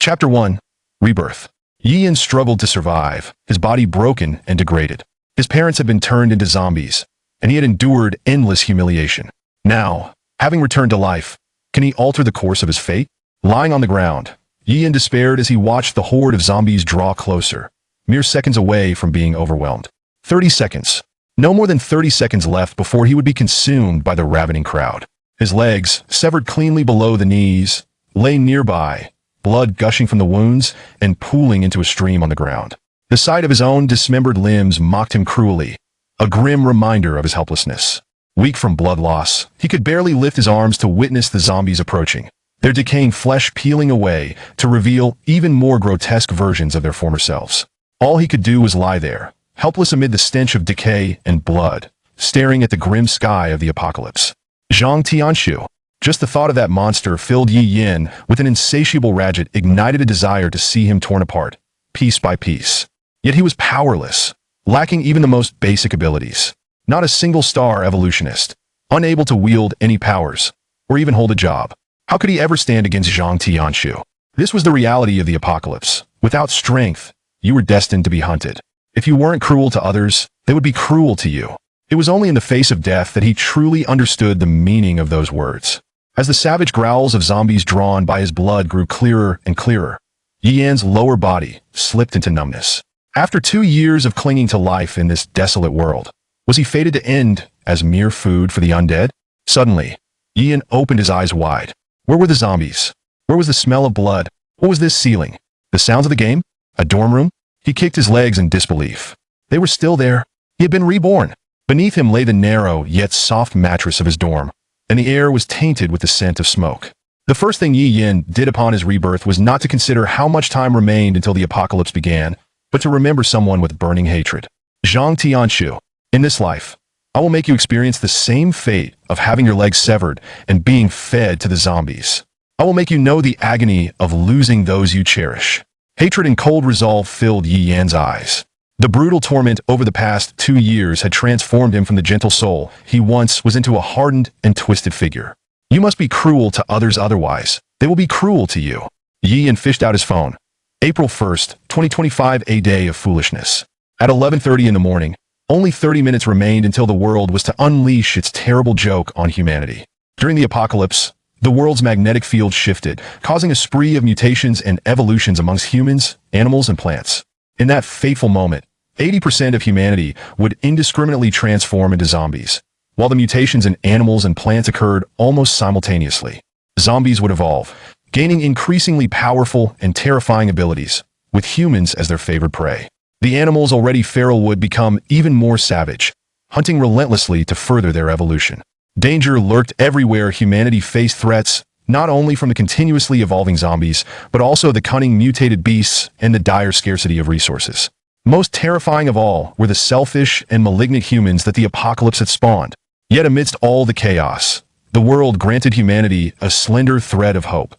Chapter 1. Rebirth. Yi Yin struggled to survive, his body broken and degraded. His parents had been turned into zombies, and he had endured endless humiliation. Now, having returned to life, can he alter the course of his fate? Lying on the ground, Yi Yin despaired as he watched the horde of zombies draw closer, mere seconds away from being overwhelmed. 30 seconds. No more than 30 seconds left before he would be consumed by the ravening crowd. His legs, severed cleanly below the knees, lay nearby, blood gushing from the wounds and pooling into a stream on the ground. The sight of his own dismembered limbs mocked him cruelly, a grim reminder of his helplessness. Weak from blood loss, he could barely lift his arms to witness the zombies approaching, their decaying flesh peeling away to reveal even more grotesque versions of their former selves. All he could do was lie there, helpless amid the stench of decay and blood, staring at the grim sky of the apocalypse. Zhang Tianshu. Just the thought of that monster filled Yi Yin with an insatiable rage, ignited a desire to see him torn apart, piece by piece. Yet he was powerless, lacking even the most basic abilities. Not a single star evolutionist, unable to wield any powers, or even hold a job. How could he ever stand against Zhang Tianshu? This was the reality of the apocalypse. Without strength, you were destined to be hunted. If you weren't cruel to others, they would be cruel to you. It was only in the face of death that he truly understood the meaning of those words. As the savage growls of zombies drawn by his blood grew clearer and clearer, Yi Yin's lower body slipped into numbness. After 2 years of clinging to life in this desolate world, was he fated to end as mere food for the undead? Suddenly, Yi Yin opened his eyes wide. Where were the zombies? Where was the smell of blood? What was this ceiling? The sounds of the game? A dorm room? He kicked his legs in disbelief. They were still there. He had been reborn. Beneath him lay the narrow yet soft mattress of his dorm, and the air was tainted with the scent of smoke. The first thing Yi Yin did upon his rebirth was not to consider how much time remained until the apocalypse began, but to remember someone with burning hatred. Zhang Tianshu. In this life, I will make you experience the same fate of having your legs severed and being fed to the zombies. I will make you know the agony of losing those you cherish. Hatred and cold resolve filled Yi Yan's eyes. The brutal torment over the past 2 years had transformed him from the gentle soul he once was into a hardened and twisted figure. You must be cruel to others, otherwise they will be cruel to you. Yi Yin fished out his phone. April 1st, 2025, a day of foolishness. At 11:30 in the morning, only 30 minutes remained until the world was to unleash its terrible joke on humanity. During the apocalypse, the world's magnetic field shifted, causing a spree of mutations and evolutions amongst humans, animals, and plants. In that fateful moment, 80% of humanity would indiscriminately transform into zombies, while the mutations in animals and plants occurred almost simultaneously. Zombies would evolve, gaining increasingly powerful and terrifying abilities, with humans as their favored prey. The animals already feral would become even more savage, hunting relentlessly to further their evolution. Danger lurked everywhere. Humanity faced threats, not only from the continuously evolving zombies, but also the cunning mutated beasts and the dire scarcity of resources. Most terrifying of all were the selfish and malignant humans that the apocalypse had spawned. Yet amidst all the chaos, the world granted humanity a slender thread of hope.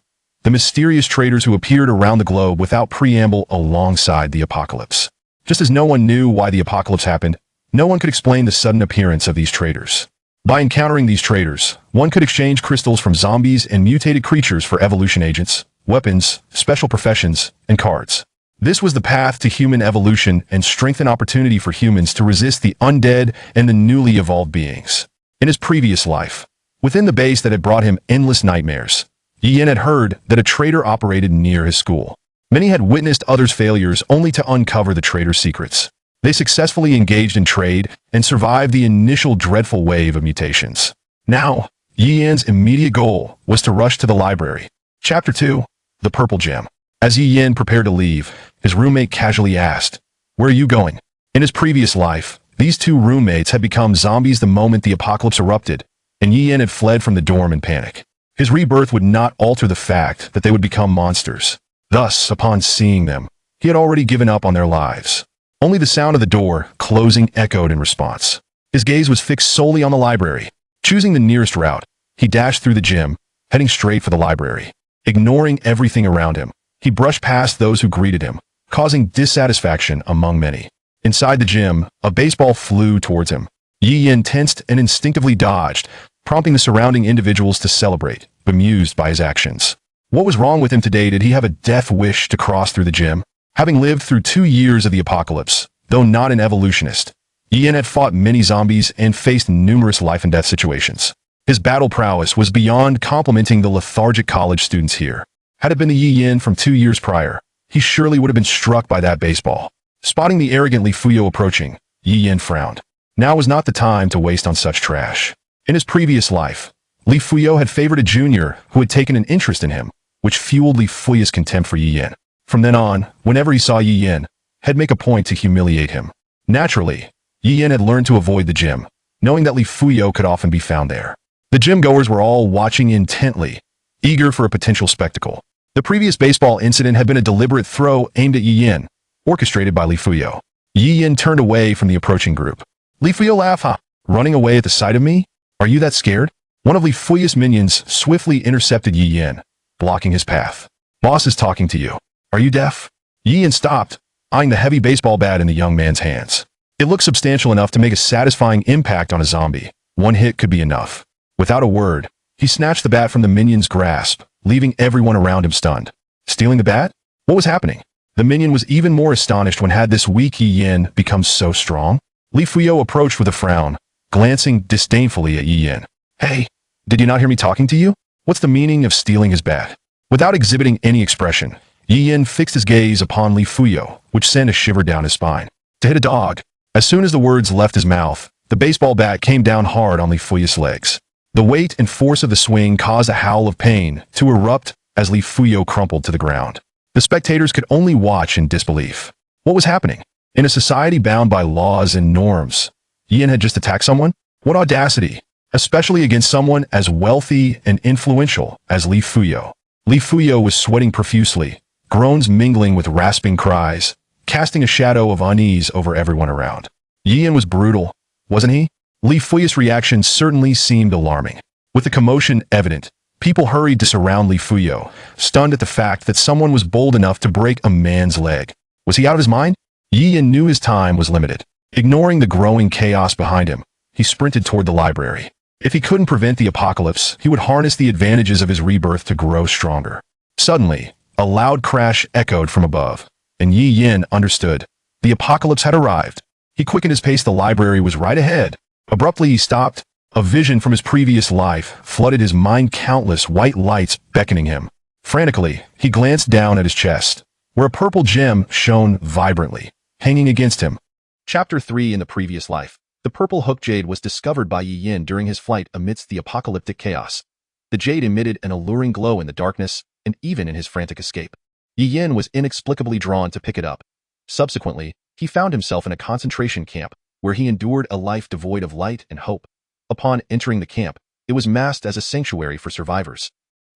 The mysterious traitors who appeared around the globe without preamble alongside the apocalypse. Just as no one knew why the apocalypse happened, no one could explain the sudden appearance of these traitors. By encountering these traitors, one could exchange crystals from zombies and mutated creatures for evolution agents, weapons, special professions, and cards. This was the path to human evolution and strengthened opportunity for humans to resist the undead and the newly evolved beings. In his previous life, within the base that had brought him endless nightmares, Yi Yin had heard that a traitor operated near his school. Many had witnessed others' failures only to uncover the traitor's secrets. They successfully engaged in trade and survived the initial dreadful wave of mutations. Now, Yi Yin's immediate goal was to rush to the library. Chapter 2. The Purple Gem. As Yi Yin prepared to leave, his roommate casually asked, "Where are you going?" In his previous life, these two roommates had become zombies the moment the apocalypse erupted, and Yi Yin had fled from the dorm in panic. His rebirth would not alter the fact that they would become monsters. Thus, upon seeing them, he had already given up on their lives. Only the sound of the door closing echoed in response. His gaze was fixed solely on the library. Choosing the nearest route, he dashed through the gym, heading straight for the library. Ignoring everything around him, he brushed past those who greeted him, causing dissatisfaction among many. Inside the gym, a baseball flew towards him. Yi Yin tensed and instinctively dodged, prompting the surrounding individuals to celebrate, bemused by his actions. What was wrong with him today? Did he have a death wish to cross through the gym? Having lived through 2 years of the apocalypse, though not an evolutionist, Ian had fought many zombies and faced numerous life-and-death situations. His battle prowess was beyond complimenting the lethargic college students here. Had it been the Yin from 2 years prior, he surely would have been struck by that baseball. Spotting the arrogant Li Fuyo approaching, Yin frowned. Now was not the time to waste on such trash. In his previous life, Li Fuyo had favored a junior who had taken an interest in him, which fueled Li Fuyo's contempt for Yin. From then on, whenever he saw Yin, he'd make a point to humiliate him. Naturally, Yin had learned to avoid the gym, knowing that Li Fuyo could often be found there. The gym-goers were all watching intently, eager for a potential spectacle. The previous baseball incident had been a deliberate throw aimed at Yin, orchestrated by Li Fuyo. Yin turned away from the approaching group. Li Fuyo laughed, "Huh? Running away at the sight of me? Are you that scared?" One of Li Fuyo's minions swiftly intercepted Yin, blocking his path. "Boss is talking to you. Are you deaf?" Yin stopped, eyeing the heavy baseball bat in the young man's hands. It looked substantial enough to make a satisfying impact on a zombie. One hit could be enough. Without a word, he snatched the bat from the minion's grasp, leaving everyone around him stunned. Stealing the bat? What was happening? The minion was even more astonished when had this weak Yin become so strong. Li Fuyo approached with a frown, glancing disdainfully at Yin. "Hey, did you not hear me talking to you? What's the meaning of stealing his bat?" Without exhibiting any expression, Yin fixed his gaze upon Li Fuyo, which sent a shiver down his spine. To hit a dog. As soon as the words left his mouth, the baseball bat came down hard on Li Fuyo's legs. The weight and force of the swing caused a howl of pain to erupt as Li Fuyo crumpled to the ground. The spectators could only watch in disbelief. What was happening? In a society bound by laws and norms, Yin had just attacked someone? What audacity, especially against someone as wealthy and influential as Li Fuyo. Li Fuyo was sweating profusely, groans mingling with rasping cries, casting a shadow of unease over everyone around. Yin was brutal, wasn't he? Li Fuyo's reaction certainly seemed alarming. With the commotion evident, people hurried to surround Li Fuyo, stunned at the fact that someone was bold enough to break a man's leg. Was he out of his mind? Yin knew his time was limited. Ignoring the growing chaos behind him, he sprinted toward the library. If he couldn't prevent the apocalypse, he would harness the advantages of his rebirth to grow stronger. Suddenly, a loud crash echoed from above, and Yin understood. The apocalypse had arrived. He quickened his pace. The library was right ahead. Abruptly, he stopped. A vision from his previous life flooded his mind, countless white lights beckoning him. Frantically, he glanced down at his chest, where a purple gem shone vibrantly, hanging against him. Chapter 3. In the previous life, the purple hook jade was discovered by Yin during his flight amidst the apocalyptic chaos. The jade emitted an alluring glow in the darkness, and even in his frantic escape, Yin was inexplicably drawn to pick it up. Subsequently, he found himself in a concentration camp, where he endured a life devoid of light and hope. Upon entering the camp, it was masked as a sanctuary for survivors,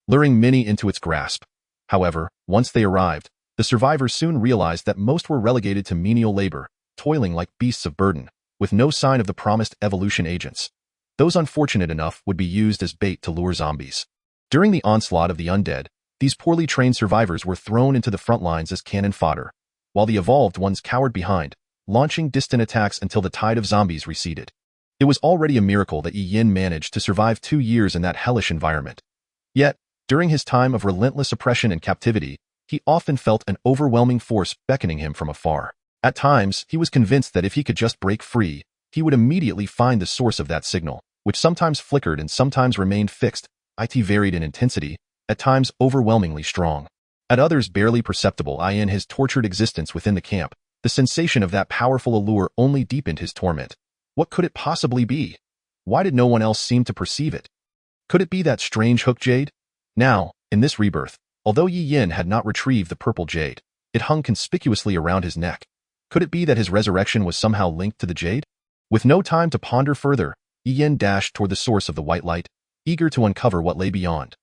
luring many into its grasp. However, once they arrived, the survivors soon realized that most were relegated to menial labor, toiling like beasts of burden, with no sign of the promised evolution agents. Those unfortunate enough would be used as bait to lure zombies. During the onslaught of the undead, these poorly trained survivors were thrown into the front lines as cannon fodder, while the evolved ones cowered behind, launching distant attacks until the tide of zombies receded. It was already a miracle that Yin managed to survive 2 years in that hellish environment. Yet, during his time of relentless oppression and captivity, he often felt an overwhelming force beckoning him from afar. At times, he was convinced that if he could just break free, he would immediately find the source of that signal, which sometimes flickered and sometimes remained fixed. It varied in intensity, at times overwhelmingly strong, at others barely perceptible. In his tortured existence within the camp, the sensation of that powerful allure only deepened his torment. What could it possibly be? Why did no one else seem to perceive it? Could it be that strange hook jade? Now, in this rebirth, although Yin had not retrieved the purple jade, it hung conspicuously around his neck. Could it be that his resurrection was somehow linked to the jade? With no time to ponder further, Yin dashed toward the source of the white light, eager to uncover what lay beyond.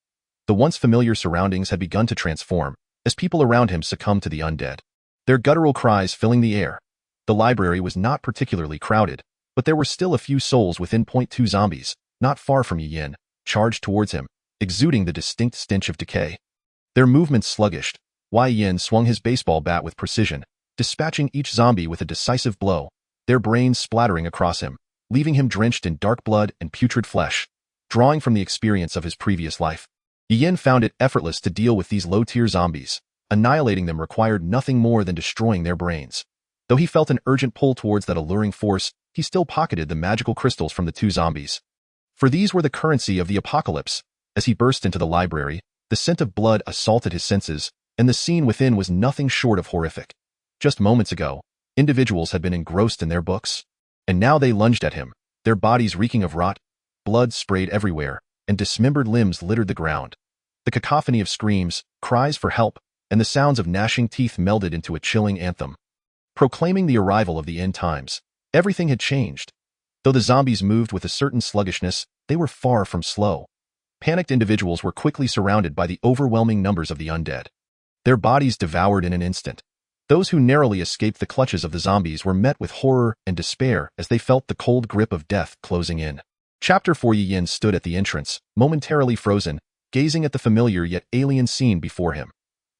The once familiar surroundings had begun to transform, as people around him succumbed to the undead, their guttural cries filling the air. The library was not particularly crowded, but there were still a few souls within. 2 zombies, not far from Yin, charged towards him, exuding the distinct stench of decay. Their movements sluggish, Yin swung his baseball bat with precision, dispatching each zombie with a decisive blow, their brains splattering across him, leaving him drenched in dark blood and putrid flesh. Drawing from the experience of his previous life, Yin found it effortless to deal with these low-tier zombies. Annihilating them required nothing more than destroying their brains. Though he felt an urgent pull towards that alluring force, he still pocketed the magical crystals from the two zombies. For these were the currency of the apocalypse. As he burst into the library, the scent of blood assaulted his senses, and the scene within was nothing short of horrific. Just moments ago, individuals had been engrossed in their books, and now they lunged at him, their bodies reeking of rot, blood sprayed everywhere, and dismembered limbs littered the ground. The cacophony of screams, cries for help, and the sounds of gnashing teeth melded into a chilling anthem, proclaiming the arrival of the end times. Everything had changed. Though the zombies moved with a certain sluggishness, they were far from slow. Panicked individuals were quickly surrounded by the overwhelming numbers of the undead, their bodies devoured in an instant. Those who narrowly escaped the clutches of the zombies were met with horror and despair as they felt the cold grip of death closing in. Chapter 4. Yin stood at the entrance, momentarily frozen, gazing at the familiar yet alien scene before him.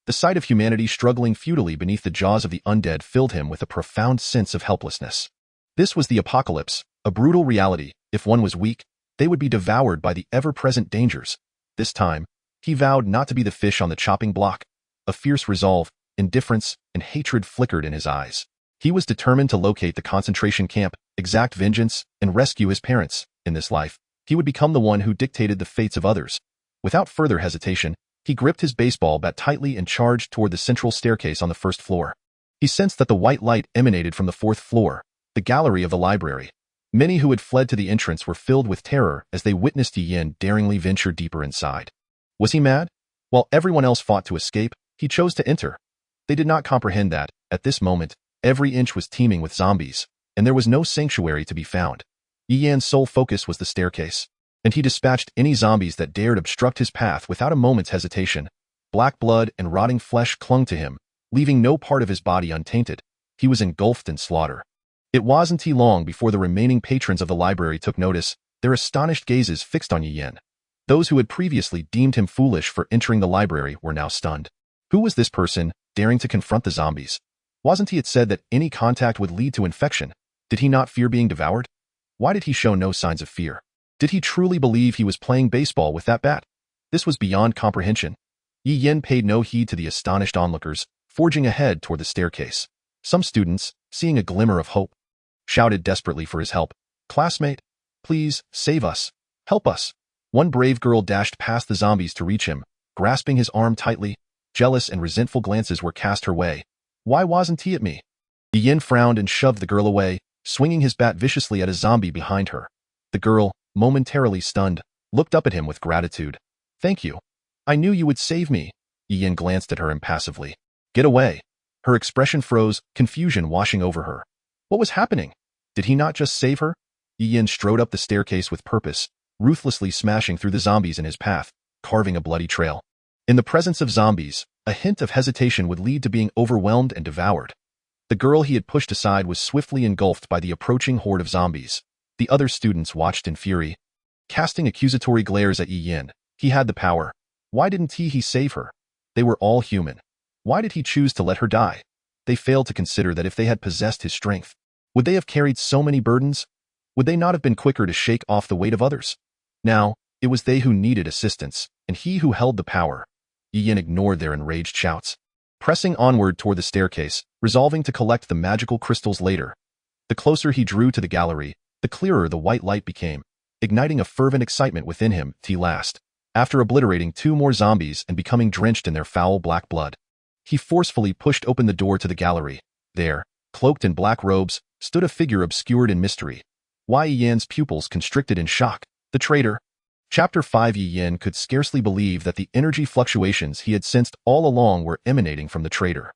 The sight of humanity struggling futilely beneath the jaws of the undead filled him with a profound sense of helplessness. This was the apocalypse, a brutal reality. If one was weak, they would be devoured by the ever-present dangers. This time, he vowed not to be the fish on the chopping block. A fierce resolve, indifference, and hatred flickered in his eyes. He was determined to locate the concentration camp, exact vengeance, and rescue his parents. In this life, he would become the one who dictated the fates of others. Without further hesitation, he gripped his baseball bat tightly and charged toward the central staircase on the first floor. He sensed that the white light emanated from the fourth floor, the gallery of the library. Many who had fled to the entrance were filled with terror as they witnessed Yin daringly venture deeper inside. Was he mad? While everyone else fought to escape, he chose to enter. They did not comprehend that, at this moment, every inch was teeming with zombies, and there was no sanctuary to be found. Yin's sole focus was the staircase, and he dispatched any zombies that dared obstruct his path without a moment's hesitation. Black blood and rotting flesh clung to him, leaving no part of his body untainted. He was engulfed in slaughter. It wasn't long before the remaining patrons of the library took notice, their astonished gazes fixed on Yin. Those who had previously deemed him foolish for entering the library were now stunned. Who was this person, daring to confront the zombies? Wasn't it said that any contact would lead to infection? Did he not fear being devoured? Why did he show no signs of fear? Did he truly believe he was playing baseball with that bat? This was beyond comprehension. Yin paid no heed to the astonished onlookers, forging ahead toward the staircase. Some students, seeing a glimmer of hope, shouted desperately for his help. "Classmate, please, save us. Help us." One brave girl dashed past the zombies to reach him, grasping his arm tightly. Jealous and resentful glances were cast her way. "Why wasn't he at me?" Yin frowned and shoved the girl away, swinging his bat viciously at a zombie behind her. The girl, momentarily stunned, looked up at him with gratitude. "Thank you. I knew you would save me." Yin glanced at her impassively. "Get away." Her expression froze, confusion washing over her. What was happening? Did he not just save her? Yin strode up the staircase with purpose, ruthlessly smashing through the zombies in his path, carving a bloody trail. In the presence of zombies, a hint of hesitation would lead to being overwhelmed and devoured. The girl he had pushed aside was swiftly engulfed by the approaching horde of zombies. The other students watched in fury, casting accusatory glares at Yin. He had the power. Why didn't he save her? They were all human. Why did he choose to let her die? They failed to consider that if they had possessed his strength, would they have carried so many burdens? Would they not have been quicker to shake off the weight of others? Now, it was they who needed assistance, and he who held the power. Yin ignored their enraged shouts, pressing onward toward the staircase, resolving to collect the magical crystals later. The closer he drew to the gallery, the clearer the white light became, igniting a fervent excitement within him to last. After obliterating 2 more zombies and becoming drenched in their foul black blood, he forcefully pushed open the door to the gallery. There, cloaked in black robes, stood a figure obscured in mystery. Yin's pupils constricted in shock. The traitor. Chapter 5. Yin could scarcely believe that the energy fluctuations he had sensed all along were emanating from the traitor.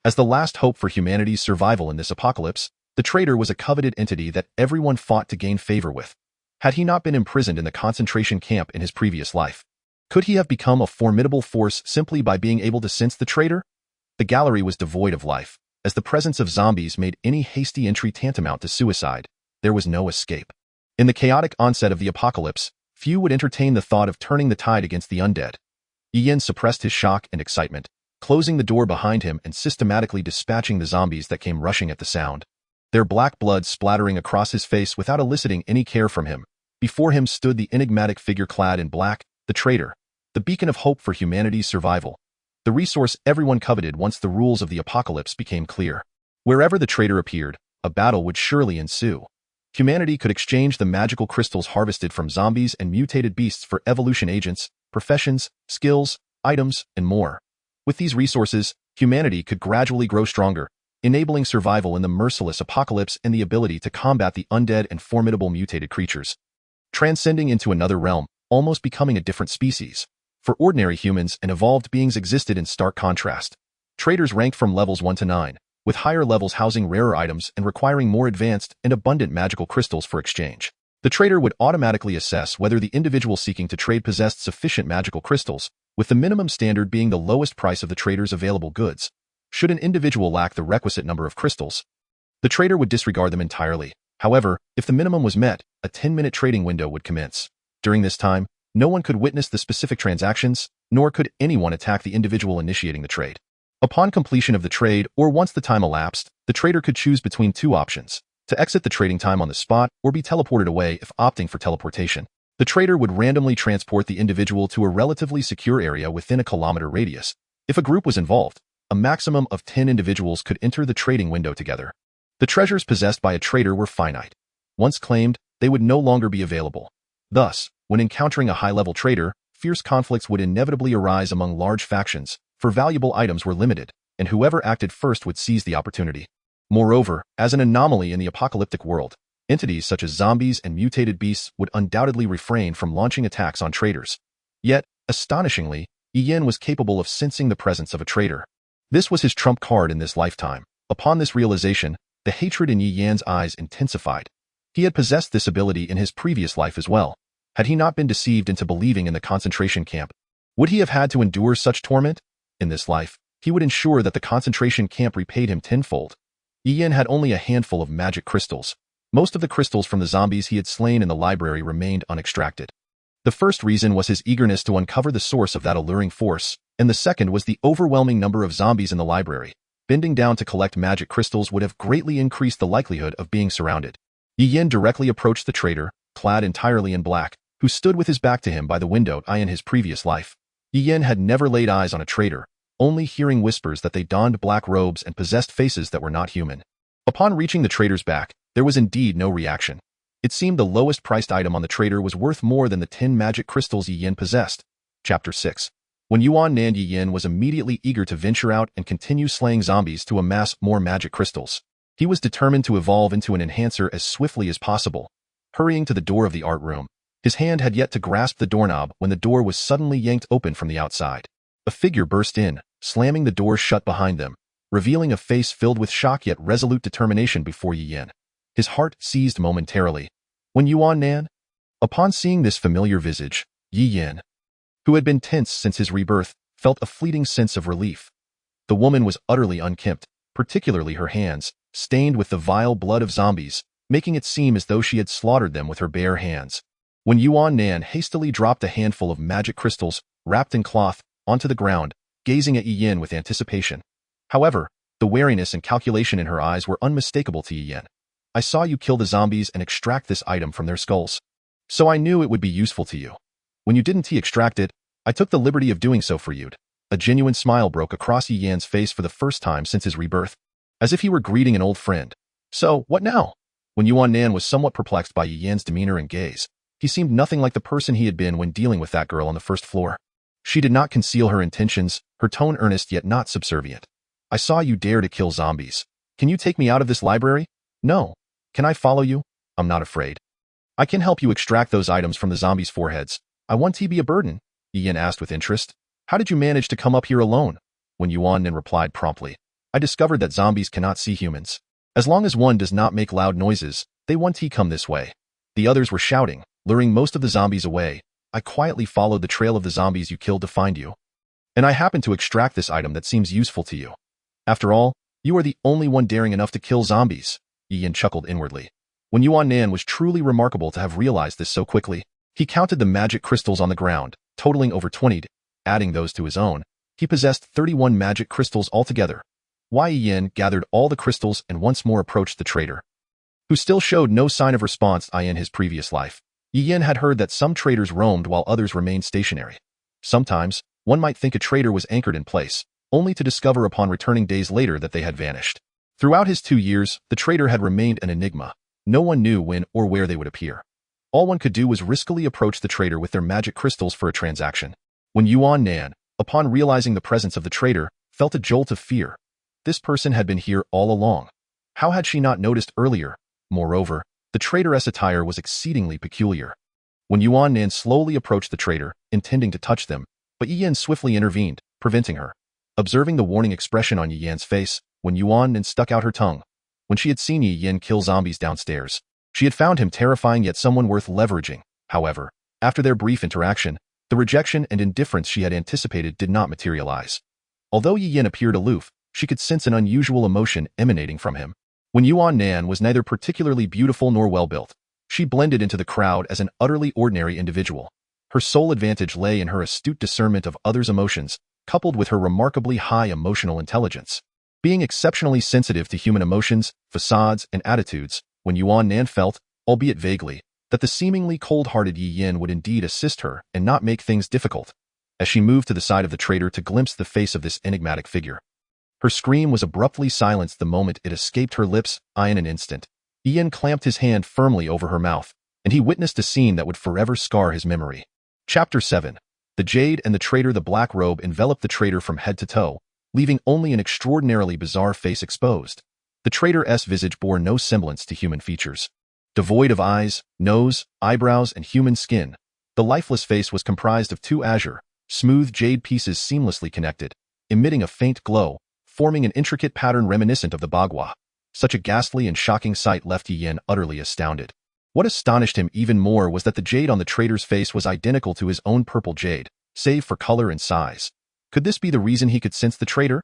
As the last hope for humanity's survival in this apocalypse, the traitor was a coveted entity that everyone fought to gain favor with. Had he not been imprisoned in the concentration camp in his previous life? Could he have become a formidable force simply by being able to sense the traitor? The gallery was devoid of life, as the presence of zombies made any hasty entry tantamount to suicide. There was no escape. In the chaotic onset of the apocalypse, few would entertain the thought of turning the tide against the undead. Yin suppressed his shock and excitement, closing the door behind him and systematically dispatching the zombies that came rushing at the sound, their black blood splattering across his face without eliciting any care from him. Before him stood the enigmatic figure clad in black, the traitor. the beacon of hope for humanity's survival, the resource everyone coveted once the rules of the apocalypse became clear. Wherever the trader appeared, a battle would surely ensue. Humanity could exchange the magical crystals harvested from zombies and mutated beasts for evolution agents, professions, skills, items, and more. With these resources, humanity could gradually grow stronger, enabling survival in the merciless apocalypse and the ability to combat the undead and formidable mutated creatures. Transcending into another realm, almost becoming a different species. For ordinary humans and evolved beings existed in stark contrast. Traders ranked from levels 1 to 9, with higher levels housing rarer items and requiring more advanced and abundant magical crystals for exchange. The trader would automatically assess whether the individual seeking to trade possessed sufficient magical crystals, with the minimum standard being the lowest price of the trader's available goods. Should an individual lack the requisite number of crystals, the trader would disregard them entirely. However, if the minimum was met, a 10-minute trading window would commence. During this time, no one could witness the specific transactions, nor could anyone attack the individual initiating the trade. Upon completion of the trade, or once the time elapsed, the trader could choose between two options: to exit the trading time on the spot or be teleported away if opting for teleportation. The trader would randomly transport the individual to a relatively secure area within a kilometer radius. If a group was involved, a maximum of 10 individuals could enter the trading window together. The treasures possessed by a trader were finite. Once claimed, they would no longer be available. Thus, when encountering a high-level trader, fierce conflicts would inevitably arise among large factions, for valuable items were limited, and whoever acted first would seize the opportunity. Moreover, as an anomaly in the apocalyptic world, entities such as zombies and mutated beasts would undoubtedly refrain from launching attacks on traders. Yet, astonishingly, Yin was capable of sensing the presence of a trader. This was his trump card in this lifetime. Upon this realization, the hatred in Yi Yan's eyes intensified. He had possessed this ability in his previous life as well. Had he not been deceived into believing in the concentration camp? Would he have had to endure such torment? In this life, he would ensure that the concentration camp repaid him tenfold. Yi Yan had only a handful of magic crystals. Most of the crystals from the zombies he had slain in the library remained unextracted. The first reason was his eagerness to uncover the source of that alluring force, and the second was the overwhelming number of zombies in the library. Bending down to collect magic crystals would have greatly increased the likelihood of being surrounded. Yi Yan directly approached the trader, clad entirely in black, who stood with his back to him by the window in his previous life. Yi Yan had never laid eyes on a trader, only hearing whispers that they donned black robes and possessed faces that were not human. Upon reaching the trader's back, there was indeed no reaction. It seemed the lowest priced item on the trader was worth more than the 10 magic crystals Yi Yan possessed. Chapter 6. When Yuan Nan, Yi Yan was immediately eager to venture out and continue slaying zombies to amass more magic crystals. He was determined to evolve into an enhancer as swiftly as possible. Hurrying to the door of the art room, his hand had yet to grasp the doorknob when the door was suddenly yanked open from the outside. A figure burst in, slamming the door shut behind them, revealing a face filled with shock yet resolute determination before Yi Yan. His heart seized momentarily. When Yuan Nan? Upon seeing this familiar visage, Yi Yan, who had been tense since his rebirth, felt a fleeting sense of relief. The woman was utterly unkempt, particularly her hands, stained with the vile blood of zombies, making it seem as though she had slaughtered them with her bare hands. When Yuan Nan hastily dropped a handful of magic crystals, wrapped in cloth, onto the ground, gazing at Yi Yan with anticipation. However, the wariness and calculation in her eyes were unmistakable to Yi Yan. I saw you kill the zombies and extract this item from their skulls. So I knew it would be useful to you. When you didn't extract it, I took the liberty of doing so for you. A genuine smile broke across Yi Yan's face for the first time since his rebirth, as if he were greeting an old friend. So, what now? When Yuan Nan was somewhat perplexed by Yi Yan's demeanor and gaze, he seemed nothing like the person he had been when dealing with that girl on the first floor. She did not conceal her intentions, her tone earnest yet not subservient. I saw you dare to kill zombies. Can you take me out of this library? No. Can I follow you? I'm not afraid. I can help you extract those items from the zombies' foreheads. I want to be a burden, Yi Yan asked with interest. How did you manage to come up here alone? When Yuan Nan replied promptly. I discovered that zombies cannot see humans. As long as one does not make loud noises, they want to come this way. The others were shouting, luring most of the zombies away. I quietly followed the trail of the zombies you killed to find you. And I happened to extract this item that seems useful to you. After all, you are the only one daring enough to kill zombies. Yi Yan chuckled inwardly. When Yuan Nan was truly remarkable to have realized this so quickly, he counted the magic crystals on the ground, totaling over 20. Adding those to his own, he possessed 31 magic crystals altogether. Yi Yan gathered all the crystals and once more approached the trader, who still showed no sign of response in his previous life. Yi Yan had heard that some traders roamed while others remained stationary. Sometimes, one might think a traitor was anchored in place, only to discover upon returning days later that they had vanished. Throughout his 2 years, the traitor had remained an enigma. No one knew when or where they would appear. All one could do was riskily approach the traitor with their magic crystals for a transaction. When Yuan Nan, upon realizing the presence of the traitor, felt a jolt of fear. This person had been here all along. How had she not noticed earlier? Moreover, the traitoress' attire was exceedingly peculiar. When Yuan Nan slowly approached the traitor, intending to touch them, but Yi Yan swiftly intervened, preventing her. Observing the warning expression on Yi Yan's face, when Yuan Nan stuck out her tongue. When she had seen Yi Yan kill zombies downstairs, she had found him terrifying yet someone worth leveraging. However, after their brief interaction, the rejection and indifference she had anticipated did not materialize. Although Yi Yan appeared aloof, she could sense an unusual emotion emanating from him. When Yuan Nan was neither particularly beautiful nor well-built, she blended into the crowd as an utterly ordinary individual. Her sole advantage lay in her astute discernment of others' emotions, coupled with her remarkably high emotional intelligence. Being exceptionally sensitive to human emotions, facades, and attitudes, when Yuan Nan felt, albeit vaguely, that the seemingly cold-hearted Yi Yan would indeed assist her and not make things difficult. As she moved to the side of the traitor to glimpse the face of this enigmatic figure, her scream was abruptly silenced the moment it escaped her lips. In an instant, Yi Yan clamped his hand firmly over her mouth, and he witnessed a scene that would forever scar his memory. Chapter 7. The Jade and the Traitor. The black robe enveloped the traitor from head to toe, leaving only an extraordinarily bizarre face exposed. The traitor's visage bore no semblance to human features. Devoid of eyes, nose, eyebrows, and human skin, the lifeless face was comprised of two azure, smooth jade pieces seamlessly connected, emitting a faint glow, forming an intricate pattern reminiscent of the bagua. Such a ghastly and shocking sight left Yi Yan utterly astounded. What astonished him even more was that the jade on the traitor's face was identical to his own purple jade, save for color and size. Could this be the reason he could sense the traitor?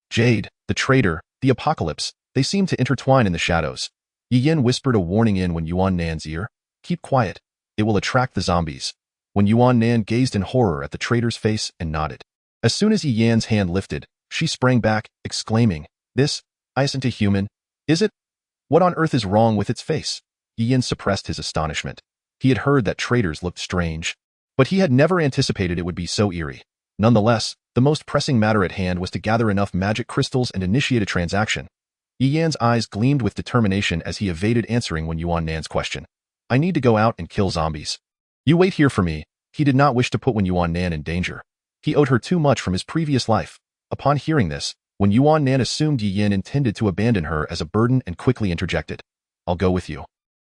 Jade, the traitor, the apocalypse, they seemed to intertwine in the shadows. Yi Yan whispered a warning in when Yuan Nan's ear. Keep quiet. It will attract the zombies. When Yuan Nan gazed in horror at the traitor's face and nodded. As soon as Yi Yan's hand lifted, she sprang back, exclaiming, "This isn't a human, is it? What on earth is wrong with its face?" Yi Yan suppressed his astonishment. He had heard that traitors looked strange, but he had never anticipated it would be so eerie. Nonetheless, the most pressing matter at hand was to gather enough magic crystals and initiate a transaction. Yi Yan's eyes gleamed with determination as he evaded answering when Yuan Nan's question. "I need to go out and kill zombies. You wait here for me." He did not wish to put Yuan Nan in danger. He owed her too much from his previous life. Upon hearing this, when Yuan Nan assumed Yi Yan intended to abandon her as a burden and quickly interjected, "I'll go with you.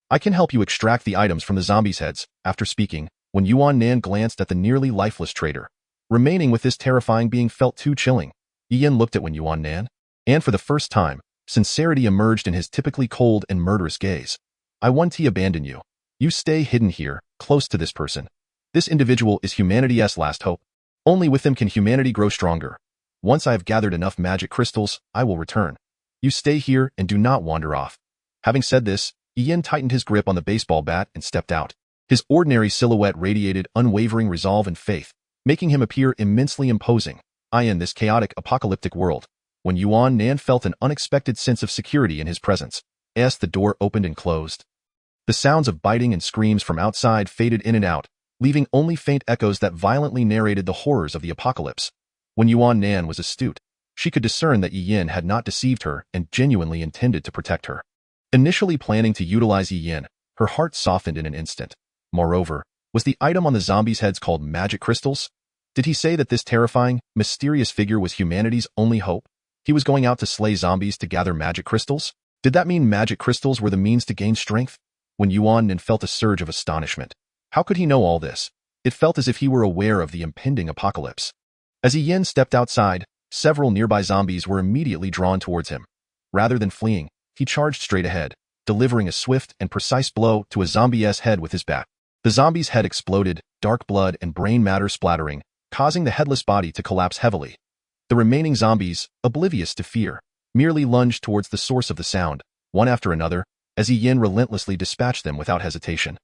I can help you extract the items from the zombies' heads." After speaking, when Yuan Nan glanced at the nearly lifeless traitor, remaining with this terrifying being felt too chilling. Yi Yan looked at Yuan Nan, and for the first time, sincerity emerged in his typically cold and murderous gaze. "I won't abandon you. You stay hidden here, close to this person. This individual is humanity's last hope. Only with him can humanity grow stronger. Once I have gathered enough magic crystals, I will return. You stay here and do not wander off." Having said this, Yi Yan tightened his grip on the baseball bat and stepped out. His ordinary silhouette radiated unwavering resolve and faith, making him appear immensely imposing. In this chaotic, apocalyptic world, when Yuan Nan felt an unexpected sense of security in his presence, as the door opened and closed. The sounds of biting and screams from outside faded in and out, leaving only faint echoes that violently narrated the horrors of the apocalypse. When Yuan Nan was astute, she could discern that Yi Yan had not deceived her and genuinely intended to protect her. Initially planning to utilize Yi Yan, her heart softened in an instant. Moreover, was the item on the zombies' heads called magic crystals? Did he say that this terrifying, mysterious figure was humanity's only hope? He was going out to slay zombies to gather magic crystals? Did that mean magic crystals were the means to gain strength? When Yuan Nan felt a surge of astonishment. How could he know all this? It felt as if he were aware of the impending apocalypse. As Yi Yan stepped outside, several nearby zombies were immediately drawn towards him. Rather than fleeing, he charged straight ahead, delivering a swift and precise blow to a zombie's head with his bat. The zombie's head exploded, dark blood and brain matter splattering, causing the headless body to collapse heavily. The remaining zombies, oblivious to fear, merely lunged towards the source of the sound, one after another, as Yi Yan relentlessly dispatched them without hesitation.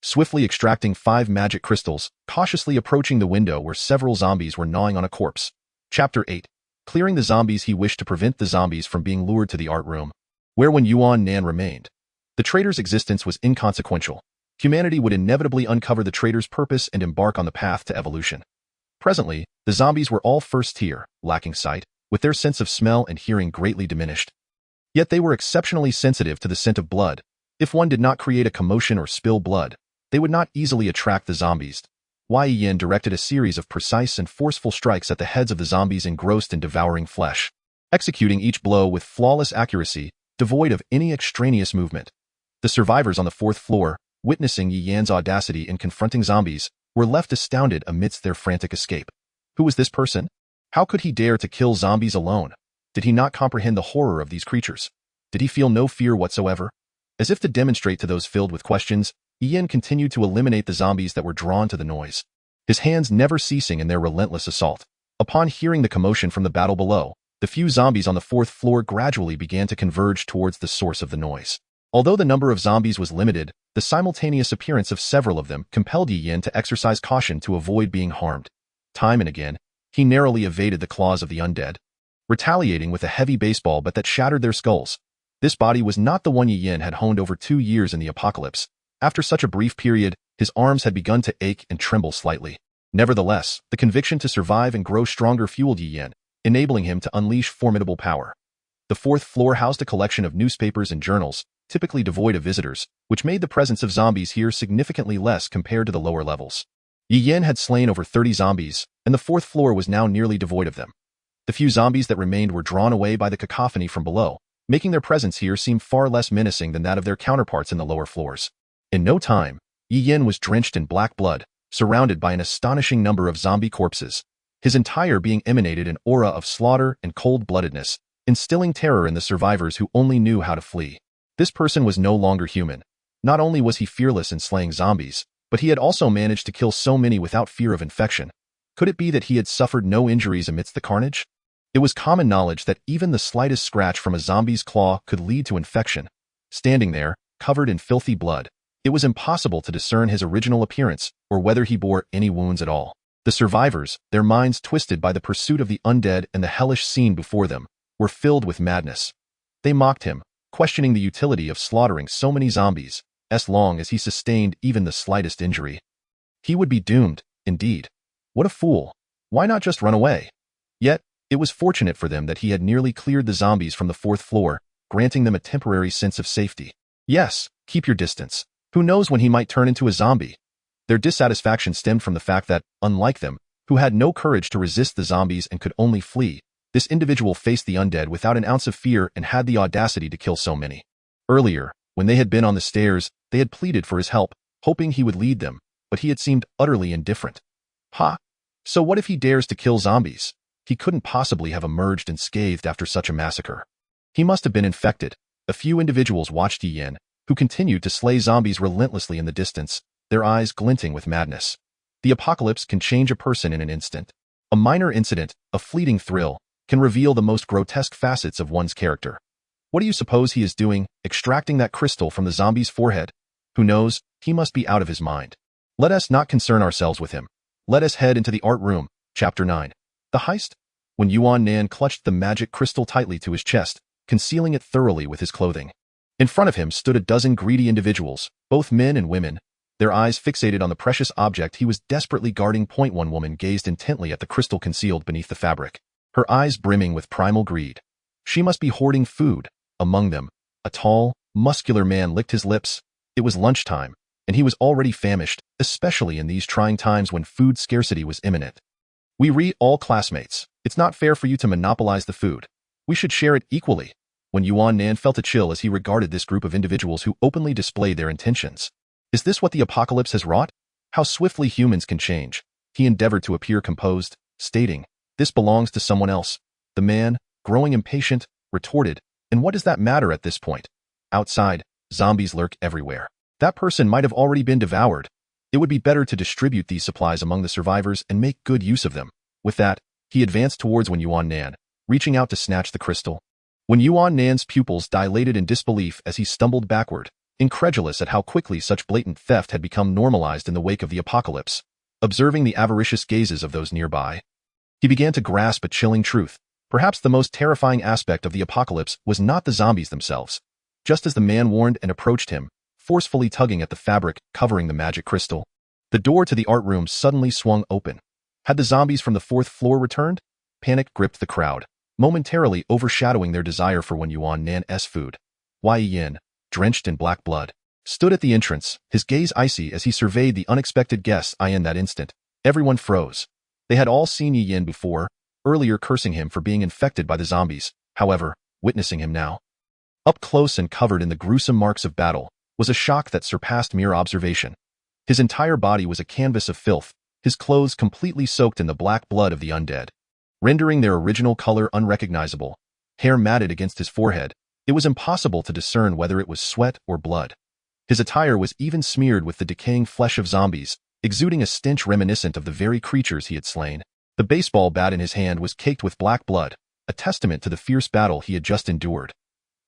Swiftly extracting 5 magic crystals, cautiously approaching the window where several zombies were gnawing on a corpse. Chapter 8. Clearing the zombies. He wished to prevent the zombies from being lured to the art room, where when Yuan Nan remained. The traitor's existence was inconsequential. Humanity would inevitably uncover the traitor's purpose and embark on the path to evolution. Presently, the zombies were all first tier, lacking sight, with their sense of smell and hearing greatly diminished. Yet they were exceptionally sensitive to the scent of blood. If one did not create a commotion or spill blood, they would not easily attract the zombies. Yin directed a series of precise and forceful strikes at the heads of the zombies engrossed in devouring flesh, executing each blow with flawless accuracy, devoid of any extraneous movement. The survivors on the fourth floor, witnessing Yan's audacity in confronting zombies, were left astounded amidst their frantic escape. Who was this person? How could he dare to kill zombies alone? Did he not comprehend the horror of these creatures? Did he feel no fear whatsoever? As if to demonstrate to those filled with questions, Ian continued to eliminate the zombies that were drawn to the noise, his hands never ceasing in their relentless assault. Upon hearing the commotion from the battle below, the few zombies on the fourth floor gradually began to converge towards the source of the noise. Although the number of zombies was limited, the simultaneous appearance of several of them compelled Ian to exercise caution to avoid being harmed. Time and again, he narrowly evaded the claws of the undead, retaliating with a heavy baseball bat that shattered their skulls. This body was not the one Yin had honed over 2 years in the apocalypse. After such a brief period, his arms had begun to ache and tremble slightly. Nevertheless, the conviction to survive and grow stronger fueled Yin, enabling him to unleash formidable power. The fourth floor housed a collection of newspapers and journals, typically devoid of visitors, which made the presence of zombies here significantly less compared to the lower levels. Yin had slain over 30 zombies, and the fourth floor was now nearly devoid of them. The few zombies that remained were drawn away by the cacophony from below, making their presence here seem far less menacing than that of their counterparts in the lower floors. In no time, Yin was drenched in black blood, surrounded by an astonishing number of zombie corpses, his entire being emanated an aura of slaughter and cold-bloodedness, instilling terror in the survivors who only knew how to flee. This person was no longer human. Not only was he fearless in slaying zombies, but he had also managed to kill so many without fear of infection. Could it be that he had suffered no injuries amidst the carnage? It was common knowledge that even the slightest scratch from a zombie's claw could lead to infection. Standing there, covered in filthy blood, it was impossible to discern his original appearance or whether he bore any wounds at all. The survivors, their minds twisted by the pursuit of the undead and the hellish scene before them, were filled with madness. They mocked him, questioning the utility of slaughtering so many zombies, as long as he sustained even the slightest injury. He would be doomed, indeed. What a fool. Why not just run away? Yet, it was fortunate for them that he had nearly cleared the zombies from the fourth floor, granting them a temporary sense of safety. Yes, keep your distance. Who knows when he might turn into a zombie? Their dissatisfaction stemmed from the fact that, unlike them, who had no courage to resist the zombies and could only flee, this individual faced the undead without an ounce of fear and had the audacity to kill so many. Earlier, when they had been on the stairs, they had pleaded for his help, hoping he would lead them, but he had seemed utterly indifferent. So what if he dares to kill zombies? He couldn't possibly have emerged unscathed after such a massacre. He must have been infected. A few individuals watched Yin, who continued to slay zombies relentlessly in the distance, their eyes glinting with madness. The apocalypse can change a person in an instant. A minor incident, a fleeting thrill, can reveal the most grotesque facets of one's character. What do you suppose he is doing, extracting that crystal from the zombie's forehead? Who knows, he must be out of his mind. Let us not concern ourselves with him. Let us head into the art room. Chapter 9. The heist? When Yuan Nan clutched the magic crystal tightly to his chest, concealing it thoroughly with his clothing. In front of him stood a dozen greedy individuals, both men and women, their eyes fixated on the precious object he was desperately guarding. One woman gazed intently at the crystal concealed beneath the fabric, her eyes brimming with primal greed. She must be hoarding food. Among them, a tall, muscular man licked his lips. It was lunchtime, and he was already famished, especially in these trying times when food scarcity was imminent. We read all classmates. It's not fair for you to monopolize the food. We should share it equally. When Yuan Nan felt a chill as he regarded this group of individuals who openly displayed their intentions. Is this what the apocalypse has wrought? How swiftly humans can change. He endeavored to appear composed, stating, "This belongs to someone else." The man, growing impatient, retorted, "And what does that matter at this point? Outside, zombies lurk everywhere. That person might have already been devoured. It would be better to distribute these supplies among the survivors and make good use of them." With that, he advanced towards Yuan Nan, reaching out to snatch the crystal. When Yuan Nan's pupils dilated in disbelief as he stumbled backward, incredulous at how quickly such blatant theft had become normalized in the wake of the apocalypse. Observing the avaricious gazes of those nearby, he began to grasp a chilling truth. Perhaps the most terrifying aspect of the apocalypse was not the zombies themselves. Just as the man warned and approached him, forcefully tugging at the fabric covering the magic crystal, the door to the art room suddenly swung open. Had the zombies from the fourth floor returned? Panic gripped the crowd, momentarily overshadowing their desire for Wen Yuan Nan's food. Wei Yin, drenched in black blood, stood at the entrance, his gaze icy as he surveyed the unexpected guests. In that instant, everyone froze. They had all seen Yi Yin before, earlier cursing him for being infected by the zombies. However, witnessing him now, up close and covered in the gruesome marks of battle, was a shock that surpassed mere observation. His entire body was a canvas of filth, his clothes completely soaked in the black blood of the undead, rendering their original color unrecognizable. Hair matted against his forehead, it was impossible to discern whether it was sweat or blood. His attire was even smeared with the decaying flesh of zombies, exuding a stench reminiscent of the very creatures he had slain. The baseball bat in his hand was caked with black blood, a testament to the fierce battle he had just endured.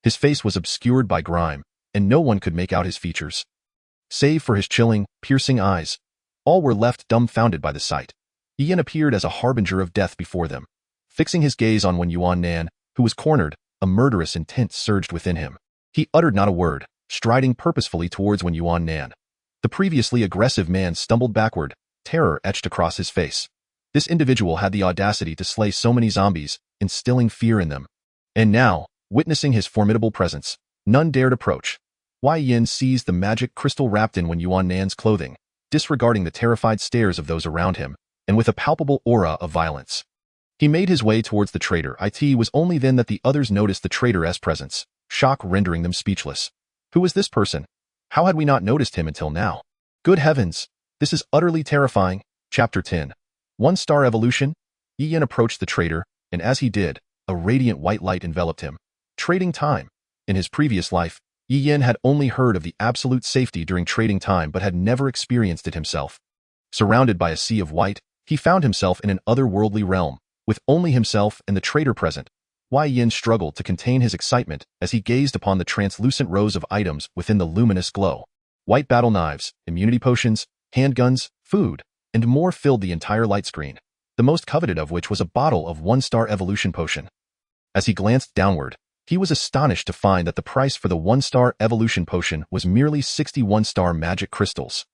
His face was obscured by grime, and no one could make out his features. Save for his chilling, piercing eyes, all were left dumbfounded by the sight. Yi Yin appeared as a harbinger of death before them. Fixing his gaze on Wen Yuan Nan, who was cornered, a murderous intent surged within him. He uttered not a word, striding purposefully towards Wen Yuan Nan. The previously aggressive man stumbled backward, terror etched across his face. This individual had the audacity to slay so many zombies, instilling fear in them. And now, witnessing his formidable presence, none dared approach. Wei Yin seized the magic crystal wrapped in Wen Yuan Nan's clothing, disregarding the terrified stares of those around him, and with a palpable aura of violence. He made his way towards the traitor. It was only then that the others noticed the traitor's presence, shock rendering them speechless. Who was this person? How had we not noticed him until now? Good heavens! This is utterly terrifying. Chapter 10. One-star evolution? Yi Yin approached the traitor, and as he did, a radiant white light enveloped him. Trading time. In his previous life, Yi Yin had only heard of the absolute safety during trading time but had never experienced it himself. Surrounded by a sea of white, he found himself in an otherworldly realm, with only himself and the traitor present. Wei Yin struggled to contain his excitement as he gazed upon the translucent rows of items within the luminous glow. White battle knives, immunity potions, handguns, food, and more filled the entire light screen, the most coveted of which was a bottle of one-star evolution potion. As he glanced downward, he was astonished to find that the price for the one-star evolution potion was merely 61-star magic crystals.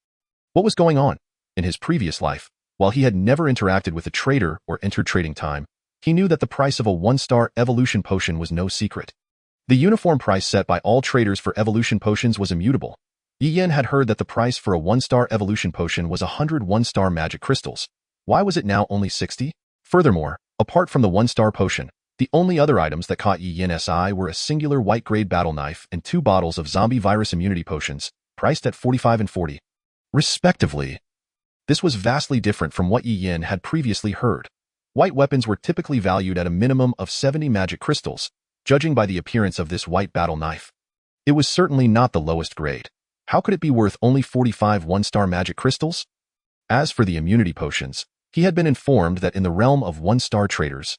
What was going on? In his previous life, while he had never interacted with a trader or entered trading time, he knew that the price of a one-star evolution potion was no secret. The uniform price set by all traders for evolution potions was immutable. Yi Yin had heard that the price for a one-star evolution potion was 100 one-star magic crystals. Why was it now only 60? Furthermore, apart from the one-star potion, the only other items that caught Yi Yin's eye were a singular white-grade battle knife and 2 bottles of zombie virus immunity potions, priced at 45 and 40, respectively. This was vastly different from what Yi Yin had previously heard. White weapons were typically valued at a minimum of 70 magic crystals, judging by the appearance of this white battle knife. It was certainly not the lowest grade. How could it be worth only 45 one-star magic crystals? As for the immunity potions, he had been informed that in the realm of one-star traders,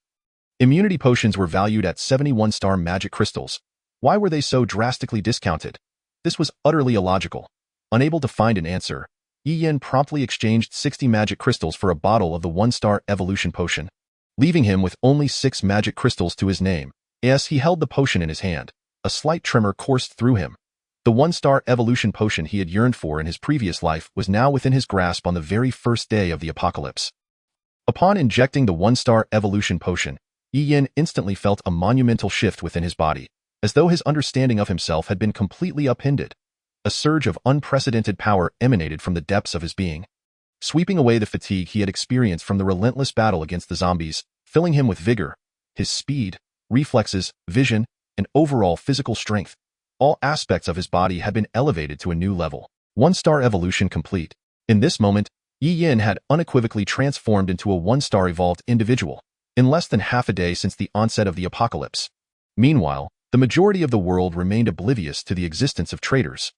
immunity potions were valued at 71-star magic crystals. Why were they so drastically discounted? This was utterly illogical. Unable to find an answer, Yi Yin promptly exchanged 60 magic crystals for a bottle of the one-star evolution potion, leaving him with only 6 magic crystals to his name. As he held the potion in his hand, a slight tremor coursed through him. The one-star evolution potion he had yearned for in his previous life was now within his grasp on the very first day of the apocalypse. Upon injecting the one-star evolution potion, Yi Yin instantly felt a monumental shift within his body, as though his understanding of himself had been completely upended. A surge of unprecedented power emanated from the depths of his being, sweeping away the fatigue he had experienced from the relentless battle against the zombies, filling him with vigor. His speed, reflexes, vision, and overall physical strength, all aspects of his body had been elevated to a new level. One-star evolution complete. In this moment, Yi Yin had unequivocally transformed into a one-star evolved individual, in less than half a day since the onset of the apocalypse. Meanwhile, the majority of the world remained oblivious to the existence of traders.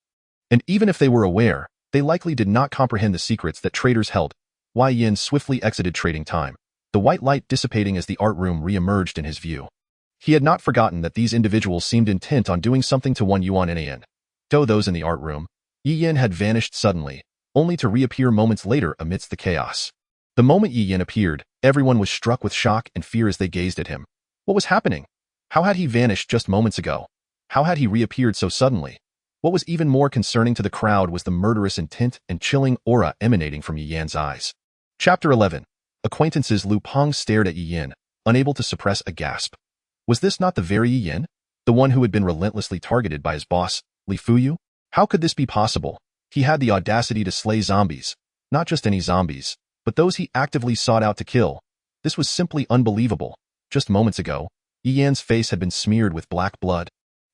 And even if they were aware, they likely did not comprehend the secrets that traders held. Wei Yin swiftly exited trading time, the white light dissipating as the art room re-emerged in his view. He had not forgotten that these individuals seemed intent on doing something to Wen Yuan Nan. Though those in the art room, Yi Yin had vanished suddenly, only to reappear moments later amidst the chaos. The moment Yi Yin appeared, everyone was struck with shock and fear as they gazed at him. What was happening? How had he vanished just moments ago? How had he reappeared so suddenly? What was even more concerning to the crowd was the murderous intent and chilling aura emanating from Yi Yan's eyes. Chapter 11. acquaintances Lu Peng stared at Yi Yin, unable to suppress a gasp. Was this not the very Yi Yin? The one who had been relentlessly targeted by his boss, Li Fuyu? How could this be possible? He had the audacity to slay zombies. Not just any zombies, but those he actively sought out to kill. This was simply unbelievable. Just moments ago, Yi Yan's face had been smeared with black blood,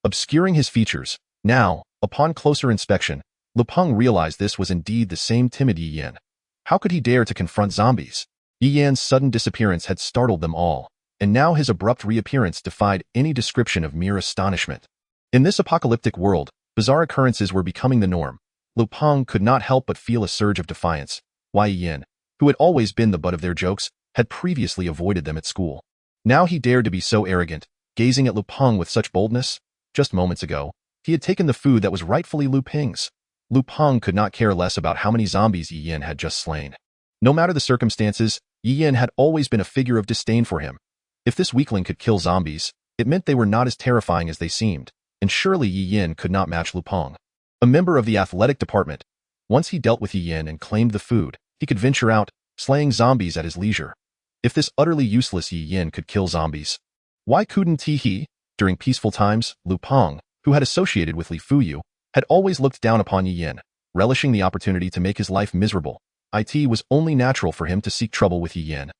obscuring his features. Now, upon closer inspection, Lu Peng realized this was indeed the same timid Yi Yan. How could he dare to confront zombies? Yi Yan's sudden disappearance had startled them all, and now his abrupt reappearance defied any description of mere astonishment. In this apocalyptic world, bizarre occurrences were becoming the norm. Lu Peng could not help but feel a surge of defiance. Why Yi Yan, who had always been the butt of their jokes, had previously avoided them at school. Now he dared to be so arrogant, gazing at Lu Peng with such boldness. Just moments ago, he had taken the food that was rightfully Lu Peng's. Lu Peng could not care less about how many zombies Yi Yan had just slain. No matter the circumstances, Yi Yan had always been a figure of disdain for him. If this weakling could kill zombies, it meant they were not as terrifying as they seemed, and surely Yi Yan could not match Lu Peng. A member of the athletic department, once he dealt with Yi Yan and claimed the food, he could venture out, slaying zombies at his leisure. If this utterly useless Yi Yan could kill zombies, why couldn't he? During peaceful times, Lu Peng, who had associated with Li Fuyu, had always looked down upon Yi Yan, relishing the opportunity to make his life miserable. It was only natural for him to seek trouble with Yi Yan,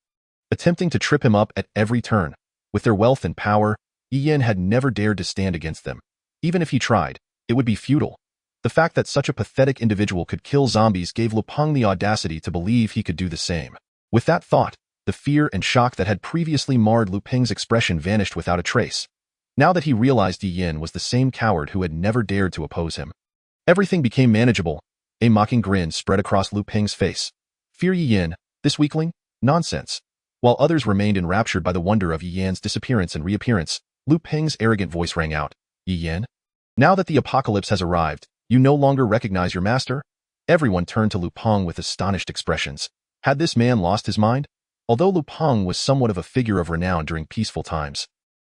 attempting to trip him up at every turn. With their wealth and power, Yi Yan had never dared to stand against them. Even if he tried, it would be futile. The fact that such a pathetic individual could kill zombies gave Lu Peng the audacity to believe he could do the same. With that thought, the fear and shock that had previously marred Lu Peng's expression vanished without a trace. Now that he realized Yi Yan was the same coward who had never dared to oppose him, everything became manageable. A mocking grin spread across Lu Peng's face. Fear Yi Yan, this weakling? Nonsense. While others remained enraptured by the wonder of Yi Yan's disappearance and reappearance, Lu Peng's arrogant voice rang out. Yi Yan? Now that the apocalypse has arrived, you no longer recognize your master? Everyone turned to Lu Peng with astonished expressions. Had this man lost his mind? Although Lu Peng was somewhat of a figure of renown during peaceful times,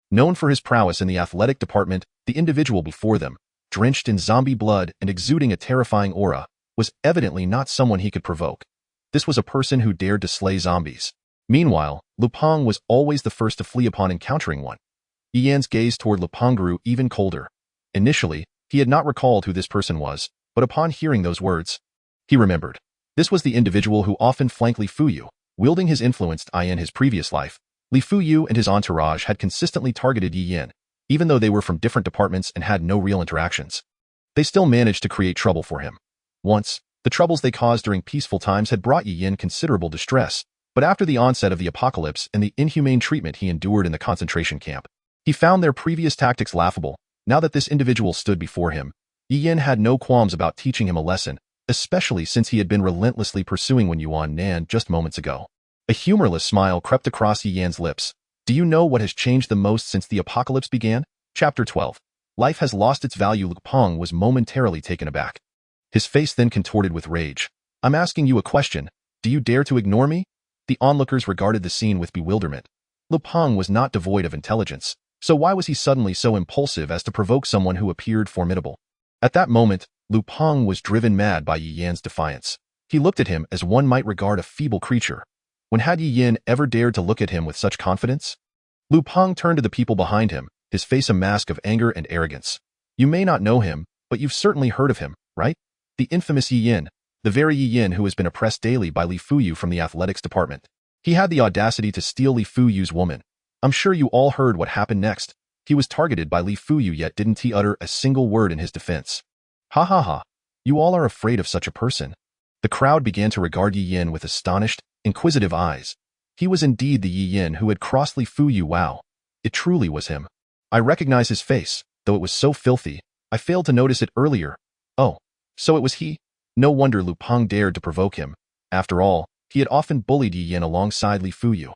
known for his prowess in the athletic department, the individual before them, drenched in zombie blood and exuding a terrifying aura, was evidently not someone he could provoke. This was a person who dared to slay zombies. Meanwhile, Lu Peng was always the first to flee upon encountering one. Yi Yan's gaze toward Lu Peng grew even colder. Initially, he had not recalled who this person was, but upon hearing those words, he remembered. This was the individual who often flanked Li Fuyu, wielding his influence in his previous life. Li Fuyu and his entourage had consistently targeted Yi Yan, even though they were from different departments and had no real interactions. They still managed to create trouble for him. Once, the troubles they caused during peaceful times had brought Yi Yan considerable distress, but after the onset of the apocalypse and the inhumane treatment he endured in the concentration camp, he found their previous tactics laughable. Now that this individual stood before him, Yi Yan had no qualms about teaching him a lesson, especially since he had been relentlessly pursuing Wen Yuan just moments ago. A humorless smile crept across Yi Yan's lips. Do you know what has changed the most since the apocalypse began? Chapter 12. Life has lost its value. Lu Peng was momentarily taken aback. His face then contorted with rage. I'm asking you a question. Do you dare to ignore me? The onlookers regarded the scene with bewilderment. Lu Peng was not devoid of intelligence, so why was he suddenly so impulsive as to provoke someone who appeared formidable? At that moment, Lu Peng was driven mad by Yi Yan's defiance. He looked at him as one might regard a feeble creature. When had Yi Yan ever dared to look at him with such confidence? Lu Peng turned to the people behind him, his face a mask of anger and arrogance. You may not know him, but you've certainly heard of him, right? The infamous Yi Yan, the very Yi Yan who has been oppressed daily by Li Fuyu from the athletics department. He had the audacity to steal Li Fuyu's woman. I'm sure you all heard what happened next. He was targeted by Li Fuyu, yet didn't he utter a single word in his defense. Ha ha ha. You all are afraid of such a person. The crowd began to regard Yi Yan with astonished, inquisitive eyes. He was indeed the Yi Yan who had crossed Li Fuyu. Wow. It truly was him. I recognize his face, though it was so filthy, I failed to notice it earlier. Oh, so it was he? No wonder Lu Peng dared to provoke him. After all, he had often bullied Yi Yan alongside Li Fuyu.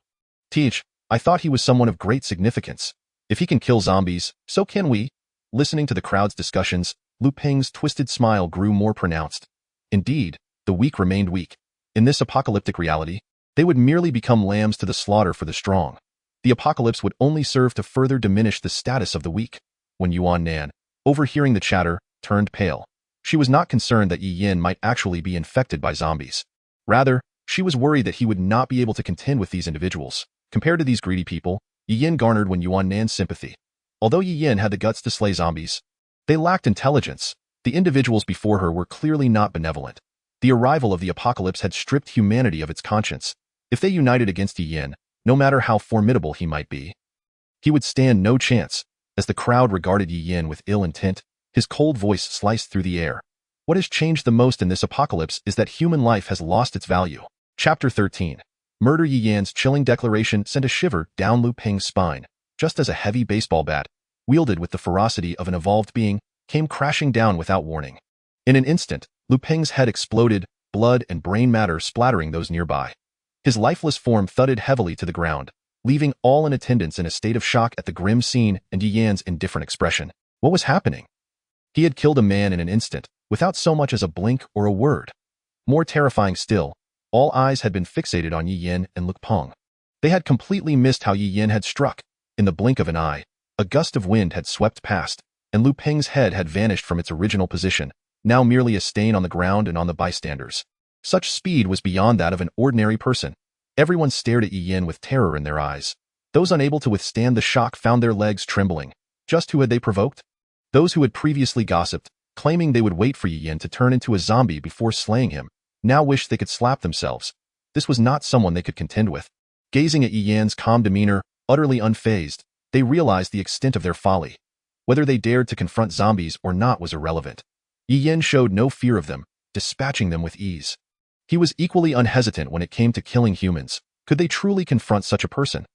Teach, I thought he was someone of great significance. If he can kill zombies, so can we. Listening to the crowd's discussions, Lu Peng's twisted smile grew more pronounced. Indeed, the weak remained weak. In this apocalyptic reality, they would merely become lambs to the slaughter for the strong. The apocalypse would only serve to further diminish the status of the weak. When Yuan, overhearing the chatter, turned pale. She was not concerned that Yi Yan might actually be infected by zombies. Rather, She was worried that he would not be able to contend with these individuals. Compared to these greedy people, Yi Yin garnered Wen Yuannan's sympathy. Although Yi Yin had the guts to slay zombies, they lacked intelligence. The individuals before her were clearly not benevolent. The arrival of the apocalypse had stripped humanity of its conscience. If they united against Yi Yin, no matter how formidable he might be, he would stand no chance. As the crowd regarded Yi Yin with ill intent, his cold voice sliced through the air. What has changed the most in this apocalypse is that human life has lost its value. Chapter 13. Murder. Yi Yan's chilling declaration sent a shiver down Lu Peng's spine, just as a heavy baseball bat, wielded with the ferocity of an evolved being, came crashing down without warning. In an instant, Lu Peng's head exploded, blood and brain matter splattering those nearby. His lifeless form thudded heavily to the ground, leaving all in attendance in a state of shock at the grim scene and Yi Yan's indifferent expression. What was happening? He had killed a man in an instant, without so much as a blink or a word. More terrifying still, all eyes had been fixated on Yi Yin and Lu Peng. They had completely missed how Yi Yin had struck. In the blink of an eye, a gust of wind had swept past, and Lu Peng's head had vanished from its original position, now merely a stain on the ground and on the bystanders. Such speed was beyond that of an ordinary person. Everyone stared at Yi Yin with terror in their eyes. Those unable to withstand the shock found their legs trembling. Just who had they provoked? Those who had previously gossiped, claiming they would wait for Yi Yin to turn into a zombie before slaying him, now wished they could slap themselves. This was not someone they could contend with. Gazing at Yi Yan's calm demeanor, utterly unfazed, they realized the extent of their folly. Whether they dared to confront zombies or not was irrelevant. Yi Yin showed no fear of them, dispatching them with ease. He was equally unhesitant when it came to killing humans. Could they truly confront such a person?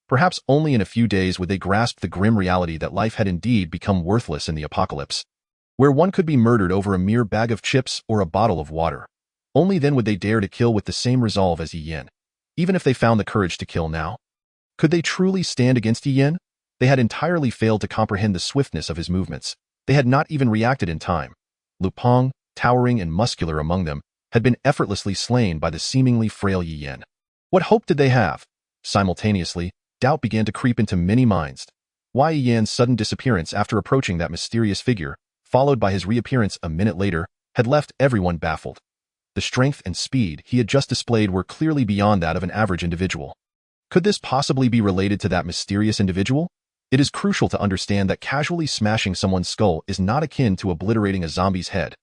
Perhaps only in a few days would they grasp the grim reality that life had indeed become worthless in the apocalypse, where one could be murdered over a mere bag of chips or a bottle of water. Only then would they dare to kill with the same resolve as Yi Yin, even if they found the courage to kill now. Could they truly stand against Yi Yin? They had entirely failed to comprehend the swiftness of his movements. They had not even reacted in time. Lu Peng, towering and muscular among them, had been effortlessly slain by the seemingly frail Yi Yin. What hope did they have? Simultaneously, doubt began to creep into many minds. Why Yi Yan's sudden disappearance after approaching that mysterious figure, followed by his reappearance a minute later, had left everyone baffled. The strength and speed he had just displayed were clearly beyond that of an average individual. Could this possibly be related to that mysterious individual? It is crucial to understand that casually smashing someone's skull is not akin to obliterating a zombie's head.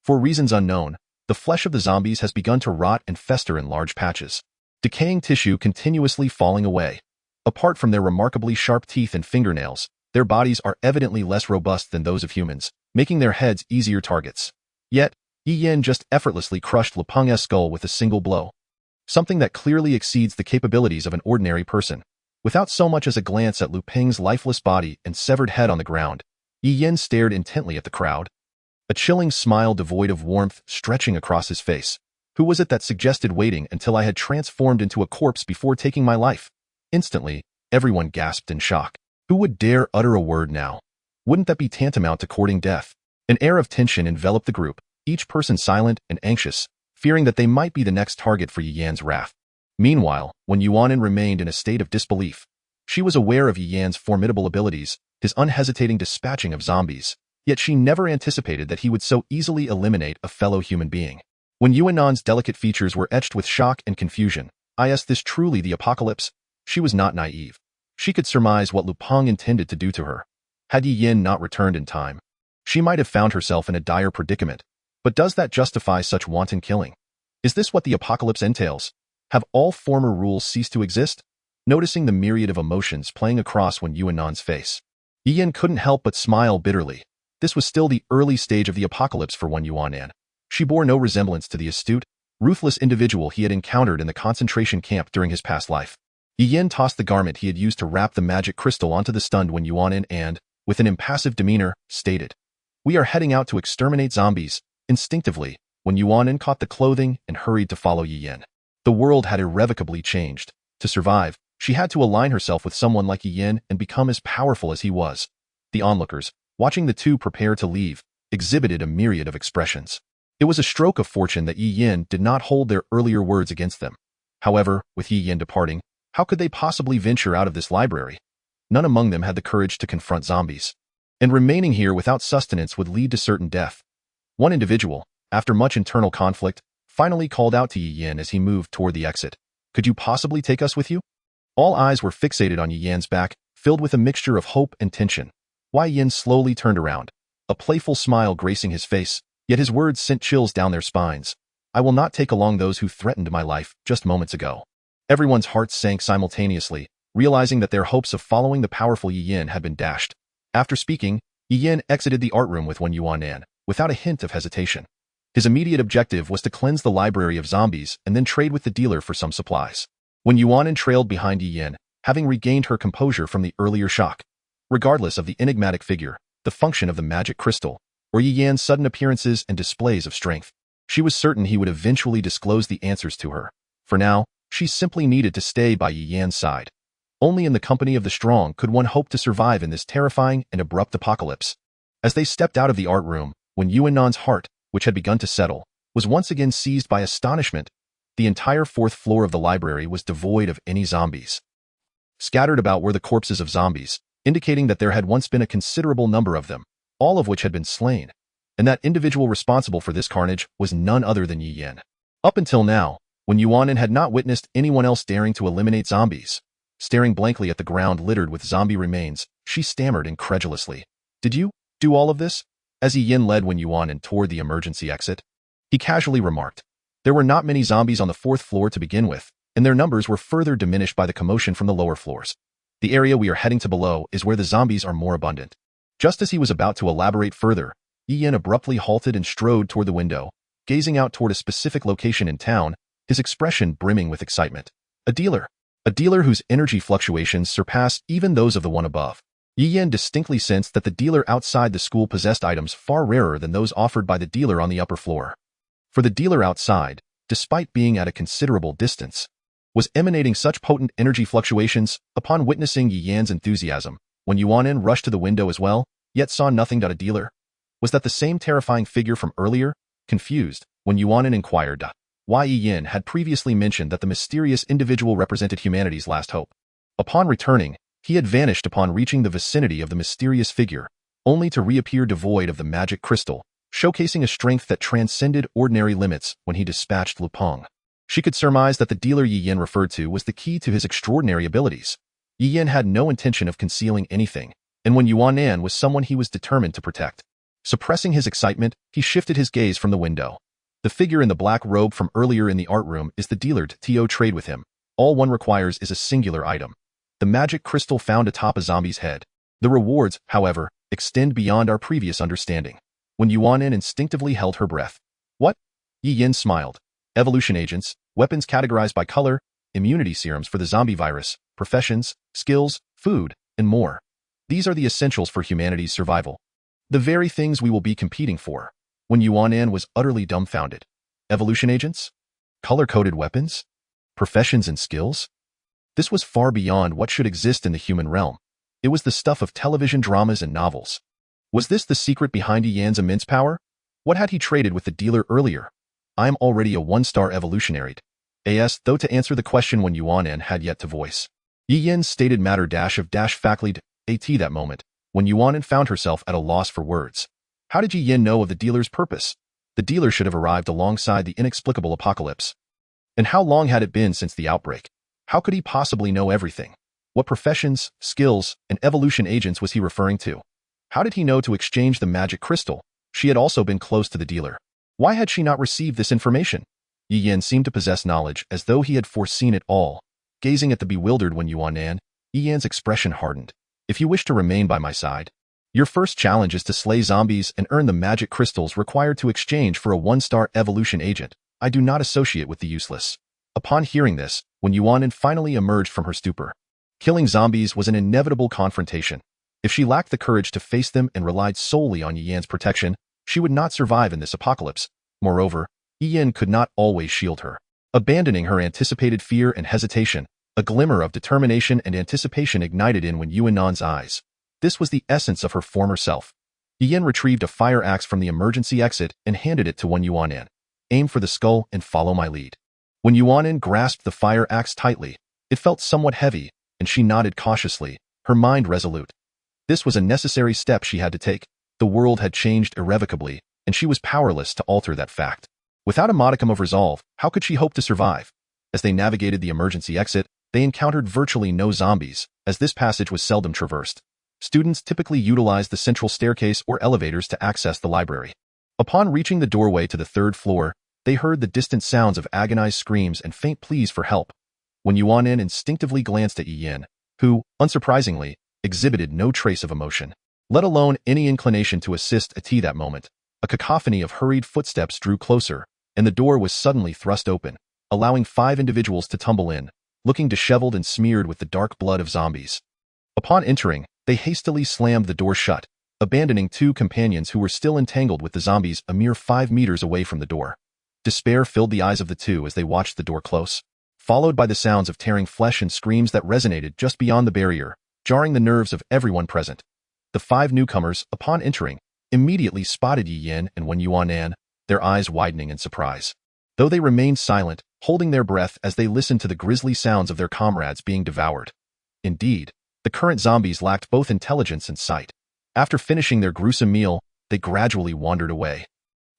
For reasons unknown, the flesh of the zombies has begun to rot and fester in large patches, decaying tissue continuously falling away. Apart from their remarkably sharp teeth and fingernails, their bodies are evidently less robust than those of humans, making their heads easier targets. Yet, Yi Yin just effortlessly crushed Lu Peng's skull with a single blow, something that clearly exceeds the capabilities of an ordinary person. Without so much as a glance at Lu Peng's lifeless body and severed head on the ground, Yi Yin stared intently at the crowd, a chilling smile devoid of warmth stretching across his face. Who was it that suggested waiting until I had transformed into a corpse before taking my life? Instantly, everyone gasped in shock. Who would dare utter a word now? Wouldn't that be tantamount to courting death? An air of tension enveloped the group, each person silent and anxious, fearing that they might be the next target for Yi Yan's wrath. Meanwhile, Wen Yuanan remained in a state of disbelief. She was aware of Yi Yan's formidable abilities, his unhesitating dispatching of zombies, yet she never anticipated that he would so easily eliminate a fellow human being. When Yuanan's delicate features were etched with shock and confusion, is this truly the apocalypse? She was not naive. She could surmise what Lu Peng intended to do to her. Had Yi Yin not returned in time, she might have found herself in a dire predicament. But does that justify such wanton killing? Is this what the apocalypse entails? Have all former rules ceased to exist? Noticing the myriad of emotions playing across Wen Yuanan's face, Yi Yin couldn't help but smile bitterly. This was still the early stage of the apocalypse for Wen Yuanan. She bore no resemblance to the astute, ruthless individual he had encountered in the concentration camp during his past life. Yi Yin tossed the garment he had used to wrap the magic crystal onto the stunned Wen Yuanan and, with an impassive demeanor, stated, "We are heading out to exterminate zombies." Instinctively, Wen Yuanan caught the clothing and hurried to follow Yi Yin. The world had irrevocably changed. To survive, she had to align herself with someone like Yi Yin and become as powerful as he was. The onlookers, watching the two prepare to leave, exhibited a myriad of expressions. It was a stroke of fortune that Yi Yin did not hold their earlier words against them. However, with Yi Yin departing, how could they possibly venture out of this library? None among them had the courage to confront zombies. And remaining here without sustenance would lead to certain death. One individual, after much internal conflict, finally called out to Yi Yin as he moved toward the exit. Could you possibly take us with you? All eyes were fixated on Yi Yan's back, filled with a mixture of hope and tension. Yi Yin slowly turned around, a playful smile gracing his face, yet his words sent chills down their spines. I will not take along those who threatened my life just moments ago. Everyone's hearts sank simultaneously, realizing that their hopes of following the powerful Yi Yin had been dashed. After speaking, Yi Yin exited the art room with Wen Yuanan, without a hint of hesitation. His immediate objective was to cleanse the library of zombies and then trade with the dealer for some supplies. Wen Yuanan trailed behind Yi Yin, having regained her composure from the earlier shock. Regardless of the enigmatic figure, the function of the magic crystal, or Yi Yan's sudden appearances and displays of strength, she was certain he would eventually disclose the answers to her. For now, she simply needed to stay by Yi Yan's side. Only in the company of the strong could one hope to survive in this terrifying and abrupt apocalypse. As they stepped out of the art room, when Yuanan's heart, which had begun to settle, was once again seized by astonishment, the entire fourth floor of the library was devoid of any zombies. Scattered about were the corpses of zombies, indicating that there had once been a considerable number of them, all of which had been slain, and that individual responsible for this carnage was none other than Yi Yin. Up until now, when Yuanan had not witnessed anyone else daring to eliminate zombies. Staring blankly at the ground littered with zombie remains, she stammered incredulously. Did you do all of this? As Yi Yin led Wen Yuanan toward the emergency exit, he casually remarked. There were not many zombies on the fourth floor to begin with, and their numbers were further diminished by the commotion from the lower floors. The area we are heading to below is where the zombies are more abundant. Just as he was about to elaborate further, Yi Yin abruptly halted and strode toward the window, gazing out toward a specific location in town, his expression brimming with excitement. A dealer whose energy fluctuations surpassed even those of the one above. Yi Yin distinctly sensed that the dealer outside the school possessed items far rarer than those offered by the dealer on the upper floor. For the dealer outside, despite being at a considerable distance, was emanating such potent energy fluctuations. Upon witnessing Yi Yan's enthusiasm, when Yuanan rushed to the window as well, yet saw nothing but a dealer. Was that the same terrifying figure from earlier? Confused, when Yuanan inquired why Yi Yin had previously mentioned that the mysterious individual represented humanity's last hope. Upon returning, he had vanished upon reaching the vicinity of the mysterious figure, only to reappear devoid of the magic crystal, showcasing a strength that transcended ordinary limits when he dispatched Lu Peng. She could surmise that the dealer Yi Yin referred to was the key to his extraordinary abilities. Yi Yin had no intention of concealing anything, and when Yuanan was someone he was determined to protect. Suppressing his excitement, he shifted his gaze from the window. The figure in the black robe from earlier in the art room is the dealer to trade with him. All one requires is a singular item. The magic crystal found atop a zombie's head. The rewards, however, extend beyond our previous understanding. When Yuanan instinctively held her breath. What? Yi Yin smiled. Evolution agents, weapons categorized by color, immunity serums for the zombie virus, professions, skills, food, and more. These are the essentials for humanity's survival. The very things we will be competing for. When Yuanan was utterly dumbfounded. Evolution agents? Color-coded weapons? Professions and skills? This was far beyond what should exist in the human realm. It was the stuff of television dramas and novels. Was this the secret behind Yi Yan's immense power? What had he traded with the dealer earlier? I am already a one-star evolutionary. Though to answer the question when Yuanan had yet to voice. Yi Yin's stated matter faculty at that moment, when Yuanan found herself at a loss for words. How did Yi Yin know of the dealer's purpose? The dealer should have arrived alongside the inexplicable apocalypse. And how long had it been since the outbreak? How could he possibly know everything? What professions, skills, and evolution agents was he referring to? How did he know to exchange the magic crystal? She had also been close to the dealer. Why had she not received this information? Yi Yin seemed to possess knowledge as though he had foreseen it all. Gazing at the bewildered Wen Yuanan, Yi Yan's expression hardened. If you wish to remain by my side, your first challenge is to slay zombies and earn the magic crystals required to exchange for a one-star evolution agent. I do not associate with the useless. Upon hearing this, when Yuanan finally emerged from her stupor, killing zombies was an inevitable confrontation. If she lacked the courage to face them and relied solely on Yi Yan's protection, she would not survive in this apocalypse. Moreover, Yi Yin could not always shield her. Abandoning her anticipated fear and hesitation, a glimmer of determination and anticipation ignited in Wen Yuanan's eyes. This was the essence of her former self. Yi Yin retrieved a fire axe from the emergency exit and handed it to Wen Yuanan. Aim for the skull and follow my lead. When Yuanan grasped the fire axe tightly, it felt somewhat heavy, and she nodded cautiously, her mind resolute. This was a necessary step she had to take. The world had changed irrevocably, and she was powerless to alter that fact. Without a modicum of resolve, how could she hope to survive? As they navigated the emergency exit, they encountered virtually no zombies, as this passage was seldom traversed. Students typically utilized the central staircase or elevators to access the library. Upon reaching the doorway to the third floor, they heard the distant sounds of agonized screams and faint pleas for help. When Yuan instinctively glanced at Yin, who, unsurprisingly, exhibited no trace of emotion, let alone any inclination to assist at that moment, a cacophony of hurried footsteps drew closer, and the door was suddenly thrust open, allowing 5 individuals to tumble in, looking disheveled and smeared with the dark blood of zombies. Upon entering, they hastily slammed the door shut, abandoning 2 companions who were still entangled with the zombies a mere 5 meters away from the door. Despair filled the eyes of the 2 as they watched the door close, followed by the sounds of tearing flesh and screams that resonated just beyond the barrier, jarring the nerves of everyone present. The 5 newcomers, upon entering, immediately spotted Yin and Wen Yuanan, their eyes widening in surprise. Though they remained silent, holding their breath as they listened to the grisly sounds of their comrades being devoured. Indeed, the current zombies lacked both intelligence and sight. After finishing their gruesome meal, they gradually wandered away,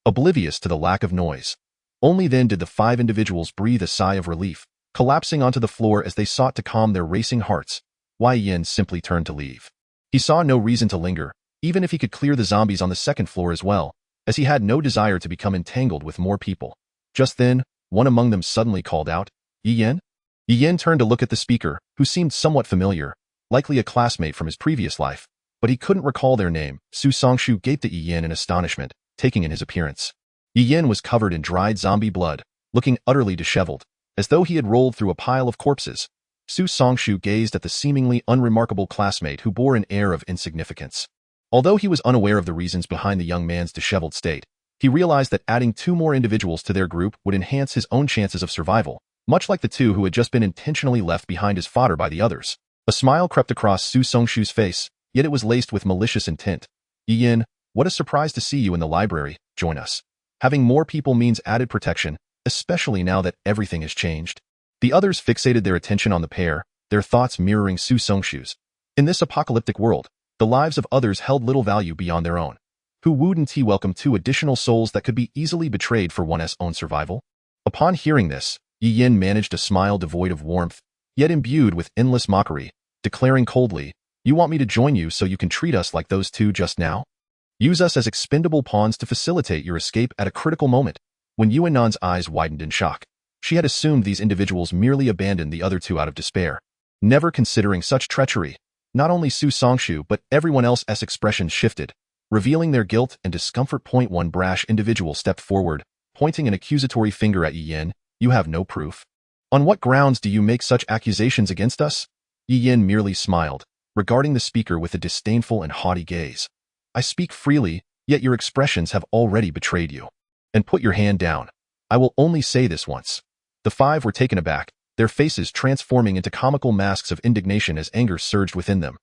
oblivious to the lack of noise. Only then did the 5 individuals breathe a sigh of relief, collapsing onto the floor as they sought to calm their racing hearts. Yin simply turned to leave. He saw no reason to linger, even if he could clear the zombies on the second floor as well, as he had no desire to become entangled with more people. Just then, one among them suddenly called out, "Yin?" Yin turned to look at the speaker, who seemed somewhat familiar, likely a classmate from his previous life, but he couldn't recall their name. Su Songshu gaped at Yin in astonishment, taking in his appearance. Yin was covered in dried zombie blood, looking utterly disheveled, as though he had rolled through a pile of corpses. Su Songshu gazed at the seemingly unremarkable classmate who bore an air of insignificance. Although he was unaware of the reasons behind the young man's disheveled state, he realized that adding 2 more individuals to their group would enhance his own chances of survival, much like the 2 who had just been intentionally left behind as fodder by the others. A smile crept across Su Songshu's face, yet it was laced with malicious intent. "Yin, what a surprise to see you in the library. Join us. Having more people means added protection, especially now that everything has changed." The others fixated their attention on the pair, their thoughts mirroring Su Songshu's. In this apocalyptic world, the lives of others held little value beyond their own. Who wouldn't he welcome 2 additional souls that could be easily betrayed for one's own survival? Upon hearing this, Yin managed a smile devoid of warmth, yet imbued with endless mockery, declaring coldly, "You want me to join you so you can treat us like those 2 just now? Use us as expendable pawns to facilitate your escape at a critical moment." When Yuannan's eyes widened in shock, she had assumed these individuals merely abandoned the other 2 out of despair, never considering such treachery. Not only Su Songshu but everyone else's expressions shifted, revealing their guilt and discomfort. One brash individual stepped forward, pointing an accusatory finger at Yin. "You have no proof. On what grounds do you make such accusations against us?" Yin merely smiled, regarding the speaker with a disdainful and haughty gaze. "I speak freely, yet your expressions have already betrayed you. And put your hand down. I will only say this once." The 5 were taken aback, their faces transforming into comical masks of indignation as anger surged within them.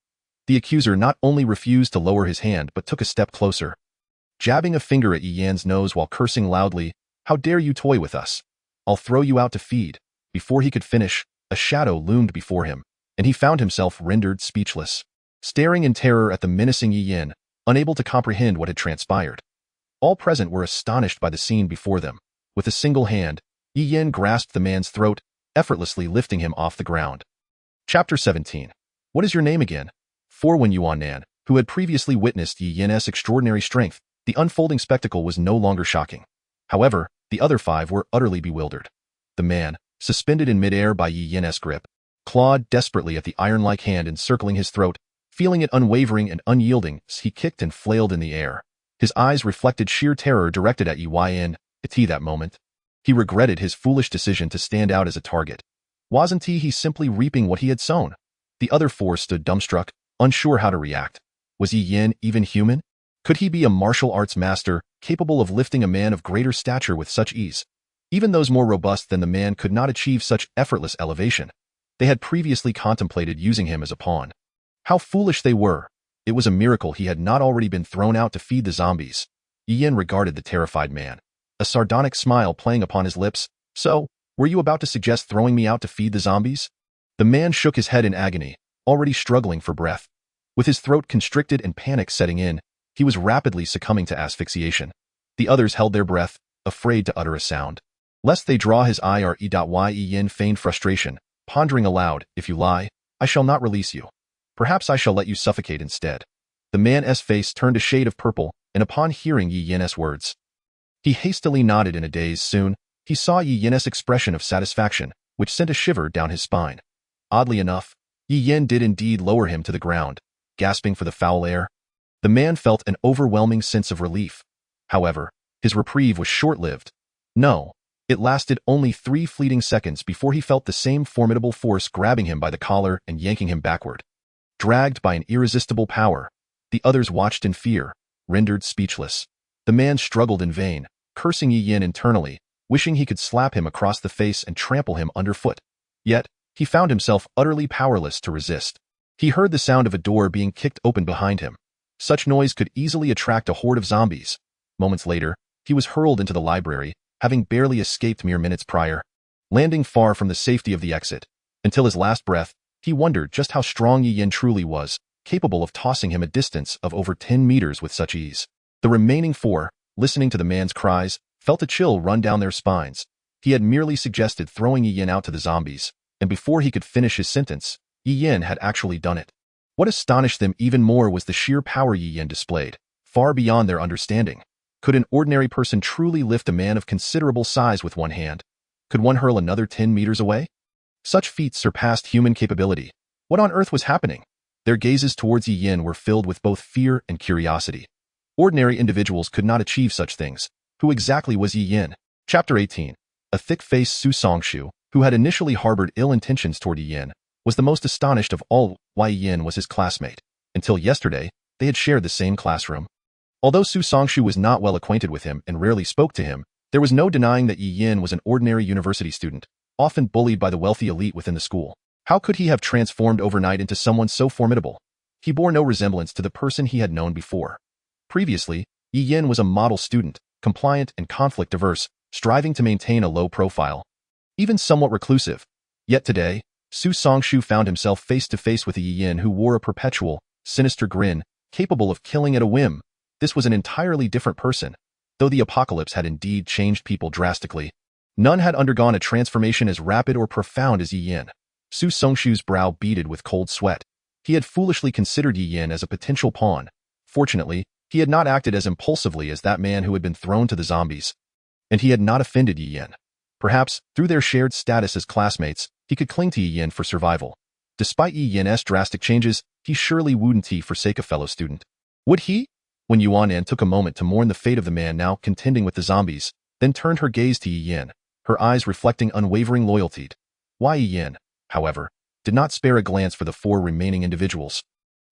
The accuser not only refused to lower his hand but took a step closer, jabbing a finger at Yin's nose while cursing loudly, "How dare you toy with us? I'll throw you out to feed." Before he could finish, a shadow loomed before him, and he found himself rendered speechless, staring in terror at the menacing Yin, unable to comprehend what had transpired. All present were astonished by the scene before them. With a single hand, Yin grasped the man's throat, effortlessly lifting him off the ground. Chapter 17. What is your name again? For Wen Yuanan, who had previously witnessed Yin's extraordinary strength, the unfolding spectacle was no longer shocking. However, the other 5 were utterly bewildered. The man, suspended in midair by Yin's grip, clawed desperately at the iron-like hand encircling his throat, feeling it unwavering and unyielding as he kicked and flailed in the air. His eyes reflected sheer terror directed at Yin. At that moment, he regretted his foolish decision to stand out as a target. Wasn't he simply reaping what he had sown? The other 4 stood dumbstruck, unsure how to react. Was Yin even human? Could he be a martial arts master, capable of lifting a man of greater stature with such ease? Even those more robust than the man could not achieve such effortless elevation. They had previously contemplated using him as a pawn. How foolish they were! It was a miracle he had not already been thrown out to feed the zombies. Yin regarded the terrified man, a sardonic smile playing upon his lips. "So, were you about to suggest throwing me out to feed the zombies?" The man shook his head in agony, already struggling for breath. With his throat constricted and panic setting in, he was rapidly succumbing to asphyxiation. The others held their breath, afraid to utter a sound. Lest they draw his ire. Yi Yin feigned frustration, pondering aloud, if you lie, I shall not release you. Perhaps I shall let you suffocate instead. The man's face turned a shade of purple, and upon hearing Yi Yin's words, he hastily nodded in a daze. Soon, he saw Yi Yin's expression of satisfaction, which sent a shiver down his spine. Oddly enough, Yi Yin did indeed lower him to the ground, gasping for the foul air. The man felt an overwhelming sense of relief. However, his reprieve was short-lived. No, it lasted only 3 fleeting seconds before he felt the same formidable force grabbing him by the collar and yanking him backward. Dragged by an irresistible power, the others watched in fear, rendered speechless. The man struggled in vain, cursing Yi Yin internally, wishing he could slap him across the face and trample him underfoot. Yet, he found himself utterly powerless to resist. He heard the sound of a door being kicked open behind him. Such noise could easily attract a horde of zombies. Moments later, he was hurled into the library, having barely escaped mere minutes prior. Landing far from the safety of the exit. Until his last breath, he wondered just how strong Yi Yin truly was, capable of tossing him a distance of over 10 meters with such ease. The remaining 4, listening to the man's cries, felt a chill run down their spines. He had merely suggested throwing Yi Yin out to the zombies, and before he could finish his sentence, Yi Yin had actually done it. What astonished them even more was the sheer power Yi Yin displayed, far beyond their understanding. Could an ordinary person truly lift a man of considerable size with one hand? Could one hurl another 10 meters away? Such feats surpassed human capability. What on earth was happening? Their gazes towards Yi Yin were filled with both fear and curiosity. Ordinary individuals could not achieve such things. Who exactly was Yi Yin? Chapter 18. A thick-faced Su Songshu, who had initially harbored ill intentions toward Yi Yin, was the most astonished of all. Yi Yin was his classmate. Until yesterday, they had shared the same classroom. Although Su Songshu was not well acquainted with him and rarely spoke to him, there was no denying that Yi Yin was an ordinary university student, often bullied by the wealthy elite within the school. How could he have transformed overnight into someone so formidable? He bore no resemblance to the person he had known before. Previously, Yi Yin was a model student, compliant and conflict-averse, striving to maintain a low profile. Even somewhat reclusive. Yet today, Su Songshu found himself face-to-face with a Yi Yin who wore a perpetual, sinister grin, capable of killing at a whim. This was an entirely different person. Though the apocalypse had indeed changed people drastically, none had undergone a transformation as rapid or profound as Yi Yin. Su Songshu's brow beaded with cold sweat. He had foolishly considered Yi Yin as a potential pawn. Fortunately, he had not acted as impulsively as that man who had been thrown to the zombies. And he had not offended Yi Yin. Perhaps, through their shared status as classmates, he could cling to Yi Yin for survival. Despite Yi Yin's drastic changes, he surely wouldn't forsake a fellow student. Would he? When Yuan took a moment to mourn the fate of the man now contending with the zombies, then turned her gaze to Yi Yin, her eyes reflecting unwavering loyalty. Yi Yin, however, did not spare a glance for the 4 remaining individuals.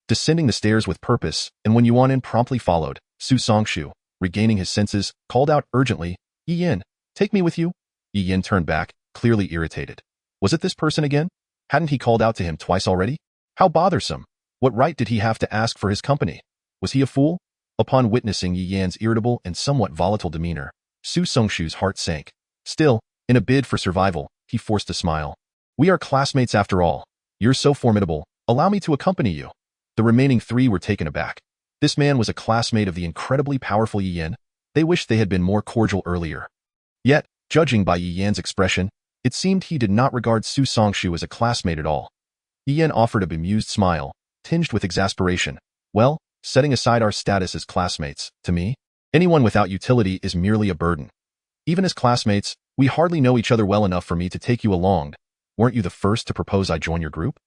Descending the stairs with purpose, and when Yuan promptly followed, Su Songshu, regaining his senses, called out urgently, Yi Yin, take me with you? Yi Yin turned back, clearly irritated. Was it this person again? Hadn't he called out to him twice already? How bothersome! What right did he have to ask for his company? Was he a fool? Upon witnessing Yi Yin's irritable and somewhat volatile demeanor, Su Songshu's heart sank. Still, in a bid for survival, he forced a smile. We are classmates after all. You're so formidable. Allow me to accompany you. The remaining 3 were taken aback. This man was a classmate of the incredibly powerful Yi Yin. They wished they had been more cordial earlier. Yet, judging by Yi Yin's expression, it seemed he did not regard Su Songshu as a classmate at all. Yi Yin offered a bemused smile, tinged with exasperation. Well, setting aside our status as classmates, to me, anyone without utility is merely a burden. Even as classmates, we hardly know each other well enough for me to take you along. Weren't you the first to propose I join your group?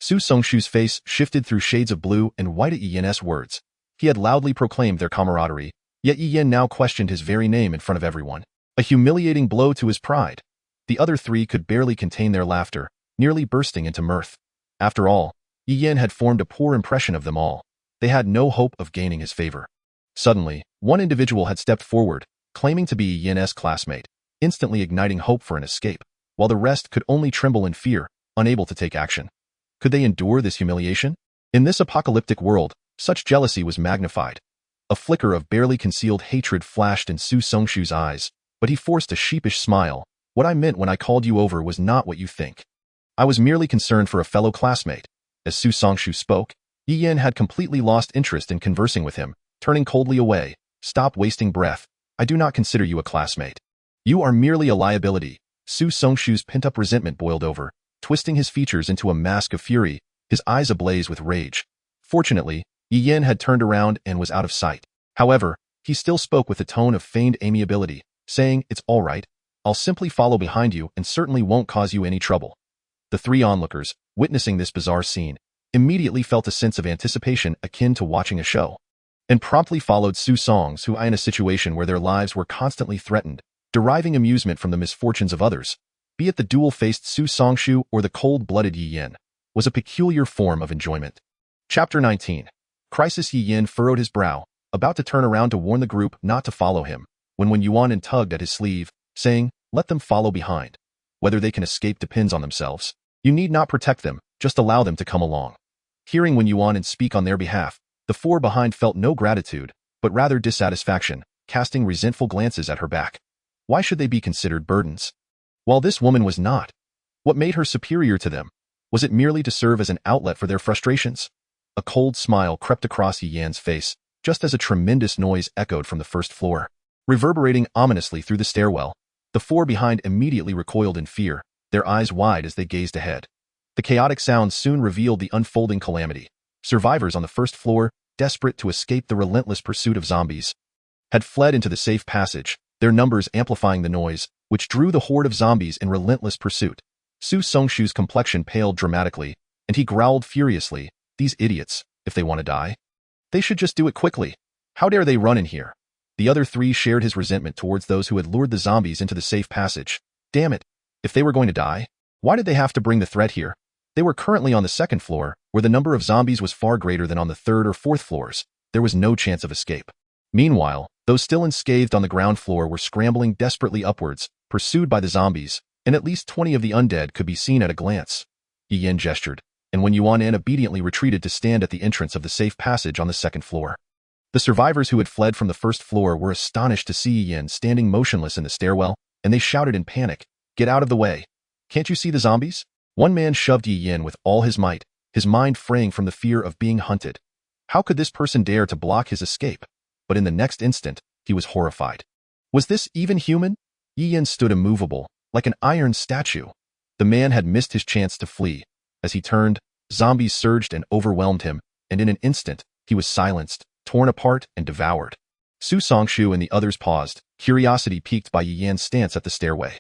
Su Songshu's face shifted through shades of blue and white at Yi Yin's words. He had loudly proclaimed their camaraderie, yet Yi Yin now questioned his very name in front of everyone. A humiliating blow to his pride. The other 3 could barely contain their laughter, nearly bursting into mirth. After all, Yi Yin had formed a poor impression of them all. They had no hope of gaining his favor. Suddenly, one individual had stepped forward, claiming to be Yi Yin's classmate, instantly igniting hope for an escape, while the rest could only tremble in fear, unable to take action. Could they endure this humiliation? In this apocalyptic world, such jealousy was magnified. A flicker of barely concealed hatred flashed in Su Songshu's eyes, but he forced a sheepish smile. What I meant when I called you over was not what you think. I was merely concerned for a fellow classmate. As Su Songshu spoke, Yi Yin had completely lost interest in conversing with him, turning coldly away. Stop wasting breath. I do not consider you a classmate. You are merely a liability. Su Songshu's pent-up resentment boiled over, twisting his features into a mask of fury, his eyes ablaze with rage. Fortunately, Yi Yin had turned around and was out of sight. However, he still spoke with a tone of feigned amiability, saying, "It's all right. I'll simply follow behind you and certainly won't cause you any trouble." The three onlookers, witnessing this bizarre scene, immediately felt a sense of anticipation akin to watching a show, and promptly followed Su Songs, who, in a situation where their lives were constantly threatened, deriving amusement from the misfortunes of others, be it the dual-faced Su Songshu or the cold-blooded Yi Yin, was a peculiar form of enjoyment. Chapter 19. Crisis. Yi Yin furrowed his brow, about to turn around to warn the group not to follow him, when Yuan tugged at his sleeve, saying, "Let them follow behind. Whether they can escape depends on themselves. You need not protect them, just allow them to come along." Hearing Yuan speak on their behalf, the four behind felt no gratitude, but rather dissatisfaction, casting resentful glances at her back. Why should they be considered burdens? While this woman was not. What made her superior to them? Was it merely to serve as an outlet for their frustrations? A cold smile crept across Yi Yan's face, just as a tremendous noise echoed from the first floor. Reverberating ominously through the stairwell, the four behind immediately recoiled in fear, their eyes wide as they gazed ahead. The chaotic sounds soon revealed the unfolding calamity. Survivors on the first floor, desperate to escape the relentless pursuit of zombies, had fled into the safe passage, their numbers amplifying the noise, which drew the horde of zombies in relentless pursuit. Su Songshu's complexion paled dramatically, and he growled furiously, "These idiots, if they want to die, they should just do it quickly. How dare they run in here?" The other three shared his resentment towards those who had lured the zombies into the safe passage. Damn it, if they were going to die, why did they have to bring the threat here? They were currently on the second floor, where the number of zombies was far greater than on the third or fourth floors. There was no chance of escape. Meanwhile, those still unscathed on the ground floor were scrambling desperately upwards, pursued by the zombies, and at least 20 of the undead could be seen at a glance. Yi Yin gestured, and Yuan obediently retreated to stand at the entrance of the safe passage on the second floor. The survivors who had fled from the first floor were astonished to see Yi Yin standing motionless in the stairwell, and they shouted in panic, "Get out of the way! Can't you see the zombies?" One man shoved Yi Yin with all his might, his mind fraying from the fear of being hunted. How could this person dare to block his escape? But in the next instant, he was horrified. Was this even human? Yi Yin stood immovable, like an iron statue. The man had missed his chance to flee. As he turned, zombies surged and overwhelmed him, and in an instant, he was silenced, torn apart, and devoured. Su Songshu and the others paused, curiosity piqued by Yi Yin's stance at the stairway.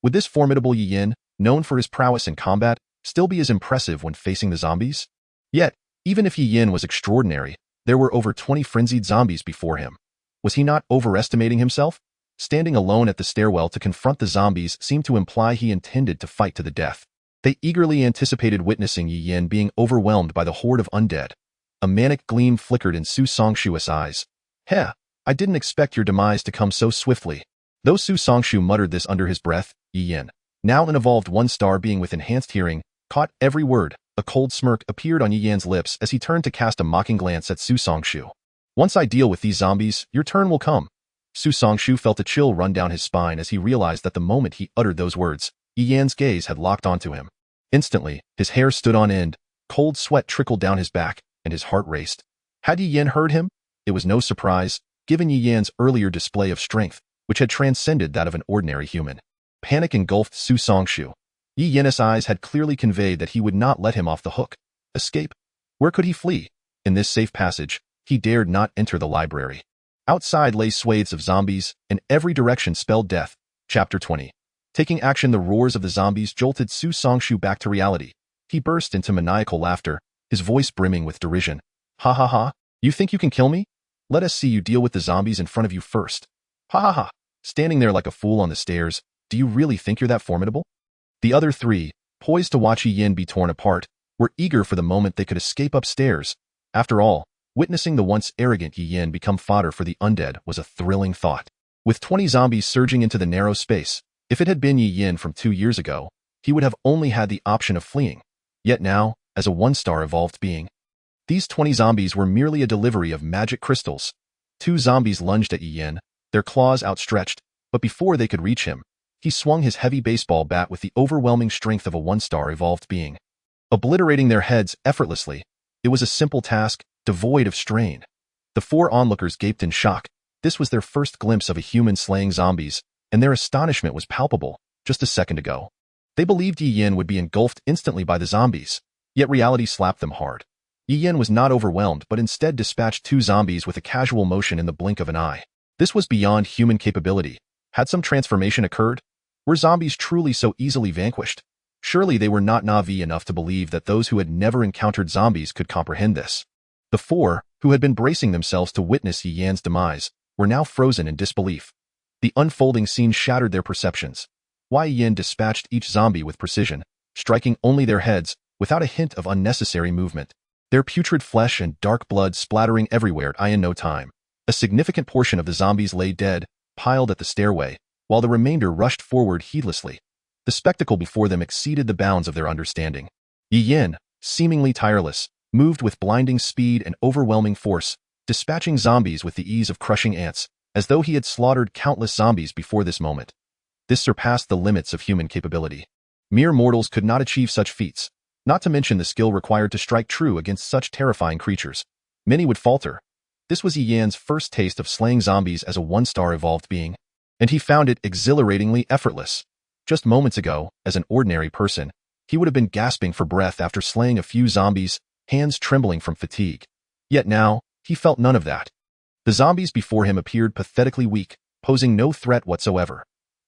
Would this formidable Yi Yin, known for his prowess in combat, still be as impressive when facing the zombies? Yet, even if Yi Yin was extraordinary, there were over 20 frenzied zombies before him. Was he not overestimating himself? Standing alone at the stairwell to confront the zombies seemed to imply he intended to fight to the death. They eagerly anticipated witnessing Yi Yin being overwhelmed by the horde of undead. A manic gleam flickered in Su Songshu's eyes. "Heh, I didn't expect your demise to come so swiftly." Though Su Songshu muttered this under his breath, Yi Yin, now an evolved one-star being with enhanced hearing, caught every word. A cold smirk appeared on Yi Yan's lips as he turned to cast a mocking glance at Su Songshu. "Once I deal with these zombies, your turn will come." Su Songshu felt a chill run down his spine as he realized that the moment he uttered those words, Yi Yan's gaze had locked onto him. Instantly, his hair stood on end, cold sweat trickled down his back, and his heart raced. Had Yi Yin heard him? It was no surprise, given Yi Yan's earlier display of strength, which had transcended that of an ordinary human. Panic engulfed Su Songshu. Yi Yin's eyes had clearly conveyed that he would not let him off the hook. Escape? Where could he flee? In this safe passage, he dared not enter the library. Outside lay swathes of zombies, and every direction spelled death. Chapter 20. Taking action. The roars of the zombies jolted Su Songshu back to reality. He burst into maniacal laughter, his voice brimming with derision. "Ha ha ha, you think you can kill me? Let us see you deal with the zombies in front of you first. Ha ha ha, standing there like a fool on the stairs, do you really think you're that formidable?" The other three, poised to watch Yi Yin be torn apart, were eager for the moment they could escape upstairs. After all, witnessing the once arrogant Yi Yin become fodder for the undead was a thrilling thought. With 20 zombies surging into the narrow space, if it had been Yi Yin from 2 years ago, he would have only had the option of fleeing. Yet now, as a one-star evolved being, these 20 zombies were merely a delivery of magic crystals. 2 zombies lunged at Yi Yin, their claws outstretched, but before they could reach him, he swung his heavy baseball bat with the overwhelming strength of a one-star evolved being. Obliterating their heads effortlessly, it was a simple task, devoid of strain. The 4 onlookers gaped in shock, This was their first glimpse of a human slaying zombies, and their astonishment was palpable just a second ago. They believed Yi Yin would be engulfed instantly by the zombies, yet reality slapped them hard. Yi Yin was not overwhelmed but instead dispatched 2 zombies with a casual motion in the blink of an eye. This was beyond human capability. Had some transformation occurred? Were zombies truly so easily vanquished? Surely they were not naive enough to believe that those who had never encountered zombies could comprehend this. The 4, who had been bracing themselves to witness Yi Yan's demise, were now frozen in disbelief. The unfolding scene shattered their perceptions. Yi Yin dispatched each zombie with precision, striking only their heads, without a hint of unnecessary movement. Their putrid flesh and dark blood splattering everywhere in no time. A significant portion of the zombies lay dead, piled at the stairway, while the remainder rushed forward heedlessly. The spectacle before them exceeded the bounds of their understanding. Yi Yin, seemingly tireless, moved with blinding speed and overwhelming force, dispatching zombies with the ease of crushing ants, as though he had slaughtered countless zombies before this moment. This surpassed the limits of human capability. Mere mortals could not achieve such feats, not to mention the skill required to strike true against such terrifying creatures. Many would falter. This was Yi Yan's first taste of slaying zombies as a 1-star evolved being, and he found it exhilaratingly effortless. Just moments ago, as an ordinary person, he would have been gasping for breath after slaying a few zombies, hands trembling from fatigue. Yet now, he felt none of that. The zombies before him appeared pathetically weak, posing no threat whatsoever.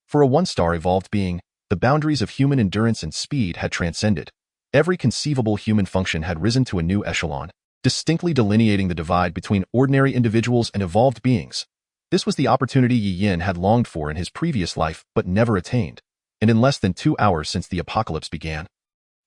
For a 1-star evolved being, the boundaries of human endurance and speed had transcended. Every conceivable human function had risen to a new echelon, distinctly delineating the divide between ordinary individuals and evolved beings. This was the opportunity Yi Yin had longed for in his previous life but never attained, and in less than 2 hours since the apocalypse began.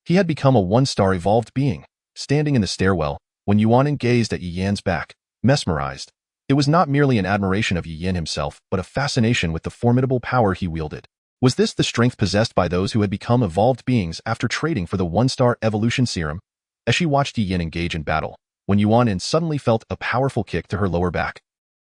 He had become a 1-star evolved being, standing in the stairwell, when Yuan gazed at Yi Yan's back, mesmerized. It was not merely an admiration of Yi Yin himself, but a fascination with the formidable power he wielded. Was this the strength possessed by those who had become evolved beings after trading for the 1-star evolution serum? As she watched Yi Yin engage in battle, when Yuan suddenly felt a powerful kick to her lower back,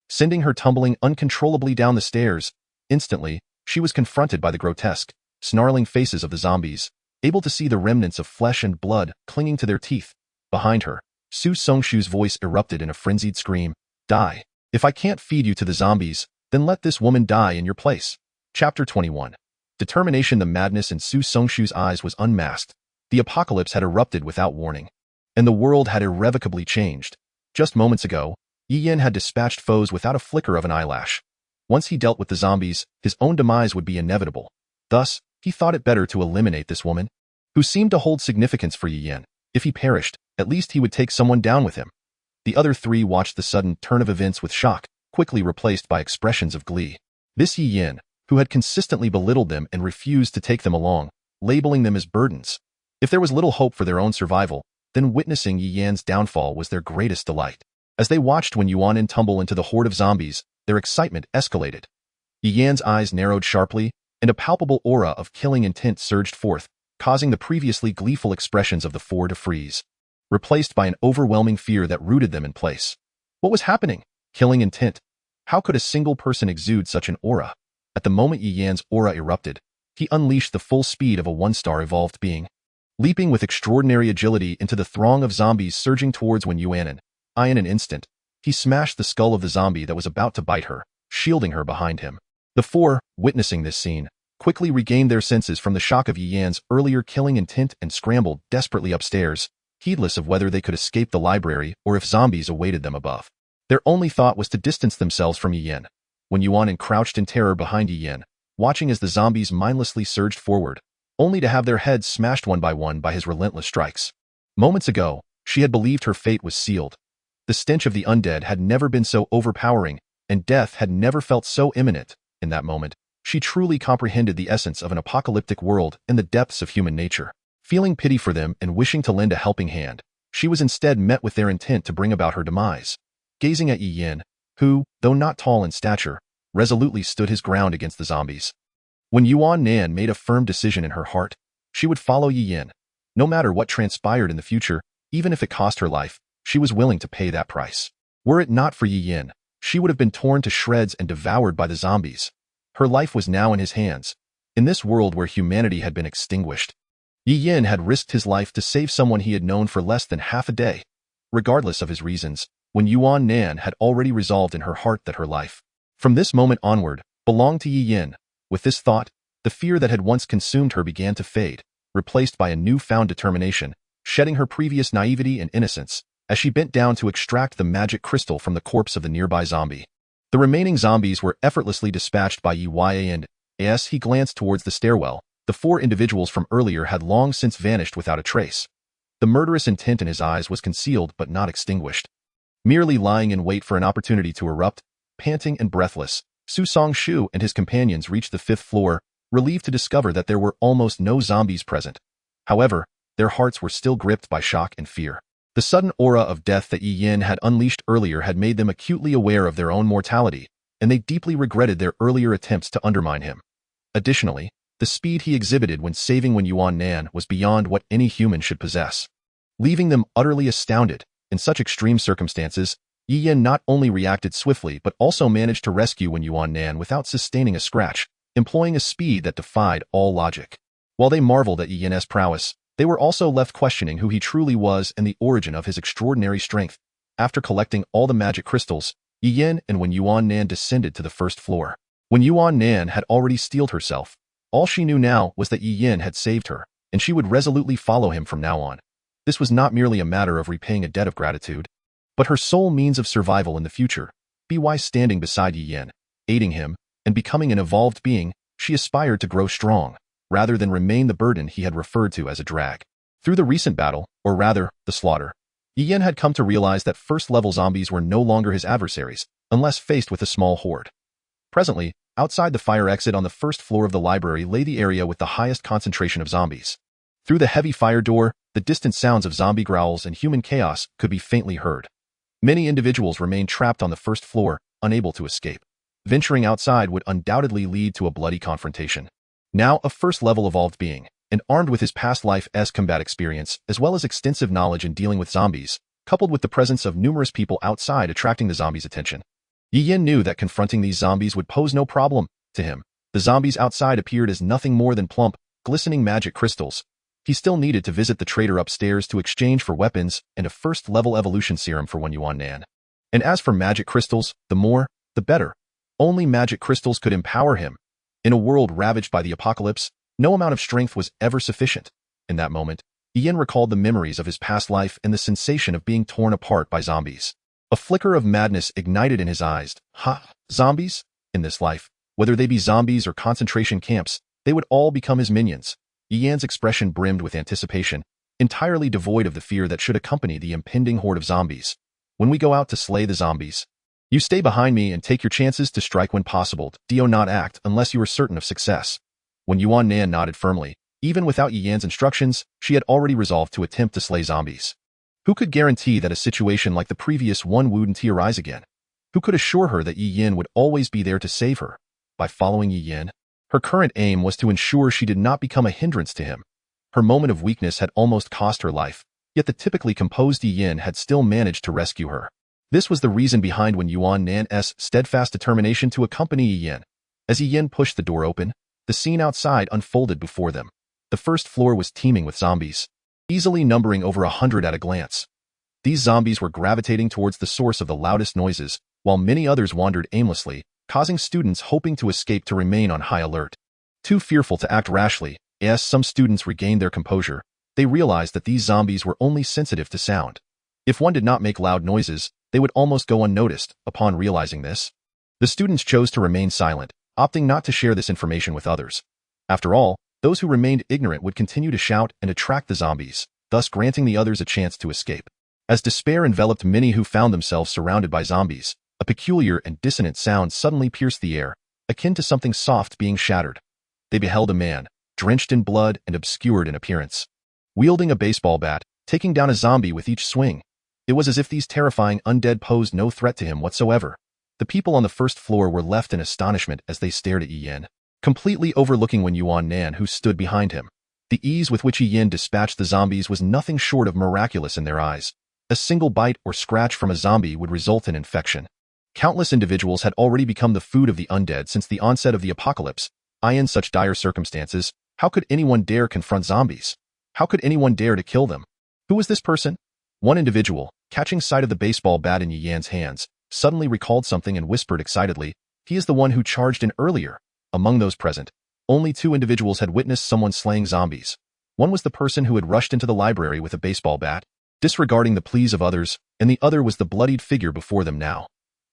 sending her tumbling uncontrollably down the stairs. Instantly, she was confronted by the grotesque, snarling faces of the zombies, able to see the remnants of flesh and blood clinging to their teeth. Behind her, Su Songshu's voice erupted in a frenzied scream. Die. If I can't feed you to the zombies, then let this woman die in your place. Chapter 21. Determination. The madness in Su Songshu's eyes was unmasked. The apocalypse had erupted without warning, and the world had irrevocably changed. Just moments ago, Yi Yin had dispatched foes without a flicker of an eyelash. Once he dealt with the zombies, his own demise would be inevitable. Thus, he thought it better to eliminate this woman, who seemed to hold significance for Yi Yin. If he perished, at least he would take someone down with him. The other 3 watched the sudden turn of events with shock, quickly replaced by expressions of glee. This Yi Yin, who had consistently belittled them and refused to take them along, labeling them as burdens. If there was little hope for their own survival, then witnessing Yi Yan's downfall was their greatest delight. As they watched when Yuan tumble into the horde of zombies, their excitement escalated. Yi Yan's eyes narrowed sharply, and a palpable aura of killing intent surged forth, causing the previously gleeful expressions of the 4 to freeze, replaced by an overwhelming fear that rooted them in place. What was happening? Killing intent. How could a single person exude such an aura? At the moment Yi Yan's aura erupted, he unleashed the full speed of a 1-star evolved being, leaping with extraordinary agility into the throng of zombies surging towards Yuan. In an instant, he smashed the skull of the zombie that was about to bite her, shielding her behind him. The 4, witnessing this scene, quickly regained their senses from the shock of Yi Yan's earlier killing intent and scrambled desperately upstairs, heedless of whether they could escape the library or if zombies awaited them above. Their only thought was to distance themselves from Yi Yin. When Yuan crouched in terror behind Yi Yin, watching as the zombies mindlessly surged forward, only to have their heads smashed one by his relentless strikes. Moments ago, she had believed her fate was sealed. The stench of the undead had never been so overpowering, and death had never felt so imminent. In that moment, she truly comprehended the essence of an apocalyptic world and the depths of human nature. Feeling pity for them and wishing to lend a helping hand, she was instead met with their intent to bring about her demise. Gazing at Yi Yin, who, though not tall in stature, resolutely stood his ground against the zombies. When Yuan made a firm decision in her heart, she would follow Yi Yin. No matter what transpired in the future, even if it cost her life, she was willing to pay that price. Were it not for Yi Yin, she would have been torn to shreds and devoured by the zombies. Her life was now in his hands, in this world where humanity had been extinguished. Yi Yin had risked his life to save someone he had known for less than half a day. Regardless of his reasons, when Yuan had already resolved in her heart that her life from this moment onward, belonged to Yi Yin. With this thought, the fear that had once consumed her began to fade, replaced by a newfound determination, shedding her previous naivety and innocence, as she bent down to extract the magic crystal from the corpse of the nearby zombie. The remaining zombies were effortlessly dispatched by Yi and, as he glanced towards the stairwell, the 4 individuals from earlier had long since vanished without a trace. The murderous intent in his eyes was concealed but not extinguished. Merely lying in wait for an opportunity to erupt, panting and breathless, Su Song-shu and his companions reached the 5th floor, relieved to discover that there were almost no zombies present. However, their hearts were still gripped by shock and fear. The sudden aura of death that Yi Yin had unleashed earlier had made them acutely aware of their own mortality, and they deeply regretted their earlier attempts to undermine him. Additionally, the speed he exhibited when saving Wen Yuan was beyond what any human should possess. Leaving them utterly astounded, in such extreme circumstances, Yi Yin not only reacted swiftly but also managed to rescue Wen Yuan without sustaining a scratch, employing a speed that defied all logic. While they marveled at Yi Yin's prowess, they were also left questioning who he truly was and the origin of his extraordinary strength. After collecting all the magic crystals, Yi Yin and Wen Yuan descended to the 1st floor. Wen Yuan had already steeled herself. All she knew now was that Yi Yin had saved her, and she would resolutely follow him from now on. This was not merely a matter of repaying a debt of gratitude, but her sole means of survival in the future. By standing beside Yi Yin, aiding him, and becoming an evolved being, she aspired to grow strong, rather than remain the burden he had referred to as a drag. Through the recent battle, or rather, the slaughter, Yi Yin had come to realize that 1st-level zombies were no longer his adversaries, unless faced with a small horde. Presently, outside the fire exit on the 1st floor of the library lay the area with the highest concentration of zombies. Through the heavy fire door, the distant sounds of zombie growls and human chaos could be faintly heard. Many individuals remained trapped on the 1st floor, unable to escape. Venturing outside would undoubtedly lead to a bloody confrontation. Now a 1st-level evolved being, and armed with his past life's combat experience, as well as extensive knowledge in dealing with zombies, coupled with the presence of numerous people outside attracting the zombies' attention, Yi Yin knew that confronting these zombies would pose no problem to him. The zombies outside appeared as nothing more than plump, glistening magic crystals. He still needed to visit the trader upstairs to exchange for weapons and a 1st-level evolution serum for Wen Yuan. And as for magic crystals, the more, the better. Only magic crystals could empower him. In a world ravaged by the apocalypse, no amount of strength was ever sufficient. In that moment, Yi Yin recalled the memories of his past life and the sensation of being torn apart by zombies. A flicker of madness ignited in his eyes. Zombies? In this life, whether they be zombies or concentration camps, they would all become his minions. Yi Yin's expression brimmed with anticipation, entirely devoid of the fear that should accompany the impending horde of zombies. When we go out to slay the zombies, you stay behind me and take your chances to strike when possible. Do not act unless you are certain of success. When Yuan nodded firmly, even without Yi Yin's instructions, she had already resolved to attempt to slay zombies. Who could guarantee that a situation like the previous one wouldn't arise again? Who could assure her that Yi Yin would always be there to save her? By following Yi Yin, her current aim was to ensure she did not become a hindrance to him. Her moment of weakness had almost cost her life, yet the typically composed Yi Yin had still managed to rescue her. This was the reason behind Wen Yuan's steadfast determination to accompany Yi Yin. As Yi Yin pushed the door open, the scene outside unfolded before them. The 1st floor was teeming with zombies, easily numbering over 100 at a glance. These zombies were gravitating towards the source of the loudest noises, while many others wandered aimlessly, causing students hoping to escape to remain on high alert. Too fearful to act rashly, as some students regained their composure, they realized that these zombies were only sensitive to sound. If one did not make loud noises, they would almost go unnoticed. Upon realizing this, the students chose to remain silent, opting not to share this information with others. After all, those who remained ignorant would continue to shout and attract the zombies, thus granting the others a chance to escape. As despair enveloped many who found themselves surrounded by zombies, a peculiar and dissonant sound suddenly pierced the air, akin to something soft being shattered. They beheld a man, drenched in blood and obscured in appearance, wielding a baseball bat, taking down a zombie with each swing. It was as if these terrifying undead posed no threat to him whatsoever. The people on the 1st floor were left in astonishment as they stared at Yi Yin, completely overlooking Wen Yuan who stood behind him. The ease with which Yi Yin dispatched the zombies was nothing short of miraculous in their eyes. A single bite or scratch from a zombie would result in infection. Countless individuals had already become the food of the undead since the onset of the apocalypse. In such dire circumstances, how could anyone dare confront zombies? How could anyone dare to kill them? Who was this person? One individual, catching sight of the baseball bat in Yi Yin's hands, suddenly recalled something and whispered excitedly, He is the one who charged in earlier. Among those present, only 2 individuals had witnessed someone slaying zombies. One was the person who had rushed into the library with a baseball bat, disregarding the pleas of others, and the other was the bloodied figure before them now.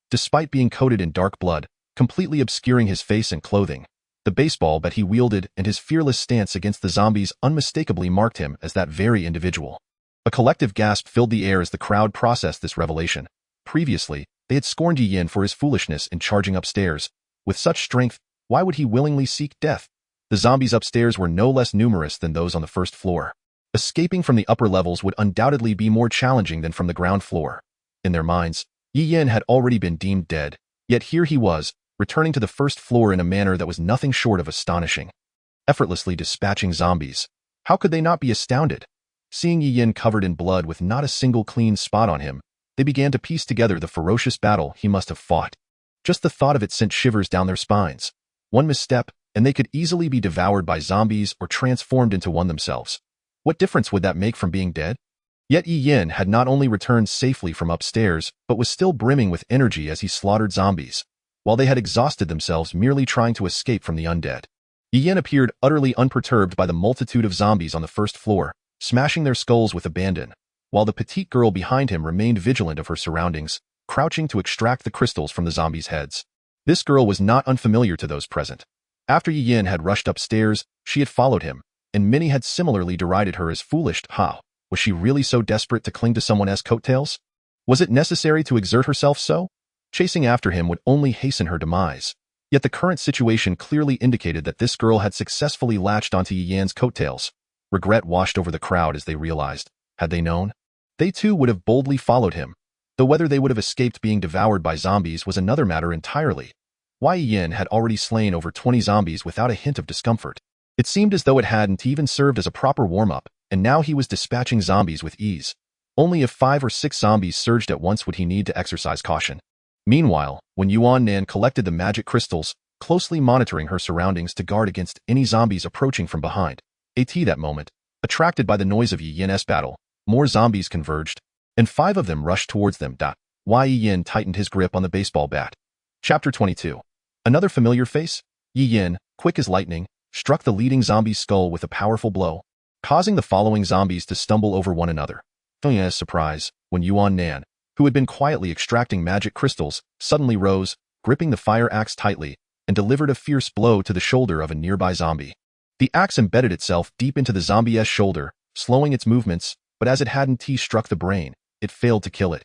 Despite being coated in dark blood, completely obscuring his face and clothing, the baseball bat he wielded and his fearless stance against the zombies unmistakably marked him as that very individual. A collective gasp filled the air as the crowd processed this revelation. Previously, they had scorned Yi Yin for his foolishness in charging upstairs. With such strength, why would he willingly seek death? The zombies upstairs were no less numerous than those on the first floor. Escaping from the upper levels would undoubtedly be more challenging than from the ground floor. In their minds, Yi Yin had already been deemed dead, yet here he was, returning to the first floor in a manner that was nothing short of astonishing. Effortlessly dispatching zombies. How could they not be astounded? Seeing Yi Yin covered in blood with not a single clean spot on him, they began to piece together the ferocious battle he must have fought. Just the thought of it sent shivers down their spines. One misstep, and they could easily be devoured by zombies or transformed into one themselves. What difference would that make from being dead? Yet Yi Yin had not only returned safely from upstairs, but was still brimming with energy as he slaughtered zombies, while they had exhausted themselves merely trying to escape from the undead. Yi Yin appeared utterly unperturbed by the multitude of zombies on the first floor, smashing their skulls with abandon, while the petite girl behind him remained vigilant of her surroundings, crouching to extract the crystals from the zombies' heads. This girl was not unfamiliar to those present. After Yi Yin had rushed upstairs, she had followed him, and many had similarly derided her as foolish. How? Was she really so desperate to cling to someone else's coattails? Was it necessary to exert herself so? Chasing after him would only hasten her demise. Yet the current situation clearly indicated that this girl had successfully latched onto Yi Yin's coattails. Regret washed over the crowd as they realized, had they known, they too would have boldly followed him, though whether they would have escaped being devoured by zombies was another matter entirely. Yi Yin had already slain over 20 zombies without a hint of discomfort. It seemed as though it hadn't even served as a proper warm-up, and now he was dispatching zombies with ease. Only if 5 or 6 zombies surged at once would he need to exercise caution. Meanwhile, when Yuan Nan collected the magic crystals, closely monitoring her surroundings to guard against any zombies approaching from behind, that moment, attracted by the noise of Yi Yin's battle, more zombies converged, and 5 of them rushed towards them. Yi Yin tightened his grip on the baseball bat. Chapter 22. Another familiar face? Yi Yin, quick as lightning, struck the leading zombie's skull with a powerful blow, causing the following zombies to stumble over one another. To Yi's surprise, when Yuan Nan, who had been quietly extracting magic crystals, suddenly rose, gripping the fire axe tightly, and delivered a fierce blow to the shoulder of a nearby zombie. The axe embedded itself deep into the zombie's shoulder, slowing its movements, but as it hadn't struck the brain, it failed to kill it.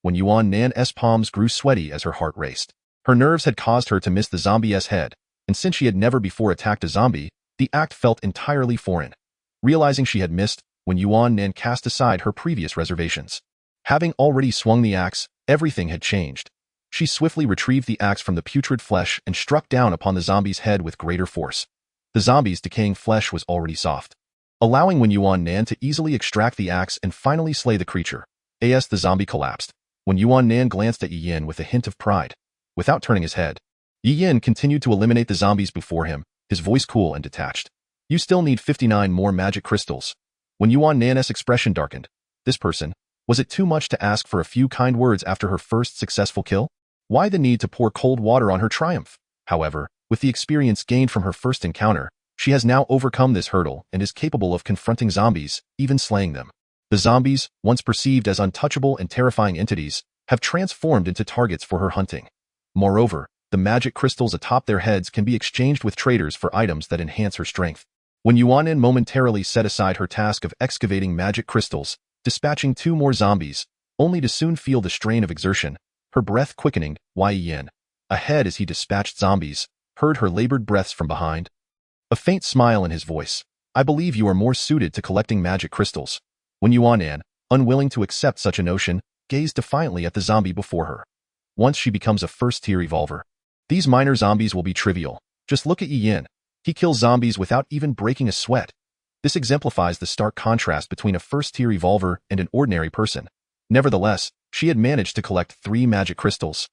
When Yuan Nan's palms grew sweaty as her heart raced, her nerves had caused her to miss the zombie's head, and since she had never before attacked a zombie, the act felt entirely foreign. Realizing she had missed, when Yuan Nan cast aside her previous reservations. Having already swung the axe, everything had changed. She swiftly retrieved the axe from the putrid flesh and struck down upon the zombie's head with greater force. The zombie's decaying flesh was already soft, allowing Wen Yuan Nan to easily extract the axe and finally slay the creature. The zombie collapsed. When Yuan Nan glanced at Yi Yin with a hint of pride, without turning his head, Yi Yin continued to eliminate the zombies before him, his voice cool and detached. You still need 59 more magic crystals. When Yuan Nan's expression darkened, this person, was it too much to ask for a few kind words after her first successful kill? Why the need to pour cold water on her triumph? However, with the experience gained from her first encounter, she has now overcome this hurdle and is capable of confronting zombies, even slaying them. The zombies, once perceived as untouchable and terrifying entities, have transformed into targets for her hunting. Moreover, the magic crystals atop their heads can be exchanged with traders for items that enhance her strength. When Yuanin momentarily set aside her task of excavating magic crystals, dispatching 2 more zombies, only to soon feel the strain of exertion, her breath quickening, Yi Yin, ahead as he dispatched zombies, heard her labored breaths from behind. A faint smile in his voice. I believe you are more suited to collecting magic crystals. When Yuanin, unwilling to accept such a notion, gazed defiantly at the zombie before her. Once she becomes a first-tier evolver, these minor zombies will be trivial. Just look at Yi Yin. He kills zombies without even breaking a sweat. This exemplifies the stark contrast between a first-tier evolver and an ordinary person. Nevertheless, she had managed to collect 3 magic crystals.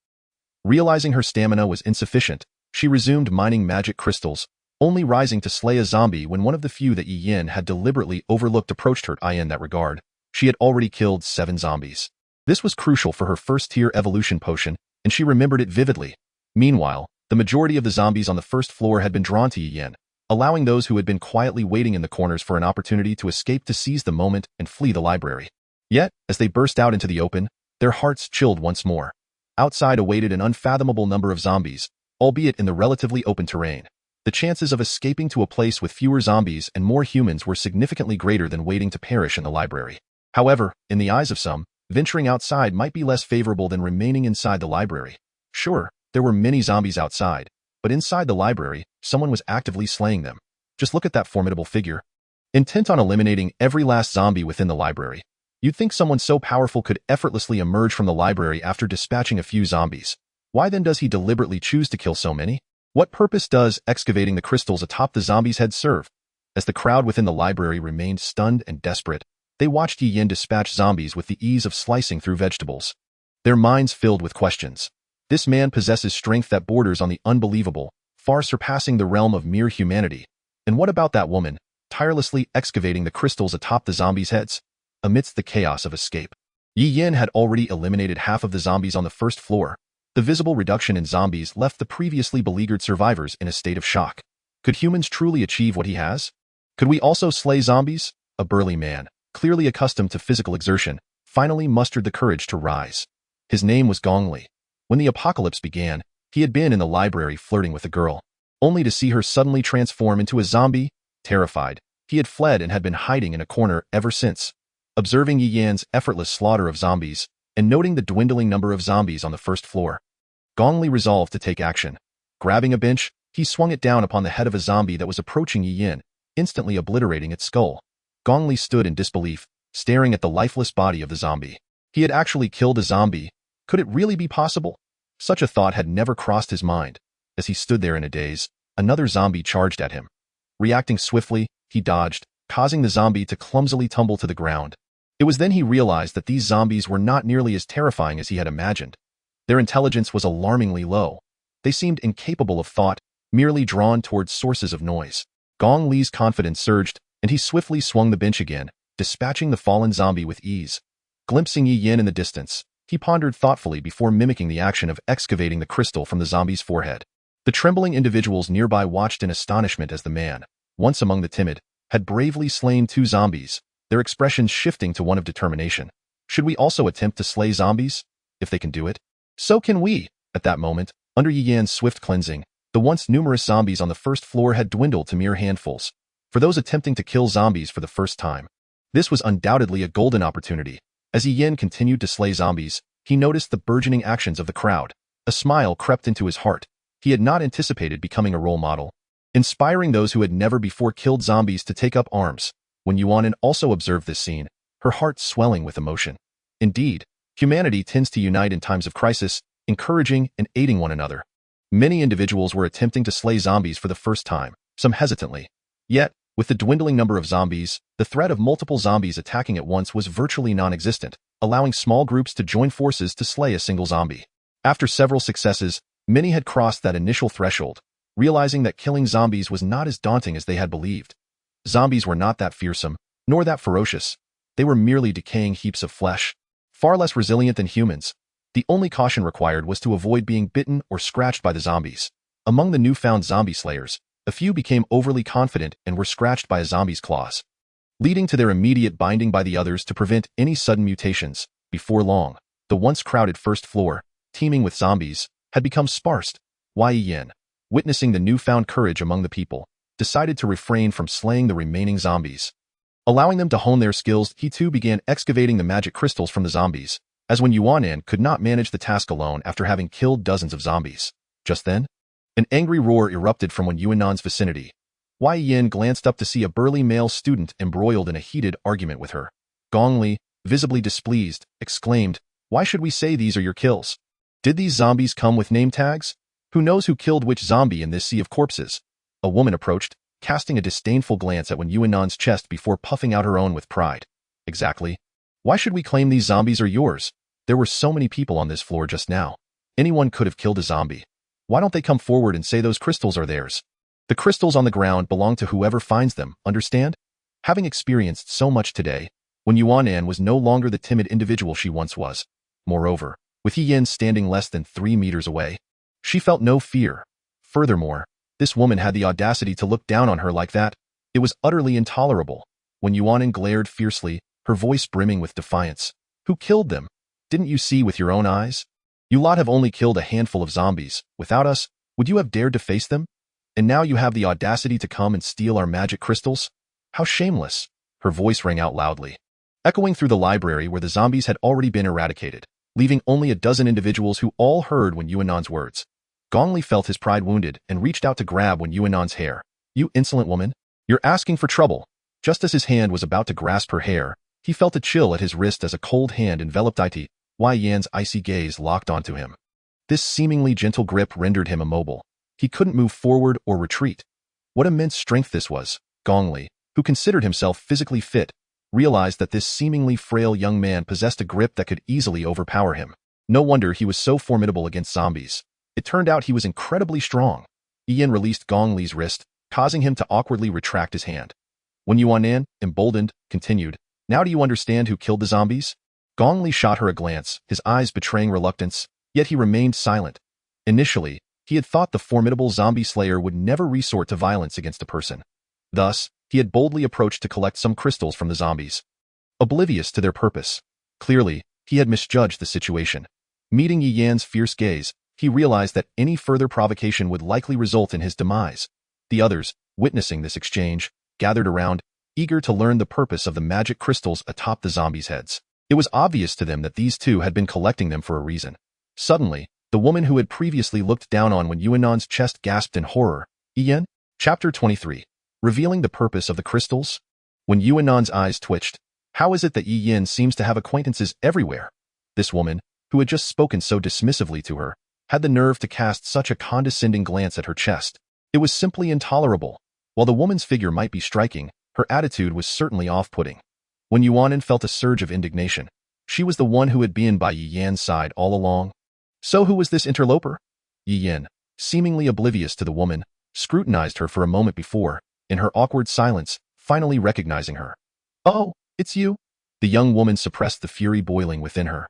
Realizing her stamina was insufficient, she resumed mining magic crystals, only rising to slay a zombie when one of the few that Yi Yin had deliberately overlooked approached her. In that regard, she had already killed 7 zombies. This was crucial for her first-tier evolution potion, and she remembered it vividly. Meanwhile, The majority of the zombies on the first floor had been drawn to Yi Yin, allowing those who had been quietly waiting in the corners for an opportunity to escape to seize the moment and flee the library. Yet, as they burst out into the open, their hearts chilled once more. Outside awaited an unfathomable number of zombies, albeit in the relatively open terrain. The chances of escaping to a place with fewer zombies and more humans were significantly greater than waiting to perish in the library. However, in the eyes of some, venturing outside might be less favorable than remaining inside the library. Sure, there were many zombies outside, but inside the library, someone was actively slaying them. Just look at that formidable figure. Intent on eliminating every last zombie within the library. You'd think someone so powerful could effortlessly emerge from the library after dispatching a few zombies. Why then does he deliberately choose to kill so many? What purpose does excavating the crystals atop the zombies' heads serve? As the crowd within the library remained stunned and desperate, they watched Yi Yin dispatch zombies with the ease of slicing through vegetables. Their minds filled with questions. This man possesses strength that borders on the unbelievable, far surpassing the realm of mere humanity. And what about that woman, tirelessly excavating the crystals atop the zombies' heads? Amidst the chaos of escape, Yi Yin had already eliminated half of the zombies on the first floor. The visible reduction in zombies left the previously beleaguered survivors in a state of shock. Could humans truly achieve what he has? Could we also slay zombies? A burly man, clearly accustomed to physical exertion, finally mustered the courage to rise. His name was Gong Li. When the apocalypse began, he had been in the library flirting with a girl, only to see her suddenly transform into a zombie. Terrified, he had fled and had been hiding in a corner ever since. Observing Yi Yan's effortless slaughter of zombies, and noting the dwindling number of zombies on the first floor, Gong Li resolved to take action. Grabbing a bench, he swung it down upon the head of a zombie that was approaching Yi Yin, instantly obliterating its skull. Gong Li stood in disbelief, staring at the lifeless body of the zombie. He had actually killed a zombie. Could it really be possible? Such a thought had never crossed his mind. As he stood there in a daze, another zombie charged at him. Reacting swiftly, he dodged, causing the zombie to clumsily tumble to the ground. It was then he realized that these zombies were not nearly as terrifying as he had imagined. Their intelligence was alarmingly low. They seemed incapable of thought, merely drawn towards sources of noise. Gong Li's confidence surged, and he swiftly swung the bench again, dispatching the fallen zombie with ease. Glimpsing Yi Yin in the distance, he pondered thoughtfully before mimicking the action of excavating the crystal from the zombie's forehead. The trembling individuals nearby watched in astonishment as the man, once among the timid, had bravely slain 2 zombies, their expressions shifting to one of determination. Should we also attempt to slay zombies? If they can do it, so can we. At that moment, under Yi Yan's swift cleansing, the once numerous zombies on the first floor had dwindled to mere handfuls. For those attempting to kill zombies for the first time, this was undoubtedly a golden opportunity. As Yi Yin continued to slay zombies, he noticed the burgeoning actions of the crowd. A smile crept into his heart. He had not anticipated becoming a role model, inspiring those who had never before killed zombies to take up arms. When Yuanan also observed this scene, her heart swelling with emotion. Indeed, humanity tends to unite in times of crisis, encouraging and aiding one another. Many individuals were attempting to slay zombies for the first time, some hesitantly. Yet, with the dwindling number of zombies, the threat of multiple zombies attacking at once was virtually non-existent, allowing small groups to join forces to slay a single zombie. After several successes, many had crossed that initial threshold, realizing that killing zombies was not as daunting as they had believed. Zombies were not that fearsome, nor that ferocious. They were merely decaying heaps of flesh, far less resilient than humans. The only caution required was to avoid being bitten or scratched by the zombies. Among the newfound zombie slayers, a few became overly confident and were scratched by a zombie's claws, leading to their immediate binding by the others to prevent any sudden mutations. Before long, the once crowded first floor, teeming with zombies, had become sparse. Yi Yin, witnessing the newfound courage among the people, decided to refrain from slaying the remaining zombies. Allowing them to hone their skills, he too began excavating the magic crystals from the zombies, as when Yuanan could not manage the task alone after having killed dozens of zombies. Just then, an angry roar erupted from Yuanan's vicinity. Yi Yin glanced up to see a burly male student embroiled in a heated argument with her. Gong Li, visibly displeased, exclaimed, "Why should we say these are your kills? Did these zombies come with name tags? Who knows who killed which zombie in this sea of corpses?" A woman approached, casting a disdainful glance at Yuanan's chest before puffing out her own with pride. "Exactly. Why should we claim these zombies are yours? There were so many people on this floor just now. Anyone could have killed a zombie. Why don't they come forward and say those crystals are theirs? The crystals on the ground belong to whoever finds them, understand?" Having experienced so much today, Yuanan was no longer the timid individual she once was. Moreover, with Yi Yin standing less than 3 meters away, she felt no fear. Furthermore, this woman had the audacity to look down on her like that. It was utterly intolerable. When Yuanin glared fiercely, her voice brimming with defiance. Who killed them? Didn't you see with your own eyes? You lot have only killed a handful of zombies. Without us, would you have dared to face them? And now you have the audacity to come and steal our magic crystals? How shameless! Her voice rang out loudly, echoing through the library where the zombies had already been eradicated, leaving only a dozen individuals who all heard when Yuanan's words. Gongli felt his pride wounded and reached out to grab Yuanan's hair. You insolent woman! You're asking for trouble! Just as his hand was about to grasp her hair, he felt a chill at his wrist as a cold hand enveloped Yan's icy gaze locked onto him. This seemingly gentle grip rendered him immobile. He couldn't move forward or retreat. What immense strength this was! Gongli, who considered himself physically fit, realized that this seemingly frail young man possessed a grip that could easily overpower him. No wonder he was so formidable against zombies. It turned out he was incredibly strong. Yan released Gongli's wrist, causing him to awkwardly retract his hand. When Yuanan, emboldened, continued, Now do you understand who killed the zombies? Gongli shot her a glance, his eyes betraying reluctance, yet he remained silent. Initially, he had thought the formidable zombie slayer would never resort to violence against a person. Thus, he had boldly approached to collect some crystals from the zombies. Oblivious to their purpose. Clearly, he had misjudged the situation. Meeting Yi Yan's fierce gaze, he realized that any further provocation would likely result in his demise. The others, witnessing this exchange, gathered around, eager to learn the purpose of the magic crystals atop the zombies' heads. It was obvious to them that these two had been collecting them for a reason. Suddenly, the woman who had previously looked down on when Yuanan's chest gasped in horror. Yan? Chapter 23. Revealing the purpose of the crystals? When Yuanan's eyes twitched, how is it that Yi Yin seems to have acquaintances everywhere? This woman, who had just spoken so dismissively to her, had the nerve to cast such a condescending glance at her chest. It was simply intolerable. While the woman's figure might be striking, her attitude was certainly off-putting. When Yuanin felt a surge of indignation, she was the one who had been by Yi Yan's side all along. So who was this interloper? Yi Yan, seemingly oblivious to the woman, scrutinized her for a moment before, in her awkward silence, finally recognizing her. Oh, it's you? The young woman suppressed the fury boiling within her,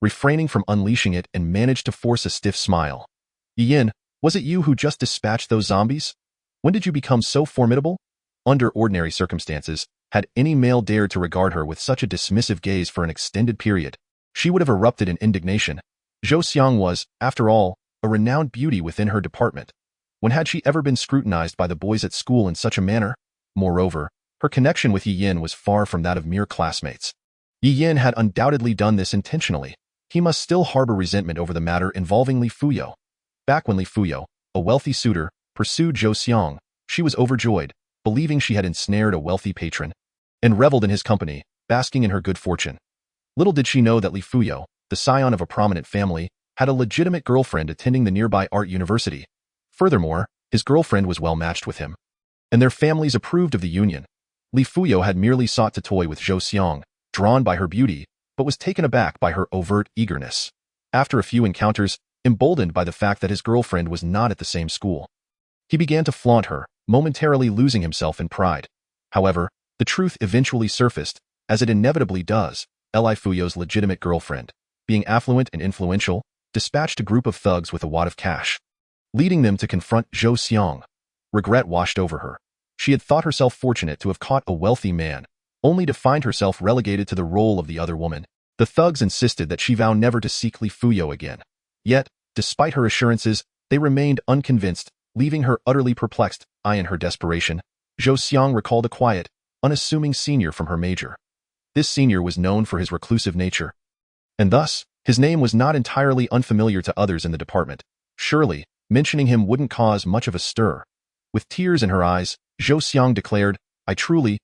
refraining from unleashing it and managed to force a stiff smile. Yi Yan, was it you who just dispatched those zombies? When did you become so formidable? Under ordinary circumstances, had any male dared to regard her with such a dismissive gaze for an extended period, she would have erupted in indignation. Zhou Xiang was, after all, a renowned beauty within her department. When had she ever been scrutinized by the boys at school in such a manner? Moreover, her connection with Yi Yin was far from that of mere classmates. Yi Yin had undoubtedly done this intentionally. He must still harbor resentment over the matter involving Li Fuyo. Back when Li Fuyo, a wealthy suitor, pursued Zhou Xiang, she was overjoyed, believing she had ensnared a wealthy patron, and reveled in his company, basking in her good fortune. Little did she know that Li Fuyo, the scion of a prominent family, had a legitimate girlfriend attending the nearby art university. Furthermore, his girlfriend was well matched with him, and their families approved of the union. Li Fuyo had merely sought to toy with Zhou Xiang, drawn by her beauty, but was taken aback by her overt eagerness. After a few encounters, emboldened by the fact that his girlfriend was not at the same school, he began to flaunt her, momentarily losing himself in pride. However, the truth eventually surfaced, as it inevitably does. Li Fuyo's legitimate girlfriend, being affluent and influential, dispatched a group of thugs with a wad of cash, leading them to confront Zhou Xiang. Regret washed over her. She had thought herself fortunate to have caught a wealthy man, only to find herself relegated to the role of the other woman. The thugs insisted that she vow never to seek Li Fuyo again. Yet, despite her assurances, they remained unconvinced, leaving her utterly perplexed. In her desperation, Zhou Xiang recalled a quiet, unassuming senior from her major. This senior was known for his reclusive nature, and thus, his name was not entirely unfamiliar to others in the department. Surely, mentioning him wouldn't cause much of a stir. With tears in her eyes, Zhou Xiang declared, I truly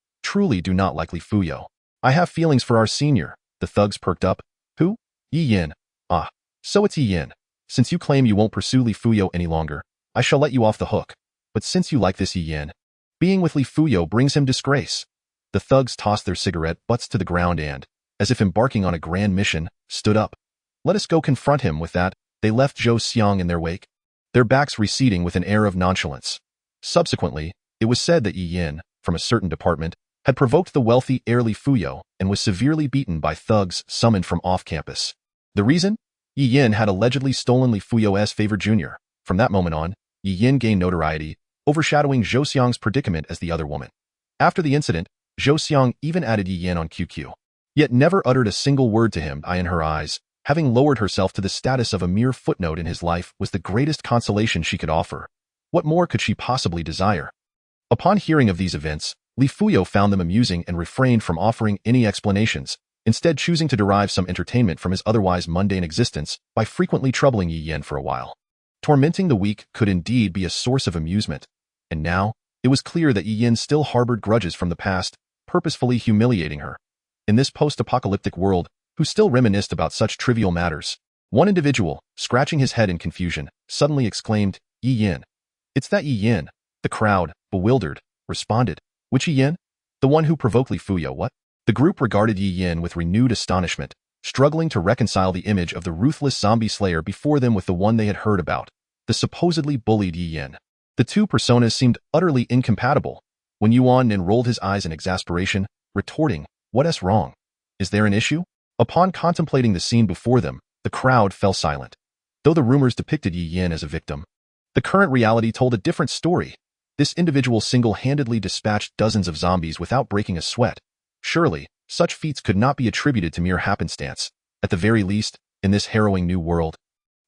do not like Li Fuyo. I have feelings for our senior. The thugs perked up. Who? Yi Yin. Ah, so it's Yi Yin. Since you claim you won't pursue Li Fuyo any longer, I shall let you off the hook. But since you like this Yi Yin, being with Li Fuyo brings him disgrace. The thugs tossed their cigarette butts to the ground and, as if embarking on a grand mission, stood up. Let us go confront him. With that, they left Zhou Xiang in their wake, their backs receding with an air of nonchalance. Subsequently, it was said that Yi Yin, from a certain department, had provoked the wealthy heir Li Fuyo and was severely beaten by thugs summoned from off-campus. The reason? Yi Yin had allegedly stolen Li Fuyo's favor junior. From that moment on, Yi Yin gained notoriety, overshadowing Zhou Xiang's predicament as the other woman. After the incident, Zhou Xiang even added Yi Yin on QQ, yet never uttered a single word to him. In her eyes, having lowered herself to the status of a mere footnote in his life was the greatest consolation she could offer. What more could she possibly desire? Upon hearing of these events, Li Fuyo found them amusing and refrained from offering any explanations, instead choosing to derive some entertainment from his otherwise mundane existence by frequently troubling Yi Yin for a while. Tormenting the weak could indeed be a source of amusement, and now, it was clear that Yi Yin still harbored grudges from the past, purposefully humiliating her. In this post-apocalyptic world, who still reminisced about such trivial matters, one individual, scratching his head in confusion, suddenly exclaimed, "Yi Yin. It's that Yi Yin." The crowd, bewildered, responded, "Which Yi Yin? The one who provoked Li Fuyo, what?" The group regarded Yi Yin with renewed astonishment, struggling to reconcile the image of the ruthless zombie slayer before them with the one they had heard about, the supposedly bullied Yi Yin. The two personas seemed utterly incompatible. When Yuan Nin rolled his eyes in exasperation, retorting, "What's wrong? Is there an issue?" Upon contemplating the scene before them, the crowd fell silent. Though the rumors depicted Yi Yin as a victim, the current reality told a different story. This individual single-handedly dispatched dozens of zombies without breaking a sweat. Surely, such feats could not be attributed to mere happenstance. At the very least, in this harrowing new world,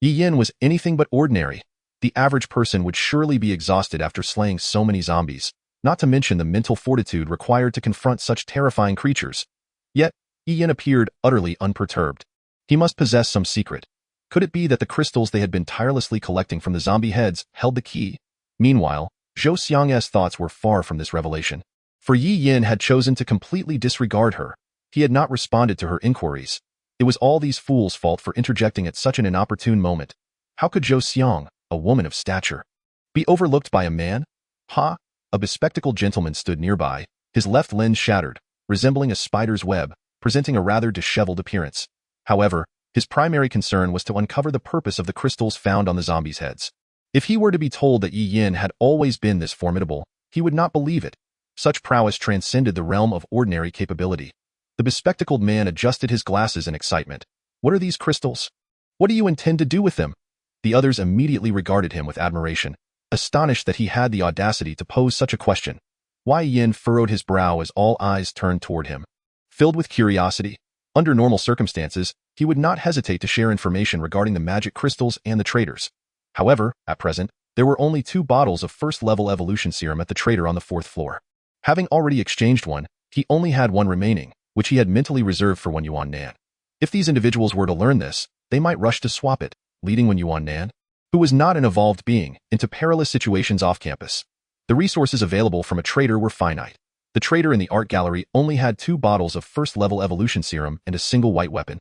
Yi Yin was anything but ordinary. The average person would surely be exhausted after slaying so many zombies, not to mention the mental fortitude required to confront such terrifying creatures. Yet, Yi Yin appeared utterly unperturbed. He must possess some secret. Could it be that the crystals they had been tirelessly collecting from the zombie heads held the key? Meanwhile, Zhou Xiang's thoughts were far from this revelation. For Yi Yin had chosen to completely disregard her. He had not responded to her inquiries. It was all these fools' fault for interjecting at such an inopportune moment. How could Zhou Xiang, a woman of stature, be overlooked by a man? Ha! A bespectacled gentleman stood nearby, his left lens shattered, resembling a spider's web, presenting a rather disheveled appearance. However, his primary concern was to uncover the purpose of the crystals found on the zombies' heads. If he were to be told that Yi Yin had always been this formidable, he would not believe it. Such prowess transcended the realm of ordinary capability. The bespectacled man adjusted his glasses in excitement. "What are these crystals? What do you intend to do with them?" The others immediately regarded him with admiration, astonished that he had the audacity to pose such a question. Yi Yin furrowed his brow as all eyes turned toward him. Filled with curiosity, under normal circumstances, he would not hesitate to share information regarding the magic crystals and the traders. However, at present, there were only 2 bottles of first-level evolution serum at the trader on the 4th floor. Having already exchanged one, he only had one remaining, which he had mentally reserved for Yuan Nan. If these individuals were to learn this, they might rush to swap it, leading Yuan Nan, who was not an evolved being, into perilous situations off-campus. The resources available from a trader were finite. The trader in the art gallery only had 2 bottles of first-level evolution serum and a single white weapon,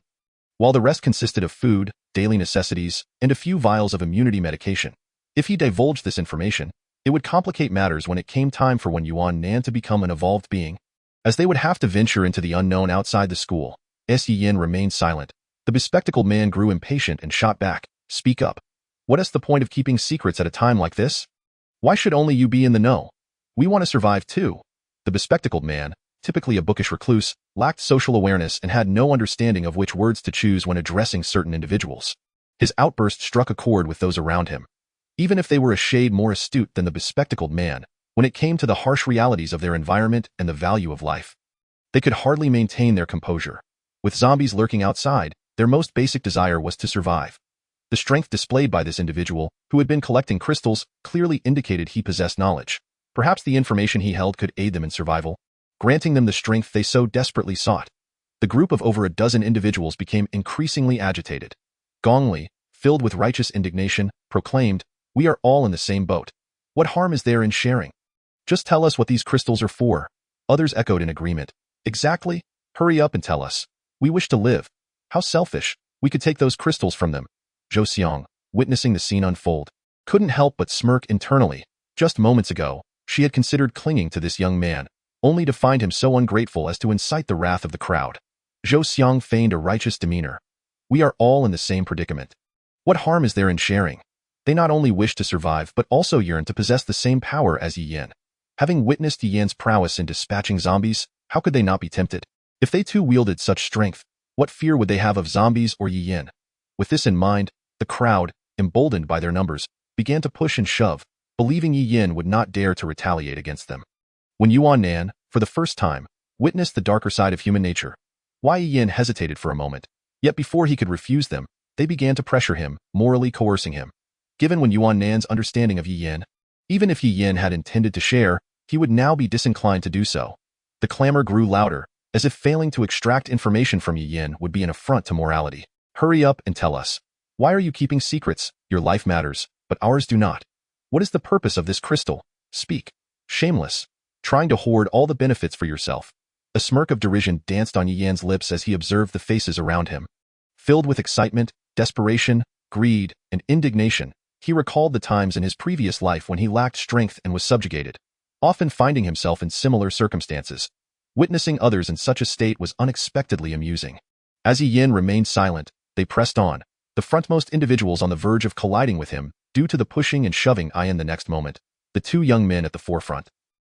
while the rest consisted of food, daily necessities, and a few vials of immunity medication. If he divulged this information, it would complicate matters when it came time for Yuan Nan to become an evolved being, as they would have to venture into the unknown outside the school. Yi Yin remained silent. The bespectacled man grew impatient and shot back, "Speak up. What is the point of keeping secrets at a time like this? Why should only you be in the know? We want to survive too." The bespectacled man, typically a bookish recluse, lacked social awareness and had no understanding of which words to choose when addressing certain individuals. His outburst struck a chord with those around him. Even if they were a shade more astute than the bespectacled man, when it came to the harsh realities of their environment and the value of life, they could hardly maintain their composure. With zombies lurking outside, their most basic desire was to survive. The strength displayed by this individual, who had been collecting crystals, clearly indicated he possessed knowledge. Perhaps the information he held could aid them in survival, granting them the strength they so desperately sought. The group of over a dozen individuals became increasingly agitated. Gong Li, filled with righteous indignation, proclaimed, "We are all in the same boat. What harm is there in sharing? Just tell us what these crystals are for." Others echoed in agreement. "Exactly. Hurry up and tell us. We wish to live. How selfish. We could take those crystals from them." Zhou Xiang, witnessing the scene unfold, couldn't help but smirk internally. Just moments ago, she had considered clinging to this young man, only to find him so ungrateful as to incite the wrath of the crowd. Zhou Xiang feigned a righteous demeanor. "We are all in the same predicament. What harm is there in sharing?" They not only wished to survive but also yearned to possess the same power as Yi Yin. Having witnessed Yi Yin's prowess in dispatching zombies, how could they not be tempted? If they too wielded such strength, what fear would they have of zombies or Yi Yin? With this in mind, the crowd, emboldened by their numbers, began to push and shove, believing Yi Yin would not dare to retaliate against them. When Yuan Nan, for the first time, witnessed the darker side of human nature, Yi Yin hesitated for a moment, yet before he could refuse them, they began to pressure him, morally coercing him. Given when Yuan Nan's understanding of Yi Yin, even if Yi Yin had intended to share, he would now be disinclined to do so. The clamor grew louder, as if failing to extract information from Yi Yin would be an affront to morality. Hurry up and tell us. Why are you keeping secrets? Your life matters, but ours do not. What is the purpose of this crystal? Speak. Shameless. Trying to hoard all the benefits for yourself. A smirk of derision danced on Yi Yan's lips as he observed the faces around him. Filled with excitement, desperation, greed, and indignation, he recalled the times in his previous life when he lacked strength and was subjugated, often finding himself in similar circumstances. Witnessing others in such a state was unexpectedly amusing. As Yi Yin remained silent, they pressed on, the frontmost individuals on the verge of colliding with him due to the pushing and shoving. In the next moment, the two young men at the forefront,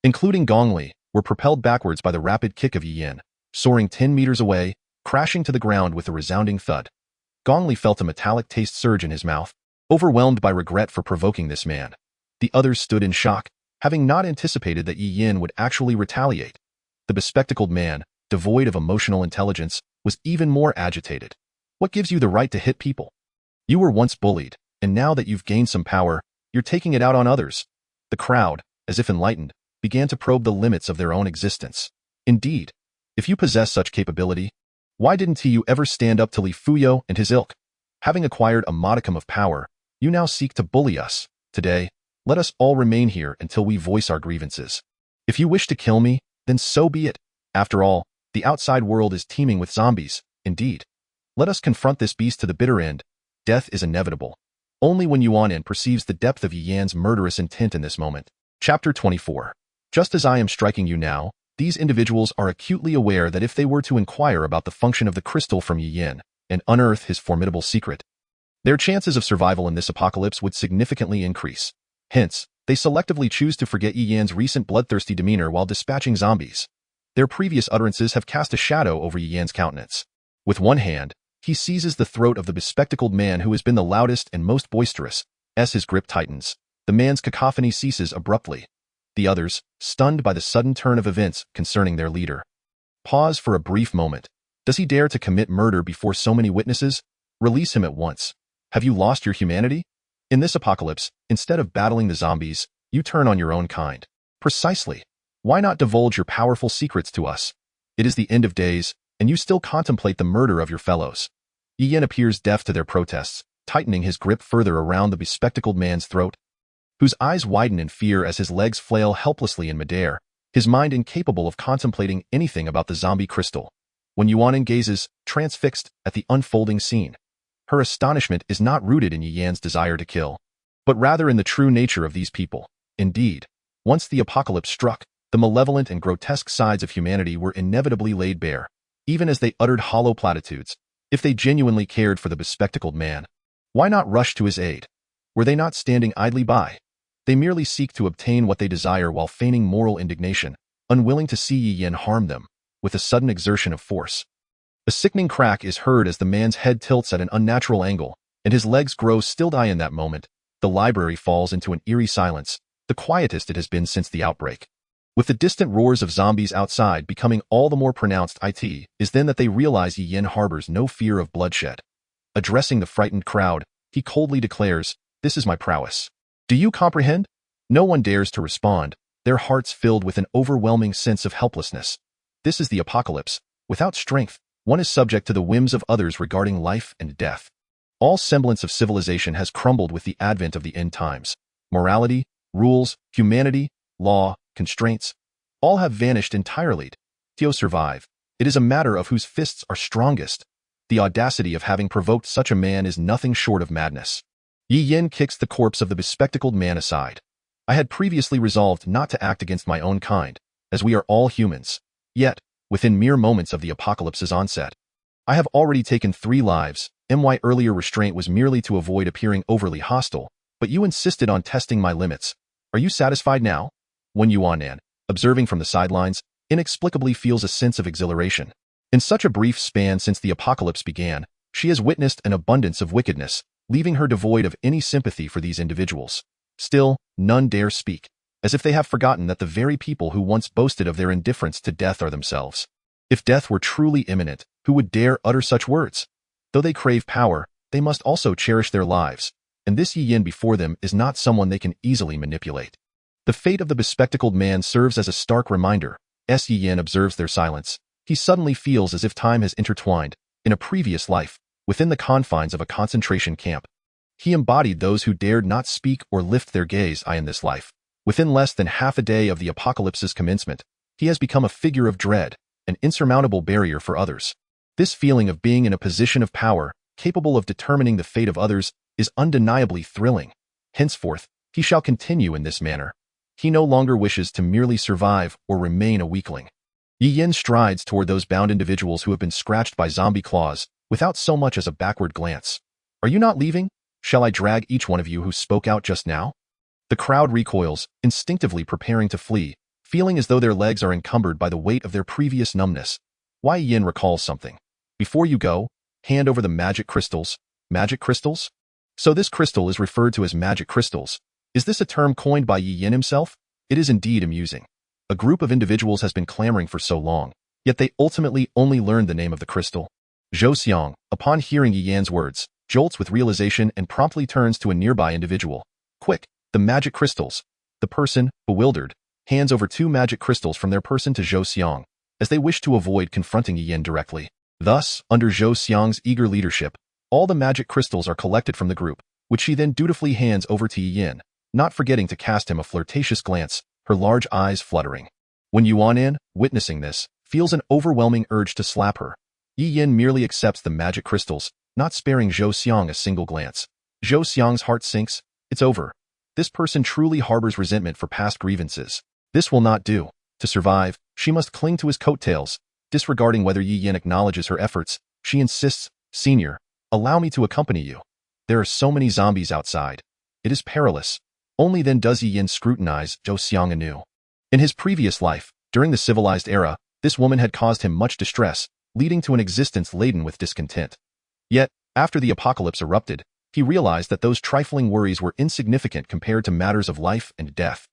including Gong Li, were propelled backwards by the rapid kick of Yi Yin, soaring 10 meters away, crashing to the ground with a resounding thud. Gong Li felt a metallic taste surge in his mouth, overwhelmed by regret for provoking this man. The others stood in shock, having not anticipated that Yi Yin would actually retaliate. The bespectacled man, devoid of emotional intelligence, was even more agitated. What gives you the right to hit people? You were once bullied, and now that you've gained some power, you're taking it out on others. The crowd, as if enlightened, began to probe the limits of their own existence. Indeed, if you possess such capability, why didn't you ever stand up to Li Fuyo and his ilk? Having acquired a modicum of power, you now seek to bully us. Today, let us all remain here until we voice our grievances. If you wish to kill me, then so be it. After all, the outside world is teeming with zombies. Indeed. Let us confront this beast to the bitter end. Death is inevitable. Only when Yuan An perceives the depth of Yi Yan's murderous intent in this moment. Chapter 24. Just as I am striking you now, these individuals are acutely aware that if they were to inquire about the function of the crystal from Yi Yin and unearth his formidable secret, their chances of survival in this apocalypse would significantly increase. Hence, they selectively choose to forget Yi Yan's recent bloodthirsty demeanor while dispatching zombies. Their previous utterances have cast a shadow over Yi Yan's countenance. With one hand, he seizes the throat of the bespectacled man who has been the loudest and most boisterous. As his grip tightens, the man's cacophony ceases abruptly. The others, stunned by the sudden turn of events concerning their leader, pause for a brief moment. Does he dare to commit murder before so many witnesses? Release him at once. Have you lost your humanity? In this apocalypse, instead of battling the zombies, you turn on your own kind. Precisely. Why not divulge your powerful secrets to us? It is the end of days, and you still contemplate the murder of your fellows. Yi Yin appears deaf to their protests, tightening his grip further around the bespectacled man's throat, whose eyes widen in fear as his legs flail helplessly in midair, his mind incapable of contemplating anything about the zombie crystal. When Yuan gazes, transfixed, at the unfolding scene, her astonishment is not rooted in Yi Yan's desire to kill, but rather in the true nature of these people. Indeed, once the apocalypse struck, the malevolent and grotesque sides of humanity were inevitably laid bare, even as they uttered hollow platitudes. If they genuinely cared for the bespectacled man, why not rush to his aid? Were they not standing idly by? They merely seek to obtain what they desire while feigning moral indignation, unwilling to see Yi Yin harm them, with a sudden exertion of force. A sickening crack is heard as the man's head tilts at an unnatural angle, and his legs grow still-die. In that moment, the library falls into an eerie silence, the quietest it has been since the outbreak. With the distant roars of zombies outside becoming all the more pronounced, it is then that they realize Yi Yin harbors no fear of bloodshed. Addressing the frightened crowd, he coldly declares, "This is my prowess. Do you comprehend?" No one dares to respond, their hearts filled with an overwhelming sense of helplessness. This is the apocalypse. Without strength, one is subject to the whims of others regarding life and death. All semblance of civilization has crumbled with the advent of the end times. Morality, rules, humanity, law, constraints, all have vanished entirely. To survive, it is a matter of whose fists are strongest. The audacity of having provoked such a man is nothing short of madness. Yi Yin kicks the corpse of the bespectacled man aside. I had previously resolved not to act against my own kind, as we are all humans. Yet, within mere moments of the apocalypse's onset, I have already taken 3 lives. My earlier restraint was merely to avoid appearing overly hostile, but you insisted on testing my limits. Are you satisfied now? When Yuan An, observing from the sidelines, inexplicably feels a sense of exhilaration. In such a brief span since the apocalypse began, she has witnessed an abundance of wickedness, leaving her devoid of any sympathy for these individuals. Still, none dare speak, as if they have forgotten that the very people who once boasted of their indifference to death are themselves. If death were truly imminent, who would dare utter such words? Though they crave power, they must also cherish their lives, and this Yi Yin before them is not someone they can easily manipulate. The fate of the bespectacled man serves as a stark reminder. Yi Yin observes their silence. He suddenly feels as if time has intertwined, in a previous life, within the confines of a concentration camp. He embodied those who dared not speak or lift their gaze in this life. Within less than half a day of the apocalypse's commencement, he has become a figure of dread, an insurmountable barrier for others. This feeling of being in a position of power, capable of determining the fate of others, is undeniably thrilling. Henceforth, he shall continue in this manner. He no longer wishes to merely survive or remain a weakling. Yi Yin strides toward those bound individuals who have been scratched by zombie claws, without so much as a backward glance. Are you not leaving? Shall I drag each one of you who spoke out just now? The crowd recoils, instinctively preparing to flee, feeling as though their legs are encumbered by the weight of their previous numbness. Yi Yin recalls something. Before you go, hand over the magic crystals. Magic crystals? So this crystal is referred to as magic crystals. Is this a term coined by Yi Yin himself? It is indeed amusing. A group of individuals has been clamoring for so long, yet they ultimately only learned the name of the crystal. Zhou Xiang, upon hearing Yi Yan's words, jolts with realization and promptly turns to a nearby individual. Quick, the magic crystals. The person, bewildered, hands over 2 magic crystals from their person to Zhou Xiang, as they wish to avoid confronting Yi Yin directly. Thus, under Zhou Xiang's eager leadership, all the magic crystals are collected from the group, which she then dutifully hands over to Yi Yin, not forgetting to cast him a flirtatious glance, her large eyes fluttering. When Yuan, witnessing this, feels an overwhelming urge to slap her. Yi Yin merely accepts the magic crystals, not sparing Zhou Xiang a single glance. Zhou Xiang's heart sinks. It's over. This person truly harbors resentment for past grievances. This will not do. To survive, she must cling to his coattails. Disregarding whether Yi Yin acknowledges her efforts, she insists, "Senior, allow me to accompany you. There are so many zombies outside. It is perilous." Only then does Yi Yin scrutinize Zhou Xiang anew. In his previous life, during the civilized era, this woman had caused him much distress, leading to an existence laden with discontent. Yet, after the apocalypse erupted, he realized that those trifling worries were insignificant compared to matters of life and death.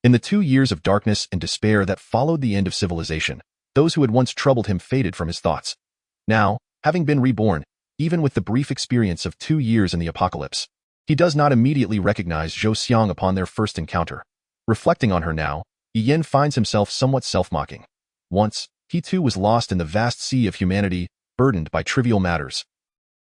In the 2 years of darkness and despair that followed the end of civilization, those who had once troubled him faded from his thoughts. Now, having been reborn, even with the brief experience of 2 years in the apocalypse, he does not immediately recognize Zhou Xiang upon their first encounter. Reflecting on her now, Yi Yin finds himself somewhat self-mocking. Once, he too was lost in the vast sea of humanity, burdened by trivial matters,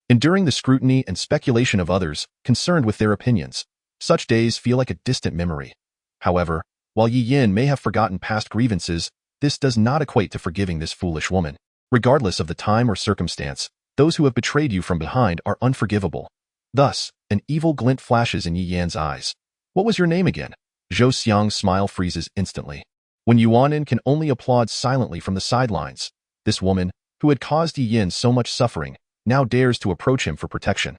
enduring the scrutiny and speculation of others, concerned with their opinions. Such days feel like a distant memory. However, while Yi Yin may have forgotten past grievances, this does not equate to forgiving this foolish woman. Regardless of the time or circumstance, those who have betrayed you from behind are unforgivable. Thus, an evil glint flashes in Yi Yan's eyes. What was your name again? Zhou Xiang's smile freezes instantly. When Yuan can only applaud silently from the sidelines, this woman, who had caused Yi Yin so much suffering, now dares to approach him for protection.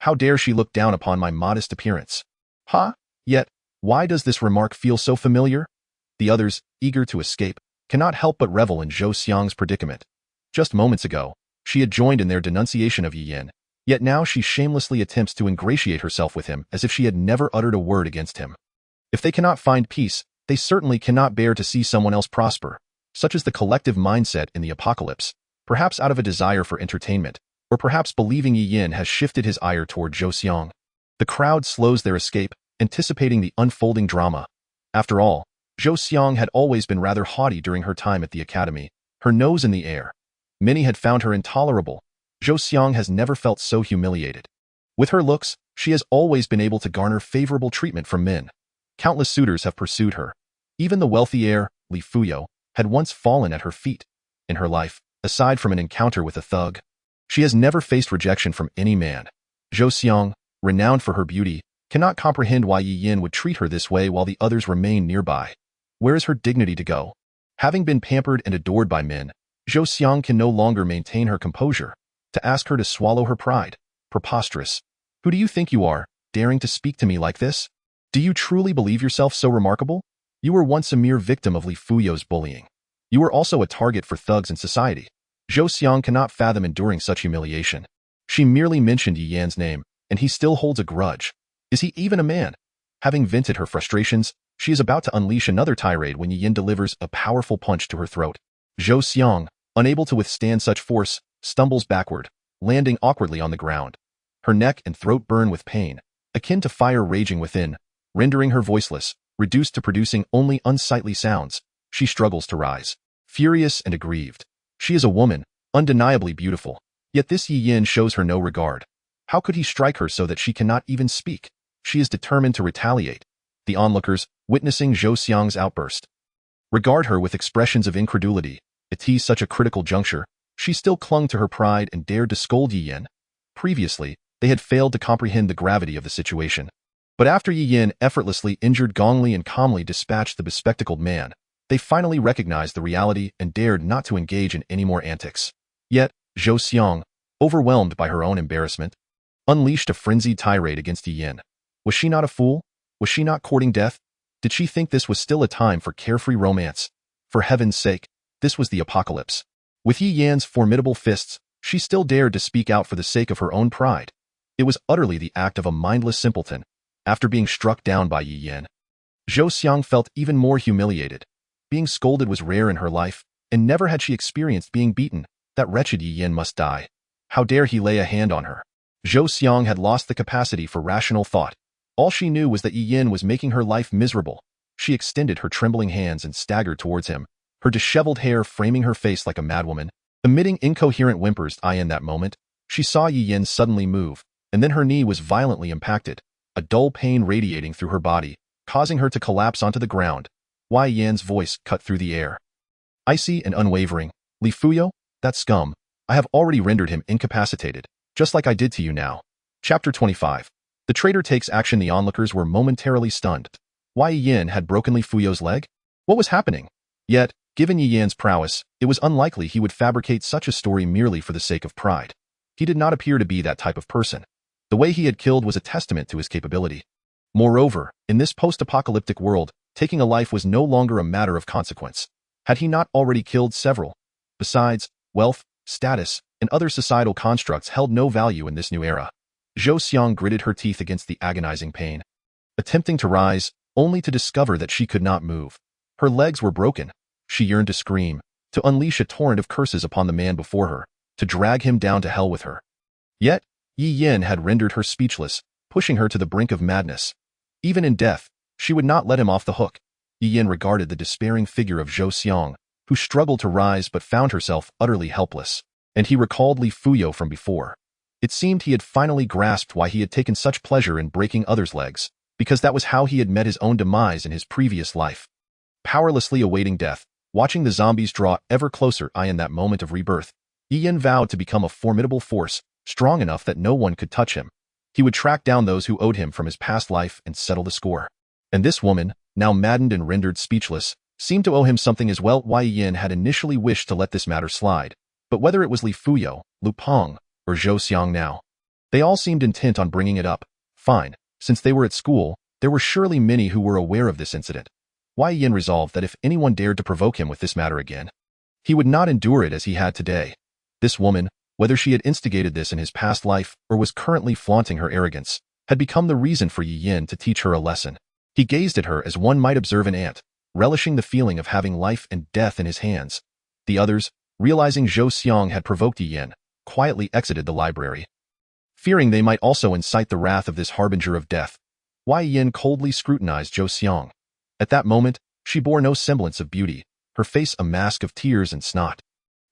How dare she look down upon my modest appearance? Ha! Yet, why does this remark feel so familiar? The others, eager to escape, cannot help but revel in Zhou Xiang's predicament. Just moments ago, she had joined in their denunciation of Yi Yin, yet now she shamelessly attempts to ingratiate herself with him as if she had never uttered a word against him. If they cannot find peace, they certainly cannot bear to see someone else prosper. Such is the collective mindset in the apocalypse, perhaps out of a desire for entertainment, or perhaps believing Yi Yin has shifted his ire toward Zhou Xiang. The crowd slows their escape, anticipating the unfolding drama. After all, Zhou Xiang had always been rather haughty during her time at the academy, her nose in the air. Many had found her intolerable. Zhou Xiang has never felt so humiliated. With her looks, she has always been able to garner favorable treatment from men. Countless suitors have pursued her. Even the wealthy heir, Li Fuyo, had once fallen at her feet. In her life, aside from an encounter with a thug, she has never faced rejection from any man. Zhou Xiang, renowned for her beauty, cannot comprehend why Yi Yin would treat her this way while the others remain nearby. Where is her dignity to go? Having been pampered and adored by men, Zhou Xiang can no longer maintain her composure. To ask her to swallow her pride? Preposterous. Who do you think you are, daring to speak to me like this? Do you truly believe yourself so remarkable? You were once a mere victim of Li Fuyo's bullying. You were also a target for thugs in society. Zhou Xiang cannot fathom enduring such humiliation. She merely mentioned Yi Yan's name, and he still holds a grudge. Is he even a man? Having vented her frustrations, she is about to unleash another tirade when Yi Yin delivers a powerful punch to her throat. Zhou Xiang, unable to withstand such force, stumbles backward, landing awkwardly on the ground. Her neck and throat burn with pain, akin to fire raging within, rendering her voiceless, reduced to producing only unsightly sounds. She struggles to rise, furious and aggrieved. She is a woman, undeniably beautiful, yet this Yi Yin shows her no regard. How could he strike her so that she cannot even speak? She is determined to retaliate. The onlookers, witnessing Zhou Xiang's outburst, regard her with expressions of incredulity. At such a critical juncture, she still clung to her pride and dared to scold Yi Yin. Previously, they had failed to comprehend the gravity of the situation. But after Yi Yin effortlessly injured Gong Li and calmly dispatched the bespectacled man, they finally recognized the reality and dared not to engage in any more antics. Yet, Zhou Xiang, overwhelmed by her own embarrassment, unleashed a frenzied tirade against Yi Yin. Was she not a fool? Was she not courting death? Did she think this was still a time for carefree romance? For heaven's sake, this was the apocalypse. With Yi Yan's formidable fists, she still dared to speak out for the sake of her own pride. It was utterly the act of a mindless simpleton. After being struck down by Yi Yin, Zhou Xiang felt even more humiliated. Being scolded was rare in her life, and never had she experienced being beaten. That wretched Yi Yin must die. How dare he lay a hand on her? Zhou Xiang had lost the capacity for rational thought. All she knew was that Yi Yin was making her life miserable. She extended her trembling hands and staggered towards him, her disheveled hair framing her face like a madwoman. Emitting incoherent whimpers, in that moment, she saw Yi Yin suddenly move, and then her knee was violently impacted, a dull pain radiating through her body, causing her to collapse onto the ground. Yi Yan's voice cut through the air, icy and unwavering. Li Fuyo, that scum, I have already rendered him incapacitated, just like I did to you now. Chapter 25. The traitor takes action. The onlookers were momentarily stunned. Yi Yin had broken Li Fuyo's leg? What was happening? Yet, given Yi Yan's prowess, it was unlikely he would fabricate such a story merely for the sake of pride. He did not appear to be that type of person. The way he had killed was a testament to his capability. Moreover, in this post-apocalyptic world, taking a life was no longer a matter of consequence. Had he not already killed several? Besides, wealth, status, and other societal constructs held no value in this new era. Zhou Xiang gritted her teeth against the agonizing pain, attempting to rise, only to discover that she could not move. Her legs were broken. She yearned to scream, to unleash a torrent of curses upon the man before her, to drag him down to hell with her. Yet, Yi Yin had rendered her speechless, pushing her to the brink of madness. Even in death, she would not let him off the hook. Yi Yin regarded the despairing figure of Zhou Xiang, who struggled to rise but found herself utterly helpless, and he recalled Li Fuyo from before. It seemed he had finally grasped why he had taken such pleasure in breaking others' legs, because that was how he had met his own demise in his previous life. Powerlessly awaiting death, watching the zombies draw ever closer in that moment of rebirth, Yi Yin vowed to become a formidable force, strong enough that no one could touch him. He would track down those who owed him from his past life and settle the score. And this woman, now maddened and rendered speechless, seemed to owe him something as well. Yi Yin had initially wished to let this matter slide, but whether it was Li Fuyo, Lu Peng, or Zhou Xiang now, they all seemed intent on bringing it up. Fine, since they were at school, there were surely many who were aware of this incident. Yi Yin resolved that if anyone dared to provoke him with this matter again, he would not endure it as he had today. This woman, whether she had instigated this in his past life or was currently flaunting her arrogance, had become the reason for Yi Yin to teach her a lesson. He gazed at her as one might observe an ant, relishing the feeling of having life and death in his hands. The others, realizing Zhou Xiang had provoked Yi Yin, quietly exited the library, fearing they might also incite the wrath of this harbinger of death. Yi Yin coldly scrutinized Zhou Xiang. At that moment, she bore no semblance of beauty, her face a mask of tears and snot.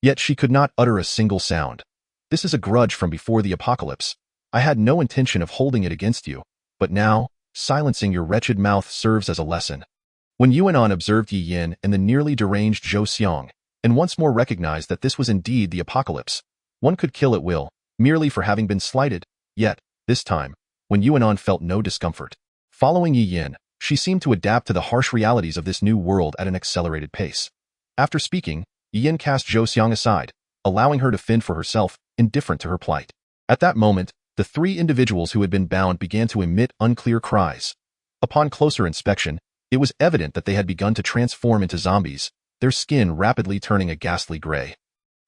Yet she could not utter a single sound. This is a grudge from before the apocalypse. I had no intention of holding it against you, but now, silencing your wretched mouth serves as a lesson. When Yuanan observed Yi Yin and the nearly deranged Zhou Xiang, and once more recognized that this was indeed the apocalypse, one could kill at will, merely for having been slighted. Yet, this time, when Yuanan felt no discomfort, following Yi Yin, she seemed to adapt to the harsh realities of this new world at an accelerated pace. After speaking, Yi Yin cast Zhou Xiang aside, allowing her to fend for herself, indifferent to her plight. At that moment, the three individuals who had been bound began to emit unclear cries. Upon closer inspection, it was evident that they had begun to transform into zombies, their skin rapidly turning a ghastly gray,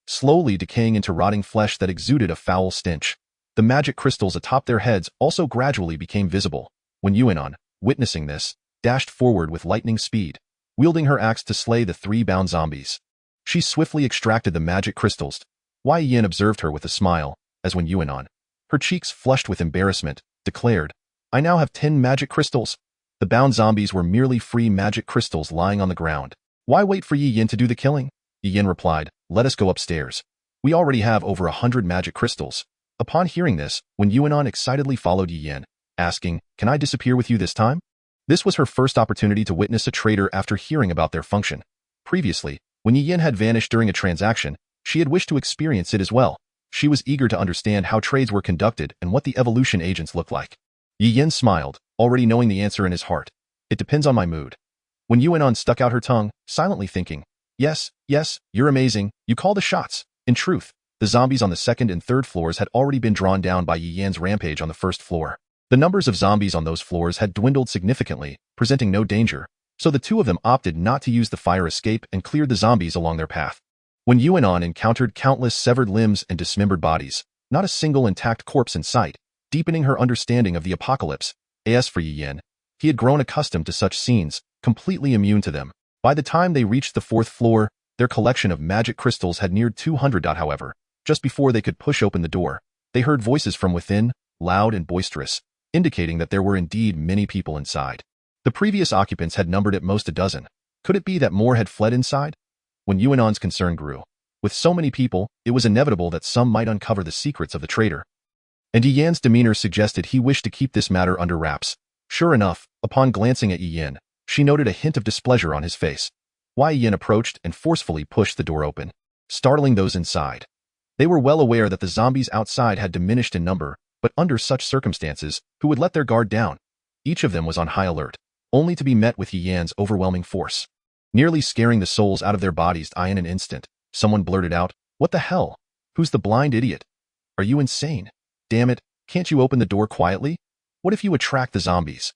slowly decaying into rotting flesh that exuded a foul stench. The magic crystals atop their heads also gradually became visible, when Yuanon, witnessing this, dashed forward with lightning speed, wielding her axe to slay the three bound zombies. She swiftly extracted the magic crystals. Wei Yin observed her with a smile, as when Yuanon, her cheeks flushed with embarrassment, declared, "I now have 10 magic crystals." The bound zombies were merely free magic crystals lying on the ground. "Why wait for Yi Yin to do the killing?" Yi Yin replied, "Let us go upstairs. We already have over 100 magic crystals." Upon hearing this, when Yuanon excitedly followed Yi Yin, asking, "Can I disappear with you this time?" This was her first opportunity to witness a trader after hearing about their function. Previously, when Yi Yin had vanished during a transaction, she had wished to experience it as well. She was eager to understand how trades were conducted and what the evolution agents looked like. Yi Yin smiled, already knowing the answer in his heart. "It depends on my mood." When Yuanon stuck out her tongue, silently thinking, Yes, you're amazing, you call the shots." In truth, the zombies on the second and third floors had already been drawn down by Yi Yan's rampage on the first floor. The numbers of zombies on those floors had dwindled significantly, presenting no danger, so the two of them opted not to use the fire escape and cleared the zombies along their path. When Yuanon encountered countless severed limbs and dismembered bodies, not a single intact corpse in sight, deepening her understanding of the apocalypse. As for Yi Yan, he had grown accustomed to such scenes, completely immune to them. By the time they reached the fourth floor, their collection of magic crystals had neared 200. However, just before they could push open the door, they heard voices from within, loud and boisterous, indicating that there were indeed many people inside. The previous occupants had numbered at most a dozen. Could it be that more had fled inside? When Yuanon's concern grew, with so many people, it was inevitable that some might uncover the secrets of the traitor. And Yi Yan's demeanor suggested he wished to keep this matter under wraps. Sure enough, upon glancing at Yi Yan, she noted a hint of displeasure on his face. Wei Yin approached and forcefully pushed the door open, startling those inside. They were well aware that the zombies outside had diminished in number, but under such circumstances, who would let their guard down? Each of them was on high alert, only to be met with Yi Yan's overwhelming force. Nearly scaring the souls out of their bodies in an instant, someone blurted out, "What the hell? Who's the blind idiot? Are you insane? Damn it, can't you open the door quietly? What if you attract the zombies?"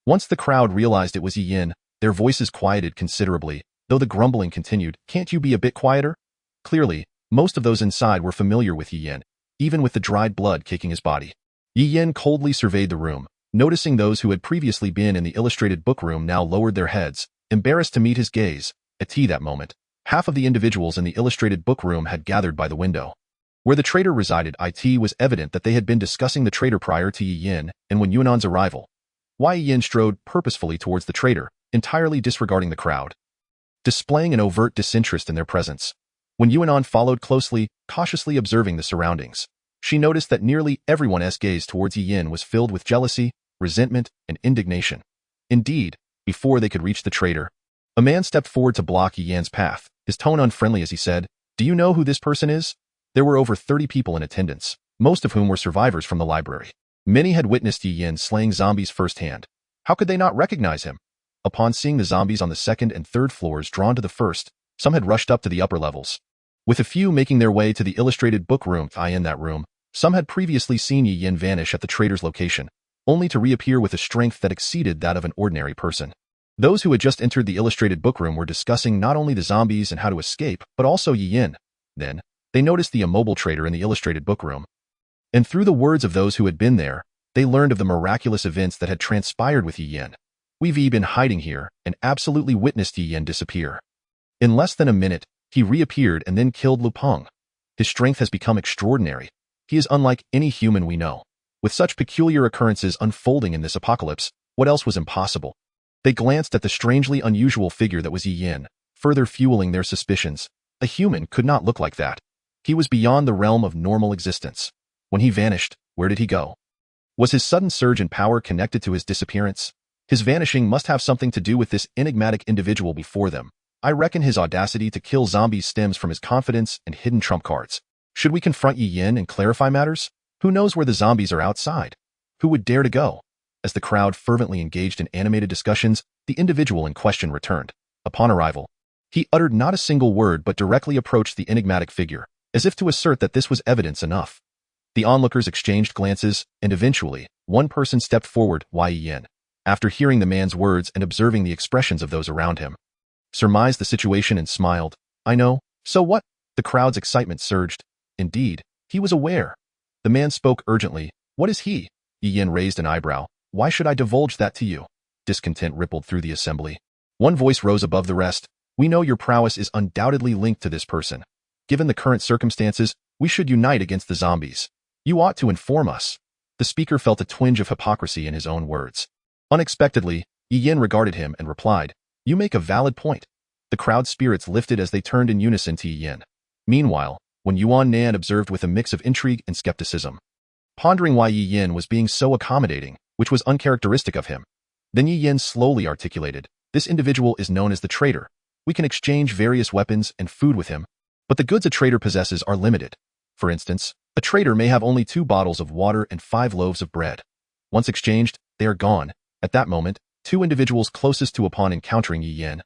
Once the crowd realized it was Yi Yin, their voices quieted considerably, though the grumbling continued. "Can't you be a bit quieter?" Clearly, most of those inside were familiar with Yi Yin, even with the dried blood kicking his body. Yi Yin coldly surveyed the room, noticing those who had previously been in the illustrated book room now lowered their heads, embarrassed to meet his gaze. At that moment, half of the individuals in the illustrated book room had gathered by the window. Where the traitor resided, it was evident that they had been discussing the traitor prior to Yi Yin, and when Yuanon's arrival, Wei Yin strode purposefully towards the traitor, entirely disregarding the crowd, displaying an overt disinterest in their presence. When Yuanon followed closely, cautiously observing the surroundings, she noticed that nearly everyone's gaze towards Yi Yin was filled with jealousy, resentment, and indignation. Indeed, before they could reach the traitor, a man stepped forward to block Yi Yan's path, his tone unfriendly as he said, "Do you know who this person is?" There were over 30 people in attendance, most of whom were survivors from the library. Many had witnessed Yi Yin slaying zombies firsthand. How could they not recognize him? Upon seeing the zombies on the second and third floors drawn to the first, some had rushed up to the upper levels, with a few making their way to the illustrated book room. In that room, some had previously seen Yi Yin vanish at the traitor's location, only to reappear with a strength that exceeded that of an ordinary person. Those who had just entered the illustrated book room were discussing not only the zombies and how to escape, but also Yi Yin. Then, they noticed the immobile traitor in the illustrated book room. And through the words of those who had been there, they learned of the miraculous events that had transpired with Yi Yin. "We've been hiding here and absolutely witnessed Yi Yin disappear. In less than a minute, he reappeared and then killed Lu Peng. His strength has become extraordinary. He is unlike any human we know. With such peculiar occurrences unfolding in this apocalypse, what else was impossible?" They glanced at the strangely unusual figure that was Yi Yin, further fueling their suspicions. A human could not look like that. He was beyond the realm of normal existence. When he vanished, where did he go? Was his sudden surge in power connected to his disappearance? His vanishing must have something to do with this enigmatic individual before them. I reckon his audacity to kill zombies stems from his confidence and hidden trump cards. Should we confront Yi Yin and clarify matters? Who knows where the zombies are outside? Who would dare to go? As the crowd fervently engaged in animated discussions, the individual in question returned. Upon arrival, he uttered not a single word but directly approached the enigmatic figure, as if to assert that this was evidence enough. The onlookers exchanged glances, and eventually, one person stepped forward, Wei Yin, after hearing the man's words and observing the expressions of those around him, surmised the situation and smiled. "I know, so what?" The crowd's excitement surged. Indeed, he was aware. The man spoke urgently. What is he? Yi Yin raised an eyebrow. Why should I divulge that to you? Discontent rippled through the assembly. One voice rose above the rest. We know your prowess is undoubtedly linked to this person. Given the current circumstances, we should unite against the zombies. You ought to inform us. The speaker felt a twinge of hypocrisy in his own words. Unexpectedly, Yi Yin regarded him and replied, You make a valid point. The crowd's spirits lifted as they turned in unison to Yi Yin. Meanwhile, when Yuan Nan observed with a mix of intrigue and skepticism, pondering why Yi Yin was being so accommodating, which was uncharacteristic of him. Then Yi Yin slowly articulated, This individual is known as the traitor. We can exchange various weapons and food with him, but the goods a traitor possesses are limited. For instance, a traitor may have only 2 bottles of water and 5 loaves of bread. Once exchanged, they are gone. At that moment, 2 individuals closest to upon encountering Yi Yin.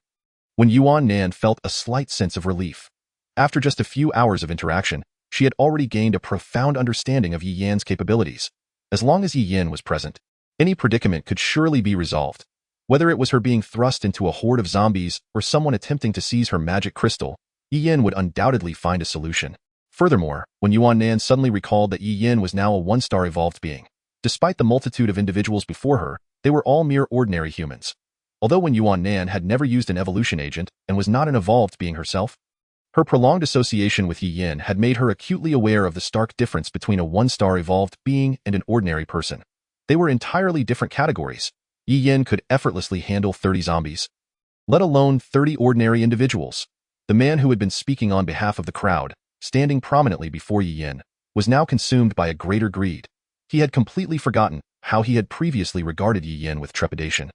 When Yuan Nan felt a slight sense of relief. After just a few hours of interaction, she had already gained a profound understanding of Yi Yan's capabilities. As long as Yi Yin was present, any predicament could surely be resolved. Whether it was her being thrust into a horde of zombies or someone attempting to seize her magic crystal, Yi Yin would undoubtedly find a solution. Furthermore, when Yuan Nan suddenly recalled that Yi Yin was now a 1-star evolved being, despite the multitude of individuals before her, they were all mere ordinary humans. Although when Yuan Nan had never used an evolution agent and was not an evolved being herself, her prolonged association with Yi Yin had made her acutely aware of the stark difference between a 1-star evolved being and an ordinary person. They were entirely different categories. Yi Yin could effortlessly handle 30 zombies, let alone 30 ordinary individuals. The man who had been speaking on behalf of the crowd, standing prominently before Yi Yin, was now consumed by a greater greed. He had completely forgotten how he had previously regarded Yi Yin with trepidation.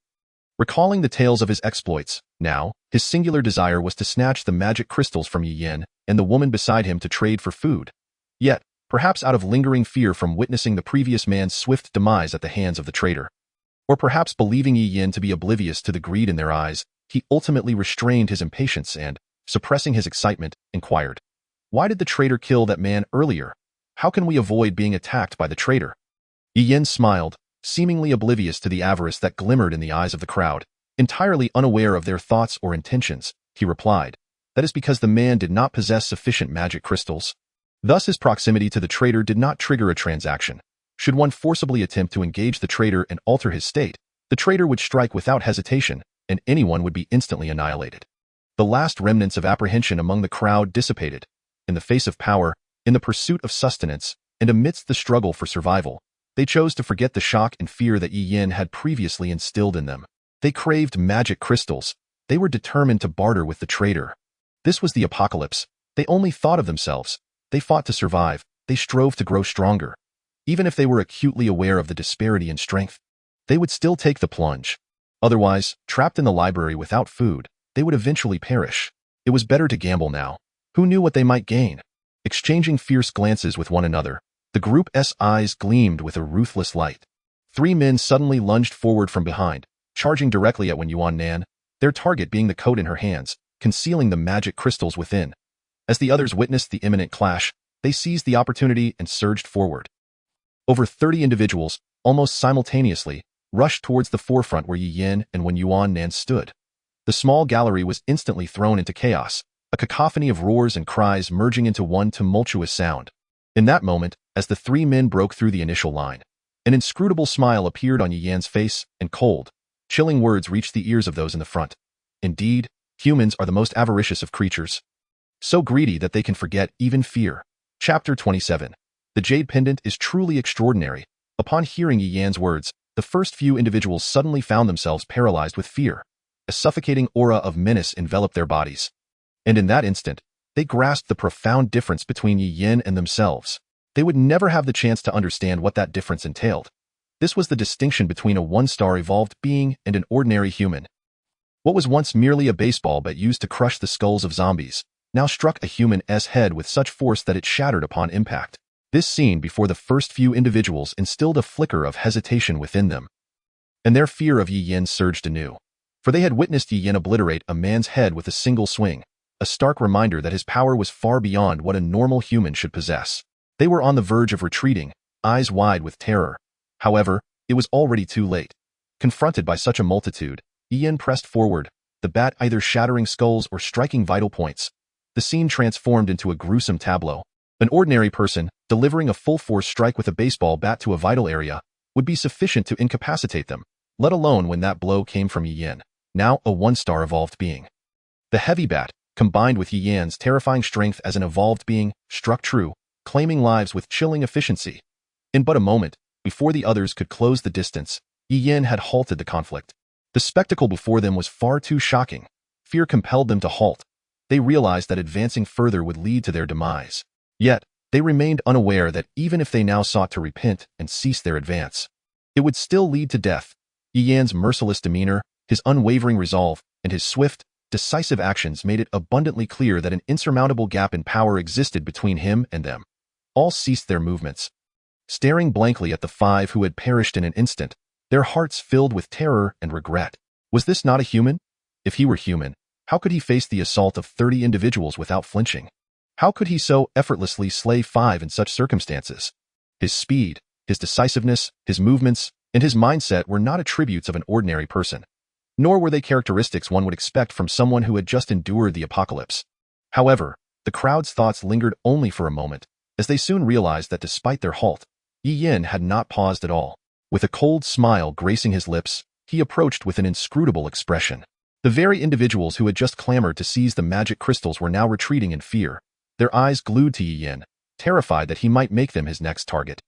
Recalling the tales of his exploits, now, his singular desire was to snatch the magic crystals from Yi Yin and the woman beside him to trade for food. Yet, perhaps out of lingering fear from witnessing the previous man's swift demise at the hands of the traitor, or perhaps believing Yi Yin to be oblivious to the greed in their eyes, he ultimately restrained his impatience and, suppressing his excitement, inquired, Why did the traitor kill that man earlier? How can we avoid being attacked by the traitor? Yi Yin smiled, seemingly oblivious to the avarice that glimmered in the eyes of the crowd. Entirely unaware of their thoughts or intentions, he replied, That is because the man did not possess sufficient magic crystals. Thus his proximity to the traitor did not trigger a transaction. Should one forcibly attempt to engage the traitor and alter his state, the traitor would strike without hesitation, and anyone would be instantly annihilated. The last remnants of apprehension among the crowd dissipated. In the face of power, in the pursuit of sustenance, and amidst the struggle for survival, they chose to forget the shock and fear that Yi Yin had previously instilled in them. They craved magic crystals. They were determined to barter with the traitor. This was the apocalypse. They only thought of themselves. They fought to survive. They strove to grow stronger. Even if they were acutely aware of the disparity in strength, they would still take the plunge. Otherwise, trapped in the library without food, they would eventually perish. It was better to gamble now. Who knew what they might gain? Exchanging fierce glances with one another, the group's eyes gleamed with a ruthless light. 3 men suddenly lunged forward from behind, charging directly at Yuan Nan, their target being the coat in her hands, concealing the magic crystals within. As the others witnessed the imminent clash, they seized the opportunity and surged forward. Over 30 individuals, almost simultaneously, rushed towards the forefront where Yi Yin and Yuan Nan stood. The small gallery was instantly thrown into chaos, a cacophony of roars and cries merging into one tumultuous sound. In that moment, as the 3 men broke through the initial line, an inscrutable smile appeared on Yi Yan's face, and cold, chilling words reached the ears of those in the front. Indeed, humans are the most avaricious of creatures, so greedy that they can forget even fear. Chapter 27. The Jade Pendant is truly extraordinary. Upon hearing Yi Yan's words, the first few individuals suddenly found themselves paralyzed with fear. A suffocating aura of menace enveloped their bodies. And in that instant, they grasped the profound difference between Yi Yin and themselves. They would never have the chance to understand what that difference entailed. This was the distinction between a 1-star evolved being and an ordinary human. What was once merely a baseball bat used to crush the skulls of zombies, now struck a human's head with such force that it shattered upon impact. This scene before the first few individuals instilled a flicker of hesitation within them, and their fear of Yi Yin surged anew. For they had witnessed Yi Yin obliterate a man's head with a single swing, a stark reminder that his power was far beyond what a normal human should possess. They were on the verge of retreating, eyes wide with terror. However, it was already too late. Confronted by such a multitude, Yi Yin pressed forward, the bat either shattering skulls or striking vital points. The scene transformed into a gruesome tableau. An ordinary person, delivering a full-force strike with a baseball bat to a vital area would be sufficient to incapacitate them, let alone when that blow came from Yi Yan, now a one-star evolved being. The heavy bat, combined with Yi Yan's terrifying strength as an evolved being, struck true, claiming lives with chilling efficiency. In but a moment, before the others could close the distance, Yi Yan had halted the conflict. The spectacle before them was far too shocking. Fear compelled them to halt. They realized that advancing further would lead to their demise. Yet, they remained unaware that even if they now sought to repent and cease their advance, it would still lead to death. Yi Yan's merciless demeanor, his unwavering resolve, and his swift, decisive actions made it abundantly clear that an insurmountable gap in power existed between him and them. All ceased their movements. Staring blankly at the five who had perished in an instant, their hearts filled with terror and regret. Was this not a human? If he were human, how could he face the assault of 30 individuals without flinching? How could he so effortlessly slay 5 in such circumstances? His speed, his decisiveness, his movements, and his mindset were not attributes of an ordinary person. Nor were they characteristics one would expect from someone who had just endured the apocalypse. However, the crowd's thoughts lingered only for a moment, as they soon realized that despite their halt, Yi Yan had not paused at all. With a cold smile gracing his lips, he approached with an inscrutable expression. The very individuals who had just clamored to seize the magic crystals were now retreating in fear, their eyes glued to Yi Yan, terrified that he might make them his next target.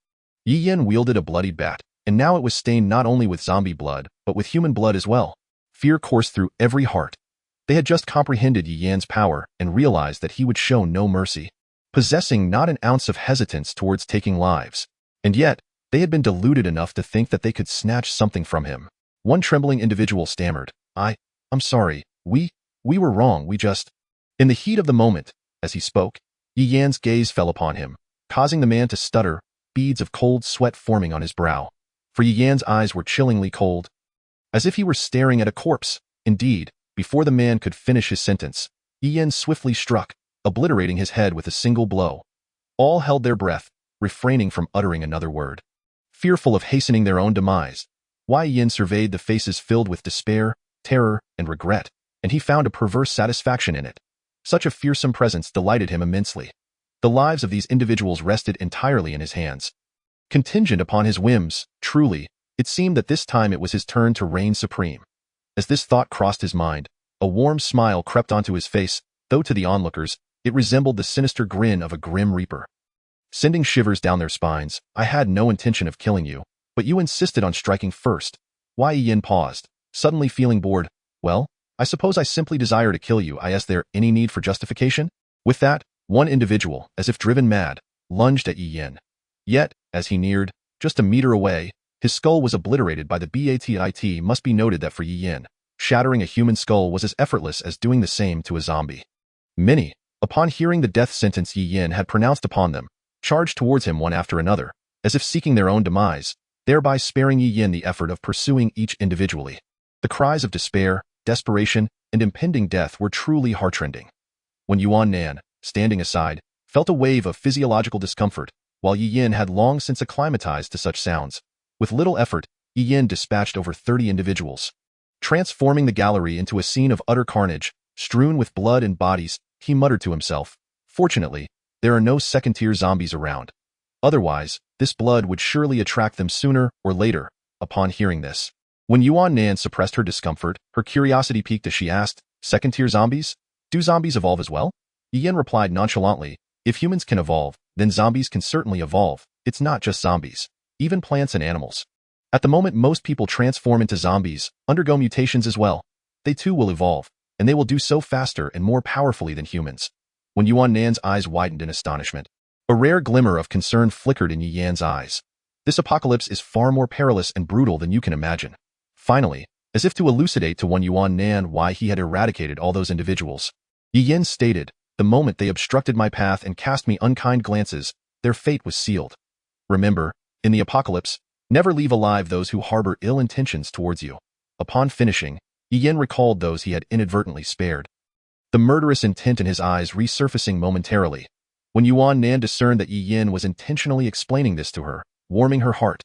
Yi Yan wielded a bloodied bat, and now it was stained not only with zombie blood, but with human blood as well. Fear coursed through every heart. They had just comprehended Yi Yan's power and realized that he would show no mercy, possessing not an ounce of hesitance towards taking lives. And yet, they had been deluded enough to think that they could snatch something from him. One trembling individual stammered, I'm sorry, we were wrong, we just... In the heat of the moment, as he spoke, Yi Yan's gaze fell upon him, causing the man to stutter, beads of cold sweat forming on his brow. For Yi Yan's eyes were chillingly cold, as if he were staring at a corpse. Indeed, before the man could finish his sentence, Yi Yan swiftly struck, obliterating his head with a single blow. All held their breath, refraining from uttering another word. Fearful of hastening their own demise, Yi Yan surveyed the faces filled with despair, terror, and regret, and he found a perverse satisfaction in it. Such a fearsome presence delighted him immensely. The lives of these individuals rested entirely in his hands. Contingent upon his whims, truly, it seemed that this time it was his turn to reign supreme. As this thought crossed his mind, a warm smile crept onto his face, though to the onlookers, it resembled the sinister grin of a grim reaper. Sending shivers down their spines, I had no intention of killing you, but you insisted on striking first. Yi Yan paused, suddenly feeling bored. Well, I suppose I simply desire to kill you. Is there any need for justification? With that, one individual, as if driven mad, lunged at Yi Yan. Yet, as he neared, just a meter away, his skull was obliterated by the bat. It must be noted that for Yi Yan, shattering a human skull was as effortless as doing the same to a zombie. Many, upon hearing the death sentence Yi Yan had pronounced upon them, charged towards him one after another, as if seeking their own demise, thereby sparing Yi Yan the effort of pursuing each individually. The cries of despair, desperation, and impending death were truly heartrending. When Yuan Nan, standing aside, felt a wave of physiological discomfort, while Yi Yan had long since acclimatized to such sounds. With little effort, Yi Yan dispatched over 30 individuals. Transforming the gallery into a scene of utter carnage, strewn with blood and bodies, he muttered to himself, "Fortunately, there are no second-tier zombies around. Otherwise, this blood would surely attract them sooner or later." Upon hearing this, when Yuan Nan suppressed her discomfort, her curiosity piqued as she asked, "Second-tier zombies? Do zombies evolve as well?" Yi Yan replied nonchalantly, "If humans can evolve, then zombies can certainly evolve. It's not just zombies. Even plants and animals. At the moment most people transform into zombies, undergo mutations as well. They too will evolve, and they will do so faster and more powerfully than humans." When Yuan Nan's eyes widened in astonishment, a rare glimmer of concern flickered in Yi Yan's eyes. This apocalypse is far more perilous and brutal than you can imagine. Finally, as if to elucidate to one Yuan Nan why he had eradicated all those individuals, Yi Yan stated, "The moment they obstructed my path and cast me unkind glances, their fate was sealed. Remember, in the apocalypse, never leave alive those who harbor ill intentions towards you." Upon finishing, Yi Yan recalled those he had inadvertently spared, the murderous intent in his eyes resurfacing momentarily. When Yuan Nan discerned that Yi Yan was intentionally explaining this to her, warming her heart.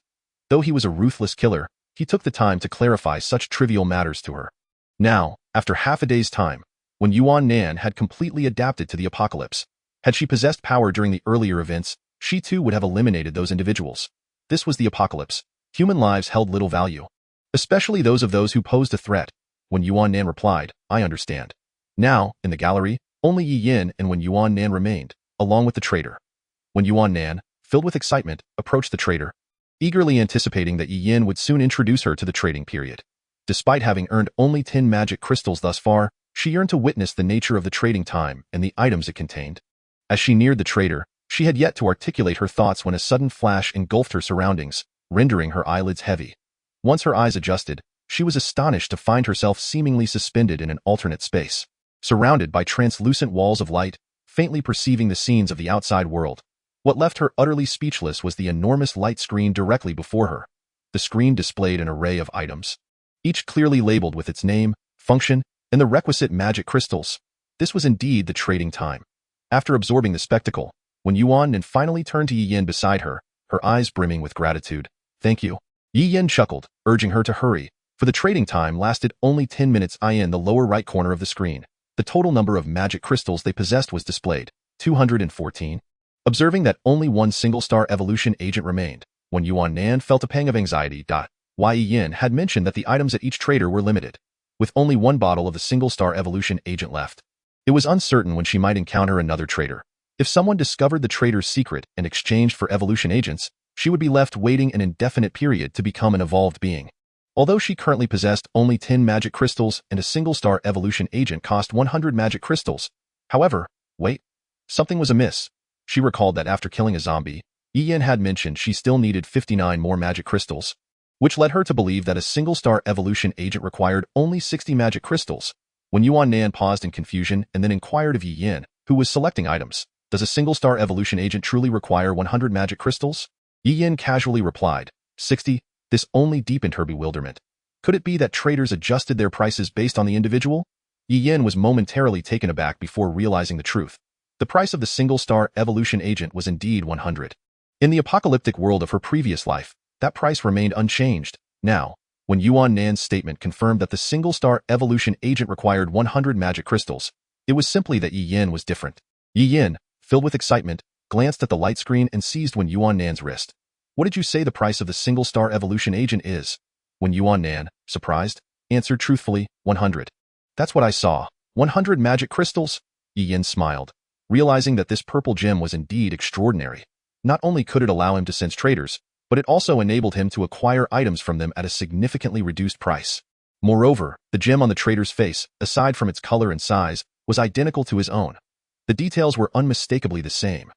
Though he was a ruthless killer, he took the time to clarify such trivial matters to her. Now, after half a day's time, when Yuan Nan had completely adapted to the apocalypse, had she possessed power during the earlier events, she too would have eliminated those individuals. This was the apocalypse. Human lives held little value, especially those who posed a threat. When Yuan Nan replied, "I understand." Now, in the gallery, only Yi Yin and When Yuan Nan remained, along with the traitor. When Yuan Nan, filled with excitement, approached the traitor, eagerly anticipating that Yi Yin would soon introduce her to the trading period. Despite having earned only 10 magic crystals thus far, she yearned to witness the nature of the trading time and the items it contained. As she neared the trader, she had yet to articulate her thoughts when a sudden flash engulfed her surroundings, rendering her eyelids heavy. Once her eyes adjusted, she was astonished to find herself seemingly suspended in an alternate space, surrounded by translucent walls of light, faintly perceiving the scenes of the outside world. What left her utterly speechless was the enormous light screen directly before her. The screen displayed an array of items, each clearly labeled with its name, function, and the requisite magic crystals. This was indeed the trading time. After absorbing the spectacle, when Yuan Nan finally turned to Yi Yin beside her, her eyes brimming with gratitude. "Thank you." Yi Yin chuckled, urging her to hurry, for the trading time lasted only 10 minutes. In the lower right corner of the screen, the total number of magic crystals they possessed was displayed, 214. Observing that only one single-star evolution agent remained, when Yuan Nan felt a pang of anxiety. Yi Yin had mentioned that the items at each trader were limited, with only one bottle of the single-star evolution agent left. It was uncertain when she might encounter another trader. If someone discovered the trader's secret and exchanged for evolution agents, she would be left waiting an indefinite period to become an evolved being. Although she currently possessed only 10 magic crystals and a single-star evolution agent cost 100 magic crystals. However, wait, something was amiss. She recalled that after killing a zombie, Yi Yin had mentioned she still needed 59 more magic crystals, which led her to believe that a single-star evolution agent required only 60 magic crystals. When Yuan Nan paused in confusion and then inquired of Yi Yin, who was selecting items, "Does a single-star evolution agent truly require 100 magic crystals?" Yi Yin casually replied, 60. This only deepened her bewilderment. Could it be that traders adjusted their prices based on the individual? Yi Yin was momentarily taken aback before realizing the truth. The price of the single-star evolution agent was indeed 100. In the apocalyptic world of her previous life, that price remained unchanged. Now, when Yuan Nan's statement confirmed that the single-star evolution agent required 100 magic crystals, it was simply that Yi Yin was different. Yi Yin, filled with excitement, glanced at the light screen and seized When Yuan Nan's wrist. "What did you say the price of the single-star evolution agent is?" When Yuan Nan, surprised, answered truthfully, 100. "That's what I saw. 100 magic crystals?" Yi Yin smiled, realizing that this purple gem was indeed extraordinary. Not only could it allow him to sense traders, but it also enabled him to acquire items from them at a significantly reduced price. Moreover, the gem on the trader's face, aside from its color and size, was identical to his own. The details were unmistakably the same.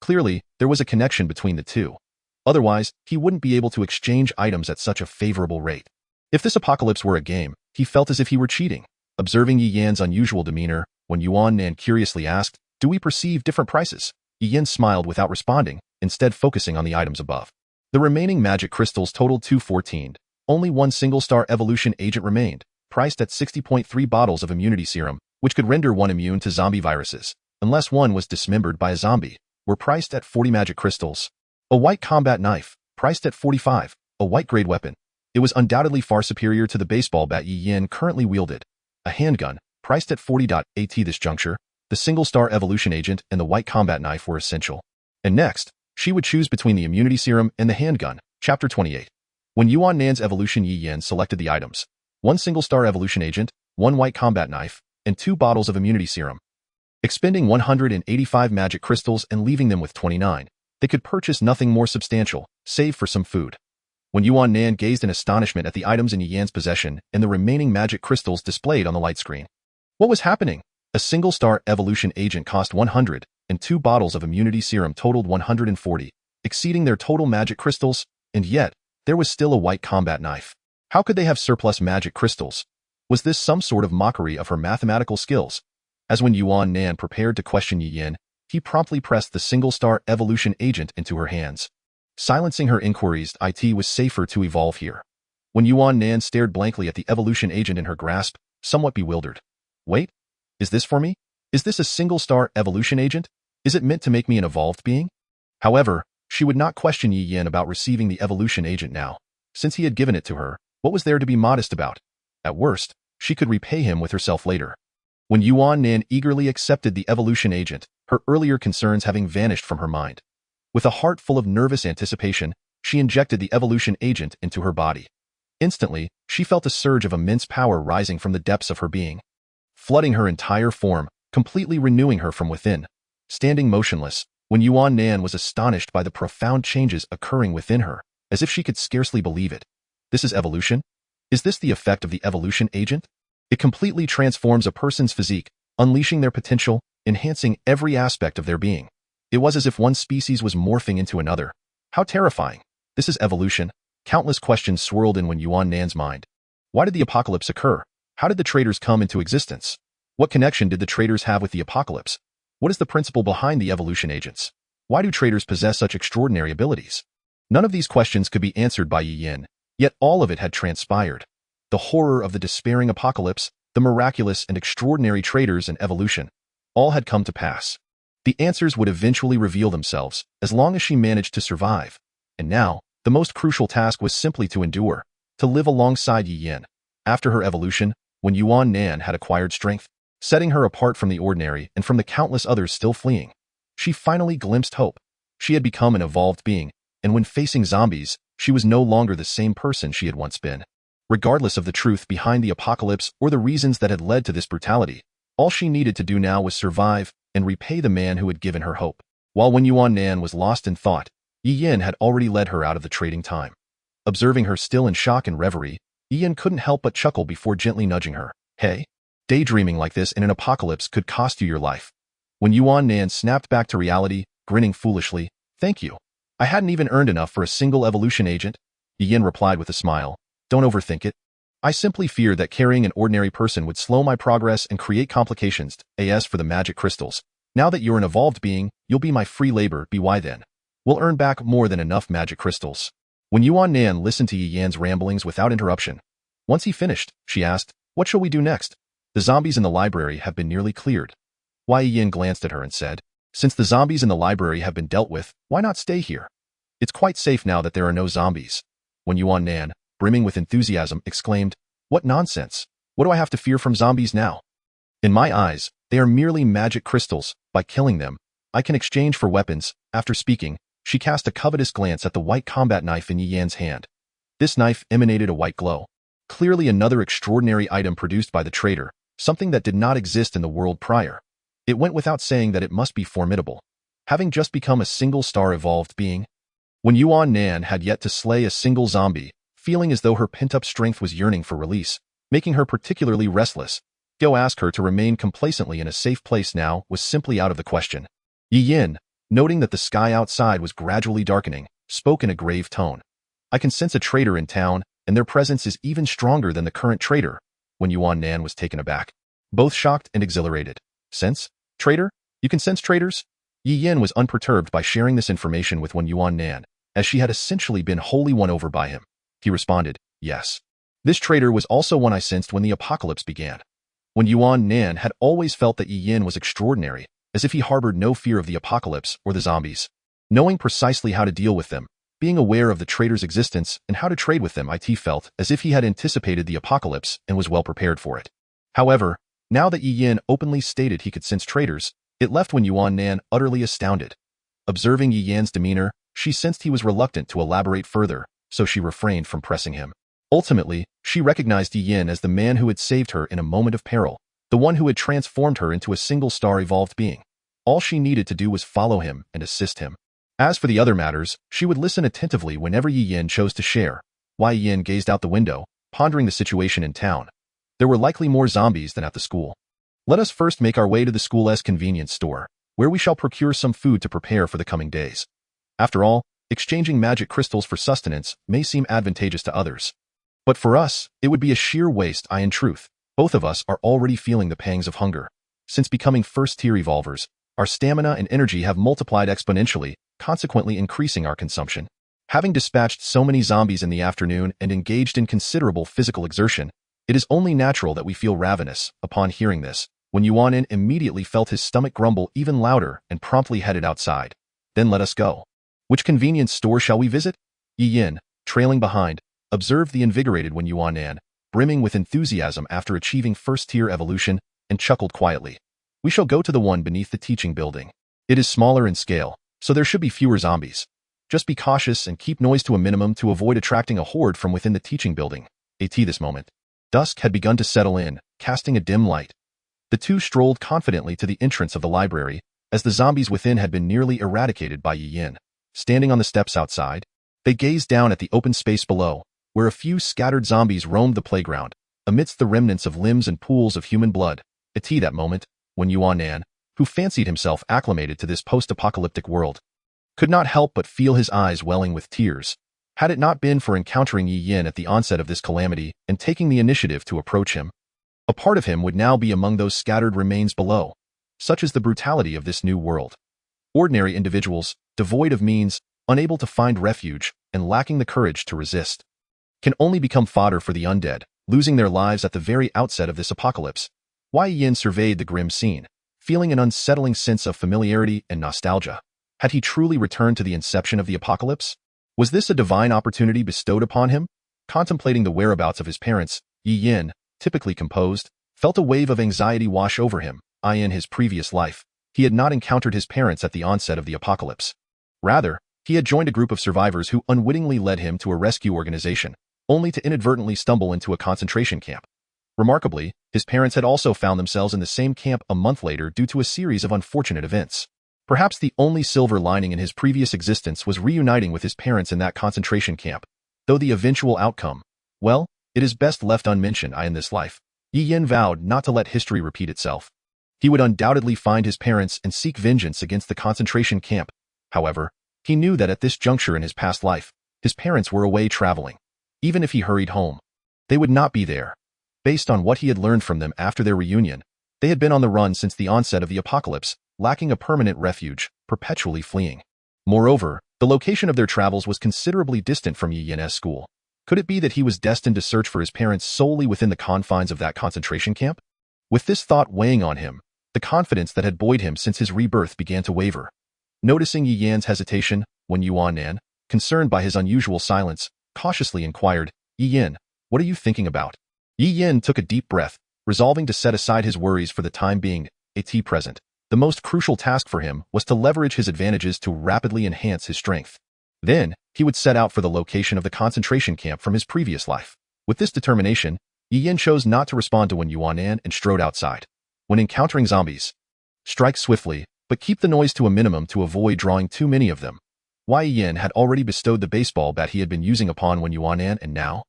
Clearly, there was a connection between the two. Otherwise, he wouldn't be able to exchange items at such a favorable rate. If this apocalypse were a game, he felt as if he were cheating. Observing Yi Yan's unusual demeanor, when Yuan Nan curiously asked, "Do we perceive different prices?" Yi Yan smiled without responding, instead focusing on the items above. The remaining magic crystals totaled 214. Only one single-star evolution agent remained, priced at 60.3 bottles of immunity serum, which could render one immune to zombie viruses, unless one was dismembered by a zombie, were priced at 40 magic crystals. A white combat knife, priced at 45, a white-grade weapon. It was undoubtedly far superior to the baseball bat Yi Yin currently wielded. A handgun, priced at 40. At this juncture, the single-star evolution agent and the white combat knife were essential. And next, she would choose between the immunity serum and the handgun. Chapter 28. When Yuan Nan's evolution, Yi Yin selected the items: one single-star evolution agent, one white combat knife, and 2 bottles of immunity serum. Expending 185 magic crystals and leaving them with 29, they could purchase nothing more substantial, save for some food. When Yuan Nan gazed in astonishment at the items in Yi Yan's possession and the remaining magic crystals displayed on the light screen. What was happening? A single-star evolution agent cost 100, and 2 bottles of immunity serum totaled 140, exceeding their total magic crystals, and yet, there was still a white combat knife. How could they have surplus magic crystals? Was this some sort of mockery of her mathematical skills? As when Yuan Nan prepared to question Yi Yin, he promptly pressed the single-star evolution agent into her hands. Silencing her inquiries, it was safer to evolve here. When Yuan Nan stared blankly at the evolution agent in her grasp, somewhat bewildered. Wait, is this for me? Is this a single-star evolution agent? Is it meant to make me an evolved being? However, she would not question Yi Yin about receiving the evolution agent now. Since he had given it to her, what was there to be modest about? At worst, she could repay him with herself later. When Yuan Nan eagerly accepted the evolution agent, her earlier concerns having vanished from her mind. With a heart full of nervous anticipation, she injected the evolution agent into her body. Instantly, she felt a surge of immense power rising from the depths of her being, flooding her entire form, completely renewing her from within. Standing motionless, Wen Yuan was astonished by the profound changes occurring within her, as if she could scarcely believe it. This is evolution? Is this the effect of the evolution agent? It completely transforms a person's physique, unleashing their potential, enhancing every aspect of their being. It was as if one species was morphing into another. How terrifying. This is evolution. Countless questions swirled in Wen Yuan's mind. Why did the apocalypse occur? How did the traitors come into existence? What connection did the traitors have with the apocalypse? What is the principle behind the evolution agents? Why do traitors possess such extraordinary abilities? None of these questions could be answered by Yi Yin, yet all of it had transpired. The horror of the despairing apocalypse, the miraculous and extraordinary traitors and evolution, all had come to pass. The answers would eventually reveal themselves, as long as she managed to survive. And now, the most crucial task was simply to endure, to live alongside Yi Yin. After her evolution, Wen Yuan had acquired strength, setting her apart from the ordinary and from the countless others still fleeing. She finally glimpsed hope. She had become an evolved being, and when facing zombies, she was no longer the same person she had once been. Regardless of the truth behind the apocalypse or the reasons that had led to this brutality, all she needed to do now was survive and repay the man who had given her hope. While Wen Yuan was lost in thought, Yi Yin had already led her out of the trading time. Observing her still in shock and reverie, Yi Yin couldn't help but chuckle before gently nudging her. Hey? Daydreaming like this in an apocalypse could cost you your life. When Yuan snapped back to reality, grinning foolishly, thank you. I hadn't even earned enough for a single evolution agent. Yi Yin replied with a smile. Don't overthink it. I simply feared that carrying an ordinary person would slow my progress and create complications. As for the magic crystals, now that you're an evolved being, you'll be my free labor. Why then? We'll earn back more than enough magic crystals. When Yuan listened to Yi Yin's ramblings without interruption. Once he finished, she asked, what shall we do next? The zombies in the library have been nearly cleared. Yi Yin glanced at her and said, since the zombies in the library have been dealt with, why not stay here? It's quite safe now that there are no zombies. When Yuan, brimming with enthusiasm, exclaimed, what nonsense! What do I have to fear from zombies now? In my eyes, they are merely magic crystals. By killing them, I can exchange for weapons. After speaking, she cast a covetous glance at the white combat knife in Yi Yan's hand. This knife emanated a white glow. Clearly another extraordinary item produced by the traitor, something that did not exist in the world prior. It went without saying that it must be formidable. Having just become a single-star evolved being, when Yuan had yet to slay a single zombie, feeling as though her pent-up strength was yearning for release, making her particularly restless. Go ask her to remain complacently in a safe place now was simply out of the question. Yi Yin, noting that the sky outside was gradually darkening, spoke in a grave tone. I can sense a traitor in town, and their presence is even stronger than the current traitor. When Yuan was taken aback, both shocked and exhilarated. Sense? Traitor? You can sense traitors? Yi Yin was unperturbed by sharing this information with Wen Yuan, as she had essentially been wholly won over by him. He responded, yes. This traitor was also one I sensed when the apocalypse began. When Yuan had always felt that Yi Yin was extraordinary, as if he harbored no fear of the apocalypse or the zombies. Knowing precisely how to deal with them, being aware of the traitor's existence and how to trade with them, it felt as if he had anticipated the apocalypse and was well prepared for it. However, now that Yi Yin openly stated he could sense traitors, it left Wen Yuan utterly astounded. Observing Yi Yan's demeanor, she sensed he was reluctant to elaborate further, so she refrained from pressing him. Ultimately, she recognized Yi Yin as the man who had saved her in a moment of peril, the one who had transformed her into a single-star evolved being. All she needed to do was follow him and assist him. As for the other matters, she would listen attentively whenever Yi Yin chose to share. Yi Yin gazed out the window, pondering the situation in town. There were likely more zombies than at the school. Let us first make our way to the school's convenience store, where we shall procure some food to prepare for the coming days. After all, exchanging magic crystals for sustenance may seem advantageous to others. But for us, it would be a sheer waste. In truth, both of us are already feeling the pangs of hunger. Since becoming first-tier evolvers, our stamina and energy have multiplied exponentially, consequently increasing our consumption. Having dispatched so many zombies in the afternoon and engaged in considerable physical exertion, it is only natural that we feel ravenous. Upon hearing this, Wen Yuan immediately felt his stomach grumble even louder and promptly headed outside. Then let us go. Which convenience store shall we visit? Yi Yin, trailing behind, observed the invigorated Wen Yuan, brimming with enthusiasm after achieving first-tier evolution, and chuckled quietly. We shall go to the one beneath the teaching building. It is smaller in scale, so there should be fewer zombies. Just be cautious and keep noise to a minimum to avoid attracting a horde from within the teaching building. At this moment, dusk had begun to settle in, casting a dim light. The two strolled confidently to the entrance of the library, as the zombies within had been nearly eradicated by Yi Yin. Standing on the steps outside, they gazed down at the open space below, where a few scattered zombies roamed the playground, amidst the remnants of limbs and pools of human blood. At that moment, when Yuan, who fancied himself acclimated to this post-apocalyptic world, could not help but feel his eyes welling with tears. Had it not been for encountering Yi Yin at the onset of this calamity and taking the initiative to approach him, a part of him would now be among those scattered remains below. Such is the brutality of this new world. Ordinary individuals, devoid of means, unable to find refuge, and lacking the courage to resist, can only become fodder for the undead, losing their lives at the very outset of this apocalypse. Yi Yin surveyed the grim scene, feeling an unsettling sense of familiarity and nostalgia. Had he truly returned to the inception of the apocalypse? Was this a divine opportunity bestowed upon him? Contemplating the whereabouts of his parents, Yi Yin, typically composed, felt a wave of anxiety wash over him. In his previous life, he had not encountered his parents at the onset of the apocalypse. Rather, he had joined a group of survivors who unwittingly led him to a rescue organization, only to inadvertently stumble into a concentration camp. Remarkably, his parents had also found themselves in the same camp a month later due to a series of unfortunate events. Perhaps the only silver lining in his previous existence was reuniting with his parents in that concentration camp, though the eventual outcome, well, it is best left unmentioned. In this life, Yi Yin vowed not to let history repeat itself. He would undoubtedly find his parents and seek vengeance against the concentration camp. However, he knew that at this juncture in his past life, his parents were away traveling. Even if he hurried home, they would not be there. Based on what he had learned from them after their reunion, they had been on the run since the onset of the apocalypse, lacking a permanent refuge, perpetually fleeing. Moreover, the location of their travels was considerably distant from Yi Yin's school. Could it be that he was destined to search for his parents solely within the confines of that concentration camp? With this thought weighing on him, the confidence that had buoyed him since his rebirth began to waver. Noticing Yi Yan's hesitation, when Yuan, concerned by his unusual silence, cautiously inquired, "Yi Yin, what are you thinking about?" Yi Yin took a deep breath, resolving to set aside his worries for the time being. At present, the most crucial task for him was to leverage his advantages to rapidly enhance his strength. Then, he would set out for the location of the concentration camp from his previous life. With this determination, Yi Yin chose not to respond to when Yuan and strode outside. When encountering zombies, strike swiftly, but keep the noise to a minimum to avoid drawing too many of them. Yi Yin had already bestowed the baseball bat he had been using upon when Yuan, and now,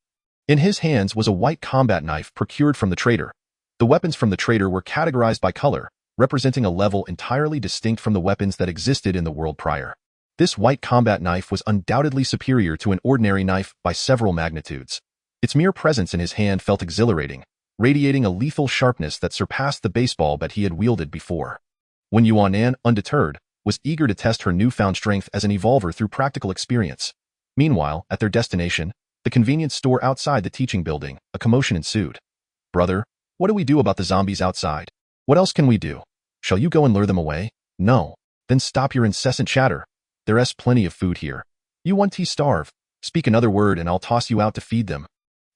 in his hands was a white combat knife procured from the trader. The weapons from the trader were categorized by color, representing a level entirely distinct from the weapons that existed in the world prior. This white combat knife was undoubtedly superior to an ordinary knife by several magnitudes. Its mere presence in his hand felt exhilarating, radiating a lethal sharpness that surpassed the baseball bat he had wielded before. When Yuan, undeterred, was eager to test her newfound strength as an evolver through practical experience. Meanwhile, at their destination, the convenience store outside the teaching building, a commotion ensued. "Brother, what do we do about the zombies outside? What else can we do? Shall you go and lure them away? No. Then stop your incessant chatter. There's plenty of food here. You want to starve. Speak another word and I'll toss you out to feed them."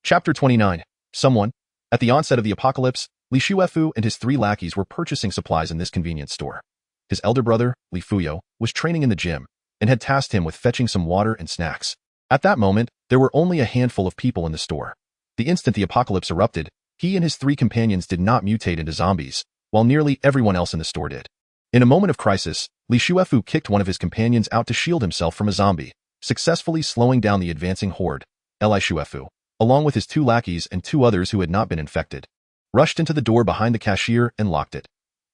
Chapter 29. Someone. At the onset of the apocalypse, Li Shuefu and his 3 lackeys were purchasing supplies in this convenience store. His elder brother, Li Fuyo, was training in the gym and had tasked him with fetching some water and snacks. At that moment, there were only a handful of people in the store. The instant the apocalypse erupted, he and his 3 companions did not mutate into zombies, while nearly everyone else in the store did. In a moment of crisis, Li Shuefu kicked one of his companions out to shield himself from a zombie, successfully slowing down the advancing horde. Li Shuefu, along with his 2 lackeys and 2 others who had not been infected, rushed into the door behind the cashier and locked it.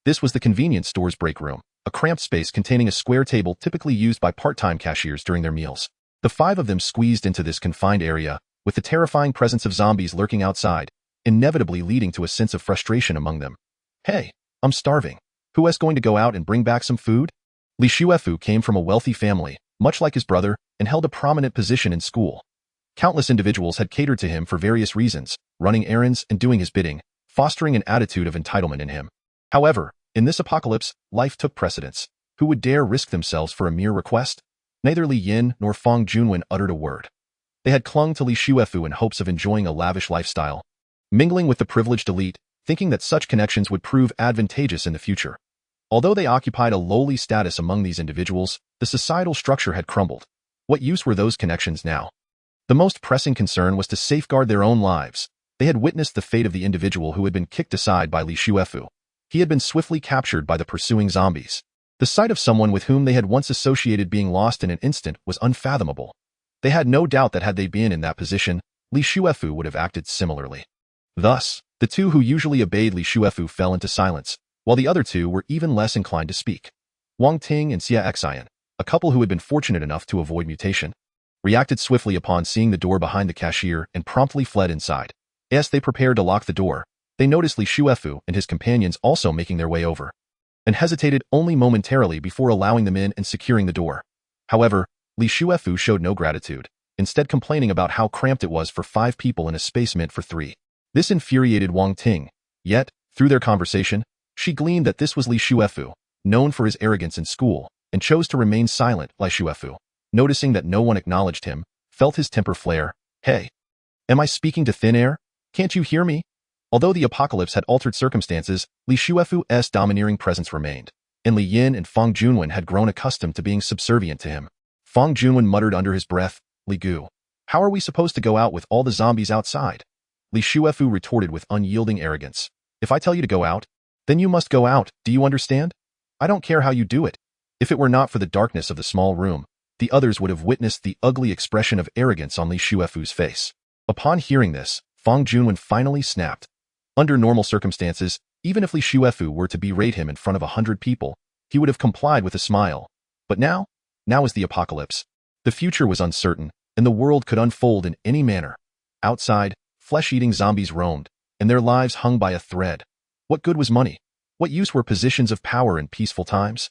This was the convenience store's break room, a cramped space containing a square table typically used by part-time cashiers during their meals. The 5 of them squeezed into this confined area, with the terrifying presence of zombies lurking outside, inevitably leading to a sense of frustration among them. "Hey, I'm starving. Who is going to go out and bring back some food?" Li Shuefu came from a wealthy family, much like his brother, and held a prominent position in school. Countless individuals had catered to him for various reasons, running errands and doing his bidding, fostering an attitude of entitlement in him. However, in this apocalypse, life took precedence. Who would dare risk themselves for a mere request? Neither Li Yin nor Fang Junwen uttered a word. They had clung to Li Shuefu in hopes of enjoying a lavish lifestyle, mingling with the privileged elite, thinking that such connections would prove advantageous in the future. Although they occupied a lowly status among these individuals, the societal structure had crumbled. What use were those connections now? The most pressing concern was to safeguard their own lives. They had witnessed the fate of the individual who had been kicked aside by Li Shuefu. He had been swiftly captured by the pursuing zombies. The sight of someone with whom they had once associated being lost in an instant was unfathomable. They had no doubt that had they been in that position, Li Shuefu would have acted similarly. Thus, the two who usually obeyed Li Shuefu fell into silence, while the other two were even less inclined to speak. Wang Ting and Xia Xian, a couple who had been fortunate enough to avoid mutation, reacted swiftly upon seeing the door behind the cashier and promptly fled inside. As they prepared to lock the door, they noticed Li Shuefu and his companions also making their way over, and hesitated only momentarily before allowing them in and securing the door. However, Li Shuefu showed no gratitude, instead complaining about how cramped it was for 5 people in a space meant for 3. This infuriated Wang Ting, yet, through their conversation, she gleaned that this was Li Shuefu, known for his arrogance in school, and chose to remain silent. Li Shuefu, noticing that no one acknowledged him, felt his temper flare. Hey, am I speaking to thin air? Can't you hear me? Although the apocalypse had altered circumstances, Li Shuefu's domineering presence remained, and Li Yin and Fang Junwen had grown accustomed to being subservient to him. Fang Junwen muttered under his breath, Li Gu, how are we supposed to go out with all the zombies outside? Li Shuefu retorted with unyielding arrogance. If I tell you to go out, then you must go out, do you understand? I don't care how you do it. If it were not for the darkness of the small room, the others would have witnessed the ugly expression of arrogance on Li Shuefu's face. Upon hearing this, Fang Junwen finally snapped. Under normal circumstances, even if Li Shuefu were to berate him in front of 100 people, he would have complied with a smile. But now is the apocalypse. The future was uncertain, and the world could unfold in any manner. Outside, flesh-eating zombies roamed, and their lives hung by a thread. What good was money? What use were positions of power in peaceful times?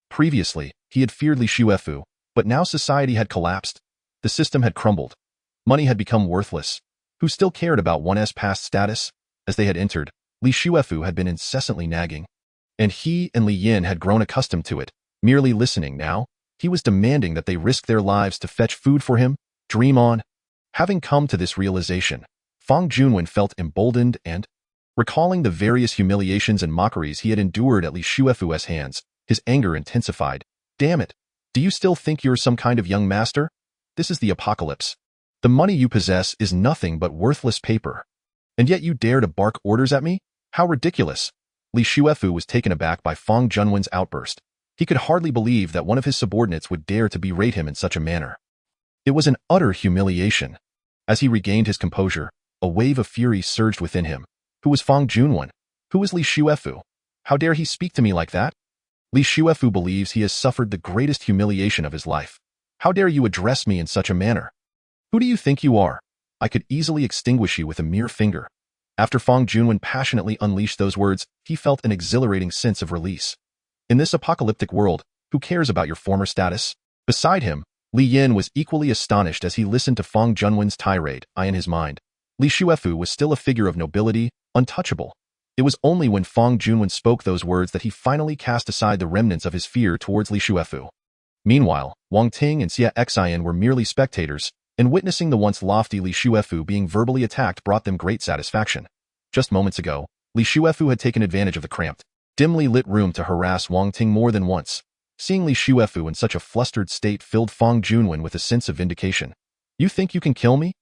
Previously, he had feared Li Shuefu, but now society had collapsed. The system had crumbled. Money had become worthless. Who still cared about one's past status? As they had entered, Li Shuefu had been incessantly nagging, and he and Li Yin had grown accustomed to it. Merely listening now, he was demanding that they risk their lives to fetch food for him. Dream on. Having come to this realization, Fang Junwen felt emboldened and, recalling the various humiliations and mockeries he had endured at Li Shuefu's hands, his anger intensified. Damn it! Do you still think you're some kind of young master? This is the apocalypse. The money you possess is nothing but worthless paper. And yet you dare to bark orders at me? How ridiculous! Li Shuefu was taken aback by Fang Junwen's outburst. He could hardly believe that one of his subordinates would dare to berate him in such a manner. It was an utter humiliation. As he regained his composure, a wave of fury surged within him. Who was Fang Junwen? Who was Li Shuefu? How dare he speak to me like that? Li Shuefu believes he has suffered the greatest humiliation of his life. How dare you address me in such a manner? Who do you think you are? I could easily extinguish you with a mere finger. After Fang Junwen passionately unleashed those words, he felt an exhilarating sense of release. In this apocalyptic world, who cares about your former status? Beside him, Li Yin was equally astonished as he listened to Fang Junwen's tirade. In his mind, Li Shuefu was still a figure of nobility, untouchable. It was only when Fang Junwen spoke those words that he finally cast aside the remnants of his fear towards Li Shuefu. Meanwhile, Wang Ting and Xia Xian were merely spectators, and witnessing the once lofty Li Shuefu being verbally attacked brought them great satisfaction. Just moments ago, Li Shuefu had taken advantage of the cramped, dimly lit room to harass Wang Ting more than once. Seeing Li Shuefu in such a flustered state filled Fang Junwen with a sense of vindication. You think you can kill me?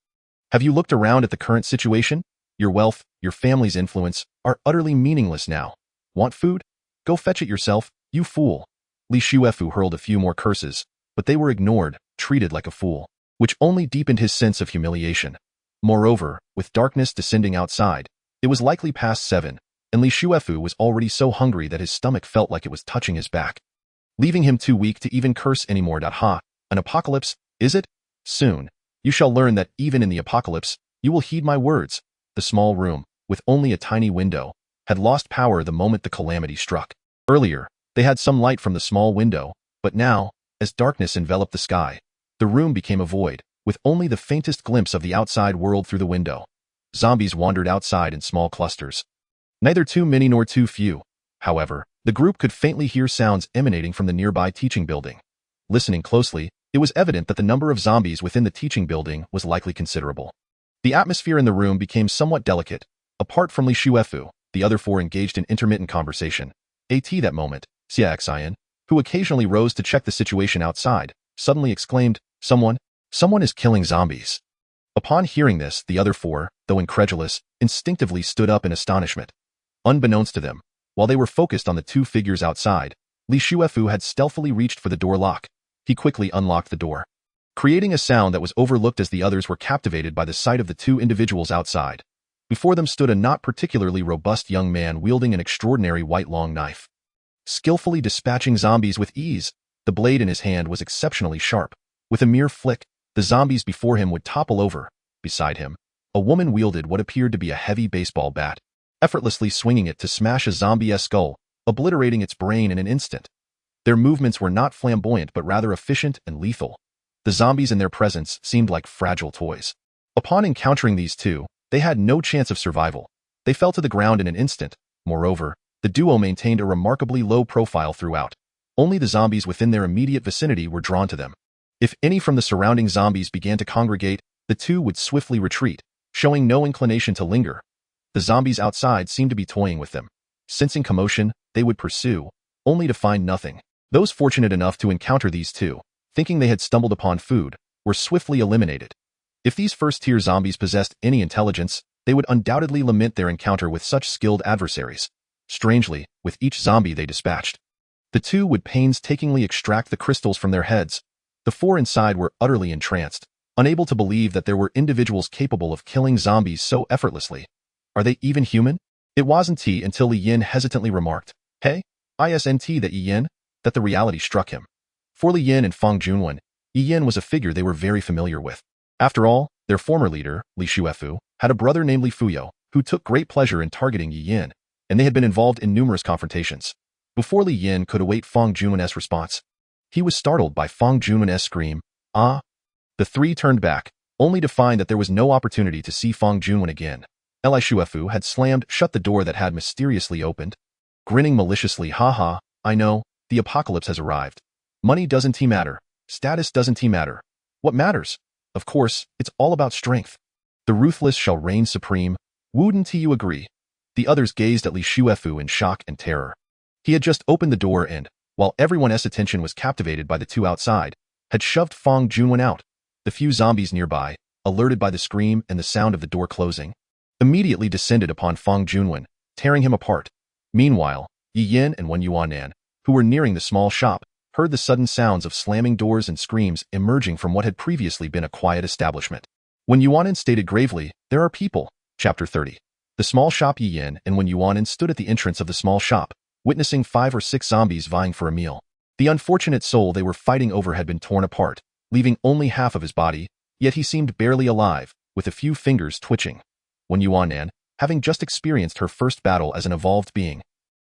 Have you looked around at the current situation? Your wealth, your family's influence, are utterly meaningless now. Want food? Go fetch it yourself, you fool. Li Shuefu hurled a few more curses, but they were ignored, treated like a fool, which only deepened his sense of humiliation. Moreover, with darkness descending outside, it was likely past 7, and Li Shuefu was already so hungry that his stomach felt like it was touching his back, leaving him too weak to even curse anymore. An apocalypse, is it? Soon, you shall learn that even in the apocalypse, you will heed my words. The small room, with only a tiny window, had lost power the moment the calamity struck. Earlier, they had some light from the small window, but now, as darkness enveloped the sky, the room became a void, with only the faintest glimpse of the outside world through the window. Zombies wandered outside in small clusters. Neither too many nor too few. However, the group could faintly hear sounds emanating from the nearby teaching building. Listening closely, it was evident that the number of zombies within the teaching building was likely considerable. The atmosphere in the room became somewhat delicate. Apart from Li Shuefu, the other 4 engaged in intermittent conversation. That moment, Xiaoxian, who occasionally rose to check the situation outside, suddenly exclaimed, Someone is killing zombies. Upon hearing this, the other four, though incredulous, instinctively stood up in astonishment. Unbeknownst to them, while they were focused on the two figures outside, Li Shuefu had stealthily reached for the door lock. He quickly unlocked the door, creating a sound that was overlooked as the others were captivated by the sight of the two individuals outside. Before them stood a not particularly robust young man wielding an extraordinary white long knife. Skillfully dispatching zombies with ease, the blade in his hand was exceptionally sharp. With a mere flick, the zombies before him would topple over. Beside him, a woman wielded what appeared to be a heavy baseball bat, effortlessly swinging it to smash a zombie's skull, obliterating its brain in an instant. Their movements were not flamboyant but rather efficient and lethal. The zombies in their presence seemed like fragile toys. Upon encountering these two, they had no chance of survival. They fell to the ground in an instant. Moreover, the duo maintained a remarkably low profile throughout. Only the zombies within their immediate vicinity were drawn to them. If any from the surrounding zombies began to congregate, the two would swiftly retreat, showing no inclination to linger. The zombies outside seemed to be toying with them. Sensing commotion, they would pursue, only to find nothing. Those fortunate enough to encounter these two, thinking they had stumbled upon food, were swiftly eliminated. If these first-tier zombies possessed any intelligence, they would undoubtedly lament their encounter with such skilled adversaries. Strangely, with each zombie they dispatched, the two would painstakingly extract the crystals from their heads. The four inside were utterly entranced, unable to believe that there were individuals capable of killing zombies so effortlessly. Are they even human? It wasn't until Li Yin hesitantly remarked, Hey, isn't that Yi Yin? That the reality struck him. For Li Yin and Fang Junwen, Yi Yin was a figure they were very familiar with. After all, their former leader, Li Shuefu, had a brother named Li Fuyo, who took great pleasure in targeting Yi Yin, and they had been involved in numerous confrontations. Before Li Yin could await Fang Junwen's response, he was startled by Fang Junwen's scream, Ah! The three turned back, only to find that there was no opportunity to see Fang Junwen again. Li Shuefu had slammed shut the door that had mysteriously opened. Grinning maliciously, Ha, I know, the apocalypse has arrived. Money doesn't matter. Status doesn't matter. What matters? Of course, it's all about strength. The ruthless shall reign supreme. Wouldn't you agree? The others gazed at Li Shuefu in shock and terror. He had just opened the door and, while everyone's attention was captivated by the two outside, had shoved Fang Junwen out. The few zombies nearby, alerted by the scream and the sound of the door closing, immediately descended upon Fang Junwen, tearing him apart. Meanwhile, Yi Yin and Wen Yuanan, who were nearing the small shop, heard the sudden sounds of slamming doors and screams emerging from what had previously been a quiet establishment. Wen Yuanan stated gravely, There are people. Chapter 30. The small shop. Yi Yin and Wen Yuanan stood at the entrance of the small shop, witnessing 5 or 6 zombies vying for a meal. The unfortunate soul they were fighting over had been torn apart, leaving only half of his body, yet he seemed barely alive, with a few fingers twitching. Wen Yuanan, having just experienced her first battle as an evolved being,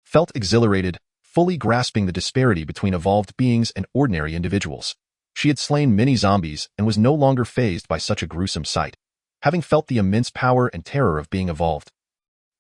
felt exhilarated, fully grasping the disparity between evolved beings and ordinary individuals. She had slain many zombies and was no longer fazed by such a gruesome sight, having felt the immense power and terror of being evolved.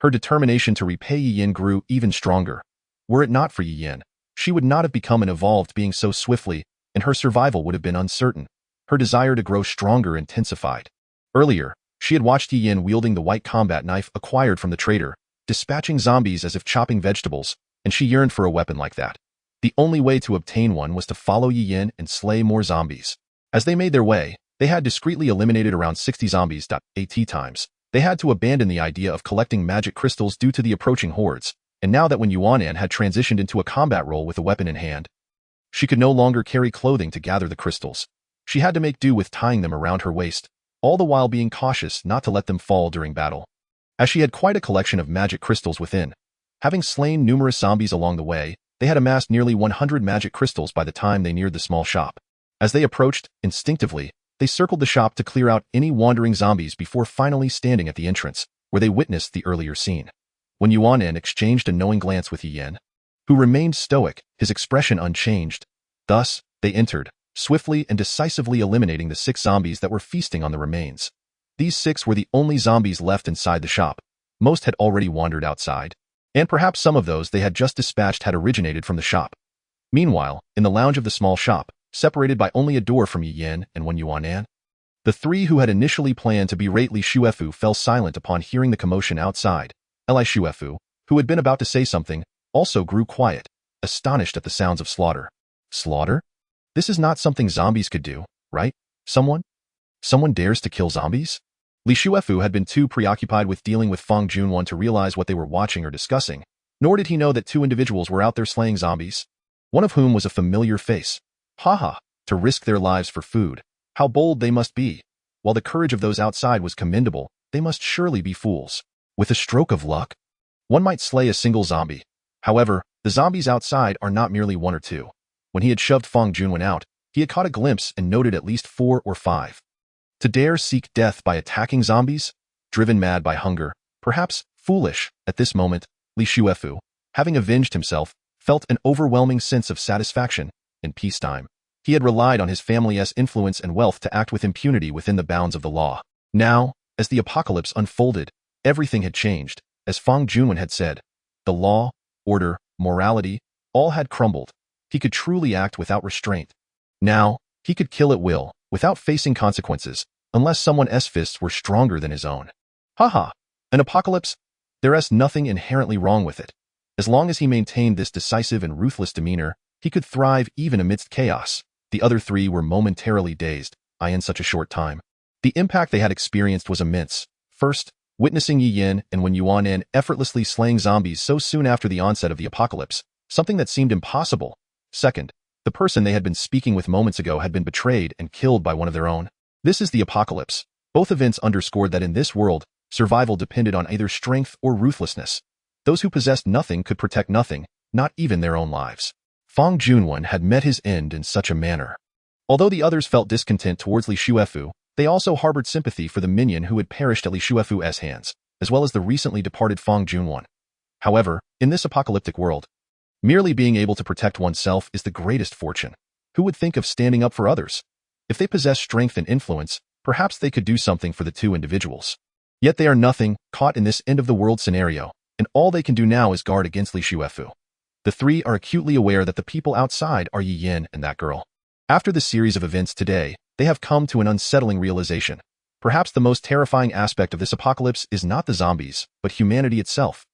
Her determination to repay Yi Yin grew even stronger. Were it not for Yi Yin, she would not have become an evolved being so swiftly, and her survival would have been uncertain. Her desire to grow stronger intensified. Earlier, she had watched Yi Yin wielding the white combat knife acquired from the trader, dispatching zombies as if chopping vegetables, and she yearned for a weapon like that. The only way to obtain one was to follow Yi Yin and slay more zombies. As they made their way, they had discreetly eliminated around 60 zombies. At times, they had to abandon the idea of collecting magic crystals due to the approaching hordes, and now that Wen Yuanan had transitioned into a combat role with a weapon in hand, she could no longer carry clothing to gather the crystals. She had to make do with tying them around her waist, all the while being cautious not to let them fall during battle. As she had quite a collection of magic crystals within, having slain numerous zombies along the way, they had amassed nearly 100 magic crystals by the time they neared the small shop. As they approached, instinctively, they circled the shop to clear out any wandering zombies before finally standing at the entrance, where they witnessed the earlier scene. When Yuanan exchanged a knowing glance with Yi Yin, who remained stoic, his expression unchanged. Thus, they entered, swiftly and decisively eliminating the 6 zombies that were feasting on the remains. These 6 were the only zombies left inside the shop. Most had already wandered outside, and perhaps some of those they had just dispatched had originated from the shop. Meanwhile, in the lounge of the small shop, separated by only a door from Yi Yin and Wen Yuanan, the 3 who had initially planned to berate Li Shuefu fell silent upon hearing the commotion outside. Li Shuefu, who had been about to say something, also grew quiet. astonished at the sounds of slaughter. Slaughter? This is not something zombies could do, right? Someone dares to kill zombies? Li Shuefu had been too preoccupied with dealing with Fang Junwan to realize what they were watching or discussing, nor did he know that two individuals were out there slaying zombies, one of whom was a familiar face. Haha, to risk their lives for food. How bold they must be. While the courage of those outside was commendable, they must surely be fools. With a stroke of luck, one might slay a single zombie. However, the zombies outside are not merely one or two. When he had shoved Fang Junwan out, he had caught a glimpse and noted at least 4 or 5. To dare seek death by attacking zombies? Driven mad by hunger, perhaps foolish, at this moment, Li Shuefu, having avenged himself, felt an overwhelming sense of satisfaction. In peacetime, he had relied on his family's influence and wealth to act with impunity within the bounds of the law. Now, as the apocalypse unfolded, everything had changed. As Fang Junwan had said, the law, order, morality, all had crumbled. He could truly act without restraint. Now, he could kill at will, without facing consequences, unless someone's fists were stronger than his own. Haha, an apocalypse? There's nothing inherently wrong with it. As long as he maintained this decisive and ruthless demeanor, he could thrive even amidst chaos. The other three were momentarily dazed, in such a short time. The impact they had experienced was immense. First, witnessing Yi Yin and Wen Yuanan effortlessly slaying zombies so soon after the onset of the apocalypse, something that seemed impossible. Second, the person they had been speaking with moments ago had been betrayed and killed by one of their own. This is the apocalypse. Both events underscored that in this world, survival depended on either strength or ruthlessness. Those who possessed nothing could protect nothing, not even their own lives. Fang Junwan had met his end in such a manner. Although the others felt discontent towards Li Shuefu, they also harbored sympathy for the minion who had perished at Li Shuefu's hands, as well as the recently departed Fang Junwan. However, in this apocalyptic world, merely being able to protect oneself is the greatest fortune. Who would think of standing up for others? If they possess strength and influence, perhaps they could do something for the two individuals. Yet they are nothing, caught in this end-of-the-world scenario, and all they can do now is guard against Li Shuefu. The three are acutely aware that the people outside are Yi Yin and that girl. After the series of events today, they have come to an unsettling realization. Perhaps the most terrifying aspect of this apocalypse is not the zombies, but humanity itself.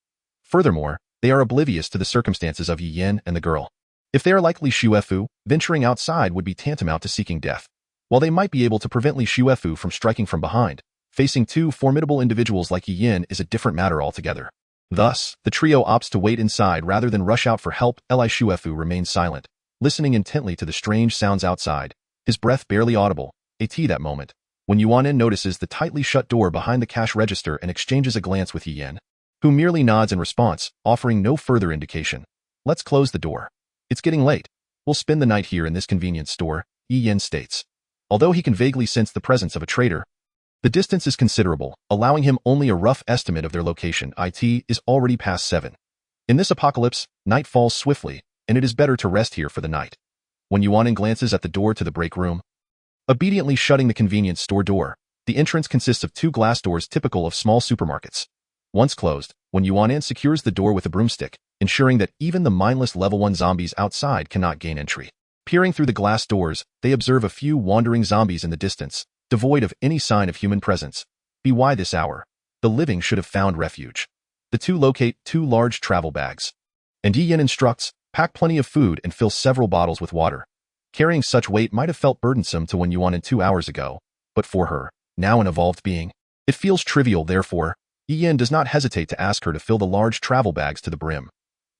Furthermore, they are oblivious to the circumstances of Yi Yin and the girl. If they are like Li Shuefu, venturing outside would be tantamount to seeking death. While they might be able to prevent Li Shuefu from striking from behind, facing two formidable individuals like Yi Yin is a different matter altogether. Thus, the trio opts to wait inside rather than rush out for help. Li Shuefu remains silent, listening intently to the strange sounds outside, his breath barely audible. That moment, when Yuanin notices the tightly shut door behind the cash register and exchanges a glance with Yi Yin, who merely nods in response, offering no further indication. Let's close the door. It's getting late. We'll spend the night here in this convenience store, Yi Yin states. Although he can vaguely sense the presence of a traitor, the distance is considerable, allowing him only a rough estimate of their location. It is already past 7. In this apocalypse, night falls swiftly, and it is better to rest here for the night. When Yuanin glances at the door to the break room, obediently shutting the convenience store door, the entrance consists of 2 glass doors typical of small supermarkets. Once closed, when Yuanin secures the door with a broomstick, ensuring that even the mindless level 1 zombies outside cannot gain entry. Peering through the glass doors, they observe a few wandering zombies in the distance, devoid of any sign of human presence. By this hour, the living should have found refuge. The two locate 2 large travel bags. And Yi Yin instructs, pack plenty of food and fill several bottles with water. Carrying such weight might have felt burdensome to Wen Yuanin 2 hours ago, but for her, now an evolved being, it feels trivial. Therefore, Yi Yin does not hesitate to ask her to fill the large travel bags to the brim.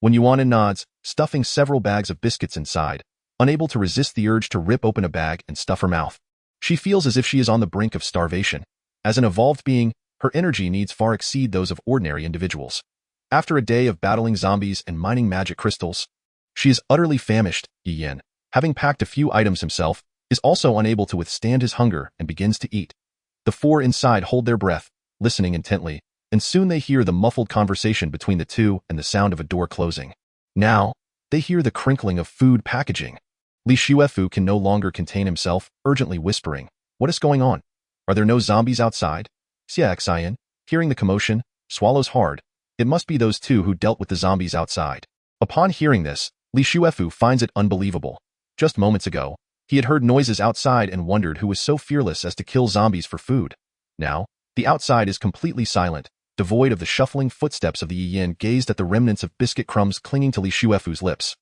When Yuanin nods, stuffing several bags of biscuits inside, unable to resist the urge to rip open a bag and stuff her mouth. She feels as if she is on the brink of starvation. As an evolved being, her energy needs far exceed those of ordinary individuals. After a day of battling zombies and mining magic crystals, she is utterly famished. Yi Yin, having packed a few items himself, is also unable to withstand his hunger and begins to eat. The 4 inside hold their breath, listening intently, and soon they hear the muffled conversation between the 2 and the sound of a door closing. Now, they hear the crinkling of food packaging. Li Shuefu can no longer contain himself, urgently whispering, "What is going on? Are there no zombies outside?" Xia Xian, hearing the commotion, swallows hard. It must be those 2 who dealt with the zombies outside. Upon hearing this, Li Shuefu finds it unbelievable. Just moments ago, he had heard noises outside and wondered who was so fearless as to kill zombies for food. Now, the outside is completely silent, devoid of the shuffling footsteps of the Yi Yin gazed at the remnants of biscuit crumbs clinging to Li Shuefu's lips.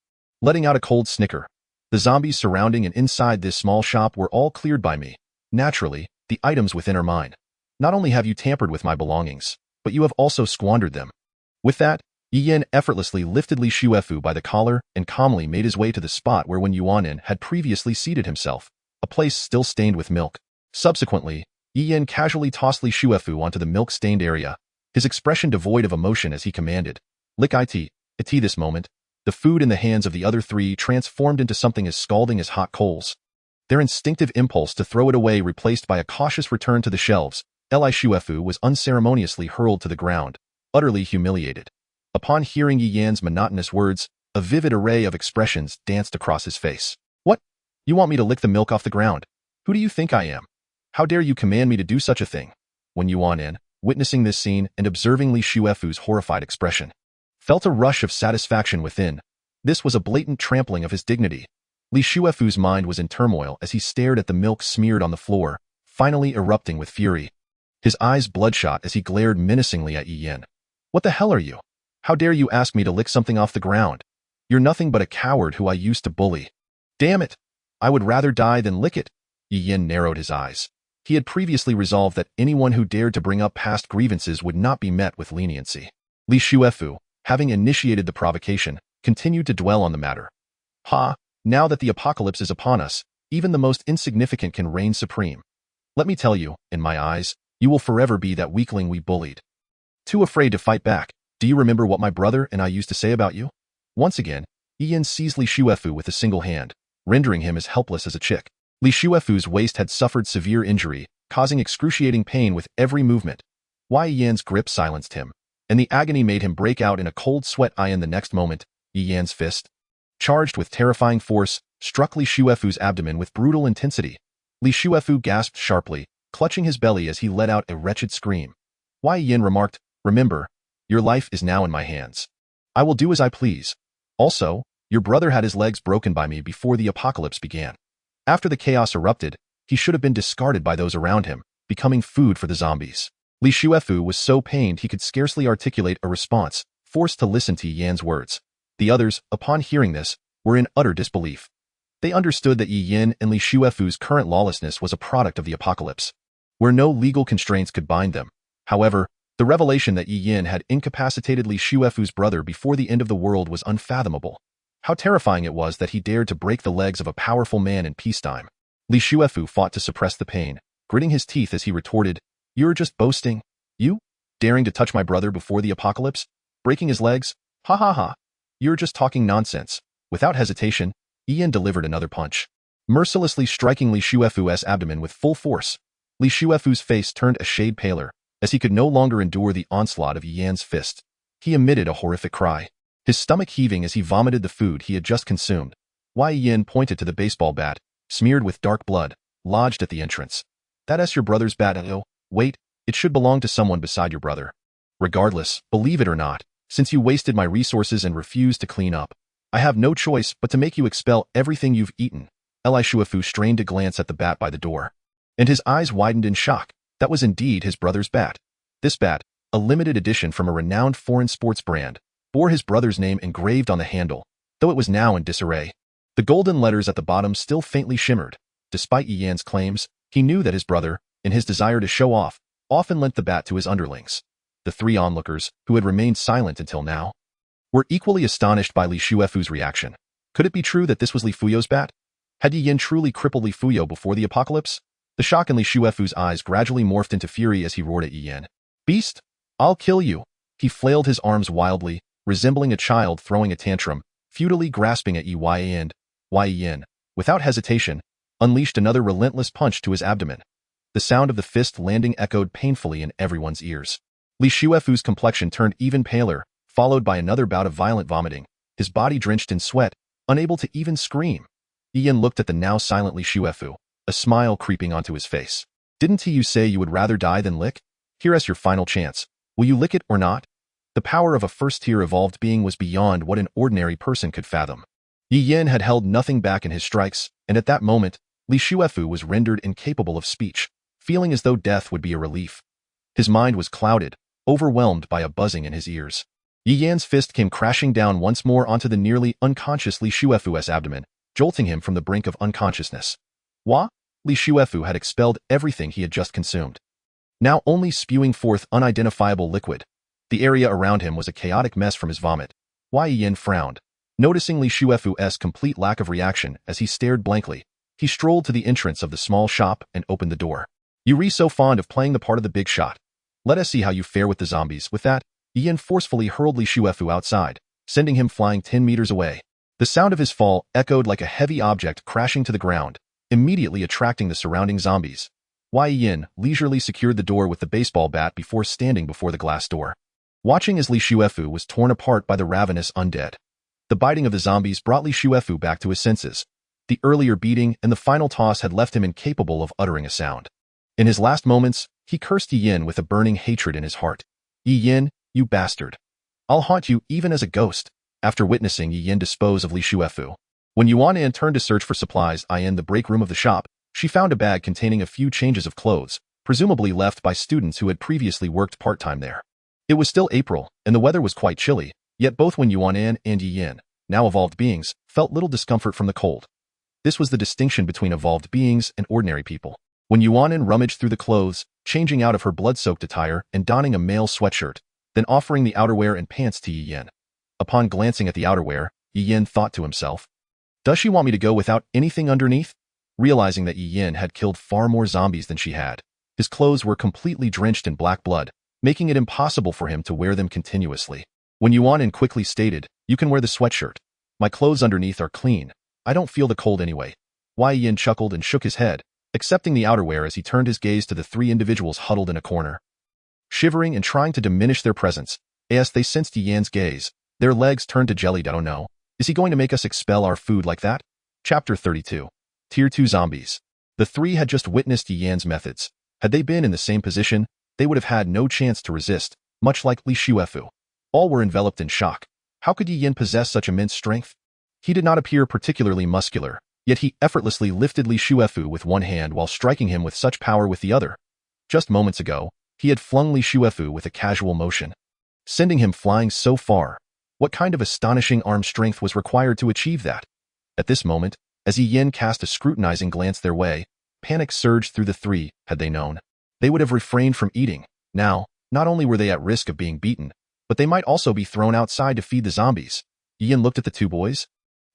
letting out a cold snicker. The zombies surrounding and inside this small shop were all cleared by me. Naturally, the items within are mine. Not only have you tampered with my belongings, but you have also squandered them. With that, Yi Yan effortlessly lifted Li Shuefu by the collar and calmly made his way to the spot where Wen Yuanin had previously seated himself, a place still stained with milk. Subsequently, Yi Yan casually tossed Li Shuefu onto the milk-stained area, his expression devoid of emotion as he commanded, "Lick it." At this moment, the food in the hands of the other three transformed into something as scalding as hot coals. Their instinctive impulse to throw it away replaced by a cautious return to the shelves, Li Shuefu was unceremoniously hurled to the ground, utterly humiliated. Upon hearing Yi Yan's monotonous words, a vivid array of expressions danced across his face. "What? You want me to lick the milk off the ground? Who do you think I am? How dare you command me to do such a thing?" Wen Yuanin, witnessing this scene and observing Li Shuefu's horrified expression, felt a rush of satisfaction within. This was a blatant trampling of his dignity. Li Shuefu's mind was in turmoil as he stared at the milk smeared on the floor, finally erupting with fury. His eyes bloodshot as he glared menacingly at Yi Yan. "What the hell are you? How dare you ask me to lick something off the ground? You're nothing but a coward who I used to bully. Damn it! I would rather die than lick it." Yi Yan narrowed his eyes. He had previously resolved that anyone who dared to bring up past grievances would not be met with leniency. Li Shuefu, having initiated the provocation, continued to dwell on the matter. "Ha! Now that the apocalypse is upon us, even the most insignificant can reign supreme. Let me tell you, in my eyes, you will forever be that weakling we bullied. Too afraid to fight back. Do you remember what my brother and I used to say about you?" Once again, Yi Yan seized Li Shuefu with a single hand, rendering him as helpless as a chick. Li Shuefu's waist had suffered severe injury, causing excruciating pain with every movement. Yi Yan's grip silenced him, and the agony made him break out in a cold sweat. In the next moment, Yi Yan's fist, charged with terrifying force, struck Li Shuefu's abdomen with brutal intensity. Li Shuefu gasped sharply, clutching his belly as he let out a wretched scream. Yi Yan remarked, "Remember, your life is now in my hands. I will do as I please. Also, your brother had his legs broken by me before the apocalypse began. After the chaos erupted, he should have been discarded by those around him, becoming food for the zombies." Li Shuefu was so pained he could scarcely articulate a response, forced to listen to Yi Yan's words. The others, upon hearing this, were in utter disbelief. They understood that Yi Yan and Li Shuefu's current lawlessness was a product of the apocalypse, where no legal constraints could bind them. However, the revelation that Yi Yan had incapacitated Li Shuefu's brother before the end of the world was unfathomable. How terrifying it was that he dared to break the legs of a powerful man in peacetime. Li Shuefu fought to suppress the pain, gritting his teeth as he retorted, "You're just boasting. You? Daring to touch my brother before the apocalypse? Breaking his legs? Ha ha ha. You're just talking nonsense." Without hesitation, Yi Yan delivered another punch, mercilessly striking Li Shuefu's abdomen with full force. Li Shuefu's face turned a shade paler, as he could no longer endure the onslaught of Yi Yan's fist. He emitted a horrific cry, his stomach heaving as he vomited the food he had just consumed. Yi Yan pointed to the baseball bat, smeared with dark blood, lodged at the entrance. "That's your brother's bat, oh? Wait, it should belong to someone beside your brother. Regardless, believe it or not, since you wasted my resources and refused to clean up, I have no choice but to make you expel everything you've eaten." Li Shuefu strained to glance at the bat by the door, and his eyes widened in shock. That was indeed his brother's bat. This bat, a limited edition from a renowned foreign sports brand, bore his brother's name engraved on the handle, though it was now in disarray. The golden letters at the bottom still faintly shimmered. Despite Yi Yan's claims, he knew that his brother, in his desire to show off, often lent the bat to his underlings. The three onlookers, who had remained silent until now, were equally astonished by Li Shuefu's reaction. Could it be true that this was Li Fuyo's bat? Had Yi Yan truly crippled Li Fuyo before the apocalypse? The shock in Li Shuefu's eyes gradually morphed into fury as he roared at Yi Yan. "Beast! I'll kill you!" He flailed his arms wildly, resembling a child throwing a tantrum, futilely grasping at Yi Yan. Yi Yan, without hesitation, unleashed another relentless punch to his abdomen. The sound of the fist landing echoed painfully in everyone's ears. Li Shuefu's complexion turned even paler, followed by another bout of violent vomiting, his body drenched in sweat, unable to even scream. Yi Yan looked at the now silent Li Shuefu, a smile creeping onto his face. "Didn't you say you would rather die than lick? Here's your final chance. Will you lick it or not?" The power of a first-tier evolved being was beyond what an ordinary person could fathom. Yi Yan had held nothing back in his strikes, and at that moment, Li Shuefu was rendered incapable of speech, feeling as though death would be a relief. His mind was clouded, overwhelmed by a buzzing in his ears. Yi Yan's fist came crashing down once more onto the nearly unconscious Li Shuefu's abdomen, jolting him from the brink of unconsciousness. Wah? Li Shuefu had expelled everything he had just consumed, now only spewing forth unidentifiable liquid. The area around him was a chaotic mess from his vomit. Yi Yan frowned, noticing Li Shuefu's complete lack of reaction as he stared blankly. He strolled to the entrance of the small shop and opened the door. "You re so fond of playing the part of the big shot. Let us see how you fare with the zombies." With that, Yi Yan forcefully hurled Li Shuefu outside, sending him flying 10 meters away. The sound of his fall echoed like a heavy object crashing to the ground, immediately attracting the surrounding zombies. Yi Yan leisurely secured the door with the baseball bat before standing before the glass door, watching as Li Shuefu was torn apart by the ravenous undead. The biting of the zombies brought Li Shuefu back to his senses. The earlier beating and the final toss had left him incapable of uttering a sound. In his last moments, he cursed Yi Yan with a burning hatred in his heart. "Yi Yan, you bastard. I'll haunt you even as a ghost." After witnessing Yi Yan dispose of Li Shuefu, when Yuan An turned to search for supplies in the break room of the shop, she found a bag containing a few changes of clothes, presumably left by students who had previously worked part-time there. It was still April, and the weather was quite chilly, yet both Yuan An and Yi Yan, now evolved beings, felt little discomfort from the cold. This was the distinction between evolved beings and ordinary people. When Yuan An rummaged through the clothes, changing out of her blood-soaked attire and donning a male sweatshirt, then offering the outerwear and pants to Yi Yan. Upon glancing at the outerwear, Yi Yan thought to himself, "Does she want me to go without anything underneath?" Realizing that Yi Yan had killed far more zombies than she had, his clothes were completely drenched in black blood, making it impossible for him to wear them continuously. When Yuan An quickly stated, "You can wear the sweatshirt. My clothes underneath are clean. I don't feel the cold anyway." Yi Yan chuckled and shook his head, accepting the outerwear as he turned his gaze to the three individuals huddled in a corner. Shivering and trying to diminish their presence, as they sensed Yi Yan's gaze, their legs turned to jelly. "Oh no. Is he going to make us expel our food like that?" Chapter 32. Tier 2 Zombies. The three had just witnessed Yi Yan's methods. Had they been in the same position, they would have had no chance to resist, much like Li Shuefu. All were enveloped in shock. How could Yi Yan possess such immense strength? He did not appear particularly muscular, yet he effortlessly lifted Li Shuefu with one hand while striking him with such power with the other. Just moments ago, he had flung Li Shuefu with a casual motion, sending him flying so far. What kind of astonishing arm strength was required to achieve that? At this moment, as Yi Yan cast a scrutinizing glance their way, panic surged through the three. Had they known, they would have refrained from eating. Now, not only were they at risk of being beaten, but they might also be thrown outside to feed the zombies. Yi Yan looked at the two boys,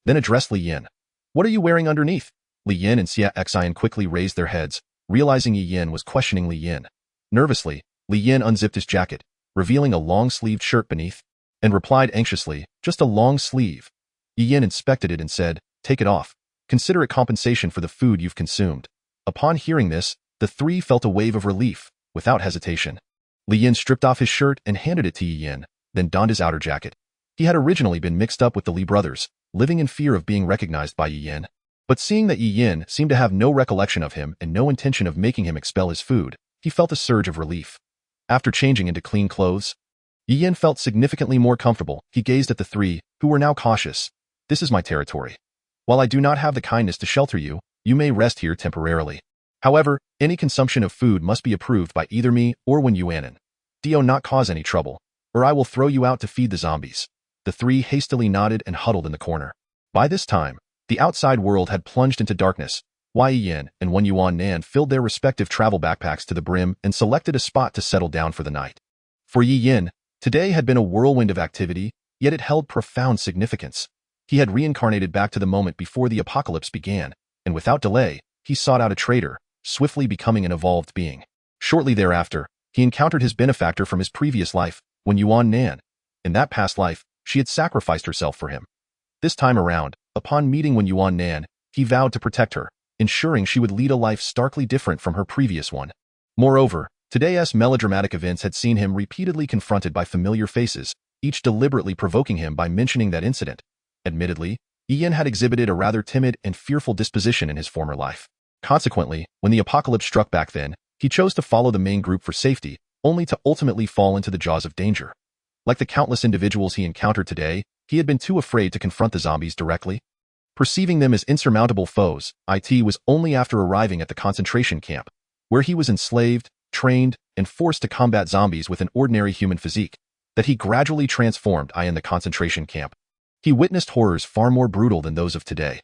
then addressed Li Yan. "What are you wearing underneath?" Li Yan and Xia Xian quickly raised their heads, realizing Yi Yan was questioning Li Yan. Nervously, Li Yan unzipped his jacket, revealing a long-sleeved shirt beneath, and replied anxiously, "Just a long sleeve." Yi Yan inspected it and said, "Take it off. Consider it compensation for the food you've consumed." Upon hearing this, the three felt a wave of relief, without hesitation. Li Yan stripped off his shirt and handed it to Yi Yan, then donned his outer jacket. He had originally been mixed up with the Li brothers, living in fear of being recognized by Yi Yan. But seeing that Yi Yan seemed to have no recollection of him and no intention of making him expel his food, he felt a surge of relief. After changing into clean clothes, Yi Yan felt significantly more comfortable. He gazed at the three, who were now cautious. "This is my territory. While I do not have the kindness to shelter you, you may rest here temporarily. However, any consumption of food must be approved by either me or Yuan An. Do not cause any trouble, or I will throw you out to feed the zombies." The three hastily nodded and huddled in the corner. By this time, the outside world had plunged into darkness. Yi Yan and Yuan An filled their respective travel backpacks to the brim and selected a spot to settle down for the night. For Yi Yan, today had been a whirlwind of activity, yet it held profound significance. He had reincarnated back to the moment before the apocalypse began, and without delay, he sought out a trader, swiftly becoming an evolved being. Shortly thereafter, he encountered his benefactor from his previous life, Yuan An. In that past life, she had sacrificed herself for him. This time around, upon meeting Yuan An, he vowed to protect her, ensuring she would lead a life starkly different from her previous one. Moreover, today's melodramatic events had seen him repeatedly confronted by familiar faces, each deliberately provoking him by mentioning that incident. Admittedly, Yi Yan had exhibited a rather timid and fearful disposition in his former life. Consequently, when the apocalypse struck back then, he chose to follow the main group for safety, only to ultimately fall into the jaws of danger. Like the countless individuals he encountered today, he had been too afraid to confront the zombies directly. Perceiving them as insurmountable foes, it was only after arriving at the concentration camp, where he was enslaved, trained, and forced to combat zombies with an ordinary human physique, that he gradually transformed in the concentration camp. He witnessed horrors far more brutal than those of today.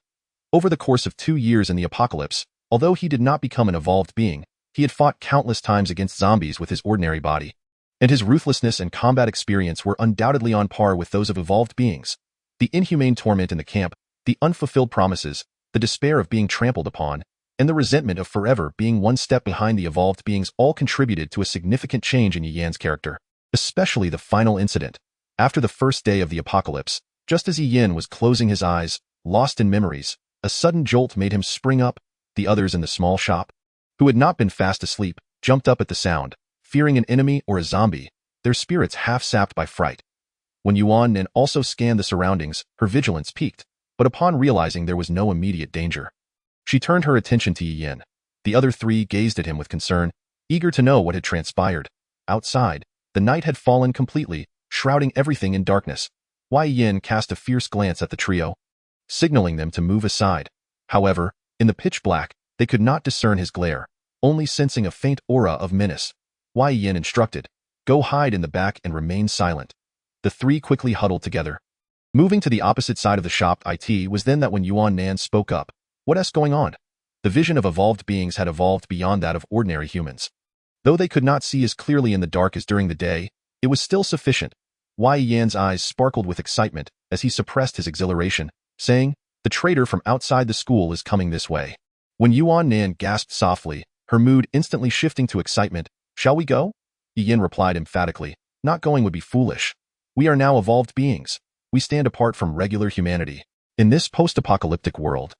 Over the course of 2 years in the apocalypse, although he did not become an evolved being, he had fought countless times against zombies with his ordinary body. And his ruthlessness and combat experience were undoubtedly on par with those of evolved beings. The inhumane torment in the camp, the unfulfilled promises, the despair of being trampled upon, and the resentment of forever being one step behind the evolved beings all contributed to a significant change in Yi Yan's character, especially the final incident. After the first day of the apocalypse, just as Yi Yan was closing his eyes, lost in memories, a sudden jolt made him spring up. The others in the small shop, who had not been fast asleep, jumped up at the sound, fearing an enemy or a zombie, their spirits half sapped by fright. When Yuan Nan also scanned the surroundings, her vigilance peaked, but upon realizing there was no immediate danger, she turned her attention to Yi Yan. The other three gazed at him with concern, eager to know what had transpired. Outside, the night had fallen completely, shrouding everything in darkness. Yi Yan cast a fierce glance at the trio, signaling them to move aside. However, in the pitch black, they could not discern his glare, only sensing a faint aura of menace. Yi Yan instructed, "Go hide in the back and remain silent." The three quickly huddled together. Moving to the opposite side of the shop, it was then that when Yuan Nan spoke up, "What's going on?" The vision of evolved beings had evolved beyond that of ordinary humans. Though they could not see as clearly in the dark as during the day, it was still sufficient. Yi Yan's eyes sparkled with excitement as he suppressed his exhilaration, saying, "The traitor from outside the school is coming this way." When Yuan Nan gasped softly, her mood instantly shifting to excitement, "Shall we go?" Yi Yan replied emphatically, "Not going would be foolish. We are now evolved beings. We stand apart from regular humanity. In this post-apocalyptic world,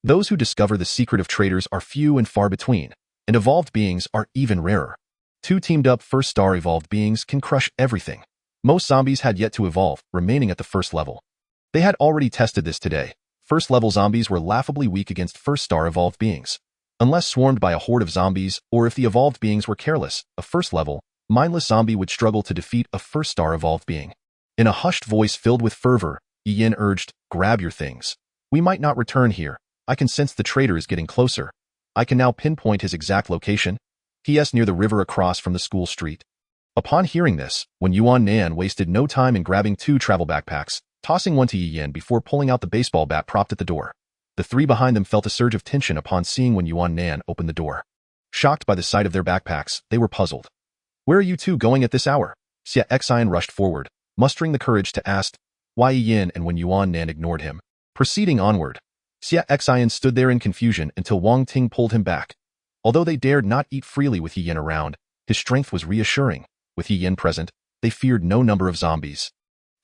those who discover the secret of traitors are few and far between, and evolved beings are even rarer. 2 teamed-up first-star evolved beings can crush everything." Most zombies had yet to evolve, remaining at the first level. They had already tested this today. First-level zombies were laughably weak against first-star evolved beings. Unless swarmed by a horde of zombies, or if the evolved beings were careless, a first-level, mindless zombie would struggle to defeat a first-star evolved being. In a hushed voice filled with fervor, Yi Yan urged, "Grab your things. We might not return here. I can sense the traitor is getting closer. I can now pinpoint his exact location. He is near the river across from the school street." Upon hearing this, when Yuan Nan wasted no time in grabbing 2 travel backpacks, tossing one to Yi Yan before pulling out the baseball bat propped at the door. The 3 behind them felt a surge of tension upon seeing when Yuan Nan opened the door. Shocked by the sight of their backpacks, they were puzzled. "Where are you 2 going at this hour?" Xia Xian rushed forward, mustering the courage to ask Yi Yan, and when Yuan Nan ignored him, proceeding onward. Xia Xian stood there in confusion until Wang Ting pulled him back. Although they dared not eat freely with Yi Yan around, his strength was reassuring. With Yi Yan present, they feared no number of zombies,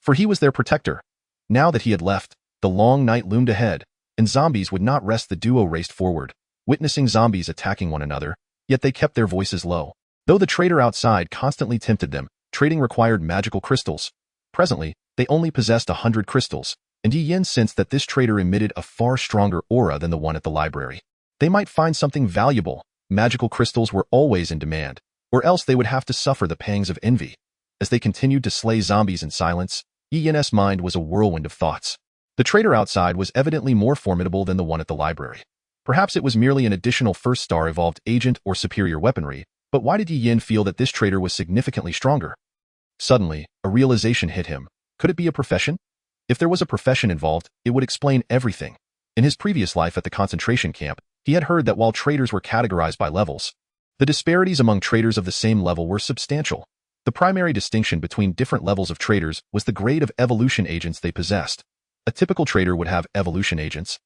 for he was their protector. Now that he had left, the long night loomed ahead, and zombies would not rest. The duo raced forward, witnessing zombies attacking one another, yet they kept their voices low. Though the traitor outside constantly tempted them, trading required magical crystals. Presently, they only possessed 100 crystals, and Yi Yan sensed that this traitor emitted a far stronger aura than the one at the library. They might find something valuable. Magical crystals were always in demand, or else they would have to suffer the pangs of envy. As they continued to slay zombies in silence, Yi Yan's mind was a whirlwind of thoughts. The traitor outside was evidently more formidable than the one at the library. Perhaps it was merely an additional first-star evolved agent or superior weaponry, but why did Yi Yan feel that this traitor was significantly stronger? Suddenly, a realization hit him. Could it be a profession? If there was a profession involved, it would explain everything. In his previous life at the concentration camp, he had heard that while traitors were categorized by levels, the disparities among traitors of the same level were substantial. The primary distinction between different levels of traitors was the grade of evolution agents they possessed. A typical traitor would have evolution agents,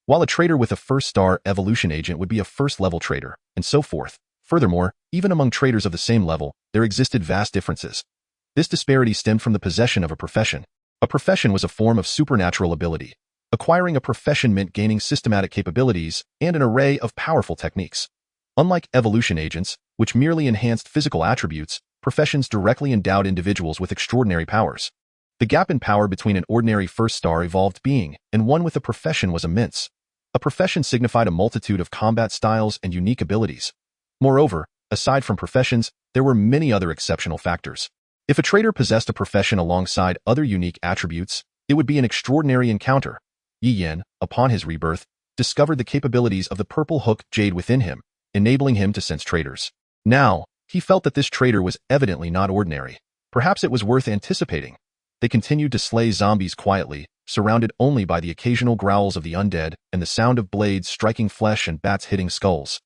while a traitor with a first-star evolution agent would be a first-level traitor, and so forth. Furthermore, even among traitors of the same level, there existed vast differences. This disparity stemmed from the possession of a profession. A profession was a form of supernatural ability. Acquiring a profession meant gaining systematic capabilities and an array of powerful techniques. Unlike evolution agents, which merely enhanced physical attributes, professions directly endowed individuals with extraordinary powers. The gap in power between an ordinary first-star evolved being and one with a profession was immense. A profession signified a multitude of combat styles and unique abilities. Moreover, aside from professions, there were many other exceptional factors. If a traitor possessed a profession alongside other unique attributes, it would be an extraordinary encounter. Yi Yan, upon his rebirth, discovered the capabilities of the purple hook jade within him, enabling him to sense traitors. Now, he felt that this traitor was evidently not ordinary. Perhaps it was worth anticipating. They continued to slay zombies quietly, surrounded only by the occasional growls of the undead and the sound of blades striking flesh and bats hitting skulls.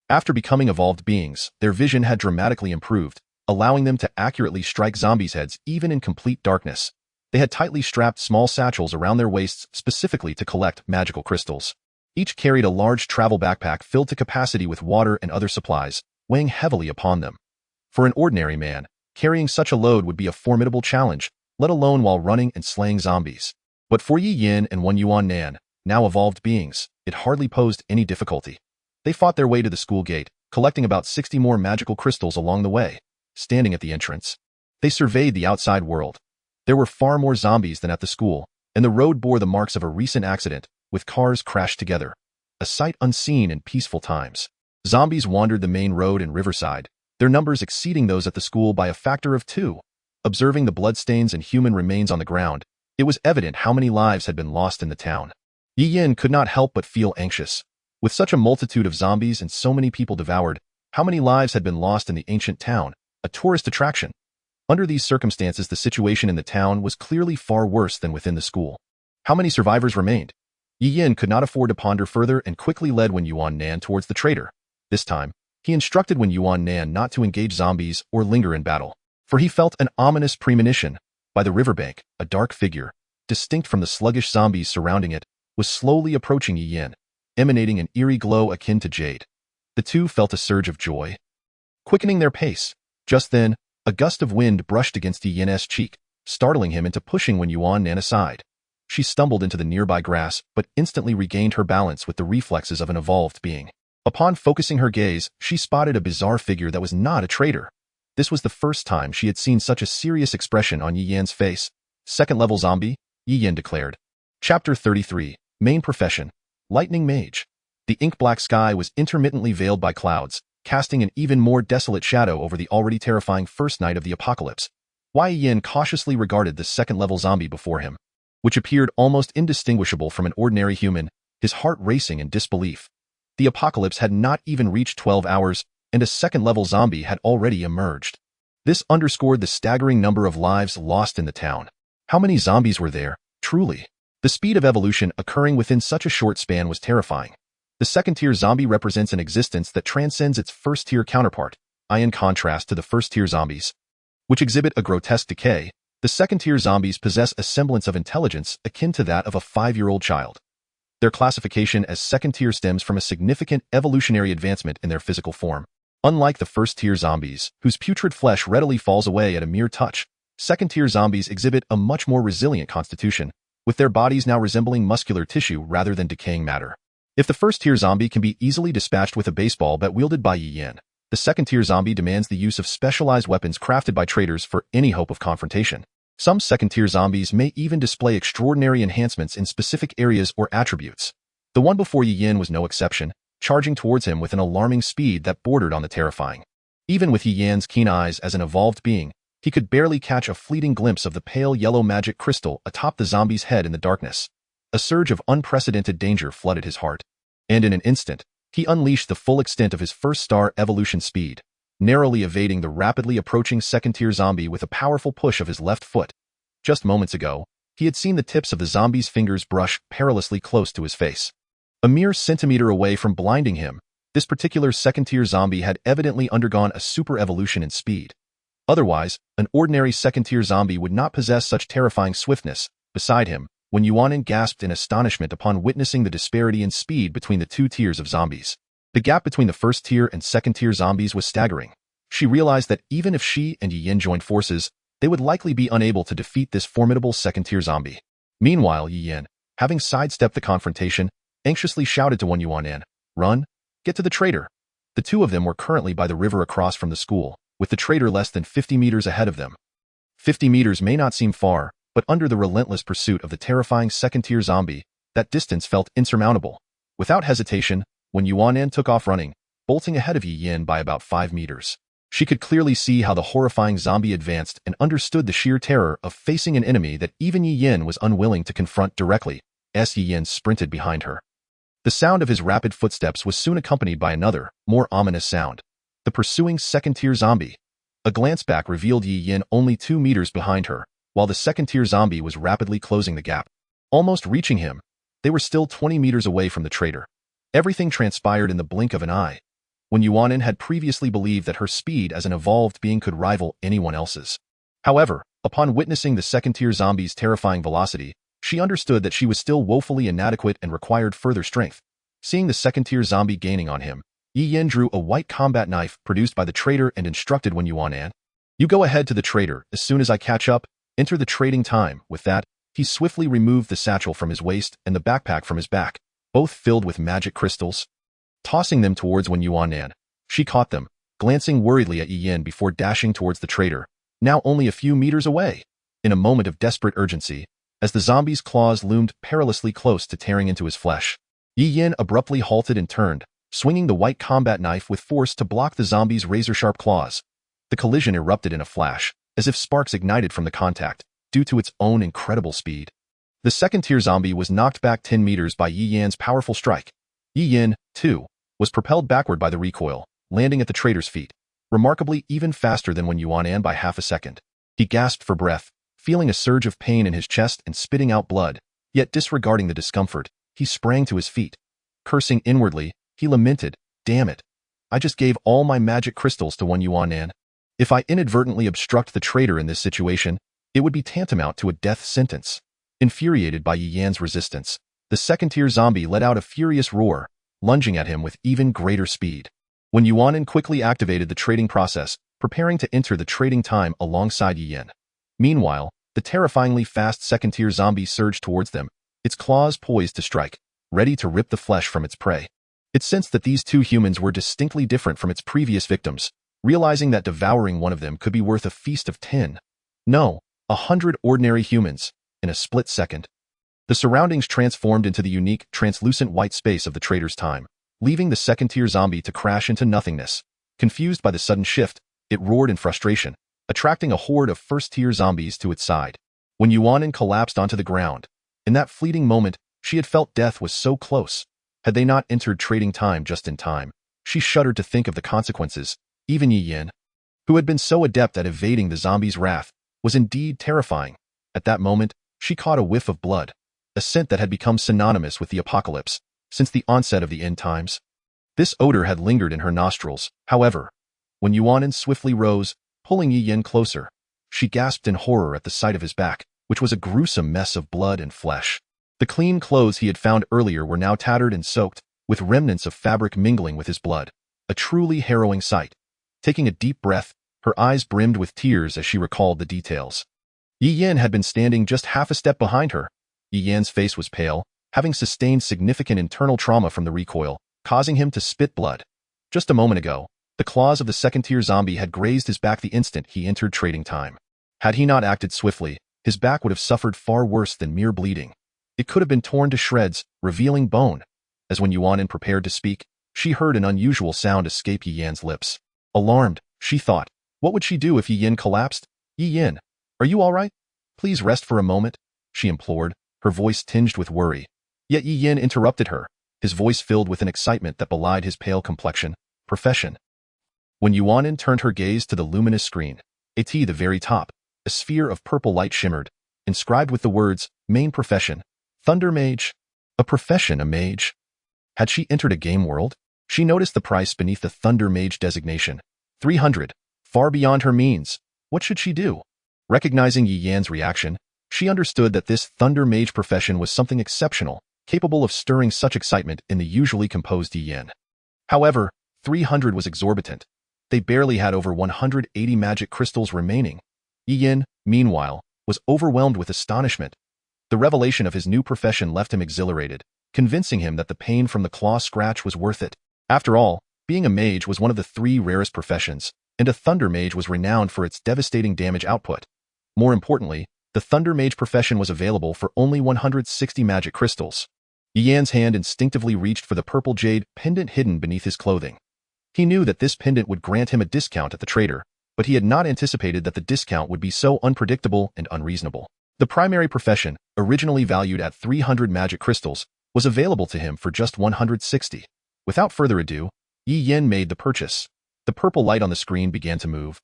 After becoming evolved beings, their vision had dramatically improved, allowing them to accurately strike zombies' heads even in complete darkness. They had tightly strapped small satchels around their waists specifically to collect magical crystals. Each carried a large travel backpack filled to capacity with water and other supplies, weighing heavily upon them. For an ordinary man, carrying such a load would be a formidable challenge, let alone while running and slaying zombies. But for Yi Yin and Wen Yuan-nan, now evolved beings, it hardly posed any difficulty. They fought their way to the school gate, collecting about 60 more magical crystals along the way. Standing at the entrance, they surveyed the outside world. There were far more zombies than at the school, and the road bore the marks of a recent accident, with cars crashed together. A sight unseen in peaceful times. Zombies wandered the main road and riverside, their numbers exceeding those at the school by a factor of 2. Observing the bloodstains and human remains on the ground, it was evident how many lives had been lost in the town. Yi Yin could not help but feel anxious. With such a multitude of zombies and so many people devoured, how many lives had been lost in the ancient town, a tourist attraction? Under these circumstances, the situation in the town was clearly far worse than within the school. How many survivors remained? Yi Yin could not afford to ponder further and quickly led Wen Yuan-nan towards the trader. This time, he instructed Wen Yuan-nan not to engage zombies or linger in battle, for he felt an ominous premonition. By the riverbank, a dark figure, distinct from the sluggish zombies surrounding it, was slowly approaching Yi Yin, emanating an eerie glow akin to jade. The two felt a surge of joy, quickening their pace. Just then, a gust of wind brushed against Yi Yin's cheek, startling him into pushing Wen Yuan-nan aside. She stumbled into the nearby grass, but instantly regained her balance with the reflexes of an evolved being. Upon focusing her gaze, she spotted a bizarre figure that was not a traitor. This was the first time she had seen such a serious expression on Yi Yin's face. Second-level zombie, Yi Yin declared. Chapter 33, Main Profession, Lightning Mage. The ink-black sky was intermittently veiled by clouds, casting an even more desolate shadow over the already terrifying first night of the apocalypse. Yi Yin cautiously regarded the second-level zombie before him, which appeared almost indistinguishable from an ordinary human, his heart racing in disbelief. The apocalypse had not even reached 12 hours, and a second-level zombie had already emerged. This underscored the staggering number of lives lost in the town. How many zombies were there, truly? The speed of evolution occurring within such a short span was terrifying. The second-tier zombie represents an existence that transcends its first-tier counterpart. In contrast to the first-tier zombies, which exhibit a grotesque decay, the second-tier zombies possess a semblance of intelligence akin to that of a 5-year-old child. Their classification as second-tier stems from a significant evolutionary advancement in their physical form. Unlike the first-tier zombies, whose putrid flesh readily falls away at a mere touch, second-tier zombies exhibit a much more resilient constitution, with their bodies now resembling muscular tissue rather than decaying matter. If the first-tier zombie can be easily dispatched with a baseball bat wielded by Yi Yin, the second-tier zombie demands the use of specialized weapons crafted by traders for any hope of confrontation. Some second-tier zombies may even display extraordinary enhancements in specific areas or attributes. The one before Yi Yin was no exception, charging towards him with an alarming speed that bordered on the terrifying. Even with Yi Yin's keen eyes as an evolved being, he could barely catch a fleeting glimpse of the pale yellow magic crystal atop the zombie's head in the darkness. A surge of unprecedented danger flooded his heart, and in an instant, he unleashed the full extent of his first-star evolution speed, narrowly evading the rapidly approaching second-tier zombie with a powerful push of his left foot. Just moments ago, he had seen the tips of the zombie's fingers brush perilously close to his face. A mere centimeter away from blinding him, this particular second-tier zombie had evidently undergone a super evolution in speed. Otherwise, an ordinary second-tier zombie would not possess such terrifying swiftness. Beside him, Wen Yuan gasped in astonishment upon witnessing the disparity in speed between the two tiers of zombies. The gap between the first-tier and second-tier zombies was staggering. She realized that even if she and Yi Yin joined forces, they would likely be unable to defeat this formidable second-tier zombie. Meanwhile, Yi Yin, having sidestepped the confrontation, anxiously shouted to Wen Yuan, "Run! Get to the trader!" The two of them were currently by the river across from the school, with the trader less than 50 meters ahead of them. 50 meters may not seem far, but under the relentless pursuit of the terrifying second-tier zombie, that distance felt insurmountable. Without hesitation, Wen Yuan took off running, bolting ahead of Yi Yin by about 5 meters. She could clearly see how the horrifying zombie advanced and understood the sheer terror of facing an enemy that even Yi Yin was unwilling to confront directly. Yi Yin sprinted behind her. The sound of his rapid footsteps was soon accompanied by another, more ominous sound. The pursuing second-tier zombie. A glance back revealed Yi Yin only 2 meters behind her, while the second-tier zombie was rapidly closing the gap. Almost reaching him, they were still 20 meters away from the traitor. Everything transpired in the blink of an eye. When Yuanin had previously believed that her speed as an evolved being could rival anyone else's. However, upon witnessing the second-tier zombie's terrifying velocity, she understood that she was still woefully inadequate and required further strength. Seeing the second-tier zombie gaining on him, Yi Yin drew a white combat knife produced by the traitor and instructed Wen Yuanan. You go ahead to the traitor. As soon as I catch up, enter the trading time. With that, he swiftly removed the satchel from his waist and the backpack from his back, both filled with magic crystals. Tossing them towards Wen Yuanan, she caught them, glancing worriedly at Yi Yin before dashing towards the traitor, now only a few meters away. In a moment of desperate urgency, as the zombie's claws loomed perilously close to tearing into his flesh, Yi Yin abruptly halted and turned, swinging the white combat knife with force to block the zombie's razor-sharp claws. The collision erupted in a flash, as if sparks ignited from the contact, due to its own incredible speed. The second-tier zombie was knocked back 10 meters by Yi Yan's powerful strike. Yi Yin, too, was propelled backward by the recoil, landing at the traitor's feet, remarkably even faster than Wen Yuanan by half a second. He gasped for breath, feeling a surge of pain in his chest and spitting out blood, yet disregarding the discomfort, he sprang to his feet. Cursing inwardly, he lamented, "Damn it. I just gave all my magic crystals to Wen Yuanan. If I inadvertently obstruct the traitor in this situation, it would be tantamount to a death sentence." Infuriated by Yi Yan's resistance, the second-tier zombie let out a furious roar, lunging at him with even greater speed. Wen Yuanan quickly activated the trading process, preparing to enter the trading time alongside Yi Yin. Meanwhile, the terrifyingly fast second-tier zombie surged towards them, its claws poised to strike, ready to rip the flesh from its prey. It sensed that these two humans were distinctly different from its previous victims, realizing that devouring one of them could be worth a feast of 10. No, 100 ordinary humans, in a split second. The surroundings transformed into the unique, translucent white space of the traitor's time, leaving the second-tier zombie to crash into nothingness. Confused by the sudden shift, it roared in frustration, attracting a horde of first-tier zombies to its side. When Yuanin collapsed onto the ground, in that fleeting moment, she had felt death was so close. Had they not entered trading time just in time, she shuddered to think of the consequences. Even Yi Yin, who had been so adept at evading the zombie's wrath, was indeed terrifying. At that moment, she caught a whiff of blood, a scent that had become synonymous with the apocalypse since the onset of the end times. This odor had lingered in her nostrils, however. When Yuanin swiftly rose, pulling Yi Yin closer, she gasped in horror at the sight of his back, which was a gruesome mess of blood and flesh. The clean clothes he had found earlier were now tattered and soaked, with remnants of fabric mingling with his blood. A truly harrowing sight. Taking a deep breath, her eyes brimmed with tears as she recalled the details. Yi Yin had been standing just half a step behind her. Yi Yan's face was pale, having sustained significant internal trauma from the recoil, causing him to spit blood. Just a moment ago, the claws of the second-tier zombie had grazed his back the instant he entered trading time. Had he not acted swiftly, his back would have suffered far worse than mere bleeding. It could have been torn to shreds, revealing bone. As when Yuanin prepared to speak, she heard an unusual sound escape Yi Yan's lips. Alarmed, she thought, what would she do if Yi Yin collapsed? Yi Yin, are you all right? Please rest for a moment, she implored, her voice tinged with worry. Yet Yi Yin interrupted her, his voice filled with an excitement that belied his pale complexion. Profession. When Yuanin turned her gaze to the luminous screen, at the very top, a sphere of purple light shimmered, inscribed with the words, Main Profession, Thunder Mage. A profession, a mage. Had she entered a game world? She noticed the price beneath the Thunder Mage designation. 300. Far beyond her means. What should she do? Recognizing Yi Yan's reaction, she understood that this Thunder Mage profession was something exceptional, capable of stirring such excitement in the usually composed Yi Yin. However, 300 was exorbitant. They barely had over 180 magic crystals remaining. Yi Yin, meanwhile, was overwhelmed with astonishment. The revelation of his new profession left him exhilarated, convincing him that the pain from the claw scratch was worth it. After all, being a mage was one of the 3 rarest professions, and a Thunder Mage was renowned for its devastating damage output. More importantly, the Thunder Mage profession was available for only 160 magic crystals. Yi Yan's hand instinctively reached for the purple jade pendant hidden beneath his clothing. He knew that this pendant would grant him a discount at the trader, but he had not anticipated that the discount would be so unpredictable and unreasonable. The primary profession, originally valued at 300 magic crystals, was available to him for just 160. Without further ado, Yi Yin made the purchase. The purple light on the screen began to move.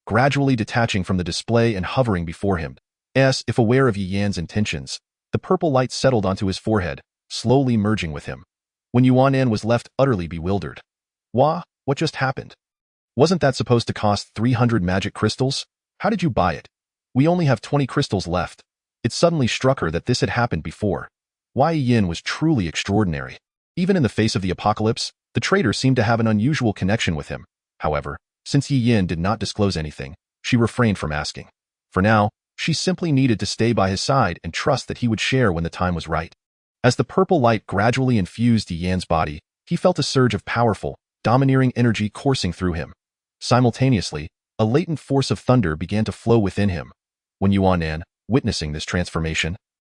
gradually detaching from the display and hovering before him. If aware of Yi Yan's intentions, the purple light settled onto his forehead, slowly merging with him. When Yuan was left utterly bewildered. What just happened? Wasn't that supposed to cost 300 magic crystals? How did you buy it? We only have 20 crystals left. It suddenly struck her that this had happened before. Yi Yan was truly extraordinary. Even in the face of the apocalypse, the trader seemed to have an unusual connection with him. However, since Yi Yan did not disclose anything, she refrained from asking. For now, she simply needed to stay by his side and trust that he would share when the time was right. As the purple light gradually infused Yi Yan's body, he felt a surge of powerful, domineering energy coursing through him. Simultaneously, a latent force of thunder began to flow within him. When Yuan, witnessing this transformation,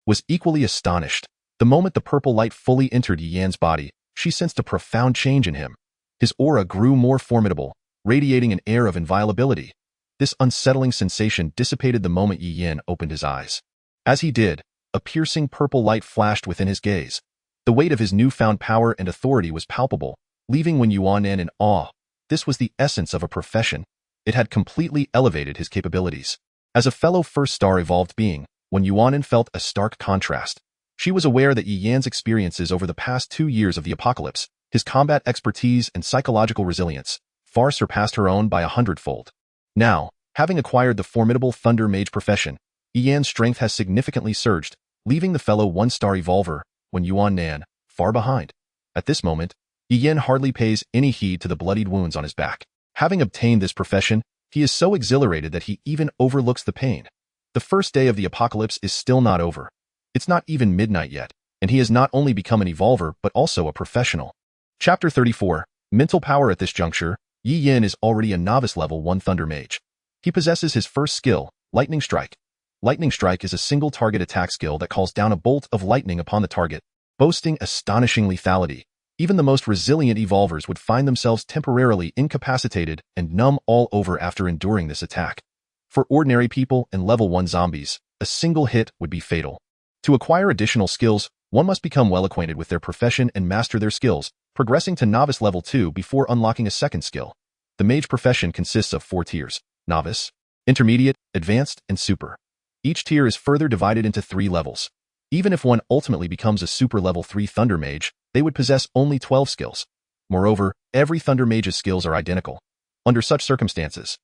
was equally astonished. The moment the purple light fully entered Yi Yan's body, she sensed a profound change in him. His aura grew more formidable, radiating an air of inviolability. This unsettling sensation dissipated the moment Yi Yan opened his eyes. As he did, a piercing purple light flashed within his gaze. The weight of his newfound power and authority was palpable, leaving Yuan in awe. This was the essence of a profession. It had completely elevated his capabilities. As a fellow first-star evolved being, Yuan felt a stark contrast. She was aware that Yi Yan's experiences over the past 2 years of the apocalypse, his combat expertise and psychological resilience, far surpassed her own by 100-fold. Now, having acquired the formidable Thunder Mage profession, Yi Yan's strength has significantly surged, leaving the fellow 1-star evolver, Yuan, far behind. At this moment, Yi Yan hardly pays any heed to the bloodied wounds on his back. Having obtained this profession, he is so exhilarated that he even overlooks the pain. The first day of the apocalypse is still not over. It's not even midnight yet, and he has not only become an evolver but also a professional. Chapter 34. Mental power. At this juncture, Yi Yan is already a novice level 1 Thunder Mage. He possesses his first skill, Lightning Strike. Lightning Strike is a single target attack skill that calls down a bolt of lightning upon the target, boasting astonishing lethality. Even the most resilient evolvers would find themselves temporarily incapacitated and numb all over after enduring this attack. For ordinary people and level 1 zombies, a single hit would be fatal. To acquire additional skills, one must become well acquainted with their profession and master their skills, progressing to Novice Level 2 before unlocking a second skill. The Mage profession consists of 4 tiers: Novice, Intermediate, Advanced, and Super. Each tier is further divided into 3 levels. Even if one ultimately becomes a Super Level 3 Thunder Mage, they would possess only 12 skills. Moreover, every Thunder Mage's skills are identical. Under such circumstances,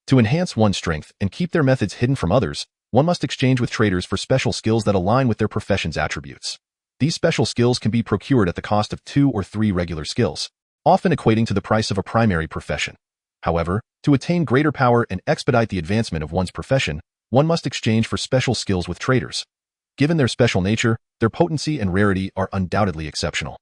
to enhance one's strength and keep their methods hidden from others, one must exchange with traders for special skills that align with their profession's attributes. These special skills can be procured at the cost of 2 or 3 regular skills, often equating to the price of a primary profession. However, to attain greater power and expedite the advancement of one's profession, one must exchange for special skills with traders. Given their special nature, their potency and rarity are undoubtedly exceptional.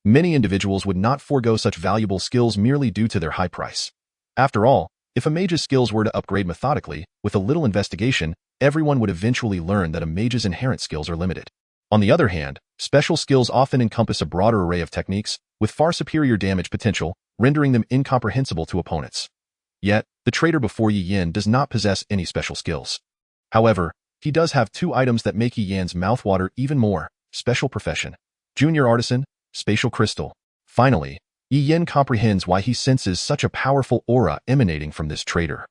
Many individuals would not forego such valuable skills merely due to their high price. After all, if a mage's skills were to upgrade methodically, with a little investigation, everyone would eventually learn that a mage's inherent skills are limited. On the other hand, special skills often encompass a broader array of techniques, with far superior damage potential, rendering them incomprehensible to opponents. Yet, the trader before Yi Yan does not possess any special skills. However, he does have 2 items that make Yi Yan's mouth water even more: Special Profession, Junior Artisan, Spatial Crystal. Finally, Yi Yan comprehends why he senses such a powerful aura emanating from this trader.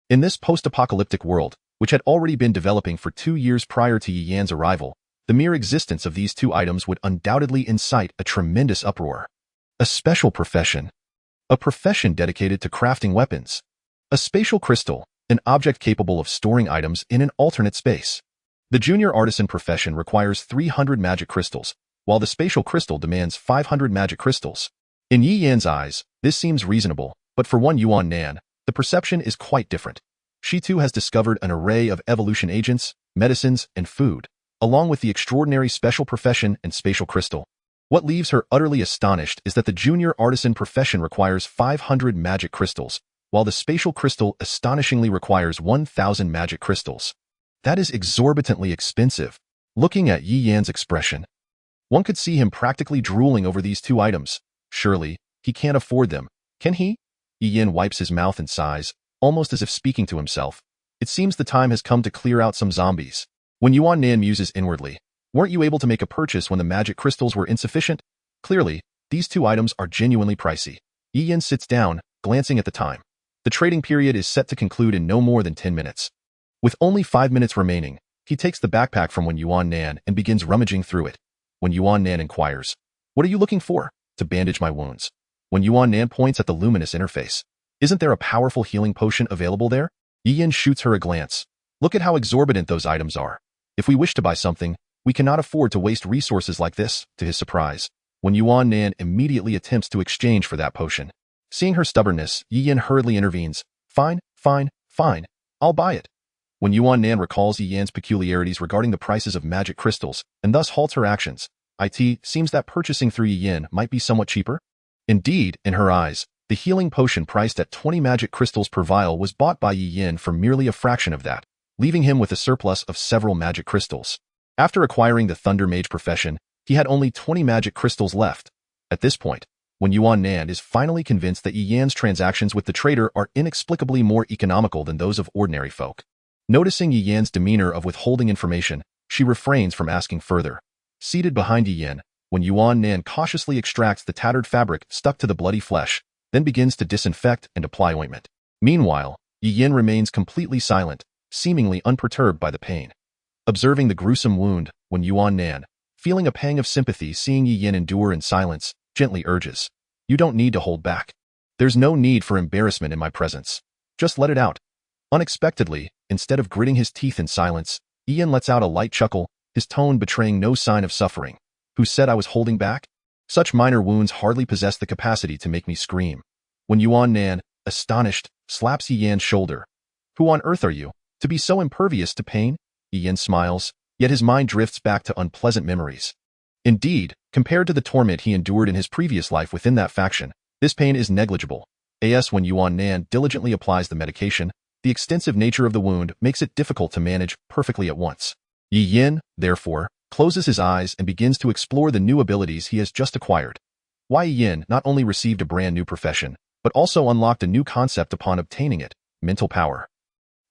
In this post-apocalyptic world, which had already been developing for 2 years prior to Yi Yan's arrival, the mere existence of these 2 items would undoubtedly incite a tremendous uproar. A special profession. A profession dedicated to crafting weapons. A spatial crystal, an object capable of storing items in an alternate space. The junior artisan profession requires 300 magic crystals, while the spatial crystal demands 500 magic crystals. In Yi Yan's eyes, this seems reasonable, but for one Yuan, the perception is quite different. She too has discovered an array of evolution agents, medicines, and food, along with the extraordinary special profession and spatial crystal. What leaves her utterly astonished is that the junior artisan profession requires 500 magic crystals, while the spatial crystal astonishingly requires 1,000 magic crystals. That is exorbitantly expensive. Looking at Yi Yan's expression, one could see him practically drooling over these 2 items. Surely, he can't afford them, can he? Yi Yan wipes his mouth and sighs, almost as if speaking to himself. It seems the time has come to clear out some zombies. When Yuan muses inwardly, weren't you able to make a purchase when the magic crystals were insufficient? Clearly, these 2 items are genuinely pricey. Yi Yan sits down, glancing at the time. The trading period is set to conclude in no more than 10 minutes. With only 5 minutes remaining, he takes the backpack from Wen Yuan Nan and begins rummaging through it. Wen Yuan Nan inquires, "What are you looking for?" "To bandage my wounds." Wen Yuan Nan points at the luminous interface. "Isn't there a powerful healing potion available there?" Yi Yin shoots her a glance. "Look at how exorbitant those items are. If we wish to buy something, we cannot afford to waste resources like this." To his surprise, Wen Yuan Nan immediately attempts to exchange for that potion. Seeing her stubbornness, Yi Yin hurriedly intervenes. "Fine, fine, fine. I'll buy it." When Yuan Nan recalls Yi Yan's peculiarities regarding the prices of magic crystals, and thus halts her actions, it seems that purchasing through Yi Yin might be somewhat cheaper. Indeed, in her eyes, the healing potion priced at 20 magic crystals per vial was bought by Yi Yin for merely a fraction of that, leaving him with a surplus of several magic crystals. After acquiring the Thunder Mage profession, he had only 20 magic crystals left. At this point, when Yuan Nan is finally convinced that Yi Yan's transactions with the trader are inexplicably more economical than those of ordinary folk. Noticing Yi Yan's demeanor of withholding information, she refrains from asking further. Seated behind Yi Yan, when Yuan Nan cautiously extracts the tattered fabric stuck to the bloody flesh, then begins to disinfect and apply ointment. Meanwhile, Yi Yan remains completely silent, seemingly unperturbed by the pain. Observing the gruesome wound, when Yuan Nan, feeling a pang of sympathy seeing Yi Yan endure in silence, gently urges, "You don't need to hold back. There's no need for embarrassment in my presence. Just let it out." Unexpectedly, instead of gritting his teeth in silence, Yi Yan lets out a light chuckle, his tone betraying no sign of suffering. "Who said I was holding back? Such minor wounds hardly possess the capacity to make me scream." When Yuan Nan, astonished, slaps Yi Yan's shoulder. "Who on earth are you, to be so impervious to pain?" Yi Yan smiles, yet his mind drifts back to unpleasant memories. Indeed, compared to the torment he endured in his previous life within that faction, this pain is negligible. When Yuan Nan diligently applies the medication, the extensive nature of the wound makes it difficult to manage perfectly at once. Yi Yin, therefore, closes his eyes and begins to explore the new abilities he has just acquired. Yi Yin not only received a brand new profession, but also unlocked a new concept upon obtaining it: mental power.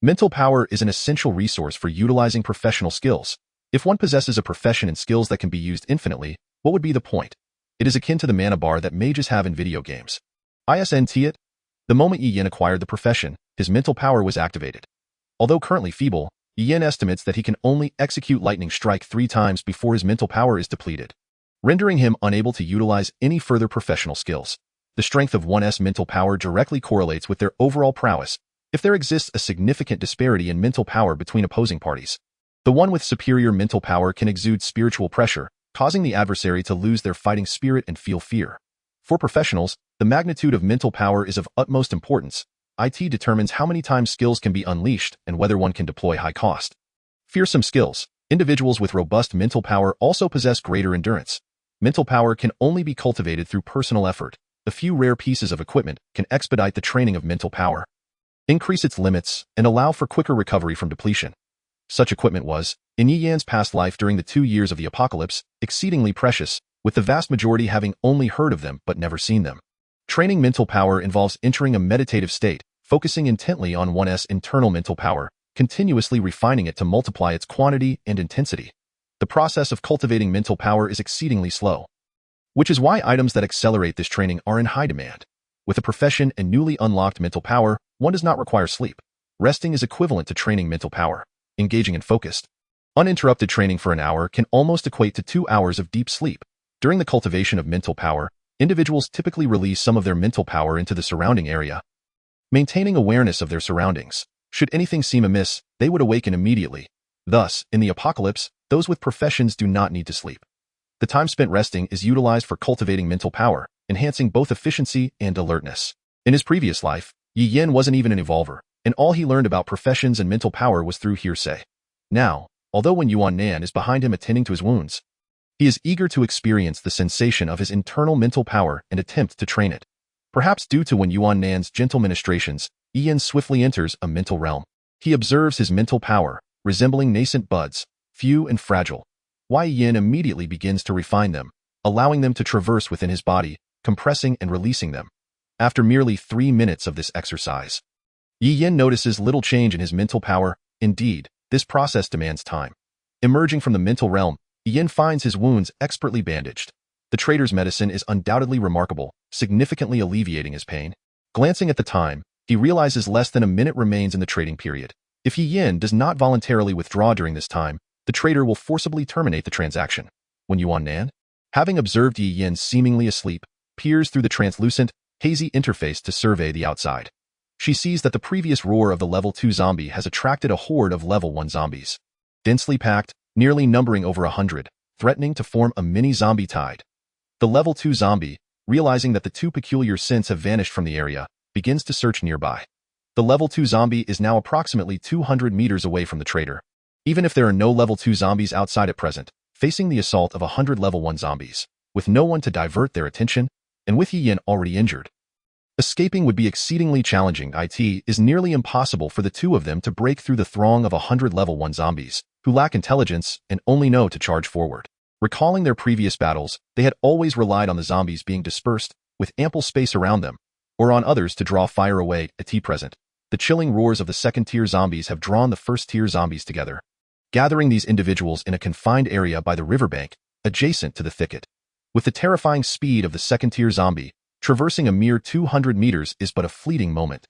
Mental power is an essential resource for utilizing professional skills. If one possesses a profession and skills that can be used infinitely, what would be the point? It is akin to the mana bar that mages have in video games. The moment Yi Yin acquired the profession, his mental power was activated. Although currently feeble, Yi Yin estimates that he can only execute lightning strike 3 times before his mental power is depleted, rendering him unable to utilize any further professional skills. The strength of one's mental power directly correlates with their overall prowess. If there exists a significant disparity in mental power between opposing parties, the one with superior mental power can exude spiritual pressure, causing the adversary to lose their fighting spirit and feel fear. For professionals, the magnitude of mental power is of utmost importance. It determines how many times skills can be unleashed and whether one can deploy high-cost, fearsome skills. Individuals with robust mental power also possess greater endurance. Mental power can only be cultivated through personal effort. A few rare pieces of equipment can expedite the training of mental power, increase its limits, and allow for quicker recovery from depletion. Such equipment was, in Yi Yan's past life during the 2 years of the apocalypse, exceedingly precious, with the vast majority having only heard of them but never seen them. Training mental power involves entering a meditative state, focusing intently on one's internal mental power, continuously refining it to multiply its quantity and intensity. The process of cultivating mental power is exceedingly slow, which is why items that accelerate this training are in high demand. With a profession and newly unlocked mental power, one does not require sleep. Resting is equivalent to training mental power. Engaging in focused, uninterrupted training for an hour can almost equate to 2 hours of deep sleep. During the cultivation of mental power, individuals typically release some of their mental power into the surrounding area, maintaining awareness of their surroundings. Should anything seem amiss, they would awaken immediately. Thus, in the apocalypse, those with professions do not need to sleep. The time spent resting is utilized for cultivating mental power, enhancing both efficiency and alertness. In his previous life, Yi Yin wasn't even an evolver, and all he learned about professions and mental power was through hearsay. Now, although Wen Yuan Nan is behind him attending to his wounds, he is eager to experience the sensation of his internal mental power and attempt to train it. Perhaps due to Wen Yuan Nan's gentle ministrations, Yi Yin swiftly enters a mental realm. He observes his mental power, resembling nascent buds, few and fragile. Yi Yin immediately begins to refine them, allowing them to traverse within his body, compressing and releasing them. After merely 3 minutes of this exercise, Yi Yin notices little change in his mental power. Indeed, this process demands time. Emerging from the mental realm, Yi Yin finds his wounds expertly bandaged. The trader's medicine is undoubtedly remarkable, significantly alleviating his pain. Glancing at the time, He realizes less than a minute remains in the trading period. If Yi Yin does not voluntarily withdraw during this time, the trader will forcibly terminate the transaction. When Yuan Nan, having observed Yi Yin seemingly asleep, peers through the translucent, hazy interface to survey the outside. She sees that the previous roar of the level 2 zombie has attracted a horde of level 1 zombies. Densely packed, nearly numbering over 100, threatening to form a mini zombie tide. The level 2 zombie, realizing that the two peculiar synths have vanished from the area, begins to search nearby. The level 2 zombie is now approximately 200 meters away from the trader. Even if there are no level 2 zombies outside at present, facing the assault of 100 level 1 zombies, with no one to divert their attention, and with Yi Yin already injured, escaping would be exceedingly challenging. It is nearly impossible for the two of them to break through the throng of 100 level 1 zombies, who lack intelligence and only know to charge forward. Recalling their previous battles, they had always relied on the zombies being dispersed, with ample space around them, or on others to draw fire away. At present, the chilling roars of the second-tier zombies have drawn the first-tier zombies together, gathering these individuals in a confined area by the riverbank, adjacent to the thicket. With the terrifying speed of the second-tier zombie, traversing a mere 200 meters is but a fleeting moment.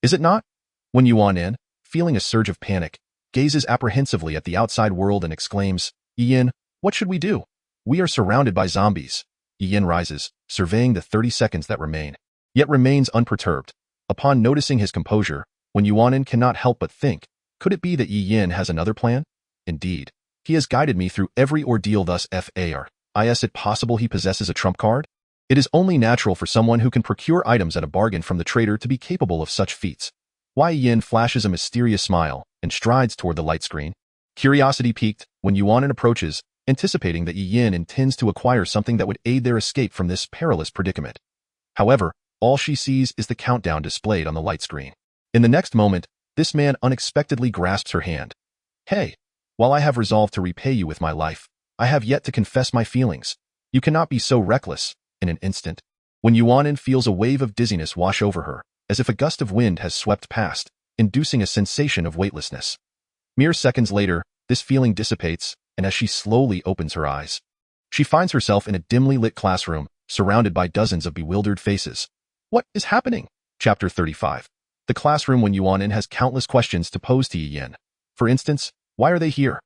Is it not? When Yuan Nan, feeling a surge of panic, gazes apprehensively at the outside world and exclaims, "Yi Yin, what should we do? We are surrounded by zombies." Yi Yin rises, surveying the 30 seconds that remain, yet remains unperturbed. Upon noticing his composure, when Yuan Nan cannot help but think, could it be that Yi Yin has another plan? Indeed, he has guided me through every ordeal thus far. Is it possible he possesses a trump card? It is only natural for someone who can procure items at a bargain from the trader to be capable of such feats. Yi Yin flashes a mysterious smile and strides toward the light screen. Curiosity piqued when Yuan Nan approaches, anticipating that Yi Yin intends to acquire something that would aid their escape from this perilous predicament. However, all she sees is the countdown displayed on the light screen. In the next moment, this man unexpectedly grasps her hand. "Hey, while I have resolved to repay you with my life, I have yet to confess my feelings. You cannot be so reckless." In an instant, when Yuan Nan feels a wave of dizziness wash over her, as if a gust of wind has swept past, inducing a sensation of weightlessness. Mere seconds later, this feeling dissipates, and as she slowly opens her eyes, she finds herself in a dimly lit classroom, surrounded by dozens of bewildered faces. What is happening? Chapter 35. The classroom when Yuan Nan has countless questions to pose to Yi Yin. For instance, why are they here?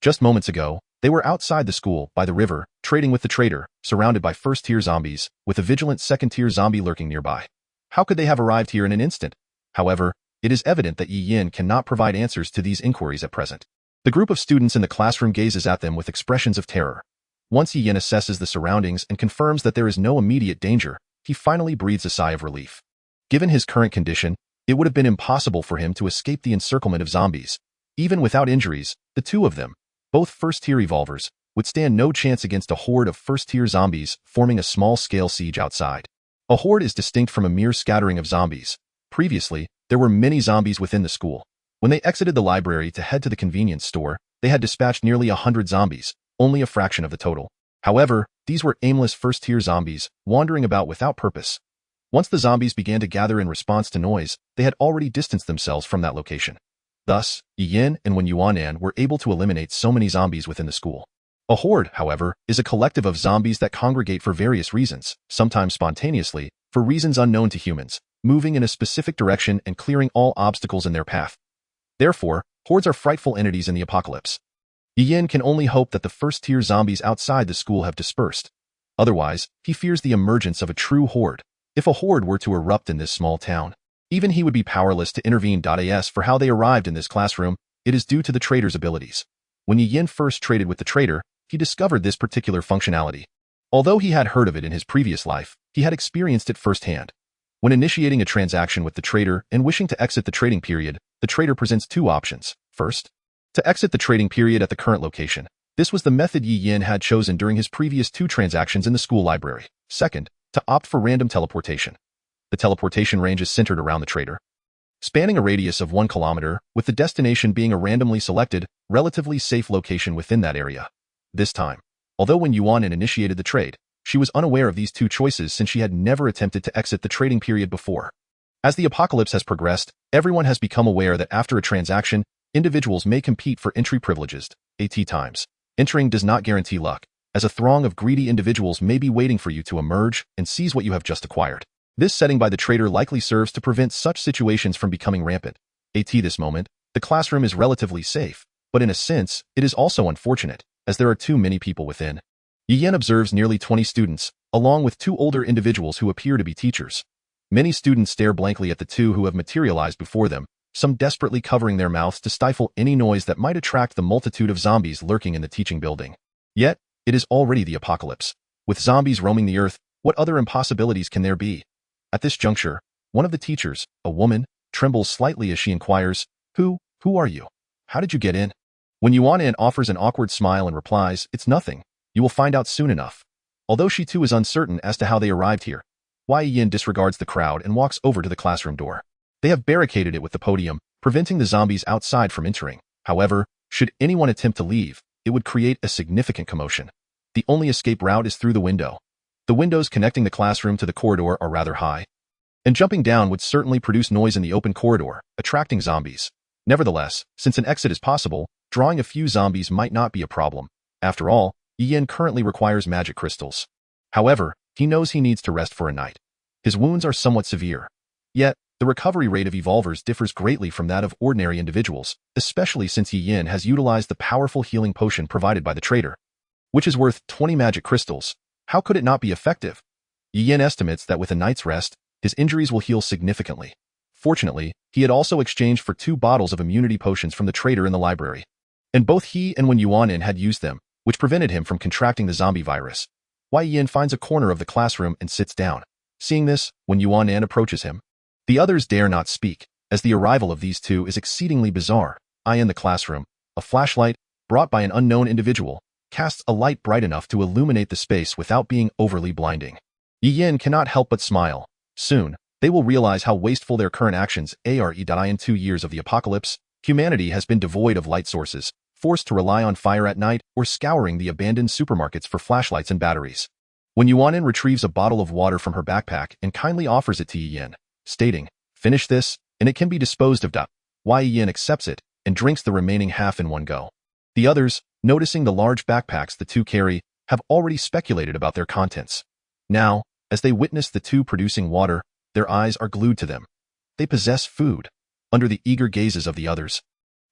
Just moments ago, they were outside the school, by the river, trading with the trader, surrounded by first-tier zombies, with a vigilant second-tier zombie lurking nearby. How could they have arrived here in an instant? However, it is evident that Yi Yin cannot provide answers to these inquiries at present. The group of students in the classroom gazes at them with expressions of terror. Once Yi Yin assesses the surroundings and confirms that there is no immediate danger, he finally breathes a sigh of relief. Given his current condition, it would have been impossible for him to escape the encirclement of zombies. Even without injuries, the two of them, both first-tier revolvers, would stand no chance against a horde of first-tier zombies forming a small-scale siege outside. A horde is distinct from a mere scattering of zombies. Previously, there were many zombies within the school. When they exited the library to head to the convenience store, they had dispatched nearly 100 zombies, only a fraction of the total. However, these were aimless first-tier zombies, wandering about without purpose. Once the zombies began to gather in response to noise, they had already distanced themselves from that location. Thus, Yi Yin and Wen Yuan Nan were able to eliminate so many zombies within the school. A horde, however, is a collective of zombies that congregate for various reasons, sometimes spontaneously, for reasons unknown to humans, moving in a specific direction and clearing all obstacles in their path. Therefore, hordes are frightful entities in the apocalypse. Yi Yin can only hope that the first-tier zombies outside the school have dispersed. Otherwise, he fears the emergence of a true horde. If a horde were to erupt in this small town, even he would be powerless to intervene. As for how they arrived in this classroom, it is due to the trader's abilities. When Yi Yin first traded with the trader, he discovered this particular functionality. Although he had heard of it in his previous life, he had experienced it firsthand. When initiating a transaction with the trader and wishing to exit the trading period, the trader presents two options. First, to exit the trading period at the current location. This was the method Yi Yin had chosen during his previous two transactions in the school library. Second, to opt for random teleportation. The teleportation range is centered around the trader, spanning a radius of 1 kilometer, with the destination being a randomly selected, relatively safe location within that area. This time, although when Yuan Nan initiated the trade, she was unaware of these two choices since she had never attempted to exit the trading period before. As the apocalypse has progressed, everyone has become aware that after a transaction, individuals may compete for entry privileges. Times. Entering does not guarantee luck, as a throng of greedy individuals may be waiting for you to emerge and seize what you have just acquired. This setting by the traitor likely serves to prevent such situations from becoming rampant. At this moment, the classroom is relatively safe, but in a sense, it is also unfortunate, as there are too many people within. Yen observes nearly 20 students, along with 2 older individuals who appear to be teachers. Many students stare blankly at the 2 who have materialized before them, some desperately covering their mouths to stifle any noise that might attract the multitude of zombies lurking in the teaching building. Yet, it is already the apocalypse. With zombies roaming the earth, what other impossibilities can there be? At this juncture, one of the teachers, a woman, trembles slightly as she inquires, Who are you? How did you get in? When Yuan offers an awkward smile and replies, It's nothing. You will find out soon enough. Although she too is uncertain as to how they arrived here, Yin disregards the crowd and walks over to the classroom door. They have barricaded it with the podium, preventing the zombies outside from entering. However, should anyone attempt to leave, it would create a significant commotion. The only escape route is through the window. The windows connecting the classroom to the corridor are rather high, and jumping down would certainly produce noise in the open corridor, attracting zombies. Nevertheless, since an exit is possible, drawing a few zombies might not be a problem. After all, Yin currently requires magic crystals. However, he knows he needs to rest for a night. His wounds are somewhat severe. Yet, the recovery rate of evolvers differs greatly from that of ordinary individuals, especially since Yin has utilized the powerful healing potion provided by the traitor, which is worth 20 magic crystals. How could it not be effective? Yin estimates that with a night's rest, his injuries will heal significantly. Fortunately, he had also exchanged for 2 bottles of immunity potions from the traitor in the library, and both he and Wen Yuan had used them, which prevented him from contracting the zombie virus. Yin finds a corner of the classroom and sits down. Seeing this, when Yuan approaches him, the others dare not speak, as the arrival of these 2 is exceedingly bizarre. In the classroom, a flashlight, brought by an unknown individual, casts a light bright enough to illuminate the space without being overly blinding. Yin cannot help but smile. Soon, they will realize how wasteful their current actions are. In 2 years of the apocalypse, humanity has been devoid of light sources, forced to rely on fire at night or scouring the abandoned supermarkets for flashlights and batteries. When Yuan retrieves a bottle of water from her backpack and kindly offers it to Yin, stating, Finish this, and it can be disposed of. Yin accepts it and drinks the remaining half in one go. The others, noticing the large backpacks the 2 carry, have already speculated about their contents. Now, as they witness the 2 producing water, their eyes are glued to them. They possess food. Under the eager gazes of the others,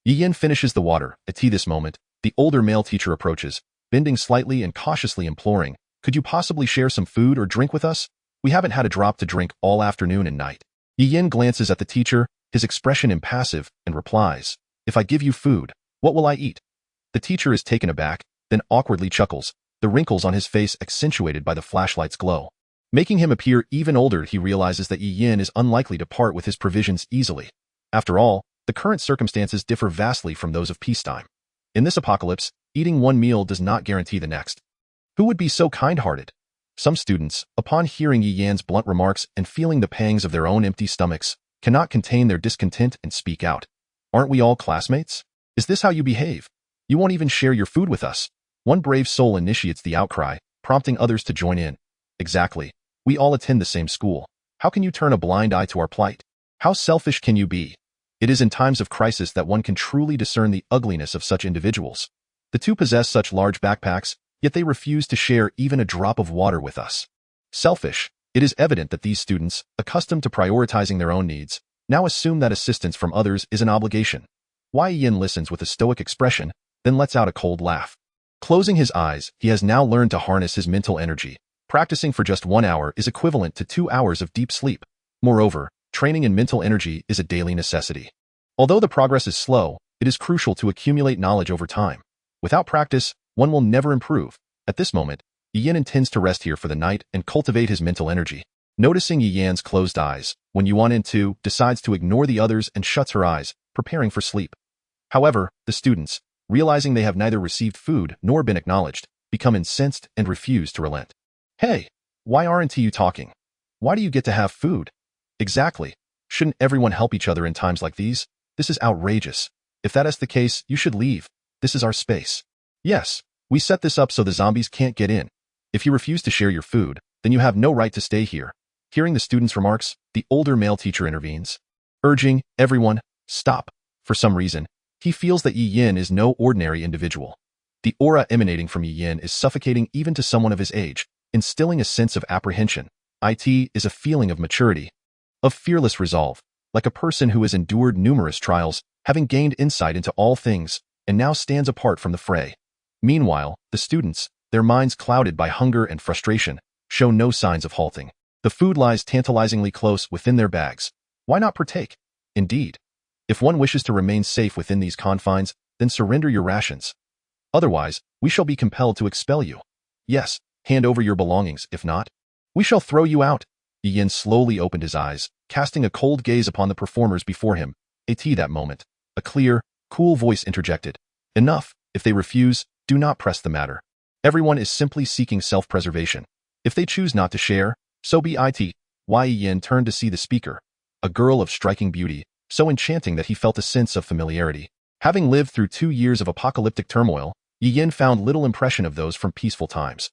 Yin finishes the water. At this moment, the older male teacher approaches, bending slightly and cautiously imploring, Could you possibly share some food or drink with us? We haven't had a drop to drink all afternoon and night. Yin glances at the teacher, his expression impassive, and replies, If I give you food, what will I eat? The teacher is taken aback, then awkwardly chuckles, the wrinkles on his face accentuated by the flashlight's glow. Making him appear even older, he realizes that Yin is unlikely to part with his provisions easily. After all, the current circumstances differ vastly from those of peacetime. In this apocalypse, eating one meal does not guarantee the next. Who would be so kind-hearted? Some students, upon hearing Yin's blunt remarks and feeling the pangs of their own empty stomachs, cannot contain their discontent and speak out. Aren't we all classmates? Is this how you behave? You won't even share your food with us. One brave soul initiates the outcry, prompting others to join in. Exactly. We all attend the same school. How can you turn a blind eye to our plight? How selfish can you be? It is in times of crisis that one can truly discern the ugliness of such individuals. The 2 possess such large backpacks, yet they refuse to share even a drop of water with us. Selfish. It is evident that these students, accustomed to prioritizing their own needs, now assume that assistance from others is an obligation. Yin listens with a stoic expression, then lets out a cold laugh. Closing his eyes, he has now learned to harness his mental energy. Practicing for just 1 hour is equivalent to 2 hours of deep sleep. Moreover, training in mental energy is a daily necessity. Although the progress is slow, it is crucial to accumulate knowledge over time. Without practice, one will never improve. At this moment, Yin intends to rest here for the night and cultivate his mental energy. Noticing Yin's closed eyes, when Yuan too decides to ignore the others and shuts her eyes, preparing for sleep. However, the students, realizing they have neither received food nor been acknowledged, become incensed and refuse to relent. Hey, why aren't you talking? Why do you get to have food? Exactly. Shouldn't everyone help each other in times like these? This is outrageous. If that is the case, you should leave. This is our space. Yes, we set this up so the zombies can't get in. If you refuse to share your food, then you have no right to stay here. Hearing the student's remarks, the older male teacher intervenes, urging everyone, stop. For some reason, he feels that Yin is no ordinary individual. The aura emanating from Yin is suffocating even to someone of his age, instilling a sense of apprehension. It is a feeling of maturity, of fearless resolve, like a person who has endured numerous trials, having gained insight into all things, and now stands apart from the fray. Meanwhile, the students, their minds clouded by hunger and frustration, show no signs of halting. The food lies tantalizingly close within their bags. Why not partake? Indeed, if one wishes to remain safe within these confines, then surrender your rations. Otherwise, we shall be compelled to expel you. Yes, hand over your belongings. If not, we shall throw you out. Yin slowly opened his eyes, casting a cold gaze upon the performers before him. That moment, a clear, cool voice interjected. Enough. If they refuse, do not press the matter. Everyone is simply seeking self-preservation. If they choose not to share, so be it. Yin turned to see the speaker, a girl of striking beauty, so enchanting that he felt a sense of familiarity. Having lived through 2 years of apocalyptic turmoil, Yin found little impression of those from peaceful times.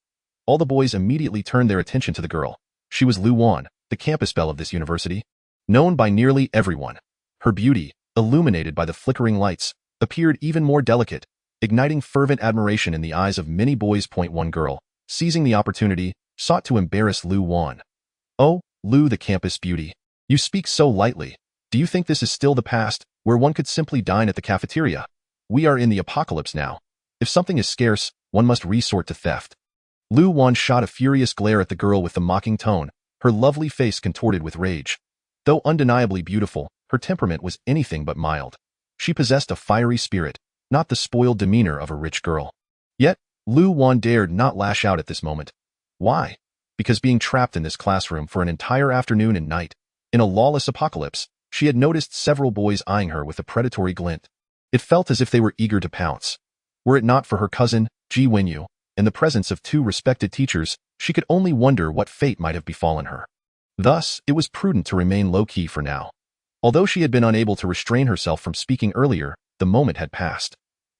All the boys immediately turned their attention to the girl. She was Lu Wan, the campus belle of this university, known by nearly everyone. Her beauty, illuminated by the flickering lights, appeared even more delicate, igniting fervent admiration in the eyes of many boys. One girl, seizing the opportunity, sought to embarrass Lu Wan. "Oh, Lu, the campus beauty. You speak so lightly. Do you think this is still the past, where one could simply dine at the cafeteria? We are in the apocalypse now. If something is scarce, one must resort to theft." Lu Wan shot a furious glare at the girl with the mocking tone, her lovely face contorted with rage. Though undeniably beautiful, her temperament was anything but mild. She possessed a fiery spirit, not the spoiled demeanor of a rich girl. Yet, Lu Wan dared not lash out at this moment. Why? Because being trapped in this classroom for an entire afternoon and night, in a lawless apocalypse, she had noticed several boys eyeing her with a predatory glint. It felt as if they were eager to pounce. Were it not for her cousin, Ji Wenyu, in the presence of 2 respected teachers, she could only wonder what fate might have befallen her. Thus, it was prudent to remain low-key for now. Although she had been unable to restrain herself from speaking earlier, the moment had passed.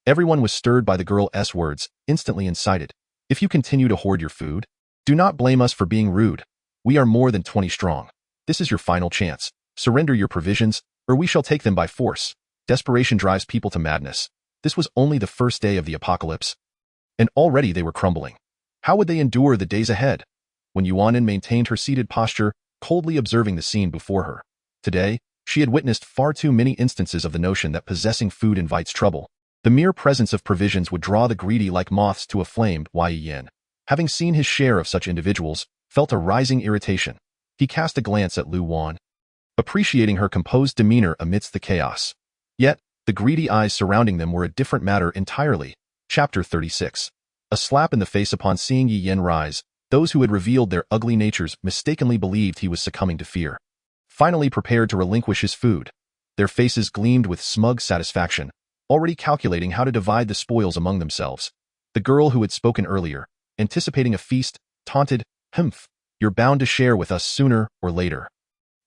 Everyone was stirred by the girl's words, instantly incited. "If you continue to hoard your food, do not blame us for being rude. We are more than 20 strong. This is your final chance. Surrender your provisions, or we shall take them by force." Desperation drives people to madness. This was only the first day of the apocalypse, and already they were crumbling. How would they endure the days ahead? When Yuanin maintained her seated posture, coldly observing the scene before her. Today, she had witnessed far too many instances of the notion that possessing food invites trouble. The mere presence of provisions would draw the greedy like moths to a flame. Yin, having seen his share of such individuals, felt a rising irritation. He cast a glance at Lu Wan, appreciating her composed demeanor amidst the chaos. Yet, the greedy eyes surrounding them were a different matter entirely. Chapter 36. A slap in the face. Upon seeing Yin rise, those who had revealed their ugly natures mistakenly believed he was succumbing to fear. Finally prepared to relinquish his food. Their faces gleamed with smug satisfaction, already calculating how to divide the spoils among themselves. The girl who had spoken earlier, anticipating a feast, taunted, "Humph, you're bound to share with us sooner or later.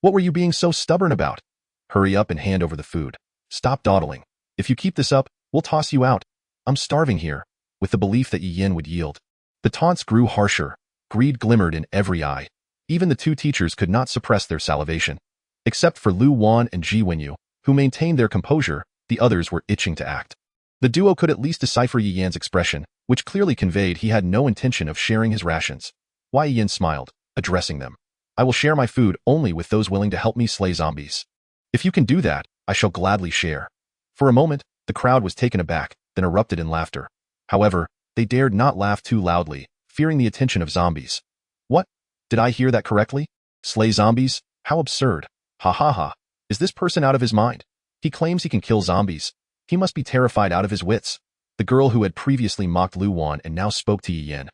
What were you being so stubborn about? Hurry up and hand over the food. Stop dawdling. If you keep this up, we'll toss you out. I'm starving here," with the belief that Yin would yield. The taunts grew harsher. Greed glimmered in every eye. Even the 2 teachers could not suppress their salivation. Except for Lu Wan and Ji Wenyu, who maintained their composure, the others were itching to act. The duo could at least decipher Yin's expression, which clearly conveyed he had no intention of sharing his rations. Yin smiled, addressing them. "I will share my food only with those willing to help me slay zombies. If you can do that, I shall gladly share." For a moment, the crowd was taken aback, then erupted in laughter. However, they dared not laugh too loudly, fearing the attention of zombies. "What? Did I hear that correctly? Slay zombies? How absurd. Ha ha ha. Is this person out of his mind? He claims he can kill zombies. He must be terrified out of his wits." The girl who had previously mocked Lu Wan and now spoke to Yin,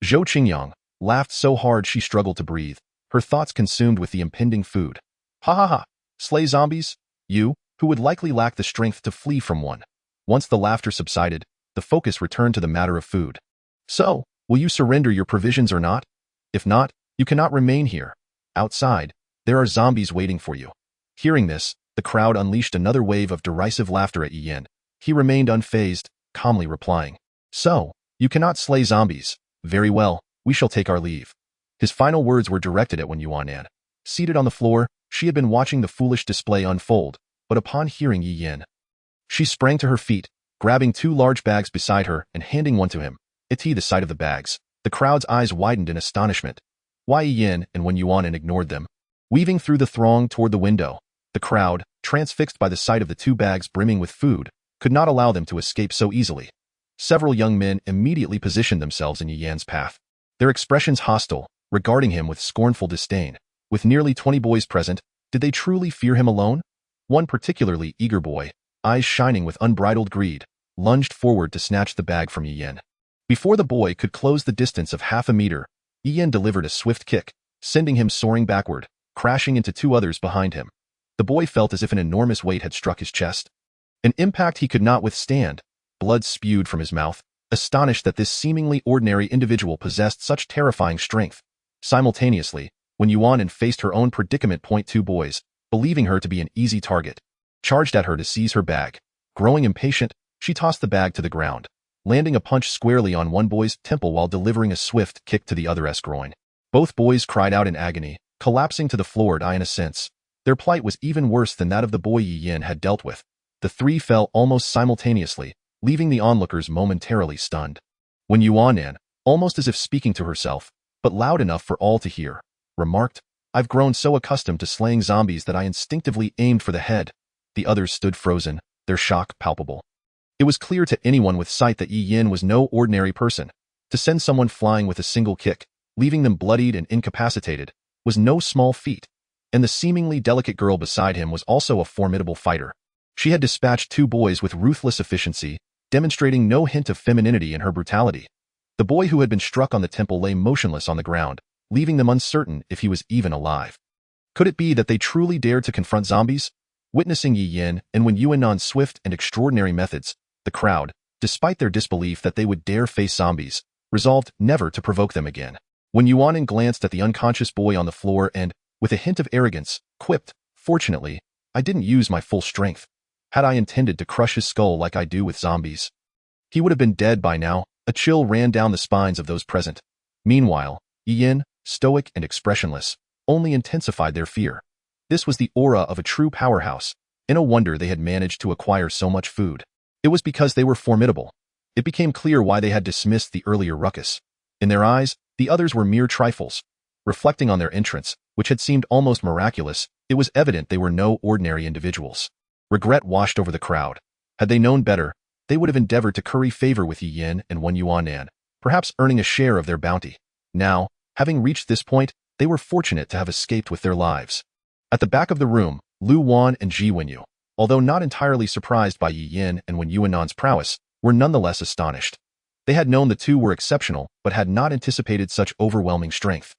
Zhou Qingyang, laughed so hard she struggled to breathe, her thoughts consumed with the impending food. "Ha ha ha. Slay zombies? You, who would likely lack the strength to flee from one." Once the laughter subsided, the focus returned to the matter of food. "So, will you surrender your provisions or not? If not, you cannot remain here. Outside, there are zombies waiting for you." Hearing this, the crowd unleashed another wave of derisive laughter at Yin. He remained unfazed, calmly replying, "So, you cannot slay zombies. Very well, we shall take our leave." His final words were directed at Yuanan. Seated on the floor, she had been watching the foolish display unfold, but upon hearing Yin, she sprang to her feet, grabbing 2 large bags beside her and handing one to him. The sight of the bags, the crowd's eyes widened in astonishment. Wei Yin and Wen Yuan ignored them, weaving through the throng toward the window. The crowd, transfixed by the sight of the two bags brimming with food, could not allow them to escape so easily. Several young men immediately positioned themselves in Yi Yan's path, their expressions hostile, regarding him with scornful disdain. With nearly 20 boys present, did they truly fear him alone? One particularly eager boy, eyes shining with unbridled greed, lunged forward to snatch the bag from Yi Yan. Before the boy could close the distance of half a meter, Yi Yan delivered a swift kick, sending him soaring backward, crashing into two others behind him. The boy felt as if an enormous weight had struck his chest. An impact he could not withstand. Blood spewed from his mouth, astonished that this seemingly ordinary individual possessed such terrifying strength. Simultaneously, when Yuan faced her own predicament, two boys, believing her to be an easy target, charged at her to seize her bag. Growing impatient, she tossed the bag to the ground, landing a punch squarely on one boy's temple while delivering a swift kick to the other's groin. Both boys cried out in agony, collapsing to the floor. In a sense, their plight was even worse than that of the boy Yi Yan had dealt with. The three fell almost simultaneously, leaving the onlookers momentarily stunned. When Yuan, almost as if speaking to herself, but loud enough for all to hear, remarked, "I've grown so accustomed to slaying zombies that I instinctively aimed for the head." The others stood frozen, their shock palpable. It was clear to anyone with sight that Yi Yan was no ordinary person. To send someone flying with a single kick, leaving them bloodied and incapacitated, was no small feat, and the seemingly delicate girl beside him was also a formidable fighter. She had dispatched two boys with ruthless efficiency, demonstrating no hint of femininity in her brutality. The boy who had been struck on the temple lay motionless on the ground, leaving them uncertain if he was even alive. Could it be that they truly dared to confront zombies? Witnessing Yi Yan and Wen Yuan's swift and extraordinary methods, the crowd, despite their disbelief that they would dare face zombies, resolved never to provoke them again. When Yuan glanced at the unconscious boy on the floor and, with a hint of arrogance, quipped, "Fortunately, I didn't use my full strength. Had I intended to crush his skull like I do with zombies, he would have been dead by now." A chill ran down the spines of those present. Meanwhile, Yi Yan, stoic and expressionless, only intensified their fear. This was the aura of a true powerhouse, and no wonder they had managed to acquire so much food. It was because they were formidable. It became clear why they had dismissed the earlier ruckus. In their eyes, the others were mere trifles. Reflecting on their entrance, which had seemed almost miraculous, it was evident they were no ordinary individuals. Regret washed over the crowd. Had they known better, they would have endeavored to curry favor with Yi Yan and Wen Yuan, perhaps earning a share of their bounty. Now, having reached this point, they were fortunate to have escaped with their lives. At the back of the room, Lu Wan and Ji Wenyu, although not entirely surprised by Yi Yan and Wen Yuan's prowess, were nonetheless astonished. They had known the two were exceptional, but had not anticipated such overwhelming strength.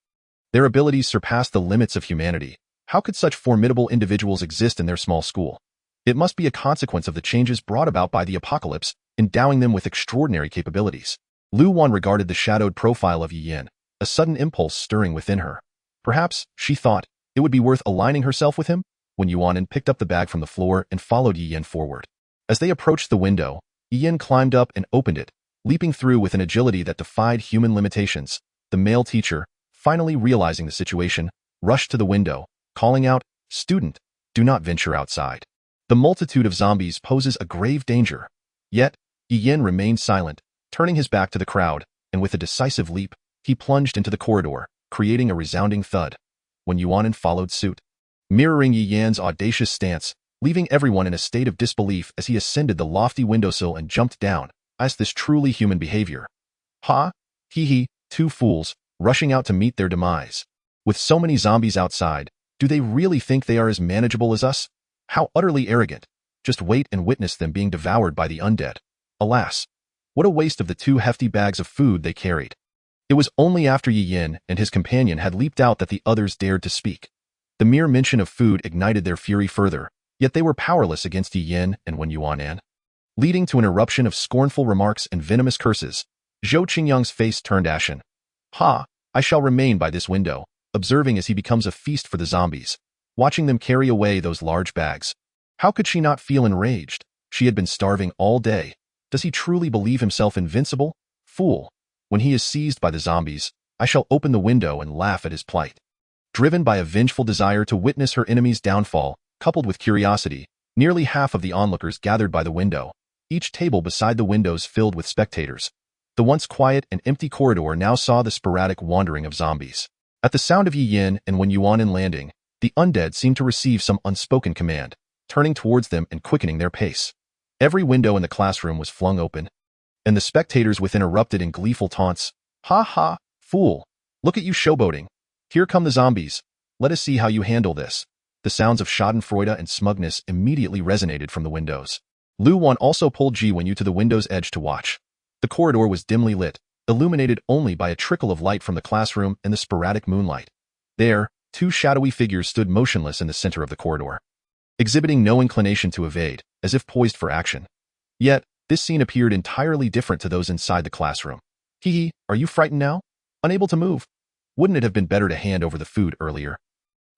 Their abilities surpassed the limits of humanity. How could such formidable individuals exist in their small school? It must be a consequence of the changes brought about by the apocalypse, endowing them with extraordinary capabilities. Lu Wan regarded the shadowed profile of Yi Yan, a sudden impulse stirring within her. Perhaps, she thought, it would be worth aligning herself with him. When Yuan picked up the bag from the floor and followed Yi Yan forward. As they approached the window, Yi Yan climbed up and opened it, leaping through with an agility that defied human limitations. The male teacher, finally realizing the situation, rushed to the window, calling out, "Student, do not venture outside. The multitude of zombies poses a grave danger." Yet, Yi Yan remained silent, turning his back to the crowd, and with a decisive leap, he plunged into the corridor, creating a resounding thud. When Yuan followed suit, mirroring Yi Yan's audacious stance, leaving everyone in a state of disbelief as he ascended the lofty windowsill and jumped down, as this truly human behavior. Ha! Hee, two fools, rushing out to meet their demise. With so many zombies outside, do they really think they are as manageable as us? How utterly arrogant. Just wait and witness them being devoured by the undead. Alas, what a waste of the 2 hefty bags of food they carried. It was only after Yi Yan and his companion had leaped out that the others dared to speak. The mere mention of food ignited their fury further, yet they were powerless against Yi Yan and Wen Yuan. Leading to an eruption of scornful remarks and venomous curses, Zhou Qingyang's face turned ashen. "Ha! I shall remain by this window, observing as he becomes a feast for the zombies, watching them carry away those large bags." How could she not feel enraged? She had been starving all day. Does he truly believe himself invincible? Fool! When he is seized by the zombies, I shall open the window and laugh at his plight. Driven by a vengeful desire to witness her enemy's downfall, coupled with curiosity, nearly half of the onlookers gathered by the window, each table beside the windows filled with spectators. The once quiet and empty corridor now saw the sporadic wandering of zombies. At the sound of Yi Yin and Wen Yuanin landing, the undead seemed to receive some unspoken command, turning towards them and quickening their pace. Every window in the classroom was flung open, and the spectators within erupted in gleeful taunts. Ha ha, fool! Look at you showboating. Here come the zombies. Let us see how you handle this. The sounds of schadenfreude and smugness immediately resonated from the windows. Lu Wan also pulled Ji Wenyu to the window's edge to watch. The corridor was dimly lit, illuminated only by a trickle of light from the classroom and the sporadic moonlight. There, two shadowy figures stood motionless in the center of the corridor, exhibiting no inclination to evade, as if poised for action. Yet, this scene appeared entirely different to those inside the classroom. Hee, are you frightened now? Unable to move? Wouldn't it have been better to hand over the food earlier?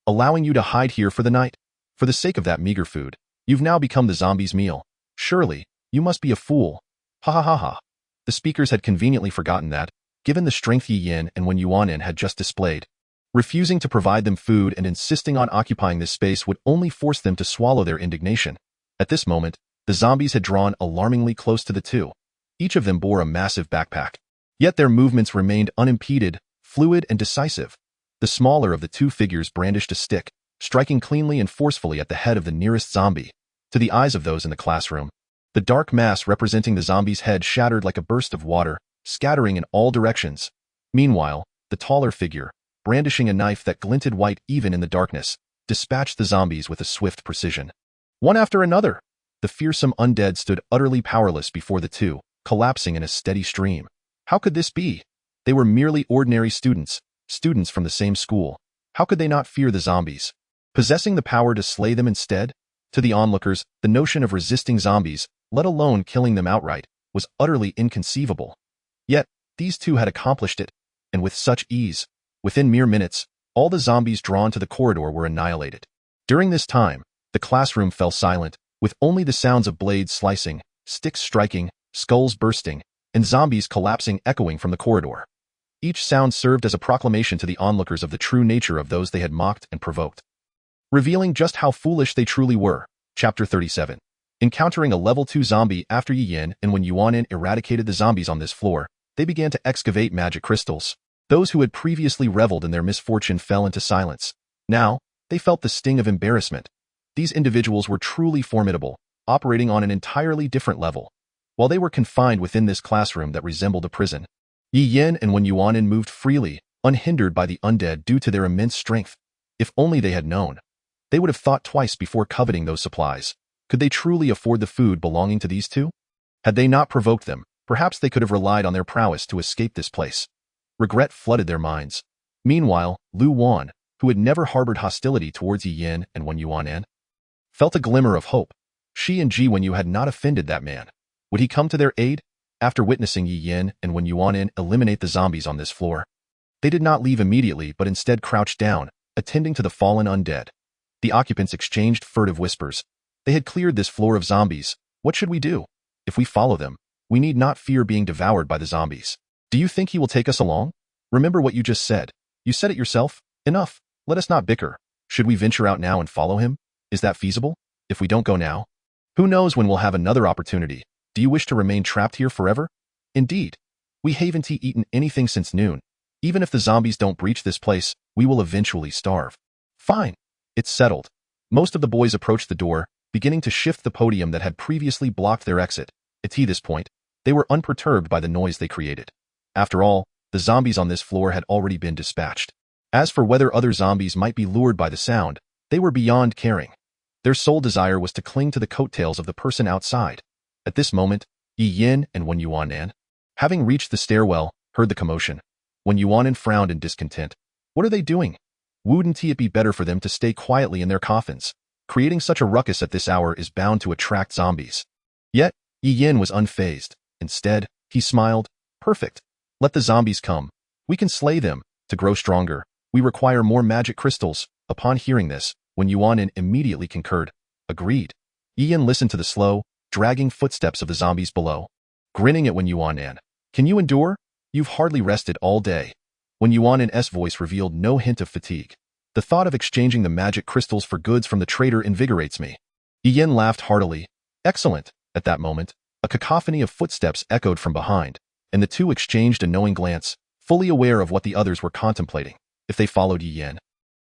Allowing you to hide here for the night? For the sake of that meager food, you've now become the zombies' meal. Surely, you must be a fool. Ha ha ha ha. The speakers had conveniently forgotten that, given the strength Yi Yin and Wen Yuanin had just displayed, refusing to provide them food and insisting on occupying this space would only force them to swallow their indignation. At this moment, the zombies had drawn alarmingly close to the two. Each of them bore a massive backpack. Yet their movements remained unimpeded, fluid and decisive. The smaller of the two figures brandished a stick, striking cleanly and forcefully at the head of the nearest zombie. To the eyes of those in the classroom, the dark mass representing the zombie's head shattered like a burst of water, scattering in all directions. Meanwhile, the taller figure, brandishing a knife that glinted white even in the darkness, dispatched the zombies with a swift precision. One after another, the fearsome undead stood utterly powerless before the two, collapsing in a steady stream. How could this be? They were merely ordinary students from the same school. How could they not fear the zombies, possessing the power to slay them instead? To the onlookers, the notion of resisting zombies, let alone killing them outright, was utterly inconceivable. Yet, these two had accomplished it, and with such ease. Within mere minutes, all the zombies drawn to the corridor were annihilated. During this time, the classroom fell silent, with only the sounds of blades slicing, sticks striking, skulls bursting, and zombies collapsing echoing from the corridor. Each sound served as a proclamation to the onlookers of the true nature of those they had mocked and provoked, revealing just how foolish they truly were. Chapter 37. Encountering a level 2 zombie after Yi Yin and Wen Yuanin eradicated the zombies on this floor, they began to excavate magic crystals. Those who had previously reveled in their misfortune fell into silence. Now, they felt the sting of embarrassment. These individuals were truly formidable, operating on an entirely different level. While they were confined within this classroom that resembled a prison, Yi Yin and Wen Yuanin moved freely, unhindered by the undead due to their immense strength. If only they had known. They would have thought twice before coveting those supplies. Could they truly afford the food belonging to these two? Had they not provoked them, perhaps they could have relied on their prowess to escape this place. Regret flooded their minds. Meanwhile, Lu Wan, who had never harbored hostility towards Yi Yin and Wen Yuanin, felt a glimmer of hope. She and Ji Wenyu had not offended that man. Would he come to their aid? After witnessing Yi Yin and Wen Yuanin eliminate the zombies on this floor, they did not leave immediately but instead crouched down, attending to the fallen undead. The occupants exchanged furtive whispers. They had cleared this floor of zombies. What should we do? If we follow them, we need not fear being devoured by the zombies. Do you think he will take us along? Remember what you just said. You said it yourself. Enough. Let us not bicker. Should we venture out now and follow him? Is that feasible? If we don't go now, who knows when we'll have another opportunity? Do you wish to remain trapped here forever? Indeed. We haven't eaten anything since noon. Even if the zombies don't breach this place, we will eventually starve. Fine. It's settled. Most of the boys approached the door, beginning to shift the podium that had previously blocked their exit. At this point, they were unperturbed by the noise they created. After all, the zombies on this floor had already been dispatched. As for whether other zombies might be lured by the sound, they were beyond caring. Their sole desire was to cling to the coattails of the person outside. At this moment, Yi Yin and Wen Yuanin, having reached the stairwell, heard the commotion. Wen Yuanin frowned in discontent. What are they doing? Wouldn't it be better for them to stay quietly in their coffins? Creating such a ruckus at this hour is bound to attract zombies. Yet, Yi Yin was unfazed. Instead, he smiled. Perfect. Let the zombies come. We can slay them. To grow stronger, we require more magic crystals. Upon hearing this, Wen Yuanin immediately concurred. Agreed. Yi Yin listened to the slow, dragging footsteps of the zombies below, grinning at Wen Yuanin. Can you endure? You've hardly rested all day. Wen Yuanin's voice revealed no hint of fatigue. The thought of exchanging the magic crystals for goods from the trader invigorates me. Yi Yin laughed heartily. Excellent. At that moment, a cacophony of footsteps echoed from behind, and the two exchanged a knowing glance, fully aware of what the others were contemplating. if they followed Yi Yan.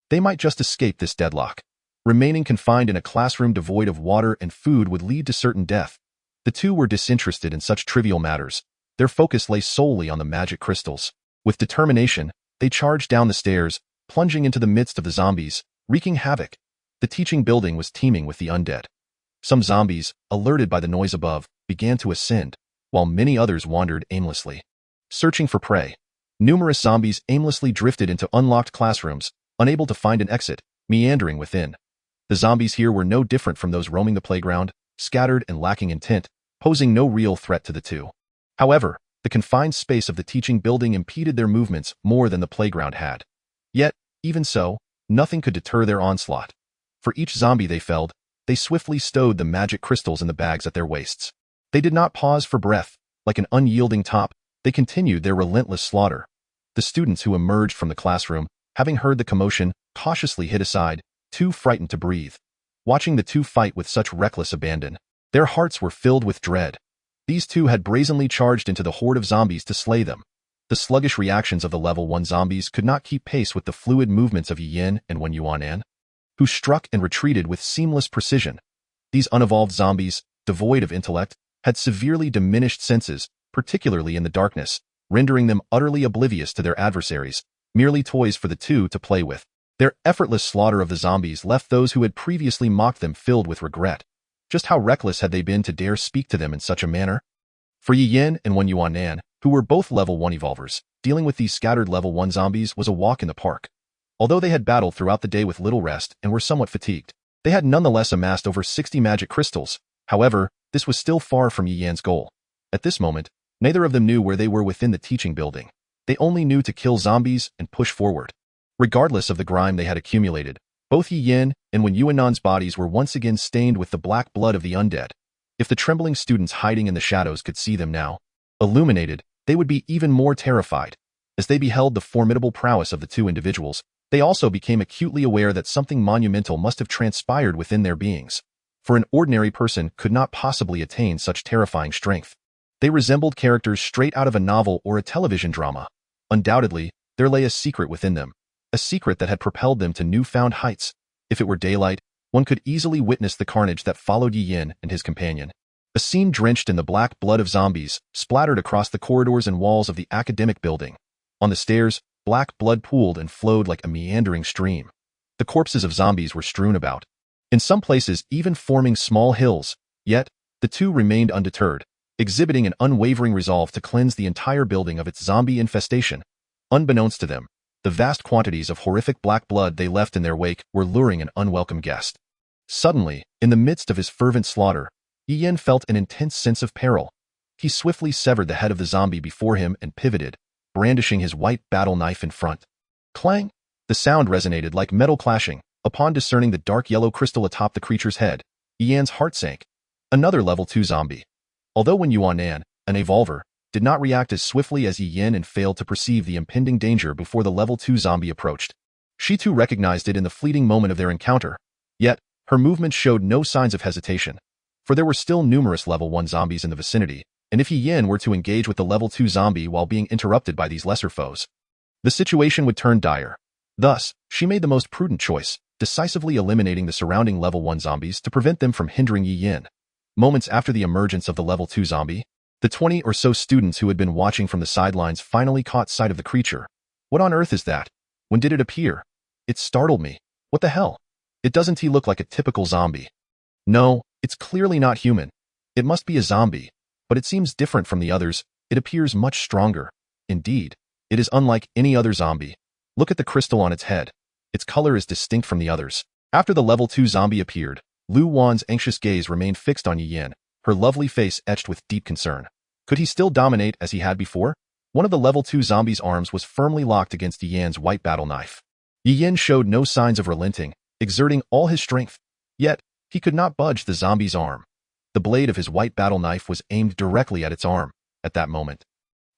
They might just escape this deadlock. Remaining confined in a classroom devoid of water and food would lead to certain death. The two were disinterested in such trivial matters. Their focus lay solely on the magic crystals. With determination, they charged down the stairs, plunging into the midst of the zombies, wreaking havoc. The teaching building was teeming with the undead. Some zombies, alerted by the noise above, began to ascend, while many others wandered aimlessly, searching for prey. Numerous zombies aimlessly drifted into unlocked classrooms, unable to find an exit, meandering within. The zombies here were no different from those roaming the playground, scattered and lacking intent, posing no real threat to the two. However, the confined space of the teaching building impeded their movements more than the playground had. Yet, even so, nothing could deter their onslaught. For each zombie they felled, they swiftly stowed the magic crystals in the bags at their waists. They did not pause for breath. Like an unyielding top, they continued their relentless slaughter. The students who emerged from the classroom, having heard the commotion, cautiously hid aside, too frightened to breathe. Watching the two fight with such reckless abandon, their hearts were filled with dread. These two had brazenly charged into the horde of zombies to slay them. The sluggish reactions of the level 1 zombies could not keep pace with the fluid movements of Yi Yan and Wen Yuanan, who struck and retreated with seamless precision. These unevolved zombies, devoid of intellect, had severely diminished senses, particularly in the darkness, rendering them utterly oblivious to their adversaries, merely toys for the two to play with. Their effortless slaughter of the zombies left those who had previously mocked them filled with regret. Just how reckless had they been to dare speak to them in such a manner? For Yi Yan and Wen Yuanan, who were both level 1 evolvers, dealing with these scattered level 1 zombies was a walk in the park. Although they had battled throughout the day with little rest and were somewhat fatigued, they had nonetheless amassed over 60 magic crystals. However, this was still far from Yi Yan's goal. At this moment, neither of them knew where they were within the teaching building. They only knew to kill zombies and push forward. Regardless of the grime they had accumulated, both Yi Yan and Wen Yuanan's bodies were once again stained with the black blood of the undead. If the trembling students hiding in the shadows could see them now, illuminated, they would be even more terrified. As they beheld the formidable prowess of the two individuals, they also became acutely aware that something monumental must have transpired within their beings. For an ordinary person could not possibly attain such terrifying strength. They resembled characters straight out of a novel or a television drama. Undoubtedly, there lay a secret within them, a secret that had propelled them to newfound heights. If it were daylight, one could easily witness the carnage that followed Yi Yan and his companion. A scene drenched in the black blood of zombies splattered across the corridors and walls of the academic building. On the stairs, black blood pooled and flowed like a meandering stream. The corpses of zombies were strewn about, in some places even forming small hills. Yet, the two remained undeterred, exhibiting an unwavering resolve to cleanse the entire building of its zombie infestation. Unbeknownst to them, the vast quantities of horrific black blood they left in their wake were luring an unwelcome guest. Suddenly, in the midst of his fervent slaughter, Yi Yan felt an intense sense of peril. He swiftly severed the head of the zombie before him and pivoted, brandishing his white battle knife in front. Clang! The sound resonated like metal clashing. Upon discerning the dark yellow crystal atop the creature's head, Yi Yan's heart sank. Another level 2 zombie. Although Wen Yuanan, an evolver, did not react as swiftly as Yi Yan and failed to perceive the impending danger before the level 2 zombie approached. She too recognized it in the fleeting moment of their encounter. Yet, her movements showed no signs of hesitation. For there were still numerous level 1 zombies in the vicinity, and if Yi Yan were to engage with the level 2 zombie while being interrupted by these lesser foes, the situation would turn dire. Thus, she made the most prudent choice, decisively eliminating the surrounding level 1 zombies to prevent them from hindering Yi Yan. Moments after the emergence of the level 2 zombie, the 20 or so students who had been watching from the sidelines finally caught sight of the creature. What on earth is that? When did it appear? It startled me. What the hell? Doesn't he look like a typical zombie? No, it's clearly not human. It must be a zombie, but it seems different from the others. It appears much stronger. Indeed, it is unlike any other zombie. Look at the crystal on its head. Its color is distinct from the others. After the level 2 zombie appeared, Lu Wan's anxious gaze remained fixed on Yi Yan, her lovely face etched with deep concern. Could he still dominate as he had before? One of the level 2 zombie's arms was firmly locked against Yi Yan's white battle knife. Yi Yan showed no signs of relenting, exerting all his strength. Yet, he could not budge the zombie's arm. The blade of his white battle knife was aimed directly at its arm. At that moment,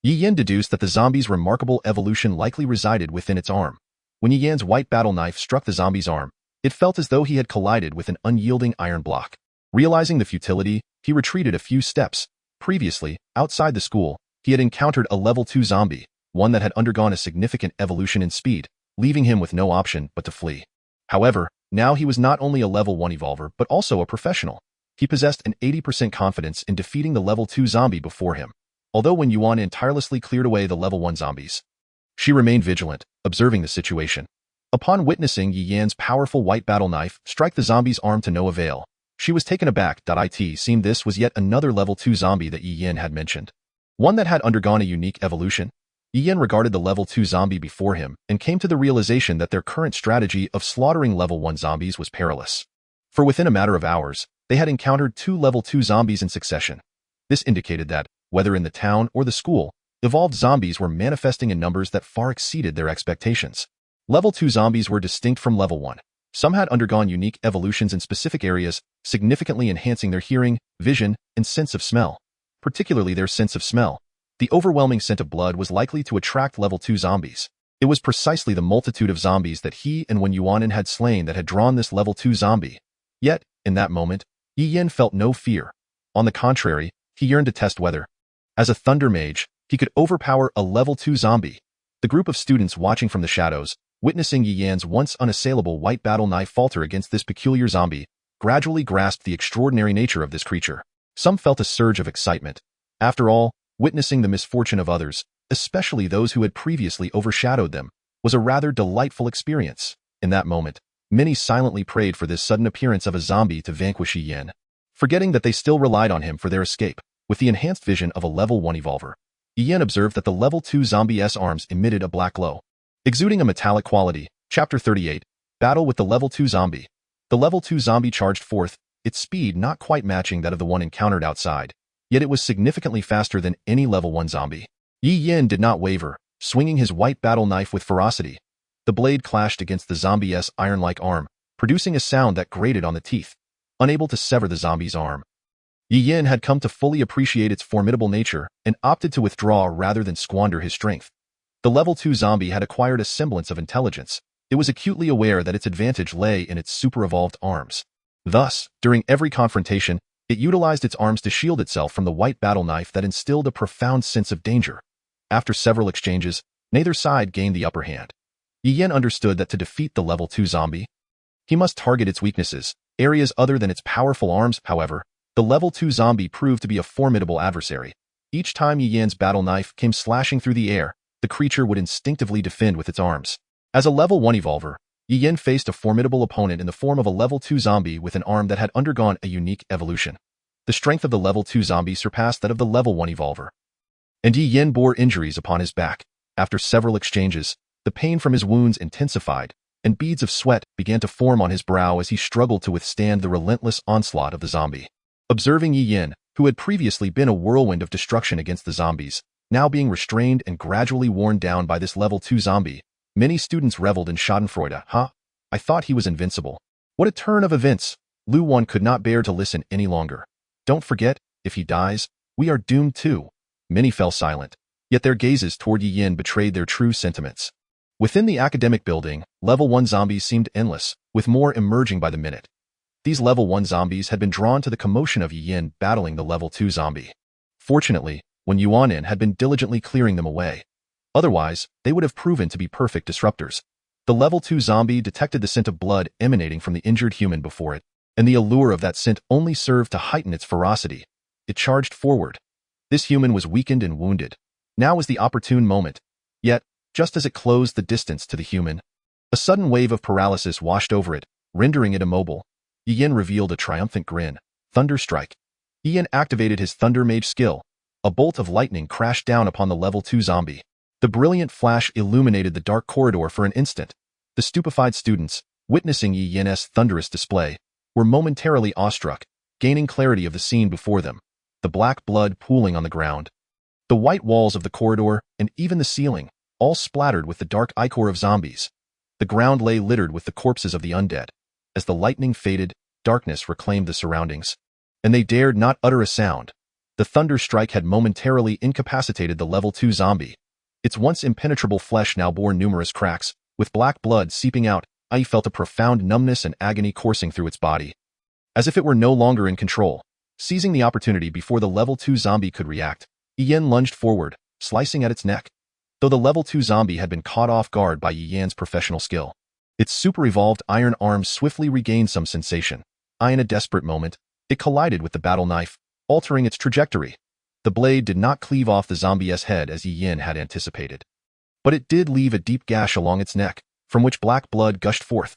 Yi Yan deduced that the zombie's remarkable evolution likely resided within its arm. When Yi Yan's white battle knife struck the zombie's arm, it felt as though he had collided with an unyielding iron block. Realizing the futility, he retreated a few steps. Previously, outside the school, he had encountered a level 2 zombie, one that had undergone a significant evolution in speed. leaving him with no option but to flee. However, now he was not only a level 1 evolver but also a professional. He possessed an 80% confidence in defeating the level 2 zombie before him, although when Yuan tirelessly cleared away the level 1 zombies. She remained vigilant, observing the situation. Upon witnessing Yi Yan's powerful white battle knife strike the zombie's arm to no avail, she was taken aback. It seemed this was yet another level 2 zombie that Yi Yan had mentioned. One that had undergone a unique evolution. Yi Yan regarded the level 2 zombie before him and came to the realization that their current strategy of slaughtering level 1 zombies was perilous. For within a matter of hours, they had encountered 2 level 2 zombies in succession. This indicated that, whether in the town or the school, evolved zombies were manifesting in numbers that far exceeded their expectations. Level 2 zombies were distinct from level 1. Some had undergone unique evolutions in specific areas, significantly enhancing their hearing, vision, and sense of smell. Particularly their sense of smell. The overwhelming scent of blood was likely to attract level 2 zombies. It was precisely the multitude of zombies that he and Wen Yuanin had slain that had drawn this level 2 zombie. Yet, in that moment, Yi Yan felt no fear. On the contrary, he yearned to test whether, as a thunder mage, he could overpower a level 2 zombie. The group of students watching from the shadows, witnessing Yi Yan's once unassailable white battle knife falter against this peculiar zombie, gradually grasped the extraordinary nature of this creature. Some felt a surge of excitement. After all, witnessing the misfortune of others, especially those who had previously overshadowed them, was a rather delightful experience. In that moment, many silently prayed for this sudden appearance of a zombie to vanquish Yi Yan, forgetting that they still relied on him for their escape. With the enhanced vision of a level 1 evolver, Yi Yan observed that the level 2 zombie's arms emitted a black glow, exuding a metallic quality. Chapter 38. Battle with the level 2 zombie. The level 2 zombie charged forth, its speed not quite matching that of the one encountered outside, yet it was significantly faster than any level 1 zombie. Yi Yan did not waver, swinging his white battle knife with ferocity. The blade clashed against the zombie's iron-like arm, producing a sound that grated on the teeth, unable to sever the zombie's arm. Yi Yan had come to fully appreciate its formidable nature and opted to withdraw rather than squander his strength. The level 2 zombie had acquired a semblance of intelligence. It was acutely aware that its advantage lay in its super-evolved arms. Thus, during every confrontation, it utilized its arms to shield itself from the white battle knife that instilled a profound sense of danger. After several exchanges, neither side gained the upper hand. Yi Yan understood that to defeat the level 2 zombie, he must target its weaknesses, areas other than its powerful arms. However, the level 2 zombie proved to be a formidable adversary. Each time Yi Yan's battle knife came slashing through the air, the creature would instinctively defend with its arms. As a level 1 evolver, Yi Yan faced a formidable opponent in the form of a level 2 zombie with an arm that had undergone a unique evolution. The strength of the level 2 zombie surpassed that of the level 1 evolver, and Yi Yan bore injuries upon his back. After several exchanges, the pain from his wounds intensified, and beads of sweat began to form on his brow as he struggled to withstand the relentless onslaught of the zombie. Observing Yi Yan, who had previously been a whirlwind of destruction against the zombies, now being restrained and gradually worn down by this level 2 zombie, many students reveled in schadenfreude. I thought he was invincible. What a turn of events! Lu Wan could not bear to listen any longer. Don't forget, if he dies, we are doomed too. Many fell silent, yet their gazes toward Yi Yan betrayed their true sentiments. Within the academic building, level 1 zombies seemed endless, with more emerging by the minute. These level 1 zombies had been drawn to the commotion of Yi Yan battling the level 2 zombie. Fortunately, Wen Yuanin had been diligently clearing them away. Otherwise, they would have proven to be perfect disruptors. The level 2 zombie detected the scent of blood emanating from the injured human before it, and the allure of that scent only served to heighten its ferocity. It charged forward. This human was weakened and wounded. Now was the opportune moment. Yet, just as it closed the distance to the human, a sudden wave of paralysis washed over it, rendering it immobile. Yi Yan revealed a triumphant grin. Thunder Strike. Yi Yan activated his Thunder Mage skill. A bolt of lightning crashed down upon the level 2 zombie. The brilliant flash illuminated the dark corridor for an instant. The stupefied students, witnessing Yi Yan's thunderous display, were momentarily awestruck, gaining clarity of the scene before them. The black blood pooling on the ground. The white walls of the corridor, and even the ceiling, all splattered with the dark ichor of zombies. The ground lay littered with the corpses of the undead. As the lightning faded, darkness reclaimed the surroundings, and they dared not utter a sound. The thunder strike had momentarily incapacitated the level 2 zombie. Its once impenetrable flesh now bore numerous cracks, with black blood seeping out. I felt a profound numbness and agony coursing through its body. As if it were no longer in control, seizing the opportunity before the level 2 zombie could react, Yi Yan lunged forward, slicing at its neck. though the level 2 zombie had been caught off guard by Yi Yan's professional skill. Its super-evolved iron arms swiftly regained some sensation. In a desperate moment, it collided with the battle knife, altering its trajectory. The blade did not cleave off the zombie's head as Yi Yan had anticipated, but it did leave a deep gash along its neck, from which black blood gushed forth.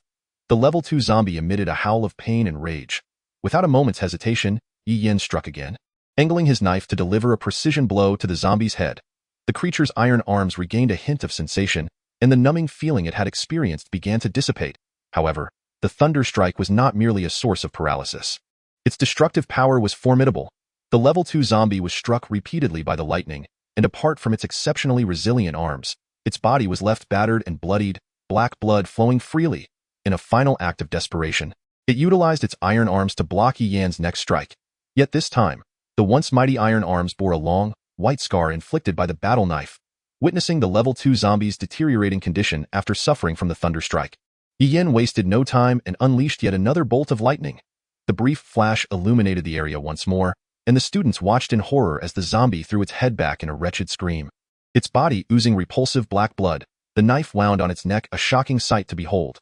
The level 2 zombie emitted a howl of pain and rage. Without a moment's hesitation, Yi Yan struck again, angling his knife to deliver a precision blow to the zombie's head. The creature's iron arms regained a hint of sensation, and the numbing feeling it had experienced began to dissipate. However, the thunder strike was not merely a source of paralysis. Its destructive power was formidable. The level 2 zombie was struck repeatedly by the lightning, and apart from its exceptionally resilient arms, its body was left battered and bloodied, black blood flowing freely. In a final act of desperation, it utilized its iron arms to block Yi Yan's next strike. Yet this time, the once mighty iron arms bore a long, white scar inflicted by the battle knife. Witnessing the level 2 zombie's deteriorating condition after suffering from the thunder strike, Yi Yan wasted no time and unleashed yet another bolt of lightning. The brief flash illuminated the area once more, and the students watched in horror as the zombie threw its head back in a wretched scream. Its body oozing repulsive black blood, the knife wound on its neck, a shocking sight to behold.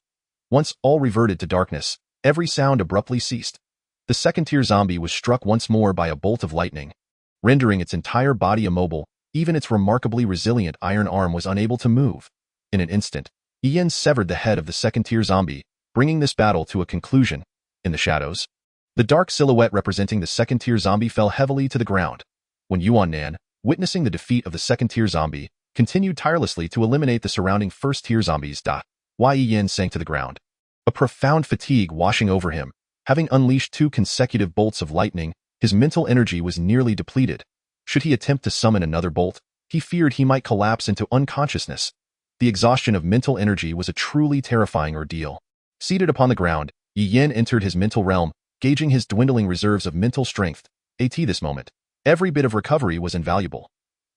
Once all reverted to darkness, every sound abruptly ceased. The second-tier zombie was struck once more by a bolt of lightning, rendering its entire body immobile. Even its remarkably resilient iron arm was unable to move. In an instant, Yi Yan severed the head of the second-tier zombie, bringing this battle to a conclusion. In the shadows, the dark silhouette representing the second-tier zombie fell heavily to the ground. When Yuan Nan, witnessing the defeat of the second-tier zombie, continued tirelessly to eliminate the surrounding first-tier zombies. Yi Yan sank to the ground, a profound fatigue washing over him. Having unleashed 2 consecutive bolts of lightning, his mental energy was nearly depleted. Should he attempt to summon another bolt, he feared he might collapse into unconsciousness. The exhaustion of mental energy was a truly terrifying ordeal. Seated upon the ground, Yi Yan entered his mental realm, gauging his dwindling reserves of mental strength. At this moment, every bit of recovery was invaluable.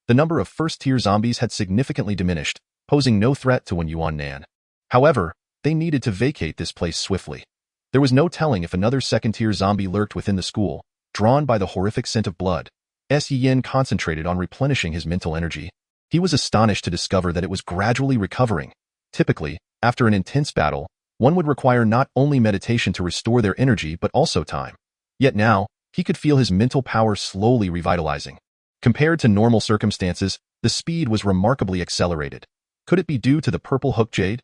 The number of first-tier zombies had significantly diminished, posing no threat to Yuan Nan. However, they needed to vacate this place swiftly. There was no telling if another second-tier zombie lurked within the school, drawn by the horrific scent of blood. Yi Yan concentrated on replenishing his mental energy. He was astonished to discover that it was gradually recovering. Typically, after an intense battle, one would require not only meditation to restore their energy but also time. Yet now, he could feel his mental power slowly revitalizing. Compared to normal circumstances, the speed was remarkably accelerated. Could it be due to the purple hook jade?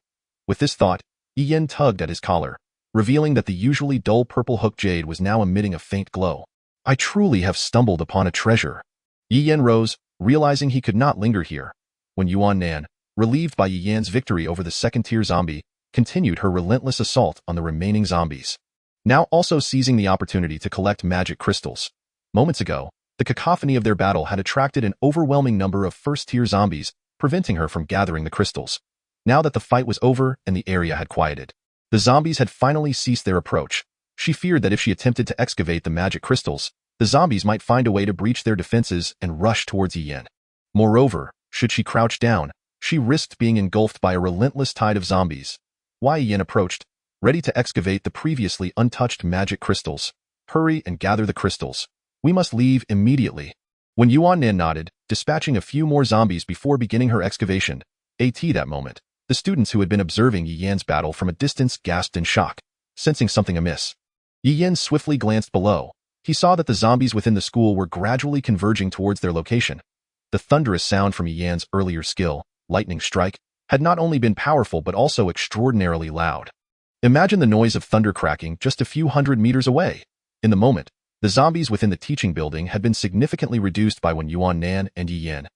With this thought, Yi Yan tugged at his collar, revealing that the usually dull purple hook jade was now emitting a faint glow. I truly have stumbled upon a treasure. Yi Yan rose, realizing he could not linger here. When Yuan Nan, relieved by Yi Yan's victory over the second-tier zombie, continued her relentless assault on the remaining zombies, now also seizing the opportunity to collect magic crystals. Moments ago, the cacophony of their battle had attracted an overwhelming number of first-tier zombies, preventing her from gathering the crystals. Now that the fight was over and the area had quieted, the zombies had finally ceased their approach. She feared that if she attempted to excavate the magic crystals, the zombies might find a way to breach their defenses and rush towards Yi Yan. Moreover, should she crouch down, she risked being engulfed by a relentless tide of zombies. Yi Yan approached, ready to excavate the previously untouched magic crystals. Hurry and gather the crystals. We must leave immediately. When Yuan Nan nodded, dispatching a few more zombies before beginning her excavation. At that moment, the students who had been observing Yi Yan's battle from a distance gasped in shock, sensing something amiss. Yi Yan swiftly glanced below. He saw that the zombies within the school were gradually converging towards their location. The thunderous sound from Yi Yan's earlier skill, lightning strike, had not only been powerful but also extraordinarily loud. Imagine the noise of thunder cracking just a few hundred meters away. In the moment, the zombies within the teaching building had been significantly reduced by Yuan Nan and Yi Yan.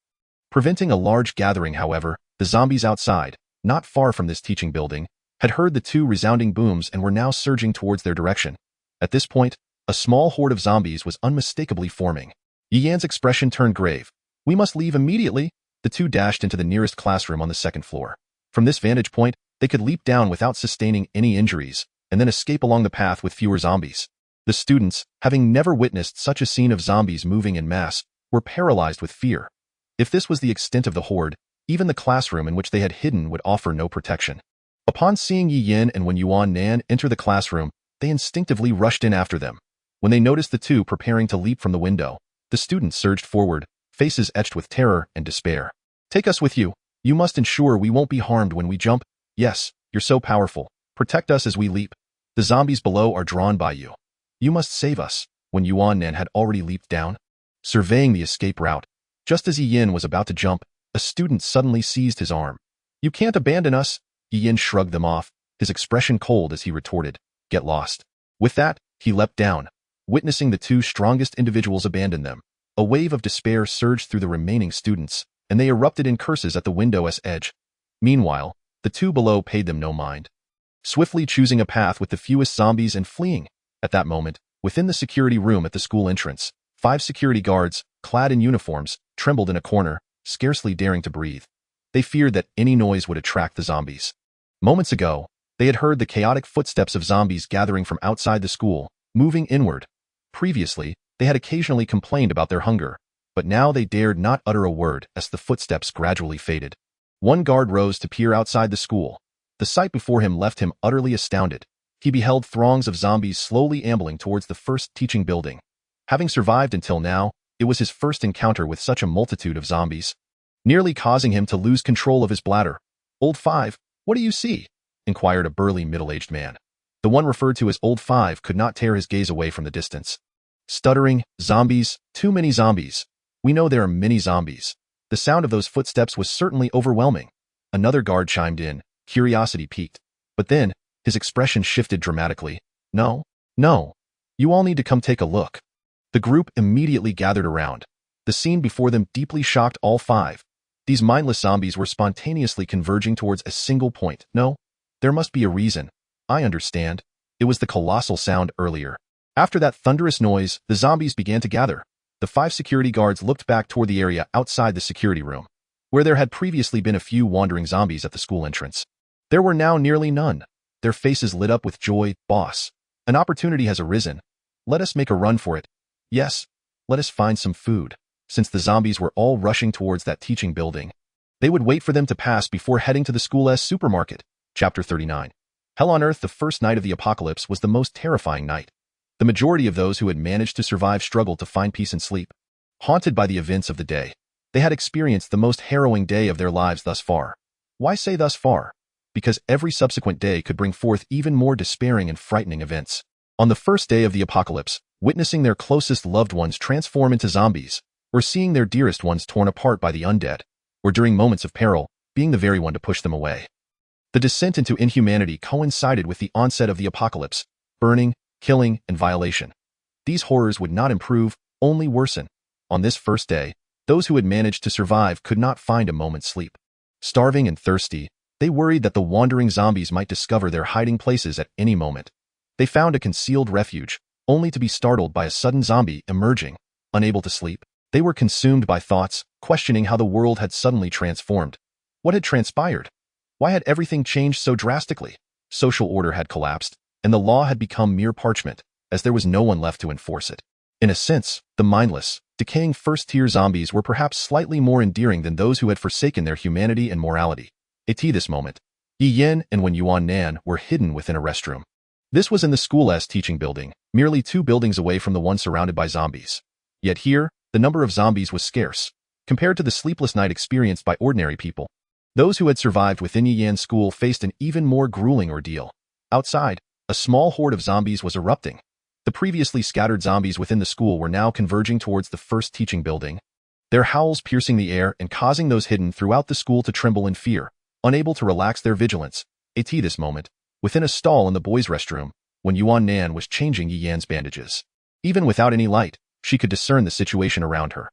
Preventing a large gathering, however, the zombies outside, not far from this teaching building, had heard the 2 resounding booms and were now surging towards their direction. At this point, a small horde of zombies was unmistakably forming. Yi Yan's expression turned grave. We must leave immediately. The 2 dashed into the nearest classroom on the 2nd floor. From this vantage point, they could leap down without sustaining any injuries, and then escape along the path with fewer zombies. The students, having never witnessed such a scene of zombies moving en masse, were paralyzed with fear. If this was the extent of the horde, even the classroom in which they had hidden would offer no protection. Upon seeing Yi Yan and Yuan Nan enter the classroom, they instinctively rushed in after them. When they noticed the 2 preparing to leap from the window, the students surged forward, faces etched with terror and despair. Take us with you. You must ensure we won't be harmed when we jump. Yes, you're so powerful. Protect us as we leap. The zombies below are drawn by you. You must save us. When Yuan Nan had already leaped down, surveying the escape route, just as Yi Yin was about to jump, a student suddenly seized his arm. You can't abandon us. Yi Yin shrugged them off, his expression cold as he retorted, get lost. With that, he leapt down, witnessing the two strongest individuals abandon them. A wave of despair surged through the remaining students, and they erupted in curses at the window's edge. Meanwhile, the two below paid them no mind, swiftly choosing a path with the fewest zombies and fleeing. At that moment, within the security room at the school entrance, 5 security guards, clad in uniforms, trembled in a corner, scarcely daring to breathe. They feared that any noise would attract the zombies. Moments ago, they had heard the chaotic footsteps of zombies gathering from outside the school, moving inward. Previously, they had occasionally complained about their hunger, but now they dared not utter a word as the footsteps gradually faded. One guard rose to peer outside the school. The sight before him left him utterly astounded. He beheld throngs of zombies slowly ambling towards the first teaching building. Having survived until now, it was his first encounter with such a multitude of zombies, nearly causing him to lose control of his bladder. Old Five, what do you see? Inquired a burly middle-aged man. The one referred to as Old Five could not tear his gaze away from the distance. Stuttering, zombies, too many zombies. We know there are many zombies. The sound of those footsteps was certainly overwhelming. Another guard chimed in, curiosity piqued. But then, his expression shifted dramatically. No. You all need to come take a look. The group immediately gathered around. The scene before them deeply shocked all 5. These mindless zombies were spontaneously converging towards a single point. No, there must be a reason. I understand. It was the colossal sound earlier. After that thunderous noise, the zombies began to gather. The 5 security guards looked back toward the area outside the security room, where there had previously been a few wandering zombies at the school entrance. There were now nearly none. Their faces lit up with joy. Boss, an opportunity has arisen. Let us make a run for it. Yes, let us find some food. Since the zombies were all rushing towards that teaching building, they would wait for them to pass before heading to the school's supermarket. Chapter 39. Hell on Earth. The first night of the apocalypse was the most terrifying night. The majority of those who had managed to survive struggled to find peace and sleep. Haunted by the events of the day, they had experienced the most harrowing day of their lives thus far. Why say thus far? Because every subsequent day could bring forth even more despairing and frightening events. On the first day of the apocalypse, witnessing their closest loved ones transform into zombies, or seeing their dearest ones torn apart by the undead, or during moments of peril, being the very one to push them away. The descent into inhumanity coincided with the onset of the apocalypse, burning, killing, and violation. These horrors would not improve, only worsen. On this first day, those who had managed to survive could not find a moment's sleep. Starving and thirsty, they worried that the wandering zombies might discover their hiding places at any moment. They found a concealed refuge, only to be startled by a sudden zombie emerging. Unable to sleep, they were consumed by thoughts, questioning how the world had suddenly transformed. What had transpired? Why had everything changed so drastically? Social order had collapsed, and the law had become mere parchment, as there was no one left to enforce it. In a sense, the mindless, decaying first-tier zombies were perhaps slightly more endearing than those who had forsaken their humanity and morality. At this moment, Yi Yin and Yuan Nan were hidden within a restroom. This was in the school's teaching building, merely 2 buildings away from the one surrounded by zombies. Yet here, the number of zombies was scarce, compared to the sleepless night experienced by ordinary people. Those who had survived within Yi Yan's school faced an even more grueling ordeal. Outside, a small horde of zombies was erupting. The previously scattered zombies within the school were now converging towards the first teaching building, their howls piercing the air and causing those hidden throughout the school to tremble in fear, unable to relax their vigilance. At this moment, within a stall in the boys' restroom, when Yuan Nan was changing Yi Yan's bandages. Even without any light, she could discern the situation around her.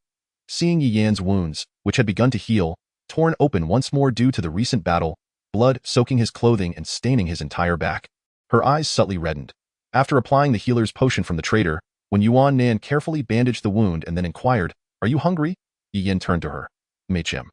Seeing Yi Yan's wounds, which had begun to heal, torn open once more due to the recent battle, blood soaking his clothing and staining his entire back, her eyes subtly reddened. After applying the healer's potion from the trader, when Yuan Nan carefully bandaged the wound and then inquired, "Are you hungry?" Yi Yan turned to her. "Machem."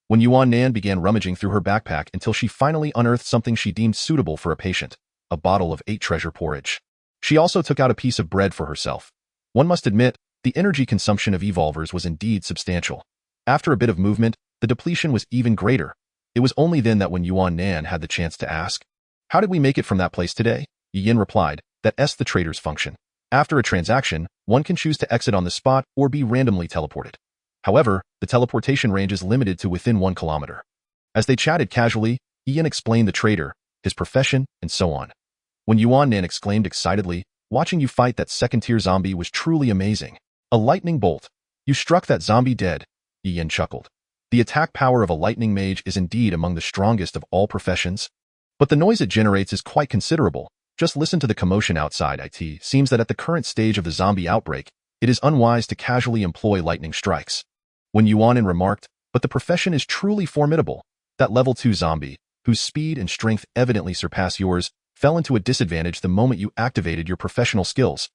When Yuan Nan began rummaging through her backpack until she finally unearthed something she deemed suitable for a patient, a bottle of 8 treasure porridge. She also took out a piece of bread for herself. One must admit, the energy consumption of evolvers was indeed substantial. After a bit of movement, the depletion was even greater. It was only then that when Yuan Nan had the chance to ask, "How did we make it from that place today?" Yi Yan replied, "That's the trader's function. After a transaction, one can choose to exit on the spot or be randomly teleported. However, the teleportation range is limited to within 1 kilometer. As they chatted casually, Ian explained the traitor, his profession, and so on. When Yuan Nan exclaimed excitedly, "Watching you fight that second-tier zombie was truly amazing. A lightning bolt. You struck that zombie dead," Ian chuckled. The attack power of a lightning mage is indeed among the strongest of all professions. But the noise it generates is quite considerable. Just listen to the commotion outside. It seems that at the current stage of the zombie outbreak, it is unwise to casually employ lightning strikes. When Yuanin remarked, "But the profession is truly formidable. That level 2 zombie, whose speed and strength evidently surpass yours, fell into a disadvantage the moment you activated your professional skills.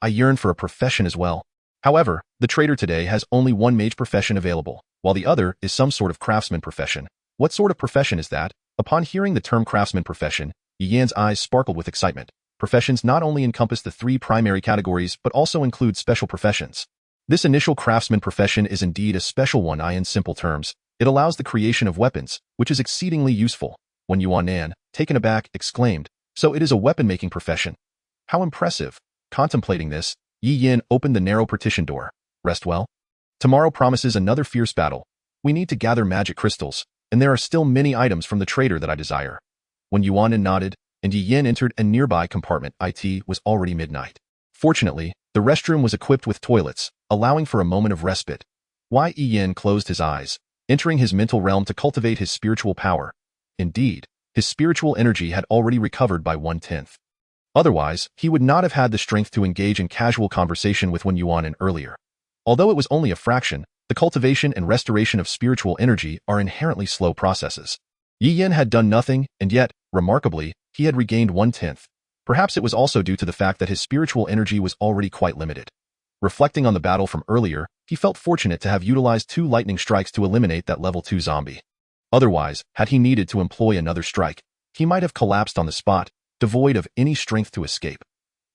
I yearn for a profession as well. However, the trader today has only one mage profession available, while the other is some sort of craftsman profession." "What sort of profession is that?" Upon hearing the term craftsman profession, Yian's eyes sparkled with excitement. Professions not only encompass the 3 primary categories but also include special professions. This initial craftsman profession is indeed a special one. In simple terms, it allows the creation of weapons, which is exceedingly useful. When Yuan Nan, taken aback, exclaimed, "So it is a weapon-making profession? How impressive." Contemplating this, Yi Yin opened the narrow partition door. "Rest well. Tomorrow promises another fierce battle. We need to gather magic crystals, and there are still many items from the trader that I desire." When Yuan Nan nodded, and Yi Yin entered a nearby compartment, it was already midnight. Fortunately, the restroom was equipped with toilets, allowing for a moment of respite. Yi Yin closed his eyes, entering his mental realm to cultivate his spiritual power. Indeed, his spiritual energy had already recovered by 1/10. Otherwise, he would not have had the strength to engage in casual conversation with Wen Yuanin earlier. Although it was only a fraction, the cultivation and restoration of spiritual energy are inherently slow processes. Yi Yin had done nothing, and yet, remarkably, he had regained 1/10. Perhaps it was also due to the fact that his spiritual energy was already quite limited. Reflecting on the battle from earlier, he felt fortunate to have utilized 2 lightning strikes to eliminate that level 2 zombie. Otherwise, had he needed to employ another strike, he might have collapsed on the spot, devoid of any strength to escape.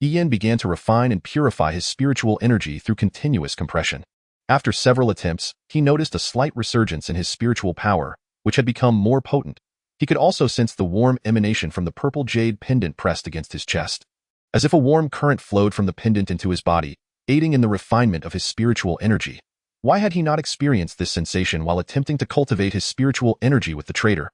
Yi Yin began to refine and purify his spiritual energy through continuous compression. After several attempts, he noticed a slight resurgence in his spiritual power, which had become more potent. He could also sense the warm emanation from the purple jade pendant pressed against his chest. As if a warm current flowed from the pendant into his body, aiding in the refinement of his spiritual energy. Why had he not experienced this sensation while attempting to cultivate his spiritual energy with the trader?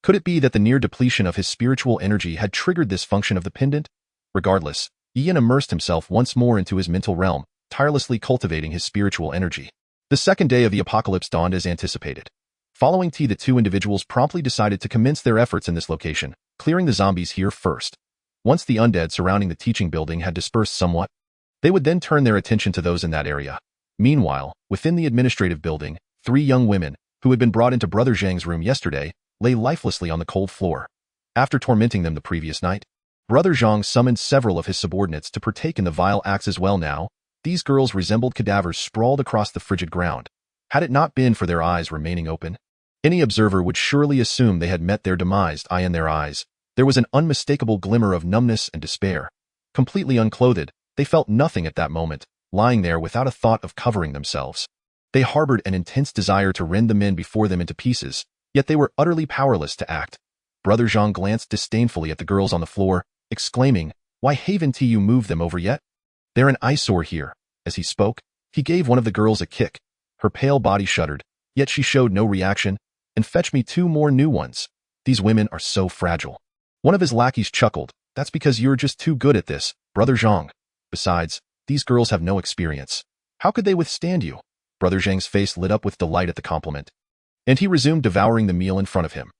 Could it be that the near depletion of his spiritual energy had triggered this function of the pendant? Regardless, Ian immersed himself once more into his mental realm, tirelessly cultivating his spiritual energy. The second day of the apocalypse dawned as anticipated. Following tea, the 2 individuals promptly decided to commence their efforts in this location, clearing the zombies here first. Once the undead surrounding the teaching building had dispersed somewhat, they would then turn their attention to those in that area. Meanwhile, within the administrative building, 3 young women, who had been brought into Brother Zhang's room yesterday, lay lifelessly on the cold floor. After tormenting them the previous night, Brother Zhang summoned several of his subordinates to partake in the vile acts as well. Now, these girls resembled cadavers sprawled across the frigid ground. Had it not been for their eyes remaining open, any observer would surely assume they had met their demise. In their eyes, there was an unmistakable glimmer of numbness and despair. Completely unclothed, they felt nothing at that moment, lying there without a thought of covering themselves. They harbored an intense desire to rend the men before them into pieces, yet they were utterly powerless to act. Brother Zhang glanced disdainfully at the girls on the floor, exclaiming, "Why haven't you moved them over yet? They're an eyesore here." As he spoke, he gave one of the girls a kick. Her pale body shuddered, yet she showed no reaction. "And fetch me 2 more new ones. These women are so fragile." One of his lackeys chuckled. "That's because you're just too good at this, Brother Zhang. Besides, these girls have no experience. How could they withstand you?" Brother Zhang's face lit up with delight at the compliment, and he resumed devouring the meal in front of him.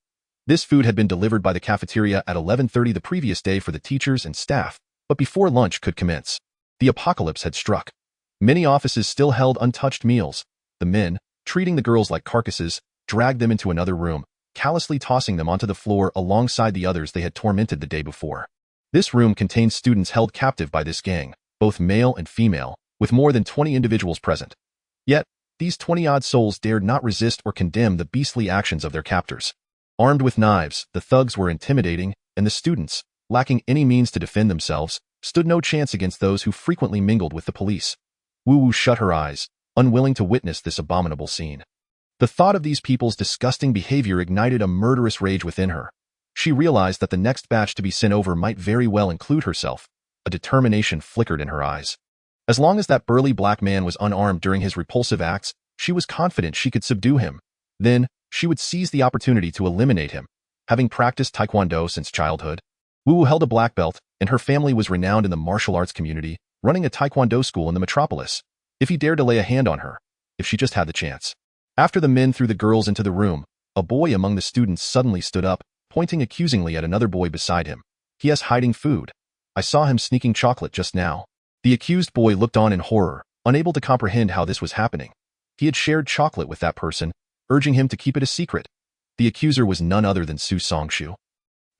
This food had been delivered by the cafeteria at 11:30 the previous day for the teachers and staff, but before lunch could commence, the apocalypse had struck. Many offices still held untouched meals. The men, treating the girls like carcasses, dragged them into another room, callously tossing them onto the floor alongside the others they had tormented the day before. This room contained students held captive by this gang, both male and female, with more than 20 individuals present. Yet, these 20-odd souls dared not resist or condemn the beastly actions of their captors. Armed with knives, the thugs were intimidating, and the students, lacking any means to defend themselves, stood no chance against those who frequently mingled with the police. Wu Wu shut her eyes, unwilling to witness this abominable scene. The thought of these people's disgusting behavior ignited a murderous rage within her. She realized that the next batch to be sent over might very well include herself. A determination flickered in her eyes. As long as that burly black man was unarmed during his repulsive acts, she was confident she could subdue him. Then, she would seize the opportunity to eliminate him. Having practiced Taekwondo since childhood, Wu Wu held a black belt, and her family was renowned in the martial arts community, running a Taekwondo school in the metropolis. If he dared to lay a hand on her, if she just had the chance. After the men threw the girls into the room, a boy among the students suddenly stood up, pointing accusingly at another boy beside him. He is hiding food. I saw him sneaking chocolate just now. The accused boy looked on in horror, unable to comprehend how this was happening. He had shared chocolate with that person, urging him to keep it a secret. The accuser was none other than Su Songshu,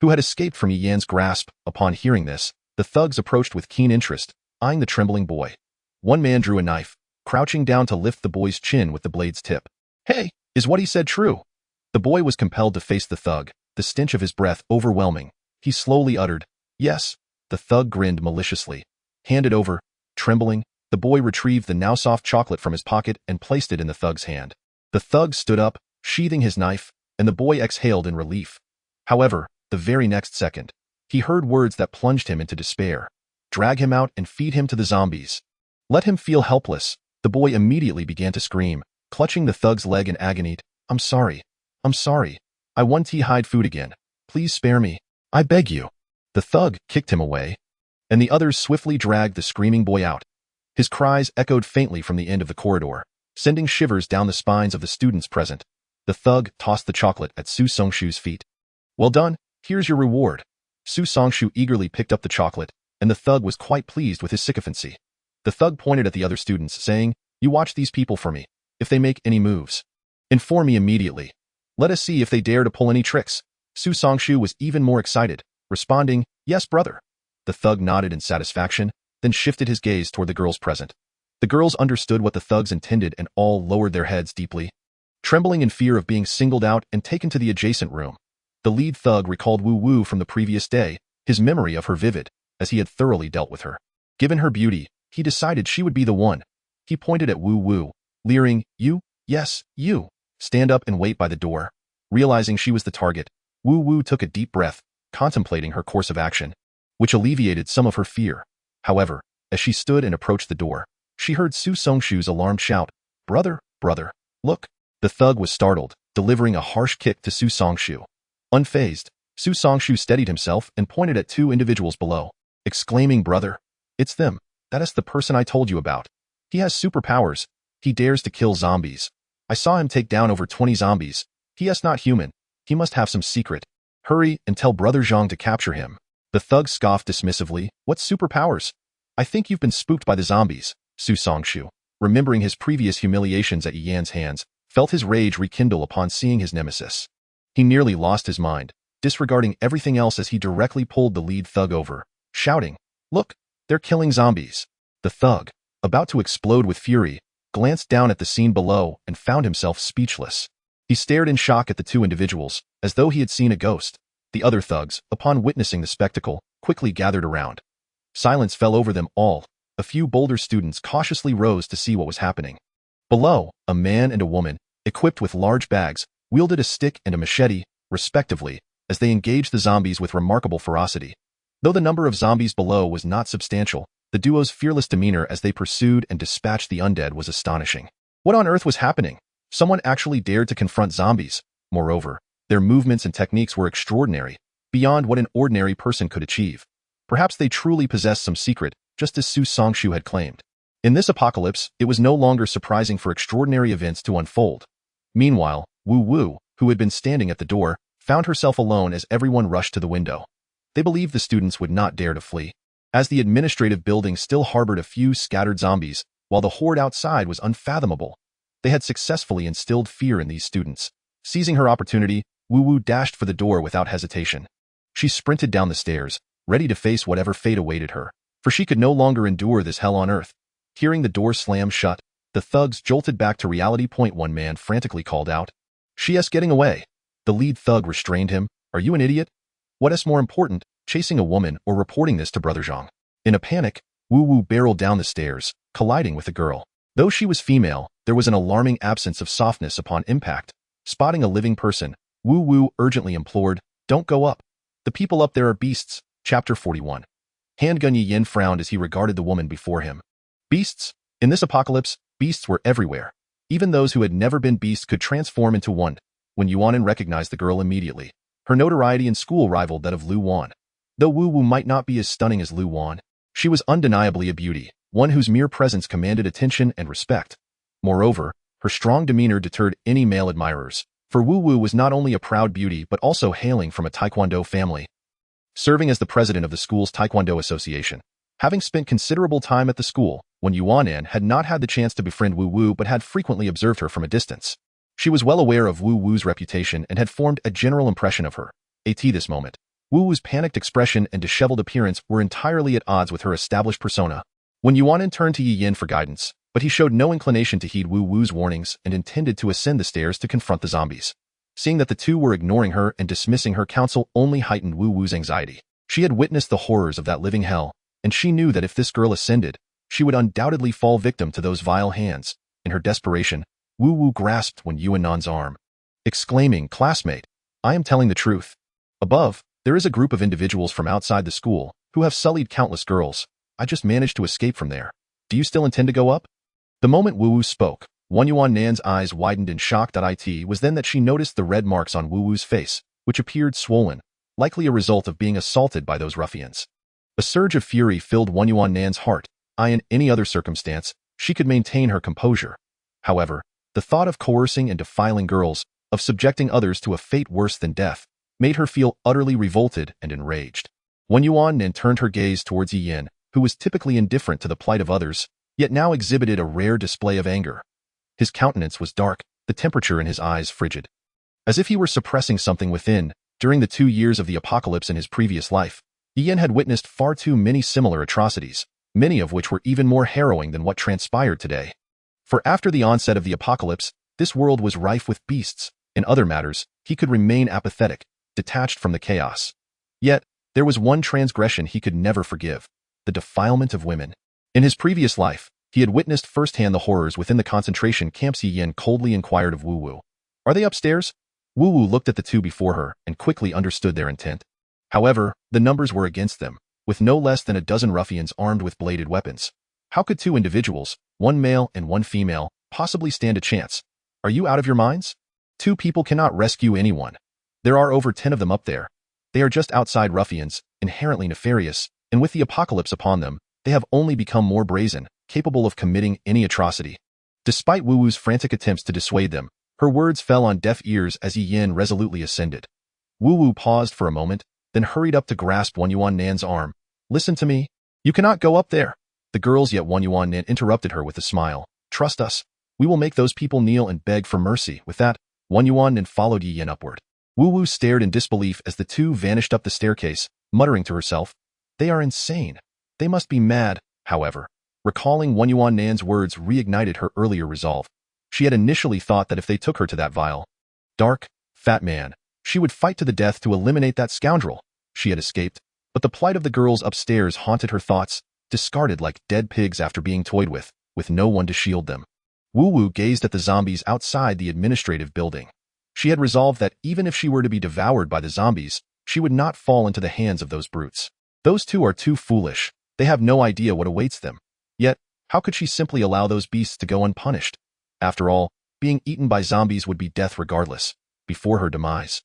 who had escaped from Yi Yan's grasp. Upon hearing this, the thugs approached with keen interest, eyeing the trembling boy. One man drew a knife, crouching down to lift the boy's chin with the blade's tip. Hey, is what he said true? The boy was compelled to face the thug, the stench of his breath overwhelming. He slowly uttered, yes. The thug grinned maliciously. Handed over, trembling, the boy retrieved the now soft chocolate from his pocket and placed it in the thug's hand. The thug stood up, sheathing his knife, and the boy exhaled in relief. However, the very next second, he heard words that plunged him into despair. Drag him out and feed him to the zombies. Let him feel helpless. The boy immediately began to scream, clutching the thug's leg in agony. I'm sorry. I'm sorry. I want to hide food again. Please spare me. I beg you. The thug kicked him away, and the others swiftly dragged the screaming boy out. His cries echoed faintly from the end of the corridor, sending shivers down the spines of the students present. The thug tossed the chocolate at Su Songshu's feet. Well done, here's your reward. Su Songshu eagerly picked up the chocolate, and the thug was quite pleased with his sycophancy. The thug pointed at the other students, saying, you watch these people for me. If they make any moves, inform me immediately. Let us see if they dare to pull any tricks. Su Songshu was even more excited, responding, yes, brother. The thug nodded in satisfaction, then shifted his gaze toward the girls present. The girls understood what the thugs intended and all lowered their heads deeply, trembling in fear of being singled out and taken to the adjacent room. The lead thug recalled Wu Wu from the previous day, his memory of her vivid, as he had thoroughly dealt with her. Given her beauty, he decided she would be the one. He pointed at Wu Wu, leering, you, yes, you. Stand up and wait by the door. Realizing she was the target, Wu Wu took a deep breath, contemplating her course of action, which alleviated some of her fear. However, as she stood and approached the door, she heard Su Songshu's alarmed shout, brother, brother, look. The thug was startled, delivering a harsh kick to Su Songshu. Unfazed, Su Songshu steadied himself and pointed at two individuals below, exclaiming, brother, it's them. That is the person I told you about. He has superpowers. He dares to kill zombies. I saw him take down over 20 zombies. He is not human. He must have some secret. Hurry and tell Brother Zhang to capture him. The thug scoffed dismissively. What superpowers? I think you've been spooked by the zombies. Su Songshu, remembering his previous humiliations at Yi Yan's hands, felt his rage rekindle upon seeing his nemesis. He nearly lost his mind, disregarding everything else as he directly pulled the lead thug over, shouting, look, they're killing zombies. The thug, about to explode with fury, glanced down at the scene below and found himself speechless. He stared in shock at the two individuals, as though he had seen a ghost. The other thugs, upon witnessing the spectacle, quickly gathered around. Silence fell over them all. A few bolder students cautiously rose to see what was happening. Below, a man and a woman, equipped with large bags, wielded a stick and a machete, respectively, as they engaged the zombies with remarkable ferocity. Though the number of zombies below was not substantial, the duo's fearless demeanor as they pursued and dispatched the undead was astonishing. What on earth was happening? Someone actually dared to confront zombies. Moreover, their movements and techniques were extraordinary, beyond what an ordinary person could achieve. Perhaps they truly possessed some secret, just as Su Songshu had claimed. In this apocalypse, it was no longer surprising for extraordinary events to unfold. Meanwhile, Wu Wu, who had been standing at the door, found herself alone as everyone rushed to the window. They believed the students would not dare to flee, as the administrative building still harbored a few scattered zombies, while the horde outside was unfathomable. They had successfully instilled fear in these students. Seizing her opportunity, Wu Wu dashed for the door without hesitation. She sprinted down the stairs, ready to face whatever fate awaited her, for she could no longer endure this hell on earth. Hearing the door slam shut, the thugs jolted back to reality. One man frantically called out, "She is getting away." The lead thug restrained him. "Are you an idiot? What is more important, chasing a woman or reporting this to Brother Zhang?" In a panic, Wu Wu barreled down the stairs, colliding with the girl. Though she was female, there was an alarming absence of softness upon impact. Spotting a living person, Wu Wu urgently implored, "Don't go up. The people up there are beasts." Chapter 41. Handgun Yi Yin frowned as he regarded the woman before him. Beasts? In this apocalypse, beasts were everywhere. Even those who had never been beasts could transform into one. When Yuanin recognized the girl immediately. Her notoriety in school rivaled that of Lu Wan. Though Wu Wu might not be as stunning as Lu Wan, she was undeniably a beauty, one whose mere presence commanded attention and respect. Moreover, her strong demeanor deterred any male admirers, for Wu Wu was not only a proud beauty but also hailing from a taekwondo family. Serving as the president of the school's taekwondo association, having spent considerable time at the school, when Yuanan had not had the chance to befriend Wu Wu but had frequently observed her from a distance. She was well aware of Wu Wu's reputation and had formed a general impression of her. At this moment, Wu Wu's panicked expression and disheveled appearance were entirely at odds with her established persona. When Yuanan turned to Yi Yin for guidance, but he showed no inclination to heed Wu Wu's warnings and intended to ascend the stairs to confront the zombies. Seeing that the two were ignoring her and dismissing her counsel only heightened Wu Wu's anxiety. She had witnessed the horrors of that living hell, and she knew that if this girl ascended, she would undoubtedly fall victim to those vile hands. In her desperation, Wu Wu grasped Wen Yuanan's arm, exclaiming, "Classmate, I am telling the truth. Above, there is a group of individuals from outside the school who have sullied countless girls. I just managed to escape from there. Do you still intend to go up?" The moment Wu Wu spoke, Wen Yuanan's eyes widened in shock. It was then that she noticed the red marks on Wu Wu's face, which appeared swollen, likely a result of being assaulted by those ruffians. A surge of fury filled Wen Yuanan's heart. In any other circumstance, she could maintain her composure. However, the thought of coercing and defiling girls, of subjecting others to a fate worse than death, made her feel utterly revolted and enraged. Wen Yuanan turned her gaze towards Yi Yin, who was typically indifferent to the plight of others, yet now exhibited a rare display of anger. His countenance was dark, the temperature in his eyes frigid. As if he were suppressing something within. During the 2 years of the apocalypse in his previous life, Yi Yin had witnessed far too many similar atrocities, many of which were even more harrowing than what transpired today. For after the onset of the apocalypse, this world was rife with beasts. In other matters, he could remain apathetic, detached from the chaos. Yet, there was one transgression he could never forgive: the defilement of women. In his previous life, he had witnessed firsthand the horrors within the concentration camps. Yi Yin coldly inquired of Wu Wu, "Are they upstairs?" Wu Wu looked at the two before her and quickly understood their intent. However, the numbers were against them, with no less than a dozen ruffians armed with bladed weapons. How could two individuals, one male and one female, possibly stand a chance? Are you out of your minds? Two people cannot rescue anyone. There are over 10 of them up there. They are just outside ruffians, inherently nefarious, and with the apocalypse upon them, they have only become more brazen, capable of committing any atrocity. Despite Wu Wu's frantic attempts to dissuade them, her words fell on deaf ears as Yi Yin resolutely ascended. Wu Wu paused for a moment, then hurried up to grasp Wen Yuanan's arm. "Listen to me. You cannot go up there." The girls, yet Wen Yuanan interrupted her with a smile. "Trust us. We will make those people kneel and beg for mercy." With that, Wen Yuanan followed Yi Yin upward. Wu Wu stared in disbelief as the two vanished up the staircase, muttering to herself, "They are insane. They must be mad." However, recalling Wen Yuanan's words reignited her earlier resolve. She had initially thought that if they took her to that vile, dark, fat man, she would fight to the death to eliminate that scoundrel. She had escaped, but the plight of the girls upstairs haunted her thoughts, discarded like dead pigs after being toyed with no one to shield them. Wu Wu gazed at the zombies outside the administrative building. She had resolved that even if she were to be devoured by the zombies, she would not fall into the hands of those brutes. Those two are too foolish. They have no idea what awaits them. Yet, how could she simply allow those beasts to go unpunished? After all, being eaten by zombies would be death regardless. Before her demise,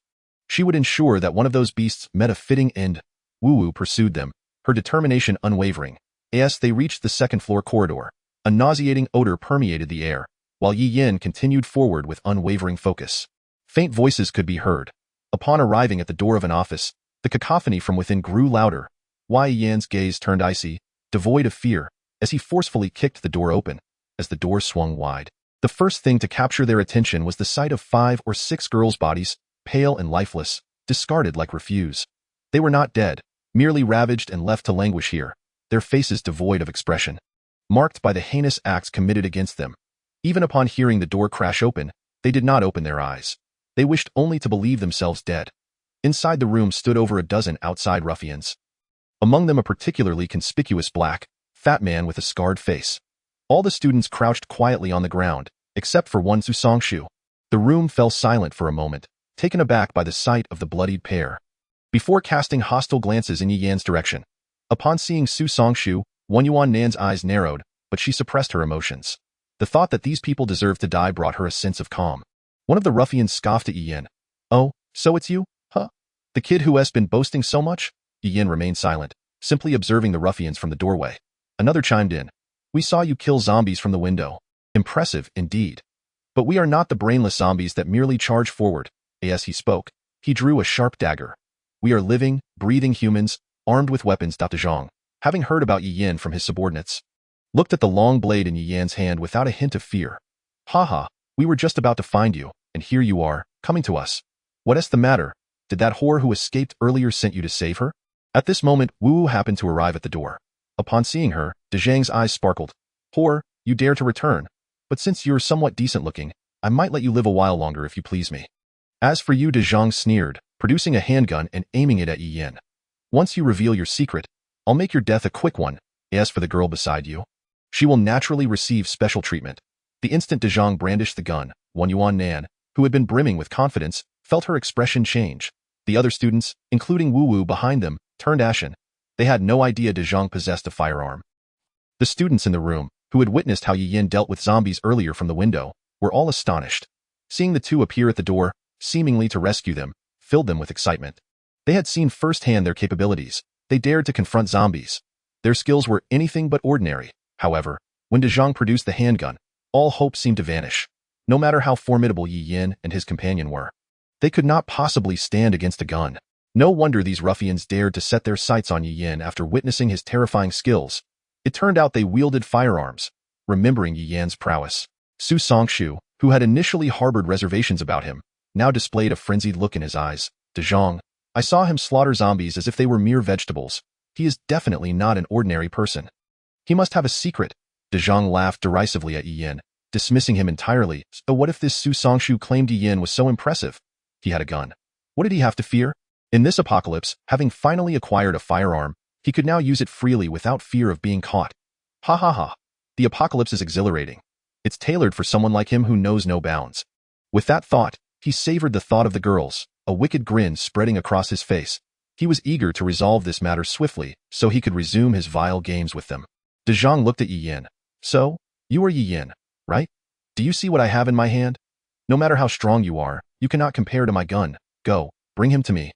she would ensure that one of those beasts met a fitting end. Wu Wu pursued them, her determination unwavering. As they reached the second-floor corridor, a nauseating odor permeated the air, while Yi Yin continued forward with unwavering focus. Faint voices could be heard. Upon arriving at the door of an office, the cacophony from within grew louder. Yi Yin's gaze turned icy, devoid of fear, as he forcefully kicked the door open. As the door swung wide, the first thing to capture their attention was the sight of 5 or 6 girls' bodies, pale and lifeless, discarded like refuse. They were not dead, merely ravaged and left to languish here, their faces devoid of expression, marked by the heinous acts committed against them. Even upon hearing the door crash open, they did not open their eyes. They wished only to believe themselves dead. Inside the room stood over a dozen outside ruffians. Among them a particularly conspicuous black, fat man with a scarred face. All the students crouched quietly on the ground, except for one Su Songshu. The room fell silent for a moment, taken aback by the sight of the bloodied pair. Before casting hostile glances in Yi Yan's direction, upon seeing Su Songshu, Wen Yuannan's eyes narrowed, but she suppressed her emotions. The thought that these people deserved to die brought her a sense of calm. One of the ruffians scoffed at Yin. Oh, so it's you, huh? The kid who has been boasting so much? Yin remained silent, simply observing the ruffians from the doorway. Another chimed in. We saw you kill zombies from the window. Impressive, indeed. But we are not the brainless zombies that merely charge forward. As he spoke, he drew a sharp dagger. We are living, breathing humans, armed with weapons. De Zhang, having heard about Yi Yan from his subordinates, looked at the long blade in Yi Yan's hand without a hint of fear. Ha, we were just about to find you, and here you are, coming to us. What is the matter? Did that whore who escaped earlier sent you to save her? At this moment, Wu happened to arrive at the door. Upon seeing her, De Zhang's eyes sparkled. Whore, you dare to return. But since you're somewhat decent looking, I might let you live a while longer if you please me. As for you, De Zhang sneered, producing a handgun and aiming it at Yi Yan. Once you reveal your secret, I'll make your death a quick one. As for the girl beside you, she will naturally receive special treatment. The instant De Zhang brandished the gun, Yuan Nan, who had been brimming with confidence, felt her expression change. The other students, including Wu behind them, turned ashen. They had no idea De Zhang possessed a firearm. The students in the room, who had witnessed how Yi Yan dealt with zombies earlier from the window, were all astonished. Seeing the two appear at the door, seemingly to rescue them, filled them with excitement. They had seen firsthand their capabilities. They dared to confront zombies. Their skills were anything but ordinary. However, when De Zhang produced the handgun, all hope seemed to vanish. No matter how formidable Yi Yan and his companion were, they could not possibly stand against a gun. No wonder these ruffians dared to set their sights on Yi Yan after witnessing his terrifying skills. It turned out they wielded firearms. Remembering Yi Yan's prowess, Su Songshu, who had initially harbored reservations about him, now displayed a frenzied look in his eyes. De Zhang, I saw him slaughter zombies as if they were mere vegetables. He is definitely not an ordinary person. He must have a secret. De Zhang laughed derisively at Yi Yan, dismissing him entirely. So what if this Su Songshu claimed Yi Yan was so impressive? He had a gun. What did he have to fear? In this apocalypse, having finally acquired a firearm, he could now use it freely without fear of being caught. Ha. The apocalypse is exhilarating. It's tailored for someone like him who knows no bounds. With that thought, he savored the thought of the girls, a wicked grin spreading across his face. He was eager to resolve this matter swiftly so he could resume his vile games with them. De Zhang looked at Yi Yan. So, you are Yi Yan, right? Do you see what I have in my hand? No matter how strong you are, you cannot compare to my gun. Go, bring him to me.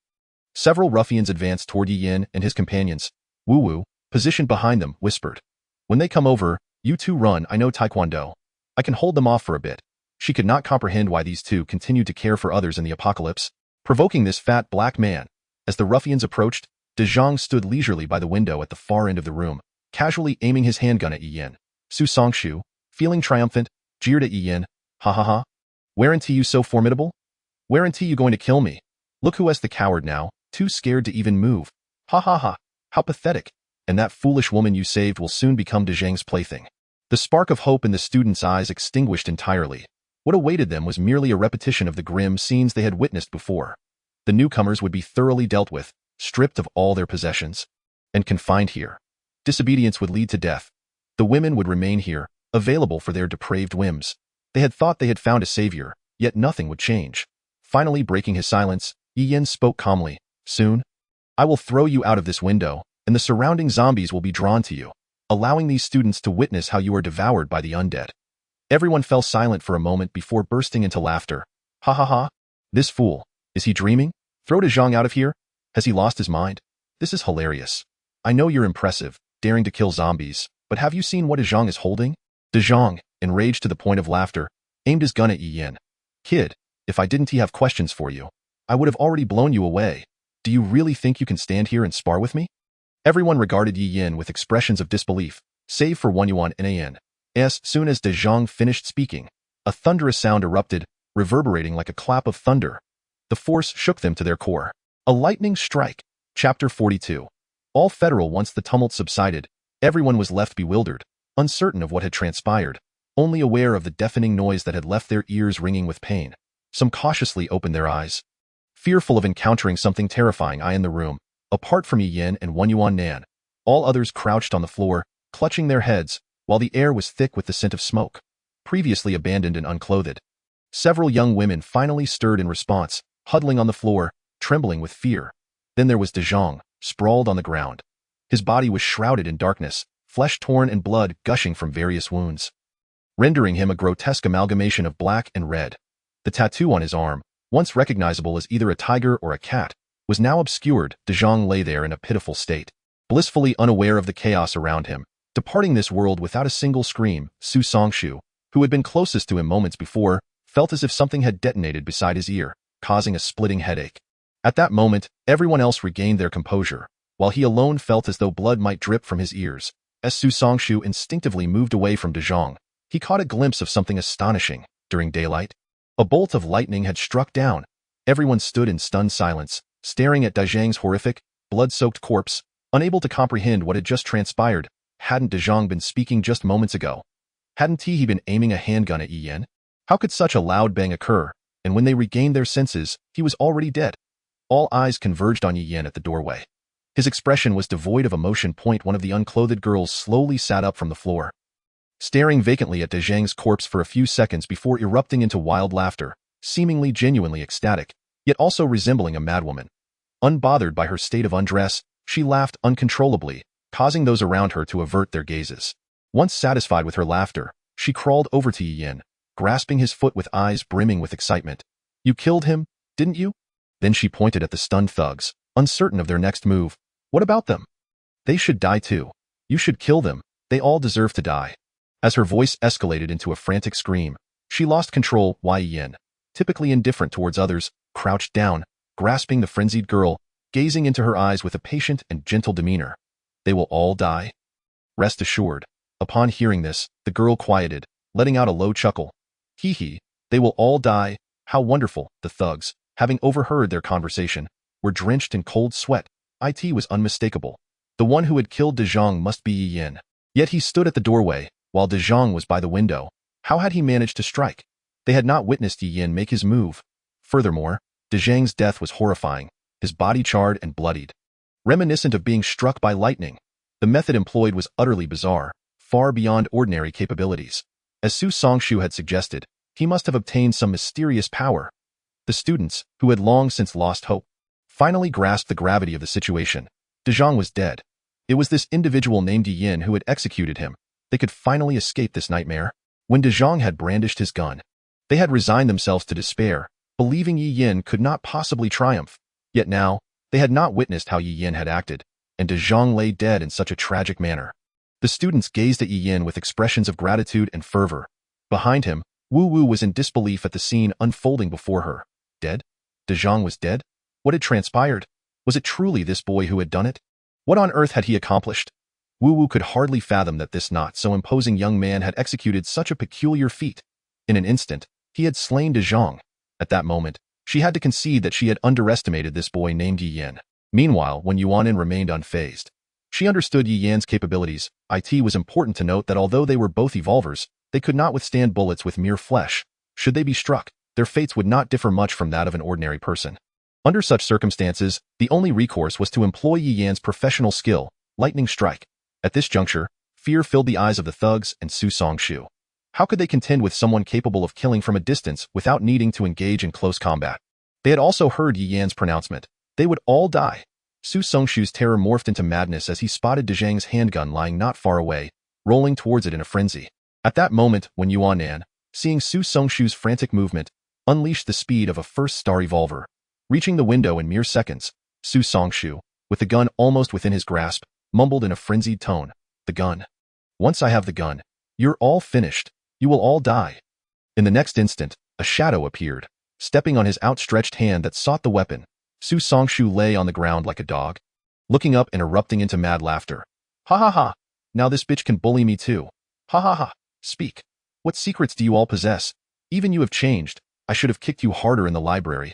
Several ruffians advanced toward Yi Yan and his companions. Wu, positioned behind them, whispered. When they come over, you two run. I know Taekwondo. I can hold them off for a bit. She could not comprehend why these two continued to care for others in the apocalypse, provoking this fat black man. As the ruffians approached, De Zhang stood leisurely by the window at the far end of the room, casually aiming his handgun at Yi Yan. Su Songshu, feeling triumphant, jeered at Yi Yan. Ha. Weren't you so formidable? Weren't you going to kill me? Look who is the coward now, too scared to even move. Ha. How pathetic. And that foolish woman you saved will soon become De Zhang's plaything. The spark of hope in the students' eyes extinguished entirely. What awaited them was merely a repetition of the grim scenes they had witnessed before. The newcomers would be thoroughly dealt with, stripped of all their possessions, and confined here. Disobedience would lead to death. The women would remain here, available for their depraved whims. They had thought they had found a savior, yet nothing would change. Finally breaking his silence, Yi Yan spoke calmly. Soon, I will throw you out of this window, and the surrounding zombies will be drawn to you, allowing these students to witness how you are devoured by the undead. Everyone fell silent for a moment before bursting into laughter. Ha. This fool. Is he dreaming? Throw De Zhang out of here? Has he lost his mind? This is hilarious. I know you're impressive, daring to kill zombies, but have you seen what De Zhang is holding? De Zhang, enraged to the point of laughter, aimed his gun at Yi Yan. Kid, if I didn't have questions for you, I would have already blown you away. Do you really think you can stand here and spar with me? Everyone regarded Yi Yan with expressions of disbelief, save for Yuan Nan. As soon as De Zhang finished speaking, a thunderous sound erupted, reverberating like a clap of thunder. The force shook them to their core. A lightning strike. Chapter 42. All federal. Once the tumult subsided, everyone was left bewildered, uncertain of what had transpired, only aware of the deafening noise that had left their ears ringing with pain. Some cautiously opened their eyes, fearful of encountering something terrifying in the room. Apart from Yi Yan and Yuan Nan, all others crouched on the floor, clutching their heads, while the air was thick with the scent of smoke. Previously abandoned and unclothed, several young women finally stirred in response, huddling on the floor, trembling with fear. Then there was De Zhang, sprawled on the ground. His body was shrouded in darkness, flesh torn and blood gushing from various wounds, rendering him a grotesque amalgamation of black and red. The tattoo on his arm, once recognizable as either a tiger or a cat, was now obscured. De Jong lay there in a pitiful state, blissfully unaware of the chaos around him, departing this world without a single scream. Su Songshu, who had been closest to him moments before, felt as if something had detonated beside his ear, causing a splitting headache. At that moment, everyone else regained their composure, while he alone felt as though blood might drip from his ears. As Su Songshu instinctively moved away from De Jong, he caught a glimpse of something astonishing. During daylight, a bolt of lightning had struck down. Everyone stood in stunned silence, staring at De Jong's horrific, blood-soaked corpse, unable to comprehend what had just transpired. Hadn't De Jong been speaking just moments ago? Hadn't he been aiming a handgun at Yi Yan? How could such a loud bang occur? And when they regained their senses, he was already dead. All eyes converged on Yi Yan at the doorway. His expression was devoid of emotion. One of the unclothed girls slowly sat up from the floor, staring vacantly at De Jong's corpse for a few seconds before erupting into wild laughter, seemingly genuinely ecstatic, yet also resembling a madwoman. Unbothered by her state of undress, she laughed uncontrollably, causing those around her to avert their gazes. Once satisfied with her laughter, she crawled over to Yi Yan, grasping his foot with eyes brimming with excitement. "You killed him, didn't you?" Then she pointed at the stunned thugs, uncertain of their next move. "What about them? They should die too. You should kill them. They all deserve to die." As her voice escalated into a frantic scream, she lost control. Yi Yan, typically indifferent towards others, crouched down, grasping the frenzied girl, gazing into her eyes with a patient and gentle demeanor. "They will all die? Rest assured." Upon hearing this, the girl quieted, letting out a low chuckle. "Hee hee, they will all die. How wonderful." The thugs, having overheard their conversation, were drenched in cold sweat. It was unmistakable. The one who had killed De Jong must be Yi Yan. Yet he stood at the doorway, while De Jong was by the window. How had he managed to strike? They had not witnessed Yi Yan make his move. Furthermore, De Jong's death was horrifying, his body charred and bloodied, reminiscent of being struck by lightning. The method employed was utterly bizarre, far beyond ordinary capabilities. As Su Songshu had suggested, he must have obtained some mysterious power. The students, who had long since lost hope, finally grasped the gravity of the situation. De Jong was dead. It was this individual named Yi Yan who had executed him. They could finally escape this nightmare. When De Jong had brandished his gun, they had resigned themselves to despair, believing Yi Yan could not possibly triumph. Yet now, they had not witnessed how Yi Yan had acted, and De Jong lay dead in such a tragic manner. The students gazed at Yi Yan with expressions of gratitude and fervor. Behind him, Wu Wu was in disbelief at the scene unfolding before her. Dead? De Jong was dead? What had transpired? Was it truly this boy who had done it? What on earth had he accomplished? Wu Wu could hardly fathom that this not-so-imposing young man had executed such a peculiar feat. In an instant, he had slain De Jong. At that moment, she had to concede that she had underestimated this boy named Yi Yan. Meanwhile, when Yuanin remained unfazed, she understood Yi Yan's capabilities. It was important to note that although they were both evolvers, they could not withstand bullets with mere flesh. Should they be struck, their fates would not differ much from that of an ordinary person. Under such circumstances, the only recourse was to employ Yi Yan's professional skill, lightning strike. At this juncture, fear filled the eyes of the thugs and Su Songshu. How could they contend with someone capable of killing from a distance without needing to engage in close combat? They had also heard Yi Yan's pronouncement. They would all die. Su Songshu's terror morphed into madness as he spotted De Jong's handgun lying not far away, rolling towards it in a frenzy. At that moment, when Yuanan, seeing Su Songshu's frantic movement, unleashed the speed of a first-star evolver. Reaching the window in mere seconds, Su Songshu, with the gun almost within his grasp, mumbled in a frenzied tone, "The gun. Once I have the gun, you're all finished. You will all die." In the next instant, a shadow appeared, stepping on his outstretched hand that sought the weapon. Su Songshu lay on the ground like a dog, looking up and erupting into mad laughter. "Ha ha ha! Now this bitch can bully me too. Ha ha ha! Speak. What secrets do you all possess? Even you have changed. I should have kicked you harder in the library.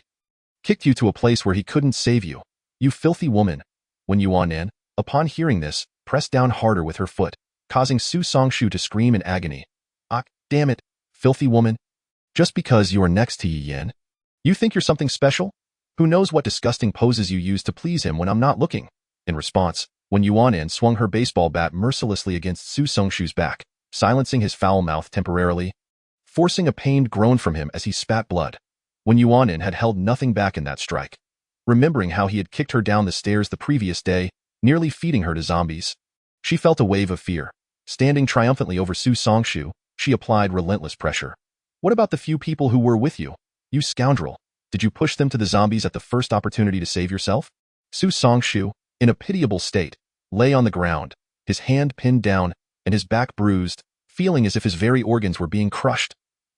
Kicked you to a place where he couldn't save you. You filthy woman." When Yuanan, upon hearing this, pressed down harder with her foot, causing Su Songshu to scream in agony. "Ah, damn it, filthy woman. Just because you are next to Yi Yan? You think you're something special? Who knows what disgusting poses you use to please him when I'm not looking?" In response, when Yuanan swung her baseball bat mercilessly against Su Songshu's back, silencing his foul mouth temporarily, forcing a pained groan from him as he spat blood. When Yuanin had held nothing back in that strike, remembering how he had kicked her down the stairs the previous day, nearly feeding her to zombies, she felt a wave of fear. Standing triumphantly over Su Songshu, she applied relentless pressure. "What about the few people who were with you? You scoundrel. Did you push them to the zombies at the first opportunity to save yourself? Su Songshu, in a pitiable state, lay on the ground, his hand pinned down and his back bruised, feeling as if his very organs were being crushed.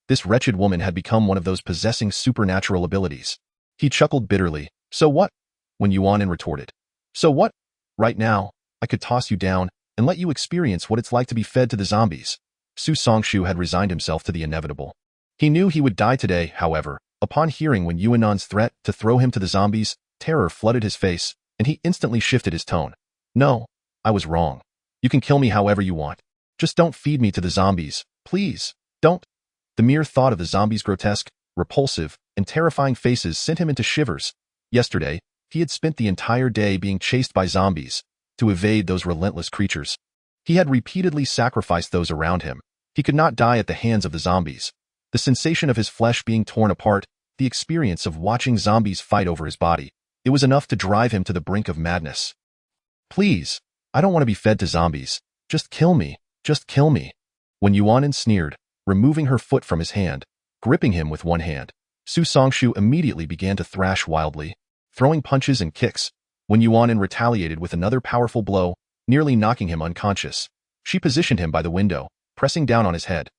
This wretched woman had become one of those possessing supernatural abilities. He chuckled bitterly. So what? When Yuanin retorted. So what? Right now, I could toss you down and let you experience what it's like to be fed to the zombies. Su Songshu had resigned himself to the inevitable. He knew he would die today, however. Upon hearing Wen Yuanan's threat to throw him to the zombies, terror flooded his face, and he instantly shifted his tone. No, I was wrong. You can kill me however you want. Just don't feed me to the zombies, please, don't. The mere thought of the zombies' grotesque, repulsive, and terrifying faces sent him into shivers. Yesterday, he had spent the entire day being chased by zombies to evade those relentless creatures. He had repeatedly sacrificed those around him. He could not die at the hands of the zombies. The sensation of his flesh being torn apart, the experience of watching zombies fight over his body, it was enough to drive him to the brink of madness. Please, I don't want to be fed to zombies. Just kill me. Just kill me. When Yuanin sneered, removing her foot from his hand, gripping him with one hand, Su Songshu immediately began to thrash wildly, throwing punches and kicks. When Yuanin retaliated with another powerful blow, nearly knocking him unconscious, she positioned him by the window, pressing down on his head.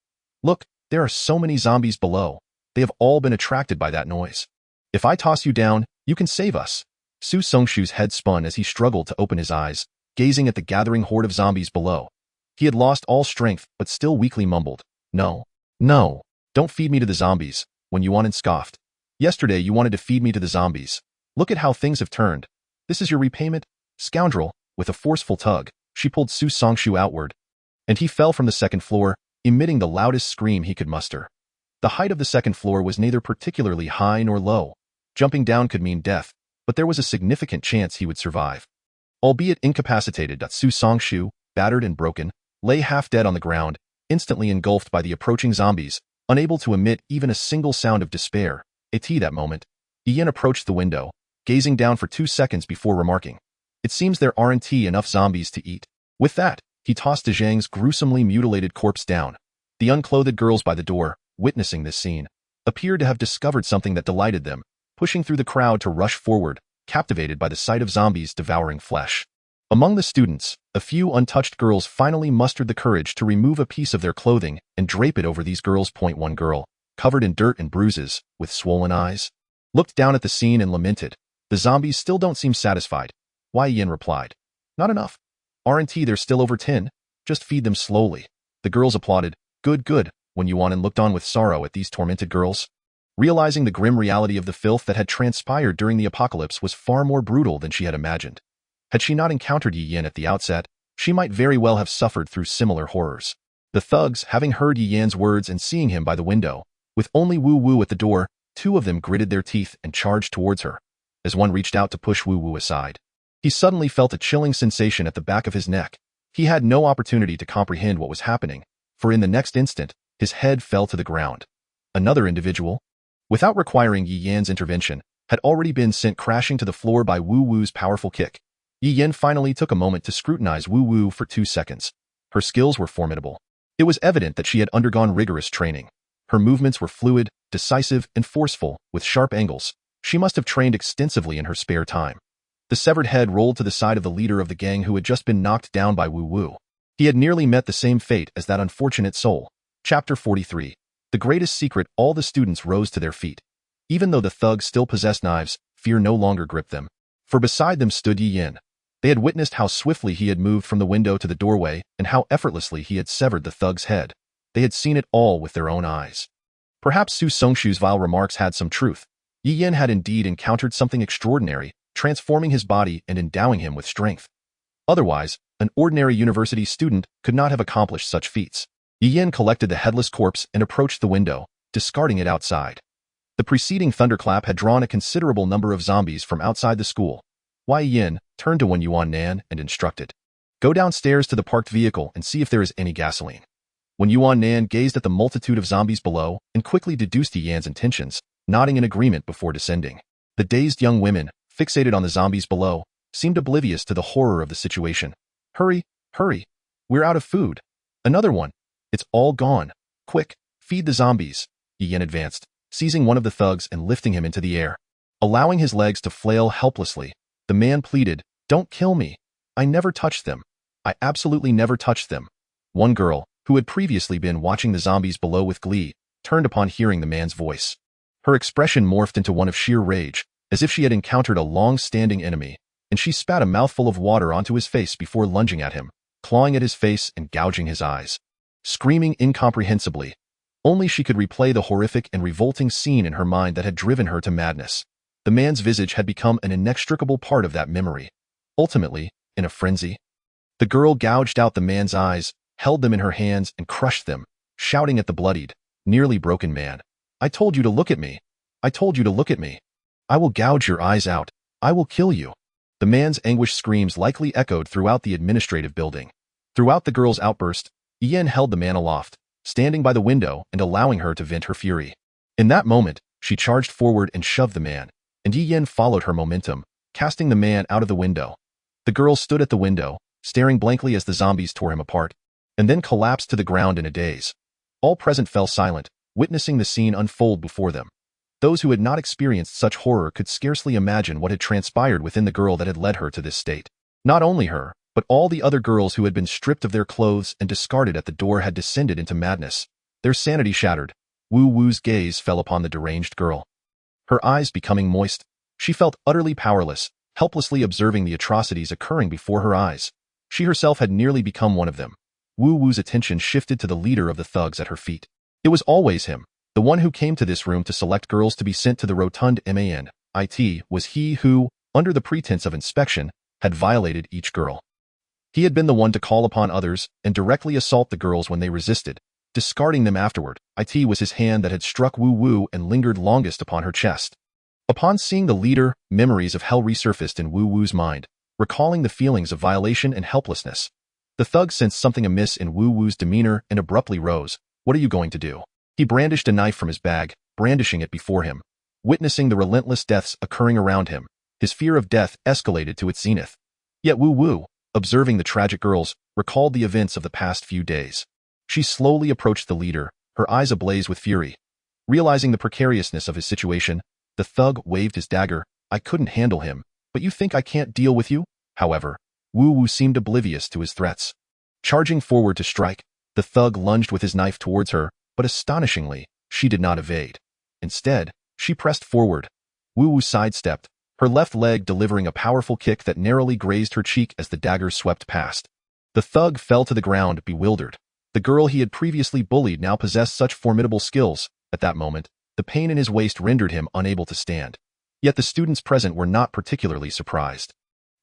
Look, there are so many zombies below. They have all been attracted by that noise. If I toss you down, you can save us. Su Songshu's head spun as he struggled to open his eyes, gazing at the gathering horde of zombies below. He had lost all strength, but still weakly mumbled, No, no, don't feed me to the zombies. When Yuanin scoffed. Yesterday you wanted to feed me to the zombies. Look at how things have turned. This is your repayment? Scoundrel. With a forceful tug, she pulled Su Songshu outward, and he fell from the second floor, emitting the loudest scream he could muster. The height of the second floor was neither particularly high nor low. Jumping down could mean death, but there was a significant chance he would survive. Albeit incapacitated, Su Songshu, battered and broken, lay half dead on the ground, instantly engulfed by the approaching zombies, unable to emit even a single sound of despair. That moment, Ian approached the window, gazing down for 2 seconds before remarking, It seems there aren't enough zombies to eat. With that, he tossed Zhang's gruesomely mutilated corpse down. The unclothed girls by the door, witnessing this scene, appeared to have discovered something that delighted them, pushing through the crowd to rush forward, captivated by the sight of zombies devouring flesh. Among the students, a few untouched girls finally mustered the courage to remove a piece of their clothing and drape it over these girls. One girl, covered in dirt and bruises, with swollen eyes, looked down at the scene and lamented. The zombies still don't seem satisfied. Why? Yin replied. Not enough. Aren't there still over 10? Just feed them slowly. The girls applauded. Good, good. When Yuanin looked on with sorrow at these tormented girls, realizing the grim reality of the filth that had transpired during the apocalypse was far more brutal than she had imagined. Had she not encountered Yi Yin at the outset, she might very well have suffered through similar horrors. The thugs, having heard Yi Yan's words and seeing him by the window, with only Wu Wu at the door, 2 of them gritted their teeth and charged towards her. As one reached out to push Wu Wu aside, he suddenly felt a chilling sensation at the back of his neck. He had no opportunity to comprehend what was happening, for in the next instant, his head fell to the ground. Another individual, without requiring Yi Yan's intervention, had already been sent crashing to the floor by Wu Wu's powerful kick. Yi Yan finally took a moment to scrutinize Wu Wu for 2 seconds. Her skills were formidable. It was evident that she had undergone rigorous training. Her movements were fluid, decisive, and forceful, with sharp angles. She must have trained extensively in her spare time. The severed head rolled to the side of the leader of the gang who had just been knocked down by Wu Wu. He had nearly met the same fate as that unfortunate soul. Chapter 43. The greatest secret. All the students rose to their feet. Even though the thugs still possessed knives, fear no longer gripped them. For beside them stood Yi Yin. They had witnessed how swiftly he had moved from the window to the doorway and how effortlessly he had severed the thug's head. They had seen it all with their own eyes. Perhaps Su Songshu's vile remarks had some truth. Yi Yin had indeed encountered something extraordinary, transforming his body and endowing him with strength. Otherwise, an ordinary university student could not have accomplished such feats. Yi Yin collected the headless corpse and approached the window, discarding it outside. The preceding thunderclap had drawn a considerable number of zombies from outside the school. Yi Yin turned to Wen Yuan and instructed, Go downstairs to the parked vehicle and see if there is any gasoline. Wen Yuan gazed at the multitude of zombies below and quickly deduced Yi Yan's intentions, nodding in agreement before descending. The dazed young women, fixated on the zombies below, seemed oblivious to the horror of the situation. Hurry, hurry. We're out of food. Another one. It's all gone. Quick, feed the zombies. Yi Yin advanced, seizing one of the thugs and lifting him into the air. Allowing his legs to flail helplessly, the man pleaded, "Don't kill me. I never touched them. I absolutely never touched them." One girl, who had previously been watching the zombies below with glee, turned upon hearing the man's voice. Her expression morphed into one of sheer rage, as if she had encountered a long-standing enemy, and she spat a mouthful of water onto his face before lunging at him, clawing at his face and gouging his eyes. Screaming incomprehensibly, only she could replay the horrific and revolting scene in her mind that had driven her to madness. The man's visage had become an inextricable part of that memory. Ultimately, in a frenzy, the girl gouged out the man's eyes, held them in her hands, and crushed them, shouting at the bloodied, nearly broken man, "I told you to look at me. I told you to look at me. I will gouge your eyes out. I will kill you." The man's anguished screams likely echoed throughout the administrative building. Throughout the girl's outburst, Ian held the man aloft, standing by the window and allowing her to vent her fury. In that moment, she charged forward and shoved the man, and Ian followed her momentum, casting the man out of the window. The girl stood at the window, staring blankly as the zombies tore him apart, and then collapsed to the ground in a daze. All present fell silent, witnessing the scene unfold before them. Those who had not experienced such horror could scarcely imagine what had transpired within the girl that had led her to this state. Not only her, but all the other girls who had been stripped of their clothes and discarded at the door had descended into madness, their sanity shattered. Wu Wu's gaze fell upon the deranged girl. Her eyes becoming moist, she felt utterly powerless, helplessly observing the atrocities occurring before her eyes. She herself had nearly become one of them. Wu Wu's attention shifted to the leader of the thugs at her feet. It was always him, the one who came to this room to select girls to be sent to the rotund man. It was he who, under the pretense of inspection, had violated each girl. He had been the one to call upon others and directly assault the girls when they resisted, discarding them afterward. It was his hand that had struck Wu Wu and lingered longest upon her chest. Upon seeing the leader, memories of hell resurfaced in Wu Wu's mind, recalling the feelings of violation and helplessness. The thug sensed something amiss in Wu Wu's demeanor and abruptly rose. "What are you going to do?" He brandished a knife from his bag, brandishing it before him. Witnessing the relentless deaths occurring around him, his fear of death escalated to its zenith. Yet Wu Wu, observing the tragic girls, recalled the events of the past few days. She slowly approached the leader, her eyes ablaze with fury. Realizing the precariousness of his situation, the thug waved his dagger. "I couldn't handle him, but you think I can't deal with you?" However, Wu Wu seemed oblivious to his threats. Charging forward to strike, the thug lunged with his knife towards her, but astonishingly, she did not evade. Instead, she pressed forward. Wu Wu sidestepped, her left leg delivering a powerful kick that narrowly grazed her cheek as the dagger swept past. The thug fell to the ground, bewildered. The girl he had previously bullied now possessed such formidable skills. At that moment, the pain in his waist rendered him unable to stand. Yet the students present were not particularly surprised.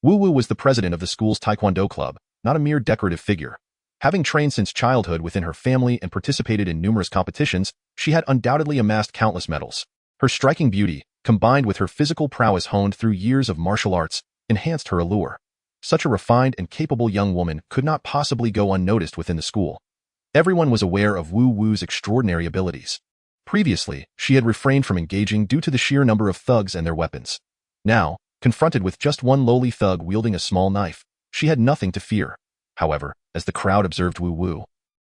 Wu Wu was the president of the school's taekwondo club, not a mere decorative figure. Having trained since childhood within her family and participated in numerous competitions, she had undoubtedly amassed countless medals. Her striking beauty, combined with her physical prowess honed through years of martial arts, enhanced her allure. Such a refined and capable young woman could not possibly go unnoticed within the school. Everyone was aware of Wu Wu's extraordinary abilities. Previously, she had refrained from engaging due to the sheer number of thugs and their weapons. Now, confronted with just one lowly thug wielding a small knife, she had nothing to fear. However, as the crowd observed Wu Wu,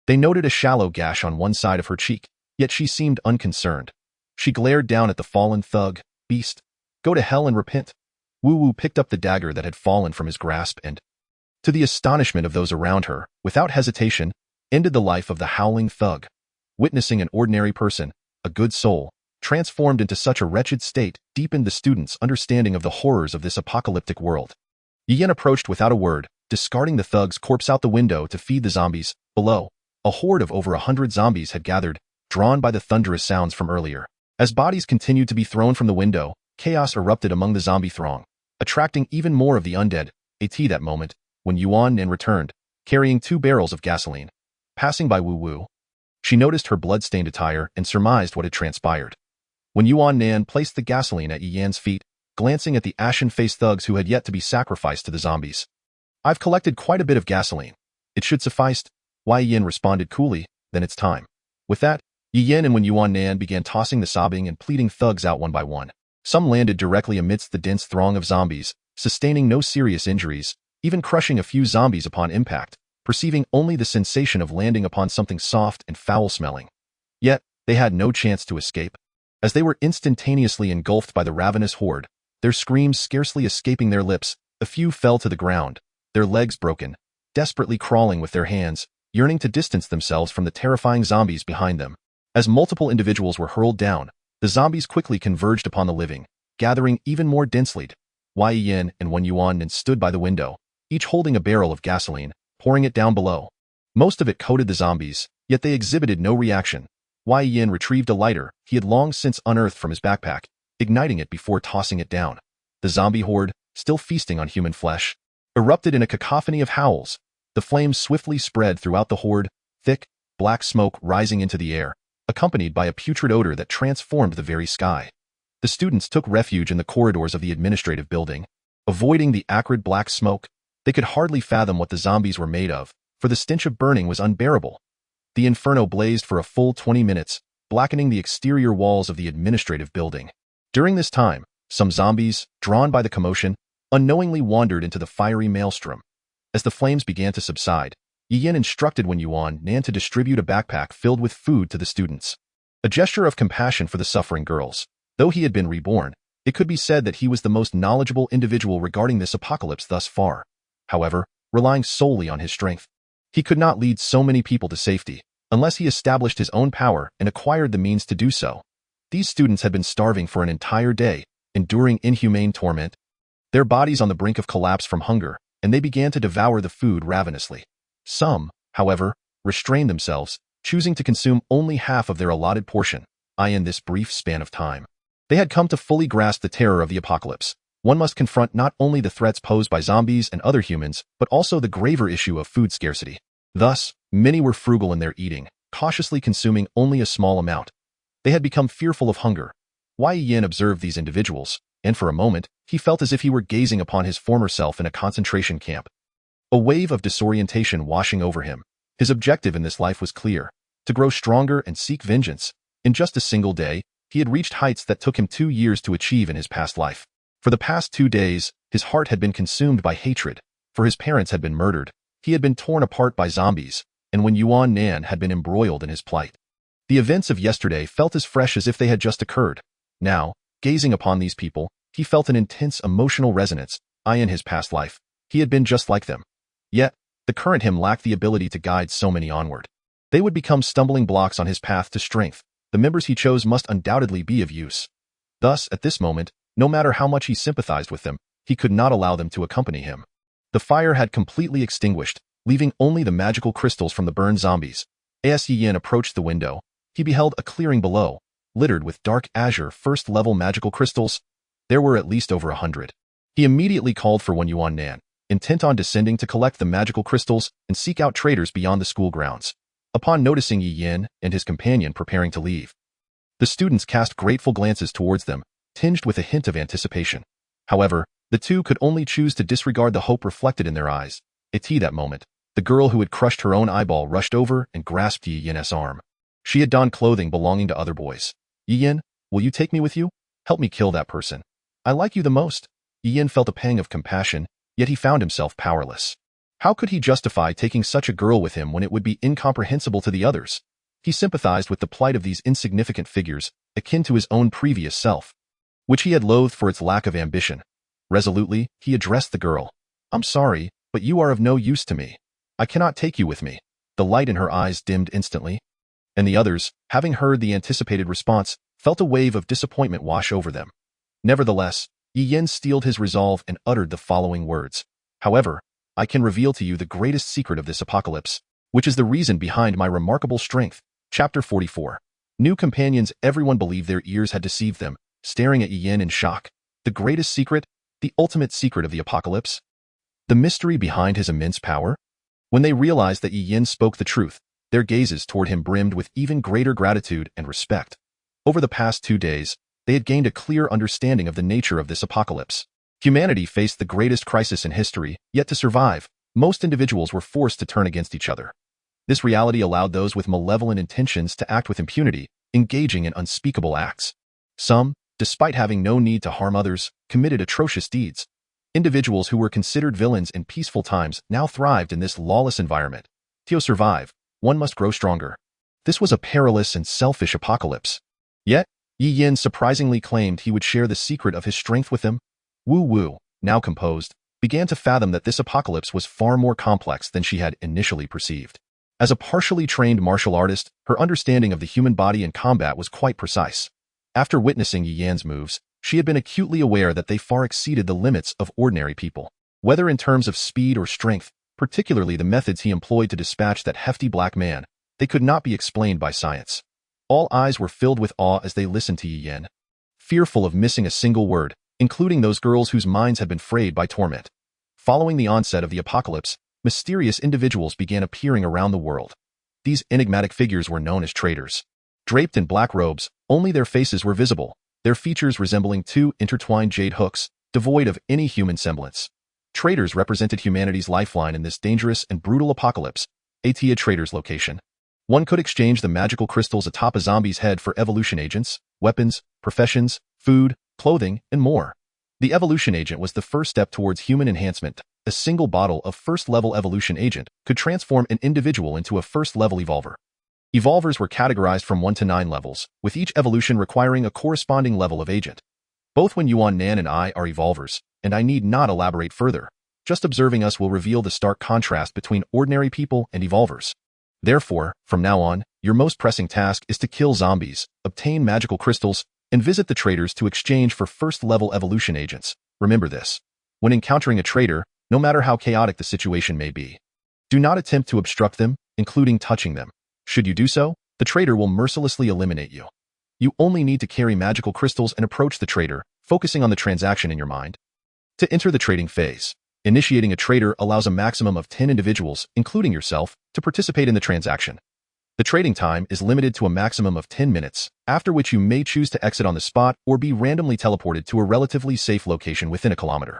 they noted a shallow gash on one side of her cheek, yet she seemed unconcerned. She glared down at the fallen thug. "Beast, go to hell and repent." Wu Wu picked up the dagger that had fallen from his grasp and, to the astonishment of those around her, without hesitation, ended the life of the howling thug. Witnessing an ordinary person, a good soul, transformed into such a wretched state deepened the students' understanding of the horrors of this apocalyptic world. Yen approached without a word, discarding the thug's corpse out the window to feed the zombies. Below, a horde of over 100 zombies had gathered, drawn by the thunderous sounds from earlier. As bodies continued to be thrown from the window, chaos erupted among the zombie throng, attracting even more of the undead. At that moment, when Yuan Nen returned, carrying 2 barrels of gasoline. Passing by Wu Wu, she noticed her blood-stained attire and surmised what had transpired. When Yuan Nan placed the gasoline at Yi Yan's feet, glancing at the ashen-faced thugs who had yet to be sacrificed to the zombies. "I've collected quite a bit of gasoline. It should suffice." Yi Yan responded coolly, "Then it's time." With that, Yi Yan and Yuan Nan began tossing the sobbing and pleading thugs out one by one. Some landed directly amidst the dense throng of zombies, sustaining no serious injuries, even crushing a few zombies upon impact, perceiving only the sensation of landing upon something soft and foul-smelling. Yet, they had no chance to escape. As they were instantaneously engulfed by the ravenous horde, their screams scarcely escaping their lips, a few fell to the ground, their legs broken, desperately crawling with their hands, yearning to distance themselves from the terrifying zombies behind them. As multiple individuals were hurled down, the zombies quickly converged upon the living, gathering even more densely. Wei Yin and Wen Yuan stood by the window, each holding a barrel of gasoline, pouring it down below. Most of it coated the zombies, yet they exhibited no reaction. Wei Yin retrieved a lighter he had long since unearthed from his backpack, igniting it before tossing it down. The zombie horde, still feasting on human flesh, erupted in a cacophony of howls. The flames swiftly spread throughout the horde, thick, black smoke rising into the air, accompanied by a putrid odor that transformed the very sky. The students took refuge in the corridors of the administrative building. Avoiding the acrid black smoke, they could hardly fathom what the zombies were made of, for the stench of burning was unbearable. The inferno blazed for a full 20 minutes, blackening the exterior walls of the administrative building. During this time, some zombies, drawn by the commotion, unknowingly wandered into the fiery maelstrom. As the flames began to subside, Yi Yin instructed Wen Yuan to distribute a backpack filled with food to the students. A gesture of compassion for the suffering girls. Though he had been reborn, it could be said that he was the most knowledgeable individual regarding this apocalypse thus far. However, relying solely on his strength, he could not lead so many people to safety, unless he established his own power and acquired the means to do so. These students had been starving for an entire day, enduring inhumane torment, their bodies on the brink of collapse from hunger, and they began to devour the food ravenously. Some, however, restrained themselves, choosing to consume only half of their allotted portion, in this brief span of time. They had come to fully grasp the terror of the apocalypse. One must confront not only the threats posed by zombies and other humans, but also the graver issue of food scarcity. Thus, many were frugal in their eating, cautiously consuming only a small amount. They had become fearful of hunger. Wei Yin observed these individuals, and for a moment, he felt as if he were gazing upon his former self in a concentration camp. A wave of disorientation washing over him. His objective in this life was clear: to grow stronger and seek vengeance. In just a single day, he had reached heights that took him 2 years to achieve in his past life. For the past 2 days, his heart had been consumed by hatred, for his parents had been murdered, he had been torn apart by zombies, and Wen Yuan had been embroiled in his plight. The events of yesterday felt as fresh as if they had just occurred. Now, gazing upon these people, he felt an intense emotional resonance. In his past life, he had been just like them. Yet, the current him lacked the ability to guide so many onward. They would become stumbling blocks on his path to strength. The members he chose must undoubtedly be of use. Thus, at this moment, no matter how much he sympathized with them, he could not allow them to accompany him. The fire had completely extinguished, leaving only the magical crystals from the burned zombies. As Yi Yin approached the window, he beheld a clearing below, littered with dark azure first-level magical crystals. There were at least over 100. He immediately called for Wen Yuan, intent on descending to collect the magical crystals and seek out traders beyond the school grounds. Upon noticing Yi Yin and his companion preparing to leave, the students cast grateful glances towards them, tinged with a hint of anticipation. However, the two could only choose to disregard the hope reflected in their eyes. At that moment, the girl who had crushed her own eyeball rushed over and grasped Yi Yin's arm. She had donned clothing belonging to other boys. Yi Yin, will you take me with you? Help me kill that person. I like you the most. Yi Yin felt a pang of compassion, yet he found himself powerless. How could he justify taking such a girl with him when it would be incomprehensible to the others? He sympathized with the plight of these insignificant figures, akin to his own previous self, which he had loathed for its lack of ambition. Resolutely, he addressed the girl. I'm sorry, but you are of no use to me. I cannot take you with me. The light in her eyes dimmed instantly, and the others, having heard the anticipated response, felt a wave of disappointment wash over them. Nevertheless, Yi Yin steeled his resolve and uttered the following words. However, I can reveal to you the greatest secret of this apocalypse, which is the reason behind my remarkable strength. Chapter 44. New companions. Everyone believed their ears had deceived them, staring at Yi Yin in shock. The greatest secret? The ultimate secret of the apocalypse? The mystery behind his immense power? When they realized that Yi Yin spoke the truth, their gazes toward him brimmed with even greater gratitude and respect. Over the past 2 days, they had gained a clear understanding of the nature of this apocalypse. Humanity faced the greatest crisis in history, yet to survive, most individuals were forced to turn against each other. This reality allowed those with malevolent intentions to act with impunity, engaging in unspeakable acts. Some, despite having no need to harm others, committed atrocious deeds. Individuals who were considered villains in peaceful times now thrived in this lawless environment. To survive, one must grow stronger. This was a perilous and selfish apocalypse. Yet, Yi Yin surprisingly claimed he would share the secret of his strength with them. Wu Wu, now composed, began to fathom that this apocalypse was far more complex than she had initially perceived. As a partially trained martial artist, her understanding of the human body in combat was quite precise. After witnessing Yi Yan's moves, she had been acutely aware that they far exceeded the limits of ordinary people. Whether in terms of speed or strength, particularly the methods he employed to dispatch that hefty black man, they could not be explained by science. All eyes were filled with awe as they listened to Yi Yan, fearful of missing a single word, including those girls whose minds had been frayed by torment. Following the onset of the apocalypse, mysterious individuals began appearing around the world. These enigmatic figures were known as traitors. Draped in black robes, only their faces were visible, their features resembling two intertwined jade hooks, devoid of any human semblance. Traitors represented humanity's lifeline in this dangerous and brutal apocalypse. A traitor's location. One could exchange the magical crystals atop a zombie's head for evolution agents, weapons, professions, food, clothing, and more. The evolution agent was the first step towards human enhancement. A single bottle of first-level evolution agent could transform an individual into a first-level evolver. Evolvers were categorized from 1 to 9 levels, with each evolution requiring a corresponding level of agent. Both Wen Yuan Nan and I are evolvers, and I need not elaborate further. Just observing us will reveal the stark contrast between ordinary people and evolvers. Therefore, from now on, your most pressing task is to kill zombies, obtain magical crystals, and visit the traitors to exchange for first-level evolution agents. Remember this. When encountering a traitor, no matter how chaotic the situation may be, do not attempt to obstruct them, including touching them. Should you do so, the traitor will mercilessly eliminate you. You only need to carry magical crystals and approach the traitor, focusing on the transaction in your mind. To enter the trading phase, initiating a traitor allows a maximum of 10 individuals, including yourself, to participate in the transaction. The trading time is limited to a maximum of 10 minutes, after which you may choose to exit on the spot or be randomly teleported to a relatively safe location within a kilometer.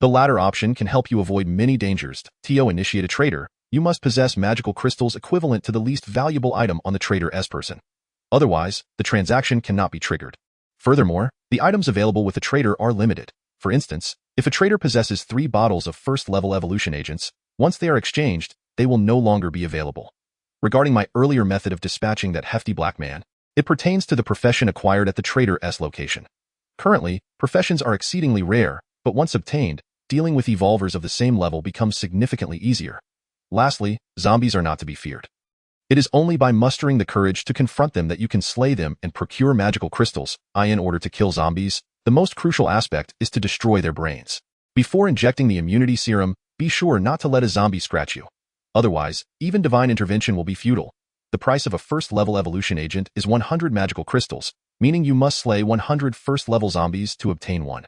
The latter option can help you avoid many dangers. To initiate a traitor, you must possess magical crystals equivalent to the least valuable item on the trader's person. Otherwise, the transaction cannot be triggered. Furthermore, the items available with a trader are limited. For instance, if a trader possesses 3 bottles of first-level evolution agents, once they are exchanged, they will no longer be available. Regarding my earlier method of dispatching that hefty black man, it pertains to the profession acquired at the trader's location. Currently, professions are exceedingly rare, but once obtained, dealing with evolvers of the same level becomes significantly easier. Lastly, zombies are not to be feared. It is only by mustering the courage to confront them that you can slay them and procure magical crystals. In order to kill zombies, the most crucial aspect is to destroy their brains. Before injecting the immunity serum, be sure not to let a zombie scratch you. Otherwise, even divine intervention will be futile. The price of a first-level evolution agent is 100 magical crystals, meaning you must slay 100 first-level zombies to obtain one.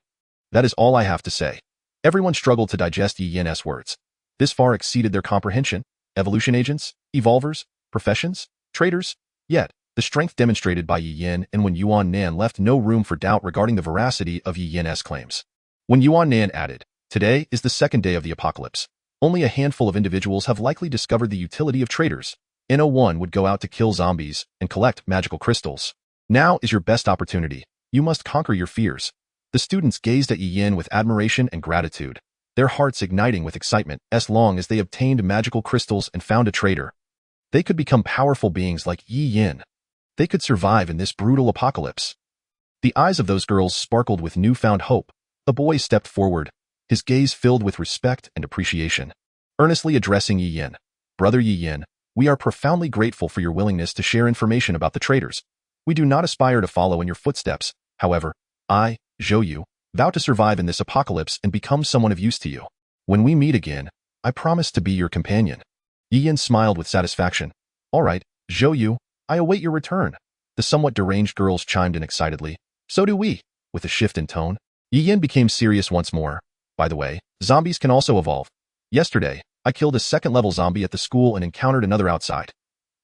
That is all I have to say. Everyone struggled to digest Yi Yan's words. This far exceeded their comprehension. Evolution agents, evolvers, professions, traders. Yet, the strength demonstrated by Yi Yan and Wen Yuan Nan left no room for doubt regarding the veracity of Yi Yan's claims. Wen Yuan Nan added, "Today is the second day of the apocalypse. Only a handful of individuals have likely discovered the utility of traders. No1 would go out to kill zombies and collect magical crystals. Now is your best opportunity. You must conquer your fears." The students gazed at Yi Yan with admiration and gratitude, their hearts igniting with excitement as long as they obtained magical crystals and found a traitor. They could become powerful beings like Yi Yan. They could survive in this brutal apocalypse. The eyes of those girls sparkled with newfound hope. A boy stepped forward, his gaze filled with respect and appreciation. Earnestly addressing Yi Yan, "Brother Yi Yan, we are profoundly grateful for your willingness to share information about the traitors. We do not aspire to follow in your footsteps. However, I, Zhou Yu, vow to survive in this apocalypse and become someone of use to you. When we meet again, I promise to be your companion." Yi Yan smiled with satisfaction. "All right, Zhou Yu, I await your return." The somewhat deranged girls chimed in excitedly. "So do we." With a shift in tone, Yi Yan became serious once more. "By the way, zombies can also evolve. Yesterday, I killed a second-level zombie at the school and encountered another outside.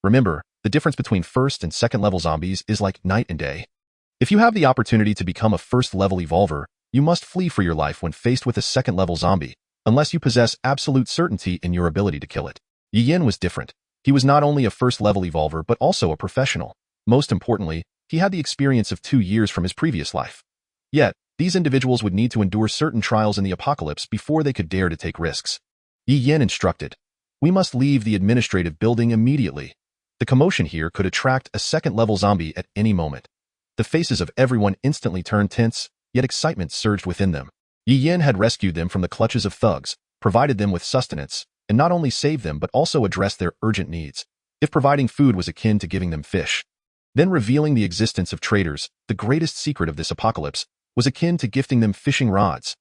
Remember, the difference between first and second-level zombies is like night and day. If you have the opportunity to become a first-level evolver, you must flee for your life when faced with a second-level zombie, unless you possess absolute certainty in your ability to kill it." Yi Yan was different. He was not only a first-level evolver but also a professional. Most importantly, he had the experience of 2 years from his previous life. Yet, these individuals would need to endure certain trials in the apocalypse before they could dare to take risks. Yi Yan instructed, "We must leave the administrative building immediately. The commotion here could attract a second-level zombie at any moment." The faces of everyone instantly turned tense, yet excitement surged within them. Yi Yin had rescued them from the clutches of thugs, provided them with sustenance, and not only saved them but also addressed their urgent needs. If providing food was akin to giving them fish, then revealing the existence of traitors, the greatest secret of this apocalypse, was akin to gifting them fishing rods.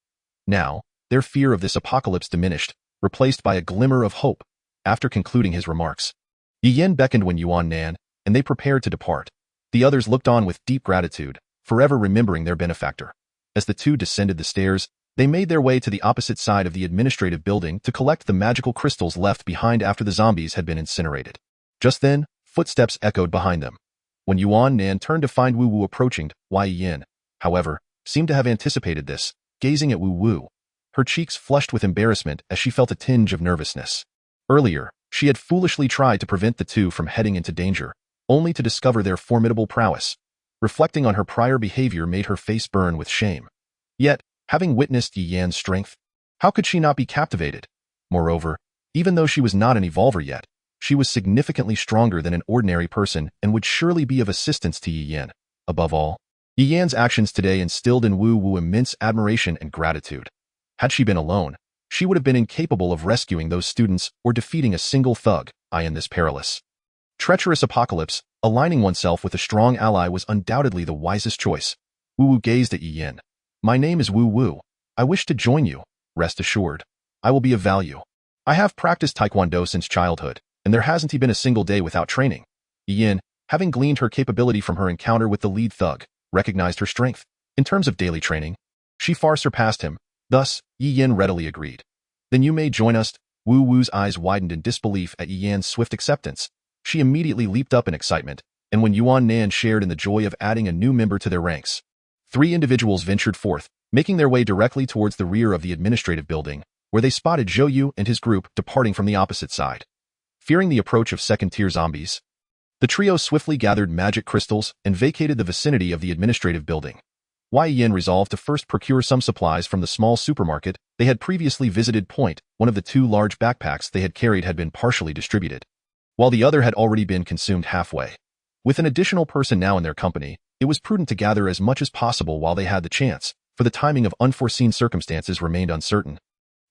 Now, their fear of this apocalypse diminished, replaced by a glimmer of hope. After concluding his remarks, Yi Yin beckoned Wen Yuan Nan, and they prepared to depart. The others looked on with deep gratitude, forever remembering their benefactor. As the two descended the stairs, they made their way to the opposite side of the administrative building to collect the magical crystals left behind after the zombies had been incinerated. Just then, footsteps echoed behind them. When Yuan Nan turned to find Wu Wu approaching, Yi Yin, however, seemed to have anticipated this, gazing at Wu Wu. Her cheeks flushed with embarrassment as she felt a tinge of nervousness. Earlier, she had foolishly tried to prevent the two from heading into danger, only to discover their formidable prowess. Reflecting on her prior behavior made her face burn with shame. Yet, having witnessed Yi Yan's strength, how could she not be captivated? Moreover, even though she was not an evolver yet, she was significantly stronger than an ordinary person and would surely be of assistance to Yi Yan. Above all, Yi Yan's actions today instilled in Wu Wu immense admiration and gratitude. Had she been alone, she would have been incapable of rescuing those students or defeating a single thug in this perilous, treacherous apocalypse. Aligning oneself with a strong ally was undoubtedly the wisest choice. Wu Wu gazed at Yi Yin. My name is Wu Wu. I wish to join you. Rest assured, I will be of value. I have practiced Taekwondo since childhood, and there hasn't been a single day without training. Yi Yin, having gleaned her capability from her encounter with the lead thug, recognized her strength. In terms of daily training, she far surpassed him. Thus, Yi Yin readily agreed. Then you may join us. Wu Wu's eyes widened in disbelief at Yi Yan's swift acceptance. She immediately leaped up in excitement, and when Yuan Nan shared in the joy of adding a new member to their ranks, 3 individuals ventured forth, making their way directly towards the rear of the administrative building, where they spotted Zhou Yu and his group departing from the opposite side. Fearing the approach of second-tier zombies, the trio swiftly gathered magic crystals and vacated the vicinity of the administrative building. Yi Yin resolved to first procure some supplies from the small supermarket they had previously visited. One of the 2 large backpacks they had carried had been partially distributed, while the other had already been consumed halfway. With an additional person now in their company, it was prudent to gather as much as possible while they had the chance, for the timing of unforeseen circumstances remained uncertain.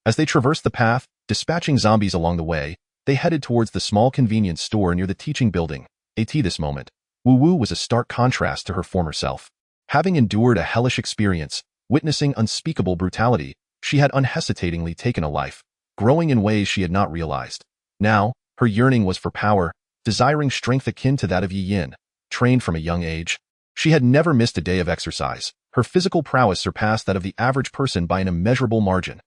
As they traversed the path, dispatching zombies along the way, they headed towards the small convenience store near the teaching building. At this moment, Wu Wu was a stark contrast to her former self. Having endured a hellish experience, witnessing unspeakable brutality, she had unhesitatingly taken a life, growing in ways she had not realized. Now, her yearning was for power, desiring strength akin to that of Yi Yin. Trained from a young age, she had never missed a day of exercise. Her physical prowess surpassed that of the average person by an immeasurable margin.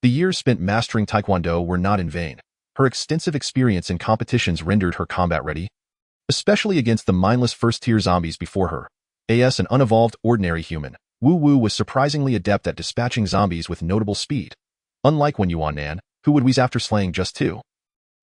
The years spent mastering Taekwondo were not in vain. Her extensive experience in competitions rendered her combat ready, especially against the mindless first-tier zombies before her. As an unevolved, ordinary human, Wu Wu was surprisingly adept at dispatching zombies with notable speed. Unlike Wen Yuan Nan, who would wheeze after slaying just 2.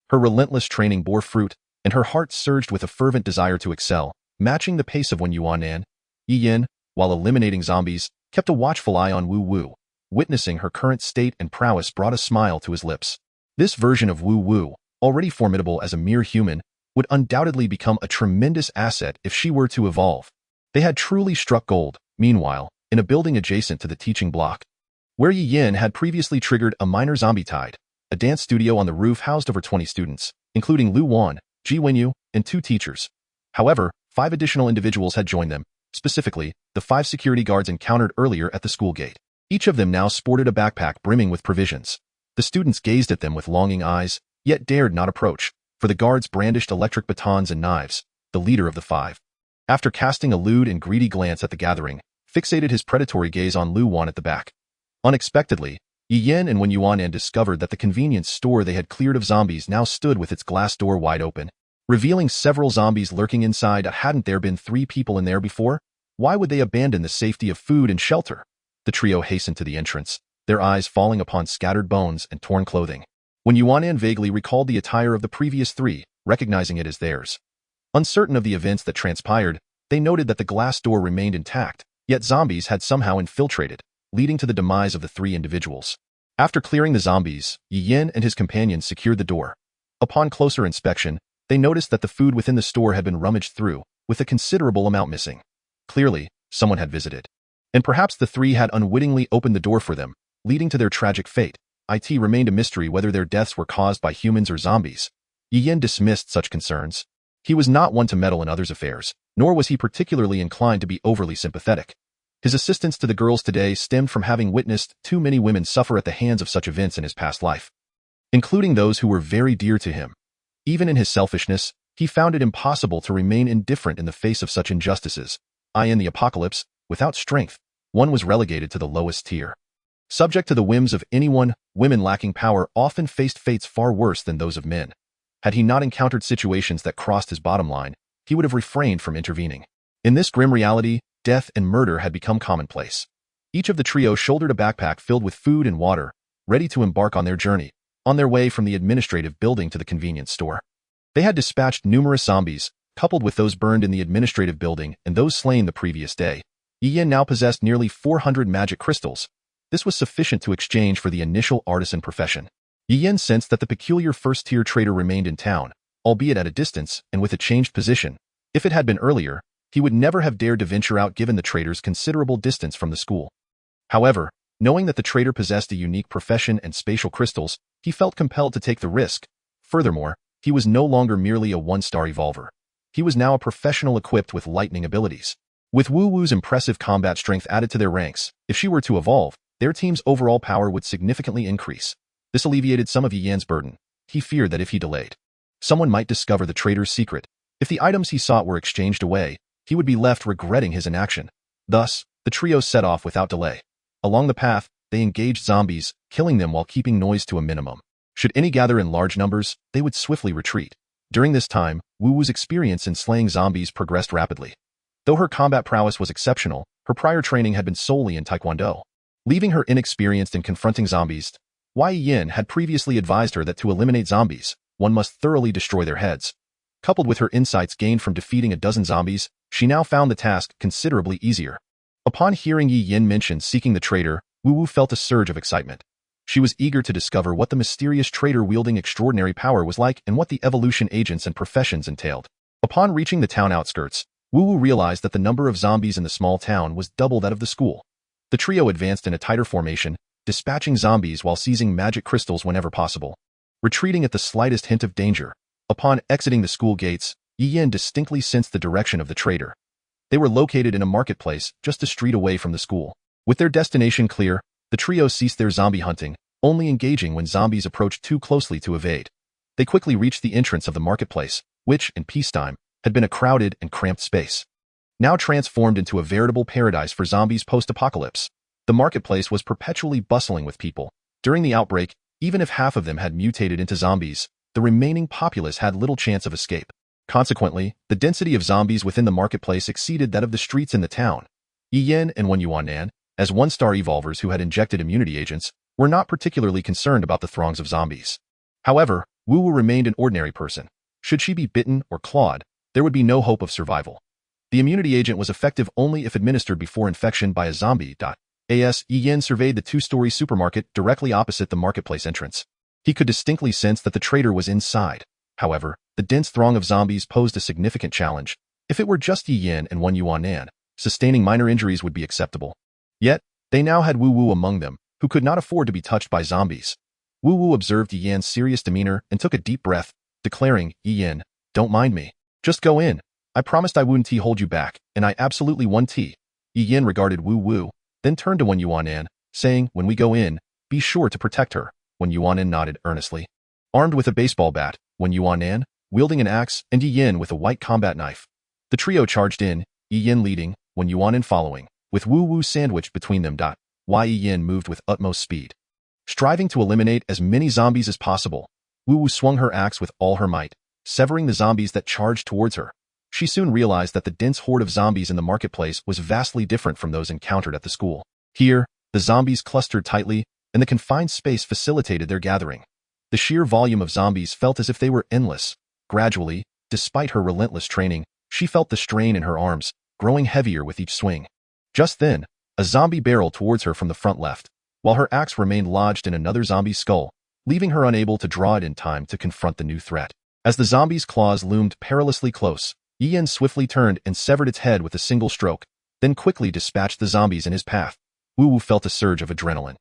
Her relentless training bore fruit, and her heart surged with a fervent desire to excel. Matching the pace of Wen Yuan Nan, Yi Yin, while eliminating zombies, kept a watchful eye on Wu Wu. Witnessing her current state and prowess brought a smile to his lips. This version of Wu Wu, already formidable as a mere human, would undoubtedly become a tremendous asset if she were to evolve. They had truly struck gold. Meanwhile, in a building adjacent to the teaching block, where Yi Yin had previously triggered a minor zombie tide, a dance studio on the roof housed over 20 students, including Lu Wan, Ji Wenyu, and 2 teachers. However, 5 additional individuals had joined them, specifically, the 5 security guards encountered earlier at the school gate. Each of them now sported a backpack brimming with provisions. The students gazed at them with longing eyes, yet dared not approach, for the guards brandished electric batons and knives. The leader of the 5, after casting a lewd and greedy glance at the gathering, fixated his predatory gaze on Lu Wan at the back. Unexpectedly, Yi Yin and Wen Yuanan discovered that the convenience store they had cleared of zombies now stood with its glass door wide open, revealing several zombies lurking inside. Hadn't there been 3 people in there before? Why would they abandon the safety of food and shelter? The trio hastened to the entrance, their eyes falling upon scattered bones and torn clothing. Wen Yuanan vaguely recalled the attire of the previous 3, recognizing it as theirs. Uncertain of the events that transpired, they noted that the glass door remained intact, yet zombies had somehow infiltrated, leading to the demise of the 3 individuals. After clearing the zombies, Yi Yin and his companions secured the door. Upon closer inspection, they noticed that the food within the store had been rummaged through, with a considerable amount missing. Clearly, someone had visited. And perhaps the three had unwittingly opened the door for them, leading to their tragic fate. It remained a mystery whether their deaths were caused by humans or zombies. Yi Yin dismissed such concerns. He was not one to meddle in others' affairs, nor was he particularly inclined to be overly sympathetic. His assistance to the girls today stemmed from having witnessed too many women suffer at the hands of such events in his past life, including those who were very dear to him. Even in his selfishness, he found it impossible to remain indifferent in the face of such injustices. In the apocalypse, without strength, one was relegated to the lowest tier. Subject to the whims of anyone, women lacking power often faced fates far worse than those of men. Had he not encountered situations that crossed his bottom line, he would have refrained from intervening. In this grim reality, death and murder had become commonplace. Each of the trio shouldered a backpack filled with food and water, ready to embark on their journey, on their way from the administrative building to the convenience store. They had dispatched numerous zombies, coupled with those burned in the administrative building and those slain the previous day. Yi Yin now possessed nearly 400 magic crystals. This was sufficient to exchange for the initial artisan profession. Yi Yin sensed that the peculiar first-tier trader remained in town, albeit at a distance and with a changed position. If it had been earlier, he would never have dared to venture out given the trader's considerable distance from the school. However, knowing that the trader possessed a unique profession and spatial crystals, he felt compelled to take the risk. Furthermore, he was no longer merely a one-star evolver. He was now a professional equipped with lightning abilities. With Wu Wu's impressive combat strength added to their ranks, if she were to evolve, their team's overall power would significantly increase. This alleviated some of Yi Yan's burden. He feared that if he delayed, someone might discover the trader's secret. If the items he sought were exchanged away, he would be left regretting his inaction. Thus, the trio set off without delay. Along the path, they engaged zombies, killing them while keeping noise to a minimum. Should any gather in large numbers, they would swiftly retreat. During this time, Wu Wu's experience in slaying zombies progressed rapidly. Though her combat prowess was exceptional, her prior training had been solely in Taekwondo. Leaving her inexperienced in confronting zombies, Yi Yin had previously advised her that to eliminate zombies, one must thoroughly destroy their heads. Coupled with her insights gained from defeating a dozen zombies, she now found the task considerably easier. Upon hearing Yi Yin mention seeking the traitor, Wu Wu felt a surge of excitement. She was eager to discover what the mysterious traitor wielding extraordinary power was like and what the evolution agents and professions entailed. Upon reaching the town outskirts, Wu Wu realized that the number of zombies in the small town was double that of the school. The trio advanced in a tighter formation, dispatching zombies while seizing magic crystals whenever possible. Retreating at the slightest hint of danger. Upon exiting the school gates, Yi Yin distinctly sensed the direction of the traitor. They were located in a marketplace just a street away from the school. With their destination clear, the trio ceased their zombie hunting, only engaging when zombies approached too closely to evade. They quickly reached the entrance of the marketplace, which, in peacetime, had been a crowded and cramped space. Now transformed into a veritable paradise for zombies post-apocalypse. The marketplace was perpetually bustling with people. During the outbreak, even if half of them had mutated into zombies, the remaining populace had little chance of escape. Consequently, the density of zombies within the marketplace exceeded that of the streets in the town. Yi Yin and Wen Yuanan, as one-star evolvers who had injected immunity agents, were not particularly concerned about the throngs of zombies. However, Wu Wu remained an ordinary person. Should she be bitten or clawed, there would be no hope of survival. The immunity agent was effective only if administered before infection by a zombie. Yi Yin surveyed the two-story supermarket directly opposite the marketplace entrance. He could distinctly sense that the traitor was inside. However, the dense throng of zombies posed a significant challenge. If it were just Yi Yin and Wen Yuanan, sustaining minor injuries would be acceptable. Yet, they now had Wu Wu among them, who could not afford to be touched by zombies. Wu Wu observed Yi Yan's serious demeanor and took a deep breath, declaring, "Yi Yin, don't mind me. Just go in. I promised I wouldn't hold you back, and I absolutely won't." Yi Yin regarded Wu Wu, then turned to Wen Yuanan, saying, "When we go in, be sure to protect her." Wen Yuanan nodded earnestly. Armed with a baseball bat, Wen Yuanan, wielding an axe, and Yi Yin with a white combat knife. The trio charged in, Yi Yin leading, Wen Yuanan following, with Wu Wu sandwiched between them. Yi Yin moved with utmost speed. Striving to eliminate as many zombies as possible, Wu Wu swung her axe with all her might, severing the zombies that charged towards her. She soon realized that the dense horde of zombies in the marketplace was vastly different from those encountered at the school. Here, the zombies clustered tightly, and the confined space facilitated their gathering. The sheer volume of zombies felt as if they were endless. Gradually, despite her relentless training, she felt the strain in her arms, growing heavier with each swing. Just then, a zombie barreled towards her from the front left, while her axe remained lodged in another zombie's skull, leaving her unable to draw it in time to confront the new threat. As the zombie's claws loomed perilously close, Yi Yin swiftly turned and severed its head with a single stroke, then quickly dispatched the zombies in his path. Wu Wu felt a surge of adrenaline.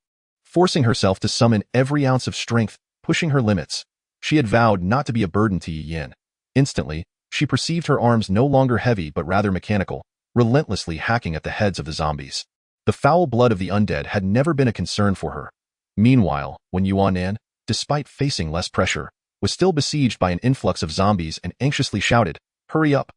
Forcing herself to summon every ounce of strength, pushing her limits. She had vowed not to be a burden to Yi Yin. Instantly, she perceived her arms no longer heavy but rather mechanical, relentlessly hacking at the heads of the zombies. The foul blood of the undead had never been a concern for her. Meanwhile, when Yuan, despite facing less pressure, was still besieged by an influx of zombies and anxiously shouted, "Hurry up!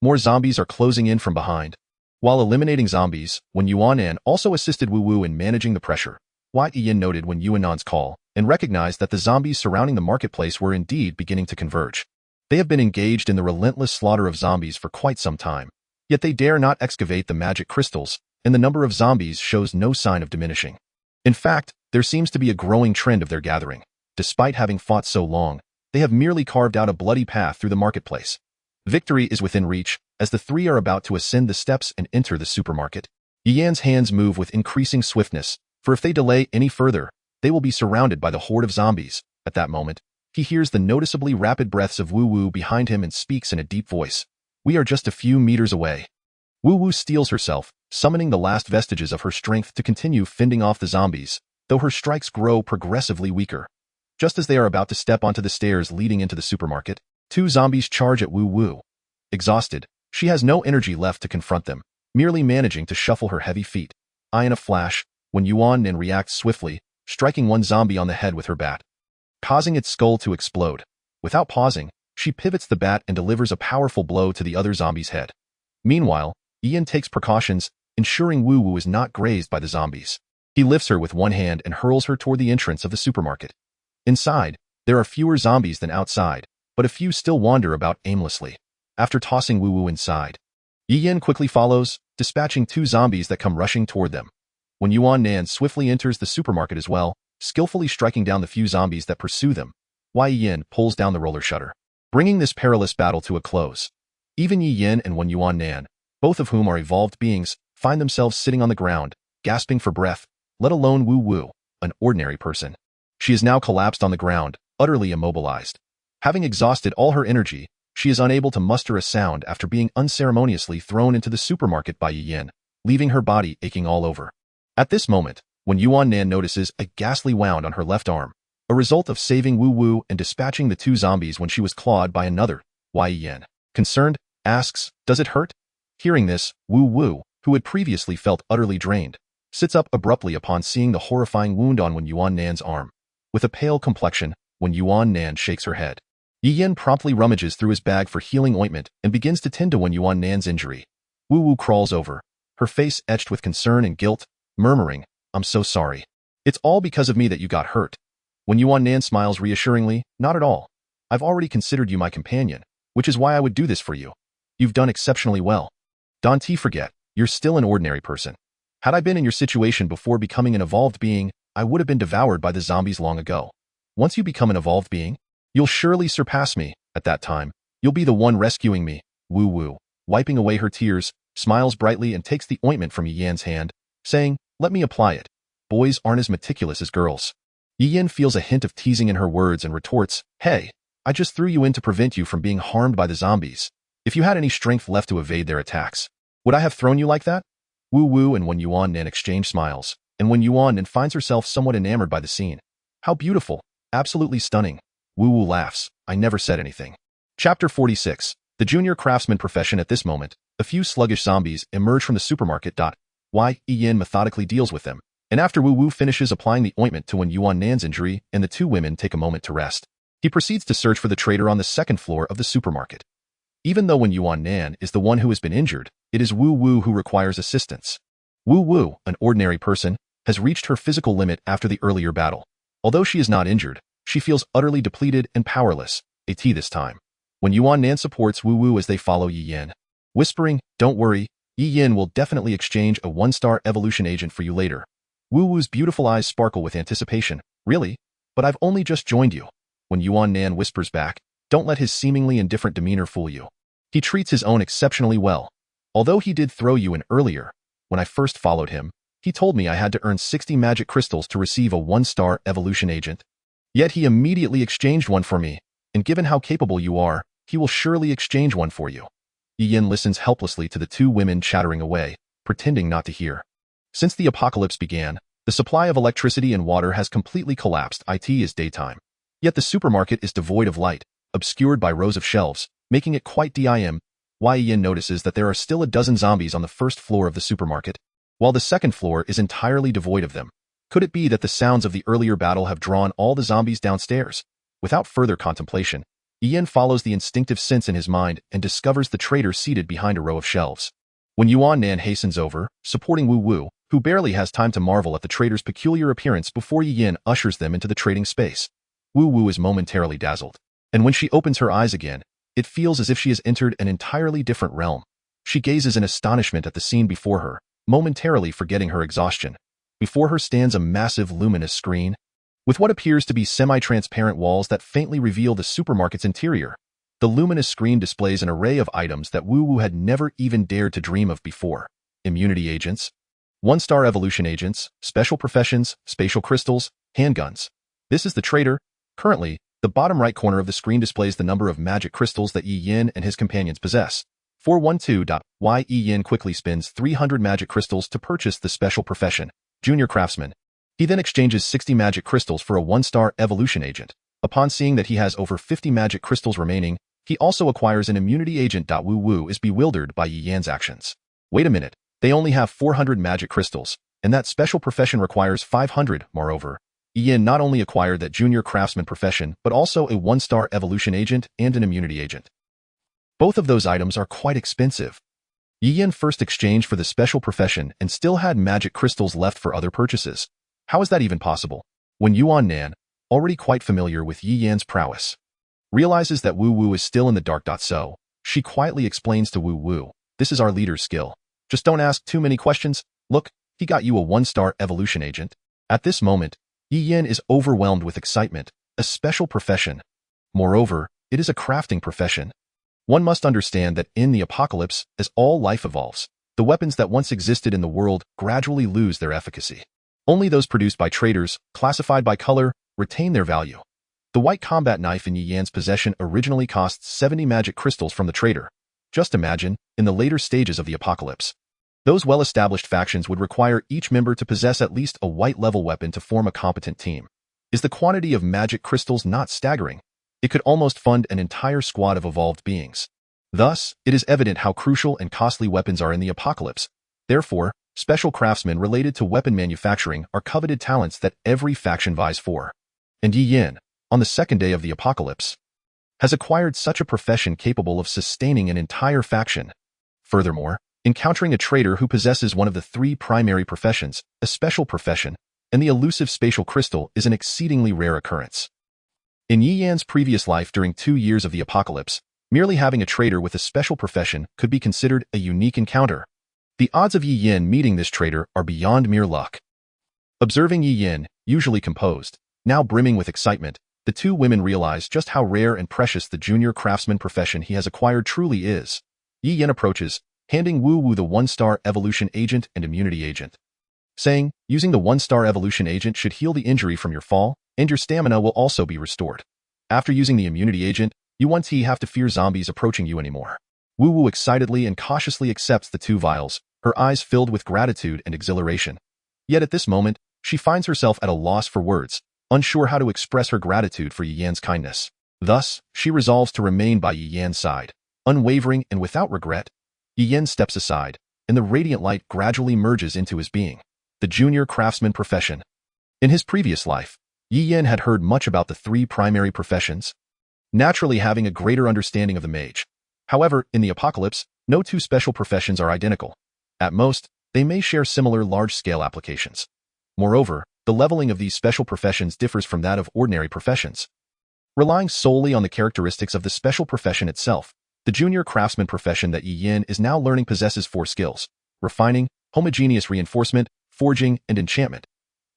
More zombies are closing in from behind." While eliminating zombies, when Yuan also assisted Wu Wu in managing the pressure, Wei Yin noted when Yuan's call and recognized that the zombies surrounding the marketplace were indeed beginning to converge. They have been engaged in the relentless slaughter of zombies for quite some time, yet they dare not excavate the magic crystals, and the number of zombies shows no sign of diminishing. In fact, there seems to be a growing trend of their gathering. Despite having fought so long, they have merely carved out a bloody path through the marketplace. Victory is within reach, as the three are about to ascend the steps and enter the supermarket. Yi Yan's hands move with increasing swiftness, for if they delay any further, they will be surrounded by the horde of zombies. At that moment, he hears the noticeably rapid breaths of Wu Wu behind him and speaks in a deep voice. "We are just a few meters away." Wu Wu steels herself, summoning the last vestiges of her strength to continue fending off the zombies, though her strikes grow progressively weaker. Just as they are about to step onto the stairs leading into the supermarket, two zombies charge at Wu Wu. Exhausted, she has no energy left to confront them, merely managing to shuffle her heavy feet. In a flash, when Yuan reacts swiftly, striking one zombie on the head with her bat, causing its skull to explode. Without pausing, she pivots the bat and delivers a powerful blow to the other zombie's head. Meanwhile, Ian takes precautions, ensuring Wu Wu is not grazed by the zombies. He lifts her with one hand and hurls her toward the entrance of the supermarket. Inside, there are fewer zombies than outside, but a few still wander about aimlessly. After tossing Wu Wu inside, Yi Yin quickly follows, dispatching two zombies that come rushing toward them. When Yuan swiftly enters the supermarket as well, skillfully striking down the few zombies that pursue them, Wei Yin pulls down the roller shutter, bringing this perilous battle to a close. Even Yi Yin and Yuan, both of whom are evolved beings, find themselves sitting on the ground, gasping for breath, let alone Wu Wu, an ordinary person. She is now collapsed on the ground, utterly immobilized. Having exhausted all her energy, she is unable to muster a sound after being unceremoniously thrown into the supermarket by Yi Yin, leaving her body aching all over. At this moment, when Yuan notices a ghastly wound on her left arm, a result of saving Wu Wu and dispatching the two zombies when she was clawed by another, Wei Yin, concerned, asks, "Does it hurt?" Hearing this, Wu Wu, who had previously felt utterly drained, sits up abruptly upon seeing the horrifying wound on Yuan's arm. With a pale complexion, when Yuan shakes her head, Yi Yin promptly rummages through his bag for healing ointment and begins to tend to Yuan's injury. Wu Wu crawls over, her face etched with concern and guilt, murmuring, "I'm so sorry. It's all because of me that you got hurt." When Yuan smiles reassuringly, "Not at all. I've already considered you my companion, which is why I would do this for you. You've done exceptionally well. Don't forget, you're still an ordinary person. Had I been in your situation before becoming an evolved being, I would have been devoured by the zombies long ago. Once you become an evolved being, you'll surely surpass me. At that time, you'll be the one rescuing me." Wu Wu, wiping away her tears, smiles brightly and takes the ointment from Yi Yan's hand, saying, "Let me apply it. Boys aren't as meticulous as girls." Yi Yin feels a hint of teasing in her words and retorts, "Hey, I just threw you in to prevent you from being harmed by the zombies. If you had any strength left to evade their attacks, would I have thrown you like that?" Wu Wu and Yuan exchange smiles, and Yuan finds herself somewhat enamored by the scene. "How beautiful, absolutely stunning." Wu Wu laughs, "I never said anything." Chapter 46. The junior craftsman profession. At this moment, a few sluggish zombies emerge from the supermarket. Wei Yin methodically deals with them, and after Wu Wu finishes applying the ointment to Yuan's injury and the two women take a moment to rest, he proceeds to search for the trader on the second floor of the supermarket. Even though Yuan is the one who has been injured, it is Wu Wu who requires assistance. Wu Wu, an ordinary person, has reached her physical limit after the earlier battle. Although she is not injured, she feels utterly depleted and powerless, this time. When Yuan supports Wu Wu as they follow Yi Yin, whispering, "Don't worry, Yi Yin will definitely exchange a 1-star evolution agent for you later." Wu Wu's beautiful eyes sparkle with anticipation. "Really? But I've only just joined you." When Yuan whispers back, "Don't let his seemingly indifferent demeanor fool you. He treats his own exceptionally well. Although he did throw you in earlier, when I first followed him, he told me I had to earn 60 magic crystals to receive a 1-star evolution agent. Yet he immediately exchanged one for me, and given how capable you are, he will surely exchange one for you." Yi Yin listens helplessly to the two women chattering away, pretending not to hear. Since the apocalypse began, the supply of electricity and water has completely collapsed. It is daytime. Yet the supermarket is devoid of light, obscured by rows of shelves, making it quite dim. Yin notices that there are still a dozen zombies on the first floor of the supermarket, while the second floor is entirely devoid of them. Could it be that the sounds of the earlier battle have drawn all the zombies downstairs? Without further contemplation, Yin follows the instinctive sense in his mind and discovers the trader seated behind a row of shelves. When Yuan Nan hastens over, supporting Wu Wu, who barely has time to marvel at the trader's peculiar appearance before Yin ushers them into the trading space. Wu Wu is momentarily dazzled, and when she opens her eyes again, it feels as if she has entered an entirely different realm. She gazes in astonishment at the scene before her, momentarily forgetting her exhaustion. Before her stands a massive luminous screen, with what appears to be semi-transparent walls that faintly reveal the supermarket's interior. The luminous screen displays an array of items that Wu Wu had never even dared to dream of before. Immunity agents, one-star evolution agents, special professions, spatial crystals, handguns. This is the trader. Currently, the bottom right corner of the screen displays the number of magic crystals that Yi Yin and his companions possess. 412. Yi Yin quickly spends 300 magic crystals to purchase the special profession, junior craftsman. He then exchanges 60 magic crystals for a one-star evolution agent. Upon seeing that he has over 50 magic crystals remaining, he also acquires an immunity agent. Wu Wu is bewildered by Yi Yan's actions. Wait a minute, they only have 400 magic crystals, and that special profession requires 500. Moreover, Yi Yin not only acquired that junior craftsman profession, but also a one-star evolution agent and an immunity agent. Both of those items are quite expensive. Yi Yin first exchanged for the special profession and still had magic crystals left for other purchases. How is that even possible? When Yuan Nan, already quite familiar with Yi Yan's prowess, realizes that Wu Wu is still in the dark. So, she quietly explains to Wu Wu, "This is our leader's skill. Just don't ask too many questions. Look, he got you a one-star evolution agent." At this moment, Yi Yin is overwhelmed with excitement, a special profession. Moreover, it is a crafting profession. One must understand that in the apocalypse, as all life evolves, the weapons that once existed in the world gradually lose their efficacy. Only those produced by traders, classified by color, retain their value. The white combat knife in Yi Yan's possession originally cost 70 magic crystals from the trader. Just imagine, in the later stages of the apocalypse, those well-established factions would require each member to possess at least a white-level weapon to form a competent team. Is the quantity of magic crystals not staggering? It could almost fund an entire squad of evolved beings. Thus, it is evident how crucial and costly weapons are in the apocalypse. Therefore, special craftsmen related to weapon manufacturing are coveted talents that every faction vies for. And Yi Yin, on the second day of the apocalypse, has acquired such a profession capable of sustaining an entire faction. Furthermore, encountering a trader who possesses one of the three primary professions, a special profession, and the elusive spatial crystal is an exceedingly rare occurrence. In Yi Yan's previous life during 2 years of the apocalypse, merely having a trader with a special profession could be considered a unique encounter. The odds of Yi Yin meeting this trader are beyond mere luck. Observing Yi Yin, usually composed, now brimming with excitement, the two women realize just how rare and precious the junior craftsman profession he has acquired truly is. Yi Yin approaches, handing Wu Wu the one-star evolution agent and immunity agent, saying, "Using the one-star evolution agent should heal the injury from your fall, and your stamina will also be restored. After using the immunity agent, you won't have to fear zombies approaching you anymore." Wu Wu excitedly and cautiously accepts the 2 vials, her eyes filled with gratitude and exhilaration. Yet at this moment, she finds herself at a loss for words, unsure how to express her gratitude for Yi Yan's kindness. Thus, she resolves to remain by Yi Yan's side, unwavering and without regret. Yi Yin steps aside, and the radiant light gradually merges into his being. The junior craftsman profession. In his previous life, Yi Yin had heard much about the 3 primary professions, naturally having a greater understanding of the mage. However, in the apocalypse, no 2 special professions are identical. At most, they may share similar large-scale applications. Moreover, the leveling of these special professions differs from that of ordinary professions. Relying solely on the characteristics of the special profession itself, the junior craftsman profession that Yi Yin is now learning possesses 4 skills: refining, homogeneous reinforcement, forging, and enchantment.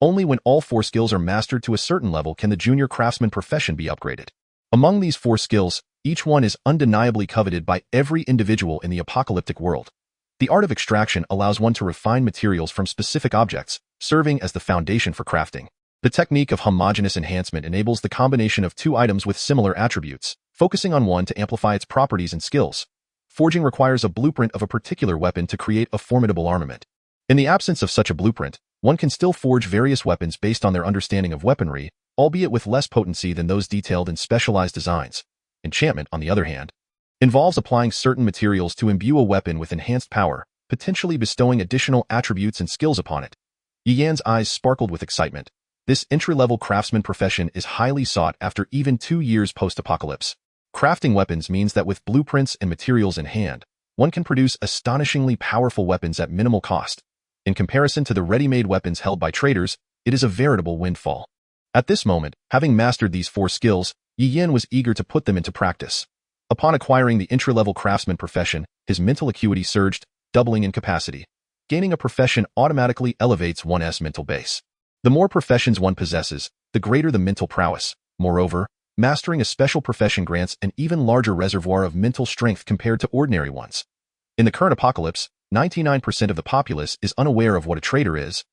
Only when all 4 skills are mastered to a certain level can the junior craftsman profession be upgraded. Among these 4 skills, each one is undeniably coveted by every individual in the apocalyptic world. The art of extraction allows one to refine materials from specific objects, serving as the foundation for crafting. The technique of homogeneous enhancement enables the combination of 2 items with similar attributes, focusing on one to amplify its properties and skills. Forging requires a blueprint of a particular weapon to create a formidable armament. In the absence of such a blueprint, one can still forge various weapons based on their understanding of weaponry, albeit with less potency than those detailed in specialized designs. Enchantment, on the other hand, involves applying certain materials to imbue a weapon with enhanced power, potentially bestowing additional attributes and skills upon it. Yi Yan's eyes sparkled with excitement. This entry-level craftsman profession is highly sought after even 2 years post-apocalypse. Crafting weapons means that with blueprints and materials in hand, one can produce astonishingly powerful weapons at minimal cost. In comparison to the ready-made weapons held by traders, it is a veritable windfall. At this moment, having mastered these 4 skills, Yi Yan was eager to put them into practice. Upon acquiring the entry-level craftsman profession, his mental acuity surged, doubling in capacity. Gaining a profession automatically elevates one's mental base. The more professions one possesses, the greater the mental prowess. Moreover, mastering a special profession grants an even larger reservoir of mental strength compared to ordinary ones. In the current apocalypse, 99% of the populace is unaware of what a trader is,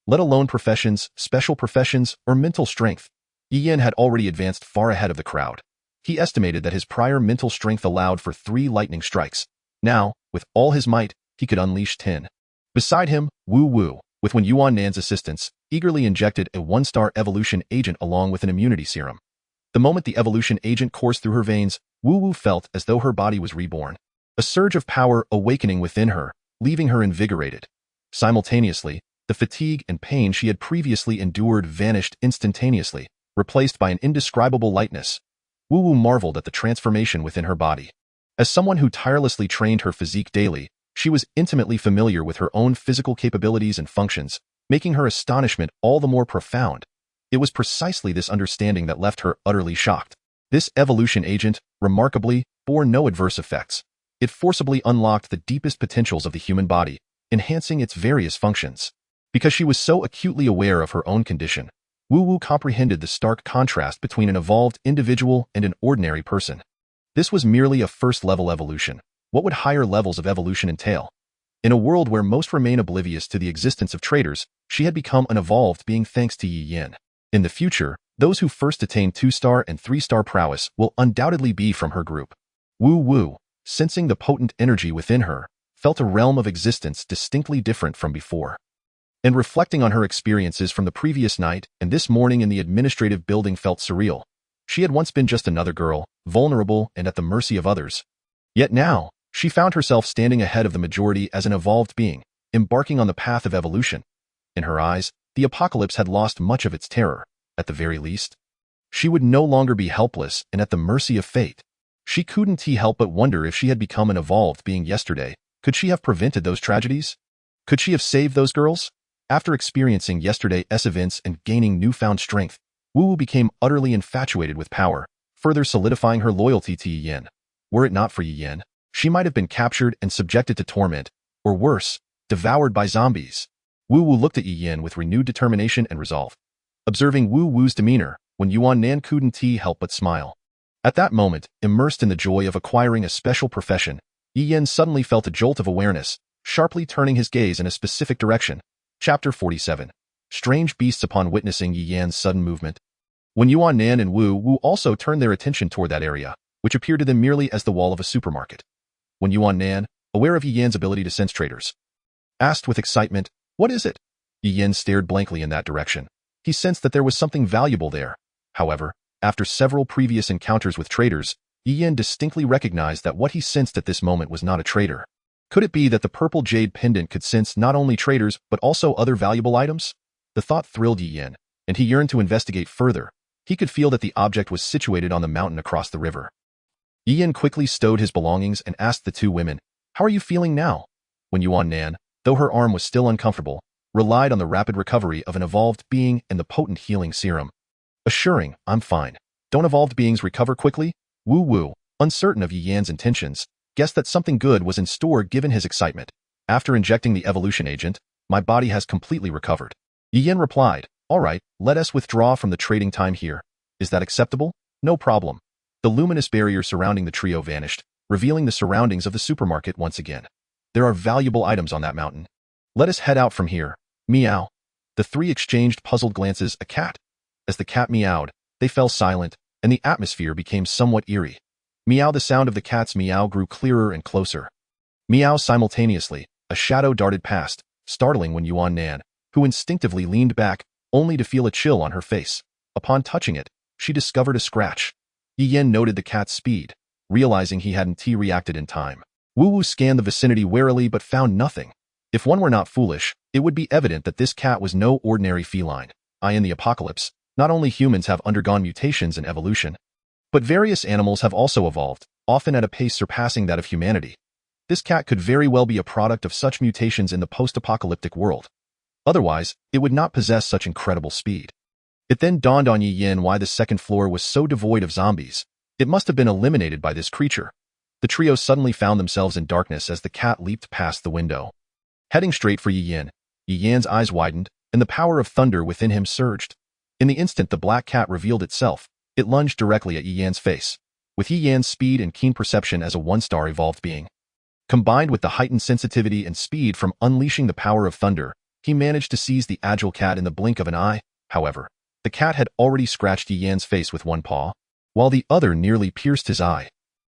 let alone professions, special professions, or mental strength. Yi Yan had already advanced far ahead of the crowd. He estimated that his prior mental strength allowed for 3 lightning strikes. Now, with all his might, he could unleash 10. Beside him, Wu Wu, with Wen Yuannan's assistance, eagerly injected a 1-star evolution agent along with an immunity serum. The moment the evolution agent coursed through her veins, Wu Wu felt as though her body was reborn. A surge of power awakening within her, leaving her invigorated. Simultaneously, the fatigue and pain she had previously endured vanished instantaneously, replaced by an indescribable lightness. Wu Wu marveled at the transformation within her body. As someone who tirelessly trained her physique daily, she was intimately familiar with her own physical capabilities and functions, making her astonishment all the more profound. It was precisely this understanding that left her utterly shocked. This evolution agent, remarkably, bore no adverse effects. It forcibly unlocked the deepest potentials of the human body, enhancing its various functions. Because she was so acutely aware of her own condition, Wu Wu comprehended the stark contrast between an evolved individual and an ordinary person. This was merely a first-level evolution. What would higher levels of evolution entail? In a world where most remain oblivious to the existence of traders, she had become an evolved being thanks to Yi Yan. In the future, those who first attain 2-star and 3-star prowess will undoubtedly be from her group. Wu Wu, sensing the potent energy within her, felt a realm of existence distinctly different from before. And reflecting on her experiences from the previous night and this morning in the administrative building felt surreal. She had once been just another girl, vulnerable and at the mercy of others. Yet now, she found herself standing ahead of the majority as an evolved being, embarking on the path of evolution. In her eyes, the apocalypse had lost much of its terror. At the very least, she would no longer be helpless and at the mercy of fate. She couldn't help but wonder if she had become an evolved being yesterday. Could she have prevented those tragedies? Could she have saved those girls? After experiencing yesterday's events and gaining newfound strength, Wu Wu became utterly infatuated with power, further solidifying her loyalty to Yi Yan. Were it not for Yi Yan, she might have been captured and subjected to torment, or worse, devoured by zombies. Wu Wu looked at Yi Yan with renewed determination and resolve. Observing Wu Wu's demeanor, Wen Yuannan couldn't help but smile. At that moment, immersed in the joy of acquiring a special profession, Yi Yan suddenly felt a jolt of awareness, sharply turning his gaze in a specific direction. Chapter 47. Strange beasts. Upon witnessing Yi Yan's sudden movement, Wen Yuannan and Wu Wu also turned their attention toward that area, which appeared to them merely as the wall of a supermarket. Wen Yuannan, aware of Yi Yan's ability to sense traders, asked with excitement, "What is it?" Yi Yan stared blankly in that direction. He sensed that there was something valuable there. However, after several previous encounters with traders, Yi Yan distinctly recognized that what he sensed at this moment was not a trader. Could it be that the purple jade pendant could sense not only traders but also other valuable items? The thought thrilled Yi Yan, and he yearned to investigate further. He could feel that the object was situated on the mountain across the river. Yi Yan quickly stowed his belongings and asked the 2 women, "How are you feeling now?" Wen Yuannan, though her arm was still uncomfortable, relied on the rapid recovery of an evolved being and the potent healing serum. Assuring, "I'm fine." Don't evolved beings recover quickly? Wu Wu, uncertain of Yi Yan's intentions, guessed that something good was in store given his excitement. After injecting the evolution agent, my body has completely recovered. Yi Yan replied, "All right, let us withdraw from the trading time here. Is that acceptable?" "No problem." The luminous barrier surrounding the trio vanished, revealing the surroundings of the supermarket once again. "There are valuable items on that mountain. Let us head out from here." Meow. The 3 exchanged puzzled glances. A cat. As the cat meowed, they fell silent, and the atmosphere became somewhat eerie. Meow. The sound of the cat's meow grew clearer and closer. Meow. Simultaneously, a shadow darted past, startling Wen Yuan Nan, who instinctively leaned back, only to feel a chill on her face. Upon touching it, she discovered a scratch. Yi Yen noted the cat's speed, realizing he hadn't reacted in time. Wu Wu scanned the vicinity warily but found nothing. If one were not foolish, it would be evident that this cat was no ordinary feline. In the apocalypse, not only humans have undergone mutations and evolution, but various animals have also evolved, often at a pace surpassing that of humanity. This cat could very well be a product of such mutations in the post-apocalyptic world. Otherwise, it would not possess such incredible speed. It then dawned on Yi Yen why the second floor was so devoid of zombies. It must have been eliminated by this creature. The trio suddenly found themselves in darkness as the cat leaped past the window. Heading straight for Yi Yan's eyes widened, and the power of thunder within him surged. In the instant the black cat revealed itself, it lunged directly at Yi Yan's face. With Yi Yan's speed and keen perception as a one-star evolved being, combined with the heightened sensitivity and speed from unleashing the power of thunder, he managed to seize the agile cat in the blink of an eye. However, the cat had already scratched Yi Yan's face with one paw, while the other nearly pierced his eye.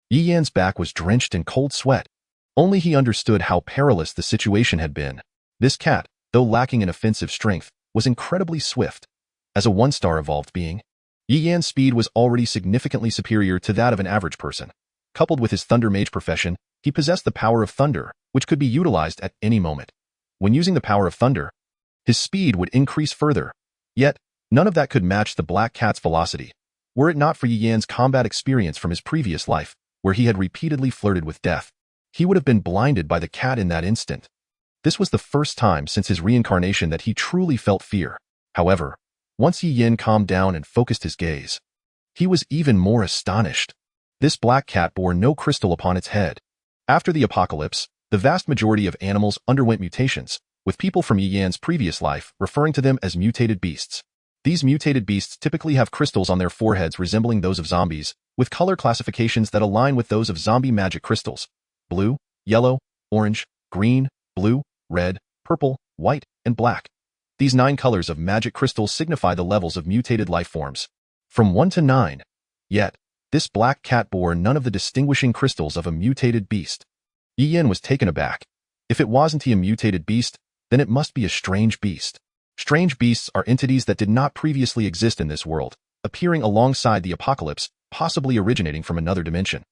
Yi Yan's back was drenched in cold sweat. Only he understood how perilous the situation had been. This cat, though lacking in offensive strength, was incredibly swift. As a one-star evolved being, Yi Yan's speed was already significantly superior to that of an average person. Coupled with his Thunder Mage profession, he possessed the power of thunder, which could be utilized at any moment. When using the power of thunder, his speed would increase further. Yet, none of that could match the black cat's velocity. Were it not for Yi Yan's combat experience from his previous life, where he had repeatedly flirted with death, he would have been blinded by the cat in that instant. This was the first time since his reincarnation that he truly felt fear. However, once Yi Yen calmed down and focused his gaze, he was even more astonished. This black cat bore no crystal upon its head. After the apocalypse, the vast majority of animals underwent mutations, with people from Yi Yan's previous life referring to them as mutated beasts. These mutated beasts typically have crystals on their foreheads resembling those of zombies, with color classifications that align with those of zombie magic crystals: blue, yellow, orange, green, blue, red, purple, white, and black. These 9 colors of magic crystals signify the levels of mutated life forms, from 1 to 9. Yet, this black cat bore none of the distinguishing crystals of a mutated beast. Yi Yen was taken aback. If it wasn't a mutated beast, then it must be a strange beast. Strange beasts are entities that did not previously exist in this world, appearing alongside the apocalypse, possibly originating from another dimension.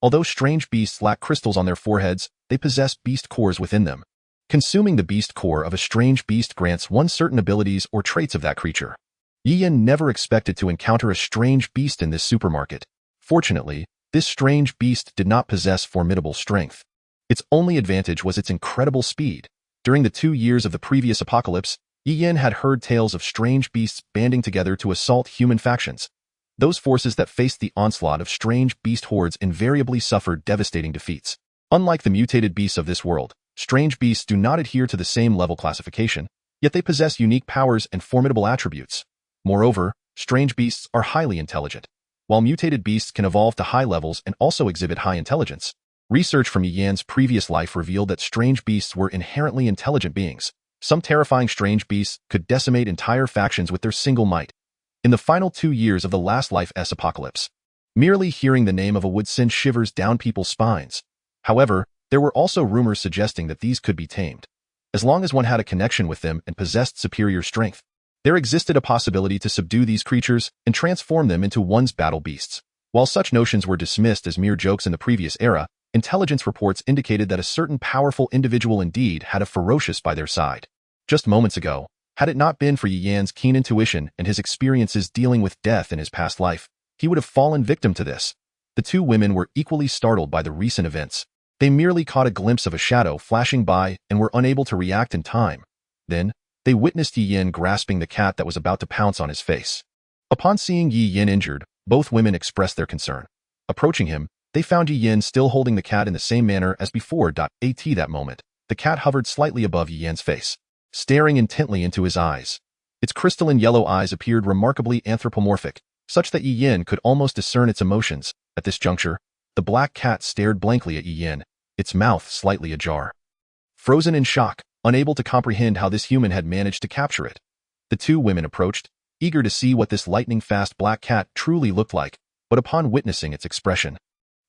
Although strange beasts lack crystals on their foreheads, they possess beast cores within them. Consuming the beast core of a strange beast grants one certain abilities or traits of that creature. Yi Yen never expected to encounter a strange beast in this supermarket. Fortunately, this strange beast did not possess formidable strength. Its only advantage was its incredible speed. During the 2 years of the previous apocalypse, Yi Yen had heard tales of strange beasts banding together to assault human factions. Those forces that faced the onslaught of strange beast hordes invariably suffered devastating defeats. Unlike the mutated beasts of this world, strange beasts do not adhere to the same level classification, yet they possess unique powers and formidable attributes. Moreover, strange beasts are highly intelligent. While mutated beasts can evolve to high levels and also exhibit high intelligence, research from Yi Yan's previous life revealed that strange beasts were inherently intelligent beings. Some terrifying strange beasts could decimate entire factions with their single might. In the final 2 years of the last Life-S apocalypse, merely hearing the name of a would send shivers down people's spines. However, there were also rumors suggesting that these could be tamed. As long as one had a connection with them and possessed superior strength, there existed a possibility to subdue these creatures and transform them into one's battle beasts. While such notions were dismissed as mere jokes in the previous era, intelligence reports indicated that a certain powerful individual indeed had a ferocious by their side. Just moments ago, had it not been for Yi Yan's keen intuition and his experiences dealing with death in his past life, he would have fallen victim to this. The 2 women were equally startled by the recent events. They merely caught a glimpse of a shadow flashing by and were unable to react in time. Then, they witnessed Yi Yen grasping the cat that was about to pounce on his face. Upon seeing Yi Yen injured, both women expressed their concern. Approaching him, they found Yi Yen still holding the cat in the same manner as before. At that moment, the cat hovered slightly above Yi Yen's face, staring intently into his eyes. Its crystalline yellow eyes appeared remarkably anthropomorphic, such that Yi Yen could almost discern its emotions. At this juncture, the black cat stared blankly at Yi Yen, its mouth slightly ajar. Frozen in shock, unable to comprehend how this human had managed to capture it. The 2 women approached, eager to see what this lightning-fast black cat truly looked like, but upon witnessing its expression,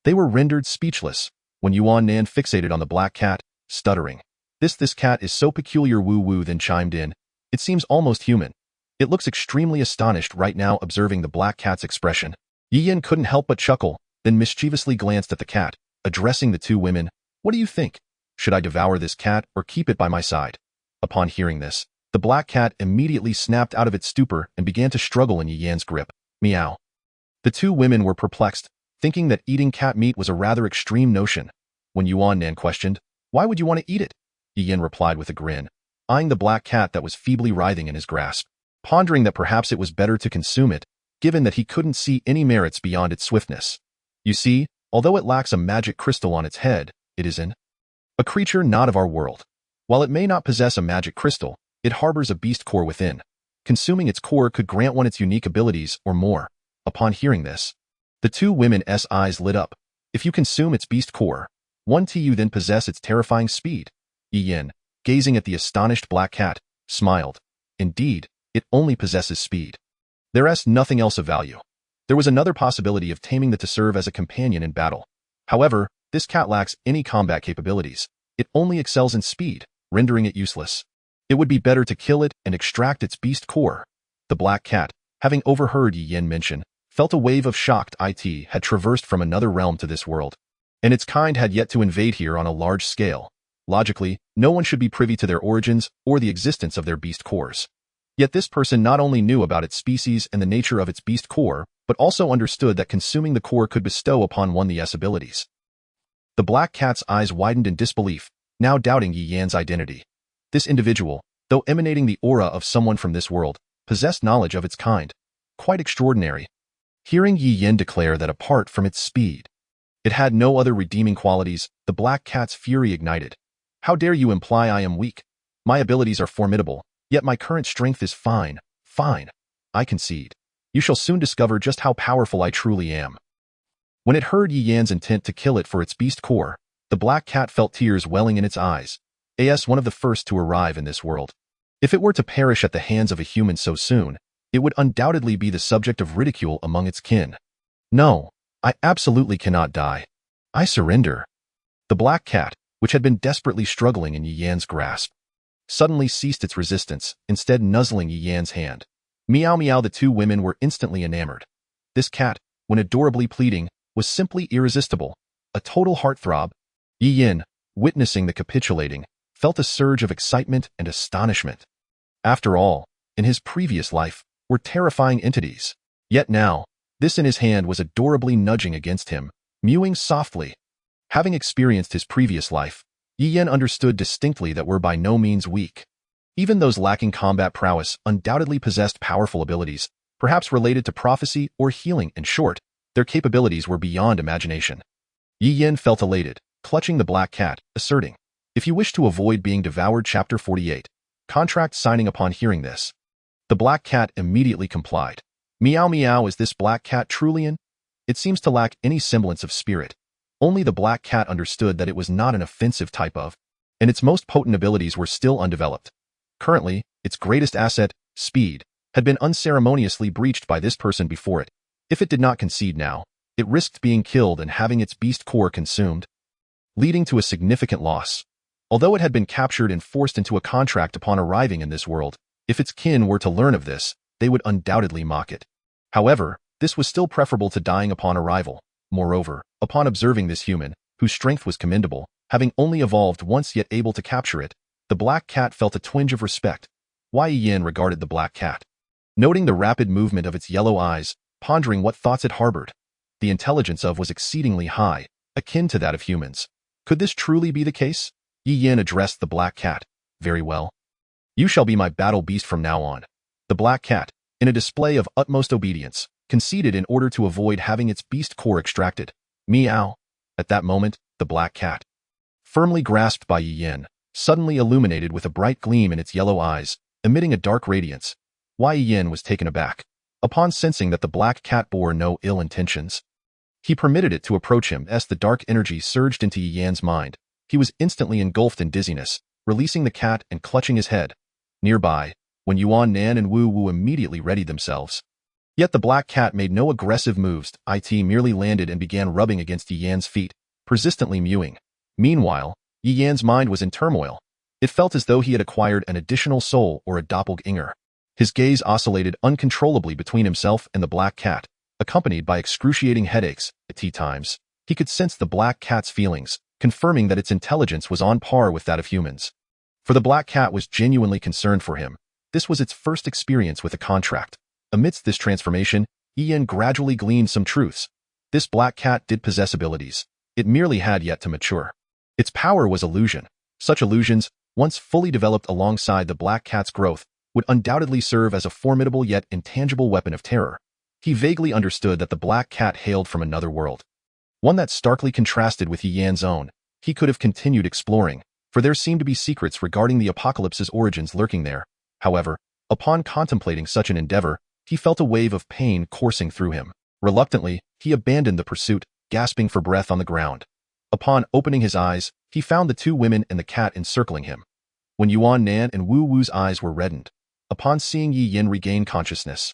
They were rendered speechless when Yuan Nan fixated on the black cat, stuttering. This cat is so peculiar. Wu Wu then chimed in. It seems almost human. It looks extremely astonished right now. Observing the black cat's expression, Yi Yin couldn't help but chuckle, then mischievously glanced at the cat, addressing the two women. What do you think? Should I devour this cat or keep it by my side? Upon hearing this, the black cat immediately snapped out of its stupor and began to struggle in Yi Yan's grip. Meow. The two women were perplexed, thinking that eating cat meat was a rather extreme notion. When Yuan Nan questioned, why would you want to eat it? Yi Yin replied with a grin, eyeing the black cat that was feebly writhing in his grasp, pondering that perhaps it was better to consume it, given that he couldn't see any merits beyond its swiftness. You see, although it lacks a magic crystal on its head, it is a creature not of our world. While it may not possess a magic crystal, it harbors a beast core within. Consuming its core could grant one its unique abilities or more. Upon hearing this, the two women's eyes lit up. If you consume its beast core, you then possess its terrifying speed. Yi Yin, gazing at the astonished black cat, smiled. Indeed, it only possesses speed. There's nothing else of value. There was another possibility of taming it to serve as a companion in battle. However, this cat lacks any combat capabilities. It only excels in speed, rendering it useless. It would be better to kill it and extract its beast core. The black cat, having overheard Yi Yin mention, felt a wave of shocked. It had traversed from another realm to this world, and its kind had yet to invade here on a large scale. Logically, no one should be privy to their origins or the existence of their beast cores. Yet this person not only knew about its species and the nature of its beast core, but also understood that consuming the core could bestow upon one the abilities. The black cat's eyes widened in disbelief, now doubting Yi Yan's identity. This individual, though emanating the aura of someone from this world, possessed knowledge of its kind. Quite extraordinary. Hearing Yi Yin declare that apart from its speed, it had no other redeeming qualities, the black cat's fury ignited. How dare you imply I am weak? My abilities are formidable, yet my current strength is fine. I concede. You shall soon discover just how powerful I truly am. When it heard Yi Yan's intent to kill it for its beast core, the black cat felt tears welling in its eyes. As one of the first to arrive in this world. If it were to perish at the hands of a human so soon, it would undoubtedly be the subject of ridicule among its kin. No, I absolutely cannot die. I surrender. The black cat, which had been desperately struggling in Yi Yan's grasp, suddenly ceased its resistance, instead nuzzling Yi Yan's hand. Meow meow. The two women were instantly enamored. This cat, when adorably pleading, was simply irresistible. A total heartthrob. Yi Yin, witnessing the capitulating, felt a surge of excitement and astonishment. After all, in his previous life, were terrifying entities. Yet now, this in his hand was adorably nudging against him, mewing softly. Having experienced his previous life, Yi Yin understood distinctly that were by no means weak. Even those lacking combat prowess undoubtedly possessed powerful abilities, perhaps related to prophecy or healing. In short, their capabilities were beyond imagination. Yi Yin felt elated, clutching the black cat, asserting, if you wish to avoid being devoured. Chapter 48. Contract signing. Upon hearing this, the black cat immediately complied. Meow meow. Is this black cat Trulian? It seems to lack any semblance of spirit. Only the black cat understood that it was not an offensive type of, and its most potent abilities were still undeveloped. Currently, its greatest asset, speed, had been unceremoniously breached by this person before it. If it did not concede now, it risked being killed and having its beast core consumed, leading to a significant loss. Although it had been captured and forced into a contract upon arriving in this world, if its kin were to learn of this, they would undoubtedly mock it. However, this was still preferable to dying upon arrival. Moreover, upon observing this human, whose strength was commendable, having only evolved once yet able to capture it, the black cat felt a twinge of respect. Yi Yin regarded the black cat, noting the rapid movement of its yellow eyes, pondering what thoughts it harbored. The intelligence of was exceedingly high, akin to that of humans. Could this truly be the case? Yi Yin addressed the black cat. Very well. You shall be my battle beast from now on. The black cat, in a display of utmost obedience, conceded in order to avoid having its beast core extracted. Meow. At that moment, the black cat, firmly grasped by Yi Yin, suddenly illuminated with a bright gleam in its yellow eyes, emitting a dark radiance. Yi Yin was taken aback. Upon sensing that the black cat bore no ill intentions, he permitted it to approach him as the dark energy surged into Yi Yan's mind. He was instantly engulfed in dizziness, releasing the cat and clutching his head. Nearby, when Yuan Nan and Wu Wu immediately readied themselves, Yet the black cat made no aggressive moves. It merely landed and began rubbing against Yi Yan's feet, persistently mewing. Meanwhile, Yi Yan's mind was in turmoil. It felt as though he had acquired an additional soul or a doppelganger. His gaze oscillated uncontrollably between himself and the black cat, accompanied by excruciating headaches. At times, he could sense the black cat's feelings, confirming that its intelligence was on par with that of humans. For the black cat was genuinely concerned for him. This was its first experience with a contract. Amidst this transformation, Yi Yan gradually gleaned some truths. This black cat did possess abilities. It merely had yet to mature. Its power was illusion. Such illusions, once fully developed alongside the black cat's growth, would undoubtedly serve as a formidable yet intangible weapon of terror. He vaguely understood that the black cat hailed from another world, one that starkly contrasted with Yi Yan's own. He could have continued exploring, for there seemed to be secrets regarding the apocalypse's origins lurking there. However, upon contemplating such an endeavor, he felt a wave of pain coursing through him. Reluctantly, he abandoned the pursuit, gasping for breath on the ground. Upon opening his eyes, he found the two women and the cat encircling him. When Yuan Nan and Wu Wu's eyes were reddened, upon seeing Yi Yan regain consciousness,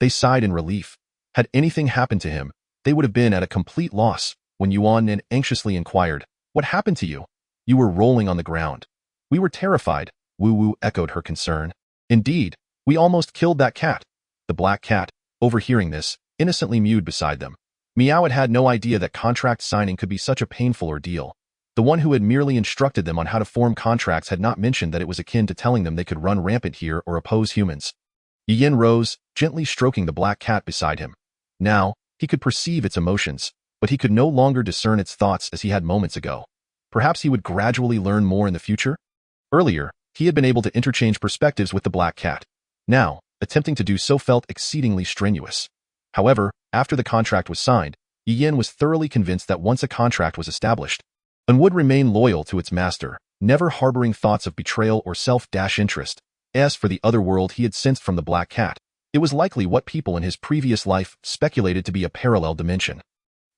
they sighed in relief. Had anything happened to him, they would have been at a complete loss. When Yuan Nan anxiously inquired, "What happened to you? You were rolling on the ground." "We were terrified," Wu Wu echoed her concern. "Indeed, we almost killed that cat." The black cat, overhearing this, innocently mewed beside them. Meow had had no idea that contract signing could be such a painful ordeal. The one who had merely instructed them on how to form contracts had not mentioned that it was akin to telling them they could run rampant here or oppose humans. Yi Yan rose, gently stroking the black cat beside him. Now, he could perceive its emotions, but he could no longer discern its thoughts as he had moments ago. Perhaps he would gradually learn more in the future? Earlier, he had been able to interchange perspectives with the black cat. Now, attempting to do so felt exceedingly strenuous. However, after the contract was signed, Yi Yan was thoroughly convinced that once a contract was established, and would remain loyal to its master, never harboring thoughts of betrayal or self-interest. As for the other world he had sensed from the black cat, it was likely what people in his previous life speculated to be a parallel dimension.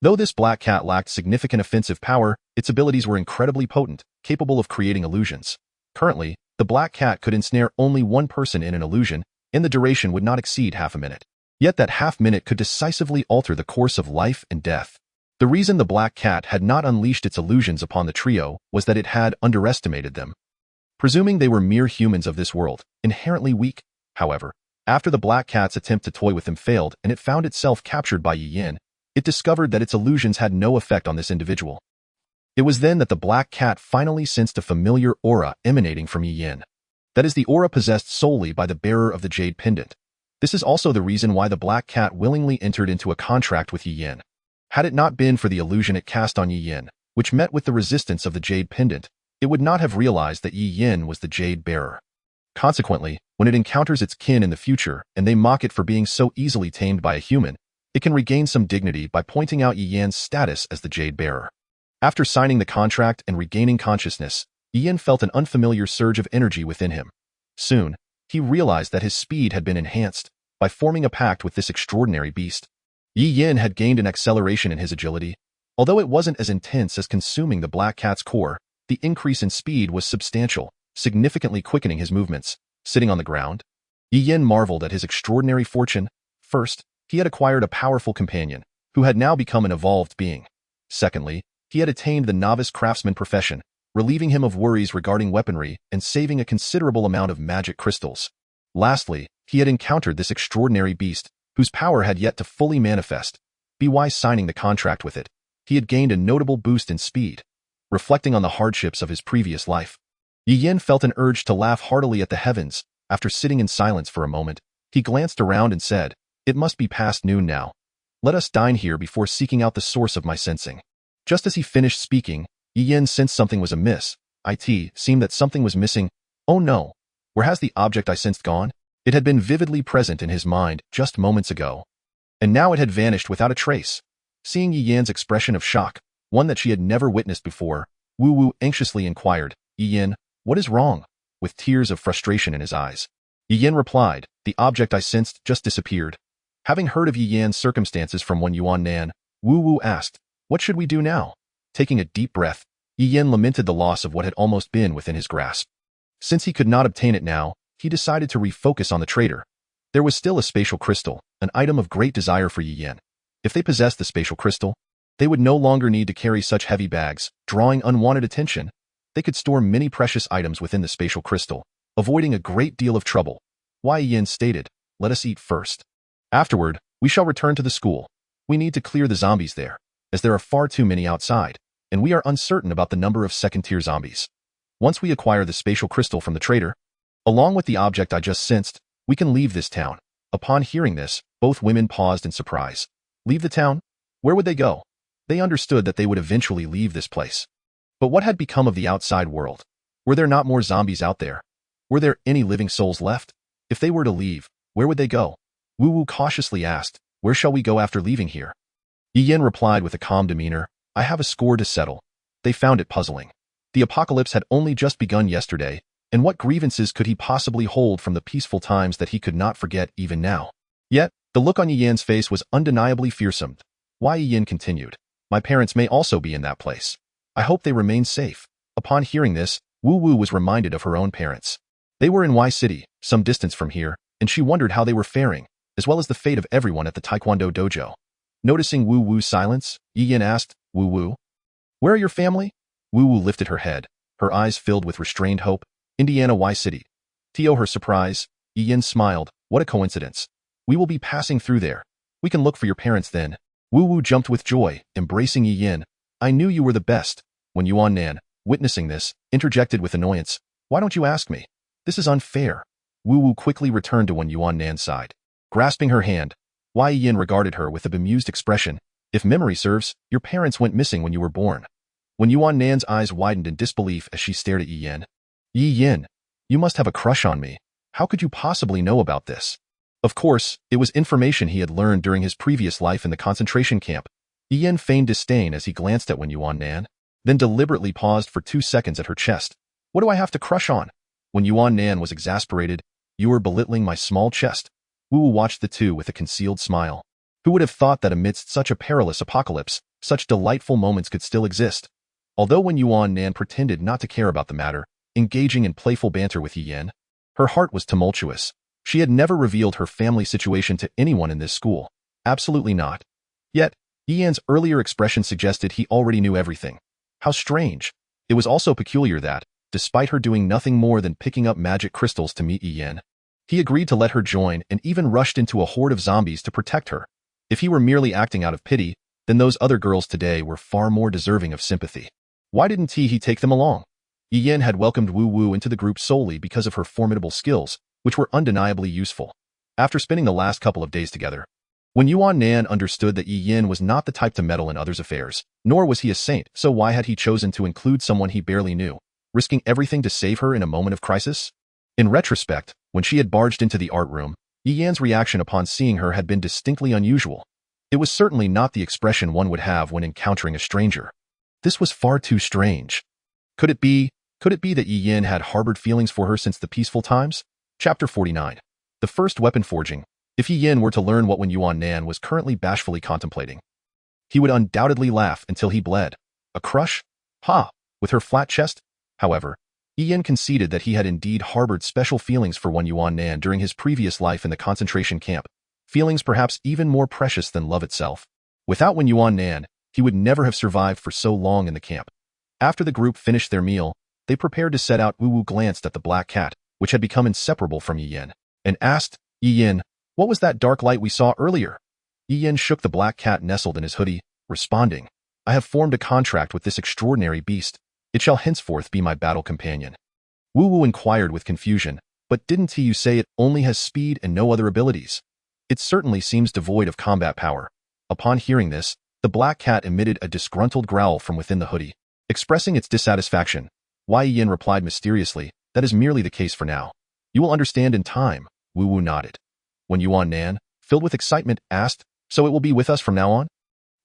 Though this black cat lacked significant offensive power, its abilities were incredibly potent, capable of creating illusions. Currently, the black cat could ensnare only one person in an illusion, and the duration would not exceed half a minute. Yet that half-minute could decisively alter the course of life and death. The reason the black cat had not unleashed its illusions upon the trio was that it had underestimated them. Presuming they were mere humans of this world, inherently weak, however, after the black cat's attempt to toy with them failed and it found itself captured by Yi Yan, it discovered that its illusions had no effect on this individual. It was then that the black cat finally sensed a familiar aura emanating from Yi Yan. That is the aura possessed solely by the bearer of the jade pendant. This is also the reason why the black cat willingly entered into a contract with Yi Yan. Had it not been for the illusion it cast on Yi Yan, which met with the resistance of the jade pendant, it would not have realized that Yi Yan was the jade bearer. Consequently, when it encounters its kin in the future and they mock it for being so easily tamed by a human, it can regain some dignity by pointing out Yi Yan's status as the jade bearer. After signing the contract and regaining consciousness, Yi Yan felt an unfamiliar surge of energy within him. Soon, he realized that his speed had been enhanced by forming a pact with this extraordinary beast. Yi Yan had gained an acceleration in his agility. Although it wasn't as intense as consuming the black cat's core, the increase in speed was substantial, significantly quickening his movements. Sitting on the ground, Yi Yan marveled at his extraordinary fortune. First, he had acquired a powerful companion, who had now become an evolved being. Secondly, he had attained the novice craftsman profession, relieving him of worries regarding weaponry and saving a considerable amount of magic crystals. Lastly, he had encountered this extraordinary beast, whose power had yet to fully manifest. By signing the contract with it, he had gained a notable boost in speed. Reflecting on the hardships of his previous life, Yi Yan felt an urge to laugh heartily at the heavens. After sitting in silence for a moment, he glanced around and said, "It must be past noon now. Let us dine here before seeking out the source of my sensing." Just as he finished speaking, Yi Yan sensed something was amiss. It seemed that something was missing. Oh no! Where has the object I sensed gone? It had been vividly present in his mind just moments ago, and now it had vanished without a trace. Seeing Yi Yan's expression of shock, one that she had never witnessed before, Wu Wu anxiously inquired, "Yi Yan, what is wrong?" With tears of frustration in his eyes. Yi Yan replied, "The object I sensed just disappeared." Having heard of Yi Yan's circumstances from one Yuan Nan, Wu Wu asked, "What should we do now?" Taking a deep breath, Yi Yan lamented the loss of what had almost been within his grasp. Since he could not obtain it now, he decided to refocus on the traitor. There was still a spatial crystal, an item of great desire for Yi Yan. If they possessed the spatial crystal, they would no longer need to carry such heavy bags, drawing unwanted attention. They could store many precious items within the spatial crystal, avoiding a great deal of trouble. Yi Yan stated, "Let us eat first. Afterward, we shall return to the school. We need to clear the zombies there, as there are far too many outside, and we are uncertain about the number of second-tier zombies. Once we acquire the spatial crystal from the trader, along with the object I just sensed, we can leave this town." Upon hearing this, both women paused in surprise. Leave the town? Where would they go? They understood that they would eventually leave this place. But what had become of the outside world? Were there not more zombies out there? Were there any living souls left? If they were to leave, where would they go? Wu Wu cautiously asked, "Where shall we go after leaving here?" Yi Yan replied with a calm demeanor, "I have a score to settle." They found it puzzling. The apocalypse had only just begun yesterday, and what grievances could he possibly hold from the peaceful times that he could not forget even now? Yet, the look on Yi Yan's face was undeniably fearsome. Yi Yan continued, "My parents may also be in that place. I hope they remain safe." Upon hearing this, Wu Wu was reminded of her own parents. They were in Y City, some distance from here, and she wondered how they were faring, as well as the fate of everyone at the Taekwondo dojo. Noticing Wu Wu's silence, Yi Yan asked, "Wu Wu, where are your family?" Wu Wu lifted her head, her eyes filled with restrained hope. "Indiana, Y City." To her surprise, Yi Yan smiled, "What a coincidence. We will be passing through there. We can look for your parents then." Wu Wu jumped with joy, embracing Yi Yan. "I knew you were the best." When Yuan Nan, witnessing this, interjected with annoyance, "Why don't you ask me? This is unfair." Wu Wu quickly returned to Wen Yuan Nan's side. Grasping her hand, Yi Yan regarded her with a bemused expression. "If memory serves, your parents went missing when you were born." When Yuan Nan's eyes widened in disbelief as she stared at Yi Yan. "Yi Yan, you must have a crush on me. How could you possibly know about this?" Of course, it was information he had learned during his previous life in the concentration camp. Yi Yan feigned disdain as he glanced at Wen Yuan Nan, then deliberately paused for 2 seconds at her chest. "What do I have to crush on?" When Yuan Nan was exasperated, "You are belittling my small chest." Wu Wu watched the two with a concealed smile. Who would have thought that amidst such a perilous apocalypse, such delightful moments could still exist? Although Wen Yuan Nan pretended not to care about the matter, engaging in playful banter with Yi Yan, her heart was tumultuous. She had never revealed her family situation to anyone in this school. Absolutely not. Yet, Yi Yan's earlier expression suggested he already knew everything. How strange. It was also peculiar that, despite her doing nothing more than picking up magic crystals to meet Yi Yan, he agreed to let her join and even rushed into a horde of zombies to protect her. If he were merely acting out of pity, then those other girls today were far more deserving of sympathy. Why didn't he take them along? Yi Yan had welcomed Wu Wu into the group solely because of her formidable skills, which were undeniably useful. After spending the last couple of days together, when Yuan Nan understood that Yi Yan was not the type to meddle in others' affairs, nor was he a saint, so why had he chosen to include someone he barely knew, risking everything to save her in a moment of crisis? In retrospect, when she had barged into the art room, Yi Yan's reaction upon seeing her had been distinctly unusual. It was certainly not the expression one would have when encountering a stranger. This was far too strange. Could it be that Yi Yan had harbored feelings for her since the peaceful times? Chapter 49. The first weapon forging. If Yi Yan were to learn what Wen Yuan Nan was currently bashfully contemplating, he would undoubtedly laugh until he bled. A crush? Ha! With her flat chest? However, Yi Yan conceded that he had indeed harbored special feelings for Wen Yuan Nan during his previous life in the concentration camp, feelings perhaps even more precious than love itself. Without Wen Yuan Nan, he would never have survived for so long in the camp. After the group finished their meal, they prepared to set out. Wu Wu glanced at the black cat, which had become inseparable from Yi Yan, and asked, "Yi Yan, what was that dark light we saw earlier?" Yi Yan shook the black cat nestled in his hoodie, responding, "I have formed a contract with this extraordinary beast. It shall henceforth be my battle companion." Wu Wu inquired with confusion, "But didn't you say it only has speed and no other abilities?" "It certainly seems devoid of combat power." Upon hearing this, the black cat emitted a disgruntled growl from within the hoodie. Expressing its dissatisfaction, Yi Yan replied mysteriously, "That is merely the case for now. You will understand in time." Wu Wu nodded. When Yuan Nan, filled with excitement, asked, "So it will be with us from now on?"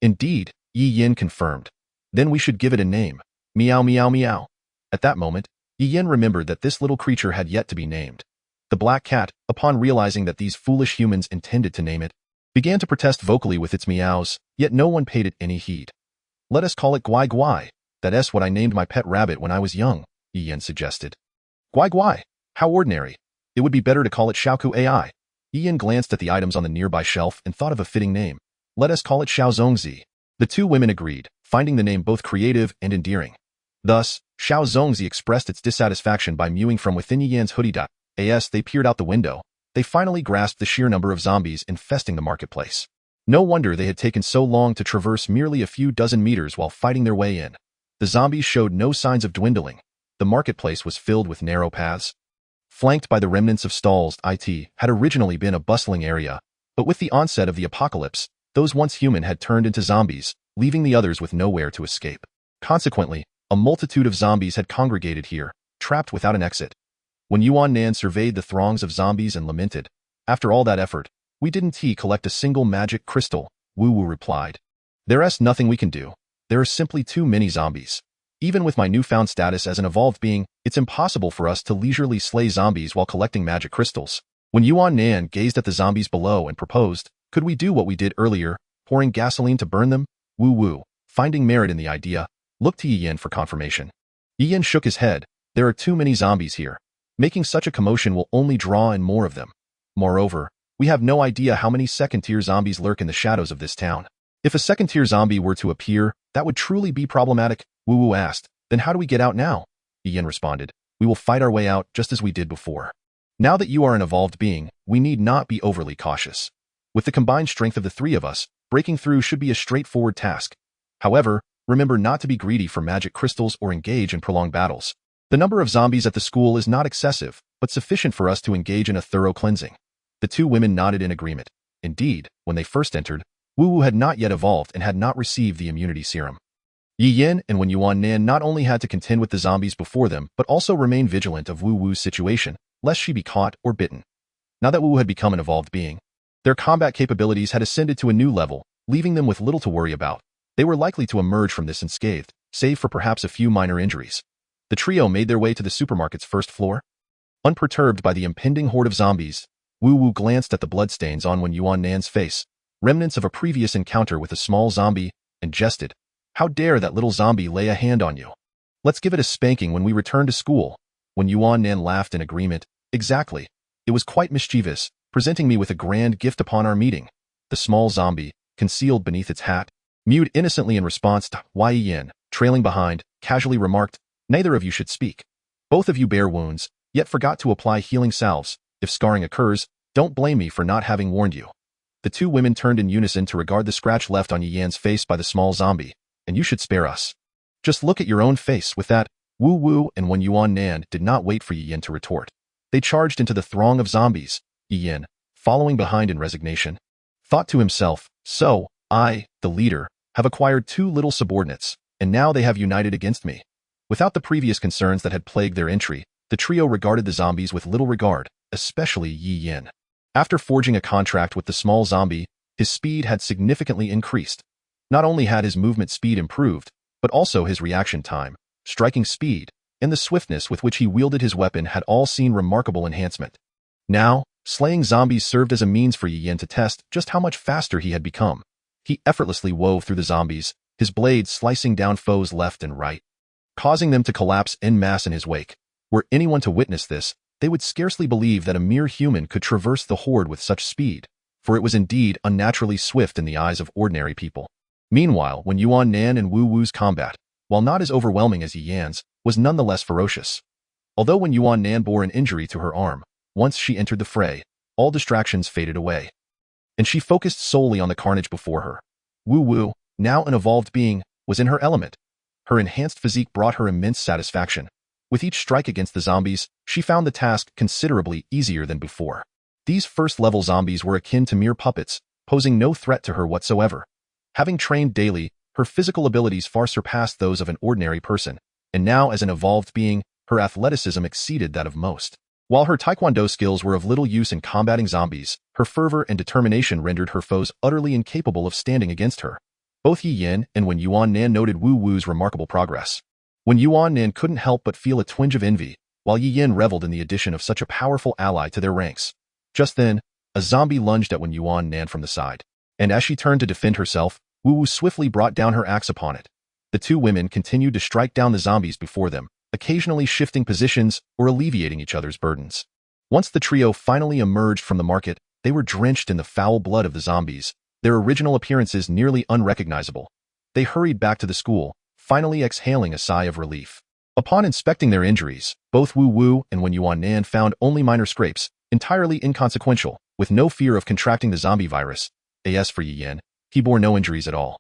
"Indeed," Yi Yan confirmed. "Then we should give it a name. Meow meow meow." At that moment, Yi Yan remembered that this little creature had yet to be named. The black cat, upon realizing that these foolish humans intended to name it, began to protest vocally with its meows, yet no one paid it any heed. "Let us call it Guai Guai. That's what I named my pet rabbit when I was young," Yi Yan suggested. "Guai Guai? How ordinary. It would be better to call it Xiaoku AI." Yi glanced at the items on the nearby shelf and thought of a fitting name. Let us call it Xiaozongzi. The two women agreed, finding the name both creative and endearing. Thus, Xiaozongzi expressed its dissatisfaction by mewing from within Yi's hoodie. As they peered out the window, they finally grasped the sheer number of zombies infesting the marketplace. No wonder they had taken so long to traverse merely a few dozen meters while fighting their way in. The zombies showed no signs of dwindling. The marketplace was filled with narrow paths, flanked by the remnants of stalls. It had originally been a bustling area, but with the onset of the apocalypse, those once human had turned into zombies, leaving the others with nowhere to escape. Consequently, a multitude of zombies had congregated here, trapped without an exit. When Yuan surveyed the throngs of zombies and lamented, "After all that effort, we didn't collect a single magic crystal," Wu Wu replied. "There's nothing we can do. There are simply too many zombies. Even with my newfound status as an evolved being, it's impossible for us to leisurely slay zombies while collecting magic crystals." When Yuan gazed at the zombies below and proposed, "Could we do what we did earlier, pouring gasoline to burn them?" Wu Wu, finding merit in the idea, looked to Yi for confirmation. Yi shook his head. "There are too many zombies here. Making such a commotion will only draw in more of them. Moreover, we have no idea how many second-tier zombies lurk in the shadows of this town. If a second-tier zombie were to appear, that would truly be problematic," Wu Wu asked. "Then how do we get out now?" Yi responded. "We will fight our way out just as we did before. Now that you are an evolved being, we need not be overly cautious. With the combined strength of the three of us, breaking through should be a straightforward task. However, remember not to be greedy for magic crystals or engage in prolonged battles. The number of zombies at the school is not excessive, but sufficient for us to engage in a thorough cleansing." The two women nodded in agreement. Indeed, when they first entered, Wu Wu had not yet evolved and had not received the immunity serum. Yi and Wen Yuan not only had to contend with the zombies before them, but also remain vigilant of Wu Wu's situation, lest she be caught or bitten. Now that Wu Wu had become an evolved being, their combat capabilities had ascended to a new level, leaving them with little to worry about. They were likely to emerge from this unscathed, save for perhaps a few minor injuries. The trio made their way to the supermarket's first floor. Unperturbed by the impending horde of zombies, Wu Wu glanced at the bloodstains on Wen Yuan's face, remnants of a previous encounter with a small zombie, and jested. "How dare that little zombie lay a hand on you? Let's give it a spanking when we return to school." Wen Yuan laughed in agreement. "Exactly. It was quite mischievous, presenting me with a grand gift upon our meeting." The small zombie, concealed beneath its hat, mewed innocently in response to Wei Yin, trailing behind, casually remarked, "Neither of you should speak. Both of you bear wounds, yet forgot to apply healing salves. If scarring occurs, don't blame me for not having warned you." The two women turned in unison to regard the scratch left on Yi's face by the small zombie. "And you should spare us. Just look at your own face." With that, Wu Wu and Wen Yuan did not wait for Yi to retort. They charged into the throng of zombies. Yi, following behind in resignation, thought to himself, "So, I, the leader, have acquired two little subordinates, and now they have united against me." Without the previous concerns that had plagued their entry, the trio regarded the zombies with little regard, especially Yi. After forging a contract with the small zombie, his speed had significantly increased. Not only had his movement speed improved, but also his reaction time, striking speed, and the swiftness with which he wielded his weapon had all seen remarkable enhancement. Now, slaying zombies served as a means for Yi to test just how much faster he had become. He effortlessly wove through the zombies, his blades slicing down foes left and right, causing them to collapse en masse in his wake. Were anyone to witness this, they would scarcely believe that a mere human could traverse the horde with such speed, for it was indeed unnaturally swift in the eyes of ordinary people. Meanwhile, when Yuan and Wu Wu's combat, while not as overwhelming as Yi's, was nonetheless ferocious. Although when Yuan bore an injury to her arm, once she entered the fray, all distractions faded away, and she focused solely on the carnage before her. Wu Wu, now an evolved being, was in her element. Her enhanced physique brought her immense satisfaction. With each strike against the zombies, she found the task considerably easier than before. These first-level zombies were akin to mere puppets, posing no threat to her whatsoever. Having trained daily, her physical abilities far surpassed those of an ordinary person, and now as an evolved being, her athleticism exceeded that of most. While her taekwondo skills were of little use in combating zombies, her fervor and determination rendered her foes utterly incapable of standing against her. Both Yi Yin and Wen Yuan noted Wu Wu's remarkable progress. Wen Yuan couldn't help but feel a twinge of envy, while Yi Yin reveled in the addition of such a powerful ally to their ranks. Just then, a zombie lunged at Wen Yuan from the side, and as she turned to defend herself, Wu Wu swiftly brought down her axe upon it. The two women continued to strike down the zombies before them, occasionally shifting positions or alleviating each other's burdens. Once the trio finally emerged from the market, They were drenched in the foul blood of the zombies, their original appearances nearly unrecognizable. They hurried back to the school, finally exhaling a sigh of relief. Upon inspecting their injuries, both Wu Wu and Wen Yuan found only minor scrapes, entirely inconsequential, with no fear of contracting the zombie virus. As for Yi Yan, he bore no injuries at all.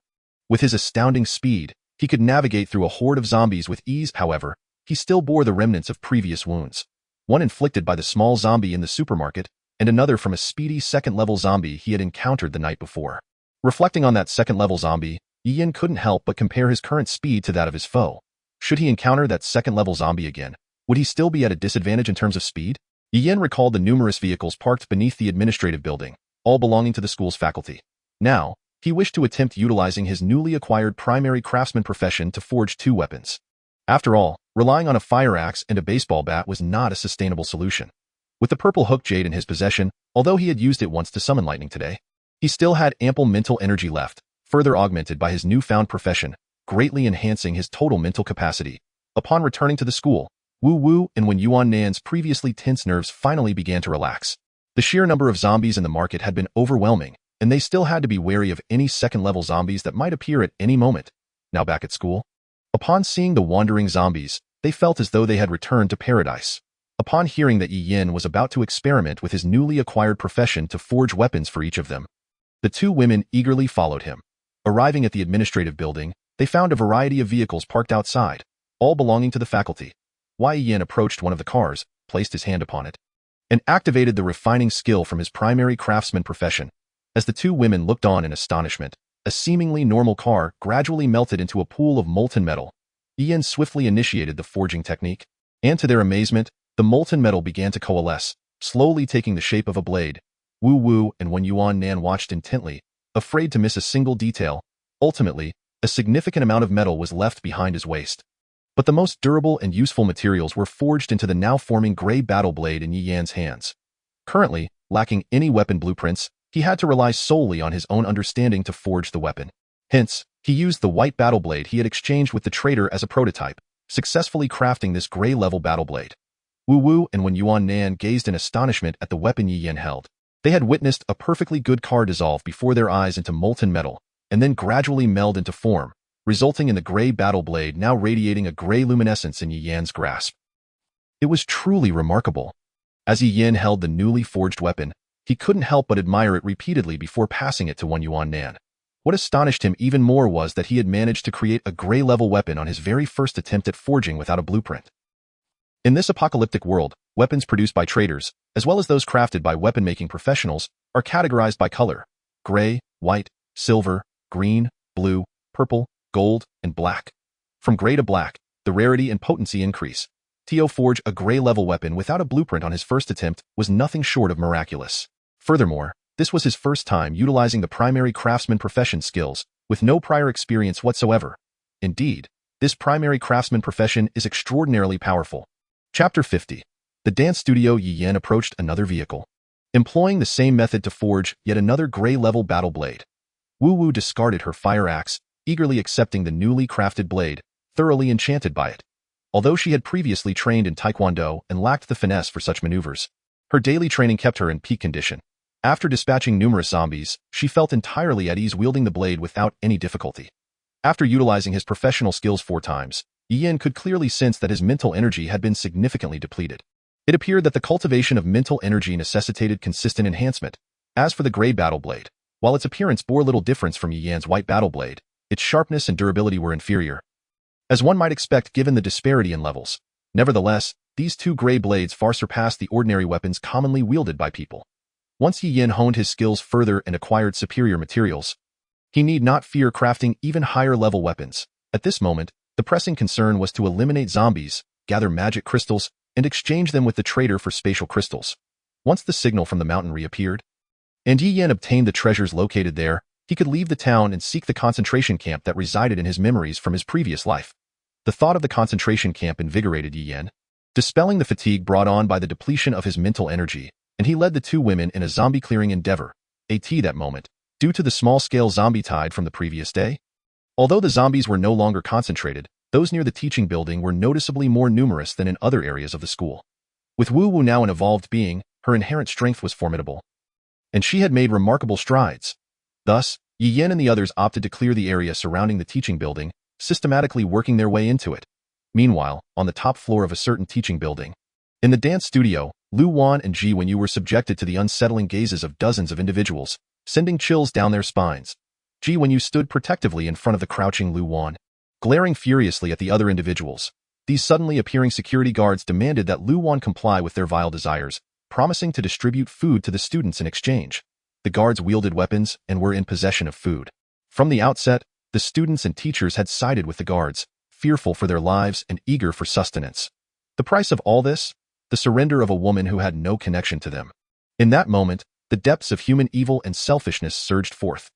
With his astounding speed, he could navigate through a horde of zombies with ease. However, he still bore the remnants of previous wounds. One inflicted by the small zombie in the supermarket, and another from a speedy second-level zombie he had encountered the night before. Reflecting on that second-level zombie, Yi Yan couldn't help but compare his current speed to that of his foe. Should he encounter that second-level zombie again, would he still be at a disadvantage in terms of speed? Yi Yan recalled the numerous vehicles parked beneath the administrative building, all belonging to the school's faculty. Now, he wished to attempt utilizing his newly acquired primary craftsman profession to forge two weapons. After all, relying on a fire axe and a baseball bat was not a sustainable solution. With the purple hook jade in his possession, although he had used it once to summon lightning today, he still had ample mental energy left, further augmented by his newfound profession, greatly enhancing his total mental capacity. Upon returning to the school, Wu Wu and Wen Yuan's previously tense nerves finally began to relax. The sheer number of zombies in the market had been overwhelming, and they still had to be wary of any second-level zombies that might appear at any moment. Now back at school, upon seeing the wandering zombies, they felt as though they had returned to paradise. Upon hearing that Yi Yan was about to experiment with his newly acquired profession to forge weapons for each of them, the two women eagerly followed him. Arriving at the administrative building, they found a variety of vehicles parked outside, all belonging to the faculty. Yi Yan approached one of the cars, placed his hand upon it, and activated the refining skill from his primary craftsman profession. As the two women looked on in astonishment, a seemingly normal car gradually melted into a pool of molten metal. Yi Yan swiftly initiated the forging technique, and to their amazement, the molten metal began to coalesce, slowly taking the shape of a blade. Wu Wu and Wen Yuan watched intently, afraid to miss a single detail. Ultimately, a significant amount of metal was left behind his waist. But the most durable and useful materials were forged into the now forming gray battle blade in Yi Yan's hands. Currently, lacking any weapon blueprints, he had to rely solely on his own understanding to forge the weapon. Hence, he used the white battle blade he had exchanged with the trader as a prototype, successfully crafting this gray-level battle blade. Wu Wu and Wen Yuan gazed in astonishment at the weapon Yi Yan held. They had witnessed a perfectly good car dissolve before their eyes into molten metal, and then gradually meld into form, resulting in the gray battle blade now radiating a gray luminescence in Yi Yan's grasp. It was truly remarkable. As Yi Yan held the newly forged weapon, he couldn't help but admire it repeatedly before passing it to Wen Yuan. What astonished him even more was that he had managed to create a gray-level weapon on his very first attempt at forging without a blueprint. In this apocalyptic world, weapons produced by traders, as well as those crafted by weapon-making professionals, are categorized by color: gray, white, silver, green, blue, purple, gold, and black. From gray to black, the rarity and potency increase. To forge a gray-level weapon without a blueprint on his first attempt was nothing short of miraculous. Furthermore, this was his first time utilizing the primary craftsman profession skills, with no prior experience whatsoever. Indeed, this primary craftsman profession is extraordinarily powerful. Chapter 50. The dance studio. Yi Yan approached another vehicle, employing the same method to forge yet another gray-level battle blade. Wu Wu discarded her fire axe, eagerly accepting the newly crafted blade, thoroughly enchanted by it. Although she had previously trained in Taekwondo and lacked the finesse for such maneuvers, her daily training kept her in peak condition. After dispatching numerous zombies, she felt entirely at ease wielding the blade without any difficulty. After utilizing his professional skills 4 times, Yi Yan could clearly sense that his mental energy had been significantly depleted. It appeared that the cultivation of mental energy necessitated consistent enhancement. As for the gray battle blade, while its appearance bore little difference from Yi Yan's white battle blade, its sharpness and durability were inferior, as one might expect given the disparity in levels. Nevertheless, these two gray blades far surpassed the ordinary weapons commonly wielded by people. Once Yi Yan honed his skills further and acquired superior materials, he need not fear crafting even higher-level weapons. At this moment, the pressing concern was to eliminate zombies, gather magic crystals, and exchange them with the trader for spatial crystals. Once the signal from the mountain reappeared, and Yi Yan obtained the treasures located there, he could leave the town and seek the concentration camp that resided in his memories from his previous life. The thought of the concentration camp invigorated Yi Yan, dispelling the fatigue brought on by the depletion of his mental energy, and he led the two women in a zombie-clearing endeavor. That moment, due to the small-scale zombie tide from the previous day. Although the zombies were no longer concentrated, those near the teaching building were noticeably more numerous than in other areas of the school. With Wu Wu now an evolved being, her inherent strength was formidable. and she had made remarkable strides. Thus, Yi Yin and the others opted to clear the area surrounding the teaching building, systematically working their way into it. Meanwhile, on the top floor of a certain teaching building, in the dance studio, Lu Wan and Ji Wenyu were subjected to the unsettling gazes of dozens of individuals, sending chills down their spines. Ji Wenyu stood protectively in front of the crouching Lu Wan, glaring furiously at the other individuals. These suddenly appearing security guards demanded that Lu Wan comply with their vile desires, promising to distribute food to the students in exchange. The guards wielded weapons and were in possession of food. From the outset, the students and teachers had sided with the guards, fearful for their lives and eager for sustenance. The price of all this? The surrender of a woman who had no connection to them. In that moment, the depths of human evil and selfishness surged forth.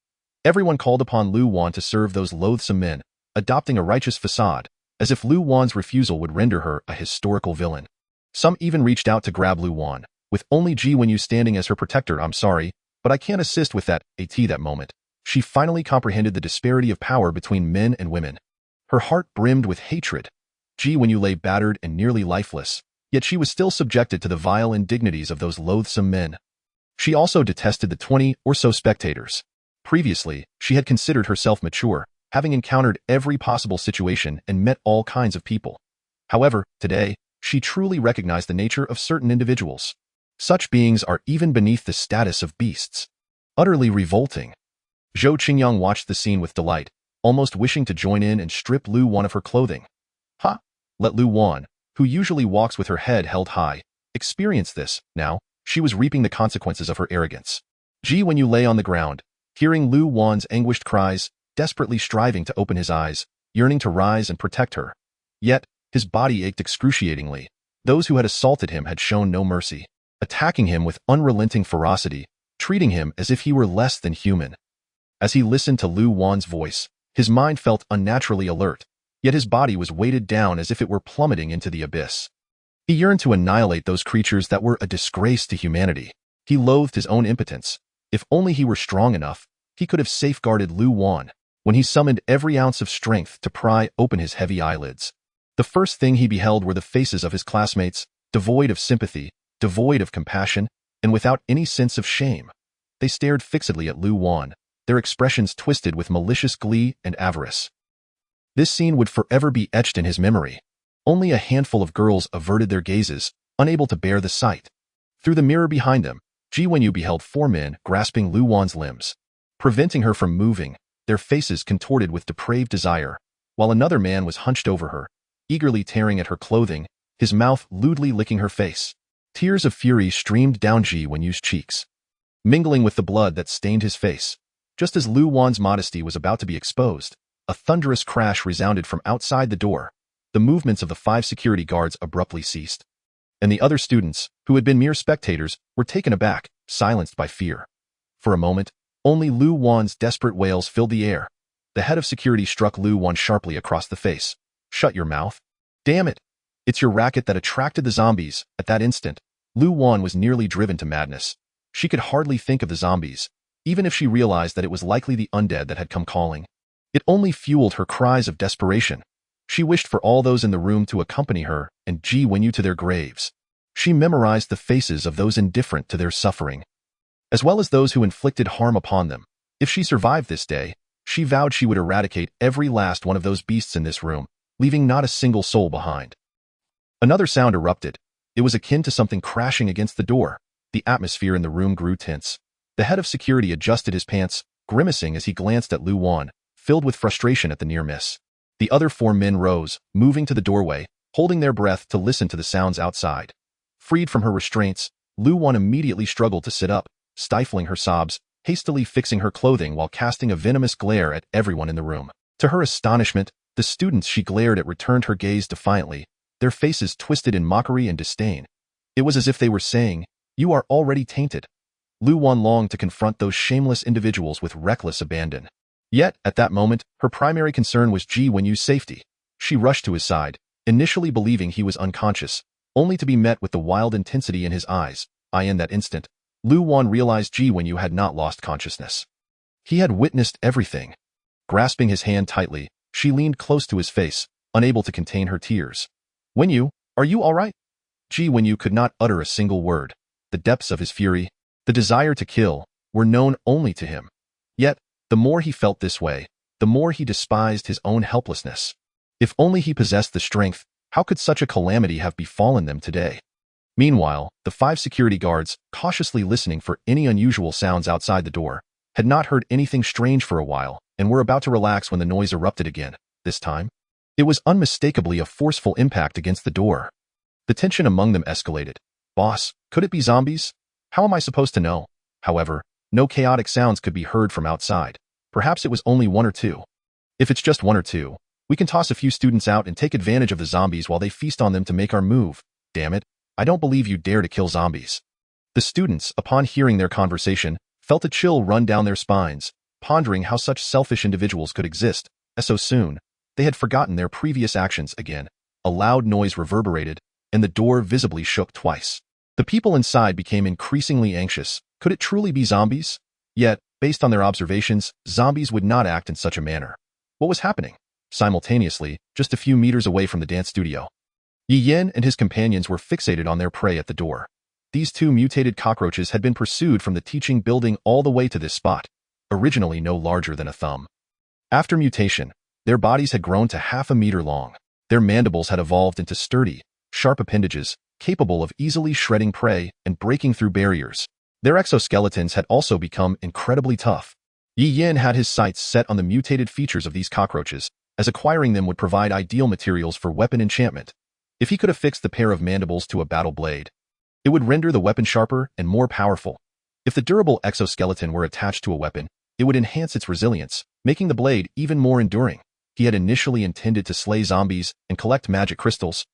Everyone called upon Lu Wan to serve those loathsome men, adopting a righteous facade, as if Lu Wan's refusal would render her a historical villain. Some even reached out to grab Lu Wan, with only Ji Wenyu standing as her protector. "I'm sorry, but I can't assist with that." That moment, she finally comprehended the disparity of power between men and women. Her heart brimmed with hatred. Ji Wenyu lay battered and nearly lifeless, yet she was still subjected to the vile indignities of those loathsome men. She also detested the 20 or so spectators. Previously, she had considered herself mature, having encountered every possible situation and met all kinds of people. However, today, she truly recognized the nature of certain individuals. Such beings are even beneath the status of beasts. Utterly revolting. Zhou Qingyang watched the scene with delight, almost wishing to join in and strip Lu Wan of her clothing. Ha! Let Lu Wan, who usually walks with her head held high, experience this. Now, she was reaping the consequences of her arrogance. Ji Wenyu lay on the ground, hearing Lu Wan's anguished cries, desperately striving to open his eyes, yearning to rise and protect her. Yet, his body ached excruciatingly. Those who had assaulted him had shown no mercy, attacking him with unrelenting ferocity, treating him as if he were less than human. As he listened to Lu Wan's voice, his mind felt unnaturally alert, yet his body was weighted down as if it were plummeting into the abyss. He yearned to annihilate those creatures that were a disgrace to humanity. He loathed his own impotence. If only he were strong enough, he could have safeguarded Lu Wan. When he summoned every ounce of strength to pry open his heavy eyelids, the first thing he beheld were the faces of his classmates, devoid of sympathy, devoid of compassion, and without any sense of shame. They stared fixedly at Lu Wan, their expressions twisted with malicious glee and avarice. This scene would forever be etched in his memory. Only a handful of girls averted their gazes, unable to bear the sight. Through the mirror behind them, Ji Wenyu beheld 4 men grasping Lu Wan's limbs, preventing her from moving, their faces contorted with depraved desire, while another man was hunched over her, eagerly tearing at her clothing, his mouth lewdly licking her face. Tears of fury streamed down Ji Wenyu's cheeks, mingling with the blood that stained his face. Just as Lu Wan's modesty was about to be exposed, a thunderous crash resounded from outside the door. The movements of the 5 security guards abruptly ceased, and the other students, who had been mere spectators, were taken aback, silenced by fear. For a moment, only Lu Wan's desperate wails filled the air. The head of security struck Lu Wan sharply across the face. "Shut your mouth. Damn it. It's your racket that attracted the zombies." At that instant, Lu Wan was nearly driven to madness. She could hardly think of the zombies, even if she realized that it was likely the undead that had come calling. It only fueled her cries of desperation. She wished for all those in the room to accompany her and Ji Wenyu to their graves. She memorized the faces of those indifferent to their suffering, as well as those who inflicted harm upon them. If she survived this day, she vowed she would eradicate every last one of those beasts in this room, leaving not a single soul behind. Another sound erupted. It was akin to something crashing against the door. The atmosphere in the room grew tense. The head of security adjusted his pants, grimacing as he glanced at Lu Wan, filled with frustration at the near miss. The other 4 men rose, moving to the doorway, holding their breath to listen to the sounds outside. Freed from her restraints, Lu Wan immediately struggled to sit up, stifling her sobs, hastily fixing her clothing while casting a venomous glare at everyone in the room. To her astonishment, the students she glared at returned her gaze defiantly, their faces twisted in mockery and disdain. It was as if they were saying, "You are already tainted." Lu Wan longed to confront those shameless individuals with reckless abandon. Yet, at that moment, her primary concern was Ji Wenyu's safety. She rushed to his side, initially believing he was unconscious, only to be met with the wild intensity in his eyes. In that instant, Lu Wan realized Ji Wenyu had not lost consciousness. He had witnessed everything. Grasping his hand tightly, she leaned close to his face, unable to contain her tears. "Wenyu, are you all right?" Ji Wenyu could not utter a single word. The depths of his fury, the desire to kill, were known only to him. Yet, the more he felt this way, the more he despised his own helplessness. If only he possessed the strength, how could such a calamity have befallen them today? Meanwhile, the 5 security guards, cautiously listening for any unusual sounds outside the door, had not heard anything strange for a while and were about to relax when the noise erupted again. This time, it was unmistakably a forceful impact against the door. The tension among them escalated. Boss, could it be zombies? How am I supposed to know? However, no chaotic sounds could be heard from outside. Perhaps it was only 1 or 2. If it's just 1 or 2, we can toss a few students out and take advantage of the zombies while they feast on them to make our move. Damn it, I don't believe you dare to kill zombies. The students, upon hearing their conversation, felt a chill run down their spines, pondering how such selfish individuals could exist, as so soon. They had forgotten their previous actions again. A loud noise reverberated, and the door visibly shook twice. The people inside became increasingly anxious. Could it truly be zombies? Yet, based on their observations, zombies would not act in such a manner. What was happening? Simultaneously, just a few meters away from the dance studio, Yi Yin and his companions were fixated on their prey at the door. These 2 mutated cockroaches had been pursued from the teaching building all the way to this spot, originally no larger than a thumb. After mutation, their bodies had grown to half a meter long. Their mandibles had evolved into sturdy, sharp appendages, capable of easily shredding prey and breaking through barriers. Their exoskeletons had also become incredibly tough. Yi Yin had his sights set on the mutated features of these cockroaches, as acquiring them would provide ideal materials for weapon enchantment. If he could affix the pair of mandibles to a battle blade, it would render the weapon sharper and more powerful. If the durable exoskeleton were attached to a weapon, it would enhance its resilience, making the blade even more enduring. He had initially intended to slay zombies and collect magic crystals,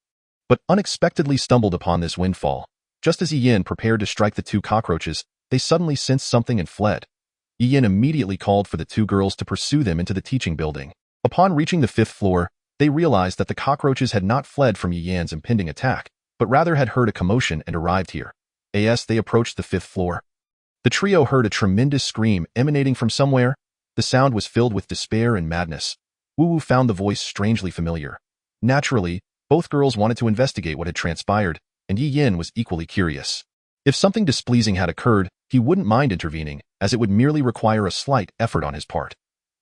but unexpectedly stumbled upon this windfall. Just as Yi Yin prepared to strike the 2 cockroaches, they suddenly sensed something and fled. Yi Yin immediately called for the 2 girls to pursue them into the teaching building. Upon reaching the 5th floor, they realized that the cockroaches had not fled from Yi Yin's impending attack, but rather had heard a commotion and arrived here. As they approached the 5th floor, the trio heard a tremendous scream emanating from somewhere. The sound was filled with despair and madness. Wu Wu found the voice strangely familiar. Naturally, both girls wanted to investigate what had transpired, and Yi Yin was equally curious. If something displeasing had occurred, he wouldn't mind intervening, as it would merely require a slight effort on his part.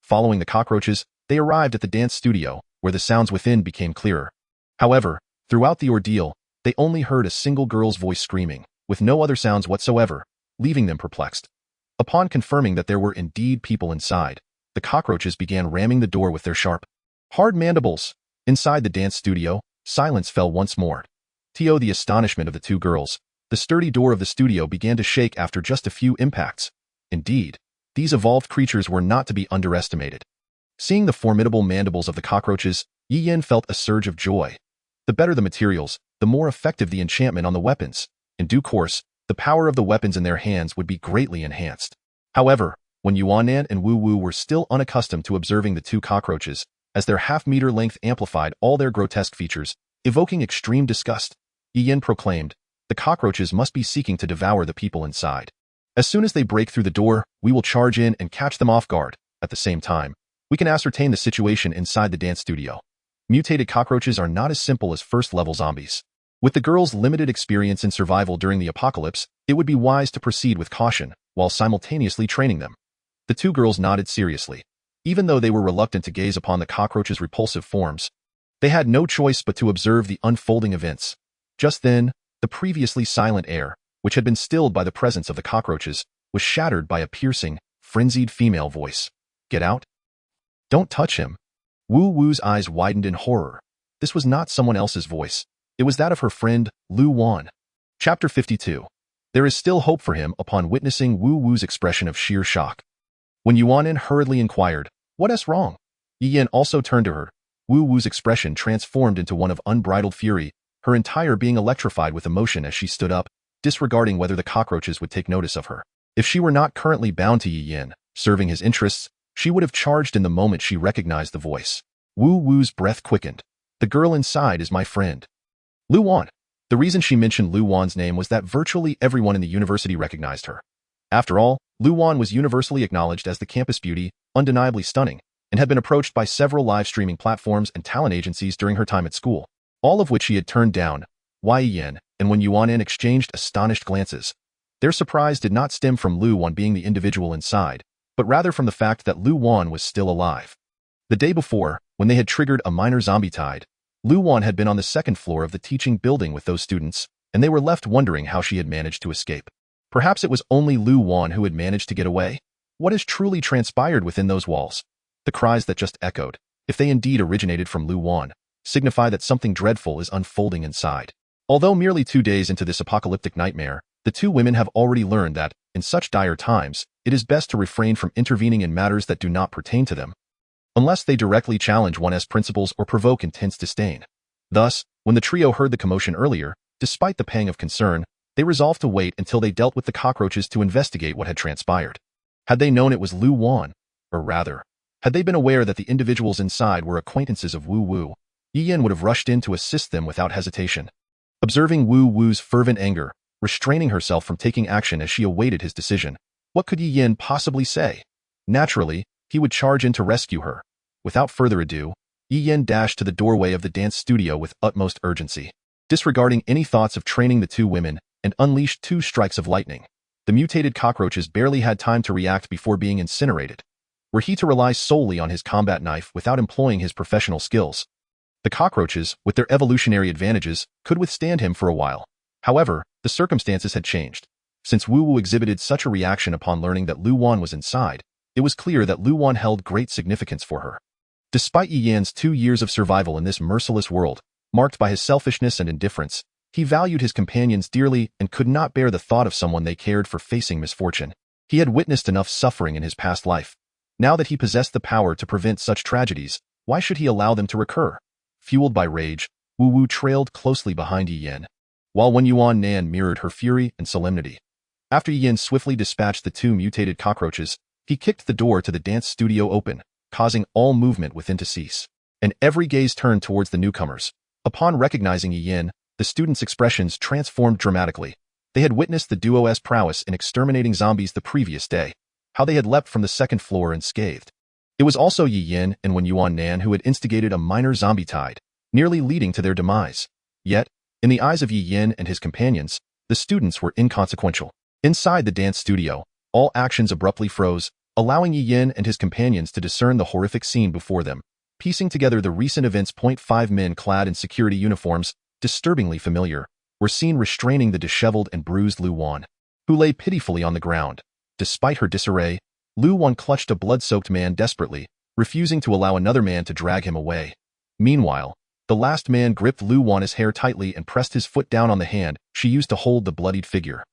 Following the cockroaches, they arrived at the dance studio, where the sounds within became clearer. However, throughout the ordeal, they only heard a single girl's voice screaming, with no other sounds whatsoever, leaving them perplexed. Upon confirming that there were indeed people inside, the cockroaches began ramming the door with their sharp, hard mandibles. Inside the dance studio, silence fell once more. To the astonishment of the 2 girls, the sturdy door of the studio began to shake after just a few impacts. Indeed, these evolved creatures were not to be underestimated. Seeing the formidable mandibles of the cockroaches, Yi Yin felt a surge of joy. The better the materials, the more effective the enchantment on the weapons. In due course, the power of the weapons in their hands would be greatly enhanced. However, when Yuanan and Wu Wu were still unaccustomed to observing the 2 cockroaches, as their half-meter length amplified all their grotesque features, evoking extreme disgust, Yi Yin proclaimed, "The cockroaches must be seeking to devour the people inside. As soon as they break through the door, we will charge in and catch them off guard. At the same time, we can ascertain the situation inside the dance studio. Mutated cockroaches are not as simple as first-level zombies. With the girls' limited experience in survival during the apocalypse, it would be wise to proceed with caution, while simultaneously training them." The 2 girls nodded seriously. Even though they were reluctant to gaze upon the cockroaches' repulsive forms, they had no choice but to observe the unfolding events. Just then, the previously silent air, which had been stilled by the presence of the cockroaches, was shattered by a piercing, frenzied female voice. "Get out! Don't touch him!" Wu Wu's eyes widened in horror. This was not someone else's voice. It was that of her friend, Lu Wan. Chapter 52. There is still hope for him upon witnessing Wu Wu's expression of sheer shock. When Yuanan hurriedly inquired, "What is wrong?" Yi Yin also turned to her. Wu Wu's expression transformed into one of unbridled fury, her entire being electrified with emotion as she stood up, disregarding whether the cockroaches would take notice of her. If she were not currently bound to Yi Yin, serving his interests, she would have charged in the moment she recognized the voice. Wu Wu's breath quickened. "The girl inside is my friend, Lu Wan." The reason she mentioned Lu Wan's name was that virtually everyone in the university recognized her. After all, Lu Wan was universally acknowledged as the campus beauty, undeniably stunning, and had been approached by several live streaming platforms and talent agencies during her time at school, all of which she had turned down. Yi Yin and when Yuanan exchanged astonished glances, Their surprise did not stem from Lu Wan being the individual inside, but rather from the fact that Lu Wan was still alive. The day before, when they had triggered a minor zombie tide, Lu Wan had been on the second floor of the teaching building with those students, and they were left wondering how she had managed to escape. Perhaps it was only Lu Wan who had managed to get away. What has truly transpired within those walls? The cries that just echoed, if they indeed originated from Lu Wan, signify that something dreadful is unfolding inside. Although merely 2 days into this apocalyptic nightmare, the two women have already learned that, in such dire times, it is best to refrain from intervening in matters that do not pertain to them, unless they directly challenge one's principles or provoke intense disdain. Thus, when the trio heard the commotion earlier, despite the pang of concern, they resolved to wait until they dealt with the cockroaches to investigate what had transpired. Had they known it was Lu Wan, or rather, had they been aware that the individuals inside were acquaintances of Wu Wu, Yi Yin would have rushed in to assist them without hesitation. Observing Wu Wu's fervent anger, restraining herself from taking action as she awaited his decision, what could Yi Yin possibly say? Naturally, he would charge in to rescue her. Without further ado, Yi Yin dashed to the doorway of the dance studio with utmost urgency. Disregarding any thoughts of training the two women, and unleashed 2 strikes of lightning. The mutated cockroaches barely had time to react before being incinerated. Were he to rely solely on his combat knife without employing his professional skills, the cockroaches, with their evolutionary advantages, could withstand him for a while. However, the circumstances had changed. Since Wu Wu exhibited such a reaction upon learning that Lu Wan was inside, it was clear that Lu Wan held great significance for her. Despite Yi Yan's 2 years of survival in this merciless world, marked by his selfishness and indifference, he valued his companions dearly and could not bear the thought of someone they cared for facing misfortune. He had witnessed enough suffering in his past life. Now that he possessed the power to prevent such tragedies, why should he allow them to recur? Fueled by rage, Wu Wu trailed closely behind Yi Yin, while Wen Yuan Nan mirrored her fury and solemnity. After Yi Yin swiftly dispatched the 2 mutated cockroaches, he kicked the door to the dance studio open, causing all movement within to cease. And every gaze turned towards the newcomers. Upon recognizing Yi Yin, the students' expressions transformed dramatically. They had witnessed the duo's prowess in exterminating zombies the previous day, how they had leapt from the second floor unscathed. It was also Yi Yin and Wen Yuan Nan who had instigated a minor zombie tide, nearly leading to their demise. Yet, in the eyes of Yi Yin and his companions, the students were inconsequential. Inside the dance studio, all actions abruptly froze, allowing Yi Yin and his companions to discern the horrific scene before them. Piecing together the recent events, 5 men clad in security uniforms, disturbingly familiar, were seen restraining the disheveled and bruised Lu Wan, who lay pitifully on the ground. Despite her disarray, Lu Wan clutched a blood-soaked man desperately, refusing to allow another man to drag him away. Meanwhile, the last man gripped Lu Wan's hair tightly and pressed his foot down on the hand she used to hold the bloodied figure.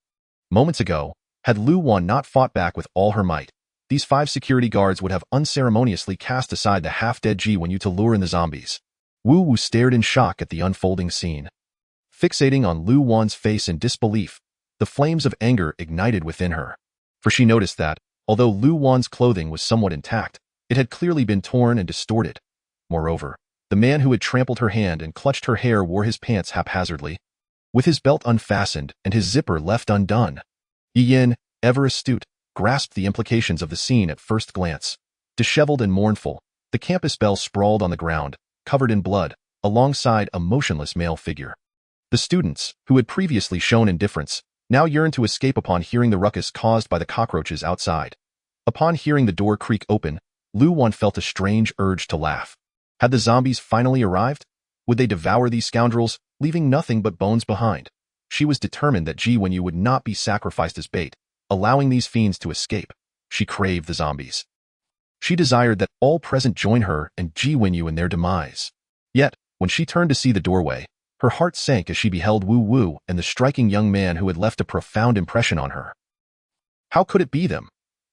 Moments ago, had Lu Wan not fought back with all her might, these 5 security guards would have unceremoniously cast aside the half-dead Ji Wenyu to lure in the zombies. Wu Wu stared in shock at the unfolding scene. Fixating on Lu Wan's face in disbelief, the flames of anger ignited within her. For she noticed that, although Lu Wan's clothing was somewhat intact, it had clearly been torn and distorted. Moreover, the man who had trampled her hand and clutched her hair wore his pants haphazardly, with his belt unfastened and his zipper left undone. Yi Yin, ever astute, grasped the implications of the scene at first glance. Disheveled and mournful, the campus belle sprawled on the ground, covered in blood, alongside a motionless male figure. The students, who had previously shown indifference, now yearned to escape upon hearing the ruckus caused by the cockroaches outside. Upon hearing the door creak open, Lu Wan felt a strange urge to laugh. Had the zombies finally arrived? Would they devour these scoundrels, leaving nothing but bones behind? She was determined that Ji Wenyu would not be sacrificed as bait, allowing these fiends to escape. She craved the zombies. She desired that all present join her and Ji Wenyu in their demise. Yet, when she turned to see the doorway, her heart sank as she beheld Wu Wu and the striking young man who had left a profound impression on her. How could it be them?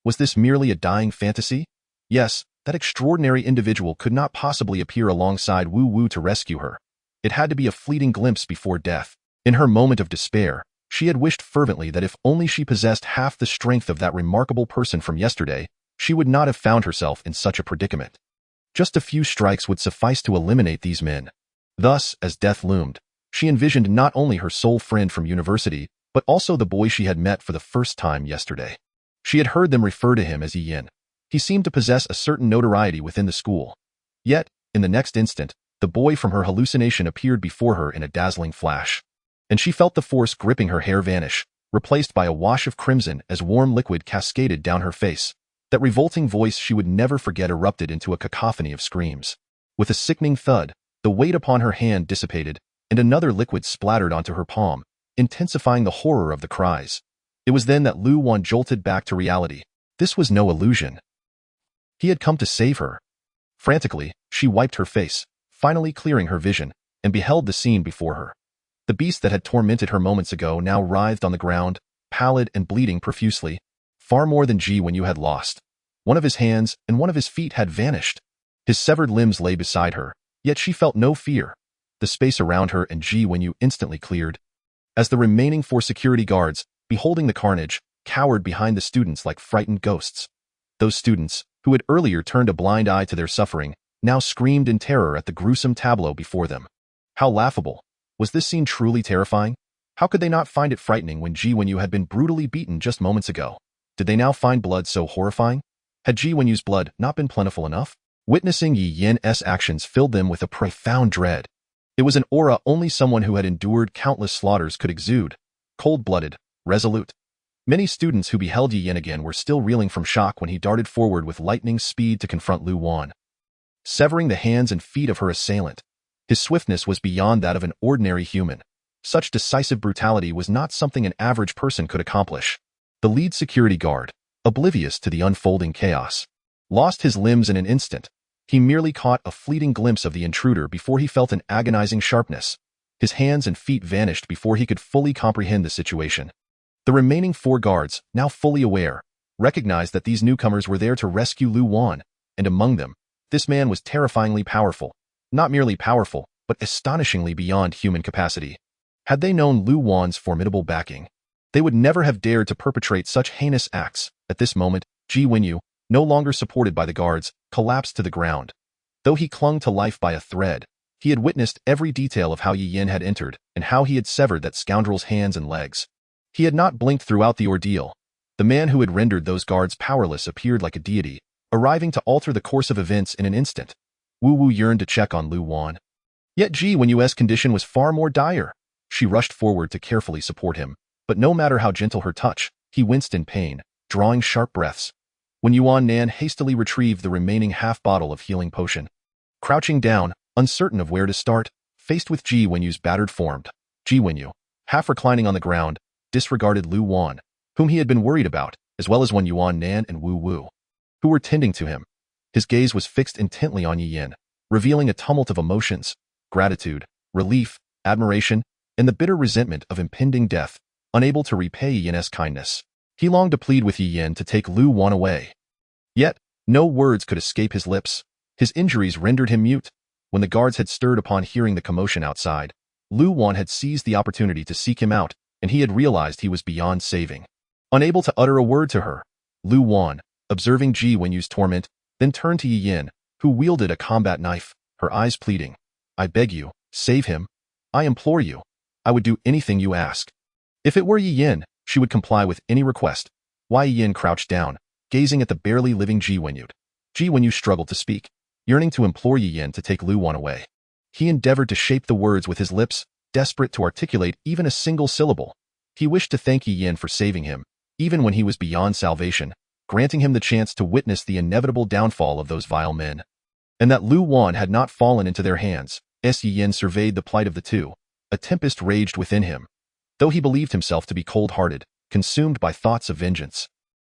Was this merely a dying fantasy? Yes, that extraordinary individual could not possibly appear alongside Wu Wu to rescue her. It had to be a fleeting glimpse before death. In her moment of despair, she had wished fervently that if only she possessed half the strength of that remarkable person from yesterday, she would not have found herself in such a predicament. Just a few strikes would suffice to eliminate these men. Thus, as death loomed, she envisioned not only her soul friend from university, but also the boy she had met for the first time yesterday. She had heard them refer to him as Yi Yin. He seemed to possess a certain notoriety within the school. Yet, in the next instant, the boy from her hallucination appeared before her in a dazzling flash. And she felt the force gripping her hair vanish, replaced by a wash of crimson as warm liquid cascaded down her face. That revolting voice she would never forget erupted into a cacophony of screams. With a sickening thud, the weight upon her hand dissipated, and another liquid splattered onto her palm, intensifying the horror of the cries. It was then that Lu Wan jolted back to reality. This was no illusion. He had come to save her. Frantically, she wiped her face, finally clearing her vision, and beheld the scene before her. The beast that had tormented her moments ago now writhed on the ground, pallid and bleeding profusely, far more than Ji Wenyu had lost. One of his hands and one of his feet had vanished. His severed limbs lay beside her, yet she felt no fear. The space around her and Ji Wenyu instantly cleared. As the remaining 4 security guards, beholding the carnage, cowered behind the students like frightened ghosts. Those students, who had earlier turned a blind eye to their suffering, now screamed in terror at the gruesome tableau before them. How laughable! Was this scene truly terrifying? How could they not find it frightening when Ji Wenyu had been brutally beaten just moments ago? Did they now find blood so horrifying? Had Ji Wenyu's blood not been plentiful enough? Witnessing Yi Yan's actions filled them with a profound dread. It was an aura only someone who had endured countless slaughters could exude. Cold-blooded, resolute. Many students who beheld Yi Yan again were still reeling from shock when he darted forward with lightning speed to confront Lu Wan. Severing the hands and feet of her assailant, his swiftness was beyond that of an ordinary human. Such decisive brutality was not something an average person could accomplish. The lead security guard, oblivious to the unfolding chaos, lost his limbs in an instant. He merely caught a fleeting glimpse of the intruder before he felt an agonizing sharpness. His hands and feet vanished before he could fully comprehend the situation. The remaining 4 guards, now fully aware, recognized that these newcomers were there to rescue Lu Wan, and among them, this man was terrifyingly powerful. Not merely powerful, but astonishingly beyond human capacity. Had they known Lu Wan's formidable backing, they would never have dared to perpetrate such heinous acts. At this moment, Ji Wenyu, no longer supported by the guards, collapsed to the ground. Though he clung to life by a thread, he had witnessed every detail of how Yi Yan had entered and how he had severed that scoundrel's hands and legs. He had not blinked throughout the ordeal. The man who had rendered those guards powerless appeared like a deity, arriving to alter the course of events in an instant. Wu Wu yearned to check on Lu Wan. Yet Ji Wenyu's condition was far more dire. She rushed forward to carefully support him, but no matter how gentle her touch, he winced in pain, drawing sharp breaths. When Yuan Nan hastily retrieved the remaining half-bottle of healing potion. Crouching down, uncertain of where to start, faced with Ji Wenyu's battered form, Ji Wenyu, half reclining on the ground, disregarded Lu Wan, whom he had been worried about, as well as when Yuan Nan and Wu Wu, who were tending to him. His gaze was fixed intently on Yi Yan, revealing a tumult of emotions, gratitude, relief, admiration, and the bitter resentment of impending death, unable to repay Yi Yan's kindness. He longed to plead with Yi Yan to take Lu Wan away. Yet, no words could escape his lips. His injuries rendered him mute. When the guards had stirred upon hearing the commotion outside, Lu Wan had seized the opportunity to seek him out, and he had realized he was beyond saving. Unable to utter a word to her, Lu Wan, observing Ji Wenyu's torment, then turned to Yi Yan, who wielded a combat knife, her eyes pleading. I beg you, save him. I implore you. I would do anything you ask. If it were Yi Yan, she would comply with any request. Yi Yan crouched down, gazing at the barely living Ji Wenyu. Ji Wenyu struggled to speak, yearning to implore Yi Yan to take Lu Wan away. He endeavored to shape the words with his lips, desperate to articulate even a single syllable. He wished to thank Yi Yan for saving him, even when he was beyond salvation, granting him the chance to witness the inevitable downfall of those vile men. And that Lu Wan had not fallen into their hands. Yi Yan surveyed the plight of the two. A tempest raged within him. Though he believed himself to be cold-hearted, consumed by thoughts of vengeance,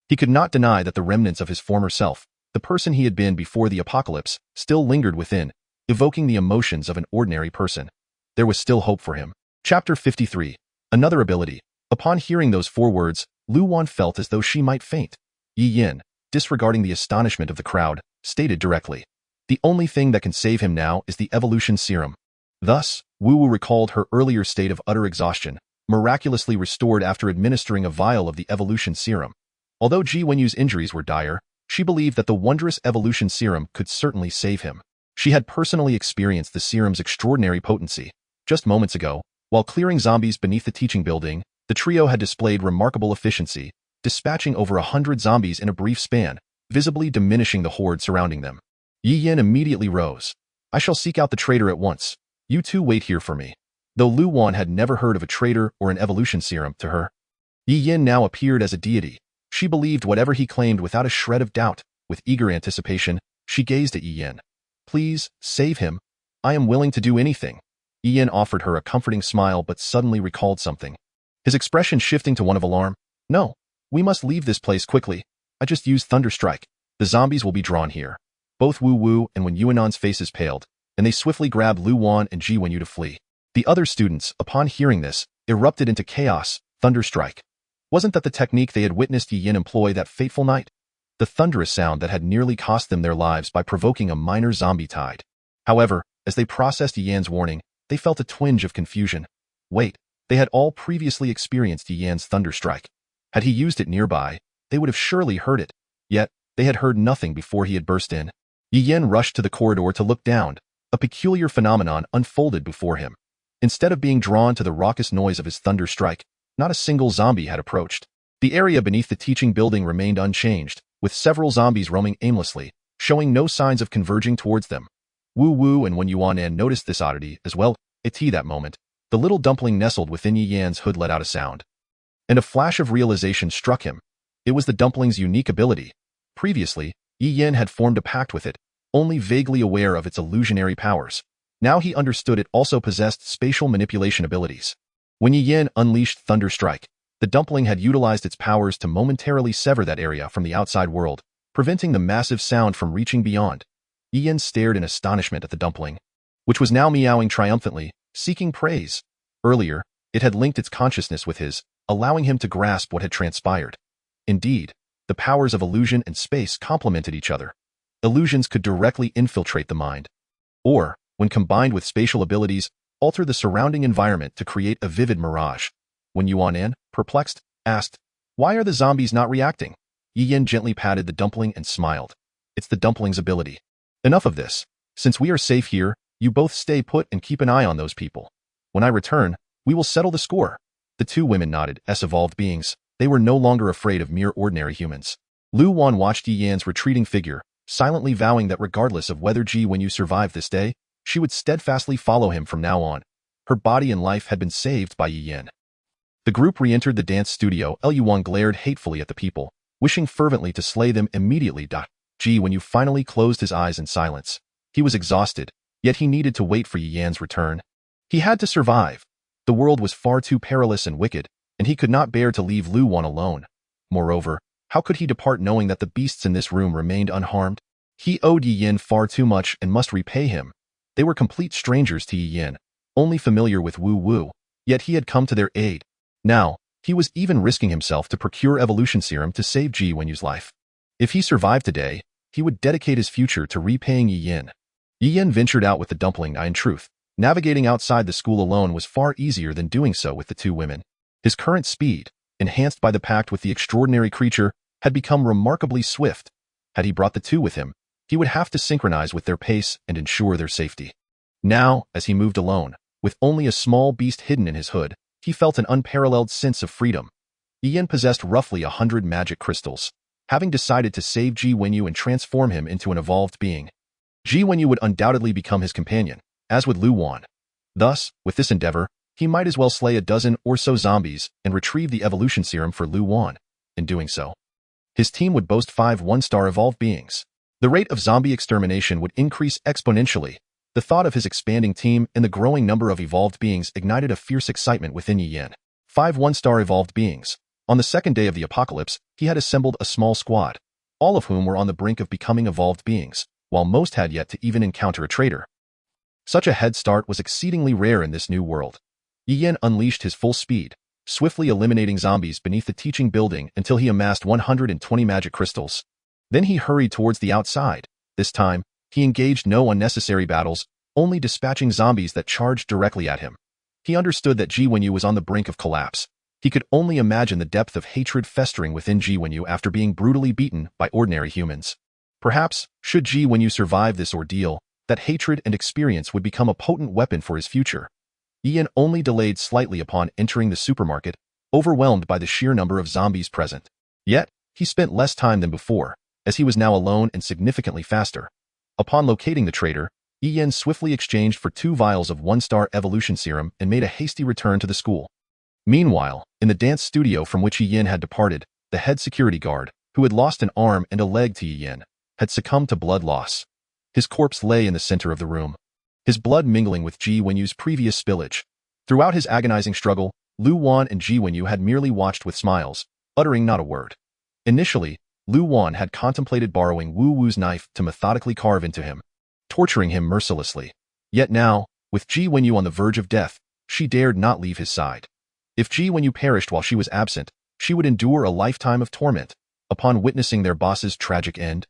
he could not deny that the remnants of his former self, the person he had been before the apocalypse, still lingered within, evoking the emotions of an ordinary person. There was still hope for him. Chapter 53. Another ability. Upon hearing those 4 words, Lu Wan felt as though she might faint. Yi Yan, disregarding the astonishment of the crowd, stated directly, the only thing that can save him now is the evolution serum. Thus, Wu Wu recalled her earlier state of utter exhaustion, miraculously restored after administering a vial of the evolution serum. Although Ji Wenyu's injuries were dire, she believed that the wondrous evolution serum could certainly save him. She had personally experienced the serum's extraordinary potency. Just moments ago, while clearing zombies beneath the teaching building, the trio had displayed remarkable efficiency, dispatching over 100 zombies in a brief span, visibly diminishing the horde surrounding them. Yi Yan immediately rose. I shall seek out the traitor at once. You two wait here for me. Though Lu Wan had never heard of a traitor or an evolution serum to her, Yi Yin now appeared as a deity. She believed whatever he claimed without a shred of doubt. With eager anticipation, she gazed at Yi Yin. Please, save him. I am willing to do anything. Yi Yin offered her a comforting smile but suddenly recalled something. His expression shifting to one of alarm. No, we must leave this place quickly. I just used Thunderstrike. The zombies will be drawn here. Both Wu Wu and Wen Yuanan's faces paled, and they swiftly grabbed Lu Wan and Ji Wenyu to flee. The other students, upon hearing this, erupted into chaos. Thunderstrike. Wasn't that the technique they had witnessed Yi Yin employ that fateful night? The thunderous sound that had nearly cost them their lives by provoking a minor zombie tide. However, as they processed Yi Yan's warning, they felt a twinge of confusion. Wait, they had all previously experienced Yi Yan's Thunderstrike. Had he used it nearby, they would have surely heard it. Yet, they had heard nothing before he had burst in. Yi Yan rushed to the corridor to look down. A peculiar phenomenon unfolded before him. Instead of being drawn to the raucous noise of his Thunderstrike, not a single zombie had approached. The area beneath the teaching building remained unchanged, with several zombies roaming aimlessly, showing no signs of converging towards them. Wu Wu and Wen Yuanan noticed this oddity as well. At that moment, the little dumpling nestled within Yi Yan's hood let out a sound. And a flash of realization struck him. It was the dumpling's unique ability. Previously, Yi Yan had formed a pact with it, only vaguely aware of its illusionary powers. Now he understood it also possessed spatial manipulation abilities. When Yi Yan unleashed Thunderstrike, the dumpling had utilized its powers to momentarily sever that area from the outside world, preventing the massive sound from reaching beyond. Yi Yan stared in astonishment at the dumpling, which was now meowing triumphantly, seeking praise. Earlier, it had linked its consciousness with his, allowing him to grasp what had transpired. Indeed, the powers of illusion and space complemented each other. Illusions could directly infiltrate the mind, or, when combined with spatial abilities, alter the surrounding environment to create a vivid mirage. When Yuanan, perplexed, asked, "Why are the zombies not reacting?" Yi Yan gently patted the dumpling and smiled. "It's the dumpling's ability. Enough of this. Since we are safe here, you both stay put and keep an eye on those people. When I return, we will settle the score." The two women nodded. As evolved beings, they were no longer afraid of mere ordinary humans. Lu Wan watched Yi Yan's retreating figure, silently vowing that regardless of whether Ji Wenyu survived this day, she would steadfastly follow him from now on. Her body and life had been saved by Yi Yan. The group re-entered the dance studio. Lu Wan glared hatefully at the people, wishing fervently to slay them immediately. Ji Wenyu finally closed his eyes in silence. He was exhausted, yet he needed to wait for Yi Yan's return. He had to survive. The world was far too perilous and wicked, and he could not bear to leave Lu Wan alone. Moreover, how could he depart knowing that the beasts in this room remained unharmed? He owed Yi Yan far too much and must repay him. They were complete strangers to Yi Yan, only familiar with Wu Wu, yet he had come to their aid. Now, he was even risking himself to procure evolution serum to save Ji Wenyu's life. If he survived today, he would dedicate his future to repaying Yi Yan. Yi Yan ventured out with the dumpling. In truth, navigating outside the school alone was far easier than doing so with the two women. His current speed, enhanced by the pact with the extraordinary creature, had become remarkably swift. Had he brought the two with him, he would have to synchronize with their pace and ensure their safety. Now, as he moved alone, with only a small beast hidden in his hood, he felt an unparalleled sense of freedom. Yi Yan possessed roughly 100 magic crystals, having decided to save Ji Wenyu and transform him into an evolved being. Ji Wenyu would undoubtedly become his companion, as would Lu Wan. Thus, with this endeavor, he might as well slay a dozen or so zombies and retrieve the evolution serum for Lu Wan. In doing so, his team would boast 5 one-star evolved beings. The rate of zombie extermination would increase exponentially. The thought of his expanding team and the growing number of evolved beings ignited a fierce excitement within Yi Yan. 5 one-star evolved beings. On the second day of the apocalypse, he had assembled a small squad, all of whom were on the brink of becoming evolved beings, while most had yet to even encounter a traitor. Such a head start was exceedingly rare in this new world. Yi Yan unleashed his full speed, swiftly eliminating zombies beneath the teaching building until he amassed 120 magic crystals. Then he hurried towards the outside. This time, he engaged no unnecessary battles, only dispatching zombies that charged directly at him. He understood that Ji Wenyu was on the brink of collapse. He could only imagine the depth of hatred festering within Ji Wenyu after being brutally beaten by ordinary humans. Perhaps, should Ji Wenyu survive this ordeal, that hatred and experience would become a potent weapon for his future. Yi Yan only delayed slightly upon entering the supermarket, overwhelmed by the sheer number of zombies present. Yet, he spent less time than before, as he was now alone and significantly faster. Upon locating the traitor, Yi Yan swiftly exchanged for 2 vials of 1-star evolution serum and made a hasty return to the school. Meanwhile, in the dance studio from which Yi Yin had departed, the head security guard, who had lost an arm and a leg to Yi Yin, had succumbed to blood loss. His corpse lay in the center of the room, his blood mingling with Ji Wenyu's previous spillage. Throughout his agonizing struggle, Lu Wan and Ji Wenyu had merely watched with smiles, uttering not a word. Initially, Lu Wan had contemplated borrowing Wu Wu's knife to methodically carve into him, torturing him mercilessly. Yet now, with Ji Wenyu on the verge of death, she dared not leave his side. If Ji Wenyu perished while she was absent, she would endure a lifetime of torment upon witnessing their boss's tragic end.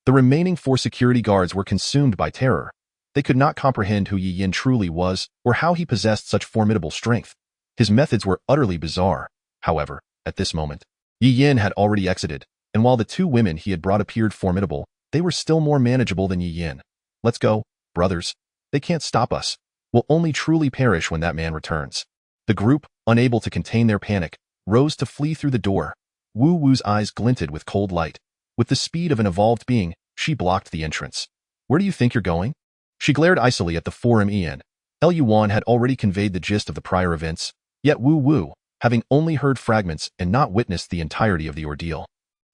The remaining 4 security guards were consumed by terror. They could not comprehend who Yi Yin truly was or how he possessed such formidable strength. His methods were utterly bizarre. However, at this moment, Yi Yin had already exited, and while the 2 women he had brought appeared formidable, they were still more manageable than Yi Yin. Let's go, brothers. They can't stop us. We'll only truly perish when that man returns. The group, unable to contain their panic, rose to flee through the door. Wu Wu's eyes glinted with cold light. With the speed of an evolved being, she blocked the entrance. Where do you think you're going? She glared icily at the 4-MEN. Lu Yuan had already conveyed the gist of the prior events, yet Wu Wu, having only heard fragments and not witnessed the entirety of the ordeal,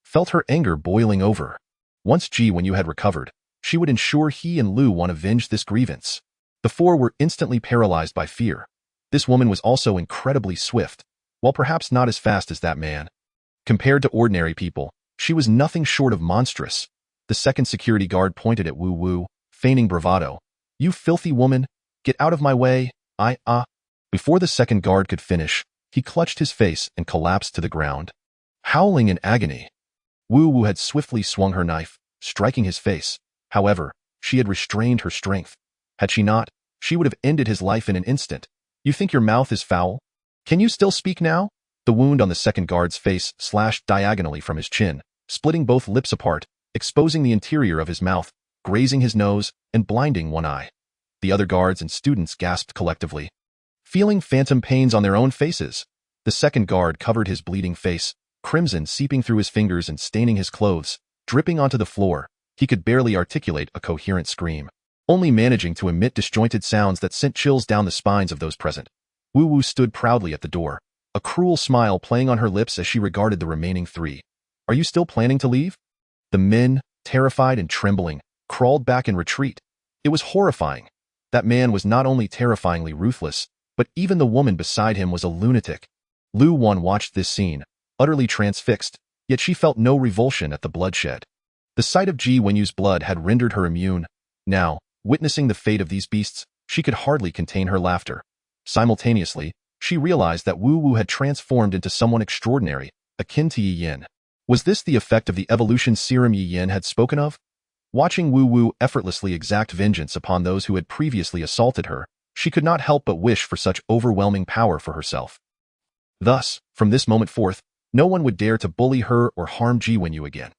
felt her anger boiling over. Once Ji Wenyu had recovered, she would ensure he and Lu Wan avenged this grievance. The 4 were instantly paralyzed by fear. This woman was also incredibly swift, while perhaps not as fast as that man. Compared to ordinary people, she was nothing short of monstrous. The second security guard pointed at Wu Wu, feigning bravado. You filthy woman, get out of my way, Before the second guard could finish, he clutched his face and collapsed to the ground, howling in agony. Wu Wu had swiftly swung her knife, striking his face. However, she had restrained her strength. Had she not, she would have ended his life in an instant. You think your mouth is foul? Can you still speak now? The wound on the second guard's face slashed diagonally from his chin, splitting both lips apart, exposing the interior of his mouth, grazing his nose, and blinding one eye. The other guards and students gasped collectively, feeling phantom pains on their own faces. The second guard covered his bleeding face, crimson seeping through his fingers and staining his clothes, dripping onto the floor. He could barely articulate a coherent scream, only managing to emit disjointed sounds that sent chills down the spines of those present. Wu Wu stood proudly at the door, a cruel smile playing on her lips as she regarded the remaining 3. Are you still planning to leave? The men, terrified and trembling, crawled back in retreat. It was horrifying. That man was not only terrifyingly ruthless, but even the woman beside him was a lunatic. Lu Wan watched this scene, utterly transfixed, yet she felt no revulsion at the bloodshed. The sight of Ji Wenyu's blood had rendered her immune. Now, witnessing the fate of these beasts, she could hardly contain her laughter. Simultaneously, she realized that Wu Wu had transformed into someone extraordinary, akin to Yi Yin. Was this the effect of the evolution serum Yi Yin had spoken of? Watching Wu Wu effortlessly exact vengeance upon those who had previously assaulted her, she could not help but wish for such overwhelming power for herself. Thus, from this moment forth, no one would dare to bully her or harm Ji Wenyu again.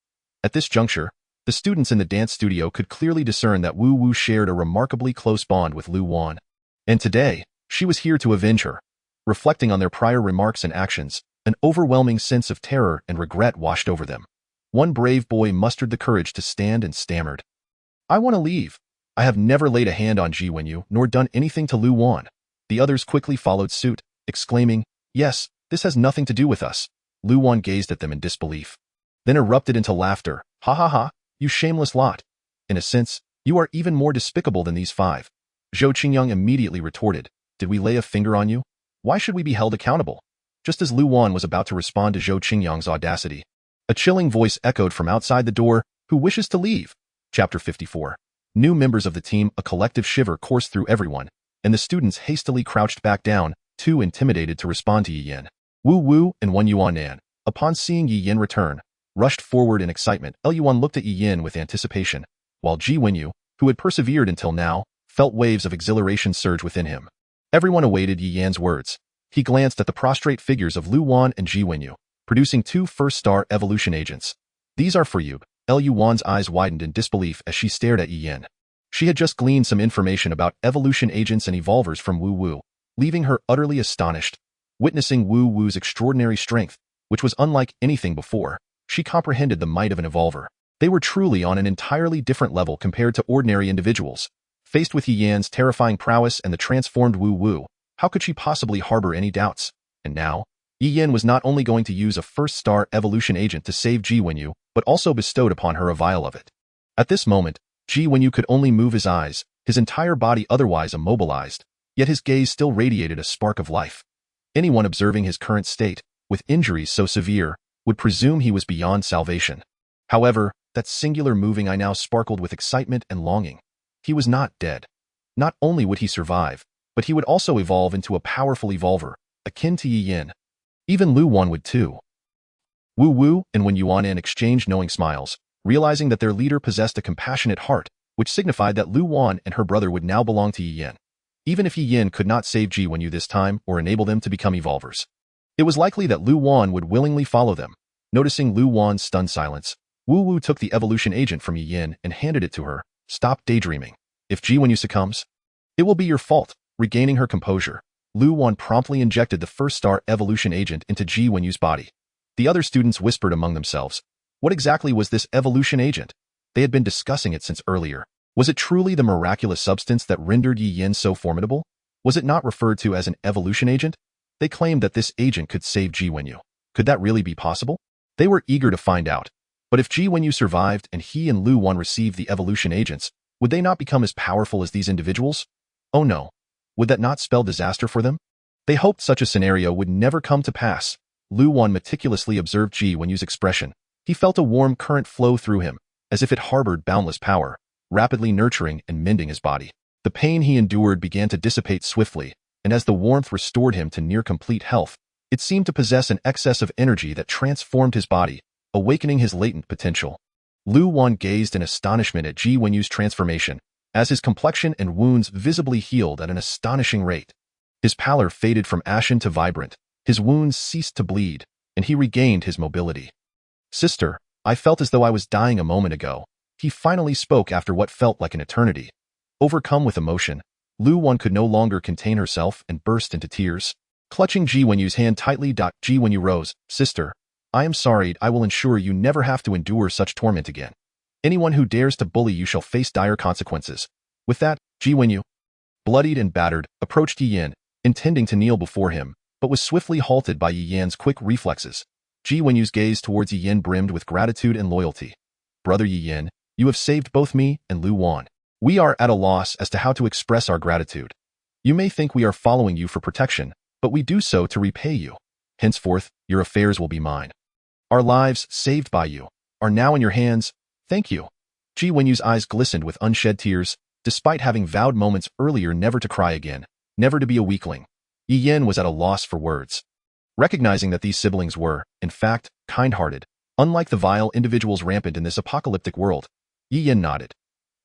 At this juncture, the students in the dance studio could clearly discern that Wu Wu shared a remarkably close bond with Lu Wan. And today, she was here to avenge her. Reflecting on their prior remarks and actions, an overwhelming sense of terror and regret washed over them. One brave boy mustered the courage to stand and stammered. I want to leave. I have never laid a hand on Ji Wenyu nor done anything to Lu Wan. The others quickly followed suit, exclaiming, Yes, this has nothing to do with us. Lu Wan gazed at them in disbelief, then erupted into laughter. Ha ha ha, you shameless lot. In a sense, you are even more despicable than these 5. Zhou Qingyang immediately retorted, Did we lay a finger on you? Why should we be held accountable? Just as Lu Wan was about to respond to Zhou Qingyang's audacity, a chilling voice echoed from outside the door, Who wishes to leave? Chapter 54. New members of the team. A collective shiver coursed through everyone, and the students hastily crouched back down, too intimidated to respond to Yi Yin. Wu Wu and Wen Yuanan, upon seeing Yi Yin return, rushed forward in excitement. Lu Yuan looked at Yi Yin with anticipation, while Ji Wenyu, who had persevered until now, felt waves of exhilaration surge within him. Everyone awaited Yi Yan's words. He glanced at the prostrate figures of Lu Wan and Ji Wenyu, producing 2 first-star evolution agents. These are for you. Lu Yuan's eyes widened in disbelief as she stared at Yi Yin. She had just gleaned some information about evolution agents and evolvers from Wu Wu, leaving her utterly astonished. Witnessing Wu Wu's extraordinary strength, which was unlike anything before, she comprehended the might of an evolver. They were truly on an entirely different level compared to ordinary individuals. Faced with Yi Yan's terrifying prowess and the transformed Wu Wu, how could she possibly harbor any doubts? And now, Yi Yin was not only going to use a first-star evolution agent to save Ji Wenyu, but also bestowed upon her a vial of it. At this moment, Ji Wenyu could only move his eyes, his entire body otherwise immobilized, yet his gaze still radiated a spark of life. Anyone observing his current state, with injuries so severe, would presume he was beyond salvation. However, that singular moving eye now sparkled with excitement and longing. He was not dead. Not only would he survive, but he would also evolve into a powerful evolver, akin to Yi Yin. Even Lu Wan would too. Wu Wu and Wen Yuanan exchanged knowing smiles, realizing that their leader possessed a compassionate heart, which signified that Lu Wan and her brother would now belong to Yi Yin. Even if Yi Yin could not save Ji Wenyu this time or enable them to become evolvers, it was likely that Lu Wan would willingly follow them. Noticing Lu Wan's stunned silence, Wu Wu took the evolution agent from Yi Yin and handed it to her. Stop daydreaming. If Ji Wenyu succumbs, it will be your fault. Regaining her composure, Lu Wan promptly injected the first-star evolution agent into Ji Wenyu's body. The other students whispered among themselves. What exactly was this evolution agent? They had been discussing it since earlier. Was it truly the miraculous substance that rendered Yi Yin so formidable? Was it not referred to as an evolution agent? They claimed that this agent could save Ji Wenyu. Could that really be possible? They were eager to find out. But if Ji Wenyu survived and he and Lu Wan received the evolution agents, would they not become as powerful as these individuals? Oh no. Would that not spell disaster for them? They hoped such a scenario would never come to pass. Lu Wan meticulously observed Ji Wenyu's expression. He felt a warm current flow through him, as if it harbored boundless power, rapidly nurturing and mending his body. The pain he endured began to dissipate swiftly, and as the warmth restored him to near-complete health, it seemed to possess an excess of energy that transformed his body, awakening his latent potential. Lu Wan gazed in astonishment at Ji Wenyu's transformation, as his complexion and wounds visibly healed at an astonishing rate. His pallor faded from ashen to vibrant, his wounds ceased to bleed, and he regained his mobility. Sister, I felt as though I was dying a moment ago. He finally spoke after what felt like an eternity. Overcome with emotion, Lu Wan could no longer contain herself and burst into tears. Clutching Ji Wenyu's hand tightly, Ji Wenyu rose. Sister, I am sorry. I will ensure you never have to endure such torment again. Anyone who dares to bully you shall face dire consequences. With that, Ji Wenyu, bloodied and battered, approached Yi Yin, intending to kneel before him, but was swiftly halted by Yi Yan's quick reflexes. Ji Wenyu's gaze towards Yi Yin brimmed with gratitude and loyalty. Brother Yi Yin, you have saved both me and Lu Wan. We are at a loss as to how to express our gratitude. You may think we are following you for protection, but we do so to repay you. Henceforth, your affairs will be mine. Our lives, saved by you, are now in your hands. Thank you. Ji Wenyu's eyes glistened with unshed tears, despite having vowed moments earlier never to cry again, never to be a weakling. Yi Yin was at a loss for words. Recognizing that these siblings were, in fact, kind-hearted, unlike the vile individuals rampant in this apocalyptic world, Yi Yin nodded.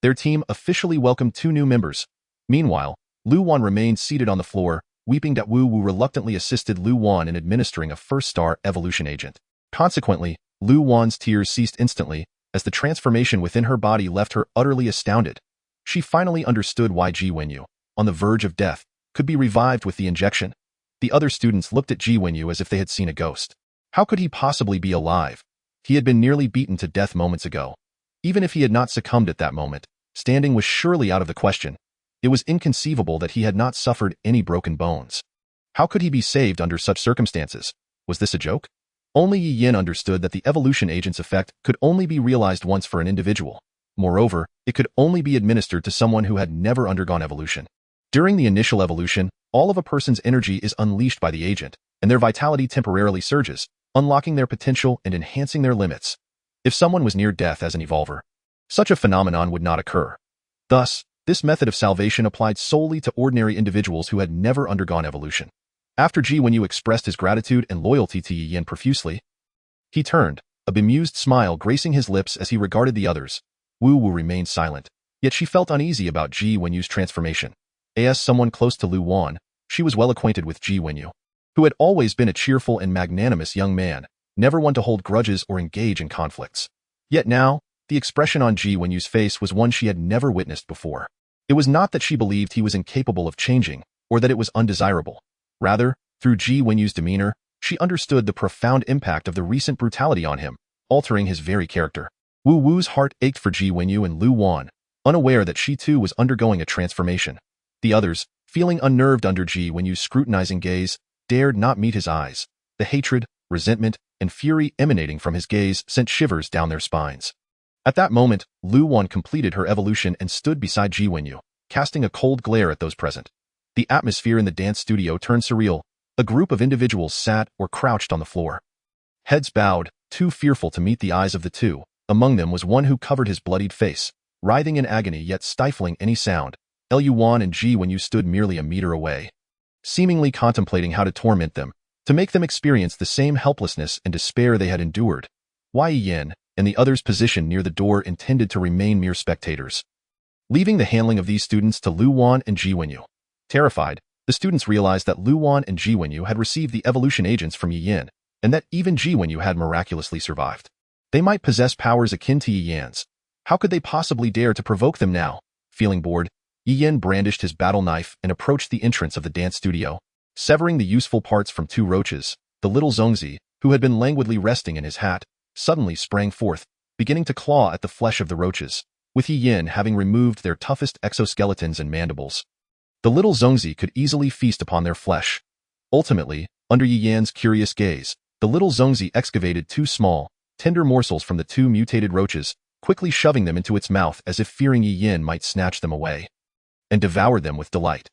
Their team officially welcomed 2 new members. Meanwhile, Lu Wan remained seated on the floor, weeping. Wu Wu reluctantly assisted Lu Wan in administering a first-star evolution agent. Consequently, Lu Wan's tears ceased instantly, as the transformation within her body left her utterly astounded. She finally understood why Ji Wenyu, on the verge of death, could be revived with the injection. The other students looked at Ji Wenyu as if they had seen a ghost. How could he possibly be alive? He had been nearly beaten to death moments ago. Even if he had not succumbed at that moment, standing was surely out of the question. It was inconceivable that he had not suffered any broken bones. How could he be saved under such circumstances? Was this a joke? Only Yi Yin understood that the evolution agent's effect could only be realized once for an individual. Moreover, it could only be administered to someone who had never undergone evolution. During the initial evolution, all of a person's energy is unleashed by the agent, and their vitality temporarily surges, unlocking their potential and enhancing their limits. If someone was near death as an evolver, such a phenomenon would not occur. Thus, this method of salvation applied solely to ordinary individuals who had never undergone evolution. After Ji Wenyu expressed his gratitude and loyalty to Yi Yin profusely, he turned, a bemused smile gracing his lips as he regarded the others. Wu Wu remained silent, yet she felt uneasy about Ji Wenyu's transformation. As someone close to Lu Wan, she was well acquainted with Ji Wenyu, who had always been a cheerful and magnanimous young man, never one to hold grudges or engage in conflicts. Yet now, the expression on Ji Wenyu's face was one she had never witnessed before. It was not that she believed he was incapable of changing, or that it was undesirable. Rather, through Ji Wenyu's demeanor, she understood the profound impact of the recent brutality on him, altering his very character. Wu Wu's heart ached for Ji Wenyu and Lu Wan, unaware that she too was undergoing a transformation. The others, feeling unnerved under Ji Wenyu's scrutinizing gaze, dared not meet his eyes. The hatred, resentment, and fury emanating from his gaze sent shivers down their spines. At that moment, Lu Wan completed her evolution and stood beside Ji Wenyu, casting a cold glare at those present. The atmosphere in the dance studio turned surreal. A group of individuals sat or crouched on the floor. Heads bowed, too fearful to meet the eyes of the two. Among them was one who covered his bloodied face, writhing in agony yet stifling any sound. Lu Wan and Ji Wenyu stood merely a meter away, seemingly contemplating how to torment them, to make them experience the same helplessness and despair they had endured. Wei Yin and the others positioned near the door intended to remain mere spectators, leaving the handling of these students to Lu Wan and Ji Wenyu. Terrified, the students realized that Lu Wan and Ji Wenyu had received the evolution agents from Yi Yin, and that even Ji Wenyu had miraculously survived. They might possess powers akin to Yi Yan's. How could they possibly dare to provoke them now? Feeling bored, Yi Yin brandished his battle knife and approached the entrance of the dance studio. Severing the useful parts from two roaches, the little Zongzi, who had been languidly resting in his hat, suddenly sprang forth, beginning to claw at the flesh of the roaches, with Yi Yin having removed their toughest exoskeletons and mandibles. The little Zongzi could easily feast upon their flesh. Ultimately, under Yi Yan's curious gaze, the little Zongzi excavated two small, tender morsels from the two mutated roaches, quickly shoving them into its mouth as if fearing Yi Yin might snatch them away, and devoured them with delight.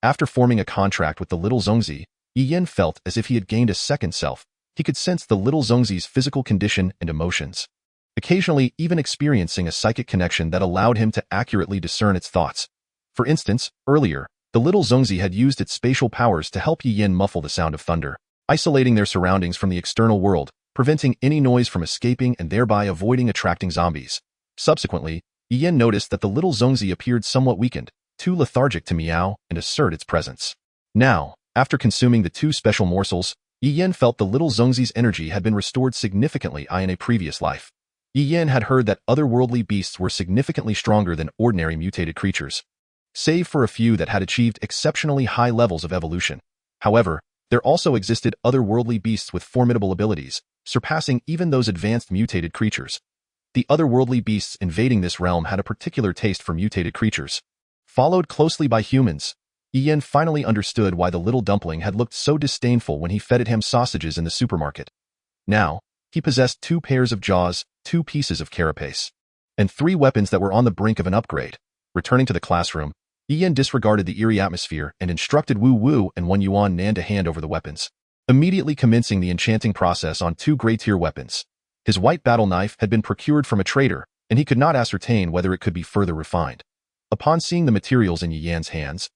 After forming a contract with the little Zongzi, Yi Yin felt as if he had gained a second self. He could sense the little Zongzi's physical condition and emotions, occasionally even experiencing a psychic connection that allowed him to accurately discern its thoughts. For instance, earlier, the little Zongzi had used its spatial powers to help Yi Yin muffle the sound of thunder, isolating their surroundings from the external world, preventing any noise from escaping and thereby avoiding attracting zombies. Subsequently, Yi Yin noticed that the little Zongzi appeared somewhat weakened, too lethargic to meow and assert its presence. Now, after consuming the two special morsels, Yi Yin felt the little Zongzi's energy had been restored significantly in a previous life. Yi Yin had heard that otherworldly beasts were significantly stronger than ordinary mutated creatures, save for a few that had achieved exceptionally high levels of evolution. However, there also existed otherworldly beasts with formidable abilities, surpassing even those advanced mutated creatures. The otherworldly beasts invading this realm had a particular taste for mutated creatures. Followed closely by humans, Yi Yin finally understood why the little dumpling had looked so disdainful when he fed it ham sausages in the supermarket. Now, he possessed 2 pairs of jaws, 2 pieces of carapace, and 3 weapons that were on the brink of an upgrade. Returning to the classroom, Yi Yin disregarded the eerie atmosphere and instructed Wu Wu and Wen Yuan Nan to hand over the weapons, immediately commencing the enchanting process on 2 grade-tier weapons. His white battle knife had been procured from a trader, and he could not ascertain whether it could be further refined. Upon seeing the materials in Yi Yan's hands,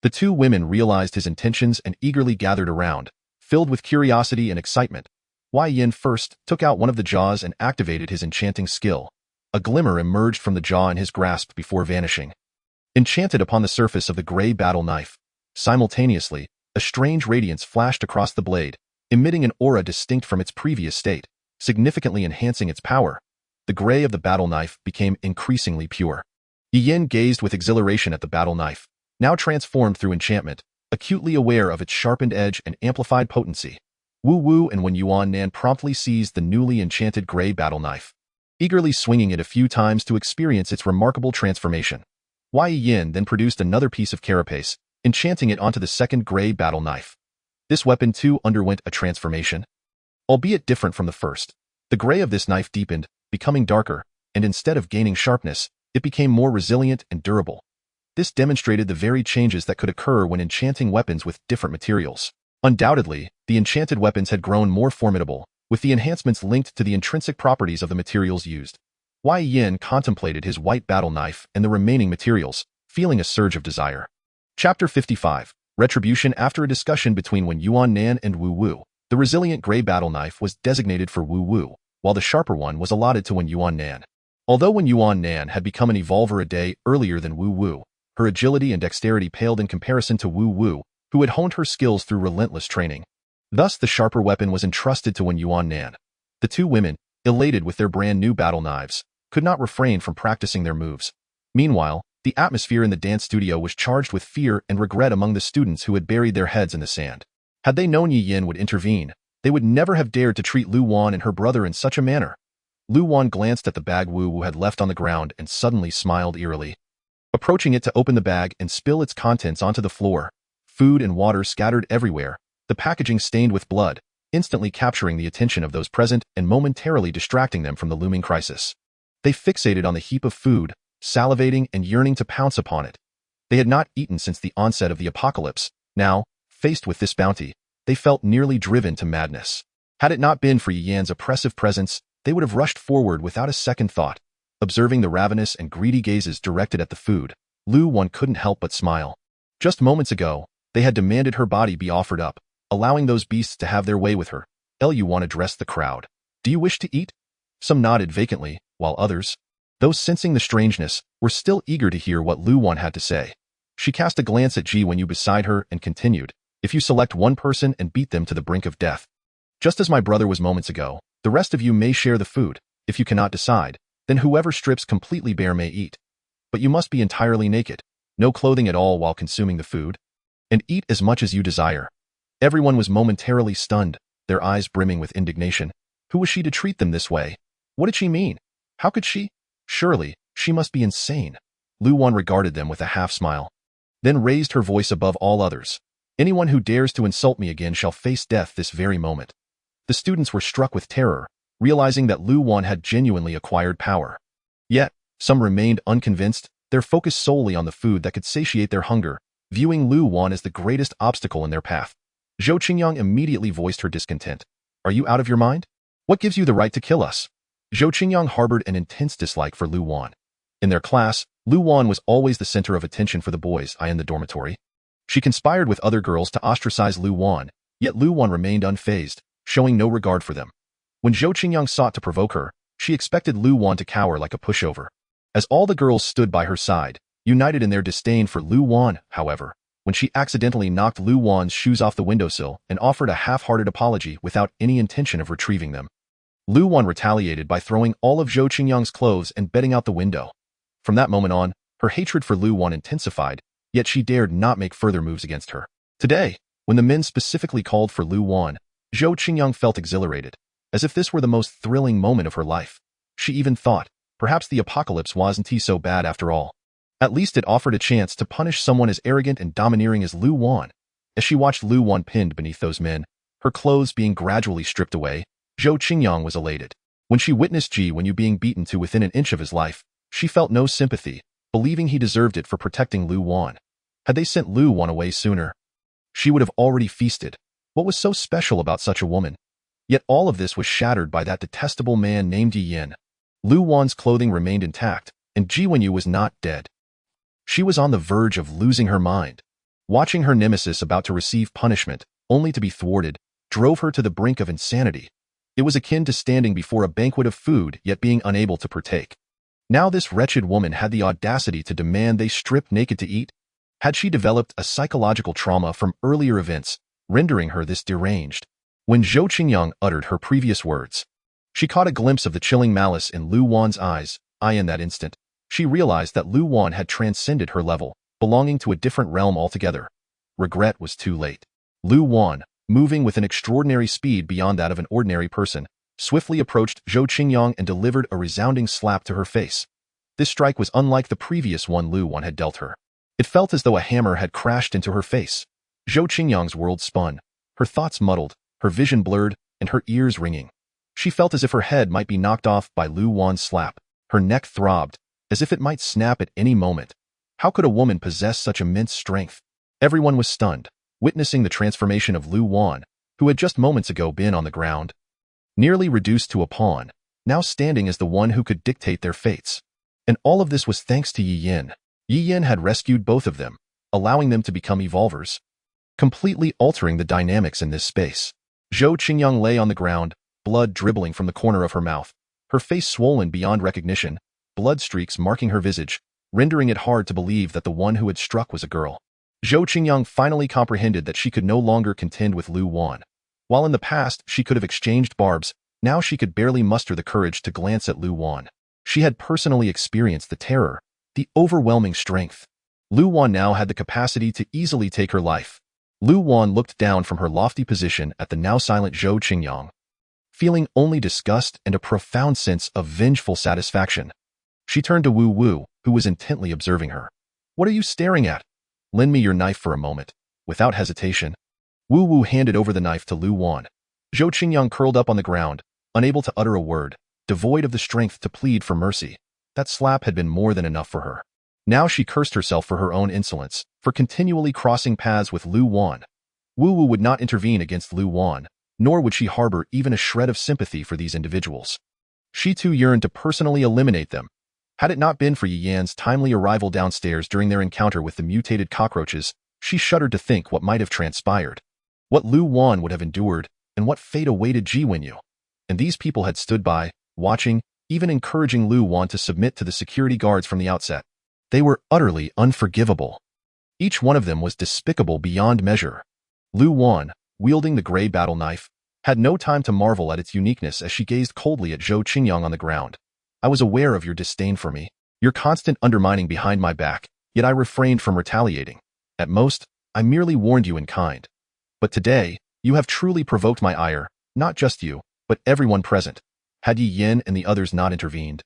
the 2 women realized his intentions and eagerly gathered around, filled with curiosity and excitement. Wei Yin first took out one of the jaws and activated his enchanting skill. A glimmer emerged from the jaw in his grasp before vanishing, enchanted upon the surface of the gray battle knife. Simultaneously, a strange radiance flashed across the blade, emitting an aura distinct from its previous state, significantly enhancing its power. The gray of the battle knife became increasingly pure. Yi Yin gazed with exhilaration at the battle knife, now transformed through enchantment, acutely aware of its sharpened edge and amplified potency. Wu Wu and Wen Yuan Nan promptly seized the newly enchanted gray battle knife, eagerly swinging it a few times to experience its remarkable transformation. Wei Yin then produced another piece of carapace, enchanting it onto the second gray battle knife. This weapon too underwent a transformation, albeit different from the first. The gray of this knife deepened, becoming darker, and instead of gaining sharpness, it became more resilient and durable. This demonstrated the varied changes that could occur when enchanting weapons with different materials. Undoubtedly, the enchanted weapons had grown more formidable, with the enhancements linked to the intrinsic properties of the materials used. Wei Yin contemplated his white battle knife and the remaining materials, feeling a surge of desire. Chapter 55. Retribution. After a discussion between Wen Yuan Nan and Wu Wu, the resilient gray battle knife was designated for Wu Wu, while the sharper one was allotted to Wen Yuan Nan. Although Wen Yuan Nan had become an evolver a day earlier than Wu Wu, her agility and dexterity paled in comparison to Wu Wu, who had honed her skills through relentless training. Thus, the sharper weapon was entrusted to Wen Yuan Nan. The 2 women, elated with their brand new battle knives, could not refrain from practicing their moves. Meanwhile, the atmosphere in the dance studio was charged with fear and regret among the students who had buried their heads in the sand. Had they known Yi Yin would intervene, they would never have dared to treat Lu Wan and her brother in such a manner. Lu Wan glanced at the bag Wu Wu had left on the ground and suddenly smiled eerily. Approaching it to open the bag and spill its contents onto the floor, food and water scattered everywhere, the packaging stained with blood, instantly capturing the attention of those present and momentarily distracting them from the looming crisis. They fixated on the heap of food, salivating and yearning to pounce upon it. They had not eaten since the onset of the apocalypse. Now, faced with this bounty, they felt nearly driven to madness. Had it not been for Yi Yan's oppressive presence, they would have rushed forward without a second thought. Observing the ravenous and greedy gazes directed at the food, Lu Wan couldn't help but smile. Just moments ago, they had demanded her body be offered up, allowing those beasts to have their way with her. Lu Wan addressed the crowd. "Do you wish to eat?" Some nodded vacantly, while others, those sensing the strangeness, were still eager to hear what Lu Wan had to say. She cast a glance at Ji Wenyu beside her and continued, "If you select one person and beat them to the brink of death, just as my brother was moments ago, the rest of you may share the food. If you cannot decide, then whoever strips completely bare may eat. But you must be entirely naked, no clothing at all while consuming the food, and eat as much as you desire." Everyone was momentarily stunned, their eyes brimming with indignation. Who was she to treat them this way? What did she mean? How could she? Surely, she must be insane. Lu Wan regarded them with a half-smile, then raised her voice above all others. "Anyone who dares to insult me again shall face death this very moment." The students were struck with terror, realizing that Lu Wan had genuinely acquired power. Yet, some remained unconvinced, their focus solely on the food that could satiate their hunger, viewing Lu Wan as the greatest obstacle in their path. Zhou Qingyang immediately voiced her discontent. "Are you out of your mind? What gives you the right to kill us?" Zhou Qingyang harbored an intense dislike for Lu Wan. In their class, Lu Wan was always the center of attention for the boys in the dormitory. She conspired with other girls to ostracize Lu Wan, yet Lu Wan remained unfazed, showing no regard for them. When Zhou Qingyang sought to provoke her, she expected Lu Wan to cower like a pushover. As all the girls stood by her side, united in their disdain for Lu Wan, however, when she accidentally knocked Lu Wan's shoes off the windowsill and offered a half-hearted apology without any intention of retrieving them, Lu Wan retaliated by throwing all of Zhou Qingyang's clothes and bedding out the window. From that moment on, her hatred for Lu Wan intensified, yet she dared not make further moves against her. Today, when the men specifically called for Lu Wan, Zhou Qingyang felt exhilarated, as if this were the most thrilling moment of her life. She even thought, perhaps the apocalypse wasn't so bad after all. At least it offered a chance to punish someone as arrogant and domineering as Lu Wan. As she watched Lu Wan pinned beneath those men, her clothes being gradually stripped away, Zhou Qingyang was elated. When she witnessed Ji Wenyu being beaten to within an inch of his life, she felt no sympathy, believing he deserved it for protecting Lu Wan. Had they sent Lu Wan away sooner, she would have already feasted. What was so special about such a woman? Yet all of this was shattered by that detestable man named Yi Yan. Lu Wan's clothing remained intact, and Ji Wenyu was not dead. She was on the verge of losing her mind. Watching her nemesis about to receive punishment, only to be thwarted, drove her to the brink of insanity. It was akin to standing before a banquet of food yet being unable to partake. Now this wretched woman had the audacity to demand they strip naked to eat. Had she developed a psychological trauma from earlier events, rendering her this deranged? When Zhou Qingyang uttered her previous words, she caught a glimpse of the chilling malice in Lu Wan's eyes. In that instant, she realized that Lu Wan had transcended her level, belonging to a different realm altogether. Regret was too late. Lu Wan, moving with an extraordinary speed beyond that of an ordinary person, swiftly approached Zhou Qingyang and delivered a resounding slap to her face. This strike was unlike the previous one Lu Wan had dealt her. It felt as though a hammer had crashed into her face. Zhou Qingyang's world spun, her thoughts muddled, her vision blurred, and her ears ringing. She felt as if her head might be knocked off by Lu Wan's slap. Her neck throbbed, as if it might snap at any moment. How could a woman possess such immense strength? Everyone was stunned, witnessing the transformation of Lu Wan, who had just moments ago been on the ground, nearly reduced to a pawn, now standing as the one who could dictate their fates. And all of this was thanks to Yi Yan. Yi Yan had rescued both of them, allowing them to become evolvers, completely altering the dynamics in this space. Zhou Qingyang lay on the ground, blood dribbling from the corner of her mouth, her face swollen beyond recognition, blood streaks marking her visage, rendering it hard to believe that the one who had struck was a girl. Zhou Qingyang finally comprehended that she could no longer contend with Lu Wan. While in the past she could have exchanged barbs, now she could barely muster the courage to glance at Lu Wan. She had personally experienced the terror, the overwhelming strength. Lu Wan now had the capacity to easily take her life. Lu Wan looked down from her lofty position at the now silent Zhou Qingyang, feeling only disgust and a profound sense of vengeful satisfaction. She turned to Wu Wu, who was intently observing her. "What are you staring at? Lend me your knife for a moment." Without hesitation, Wu Wu handed over the knife to Lu Wan. Zhou Qingyang curled up on the ground, unable to utter a word, devoid of the strength to plead for mercy. That slap had been more than enough for her. Now she cursed herself for her own insolence, for continually crossing paths with Lu Wan. Wu Wu would not intervene against Lu Wan, nor would she harbor even a shred of sympathy for these individuals. She too yearned to personally eliminate them. Had it not been for Yi Yan's timely arrival downstairs during their encounter with the mutated cockroaches, she shuddered to think what might have transpired. What Lu Wan would have endured, and what fate awaited Ji Wenyu. And these people had stood by, watching, even encouraging Lu Wan to submit to the security guards from the outset. They were utterly unforgivable. Each one of them was despicable beyond measure. Lu Wan, wielding the gray battle knife, had no time to marvel at its uniqueness as she gazed coldly at Zhou Qingyang on the ground. I was aware of your disdain for me, your constant undermining behind my back, yet I refrained from retaliating. At most, I merely warned you in kind. But today, you have truly provoked my ire, not just you, but everyone present. Had Yi Yin and the others not intervened,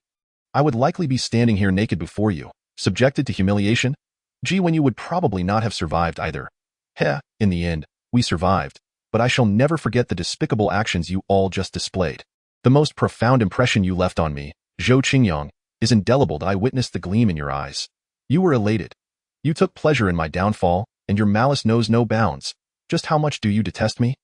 I would likely be standing here naked before you, subjected to humiliation. Ji Wenyu would probably not have survived either. In the end, we survived, but I shall never forget the despicable actions you all just displayed. The most profound impression you left on me, Zhou Qingyang, is indelible. I witnessed the gleam in your eyes. You were elated. You took pleasure in my downfall, and your malice knows no bounds. Just how much do you detest me?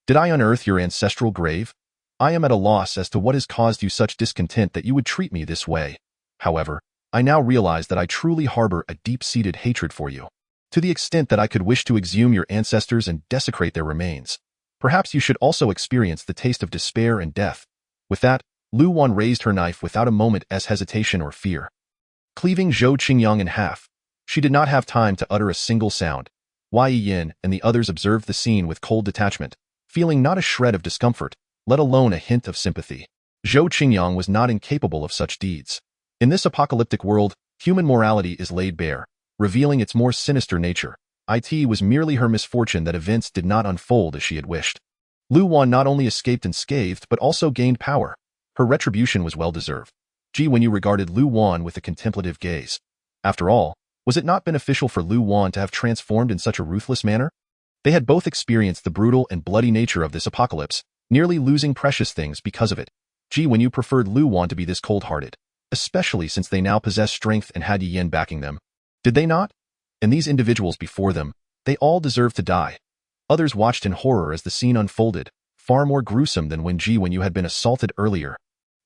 Did I unearth your ancestral grave? I am at a loss as to what has caused you such discontent that you would treat me this way. However, I now realize that I truly harbor a deep-seated hatred for you, to the extent that I could wish to exhume your ancestors and desecrate their remains. Perhaps you should also experience the taste of despair and death. With that, Lu Wan raised her knife without a moment's hesitation or fear, cleaving Zhou Qingyang in half. She did not have time to utter a single sound. Yi Yin and the others observed the scene with cold detachment, feeling not a shred of discomfort, let alone a hint of sympathy. Zhou Qingyang was not incapable of such deeds. In this apocalyptic world, human morality is laid bare, revealing its more sinister nature. It was merely her misfortune that events did not unfold as she had wished. Lu Wan not only escaped unscathed but also gained power. Her retribution was well-deserved. Ji Wenyu regarded Lu Wan with a contemplative gaze. After all, was it not beneficial for Lu Wan to have transformed in such a ruthless manner? They had both experienced the brutal and bloody nature of this apocalypse, nearly losing precious things because of it. Ji Wenyu preferred Lu Wan to be this cold-hearted, especially since they now possessed strength and had Yi Yin backing them. Did they not? And these individuals before them, they all deserved to die. Others watched in horror as the scene unfolded, far more gruesome than when Ji Wenyu had been assaulted earlier.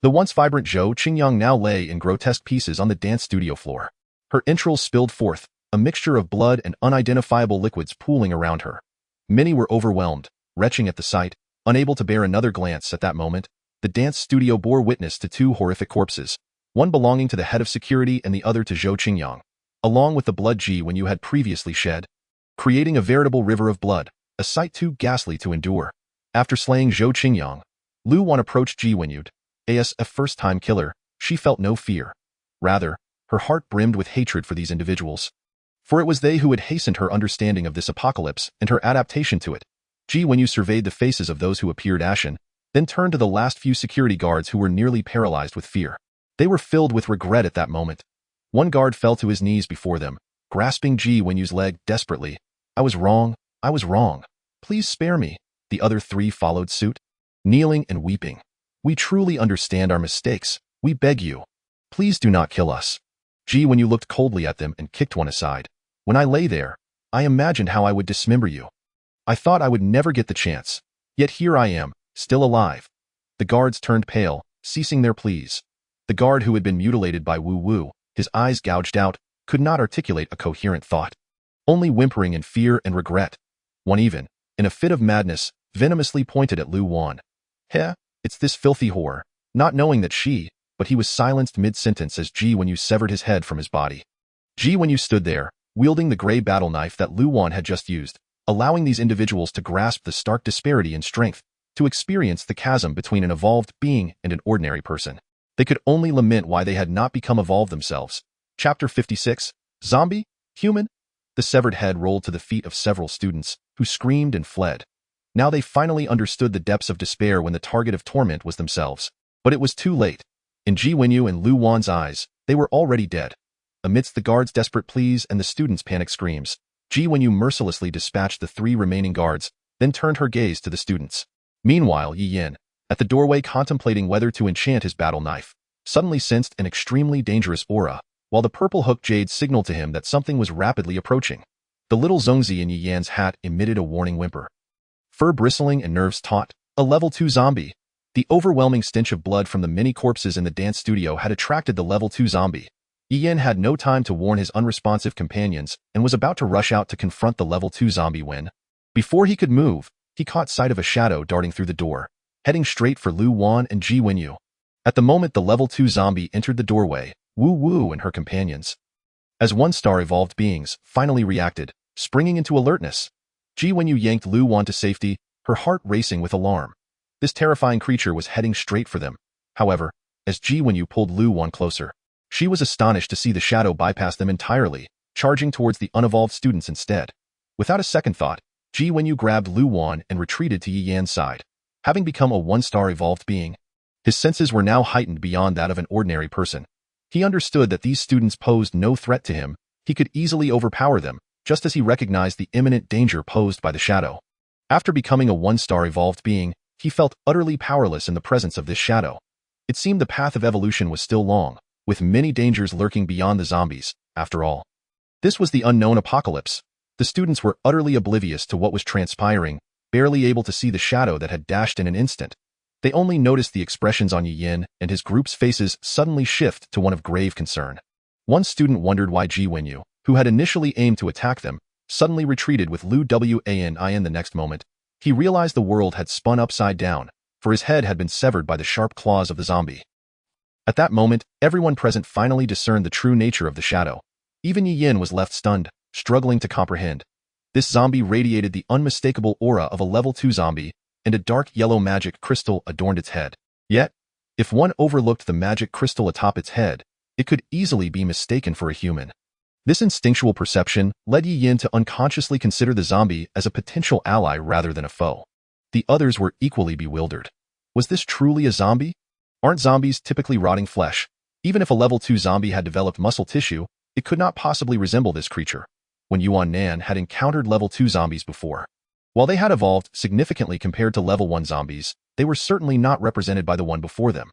The once vibrant Zhou Qingyang now lay in grotesque pieces on the dance studio floor. Her entrails spilled forth, a mixture of blood and unidentifiable liquids pooling around her. Many were overwhelmed, retching at the sight, unable to bear another glance. At that moment, the dance studio bore witness to two horrific corpses, one belonging to the head of security and the other to Zhou Qingyang, along with the blood Ji Wenyu had previously shed, creating a veritable river of blood, a sight too ghastly to endure. After slaying Zhou Qingyang, Lu Wan approached Ji Wenyu. As a first-time killer, she felt no fear. Rather, her heart brimmed with hatred for these individuals. For it was they who had hastened her understanding of this apocalypse and her adaptation to it. Ji Wenyu surveyed the faces of those who appeared ashen, then turned to the last few security guards who were nearly paralyzed with fear. They were filled with regret at that moment. One guard fell to his knees before them, grasping Ji Wenyu's leg desperately. I was wrong. Please spare me. The other three followed suit, kneeling and weeping. We truly understand our mistakes. We beg you. Please do not kill us. Ji Wenyu looked coldly at them and kicked one aside. When I lay there, I imagined how I would dismember you. I thought I would never get the chance. Yet here I am, still alive. The guards turned pale, ceasing their pleas. The guard who had been mutilated by Wu Wu, his eyes gouged out, could not articulate a coherent thought. Only whimpering in fear and regret. One even, in a fit of madness, venomously pointed at Lu Wan. It's this filthy whore, not knowing that but he was silenced mid-sentence as Ji Wenyu severed his head from his body. Ji Wenyu stood there, wielding the gray battle knife that Lu Wan had just used, allowing these individuals to grasp the stark disparity in strength, to experience the chasm between an evolved being and an ordinary person. They could only lament why they had not become evolved themselves. Chapter 56, Zombie? Human? The severed head rolled to the feet of several students, who screamed and fled. Now they finally understood the depths of despair when the target of torment was themselves. But it was too late. In Ji Wenyu and Lu Wan's eyes, they were already dead. Amidst the guards' desperate pleas and the students' panic screams, Ji Wenyu mercilessly dispatched the three remaining guards, then turned her gaze to the students. Meanwhile, Yi Yin, at the doorway contemplating whether to enchant his battle knife, suddenly sensed an extremely dangerous aura, while the purple hook jade signaled to him that something was rapidly approaching. The little Zongzi in Yi Yan's hat emitted a warning whimper. Fur bristling and nerves taut, a level 2 zombie. The overwhelming stench of blood from the many corpses in the dance studio had attracted the level 2 zombie. Yi Yin had no time to warn his unresponsive companions and was about to rush out to confront the level 2 zombie when, before he could move, he caught sight of a shadow darting through the door, heading straight for Lu Wan and Ji Wenyu. At the moment the level 2 zombie entered the doorway, Wu Wu and her companions, as one-star evolved beings, finally reacted, springing into alertness. Ji Wenyu yanked Lu Wan to safety, her heart racing with alarm. This terrifying creature was heading straight for them. However, as Ji Wenyu pulled Lu Wan closer, she was astonished to see the shadow bypass them entirely, charging towards the unevolved students instead. Without a second thought, Ji Wenyu grabbed Lu Wan and retreated to Yi Yan's side. Having become a one-star evolved being, his senses were now heightened beyond that of an ordinary person. He understood that these students posed no threat to him. He could easily overpower them, just as he recognized the imminent danger posed by the shadow. After becoming a one-star evolved being, he felt utterly powerless in the presence of this shadow. It seemed the path of evolution was still long, with many dangers lurking beyond the zombies, after all. This was the unknown apocalypse. The students were utterly oblivious to what was transpiring, barely able to see the shadow that had dashed in an instant. They only noticed the expressions on Yi Yin and his group's faces suddenly shift to one of grave concern. One student wondered why Ji Wenyu, who had initially aimed to attack them, suddenly retreated with Lu Wan the next moment. He realized the world had spun upside down, for his head had been severed by the sharp claws of the zombie. At that moment, everyone present finally discerned the true nature of the shadow. Even Yi Yin was left stunned, struggling to comprehend. This zombie radiated the unmistakable aura of a level 2 zombie, and a dark yellow magic crystal adorned its head. Yet, if one overlooked the magic crystal atop its head, it could easily be mistaken for a human. This instinctual perception led Yi Yin to unconsciously consider the zombie as a potential ally rather than a foe. The others were equally bewildered. Was this truly a zombie? Aren't zombies typically rotting flesh? Even if a level 2 zombie had developed muscle tissue, it could not possibly resemble this creature. When Yuan Nan had encountered level 2 zombies before, while they had evolved significantly compared to level 1 zombies, they were certainly not represented by the one before them.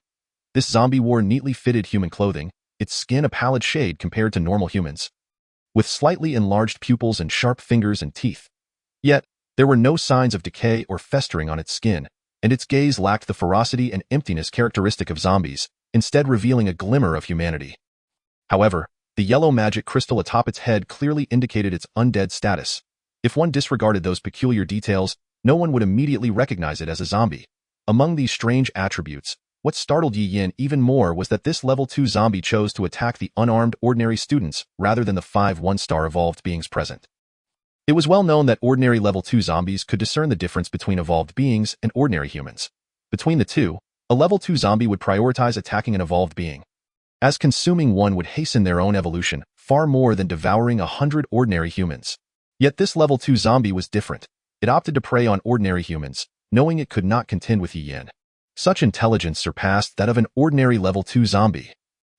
This zombie wore neatly fitted human clothing, its skin a pallid shade compared to normal humans, with slightly enlarged pupils and sharp fingers and teeth. Yet, there were no signs of decay or festering on its skin, and its gaze lacked the ferocity and emptiness characteristic of zombies, instead revealing a glimmer of humanity. However, the yellow magic crystal atop its head clearly indicated its undead status. If one disregarded those peculiar details, no one would immediately recognize it as a zombie. Among these strange attributes, what startled Yi Yin even more was that this level 2 zombie chose to attack the unarmed ordinary students rather than the 5 one-star evolved beings present. It was well known that ordinary level 2 zombies could discern the difference between evolved beings and ordinary humans. Between the two, a level 2 zombie would prioritize attacking an evolved being, as consuming one would hasten their own evolution far more than devouring 100 ordinary humans. Yet this level 2 zombie was different. It opted to prey on ordinary humans, knowing it could not contend with Yi Yin. Such intelligence surpassed that of an ordinary level 2 zombie.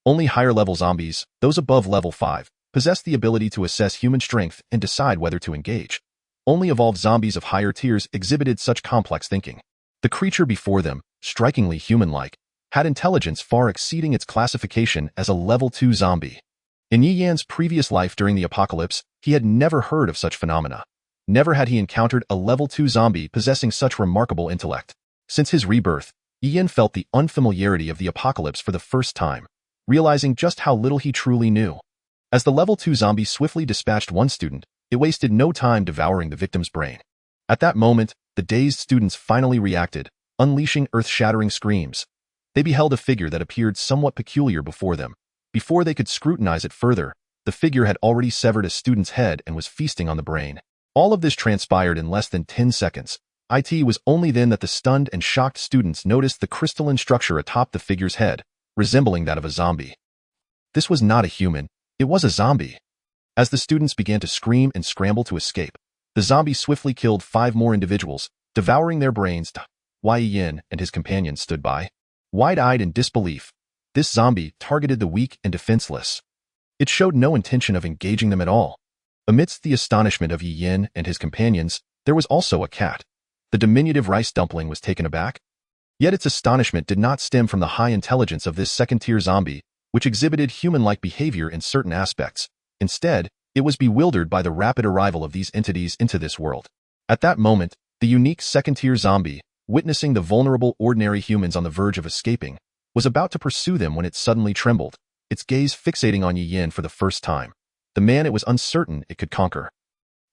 Only higher level zombies, those above level 5, possessed the ability to assess human strength and decide whether to engage. Only evolved zombies of higher tiers exhibited such complex thinking. The creature before them, strikingly human-like, had intelligence far exceeding its classification as a level 2 zombie. In Yi Yan's previous life during the apocalypse, he had never heard of such phenomena. Never had he encountered a level 2 zombie possessing such remarkable intellect. Since his rebirth, Yi Yan felt the unfamiliarity of the apocalypse for the first time, realizing just how little he truly knew. As the level 2 zombie swiftly dispatched one student, it wasted no time devouring the victim's brain. At that moment, the dazed students finally reacted, unleashing earth-shattering screams. They beheld a figure that appeared somewhat peculiar before them. Before they could scrutinize it further, the figure had already severed a student's head and was feasting on the brain. All of this transpired in less than 10 seconds. It was only then that the stunned and shocked students noticed the crystalline structure atop the figure's head, resembling that of a zombie. This was not a human, it was a zombie. As the students began to scream and scramble to escape, the zombie swiftly killed 5 more individuals, devouring their brains. Yi Yin and his companions stood by, wide-eyed in disbelief. This zombie targeted the weak and defenseless. It showed no intention of engaging them at all. Amidst the astonishment of Yi Yin and his companions, there was also a cat. The diminutive rice dumpling was taken aback. Yet its astonishment did not stem from the high intelligence of this second-tier zombie, which exhibited human-like behavior in certain aspects. Instead, it was bewildered by the rapid arrival of these entities into this world. At that moment, the unique second-tier zombie, witnessing the vulnerable ordinary humans on the verge of escaping, was about to pursue them when it suddenly trembled, its gaze fixating on Yi Yin for the first time, the man it was uncertain it could conquer.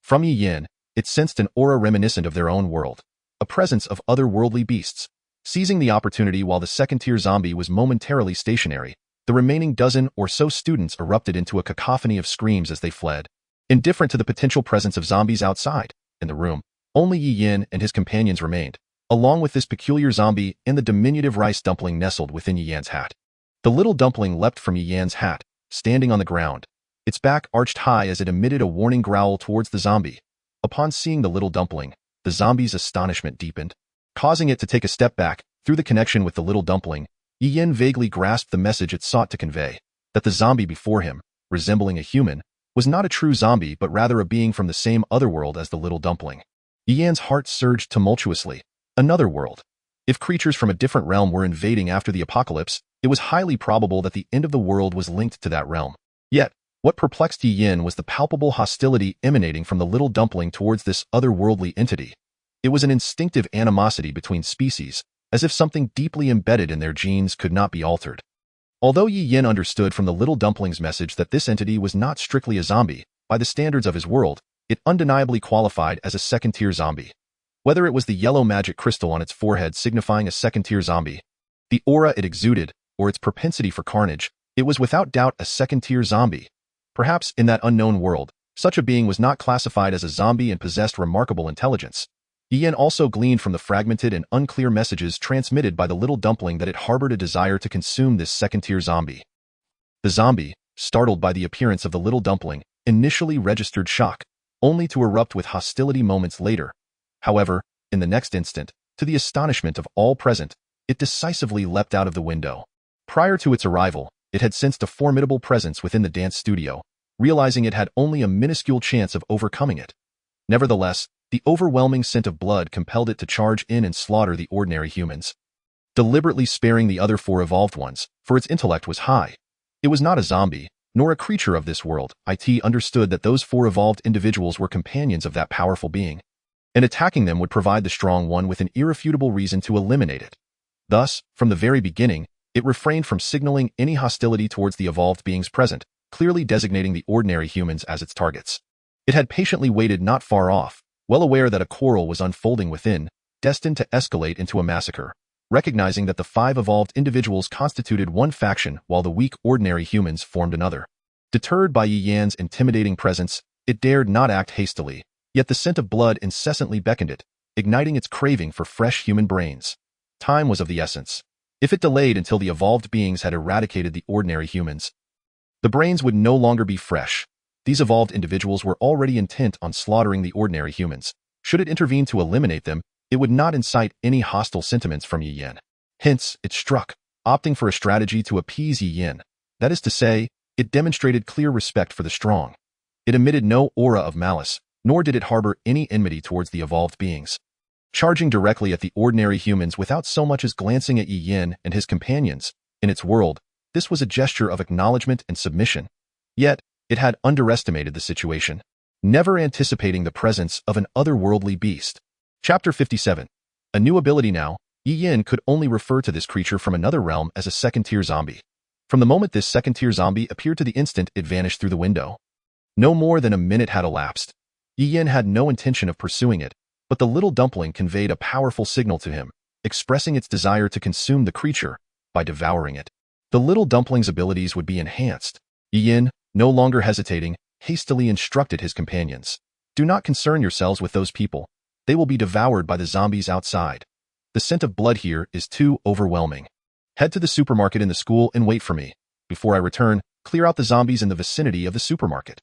From Yi Yin, it sensed an aura reminiscent of their own world, a presence of otherworldly beasts. Seizing the opportunity while the second-tier zombie was momentarily stationary, the remaining dozen or so students erupted into a cacophony of screams as they fled. Indifferent to the potential presence of zombies outside, in the room, only Yi Yin and his companions remained, along with this peculiar zombie and the diminutive rice dumpling nestled within Yi Yan's hat. The little dumpling leapt from Yi Yan's hat, standing on the ground, its back arched high as it emitted a warning growl towards the zombie. Upon seeing the little dumpling, the zombie's astonishment deepened, causing it to take a step back. Through the connection with the little dumpling, Yi Yin vaguely grasped the message it sought to convey, that the zombie before him, resembling a human, was not a true zombie but rather a being from the same otherworld as the little dumpling. Yi Yan's heart surged tumultuously. Another world. If creatures from a different realm were invading after the apocalypse, it was highly probable that the end of the world was linked to that realm. Yet, what perplexed Yi Yin was the palpable hostility emanating from the little dumpling towards this otherworldly entity. It was an instinctive animosity between species, as if something deeply embedded in their genes could not be altered. Although Yi Yin understood from the little dumpling's message that this entity was not strictly a zombie, by the standards of his world, it undeniably qualified as a second-tier zombie. Whether it was the yellow magic crystal on its forehead signifying a second-tier zombie, the aura it exuded, or its propensity for carnage, it was without doubt a second-tier zombie. Perhaps in that unknown world, such a being was not classified as a zombie and possessed remarkable intelligence. Yi Yin also gleaned from the fragmented and unclear messages transmitted by the little dumpling that it harbored a desire to consume this second-tier zombie. The zombie, startled by the appearance of the little dumpling, initially registered shock, only to erupt with hostility moments later. However, in the next instant, to the astonishment of all present, it decisively leapt out of the window. Prior to its arrival, it had sensed a formidable presence within the dance studio, realizing it had only a minuscule chance of overcoming it. Nevertheless, the overwhelming scent of blood compelled it to charge in and slaughter the ordinary humans, deliberately sparing the other four evolved ones, for its intellect was high. It was not a zombie, nor a creature of this world. It understood that those four evolved individuals were companions of that powerful being, and attacking them would provide the strong one with an irrefutable reason to eliminate it. Thus, from the very beginning, it refrained from signaling any hostility towards the evolved beings present, clearly designating the ordinary humans as its targets. It had patiently waited not far off, well aware that a quarrel was unfolding within, destined to escalate into a massacre, recognizing that the five evolved individuals constituted one faction while the weak ordinary humans formed another. Deterred by Yi Yan's intimidating presence, it dared not act hastily, yet the scent of blood incessantly beckoned it, igniting its craving for fresh human brains. Time was of the essence. If it delayed until the evolved beings had eradicated the ordinary humans, the brains would no longer be fresh. These evolved individuals were already intent on slaughtering the ordinary humans. Should it intervene to eliminate them, it would not incite any hostile sentiments from Yi Yin. Hence, it struck, opting for a strategy to appease Yi Yin. That is to say, it demonstrated clear respect for the strong. It emitted no aura of malice, nor did it harbor any enmity towards the evolved beings. Charging directly at the ordinary humans without so much as glancing at Yi Yin and his companions, in its world, this was a gesture of acknowledgement and submission. Yet, it had underestimated the situation, never anticipating the presence of an otherworldly beast. Chapter 57. A new ability now. Yi Yin could only refer to this creature from another realm as a second-tier zombie. From the moment this second-tier zombie appeared to the instant it vanished through the window. No more than a minute had elapsed. Yi Yin had no intention of pursuing it, but the little dumpling conveyed a powerful signal to him, expressing its desire to consume the creature by devouring it. The little dumpling's abilities would be enhanced. Yi Yin, no longer hesitating, hastily instructed his companions. Do not concern yourselves with those people. They will be devoured by the zombies outside. The scent of blood here is too overwhelming. Head to the supermarket in the school and wait for me. Before I return, clear out the zombies in the vicinity of the supermarket.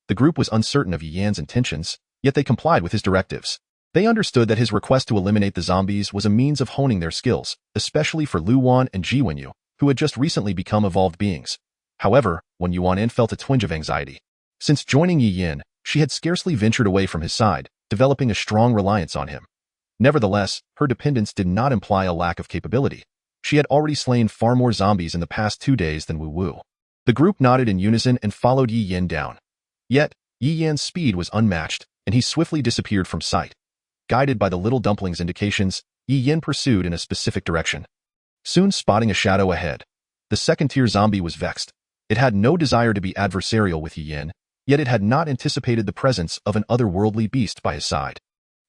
The group was uncertain of Yi Yan's intentions, yet they complied with his directives. They understood that his request to eliminate the zombies was a means of honing their skills, especially for Lu Wan and Ji Wenyu, who had just recently become evolved beings. However, Wen Yuan felt a twinge of anxiety. Since joining Yi Yin, she had scarcely ventured away from his side, developing a strong reliance on him. Nevertheless, her dependence did not imply a lack of capability. She had already slain far more zombies in the past 2 days than Wu Wu. The group nodded in unison and followed Yi Yin down. Yet, Yi Yan's speed was unmatched, and he swiftly disappeared from sight. Guided by the little dumpling's indications, Yi Yin pursued in a specific direction. Soon spotting a shadow ahead, the second-tier zombie was vexed. It had no desire to be adversarial with Yi Yin, yet it had not anticipated the presence of an otherworldly beast by his side.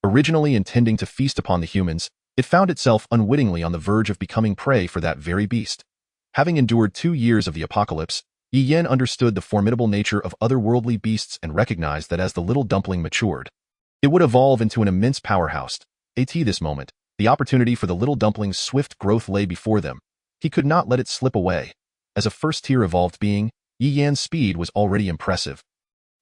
Originally intending to feast upon the humans, it found itself unwittingly on the verge of becoming prey for that very beast. Having endured 2 years of the apocalypse, Yi Yin understood the formidable nature of otherworldly beasts and recognized that as the little dumpling matured, it would evolve into an immense powerhouse. At this moment, the opportunity for the little dumpling's swift growth lay before them. He could not let it slip away. As a first-tier evolved being, Yi Yan's speed was already impressive.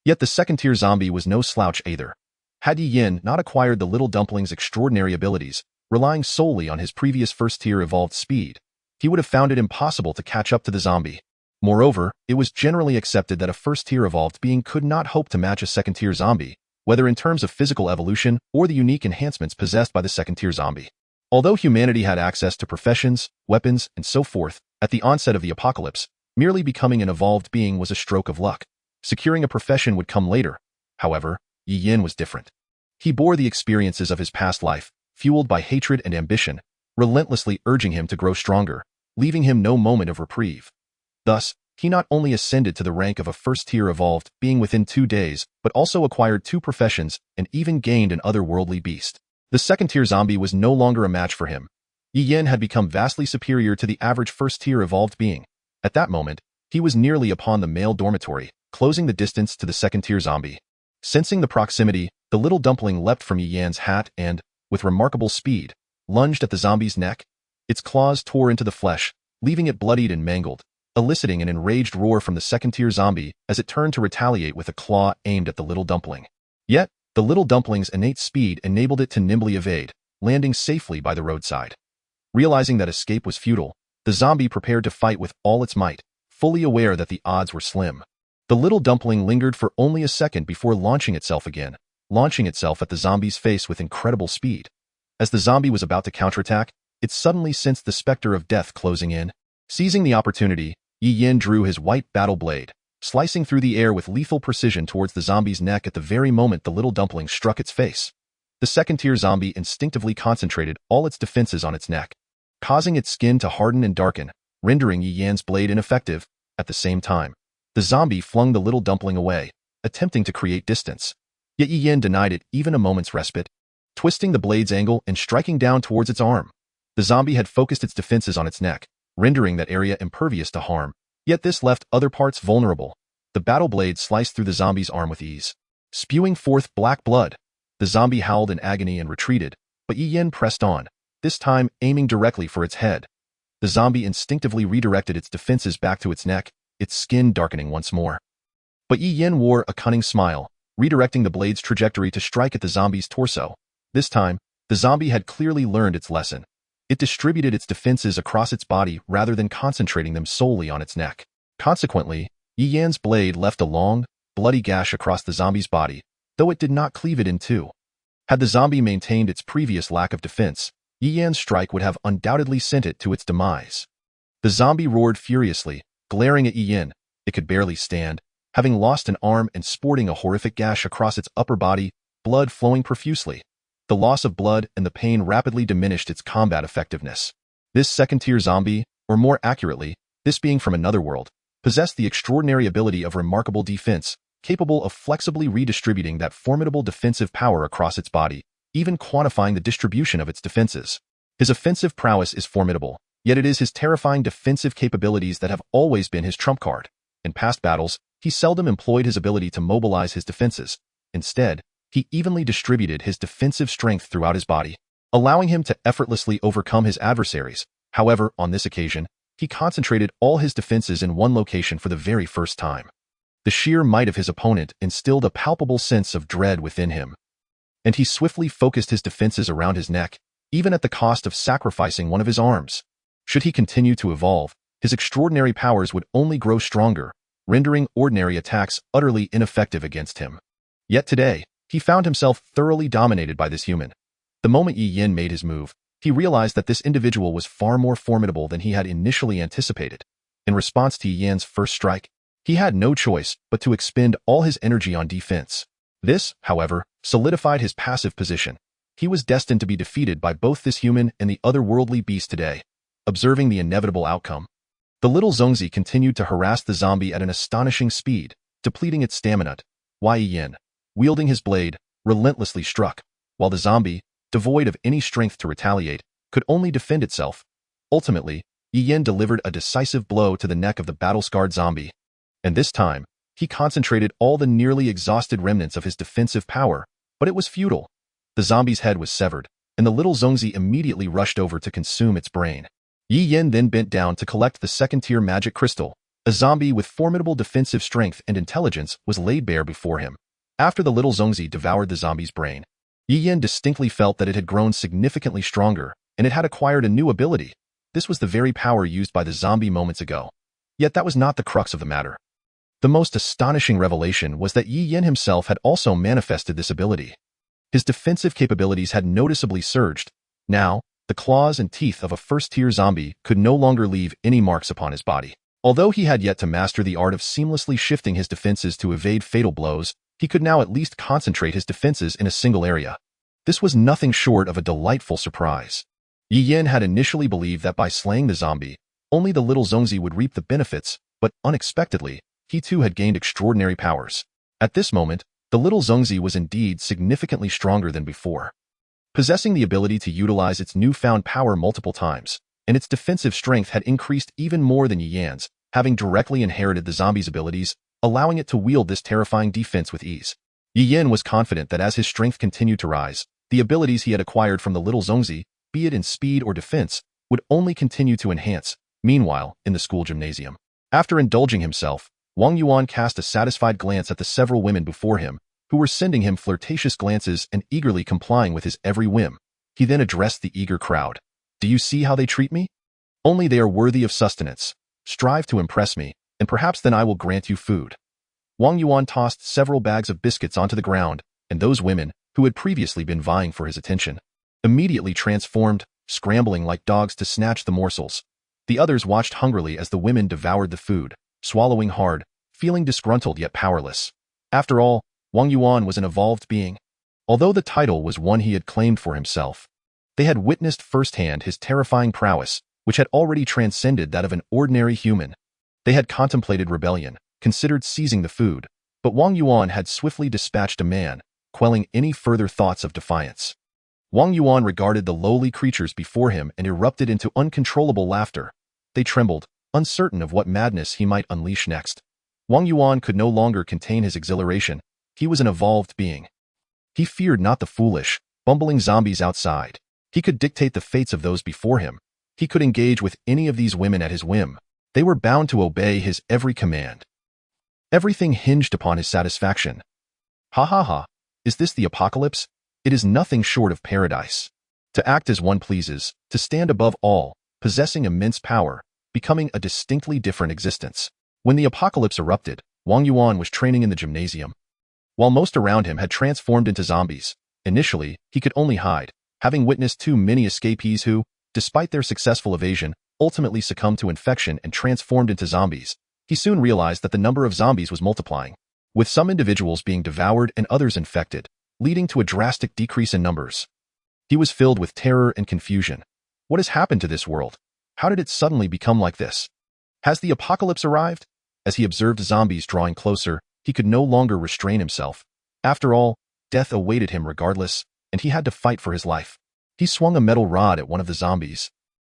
Yet the second-tier zombie was no slouch either. Had Yi Yin not acquired the little dumpling's extraordinary abilities, relying solely on his previous first-tier evolved speed, he would have found it impossible to catch up to the zombie. Moreover, it was generally accepted that a first-tier evolved being could not hope to match a second-tier zombie, whether in terms of physical evolution or the unique enhancements possessed by the second-tier zombie. Although humanity had access to professions, weapons, and so forth, at the onset of the apocalypse, merely becoming an evolved being was a stroke of luck. Securing a profession would come later. However, Yi Yin was different. He bore the experiences of his past life, fueled by hatred and ambition, relentlessly urging him to grow stronger, leaving him no moment of reprieve. Thus, he not only ascended to the rank of a first-tier evolved being within 2 days, but also acquired 2 professions and even gained an otherworldly beast. The second-tier zombie was no longer a match for him. Yi Yin had become vastly superior to the average first-tier evolved being. At that moment, he was nearly upon the male dormitory, closing the distance to the second-tier zombie. Sensing the proximity, the little dumpling leapt from Yi Yan's hat and, with remarkable speed, lunged at the zombie's neck. Its claws tore into the flesh, leaving it bloodied and mangled, eliciting an enraged roar from the second-tier zombie as it turned to retaliate with a claw aimed at the little dumpling. Yet, the little dumpling's innate speed enabled it to nimbly evade, landing safely by the roadside. Realizing that escape was futile, the zombie prepared to fight with all its might, fully aware that the odds were slim. The little dumpling lingered for only a second before launching itself at the zombie's face with incredible speed. As the zombie was about to counterattack, it suddenly sensed the specter of death closing in. Seizing the opportunity, Yi Yin drew his white battle blade, slicing through the air with lethal precision towards the zombie's neck at the very moment the little dumpling struck its face. The second-tier zombie instinctively concentrated all its defenses on its neck, causing its skin to harden and darken, rendering Yi Yan's blade ineffective. At the same time, the zombie flung the little dumpling away, attempting to create distance. Yet Yi Yin denied it even a moment's respite, twisting the blade's angle and striking down towards its arm. The zombie had focused its defenses on its neck, rendering that area impervious to harm, yet this left other parts vulnerable. The battle blade sliced through the zombie's arm with ease, spewing forth black blood. The zombie howled in agony and retreated, but Yi Yin pressed on, this time aiming directly for its head. The zombie instinctively redirected its defenses back to its neck, its skin darkening once more. But Yi Yin wore a cunning smile, redirecting the blade's trajectory to strike at the zombie's torso. This time, the zombie had clearly learned its lesson. It distributed its defenses across its body rather than concentrating them solely on its neck. Consequently, Yi Yan's blade left a long, bloody gash across the zombie's body, though it did not cleave it in two. Had the zombie maintained its previous lack of defense, Yi Yan's strike would have undoubtedly sent it to its demise. The zombie roared furiously, glaring at Yi Yin. It could barely stand, having lost an arm and sporting a horrific gash across its upper body, blood flowing profusely. The loss of blood and the pain rapidly diminished its combat effectiveness. This second-tier zombie, or more accurately, this being from another world, possessed the extraordinary ability of remarkable defense, capable of flexibly redistributing that formidable defensive power across its body, even quantifying the distribution of its defenses. His offensive prowess is formidable, yet it is his terrifying defensive capabilities that have always been his trump card. In past battles, he seldom employed his ability to mobilize his defenses. Instead, he evenly distributed his defensive strength throughout his body, allowing him to effortlessly overcome his adversaries. However, on this occasion, he concentrated all his defenses in one location for the very first time. The sheer might of his opponent instilled a palpable sense of dread within him, and he swiftly focused his defenses around his neck, even at the cost of sacrificing one of his arms. Should he continue to evolve, his extraordinary powers would only grow stronger, rendering ordinary attacks utterly ineffective against him. Yet today, he found himself thoroughly dominated by this human. The moment Yi Yin made his move, he realized that this individual was far more formidable than he had initially anticipated. In response to Yi Yin's first strike, he had no choice but to expend all his energy on defense. This, however, solidified his passive position. He was destined to be defeated by both this human and the otherworldly beast today. Observing the inevitable outcome, the little Zongzi continued to harass the zombie at an astonishing speed, depleting its stamina. Yi Yin, wielding his blade, relentlessly struck, while the zombie, devoid of any strength to retaliate, could only defend itself. Ultimately, Yi Yin delivered a decisive blow to the neck of the battle-scarred zombie. And this time, he concentrated all the nearly exhausted remnants of his defensive power, but it was futile. The zombie's head was severed, and the little Zongzi immediately rushed over to consume its brain. Yi Yin then bent down to collect the second-tier magic crystal. A zombie with formidable defensive strength and intelligence was laid bare before him. After the little Zongzi devoured the zombie's brain, Yi Yin distinctly felt that it had grown significantly stronger, and it had acquired a new ability. This was the very power used by the zombie moments ago. Yet that was not the crux of the matter. The most astonishing revelation was that Yi Yin himself had also manifested this ability. His defensive capabilities had noticeably surged. Now, the claws and teeth of a first-tier zombie could no longer leave any marks upon his body. Although he had yet to master the art of seamlessly shifting his defenses to evade fatal blows, he could now at least concentrate his defenses in a single area. This was nothing short of a delightful surprise. Yi Yin had initially believed that by slaying the zombie, only the little Zongzi would reap the benefits, but unexpectedly, he too had gained extraordinary powers. At this moment, the little Zongzi was indeed significantly stronger than before. Possessing the ability to utilize its newfound power multiple times, and its defensive strength had increased even more than Yi Yan's, having directly inherited the zombie's abilities, allowing it to wield this terrifying defense with ease. Yi Yin was confident that as his strength continued to rise, the abilities he had acquired from the little Zongzi, be it in speed or defense, would only continue to enhance. Meanwhile, in the school gymnasium, after indulging himself, Wang Yuan cast a satisfied glance at the several women before him, who were sending him flirtatious glances and eagerly complying with his every whim. He then addressed the eager crowd. Do you see how they treat me? Only they are worthy of sustenance. Strive to impress me, and perhaps then I will grant you food. Wang Yuan tossed several bags of biscuits onto the ground, and those women, who had previously been vying for his attention, immediately transformed, scrambling like dogs to snatch the morsels. The others watched hungrily as the women devoured the food, swallowing hard, feeling disgruntled yet powerless. After all, Wang Yuan was an evolved being. Although the title was one he had claimed for himself, they had witnessed firsthand his terrifying prowess, which had already transcended that of an ordinary human. They had contemplated rebellion, considered seizing the food, but Wang Yuan had swiftly dispatched a man, quelling any further thoughts of defiance. Wang Yuan regarded the lowly creatures before him and erupted into uncontrollable laughter. They trembled, uncertain of what madness he might unleash next. Wang Yuan could no longer contain his exhilaration. He was an evolved being. He feared not the foolish, bumbling zombies outside. He could dictate the fates of those before him. He could engage with any of these women at his whim. They were bound to obey his every command. Everything hinged upon his satisfaction. Ha ha ha. Is this the apocalypse? It is nothing short of paradise. To act as one pleases, to stand above all, possessing immense power, becoming a distinctly different existence. When the apocalypse erupted, Wang Yuan was training in the gymnasium. While most around him had transformed into zombies, initially, he could only hide, having witnessed too many escapees who, despite their successful evasion, ultimately succumbed to infection and transformed into zombies. He soon realized that the number of zombies was multiplying, with some individuals being devoured and others infected, leading to a drastic decrease in numbers. He was filled with terror and confusion. What has happened to this world? How did it suddenly become like this? Has the apocalypse arrived? As he observed zombies drawing closer, he could no longer restrain himself. After all, death awaited him regardless, and he had to fight for his life. He swung a metal rod at one of the zombies,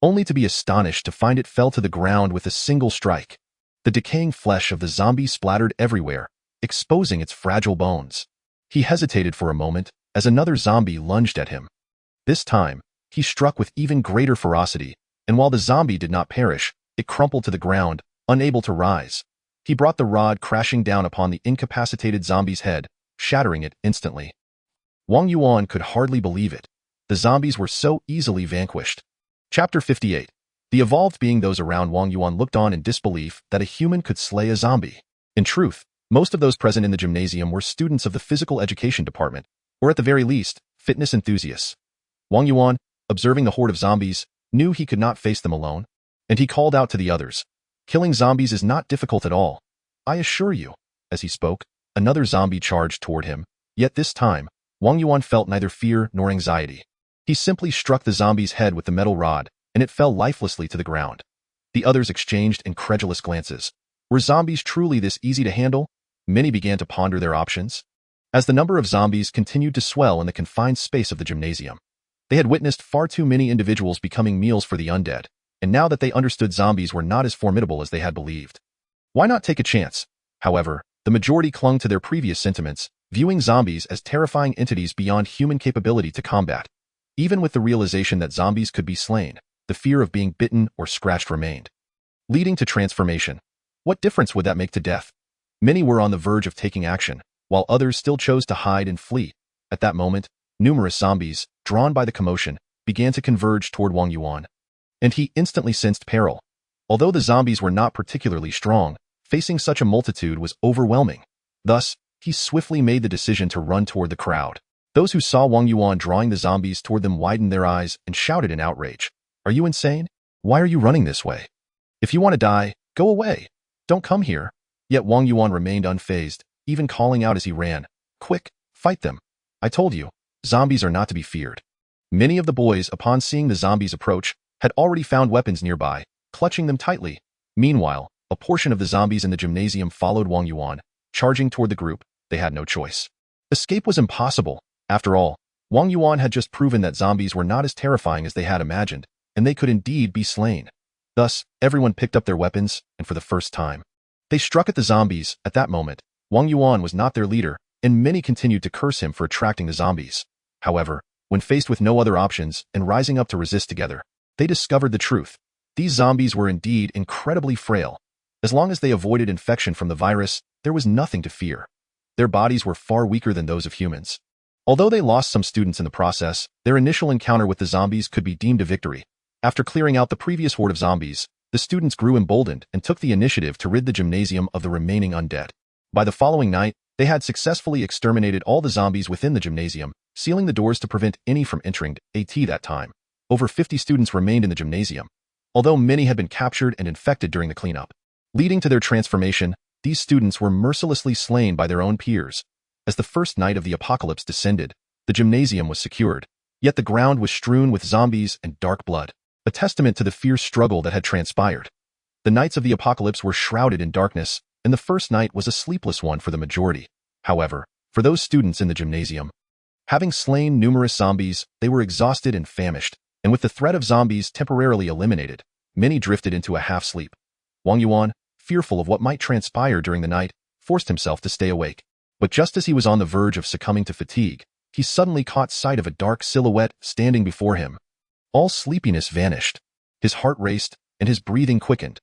only to be astonished to find it fell to the ground with a single strike. The decaying flesh of the zombie splattered everywhere, exposing its fragile bones. He hesitated for a moment as another zombie lunged at him. This time, he struck with even greater ferocity, and while the zombie did not perish, it crumpled to the ground, unable to rise. He brought the rod crashing down upon the incapacitated zombie's head, shattering it instantly. Wang Yuan could hardly believe it. The zombies were so easily vanquished. Chapter 58. The evolved being those around Wang Yuan looked on in disbelief that a human could slay a zombie. In truth, most of those present in the gymnasium were students of the physical education department, or at the very least, fitness enthusiasts. Wang Yuan, observing the horde of zombies, knew he could not face them alone, and he called out to the others. Killing zombies is not difficult at all, I assure you. As he spoke, another zombie charged toward him, yet this time, Wang Yuan felt neither fear nor anxiety. He simply struck the zombie's head with the metal rod, and it fell lifelessly to the ground. The others exchanged incredulous glances. Were zombies truly this easy to handle? Many began to ponder their options. As the number of zombies continued to swell in the confined space of the gymnasium, they had witnessed far too many individuals becoming meals for the undead, and now that they understood zombies were not as formidable as they had believed. Why not take a chance? However, the majority clung to their previous sentiments, viewing zombies as terrifying entities beyond human capability to combat. Even with the realization that zombies could be slain, the fear of being bitten or scratched remained. Leading to transformation. What difference would that make to death? Many were on the verge of taking action, while others still chose to hide and flee. At that moment, numerous zombies, drawn by the commotion, began to converge toward Wang Yuan. And he instantly sensed peril. Although the zombies were not particularly strong, facing such a multitude was overwhelming. Thus, he swiftly made the decision to run toward the crowd. Those who saw Wang Yuan drawing the zombies toward them widened their eyes and shouted in outrage. Are you insane? Why are you running this way? If you want to die, go away. Don't come here. Yet Wang Yuan remained unfazed, even calling out as he ran. Quick, fight them. I told you, zombies are not to be feared. Many of the boys, upon seeing the zombies approach, had already found weapons nearby, clutching them tightly. Meanwhile, a portion of the zombies in the gymnasium followed Wang Yuan, charging toward the group. They had no choice. Escape was impossible. After all, Wang Yuan had just proven that zombies were not as terrifying as they had imagined, and they could indeed be slain. Thus, everyone picked up their weapons, and for the first time, they struck at the zombies. At that moment, Wang Yuan was not their leader, and many continued to curse him for attracting the zombies. However, when faced with no other options and rising up to resist together, they discovered the truth. These zombies were indeed incredibly frail. As long as they avoided infection from the virus, there was nothing to fear. Their bodies were far weaker than those of humans. Although they lost some students in the process, their initial encounter with the zombies could be deemed a victory. After clearing out the previous horde of zombies, the students grew emboldened and took the initiative to rid the gymnasium of the remaining undead. By the following night, they had successfully exterminated all the zombies within the gymnasium, sealing the doors to prevent any from entering. That time, over 50 students remained in the gymnasium, although many had been captured and infected during the cleanup. Leading to their transformation, these students were mercilessly slain by their own peers. As the first night of the apocalypse descended, the gymnasium was secured, yet the ground was strewn with zombies and dark blood, a testament to the fierce struggle that had transpired. The nights of the apocalypse were shrouded in darkness, and the first night was a sleepless one for the majority. However, for those students in the gymnasium, having slain numerous zombies, they were exhausted and famished, and with the threat of zombies temporarily eliminated, many drifted into a half-sleep. Wang Yuan, fearful of what might transpire during the night, forced himself to stay awake. But just as he was on the verge of succumbing to fatigue, he suddenly caught sight of a dark silhouette standing before him. All sleepiness vanished. His heart raced, and his breathing quickened.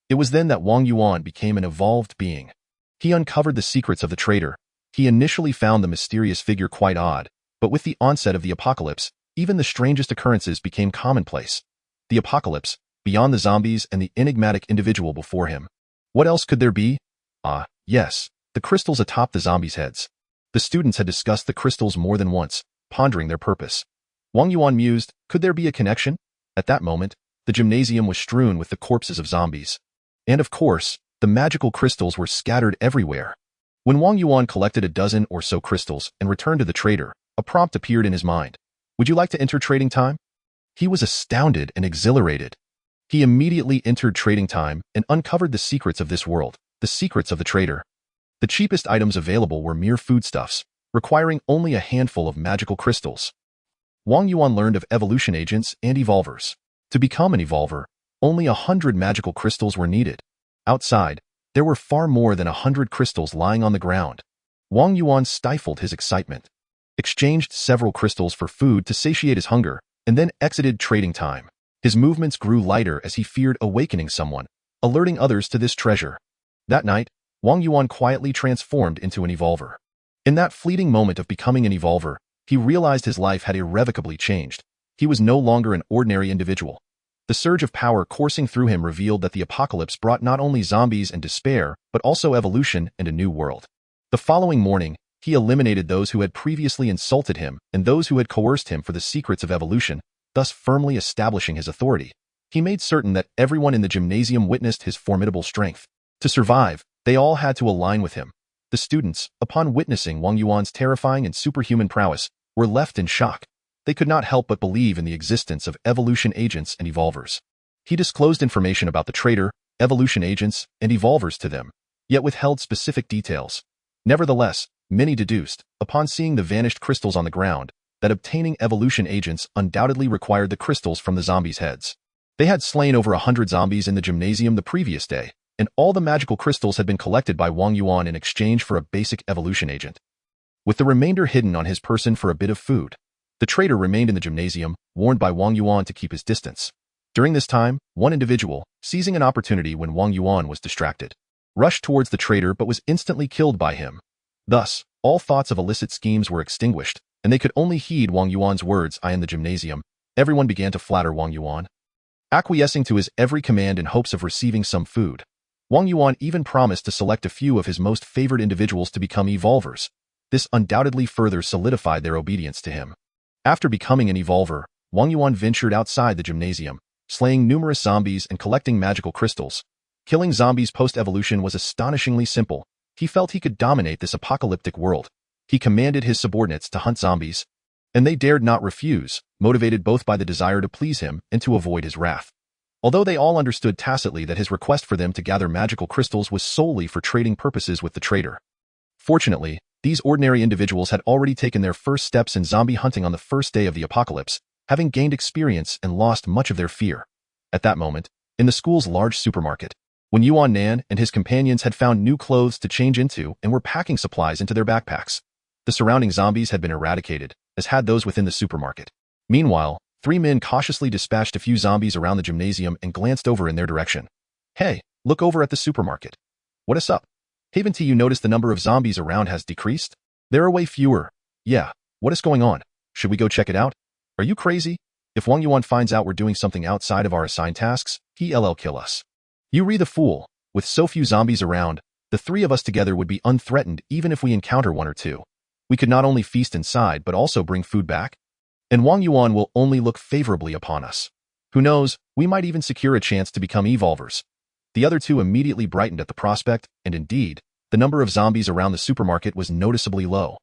It was then that Wang Yuan became an evolved being. He uncovered the secrets of the traitor. He initially found the mysterious figure quite odd, but with the onset of the apocalypse, even the strangest occurrences became commonplace. The apocalypse, beyond the zombies and the enigmatic individual before him. What else could there be? Ah, yes, the crystals atop the zombies' heads. The students had discussed the crystals more than once, pondering their purpose. Wang Yuan mused, could there be a connection? At that moment, the gymnasium was strewn with the corpses of zombies. And of course, the magical crystals were scattered everywhere. When Wang Yuan collected a dozen or so crystals and returned to the trader, a prompt appeared in his mind. Would you like to enter trading time? He was astounded and exhilarated. He immediately entered trading time and uncovered the secrets of this world, the secrets of the trader. The cheapest items available were mere foodstuffs, requiring only a handful of magical crystals. Wang Yuan learned of evolution agents and evolvers. To become an evolver, only 100 magical crystals were needed. Outside, there were far more than 100 crystals lying on the ground. Wang Yuan stifled his excitement, exchanged several crystals for food to satiate his hunger, and then exited trading time. His movements grew lighter as he feared awakening someone, alerting others to this treasure. That night, Wang Yuan quietly transformed into an evolver. In that fleeting moment of becoming an evolver, he realized his life had irrevocably changed. He was no longer an ordinary individual. The surge of power coursing through him revealed that the apocalypse brought not only zombies and despair, but also evolution and a new world. The following morning, He eliminated those who had previously insulted him and those who had coerced him for the secrets of evolution, thus firmly establishing his authority. He made certain that everyone in the gymnasium witnessed his formidable strength. To survive, they all had to align with him. The students, upon witnessing Wang Yuan's terrifying and superhuman prowess, were left in shock. They could not help but believe in the existence of evolution agents and evolvers. He disclosed information about the traitor, evolution agents, and evolvers to them, yet withheld specific details. Nevertheless, many deduced, upon seeing the vanished crystals on the ground, that obtaining evolution agents undoubtedly required the crystals from the zombies' heads. They had slain over 100 zombies in the gymnasium the previous day, and all the magical crystals had been collected by Wang Yuan in exchange for a basic evolution agent. With the remainder hidden on his person for a bit of food, the traitor remained in the gymnasium, warned by Wang Yuan to keep his distance. During this time, one individual, seizing an opportunity when Wang Yuan was distracted, rushed towards the traitor but was instantly killed by him. Thus, all thoughts of illicit schemes were extinguished, and they could only heed Wang Yuan's words. In the gymnasium, everyone began to flatter Wang Yuan, acquiescing to his every command in hopes of receiving some food. Wang Yuan even promised to select a few of his most favored individuals to become evolvers. This undoubtedly further solidified their obedience to him. After becoming an evolver, Wang Yuan ventured outside the gymnasium, slaying numerous zombies and collecting magical crystals. Killing zombies post-evolution was astonishingly simple. He felt he could dominate this apocalyptic world. He commanded his subordinates to hunt zombies, and they dared not refuse, motivated both by the desire to please him and to avoid his wrath. Although they all understood tacitly that his request for them to gather magical crystals was solely for trading purposes with the traitor. Fortunately, these ordinary individuals had already taken their first steps in zombie hunting on the first day of the apocalypse, having gained experience and lost much of their fear. At that moment, in the school's large supermarket, when Yuan Nan and his companions had found new clothes to change into and were packing supplies into their backpacks, the surrounding zombies had been eradicated, as had those within the supermarket. Meanwhile, 3 men cautiously dispatched a few zombies around the gymnasium and glanced over in their direction. "Hey, look over at the supermarket. What is up? Haven't you noticed the number of zombies around has decreased? There are way fewer." "Yeah, what is going on? Should we go check it out?" "Are you crazy? If Wang Yuan finds out we're doing something outside of our assigned tasks, he'll kill us." "You re the fool. With so few zombies around, the 3 of us together would be unthreatened even if we encounter 1 or 2. We could not only feast inside but also bring food back. And Wang Yuan will only look favorably upon us. Who knows, we might even secure a chance to become evolvers." The other 2 immediately brightened at the prospect, and indeed, the number of zombies around the supermarket was noticeably low.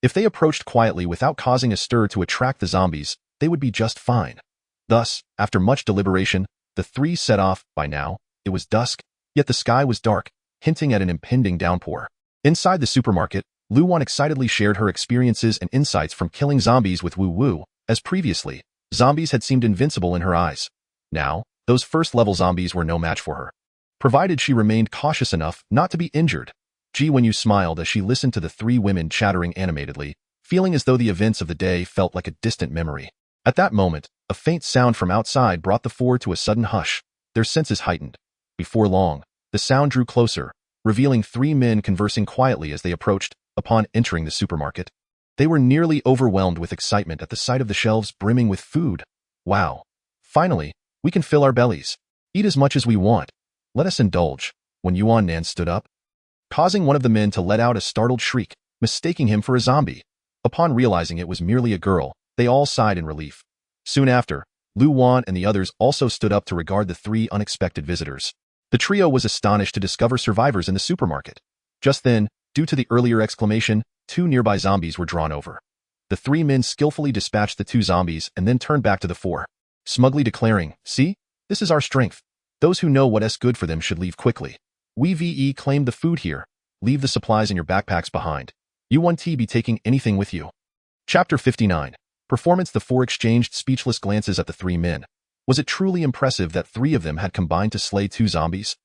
If they approached quietly without causing a stir to attract the zombies, they would be just fine. Thus, after much deliberation, the 3 set off. By now, it was dusk, yet the sky was dark, hinting at an impending downpour. Inside the supermarket, Lu Wan excitedly shared her experiences and insights from killing zombies with Wu Wu. As previously, zombies had seemed invincible in her eyes. Now, those first-level zombies were no match for her, provided she remained cautious enough not to be injured. Ji Wenyu smiled as she listened to the 3 women chattering animatedly, feeling as though the events of the day felt like a distant memory. At that moment, a faint sound from outside brought the 4 to a sudden hush, their senses heightened. Before long, the sound drew closer, revealing 3 men conversing quietly as they approached. Upon entering the supermarket, they were nearly overwhelmed with excitement at the sight of the shelves brimming with food. "Wow! Finally, we can fill our bellies. Eat as much as we want. Let us indulge." When Yuan Nan stood up, causing one of the men to let out a startled shriek, mistaking him for a zombie. Upon realizing it was merely a girl, they all sighed in relief. Soon after, Lu Wan and the others also stood up to regard the 3 unexpected visitors. The trio was astonished to discover survivors in the supermarket. Just then, due to the earlier exclamation, 2 nearby zombies were drawn over. The 3 men skillfully dispatched the 2 zombies and then turned back to the 4, smugly declaring, "See, this is our strength. Those who know what's good for them should leave quickly. We claimed the food here. Leave the supplies in your backpacks behind. You won't be taking anything with you." Chapter 59. Performance. The 4 exchanged speechless glances at the 3 men. Was it truly impressive that 3 of them had combined to slay 2 zombies?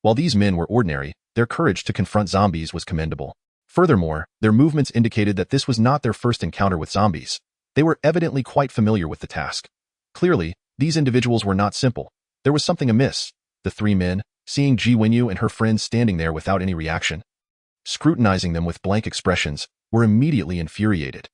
While these men were ordinary, their courage to confront zombies was commendable. Furthermore, their movements indicated that this was not their first encounter with zombies. They were evidently quite familiar with the task. Clearly, these individuals were not simple. There was something amiss. The 3 men, seeing Ji Wenyu and her friends standing there without any reaction, scrutinizing them with blank expressions, were immediately infuriated.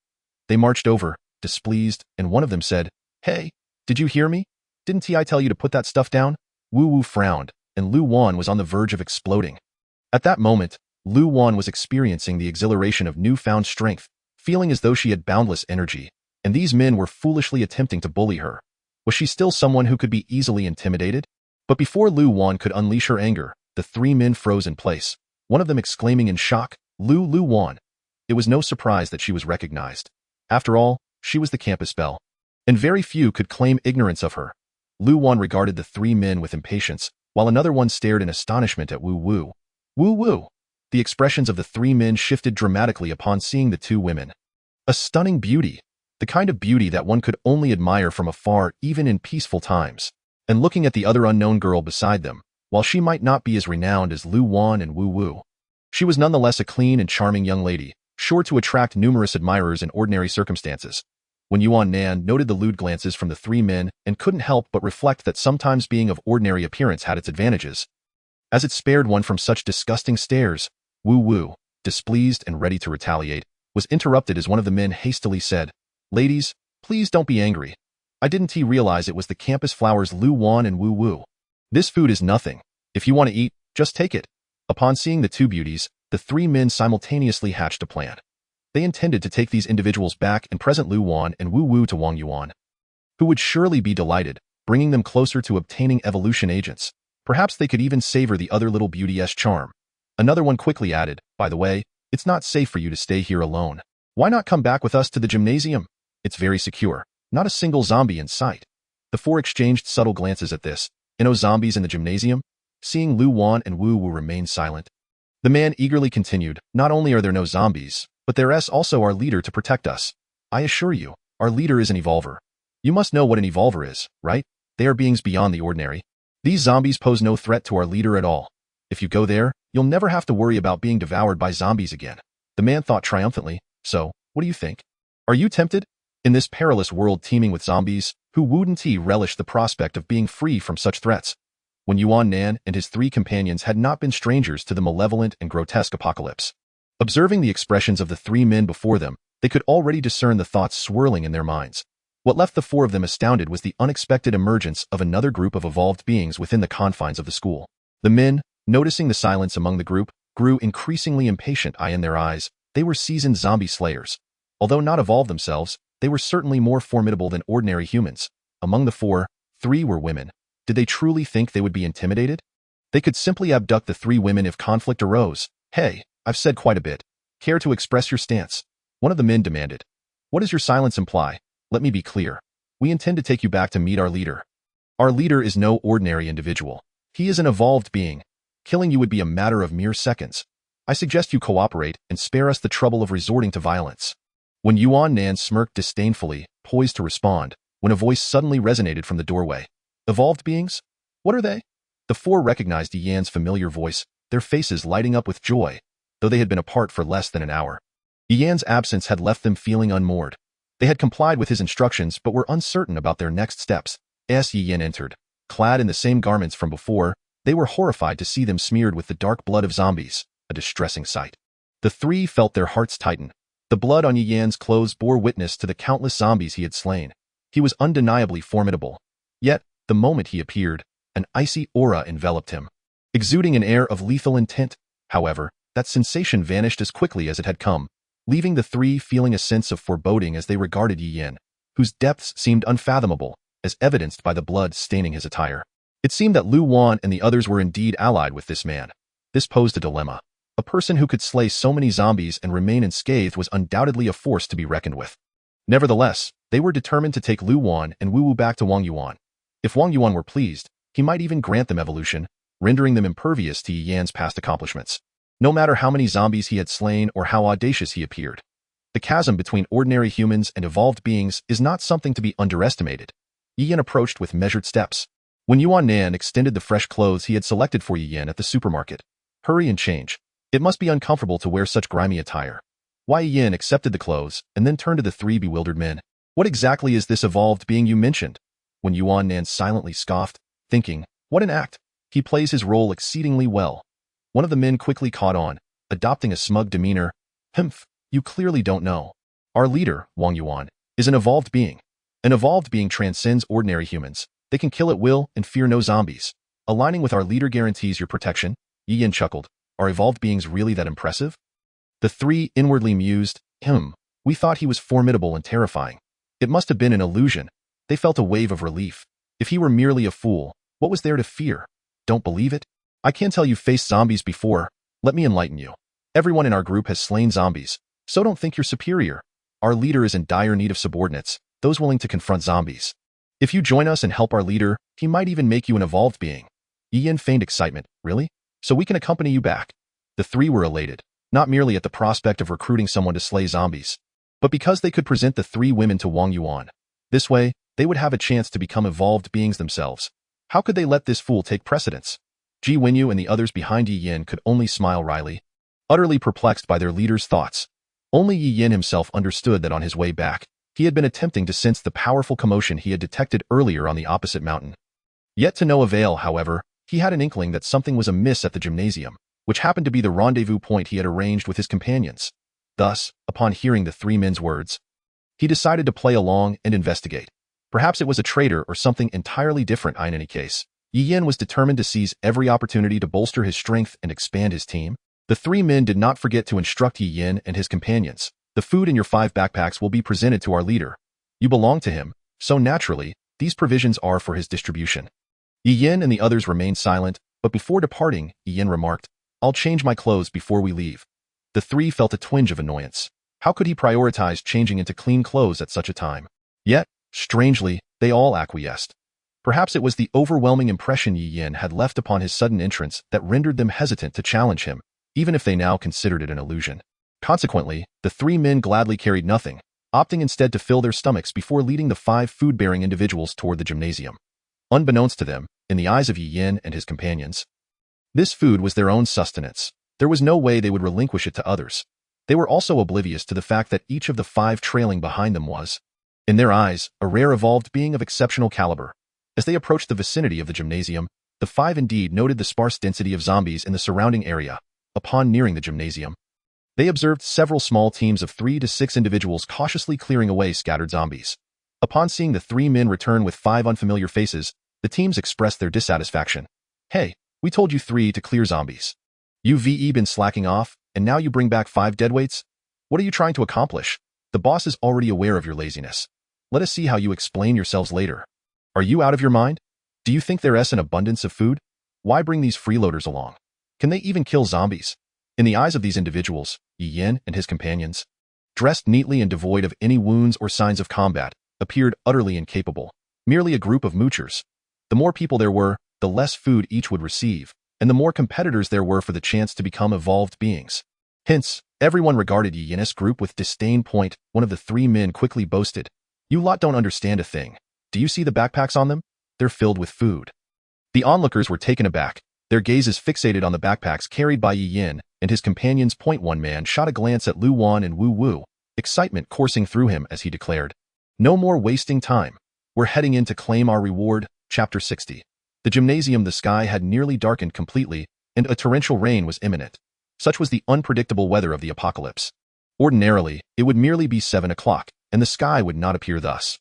They marched over, displeased, and one of them said, "Hey, did you hear me? Didn't I tell you to put that stuff down?" Wu Wu frowned, and Lu Wan was on the verge of exploding. At that moment, Lu Wan was experiencing the exhilaration of newfound strength, feeling as though she had boundless energy, and these men were foolishly attempting to bully her. Was she still someone who could be easily intimidated? But before Lu Wan could unleash her anger, the three men froze in place, one of them exclaiming in shock, Lu Wan. It was no surprise that she was recognized. After all, she was the campus belle, and very few could claim ignorance of her. Lu Wan regarded the three men with impatience, while another one stared in astonishment at Wu Wu. Wu Wu! The expressions of the three men shifted dramatically upon seeing the two women. A stunning beauty, the kind of beauty that one could only admire from afar even in peaceful times. And looking at the other unknown girl beside them, while she might not be as renowned as Lu Wan and Wu Wu, she was nonetheless a clean and charming young lady, sure to attract numerous admirers in ordinary circumstances. When Yuan Nan noted the lewd glances from the three men and couldn't help but reflect that sometimes being of ordinary appearance had its advantages, as it spared one from such disgusting stares, Wu Wu, displeased and ready to retaliate, was interrupted as one of the men hastily said, "Ladies, please don't be angry. I didn't realize it was the campus flowers Lu Wan and Wu Wu. This food is nothing. If you want to eat, just take it." Upon seeing the two beauties, the three men simultaneously hatched a plan. They intended to take these individuals back and present Lu Wan and Wu Wu to Wang Yuan, who would surely be delighted, bringing them closer to obtaining evolution agents. Perhaps they could even savor the other little beauty's charm. Another one quickly added, "By the way, it's not safe for you to stay here alone. Why not come back with us to the gymnasium? It's very secure. Not a single zombie in sight." The four exchanged subtle glances at this. No zombies in the gymnasium? Seeing Lu Wan and Wu Wu remain silent, the man eagerly continued, "Not only are there no zombies, but there is also our leader to protect us. I assure you, our leader is an evolver. You must know what an evolver is, right? They are beings beyond the ordinary. These zombies pose no threat to our leader at all. If you go there, you'll never have to worry about being devoured by zombies again." The man thought triumphantly, "So, what do you think? Are you tempted? In this perilous world teeming with zombies, who wouldn't relish the prospect of being free from such threats?" When Yuan Nan and his three companions had not been strangers to the malevolent and grotesque apocalypse. Observing the expressions of the three men before them, they could already discern the thoughts swirling in their minds. What left the four of them astounded was the unexpected emergence of another group of evolved beings within the confines of the school. The men, noticing the silence among the group, grew increasingly impatient. In their eyes, they were seasoned zombie slayers. Although not evolved themselves, they were certainly more formidable than ordinary humans. Among the four, three were women. Did they truly think they would be intimidated? They could simply abduct the three women if conflict arose. "Hey, I've said quite a bit. Care to express your stance?" One of the men demanded. "What does your silence imply? Let me be clear. We intend to take you back to meet our leader. Our leader is no ordinary individual. He is an evolved being. Killing you would be a matter of mere seconds. I suggest you cooperate and spare us the trouble of resorting to violence." When Yuan Nan smirked disdainfully, poised to respond, when a voice suddenly resonated from the doorway. "Evolved beings? What are they?" The four recognized Yi Yan's familiar voice, their faces lighting up with joy, though they had been apart for less than an hour. Yi Yan's absence had left them feeling unmoored. They had complied with his instructions but were uncertain about their next steps. As Yi Yan entered, clad in the same garments from before, they were horrified to see them smeared with the dark blood of zombies, a distressing sight. The three felt their hearts tighten. The blood on Yi Yan's clothes bore witness to the countless zombies he had slain. He was undeniably formidable. Yet, the moment he appeared, an icy aura enveloped him, exuding an air of lethal intent. However, that sensation vanished as quickly as it had come, leaving the three feeling a sense of foreboding as they regarded Yi Yan, whose depths seemed unfathomable, as evidenced by the blood staining his attire. It seemed that Lu Wan and the others were indeed allied with this man. This posed a dilemma. A person who could slay so many zombies and remain unscathed was undoubtedly a force to be reckoned with. Nevertheless, they were determined to take Lu Wan and Wu Wu back to Wang Yuan. If Wang Yuan were pleased, he might even grant them evolution, rendering them impervious to Yi Yan's past accomplishments. No matter how many zombies he had slain or how audacious he appeared, the chasm between ordinary humans and evolved beings is not something to be underestimated. Yi Yan approached with measured steps. When Yuan Nan extended the fresh clothes he had selected for Yi Yan at the supermarket, "Hurry and change. It must be uncomfortable to wear such grimy attire." Yi Yan accepted the clothes and then turned to the three bewildered men. "What exactly is this evolved being you mentioned?" When Yuan Nan silently scoffed, thinking, "What an act. He plays his role exceedingly well." One of the men quickly caught on, adopting a smug demeanor. "Humph, you clearly don't know. Our leader, Wang Yuan, is an evolved being. An evolved being transcends ordinary humans. They can kill at will and fear no zombies. Aligning with our leader guarantees your protection." Yi Yan chuckled. Are evolved beings really that impressive? The three inwardly mused, we thought he was formidable and terrifying. It must have been an illusion. They felt a wave of relief. If he were merely a fool, what was there to fear? Don't believe it? I can tell you've faced zombies before. Let me enlighten you. Everyone in our group has slain zombies, so don't think you're superior. Our leader is in dire need of subordinates, those willing to confront zombies. If you join us and help our leader, he might even make you an evolved being. Yi Yin feigned excitement. Really? So we can accompany you back. The three were elated, not merely at the prospect of recruiting someone to slay zombies, but because they could present the three women to Wang Yuan. This way, they would have a chance to become evolved beings themselves. How could they let this fool take precedence? Ji Wenyu and the others behind Yi Yin could only smile wryly, utterly perplexed by their leader's thoughts. Only Yi Yin himself understood that on his way back, he had been attempting to sense the powerful commotion he had detected earlier on the opposite mountain. Yet to no avail, however, he had an inkling that something was amiss at the gymnasium, which happened to be the rendezvous point he had arranged with his companions. Thus, upon hearing the three men's words, he decided to play along and investigate. Perhaps it was a traitor or something entirely different. In any case, Yi Yin was determined to seize every opportunity to bolster his strength and expand his team. The three men did not forget to instruct Yi Yin and his companions. The food in your 5 backpacks will be presented to our leader. You belong to him, so naturally, these provisions are for his distribution. Yi Yin and the others remained silent, but before departing, Yi Yin remarked, I'll change my clothes before we leave. The three felt a twinge of annoyance. How could he prioritize changing into clean clothes at such a time? Yet, strangely, they all acquiesced. Perhaps it was the overwhelming impression Yi Yin had left upon his sudden entrance that rendered them hesitant to challenge him, even if they now considered it an illusion. Consequently, the three men gladly carried nothing, opting instead to fill their stomachs before leading the 5 food-bearing individuals toward the gymnasium. Unbeknownst to them, in the eyes of Yi Yin and his companions, this food was their own sustenance. There was no way they would relinquish it to others. They were also oblivious to the fact that each of the 5 trailing behind them was, in their eyes, a rare evolved being of exceptional caliber. As they approached the vicinity of the gymnasium, the 5 indeed noted the sparse density of zombies in the surrounding area. Upon nearing the gymnasium, they observed several small teams of 3 to 6 individuals cautiously clearing away scattered zombies. Upon seeing the 3 men return with 5 unfamiliar faces, the teams expressed their dissatisfaction. Hey, we told you 3 to clear zombies. You've been slacking off, and now you bring back 5 deadweights? What are you trying to accomplish? The boss is already aware of your laziness. Let us see how you explain yourselves later. Are you out of your mind? Do you think there's an abundance of food? Why bring these freeloaders along? Can they even kill zombies? In the eyes of these individuals, Yi Yin and his companions, dressed neatly and devoid of any wounds or signs of combat, appeared utterly incapable, merely a group of moochers. The more people there were, the less food each would receive, and the more competitors there were for the chance to become evolved beings. Hence, everyone regarded Yi Yin's group with disdain. One of the 3 men quickly boasted, You lot don't understand a thing. Do you see the backpacks on them? They're filled with food. The onlookers were taken aback, their gazes fixated on the backpacks carried by Yi Yin and his companions. One man shot a glance at Lu Wan and Wu Wu, excitement coursing through him as he declared, No more wasting time. We're heading in to claim our reward. Chapter 60. The gymnasium. The sky had nearly darkened completely, and a torrential rain was imminent. Such was the unpredictable weather of the apocalypse. Ordinarily, it would merely be 7 o'clock, and the sky would not appear thus.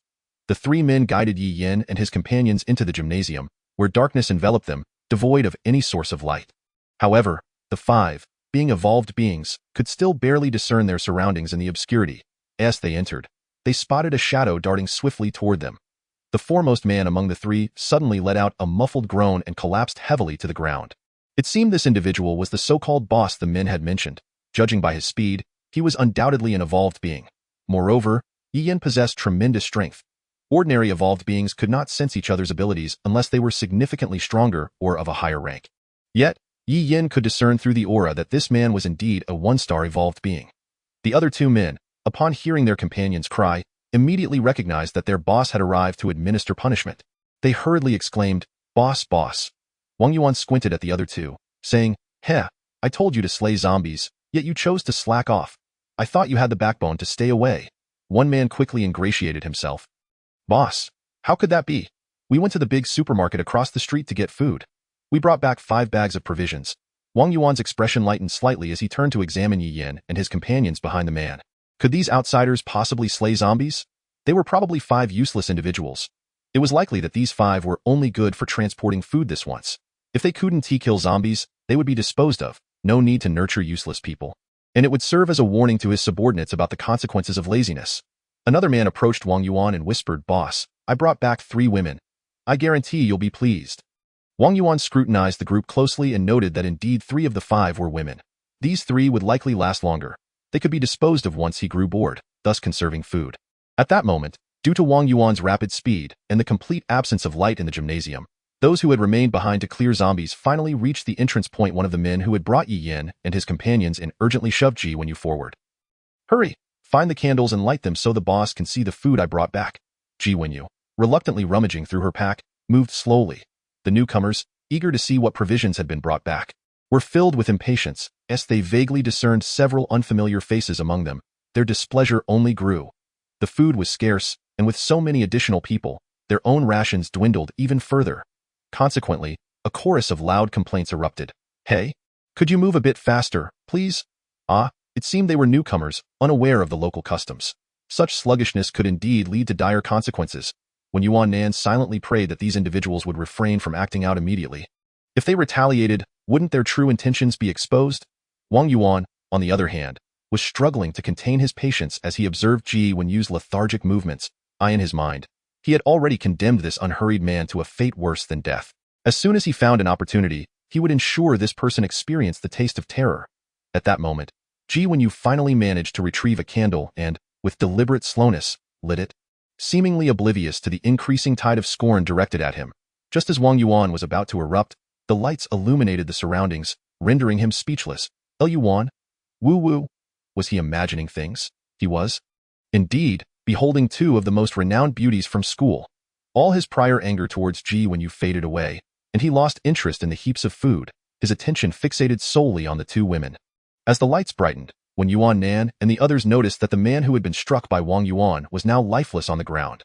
The 3 men guided Yi Yin and his companions into the gymnasium, where darkness enveloped them, devoid of any source of light. However, the 5, being evolved beings, could still barely discern their surroundings in the obscurity. As they entered, they spotted a shadow darting swiftly toward them. The foremost man among the 3 suddenly let out a muffled groan and collapsed heavily to the ground. It seemed this individual was the so-called boss the men had mentioned. Judging by his speed, he was undoubtedly an evolved being. Moreover, Yi Yin possessed tremendous strength. Ordinary evolved beings could not sense each other's abilities unless they were significantly stronger or of a higher rank. Yet, Yi Yin could discern through the aura that this man was indeed a 1-star evolved being. The other 2 men, upon hearing their companions cry, immediately recognized that their boss had arrived to administer punishment. They hurriedly exclaimed, Boss, boss. Wang Yuan squinted at the other 2, saying, Heh, I told you to slay zombies, yet you chose to slack off. I thought you had the backbone to stay away. One man quickly ingratiated himself. Boss, how could that be? We went to the big supermarket across the street to get food. We brought back 5 bags of provisions. Wang Yuan's expression lightened slightly as he turned to examine Yi Yin and his companions behind the man. Could these outsiders possibly slay zombies? They were probably 5 useless individuals. It was likely that these 5 were only good for transporting food this once. If they couldn't kill zombies, they would be disposed of. No need to nurture useless people. And it would serve as a warning to his subordinates about the consequences of laziness. Another man approached Wang Yuan and whispered, "Boss, I brought back 3 women. I guarantee you'll be pleased." Wang Yuan scrutinized the group closely and noted that indeed 3 of the 5 were women. These 3 would likely last longer. They could be disposed of once he grew bored, thus conserving food. At that moment, due to Wang Yuan's rapid speed and the complete absence of light in the gymnasium, those who had remained behind to clear zombies finally reached the entrance point. One of the men who had brought Yi Yin and his companions in urgently shoved Ji Wenyu forward. "Hurry! Find the candles and light them so the boss can see the food I brought back." Ji Wenyu, reluctantly rummaging through her pack, moved slowly. The newcomers, eager to see what provisions had been brought back, were filled with impatience as they vaguely discerned several unfamiliar faces among them. Their displeasure only grew. The food was scarce, and with so many additional people, their own rations dwindled even further. Consequently, a chorus of loud complaints erupted. "Hey, could you move a bit faster, please?" It seemed they were newcomers, unaware of the local customs. Such sluggishness could indeed lead to dire consequences. When Yuan Nan silently prayed that these individuals would refrain from acting out immediately. If they retaliated, wouldn't their true intentions be exposed? Wang Yuan, on the other hand, was struggling to contain his patience as he observed Ji Wenyu's lethargic movements. In his mind, he had already condemned this unhurried man to a fate worse than death. As soon as he found an opportunity, he would ensure this person experienced the taste of terror. At that moment, Ji Wenyu finally managed to retrieve a candle and, with deliberate slowness, lit it, seemingly oblivious to the increasing tide of scorn directed at him. Just as Wang Yuan was about to erupt, the lights illuminated the surroundings, rendering him speechless. Yuan? Woo-woo? Was he imagining things? He was, indeed, beholding 2 of the most renowned beauties from school. All his prior anger towards Ji Wenyu faded away, and he lost interest in the heaps of food, his attention fixated solely on the 2 women. As the lights brightened, when Yuan Nan and the others noticed that the man who had been struck by Wang Yuan was now lifeless on the ground.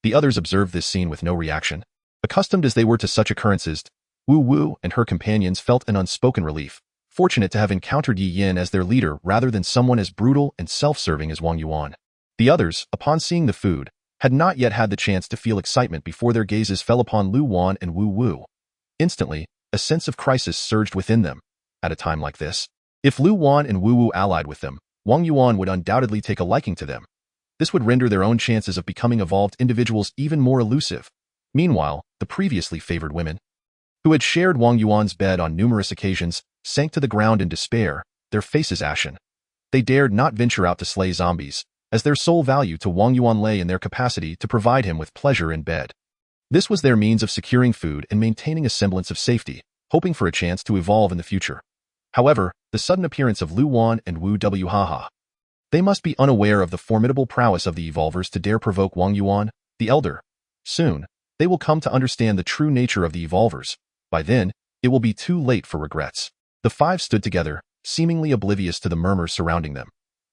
The others observed this scene with no reaction. Accustomed as they were to such occurrences, Wu Wu and her companions felt an unspoken relief, fortunate to have encountered Yi Yin as their leader rather than someone as brutal and self-serving as Wang Yuan. The others, upon seeing the food, had not yet had the chance to feel excitement before their gazes fell upon Lu Wan and Wu Wu. Instantly, a sense of crisis surged within them. At a time like this, if Lu Wan and Wu Wu allied with them, Wang Yuan would undoubtedly take a liking to them. This would render their own chances of becoming evolved individuals even more elusive. Meanwhile, the previously favored women, who had shared Wang Yuan's bed on numerous occasions, sank to the ground in despair, their faces ashen. They dared not venture out to slay zombies, as their sole value to Wang Yuan lay in their capacity to provide him with pleasure in bed. This was their means of securing food and maintaining a semblance of safety, hoping for a chance to evolve in the future. However, the sudden appearance of Lu Wan and Wu Wu Haha. They must be unaware of the formidable prowess of the evolvers to dare provoke Wang Yuan, the elder. Soon, they will come to understand the true nature of the evolvers. By then, it will be too late for regrets. The 5 stood together, seemingly oblivious to the murmurs surrounding them.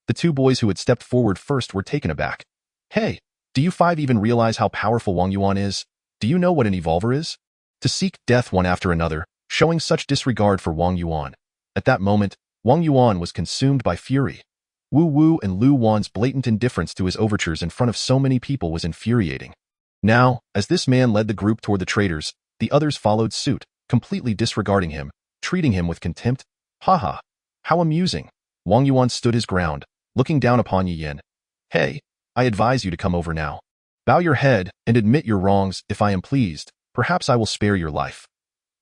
The 2 boys who had stepped forward first were taken aback. "Hey, do you 5 even realize how powerful Wang Yuan is? Do you know what an evolver is?" To seek death one after another, showing such disregard for Wang Yuan. At that moment, Wang Yuan was consumed by fury. Wu Wu and Lu Wan's blatant indifference to his overtures in front of so many people was infuriating. Now, as this man led the group toward the traitors, the others followed suit, completely disregarding him, treating him with contempt. Haha, how amusing. Wang Yuan stood his ground, looking down upon Yi Yin. "Hey, I advise you to come over now. Bow your head and admit your wrongs. If I am pleased, perhaps I will spare your life.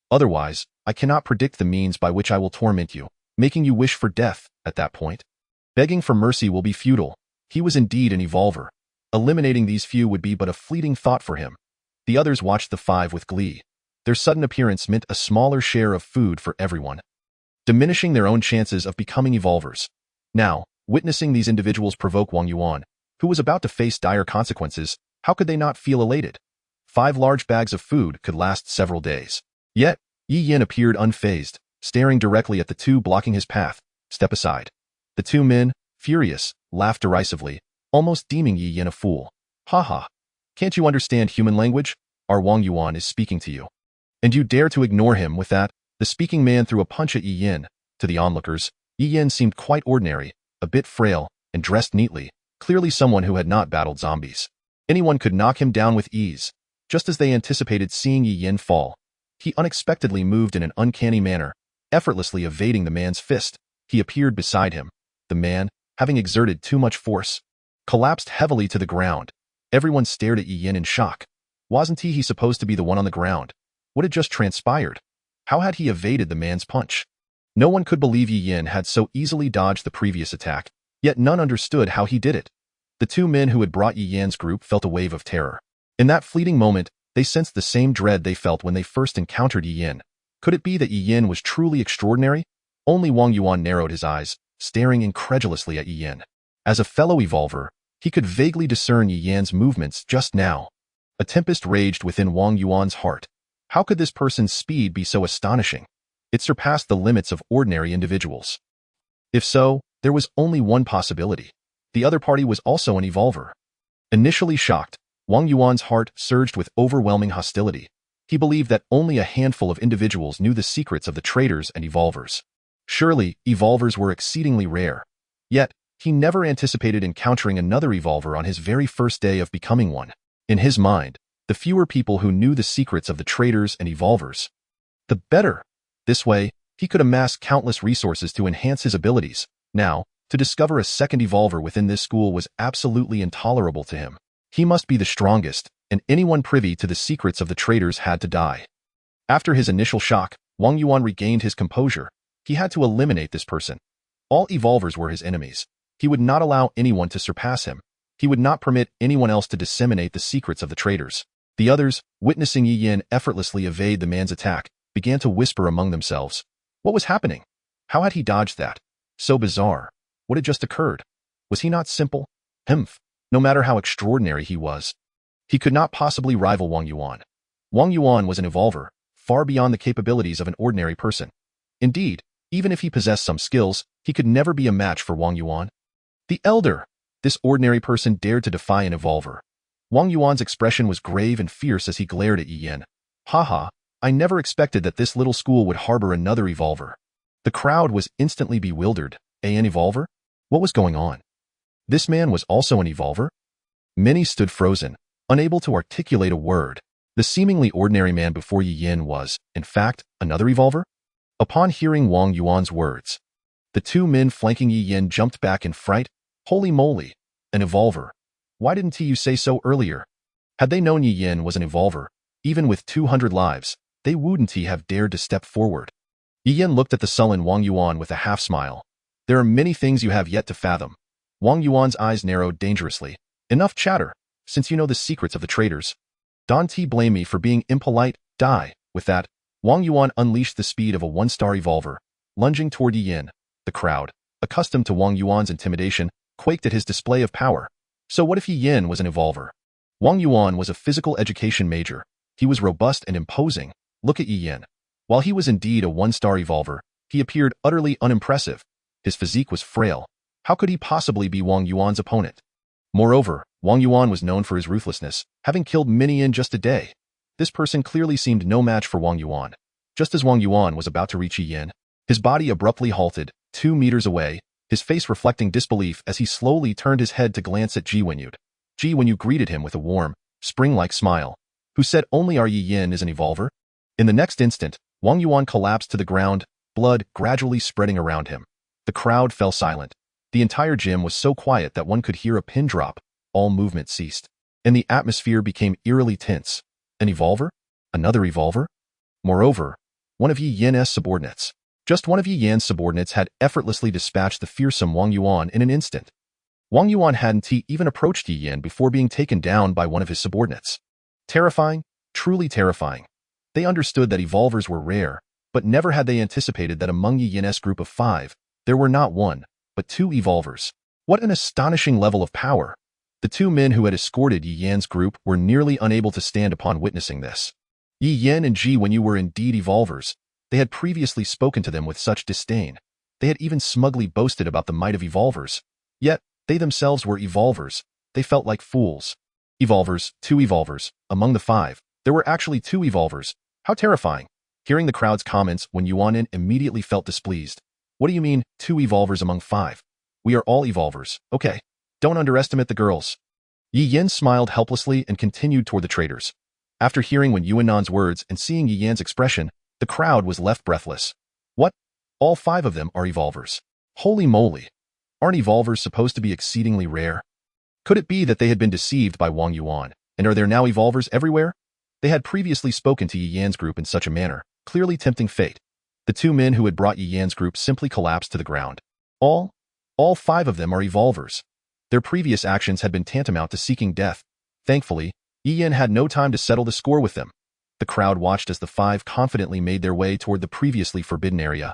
Otherwise, I cannot predict the means by which I will torment you, making you wish for death. At that point, begging for mercy will be futile." He was indeed an evolver. Eliminating these few would be but a fleeting thought for him. The others watched the 5 with glee. Their sudden appearance meant a smaller share of food for everyone, diminishing their own chances of becoming evolvers. Now, witnessing these individuals provoke Wang Yuan, who was about to face dire consequences, how could they not feel elated? 5 large bags of food could last several days. Yet, Yi Yin appeared unfazed, staring directly at the 2 blocking his path. "Step aside." The 2 men, furious, laughed derisively, almost deeming Yi Yin a fool. "Haha, can't you understand human language? Our Wang Yuan is speaking to you. And you dare to ignore him?" With that, the speaking man threw a punch at Yi Yin. To the onlookers, Yi Yin seemed quite ordinary, a bit frail, and dressed neatly, clearly someone who had not battled zombies. Anyone could knock him down with ease. Just as they anticipated seeing Yi Yin fall, he unexpectedly moved in an uncanny manner, effortlessly evading the man's fist. He appeared beside him. The man, having exerted too much force, collapsed heavily to the ground. Everyone stared at Yi Yin in shock. Wasn't he supposed to be the one on the ground? What had just transpired? How had he evaded the man's punch? No one could believe Yi Yin had so easily dodged the previous attack, yet none understood how he did it. The two men who had brought Yi Yin's group felt a wave of terror. In that fleeting moment, they sensed the same dread they felt when they first encountered Yi Yin. Could it be that Yi Yin was truly extraordinary? Only Wang Yuan narrowed his eyes, staring incredulously at Yi Yin. As a fellow evolver, he could vaguely discern Yi Yin's movements just now. A tempest raged within Wang Yuan's heart. How could this person's speed be so astonishing? It surpassed the limits of ordinary individuals. If so, there was only one possibility. The other party was also an evolver. Initially shocked, Wang Yuan's heart surged with overwhelming hostility. He believed that only a handful of individuals knew the secrets of the traders and evolvers. Surely, evolvers were exceedingly rare. Yet, he never anticipated encountering another evolver on his very first day of becoming one. In his mind, the fewer people who knew the secrets of the traders and evolvers, the better. This way, he could amass countless resources to enhance his abilities. Now, to discover a second evolver within this school was absolutely intolerable to him. He must be the strongest, and anyone privy to the secrets of the traders had to die. After his initial shock, Wang Yuan regained his composure. He had to eliminate this person. All evolvers were his enemies. He would not allow anyone to surpass him. He would not permit anyone else to disseminate the secrets of the traders. The others, witnessing Yi Yin effortlessly evade the man's attack, began to whisper among themselves. What was happening? How had he dodged that? So bizarre. What had just occurred? Was he not simple? Humph. No matter how extraordinary he was, he could not possibly rival Wang Yuan. Wang Yuan was an evolver, far beyond the capabilities of an ordinary person. Indeed, even if he possessed some skills, he could never be a match for Wang Yuan. The Elder! This ordinary person dared to defy an evolver. Wang Yuan's expression was grave and fierce as he glared at Yi Yin. Haha, I never expected that this little school would harbor another evolver. The crowd was instantly bewildered. An evolver? What was going on? This man was also an evolver? Many stood frozen, unable to articulate a word. The seemingly ordinary man before Yi Yin was, in fact, another evolver? Upon hearing Wang Yuan's words, the two men flanking Yi Yin jumped back in fright. Holy moly, an evolver. Why didn't you say so earlier? Had they known Yi Yin was an evolver, even with 200 lives, they wouldn't have dared to step forward. Yi Yin looked at the sullen Wang Yuan with a half-smile. There are many things you have yet to fathom. Wang Yuan's eyes narrowed dangerously. Enough chatter, since you know the secrets of the traders. Don't blame me for being impolite, die. With that, Wang Yuan unleashed the speed of a one-star evolver, lunging toward Yi Yin. The crowd, accustomed to Wang Yuan's intimidation, quaked at his display of power. So what if Yi Yin was an evolver? Wang Yuan was a physical education major. He was robust and imposing. Look at Yi Yin. While he was indeed a one-star evolver, he appeared utterly unimpressive. His physique was frail. How could he possibly be Wang Yuan's opponent? Moreover, Wang Yuan was known for his ruthlessness, having killed many in just a day. This person clearly seemed no match for Wang Yuan. Just as Wang Yuan was about to reach Yi Yin, his body abruptly halted, 2 meters away, his face reflecting disbelief as he slowly turned his head to glance at Ji Wenyu. Ji Wenyu greeted him with a warm, spring-like smile. Who said only our Yi Yin is an evolver? In the next instant, Wang Yuan collapsed to the ground, blood gradually spreading around him. The crowd fell silent. The entire gym was so quiet that one could hear a pin drop. All movement ceased, and the atmosphere became eerily tense. An evolver? Another evolver? Moreover, one of Yi Yin's subordinates. Just one of Yi Yan's subordinates had effortlessly dispatched the fearsome Wang Yuan in an instant. Wang Yuan hadn't even approached Yi Yin before being taken down by one of his subordinates. Terrifying, truly terrifying. They understood that evolvers were rare, but never had they anticipated that among Yi Yin's group of 5, there were not 1, but 2 evolvers. What an astonishing level of power! The 2 men who had escorted Yi Yan's group were nearly unable to stand upon witnessing this. Yi Yin and Ji Wenyu were indeed evolvers. They had previously spoken to them with such disdain. They had even smugly boasted about the might of evolvers. Yet, they themselves were evolvers. They felt like fools. Evolvers, 2 evolvers. Among the 5, there were actually 2 evolvers. How terrifying. Hearing the crowd's comments, Wang Yuan immediately felt displeased. What do you mean, 2 evolvers among 5? We are all evolvers. Okay. Don't underestimate the girls. Yi Yin smiled helplessly and continued toward the traders. After hearing Wen Yuannan's words and seeing Yi Yan's expression, the crowd was left breathless. What? All 5 of them are evolvers. Holy moly! Aren't evolvers supposed to be exceedingly rare? Could it be that they had been deceived by Wang Yuan, and are there now evolvers everywhere? They had previously spoken to Yi Yan's group in such a manner, clearly tempting fate. The 2 men who had brought Yi Yan's group simply collapsed to the ground. All 5 of them are evolvers. Their previous actions had been tantamount to seeking death. Thankfully, Yi Yan had no time to settle the score with them. The crowd watched as the 5 confidently made their way toward the previously forbidden area,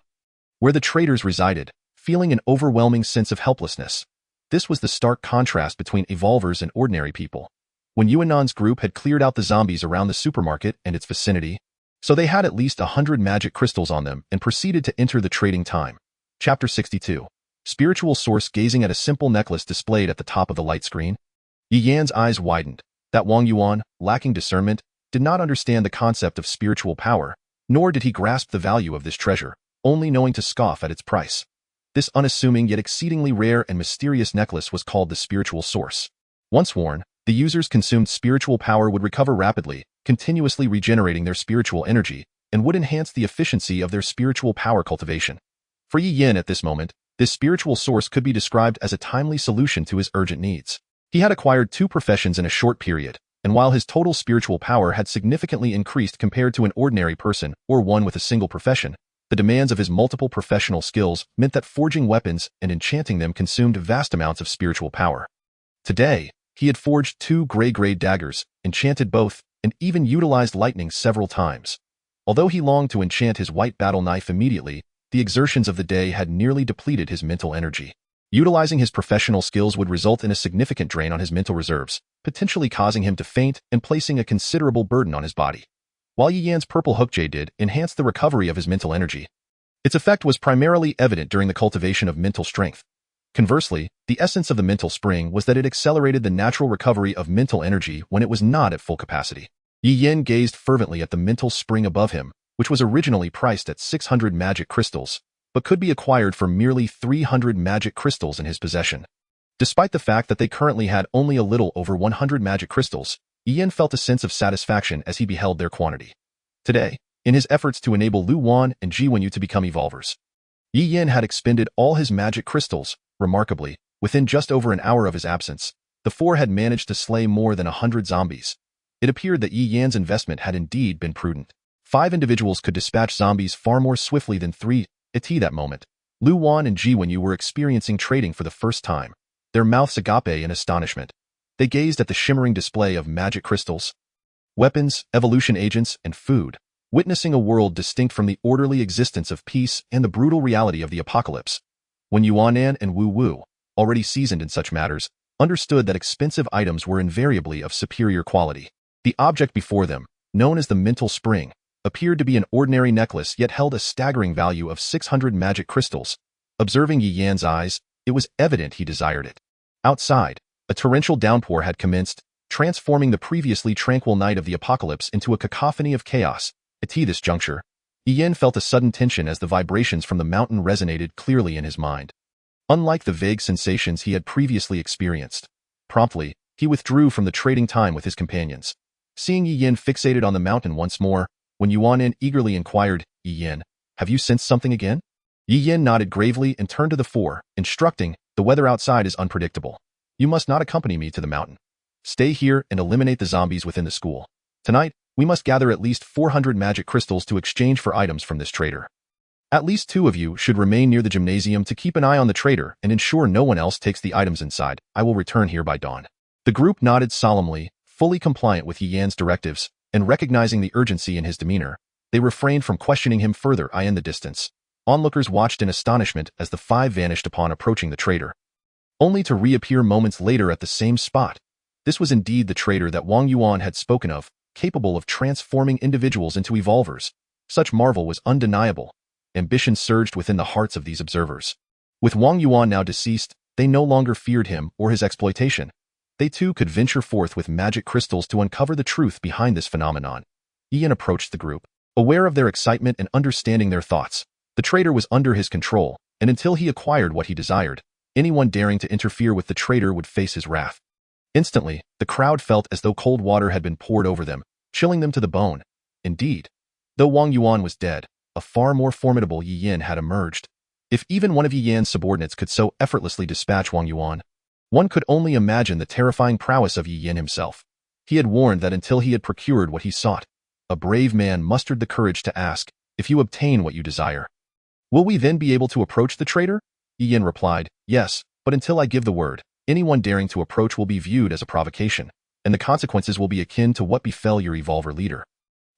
where the traitors resided, feeling an overwhelming sense of helplessness. This was the stark contrast between evolvers and ordinary people. When Yuannan's group had cleared out the zombies around the supermarket and its vicinity, so they had at least 100 magic crystals on them and proceeded to enter the trading time. Chapter 62. Spiritual Source. Gazing at a simple necklace displayed at the top of the light screen, Yi Yan's eyes widened. That Wang Yuan, lacking discernment, did not understand the concept of spiritual power, nor did he grasp the value of this treasure, only knowing to scoff at its price. This unassuming yet exceedingly rare and mysterious necklace was called the Spiritual Source. Once worn, the user's consumed spiritual power would recover rapidly, continuously regenerating their spiritual energy, and would enhance the efficiency of their spiritual power cultivation. For Yi Yan at this moment, this spiritual source could be described as a timely solution to his urgent needs. He had acquired 2 professions in a short period, and while his total spiritual power had significantly increased compared to an ordinary person or one with a single profession, the demands of his multiple professional skills meant that forging weapons and enchanting them consumed vast amounts of spiritual power. Today, he had forged 2 gray daggers, enchanted both, and even utilized lightning several times. Although he longed to enchant his white battle knife immediately, the exertions of the day had nearly depleted his mental energy. Utilizing his professional skills would result in a significant drain on his mental reserves, potentially causing him to faint and placing a considerable burden on his body. While Yi Yan's purple hook jade did enhance the recovery of his mental energy, its effect was primarily evident during the cultivation of mental strength. Conversely, the essence of the mental spring was that it accelerated the natural recovery of mental energy when it was not at full capacity. Yi Yan gazed fervently at the mental spring above him, which was originally priced at 600 magic crystals, but could be acquired for merely 300 magic crystals in his possession. Despite the fact that they currently had only a little over 100 magic crystals, Yi Yan felt a sense of satisfaction as he beheld their quantity. Today, in his efforts to enable Lu Wan and Ji Wenyu to become evolvers, Yi Yan had expended all his magic crystals. Remarkably, within just over an hour of his absence, the 4 had managed to slay more than 100 zombies. It appeared that Yi Yan's investment had indeed been prudent. 5 individuals could dispatch zombies far more swiftly than 3. At that moment, Lu Wan and Ji Wenyu were experiencing trading for the first time, their mouths agape in astonishment. They gazed at the shimmering display of magic crystals, weapons, evolution agents, and food, witnessing a world distinct from the orderly existence of peace and the brutal reality of the apocalypse. When Yuanan and Wu Wu, already seasoned in such matters, understood that expensive items were invariably of superior quality, the object before them, known as the mental spring, appeared to be an ordinary necklace yet held a staggering value of 600 magic crystals. Observing Yi Yan's eyes, it was evident he desired it. Outside, a torrential downpour had commenced, transforming the previously tranquil night of the apocalypse into a cacophony of chaos. At this juncture, Yi Yan felt a sudden tension as the vibrations from the mountain resonated clearly in his mind. Unlike the vague sensations he had previously experienced, promptly, he withdrew from the trading time with his companions. Seeing Yi Yan fixated on the mountain once more, when Yuanan eagerly inquired, "Yi Yan, have you sensed something again?" Yi Yan nodded gravely and turned to the 4, instructing, "The weather outside is unpredictable. You must not accompany me to the mountain. Stay here and eliminate the zombies within the school. Tonight, we must gather at least 400 magic crystals to exchange for items from this trader. At least 2 of you should remain near the gymnasium to keep an eye on the trader and ensure no one else takes the items inside. I will return here by dawn." The group nodded solemnly, fully compliant with Yi Yan's directives, and recognizing the urgency in his demeanor, they refrained from questioning him further. In the distance, onlookers watched in astonishment as the 5 vanished upon approaching the trader, only to reappear moments later at the same spot. This was indeed the trader that Wang Yuan had spoken of, capable of transforming individuals into evolvers. Such marvel was undeniable. Ambition surged within the hearts of these observers. With Wang Yuan now deceased, they no longer feared him or his exploitation. They too could venture forth with magic crystals to uncover the truth behind this phenomenon. Ian approached the group, aware of their excitement and understanding their thoughts. The trader was under his control, and until he acquired what he desired, anyone daring to interfere with the trader would face his wrath. Instantly, the crowd felt as though cold water had been poured over them, chilling them to the bone. Indeed, though Wang Yuan was dead, a far more formidable Yi Yin had emerged. If even one of Yi Yan's subordinates could so effortlessly dispatch Wang Yuan, one could only imagine the terrifying prowess of Yi Yin himself. He had warned that until he had procured what he sought, a brave man mustered the courage to ask, "If you obtain what you desire, will we then be able to approach the traitor?" Yi Yin replied, "Yes, but until I give the word, anyone daring to approach will be viewed as a provocation, and the consequences will be akin to what befell your Evolver leader."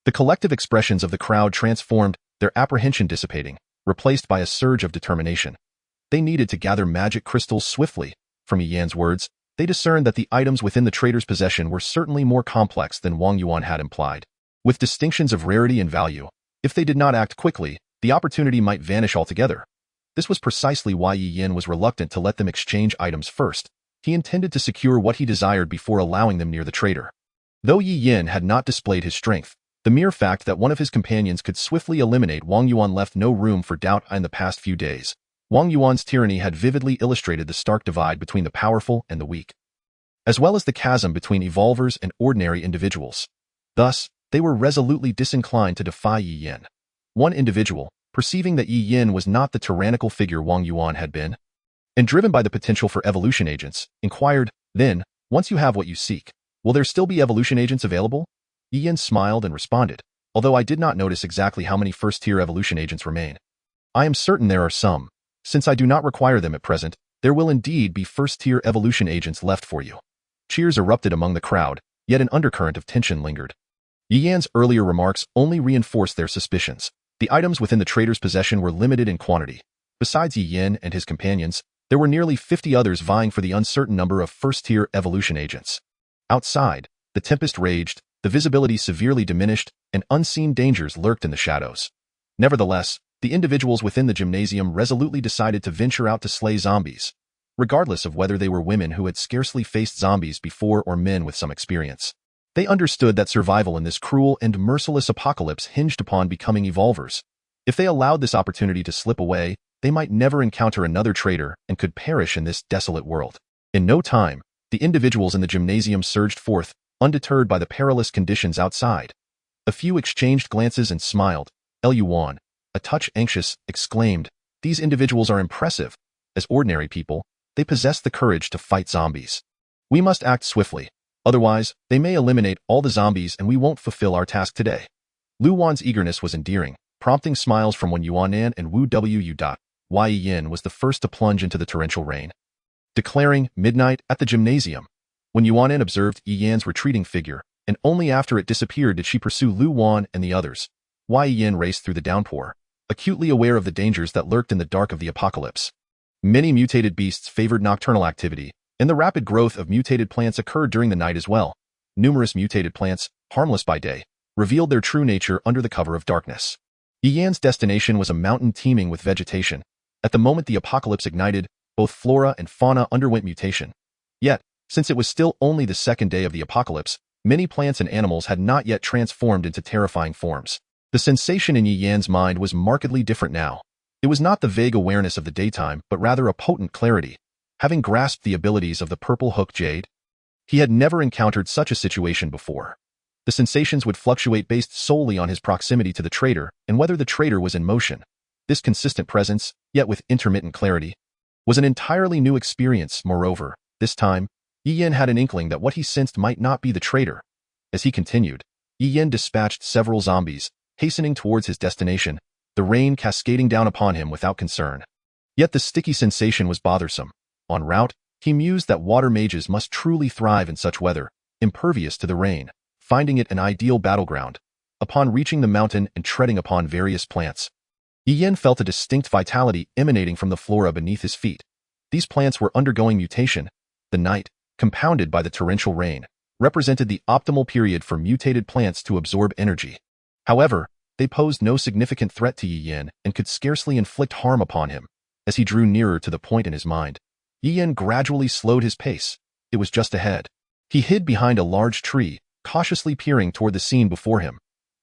The collective expressions of the crowd transformed, their apprehension dissipating, replaced by a surge of determination. They needed to gather magic crystals swiftly. From Yi Yan's words, they discerned that the items within the traitor's possession were certainly more complex than Wang Yuan had implied. With distinctions of rarity and value, if they did not act quickly, the opportunity might vanish altogether. This was precisely why Yi Yin was reluctant to let them exchange items first. He intended to secure what he desired before allowing them near the traitor. Though Yi Yin had not displayed his strength, the mere fact that one of his companions could swiftly eliminate Wang Yuan left no room for doubt. In the past few days, Wang Yuan's tyranny had vividly illustrated the stark divide between the powerful and the weak, as well as the chasm between evolvers and ordinary individuals. Thus, they were resolutely disinclined to defy Yi Yin. One individual, perceiving that Yi Yin was not the tyrannical figure Wang Yuan had been, and driven by the potential for evolution agents, inquired, "Then, once you have what you seek, will there still be evolution agents available?" Yi Yin smiled and responded, "Although I did not notice exactly how many first-tier evolution agents remain, I am certain there are some. Since I do not require them at present, there will indeed be first-tier evolution agents left for you." Cheers erupted among the crowd, yet an undercurrent of tension lingered. Yi Yan's earlier remarks only reinforced their suspicions. The items within the traitor's possession were limited in quantity. Besides Yi Yin and his companions, there were nearly 50 others vying for the uncertain number of first-tier evolution agents. Outside, the tempest raged, the visibility severely diminished, and unseen dangers lurked in the shadows. Nevertheless, the individuals within the gymnasium resolutely decided to venture out to slay zombies, regardless of whether they were women who had scarcely faced zombies before or men with some experience. They understood that survival in this cruel and merciless apocalypse hinged upon becoming evolvers. If they allowed this opportunity to slip away, they might never encounter another traitor and could perish in this desolate world. In no time, the individuals in the gymnasium surged forth, undeterred by the perilous conditions outside. A few exchanged glances and smiled. Yuan, a touch anxious, exclaimed, "These individuals are impressive. As ordinary people, they possess the courage to fight zombies. We must act swiftly. Otherwise, they may eliminate all the zombies and we won't fulfill our task today." Lu Wan's eagerness was endearing, prompting smiles from Wen Yuanan and Wu Wu. Yi Yin was the first to plunge into the torrential rain, declaring midnight at the gymnasium. When Yuanan observed Yi Yan's retreating figure, and only after it disappeared did she pursue Lu Wan and the others, Yi Yin raced through the downpour, acutely aware of the dangers that lurked in the dark of the apocalypse. Many mutated beasts favored nocturnal activity, and the rapid growth of mutated plants occurred during the night as well. Numerous mutated plants, harmless by day, revealed their true nature under the cover of darkness. Yi Yan's destination was a mountain teeming with vegetation. At the moment the apocalypse ignited, both flora and fauna underwent mutation. Yet, since it was still only the second day of the apocalypse, many plants and animals had not yet transformed into terrifying forms. The sensation in Yi Yan's mind was markedly different now. It was not the vague awareness of the daytime, but rather a potent clarity. Having grasped the abilities of the purple hook jade, he had never encountered such a situation before. The sensations would fluctuate based solely on his proximity to the traitor and whether the traitor was in motion. This consistent presence, yet with intermittent clarity, was an entirely new experience. Moreover, this time, Yi Yin had an inkling that what he sensed might not be the traitor. As he continued, Yi Yin dispatched several zombies, hastening towards his destination, the rain cascading down upon him without concern. Yet the sticky sensation was bothersome. En route, he mused that water mages must truly thrive in such weather, impervious to the rain, finding it an ideal battleground. Upon reaching the mountain and treading upon various plants, Yi Yin felt a distinct vitality emanating from the flora beneath his feet. These plants were undergoing mutation. The night, compounded by the torrential rain, represented the optimal period for mutated plants to absorb energy. However, they posed no significant threat to Yi Yin and could scarcely inflict harm upon him. As he drew nearer to the point in his mind, Yi Yin gradually slowed his pace. It was just ahead. He hid behind a large tree, cautiously peering toward the scene before him.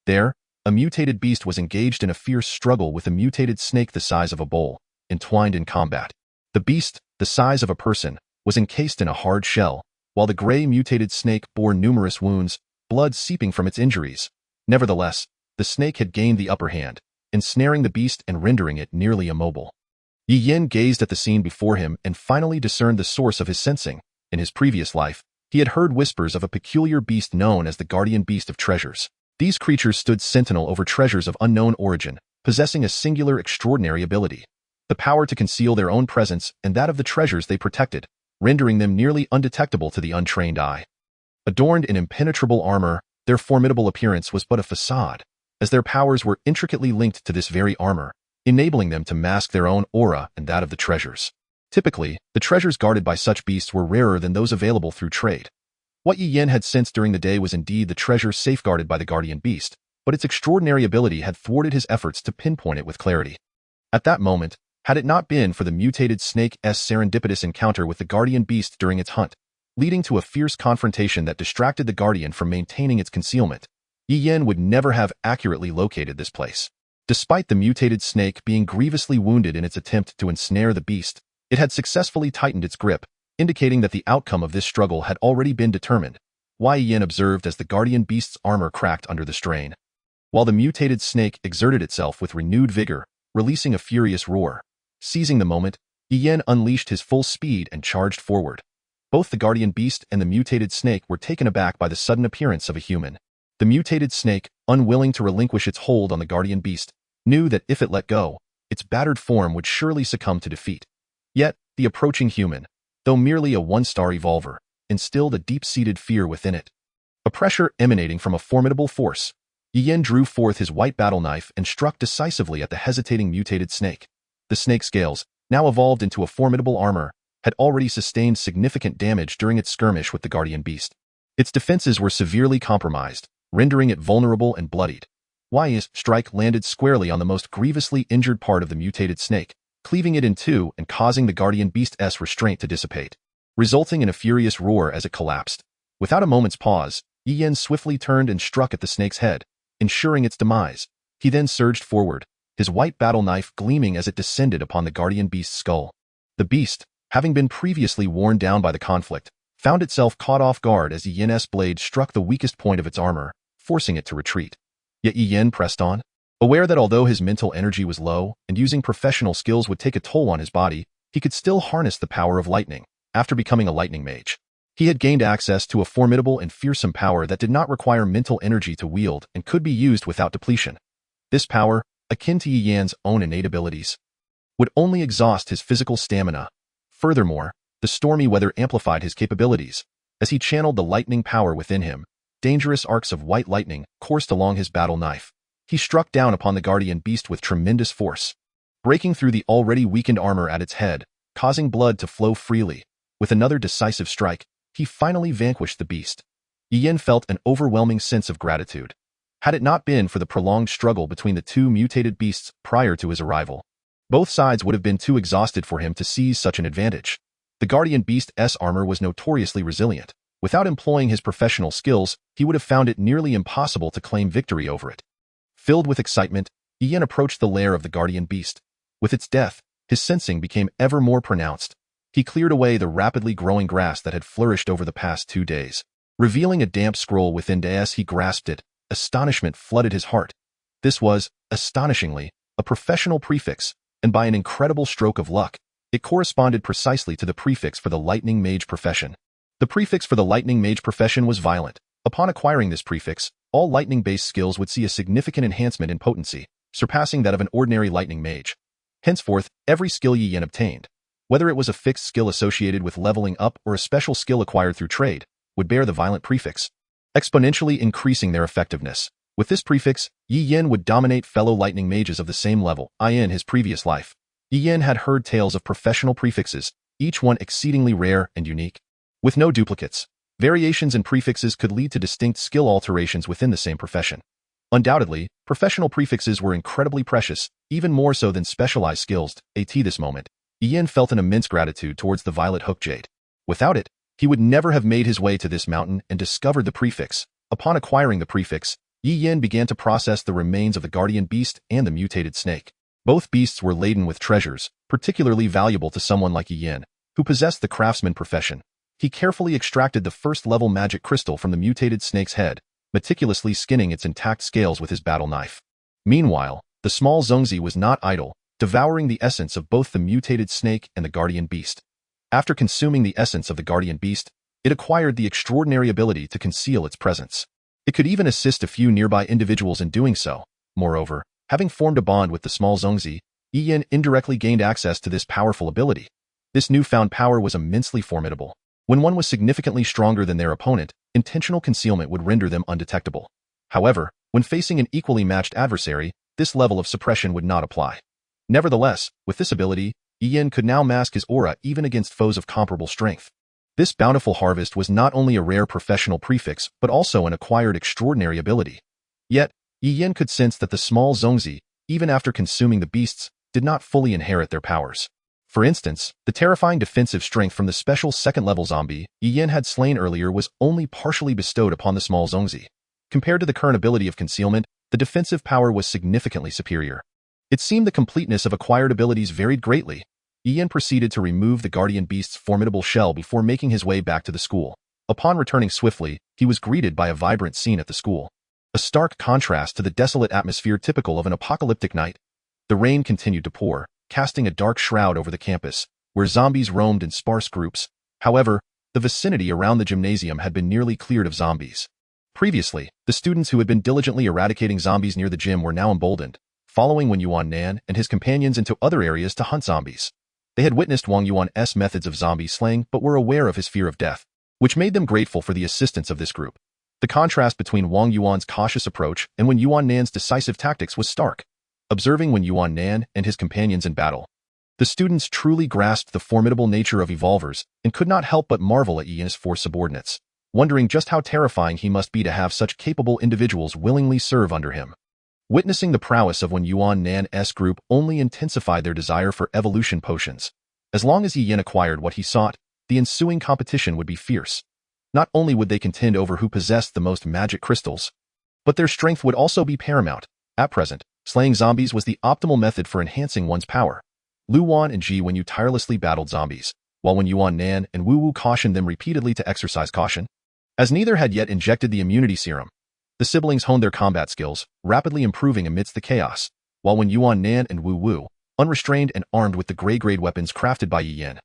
There, a mutated beast was engaged in a fierce struggle with a mutated snake the size of a bowl, entwined in combat. The beast, the size of a person, was encased in a hard shell, while the gray mutated snake bore numerous wounds, blood seeping from its injuries. Nevertheless, the snake had gained the upper hand. ensnaring the beast and rendering it nearly immobile. Yi Yin gazed at the scene before him and finally discerned the source of his sensing. In his previous life, he had heard whispers of a peculiar beast known as the guardian beast of treasures. These creatures stood sentinel over treasures of unknown origin, possessing a singular extraordinary ability: the power to conceal their own presence and that of the treasures they protected, rendering them nearly undetectable to the untrained eye. Adorned in impenetrable armor, their formidable appearance was but a facade, as their powers were intricately linked to this very armor, enabling them to mask their own aura and that of the treasures. Typically, the treasures guarded by such beasts were rarer than those available through trade. What Yi Yin had sensed during the day was indeed the treasure safeguarded by the guardian beast, but its extraordinary ability had thwarted his efforts to pinpoint it with clarity. At that moment, had it not been for the mutated snake's serendipitous encounter with the guardian beast during its hunt, leading to a fierce confrontation that distracted the guardian from maintaining its concealment, Yi Yin would never have accurately located this place. Despite the mutated snake being grievously wounded in its attempt to ensnare the beast, it had successfully tightened its grip, indicating that the outcome of this struggle had already been determined. Yi Yin observed as the guardian beast's armor cracked under the strain, while the mutated snake exerted itself with renewed vigor, releasing a furious roar. Seizing the moment, Yi Yin unleashed his full speed and charged forward. Both the guardian beast and the mutated snake were taken aback by the sudden appearance of a human. The mutated snake, unwilling to relinquish its hold on the guardian beast, knew that if it let go, its battered form would surely succumb to defeat. Yet, the approaching human, though merely a one-star evolver, instilled a deep-seated fear within it. A pressure emanating from a formidable force, Yi Yin drew forth his white battle knife and struck decisively at the hesitating mutated snake. The snake's scales, now evolved into a formidable armor, had already sustained significant damage during its skirmish with the guardian beast. Its defenses were severely compromised, rendering it vulnerable and bloodied. Yi's strike landed squarely on the most grievously injured part of the mutated snake, cleaving it in two and causing the guardian beast's restraint to dissipate, resulting in a furious roar as it collapsed. Without a moment's pause, Yi Yin swiftly turned and struck at the snake's head, ensuring its demise. He then surged forward, his white battle knife gleaming as it descended upon the guardian beast's skull. The beast, having been previously worn down by the conflict, found itself caught off guard as Yi Yin's blade struck the weakest point of its armor, forcing it to retreat. Yet Yi Yin pressed on, aware that although his mental energy was low and using professional skills would take a toll on his body, he could still harness the power of lightning. After becoming a lightning mage, he had gained access to a formidable and fearsome power that did not require mental energy to wield and could be used without depletion. This power, akin to Yi Yin's own innate abilities, would only exhaust his physical stamina. Furthermore, the stormy weather amplified his capabilities. As he channeled the lightning power within him, dangerous arcs of white lightning coursed along his battle knife. He struck down upon the guardian beast with tremendous force, breaking through the already weakened armor at its head, causing blood to flow freely. With another decisive strike, he finally vanquished the beast. Yi Yin felt an overwhelming sense of gratitude. Had it not been for the prolonged struggle between the two mutated beasts prior to his arrival, both sides would have been too exhausted for him to seize such an advantage. The guardian beast's armor was notoriously resilient. Without employing his professional skills, he would have found it nearly impossible to claim victory over it. Filled with excitement, Yi Yin approached the lair of the guardian beast. With its death, his sensing became ever more pronounced. He cleared away the rapidly growing grass that had flourished over the past 2 days. Revealing a damp scroll within as he grasped it, astonishment flooded his heart. This was, astonishingly, a professional prefix, and by an incredible stroke of luck, it corresponded precisely to the prefix for the lightning mage profession. The prefix for the lightning mage profession was violent. Upon acquiring this prefix, all lightning-based skills would see a significant enhancement in potency, surpassing that of an ordinary lightning mage. Henceforth, every skill Yi Yin obtained, whether it was a fixed skill associated with leveling up or a special skill acquired through trade, would bear the violent prefix, exponentially increasing their effectiveness. With this prefix, Yi Yin would dominate fellow lightning mages of the same level. In his previous life, Yi Yin had heard tales of professional prefixes, each one exceedingly rare and unique. With no duplicates, variations in prefixes could lead to distinct skill alterations within the same profession. Undoubtedly, professional prefixes were incredibly precious, even more so than specialized skills. At this moment, Yi Yin felt an immense gratitude towards the violet hook jade. Without it, he would never have made his way to this mountain and discovered the prefix. Upon acquiring the prefix, Yi Yin began to process the remains of the guardian beast and the mutated snake. Both beasts were laden with treasures, particularly valuable to someone like Yi Yin, who possessed the craftsman profession. He carefully extracted the first-level magic crystal from the mutated snake's head, meticulously skinning its intact scales with his battle knife. Meanwhile, The small Zhongzi was not idle, devouring the essence of both the mutated snake and the guardian beast. After consuming the essence of the guardian beast, it acquired the extraordinary ability to conceal its presence. It could even assist a few nearby individuals in doing so. Moreover, having formed a bond with the small Zhongzi, Yi Yin indirectly gained access to this powerful ability. This newfound power was immensely formidable. When one was significantly stronger than their opponent, intentional concealment would render them undetectable. However, when facing an equally matched adversary, this level of suppression would not apply. Nevertheless, with this ability, Yi Yin could now mask his aura even against foes of comparable strength. This bountiful harvest was not only a rare professional prefix but also an acquired extraordinary ability. Yet, Yi Yin could sense that the small Zhongzi, even after consuming the beasts, did not fully inherit their powers. For instance, the terrifying defensive strength from the special second-level zombie Yi Yin had slain earlier was only partially bestowed upon the small Zhongzi. Compared to the current ability of concealment, the defensive power was significantly superior. It seemed the completeness of acquired abilities varied greatly. Yi Yin proceeded to remove the guardian beast's formidable shell before making his way back to the school. Upon returning swiftly, he was greeted by a vibrant scene at the school. A stark contrast to the desolate atmosphere typical of an apocalyptic night. The rain continued to pour, casting a dark shroud over the campus, where zombies roamed in sparse groups. However, the vicinity around the gymnasium had been nearly cleared of zombies. Previously, the students who had been diligently eradicating zombies near the gym were now emboldened, following Wen Yuan-nan and his companions into other areas to hunt zombies. They had witnessed Wang Yuan's methods of zombie slaying but were aware of his fear of death, which made them grateful for the assistance of this group. The contrast between Wang Yuan's cautious approach and Wen Yuan-nan's decisive tactics was stark. Observing Wen Yuan-nan and his companions in battle, the students truly grasped the formidable nature of evolvers and could not help but marvel at Yi Yin's four subordinates, wondering just how terrifying he must be to have such capable individuals willingly serve under him. Witnessing the prowess of Wen Yuan-nan's group only intensified their desire for evolution potions. As long as Yi Yin acquired what he sought, the ensuing competition would be fierce. Not only would they contend over who possessed the most magic crystals, but their strength would also be paramount. At present, slaying zombies was the optimal method for enhancing one's power. Lu Wan and Ji Wenyu tirelessly battled zombies, while Wen Yuan-nan and Wu Wu cautioned them repeatedly to exercise caution. As neither had yet injected the immunity serum, the siblings honed their combat skills, rapidly improving amidst the chaos, while Wen Yuan-nan and Wu Wu, unrestrained and armed with the gray-grade weapons crafted by Yi Yin,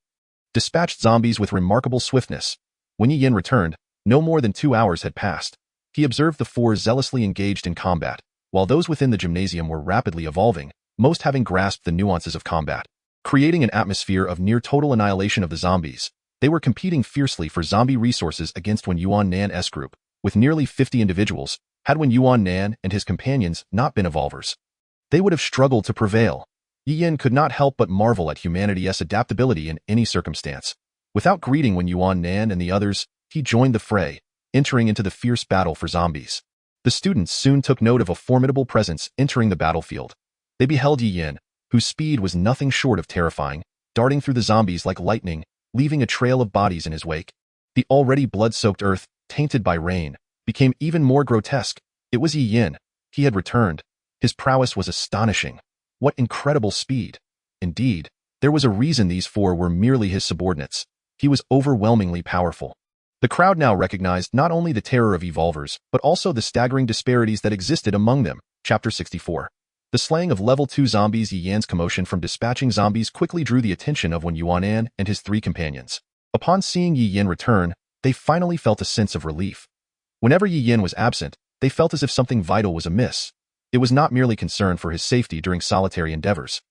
dispatched zombies with remarkable swiftness. When Yi Yin returned, no more than 2 hours had passed. He observed the four zealously engaged in combat, while those within the gymnasium were rapidly evolving, most having grasped the nuances of combat. Creating an atmosphere of near-total annihilation of the zombies, they were competing fiercely for zombie resources against Wen Yuan-nan's group, with nearly 50 individuals. Had Wen Yuan-nan and his companions not been evolvers, they would have struggled to prevail. Yi Yin could not help but marvel at humanity's adaptability in any circumstance. Without greeting Wen Yuan-nan and the others, he joined the fray, entering into the fierce battle for zombies. The students soon took note of a formidable presence entering the battlefield. They beheld Yi Yin, whose speed was nothing short of terrifying, darting through the zombies like lightning, leaving a trail of bodies in his wake. The already blood-soaked earth, tainted by rain, became even more grotesque. It was Yi Yin. He had returned. His prowess was astonishing. What incredible speed! Indeed, there was a reason these four were merely his subordinates. He was overwhelmingly powerful. The crowd now recognized not only the terror of evolvers, but also the staggering disparities that existed among them. Chapter 64. The slaying of level 2 zombies. Yi Yin's commotion from dispatching zombies quickly drew the attention of Wen Yuan-nan and his 3 companions. Upon seeing Yi Yin return, they finally felt a sense of relief. Whenever Yi Yin was absent, they felt as if something vital was amiss. It was not merely concern for his safety during solitary endeavors,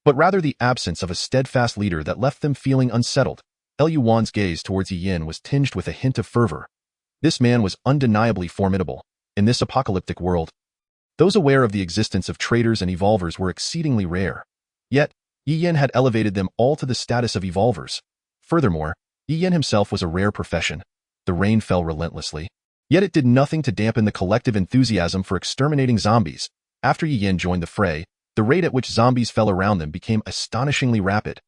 but rather the absence of a steadfast leader that left them feeling unsettled. Lu Wan's gaze towards Yi Yin was tinged with a hint of fervor. This man was undeniably formidable. In this apocalyptic world, those aware of the existence of traitors and evolvers were exceedingly rare. Yet, Yi Yin had elevated them all to the status of evolvers. Furthermore, Yi Yin himself was a rare profession. The rain fell relentlessly, yet it did nothing to dampen the collective enthusiasm for exterminating zombies. After Yi Yin joined the fray, the rate at which zombies fell around them became astonishingly rapid.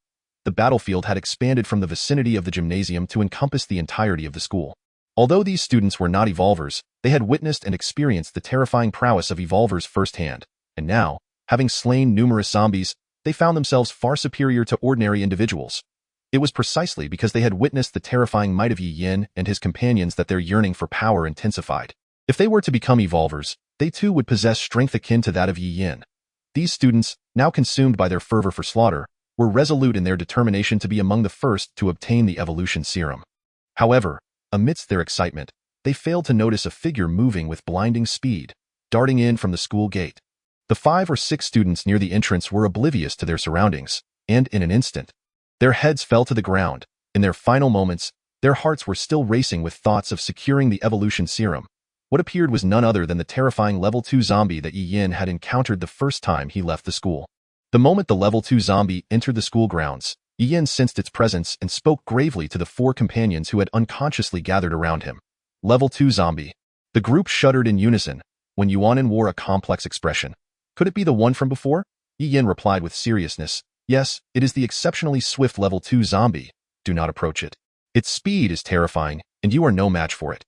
The battlefield had expanded from the vicinity of the gymnasium to encompass the entirety of the school. Although these students were not evolvers, they had witnessed and experienced the terrifying prowess of evolvers firsthand, and now, having slain numerous zombies, they found themselves far superior to ordinary individuals. It was precisely because they had witnessed the terrifying might of Yi Yin and his companions that their yearning for power intensified. If they were to become evolvers, they too would possess strength akin to that of Yi Yin. These students, now consumed by their fervor for slaughter, were resolute in their determination to be among the first to obtain the evolution serum. However, amidst their excitement, they failed to notice a figure moving with blinding speed, darting in from the school gate. The 5 or 6 students near the entrance were oblivious to their surroundings, and in an instant, their heads fell to the ground. In their final moments, their hearts were still racing with thoughts of securing the evolution serum. What appeared was none other than the terrifying level 2 zombie that Yi Yin had encountered the first time he left the school. The moment the level 2 zombie entered the school grounds, Yi Yin sensed its presence and spoke gravely to the 4 companions who had unconsciously gathered around him. Level 2 zombie. The group shuddered in unison when Yuanin wore a complex expression. Could it be the one from before? Yi Yin replied with seriousness. Yes, it is the exceptionally swift level 2 zombie. Do not approach it. Its speed is terrifying, and you are no match for it.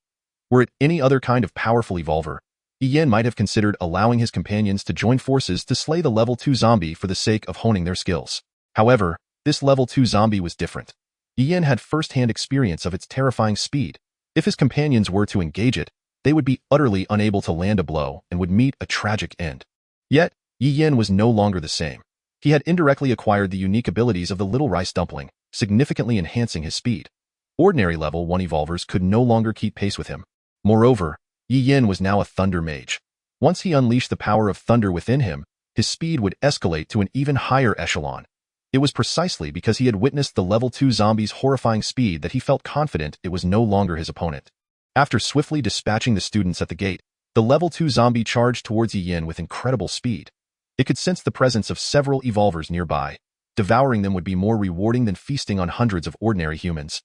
Were it any other kind of powerful evolver, Yi Yin might have considered allowing his companions to join forces to slay the level 2 zombie for the sake of honing their skills. However, this level 2 zombie was different. Yi Yin had first-hand experience of its terrifying speed. If his companions were to engage it, they would be utterly unable to land a blow and would meet a tragic end. Yet, Yi Yin was no longer the same. He had indirectly acquired the unique abilities of the little rice dumpling, significantly enhancing his speed. Ordinary level 1 evolvers could no longer keep pace with him. Moreover, Yi Yin was now a thunder mage. Once he unleashed the power of thunder within him, his speed would escalate to an even higher echelon. It was precisely because he had witnessed the level 2 zombie's horrifying speed that he felt confident it was no longer his opponent. After swiftly dispatching the students at the gate, the level 2 zombie charged towards Yi Yin with incredible speed. It could sense the presence of several evolvers nearby. Devouring them would be more rewarding than feasting on hundreds of ordinary humans.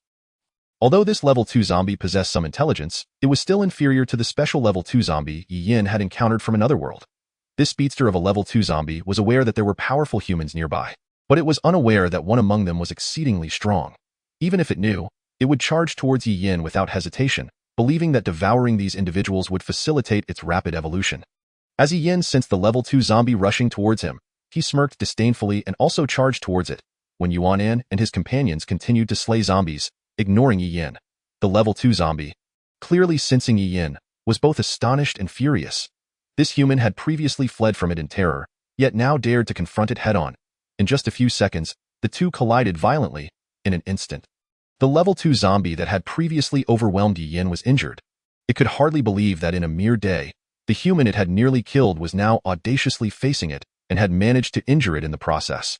Although this level 2 zombie possessed some intelligence, it was still inferior to the special level 2 zombie Yi Yin had encountered from another world. This speedster of a level 2 zombie was aware that there were powerful humans nearby, but it was unaware that one among them was exceedingly strong. Even if it knew, it would charge towards Yi Yin without hesitation, believing that devouring these individuals would facilitate its rapid evolution. As Yi Yin sensed the level 2 zombie rushing towards him, he smirked disdainfully and also charged towards it. When Yuanin and his companions continued to slay zombies, ignoring Yi Yin, the level 2 zombie, clearly sensing Yi Yin, was both astonished and furious. This human had previously fled from it in terror, yet now dared to confront it head-on. In just a few seconds, the two collided violently. In an instant, the level 2 zombie that had previously overwhelmed Yi Yin was injured. It could hardly believe that in a mere day, the human it had nearly killed was now audaciously facing it and had managed to injure it in the process.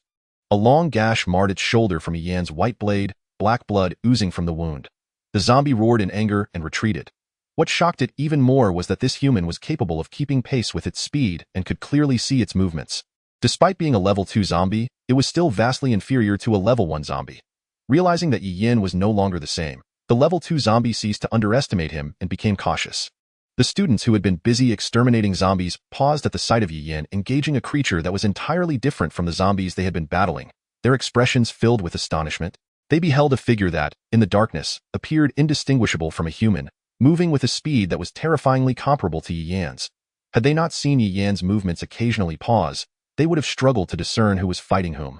A long gash marred its shoulder from Yi Yin's white blade, black blood oozing from the wound. The zombie roared in anger and retreated. What shocked it even more was that this human was capable of keeping pace with its speed and could clearly see its movements. Despite being a level 2 zombie, it was still vastly inferior to a level 1 zombie. Realizing that Yi Yin was no longer the same, the level 2 zombie ceased to underestimate him and became cautious. The students who had been busy exterminating zombies paused at the sight of Yi Yin engaging a creature that was entirely different from the zombies they had been battling, their expressions filled with astonishment. They beheld a figure that, in the darkness, appeared indistinguishable from a human, moving with a speed that was terrifyingly comparable to Yi Yin's. Had they not seen Yi Yin's movements occasionally pause, they would have struggled to discern who was fighting whom.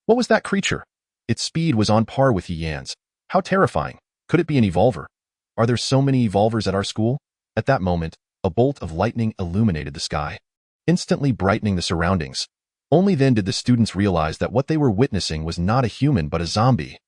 What was that creature? Its speed was on par with Yi Yin's. How terrifying! Could it be an evolver? Are there so many evolvers at our school? At that moment, a bolt of lightning illuminated the sky, instantly brightening the surroundings. Only then did the students realize that what they were witnessing was not a human but a zombie.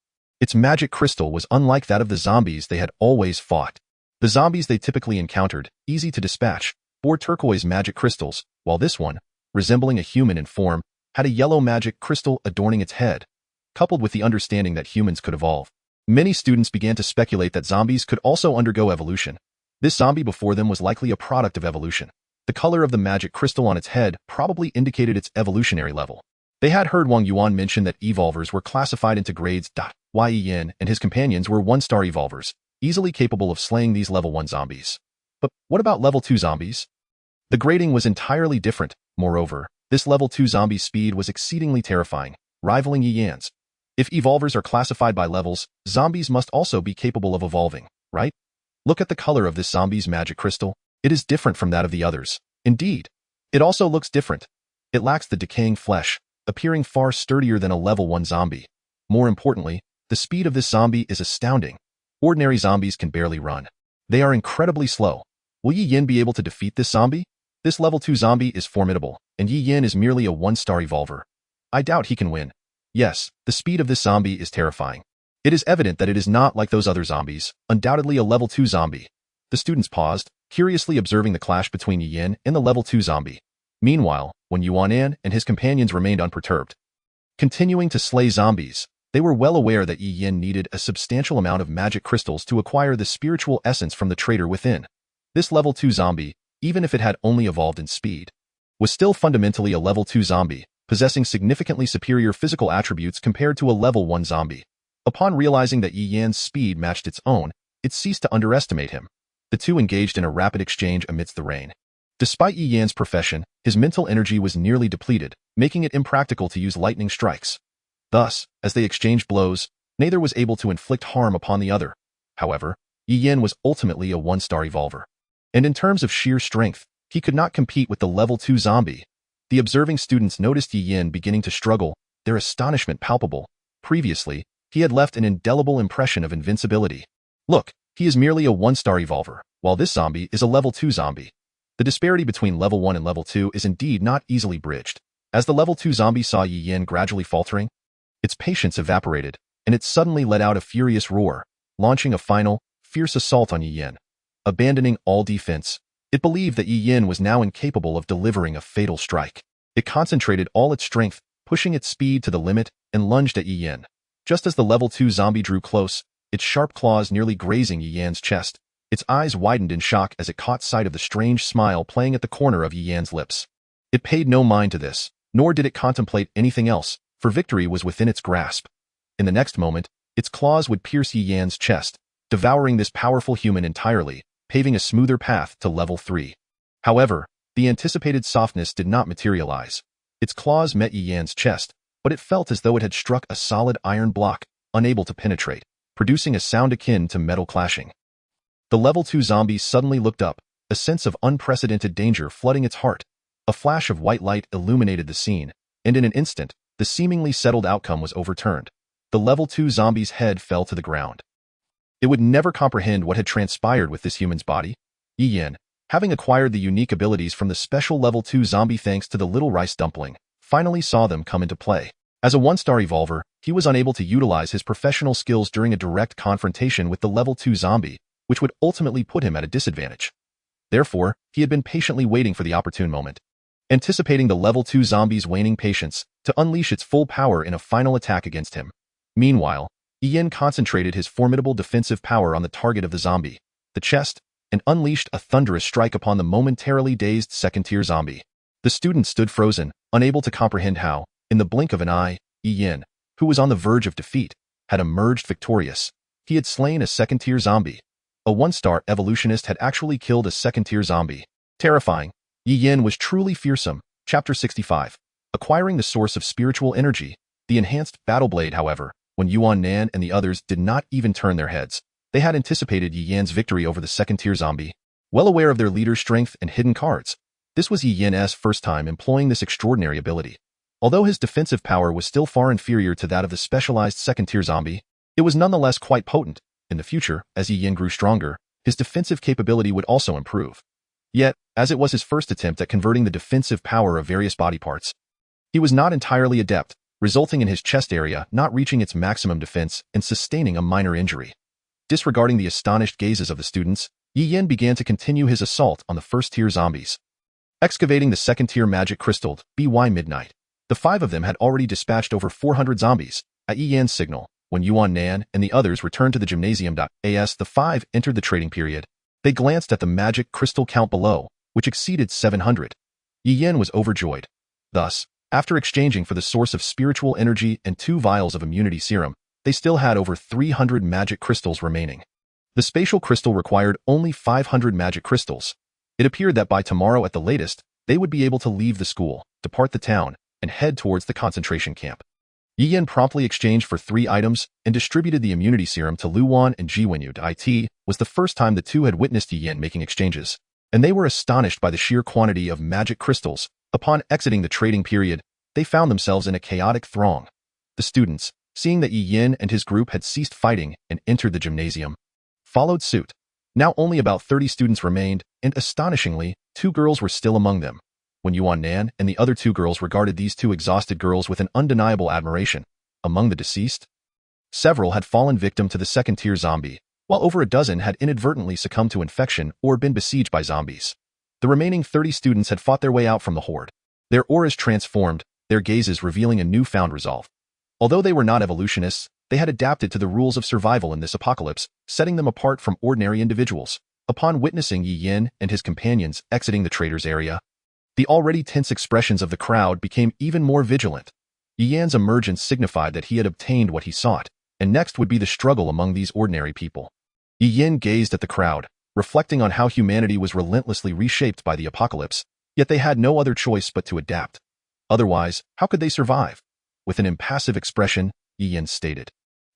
Its magic crystal was unlike that of the zombies they had always fought. The zombies they typically encountered, easy to dispatch, bore turquoise magic crystals, while this one, resembling a human in form, had a yellow magic crystal adorning its head. Coupled with the understanding that humans could evolve, many students began to speculate that zombies could also undergo evolution. This zombie before them was likely a product of evolution. The color of the magic crystal on its head probably indicated its evolutionary level. They had heard Wang Yuan mention that evolvers were classified into grades. Yi Yin and his companions were 1-star evolvers, easily capable of slaying these level 1 zombies. But what about level 2 zombies? The grading was entirely different. Moreover, this level 2 zombie's speed was exceedingly terrifying, rivaling Yi Yin's. If evolvers are classified by levels, zombies must also be capable of evolving, right? Look at the color of this zombie's magic crystal. It is different from that of the others. Indeed, it also looks different. It lacks the decaying flesh, appearing far sturdier than a level 1 zombie. More importantly, the speed of this zombie is astounding. Ordinary zombies can barely run. They are incredibly slow. Will Yi Yin be able to defeat this zombie? This level 2 zombie is formidable, and Yi Yin is merely a one-star evolver. I doubt he can win. Yes, the speed of this zombie is terrifying. It is evident that it is not like those other zombies, undoubtedly a level 2 zombie. The students paused, curiously observing the clash between Yi Yin and the level 2 zombie. Meanwhile, when Yuan and his companions remained unperturbed, continuing to slay zombies, they were well aware that Yi Yin needed a substantial amount of magic crystals to acquire the spiritual essence from the traitor within. This level 2 zombie, even if it had only evolved in speed, was still fundamentally a level 2 zombie, possessing significantly superior physical attributes compared to a level 1 zombie. Upon realizing that Yi Yan's speed matched its own, it ceased to underestimate him. The two engaged in a rapid exchange amidst the rain. Despite Yi Yan's profession, his mental energy was nearly depleted, making it impractical to use lightning strikes. Thus, as they exchanged blows, neither was able to inflict harm upon the other. However, Yi Yan was ultimately a one-star evolver. And in terms of sheer strength, he could not compete with the level 2 zombie. The observing students noticed Yi Yan beginning to struggle, their astonishment palpable. Previously, he had left an indelible impression of invincibility. Look, he is merely a one-star evolver, while this zombie is a level 2 zombie. The disparity between level 1 and level 2 is indeed not easily bridged. As the level 2 zombie saw Yi Yan gradually faltering, its patience evaporated, and it suddenly let out a furious roar, launching a final, fierce assault on Yi Yan. Abandoning all defense, it believed that Yi Yan was now incapable of delivering a fatal strike. It concentrated all its strength, pushing its speed to the limit, and lunged at Yi Yan. Just as the level 2 zombie drew close, its sharp claws nearly grazing Yi Yan's chest, its eyes widened in shock as it caught sight of the strange smile playing at the corner of Yi Yan's lips. It paid no mind to this, nor did it contemplate anything else, for victory was within its grasp. In the next moment, its claws would pierce Yi Yan's chest, devouring this powerful human entirely, paving a smoother path to level 3. However, the anticipated softness did not materialize. Its claws met Yi Yan's chest, but it felt as though it had struck a solid iron block, unable to penetrate, producing a sound akin to metal clashing. The level 2 zombie suddenly looked up, a sense of unprecedented danger flooding its heart. A flash of white light illuminated the scene, and in an instant, the seemingly settled outcome was overturned. The level 2 zombie's head fell to the ground. It would never comprehend what had transpired with this human's body. Yi Yan, having acquired the unique abilities from the special level 2 zombie thanks to the little rice dumpling, finally saw them come into play. As a one-star evolver, he was unable to utilize his professional skills during a direct confrontation with the level 2 zombie, which would ultimately put him at a disadvantage. Therefore, he had been patiently waiting for the opportune moment, anticipating the level 2 zombie's waning patience to unleash its full power in a final attack against him. Meanwhile, Yi Yan concentrated his formidable defensive power on the target of the zombie, the chest, and unleashed a thunderous strike upon the momentarily dazed second-tier zombie. The student stood frozen, unable to comprehend how, in the blink of an eye, Yi Yan, who was on the verge of defeat, had emerged victorious. He had slain a second-tier zombie. A one-star evolutionist had actually killed a second-tier zombie. Terrifying. Yi Yan was truly fearsome. Chapter 65. Acquiring the source of spiritual energy. The enhanced battle blade, however, when Yuan Nan and the others did not even turn their heads, they had anticipated Yi Yan's victory over the second-tier zombie. Well aware of their leader's strength and hidden cards, this was Yi Yan's first time employing this extraordinary ability. Although his defensive power was still far inferior to that of the specialized second-tier zombie, it was nonetheless quite potent. In the future, as Yi Yan grew stronger, his defensive capability would also improve. Yet, as it was his first attempt at converting the defensive power of various body parts, he was not entirely adept, resulting in his chest area not reaching its maximum defense and sustaining a minor injury. Disregarding the astonished gazes of the students, Yi Yan began to continue his assault on the first-tier zombies. Excavating the second-tier magic crystal, by midnight, the 5 of them had already dispatched over 400 zombies. At Yi Yan's signal, when Yuan Nan and the others returned to the gymnasium. As the 5 entered the trading period, they glanced at the magic crystal count below, which exceeded 700. Yi Yan was overjoyed. Thus, after exchanging for the source of spiritual energy and 2 vials of immunity serum, they still had over 300 magic crystals remaining. The spatial crystal required only 500 magic crystals. It appeared that by tomorrow at the latest, they would be able to leave the school, depart the town, and head towards the concentration camp. Yi Yan promptly exchanged for 3 items and distributed the immunity serum to Luan and Jiwenyu. It was the first time the two had witnessed Yi Yan making exchanges, and they were astonished by the sheer quantity of magic crystals. Upon exiting the trading period, they found themselves in a chaotic throng. The students, seeing that Yi Yan and his group had ceased fighting and entered the gymnasium, followed suit. Now only about 30 students remained, and astonishingly, 2 girls were still among them. When Yuan Nan and the other 2 girls regarded these 2 exhausted girls with an undeniable admiration. Among the deceased, several had fallen victim to the second-tier zombie, while over a dozen had inadvertently succumbed to infection or been besieged by zombies. The remaining 30 students had fought their way out from the horde. Their auras transformed, their gazes revealing a newfound resolve. Although they were not evolutionists, they had adapted to the rules of survival in this apocalypse, setting them apart from ordinary individuals. Upon witnessing Yi Yin and his companions exiting the trader's area, the already tense expressions of the crowd became even more vigilant. Yi Yan's emergence signified that he had obtained what he sought, and next would be the struggle among these ordinary people. Yi Yin gazed at the crowd, reflecting on how humanity was relentlessly reshaped by the apocalypse, yet they had no other choice but to adapt. Otherwise, how could they survive? With an impassive expression, Yi Yin stated,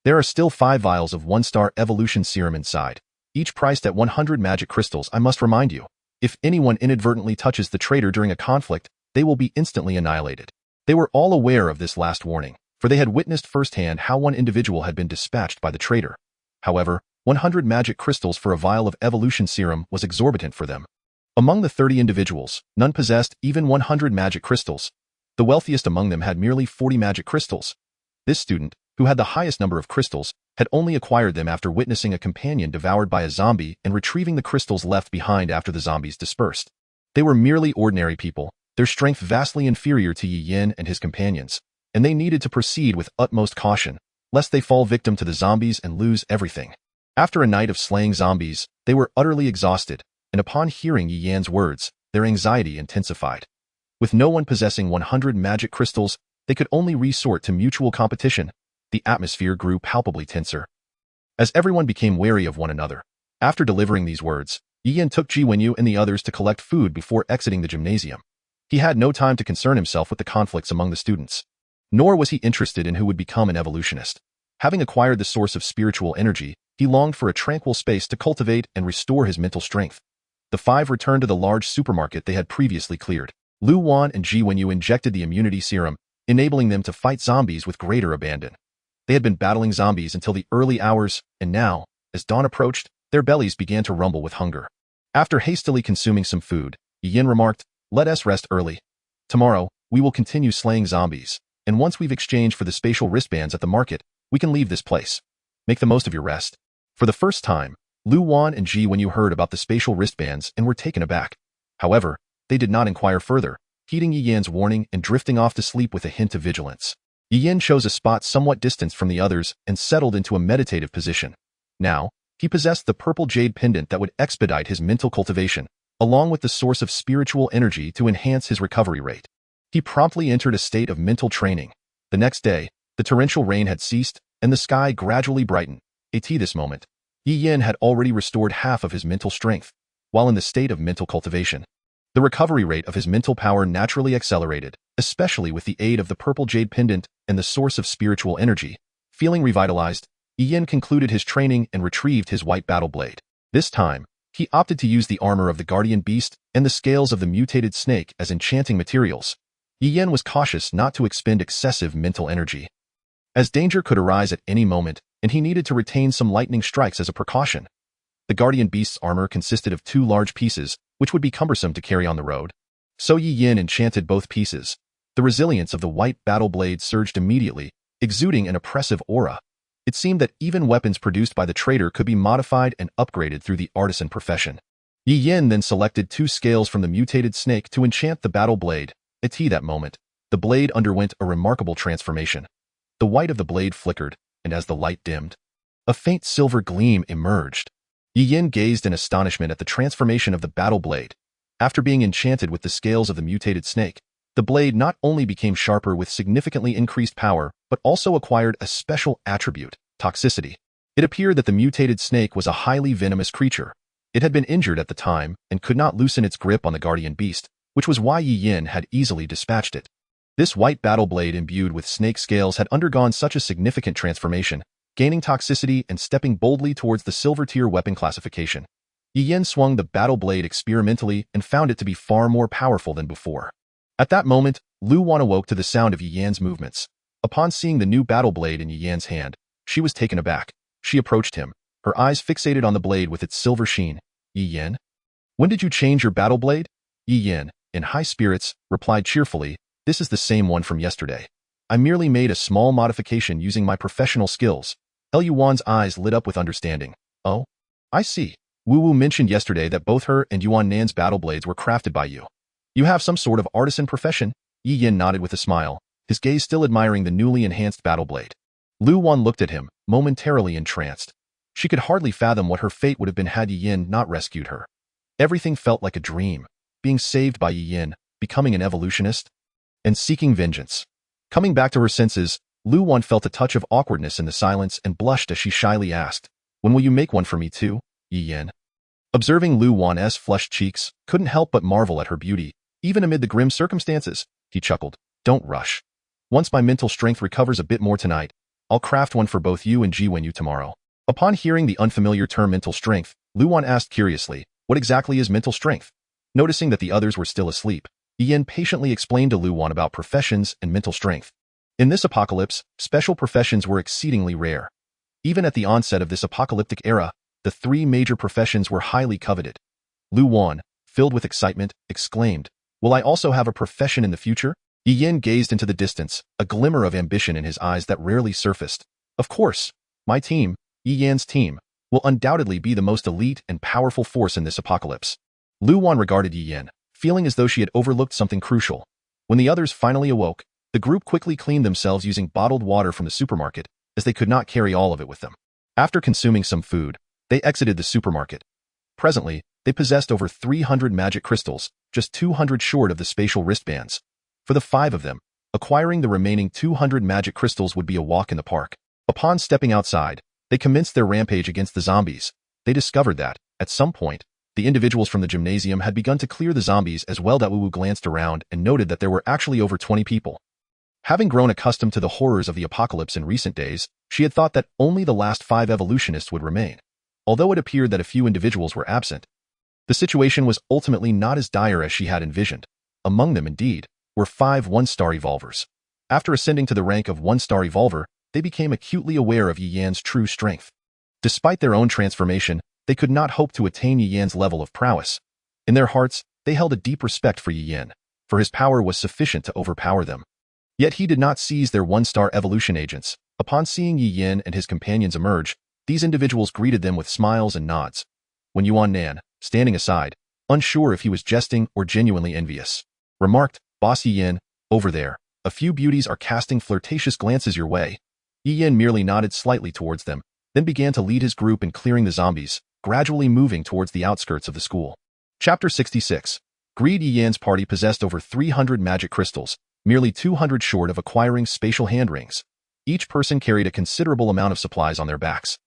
"There are still 5 vials of 1-star evolution serum inside, each priced at 100 magic crystals. I must remind you, if anyone inadvertently touches the trader during a conflict, they will be instantly annihilated." They were all aware of this last warning, for they had witnessed firsthand how one individual had been dispatched by the trader. However, 100 magic crystals for a vial of evolution serum was exorbitant for them. Among the 30 individuals, none possessed even 100 magic crystals. The wealthiest among them had merely 40 magic crystals. This student, who had the highest number of crystals, had only acquired them after witnessing a companion devoured by a zombie and retrieving the crystals left behind after the zombies dispersed. They were merely ordinary people, their strength vastly inferior to Yi Yin and his companions, and they needed to proceed with utmost caution, lest they fall victim to the zombies and lose everything. After a night of slaying zombies, they were utterly exhausted, and upon hearing Yi Yan's words, their anxiety intensified. With no one possessing 100 magic crystals, they could only resort to mutual competition. The atmosphere grew palpably tenser, as everyone became wary of one another. After delivering these words, Yi Yan took Ji Wenyu and the others to collect food before exiting the gymnasium. He had no time to concern himself with the conflicts among the students, nor was he interested in who would become an evolutionist. Having acquired the source of spiritual energy, he longed for a tranquil space to cultivate and restore his mental strength. The 5 returned to the large supermarket they had previously cleared. Lu Wan and Ji Wenyu injected the immunity serum, enabling them to fight zombies with greater abandon. They had been battling zombies until the early hours, and now, as dawn approached, their bellies began to rumble with hunger. After hastily consuming some food, Yi Yin remarked, "Let us rest early. Tomorrow, we will continue slaying zombies, and once we've exchanged for the spatial wristbands at the market, we can leave this place. Make the most of your rest." For the first time, Lu Wan and Ji Wenyu heard about the spatial wristbands and were taken aback. However, they did not inquire further, heeding Yi Yan's warning and drifting off to sleep with a hint of vigilance. Yi Yin chose a spot somewhat distant from the others and settled into a meditative position. Now, he possessed the purple jade pendant that would expedite his mental cultivation, along with the source of spiritual energy to enhance his recovery rate. He promptly entered a state of mental training. The next day, the torrential rain had ceased, and the sky gradually brightened. At this moment, Yi Yin had already restored half of his mental strength, while in the state of mental cultivation. The recovery rate of his mental power naturally accelerated, especially with the aid of the purple jade pendant and the source of spiritual energy. Feeling revitalized, Yi Yin concluded his training and retrieved his white battle blade. This time, he opted to use the armor of the guardian beast and the scales of the mutated snake as enchanting materials. Yi Yin was cautious not to expend excessive mental energy, as danger could arise at any moment, and he needed to retain some lightning strikes as a precaution. The guardian beast's armor consisted of 2 large pieces, which would be cumbersome to carry on the road. So Yi Yin enchanted both pieces. The resilience of the white battle blade surged immediately, exuding an oppressive aura. It seemed that even weapons produced by the trader could be modified and upgraded through the artisan profession. Yi Yin then selected 2 scales from the mutated snake to enchant the battle blade. At that moment, the blade underwent a remarkable transformation. The white of the blade flickered, and as the light dimmed, a faint silver gleam emerged. Yi Yin gazed in astonishment at the transformation of the battle blade. After being enchanted with the scales of the mutated snake, the blade not only became sharper with significantly increased power, but also acquired a special attribute, toxicity. It appeared that the mutated snake was a highly venomous creature. It had been injured at the time and could not loosen its grip on the guardian beast, which was why Yi Yin had easily dispatched it. This white battle blade imbued with snake scales had undergone such a significant transformation, gaining toxicity and stepping boldly towards the silver-tier weapon classification. Yi Yin swung the battle blade experimentally and found it to be far more powerful than before. At that moment, Lu Wan awoke to the sound of Yi Yan's movements. Upon seeing the new battle blade in Yi Yan's hand, she was taken aback. She approached him, her eyes fixated on the blade with its silver sheen. Yi Yan? When did you change your battle blade? Yi Yan, in high spirits, replied cheerfully, this is the same one from yesterday. I merely made a small modification using my professional skills. Lu Wan's eyes lit up with understanding. Oh? I see. Wu Wu mentioned yesterday that both her and Yuan Nan's battle blades were crafted by you. You have some sort of artisan profession? Yi Yan nodded with a smile, his gaze still admiring the newly enhanced battle blade. Lu Wan looked at him, momentarily entranced. She could hardly fathom what her fate would have been had Yi Yan not rescued her. Everything felt like a dream, being saved by Yi Yan, becoming an evolutionist, and seeking vengeance. Coming back to her senses, Lu Wan felt a touch of awkwardness in the silence and blushed as she shyly asked, when will you make one for me too, Yi Yan? Observing Lu Wan's flushed cheeks, couldn't help but marvel at her beauty, even amid the grim circumstances. He chuckled, don't rush. Once my mental strength recovers a bit more tonight, I'll craft one for both you and Ji Wenyu tomorrow. Upon hearing the unfamiliar term mental strength, Lu Wan asked curiously, what exactly is mental strength? Noticing that the others were still asleep, Yi Yan patiently explained to Lu Wan about professions and mental strength. In this apocalypse, special professions were exceedingly rare. Even at the onset of this apocalyptic era, the three major professions were highly coveted. Lu Wan, filled with excitement, exclaimed, will I also have a profession in the future? Yi Yan gazed into the distance, a glimmer of ambition in his eyes that rarely surfaced. Of course, my team, Yi Yan's team, will undoubtedly be the most elite and powerful force in this apocalypse. Lu Wan regarded Yi Yan, feeling as though she had overlooked something crucial. When the others finally awoke, the group quickly cleaned themselves using bottled water from the supermarket, as they could not carry all of it with them. After consuming some food, they exited the supermarket. Presently, they possessed over 300 magic crystals, just 200 short of the spatial wristbands. For the 5 of them, acquiring the remaining 200 magic crystals would be a walk in the park. Upon stepping outside, they commenced their rampage against the zombies. They discovered that, at some point, the individuals from the gymnasium had begun to clear the zombies as well. Wu Wu glanced around and noted that there were actually over 20 people. Having grown accustomed to the horrors of the apocalypse in recent days, she had thought that only the last 5 evolutionists would remain. Although it appeared that a few individuals were absent, the situation was ultimately not as dire as she had envisioned. Among them, indeed, were 5 one-star evolvers. After ascending to the rank of one-star evolver, they became acutely aware of Yi Yan's true strength. Despite their own transformation, they could not hope to attain Yi Yan's level of prowess. In their hearts, they held a deep respect for Yi Yan, for his power was sufficient to overpower them. Yet he did not seize their one-star evolution agents. Upon seeing Yi Yan and his companions emerge, these individuals greeted them with smiles and nods. When Yuan Nan, standing aside, unsure if he was jesting or genuinely envious, remarked, Boss Yi Yan, over there, a few beauties are casting flirtatious glances your way. Yi Yan merely nodded slightly towards them, then began to lead his group in clearing the zombies, gradually moving towards the outskirts of the school. Chapter 66. Greed. Yi Yan's party possessed over 300 magic crystals, merely 200 short of acquiring spatial hand rings. Each person carried a considerable amount of supplies on their backs.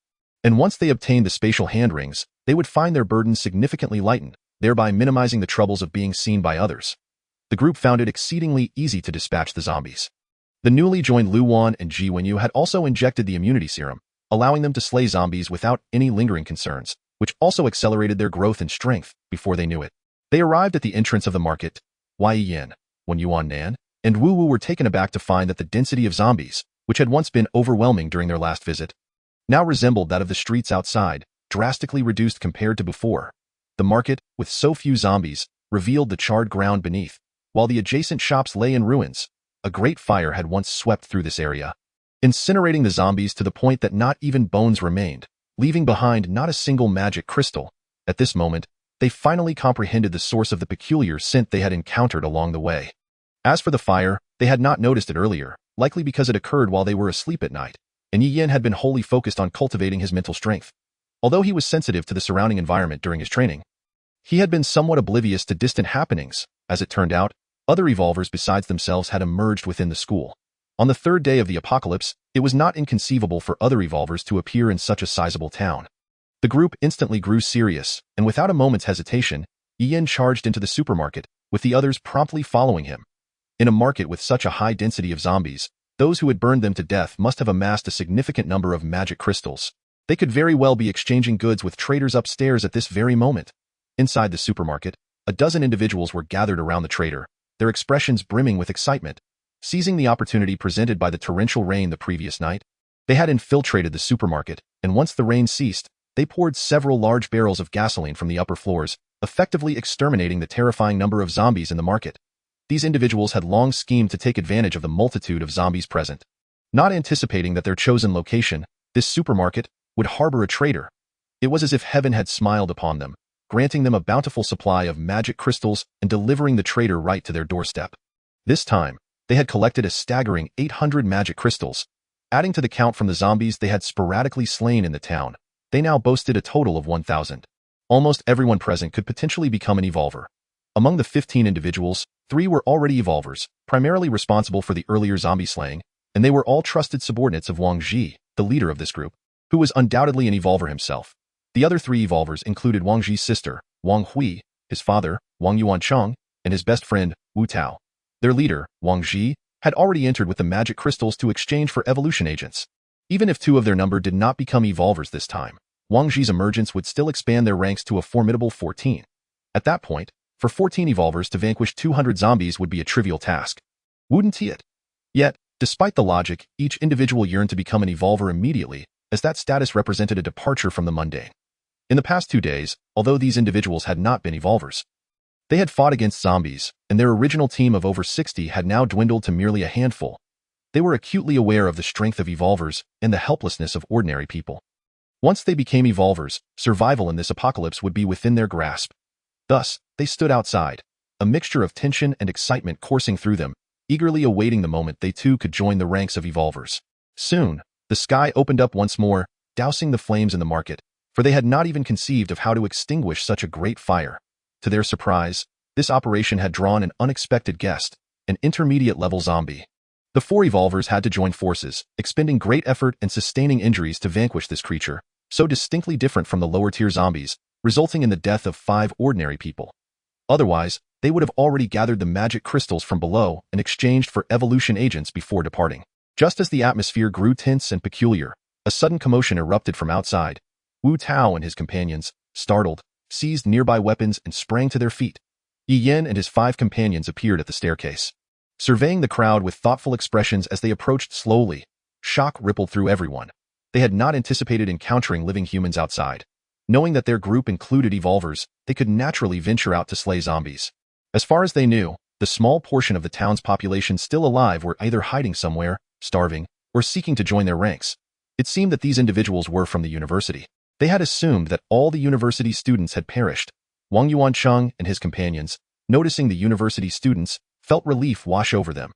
And once they obtained the spatial hand rings, they would find their burdens significantly lightened, thereby minimizing the troubles of being seen by others. The group found it exceedingly easy to dispatch the zombies. The newly joined Lu Wan and Ji Wenyu had also injected the immunity serum, allowing them to slay zombies without any lingering concerns, which also accelerated their growth and strength before they knew it. They arrived at the entrance of the market. Yi Yan, when Yuan Nan, and Wu Wu were taken aback to find that the density of zombies, which had once been overwhelming during their last visit, now resembled that of the streets outside, drastically reduced compared to before. The market, with so few zombies, revealed the charred ground beneath, while the adjacent shops lay in ruins. A great fire had once swept through this area, incinerating the zombies to the point that not even bones remained, leaving behind not a single magic crystal. At this moment, they finally comprehended the source of the peculiar scent they had encountered along the way. As for the fire, they had not noticed it earlier, likely because it occurred while they were asleep at night, and Yi Yan had been wholly focused on cultivating his mental strength. Although he was sensitive to the surrounding environment during his training, he had been somewhat oblivious to distant happenings. As it turned out, other evolvers besides themselves had emerged within the school. On the 3rd day of the apocalypse, it was not inconceivable for other evolvers to appear in such a sizable town. The group instantly grew serious, and without a moment's hesitation, Yi Yan charged into the supermarket, with the others promptly following him. In a market with such a high density of zombies, those who had burned them to death must have amassed a significant number of magic crystals. They could very well be exchanging goods with traders upstairs at this very moment. Inside the supermarket, a dozen individuals were gathered around the trader, their expressions brimming with excitement. Seizing the opportunity presented by the torrential rain the previous night, they had infiltrated the supermarket, and once the rain ceased, They poured several large barrels of gasoline from the upper floors, effectively exterminating the terrifying number of zombies in the market. These individuals had long schemed to take advantage of the multitude of zombies present, not anticipating that their chosen location, this supermarket, would harbor a traitor. It was as if heaven had smiled upon them, granting them a bountiful supply of magic crystals and delivering the traitor right to their doorstep. This time, they had collected a staggering 800 magic crystals. Adding to the count from the zombies they had sporadically slain in the town, they now boasted a total of 1,000. Almost everyone present could potentially become an evolver. Among the 15 individuals, 3 were already evolvers, primarily responsible for the earlier zombie slaying, and they were all trusted subordinates of Wang Ji, the leader of this group, who was undoubtedly an evolver himself. The other 3 evolvers included Wang Ji's sister, Wang Hui, his father, Wang Yuancheng, and his best friend, Wu Tao. Their leader, Wang Ji, had already entered with the magic crystals to exchange for evolution agents. Even if 2 of their number did not become evolvers this time, Wang Ji's emergence would still expand their ranks to a formidable 14. At that point, for 14 evolvers to vanquish 200 zombies would be a trivial task, wouldn't it? Yet, despite the logic, each individual yearned to become an evolver immediately, as that status represented a departure from the mundane. In the past 2 days, although these individuals had not been evolvers, they had fought against zombies, and their original team of over 60 had now dwindled to merely a handful. They were acutely aware of the strength of evolvers and the helplessness of ordinary people. Once they became evolvers, survival in this apocalypse would be within their grasp. Thus, they stood outside, a mixture of tension and excitement coursing through them, eagerly awaiting the moment they too could join the ranks of evolvers. Soon, the sky opened up once more, dousing the flames in the market, for they had not even conceived of how to extinguish such a great fire. To their surprise, this operation had drawn an unexpected guest, an intermediate-level zombie. The 4 evolvers had to join forces, expending great effort and sustaining injuries to vanquish this creature, so distinctly different from the lower-tier zombies, resulting in the death of 5 ordinary people. Otherwise, they would have already gathered the magic crystals from below and exchanged for evolution agents before departing. Just as the atmosphere grew tense and peculiar, a sudden commotion erupted from outside. Wu Tao and his companions, startled, seized nearby weapons and sprang to their feet. Yi Yan and his 5 companions appeared at the staircase, surveying the crowd with thoughtful expressions as they approached slowly. Shock rippled through everyone. They had not anticipated encountering living humans outside. Knowing that their group included evolvers, they could naturally venture out to slay zombies. As far as they knew, the small portion of the town's population still alive were either hiding somewhere, starving, or seeking to join their ranks. It seemed that these individuals were from the university. They had assumed that all the university students had perished. Wang Yuancheng and his companions, noticing the university students, felt relief wash over them.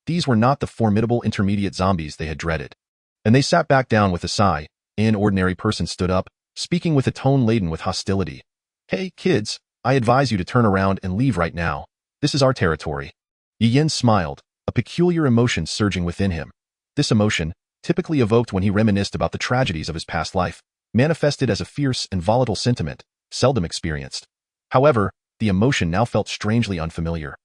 These were not the formidable intermediate zombies they had dreaded. And they sat back down with a sigh. An ordinary person stood up, speaking with a tone laden with hostility. "Hey, kids, I advise you to turn around and leave right now. This is our territory." Yi Yan smiled, a peculiar emotion surging within him. This emotion, typically evoked when he reminisced about the tragedies of his past life, manifested as a fierce and volatile sentiment, seldom experienced. However, the emotion now felt strangely unfamiliar,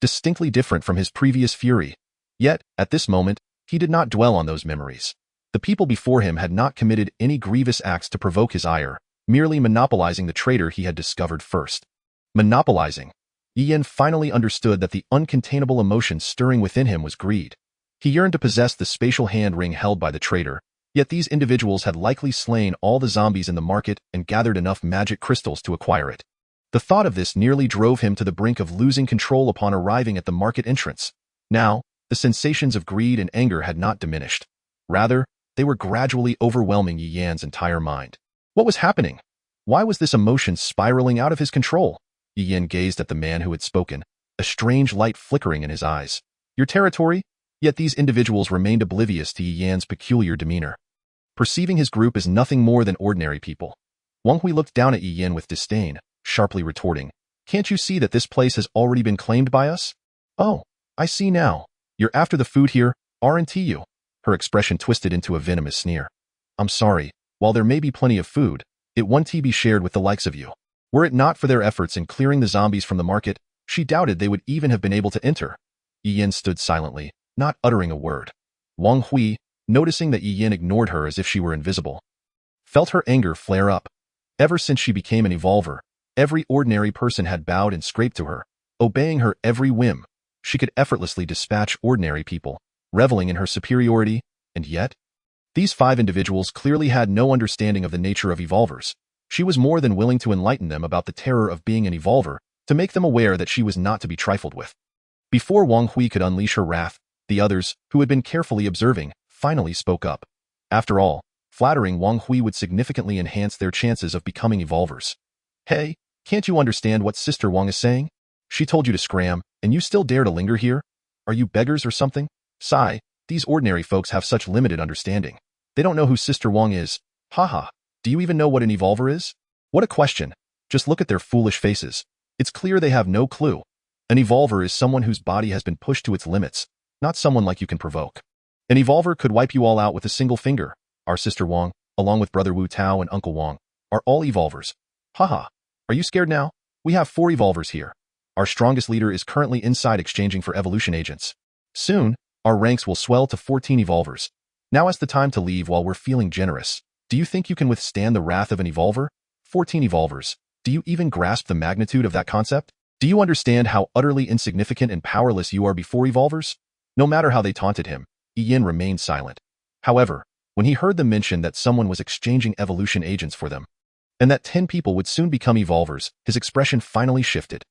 distinctly different from his previous fury. Yet, at this moment, he did not dwell on those memories. The people before him had not committed any grievous acts to provoke his ire, merely monopolizing the traitor he had discovered first. Monopolizing. Yi Yan finally understood that the uncontainable emotion stirring within him was greed. He yearned to possess the spatial hand ring held by the traitor, yet these individuals had likely slain all the zombies in the market and gathered enough magic crystals to acquire it. The thought of this nearly drove him to the brink of losing control upon arriving at the market entrance. Now, the sensations of greed and anger had not diminished. Rather, they were gradually overwhelming Yi Yan's entire mind. What was happening? Why was this emotion spiraling out of his control? Yi Yan gazed at the man who had spoken, a strange light flickering in his eyes. Your territory? Yet these individuals remained oblivious to Yi Yan's peculiar demeanor, perceiving his group as nothing more than ordinary people. Wang Hui looked down at Yi Yan with disdain, sharply retorting, "Can't you see that this place has already been claimed by us?" "Oh, I see now. You're after the food here, aren't you?" Her expression twisted into a venomous sneer. "I'm sorry, while there may be plenty of food, it won't be shared with the likes of you." Were it not for their efforts in clearing the zombies from the market, she doubted they would even have been able to enter. Yi Yan stood silently, not uttering a word. Wang Hui, noticing that Yi Yan ignored her as if she were invisible, felt her anger flare up. Ever since she became an evolver, every ordinary person had bowed and scraped to her, obeying her every whim. She could effortlessly dispatch ordinary people, reveling in her superiority, and yet, These 5 individuals clearly had no understanding of the nature of evolvers. She was more than willing to enlighten them about the terror of being an evolver, to make them aware that she was not to be trifled with. Before Wang Hui could unleash her wrath, the others, who had been carefully observing, finally spoke up. After all, flattering Wang Hui would significantly enhance their chances of becoming evolvers. Hey, can't you understand what Sister Wang is saying? She told you to scram, and you still dare to linger here? Are you beggars or something? Sigh, these ordinary folks have such limited understanding. They don't know who Sister Wang is. Haha, do you even know what an evolver is? What a question. Just look at their foolish faces. It's clear they have no clue. An evolver is someone whose body has been pushed to its limits, not someone like you can provoke. An evolver could wipe you all out with a single finger. Our Sister Wang, along with Brother Wu Tao and Uncle Wang, are all evolvers. Haha, are you scared now? We have 4 evolvers here. Our strongest leader is currently inside exchanging for evolution agents. Soon, our ranks will swell to 14 evolvers. Now is the time to leave while we're feeling generous. Do you think you can withstand the wrath of an evolver? 14 evolvers. Do you even grasp the magnitude of that concept? Do you understand how utterly insignificant and powerless you are before evolvers? No matter how they taunted him, Yin remained silent. However, when he heard them mention that someone was exchanging evolution agents for them, and that 10 people would soon become evolvers, his expression finally shifted.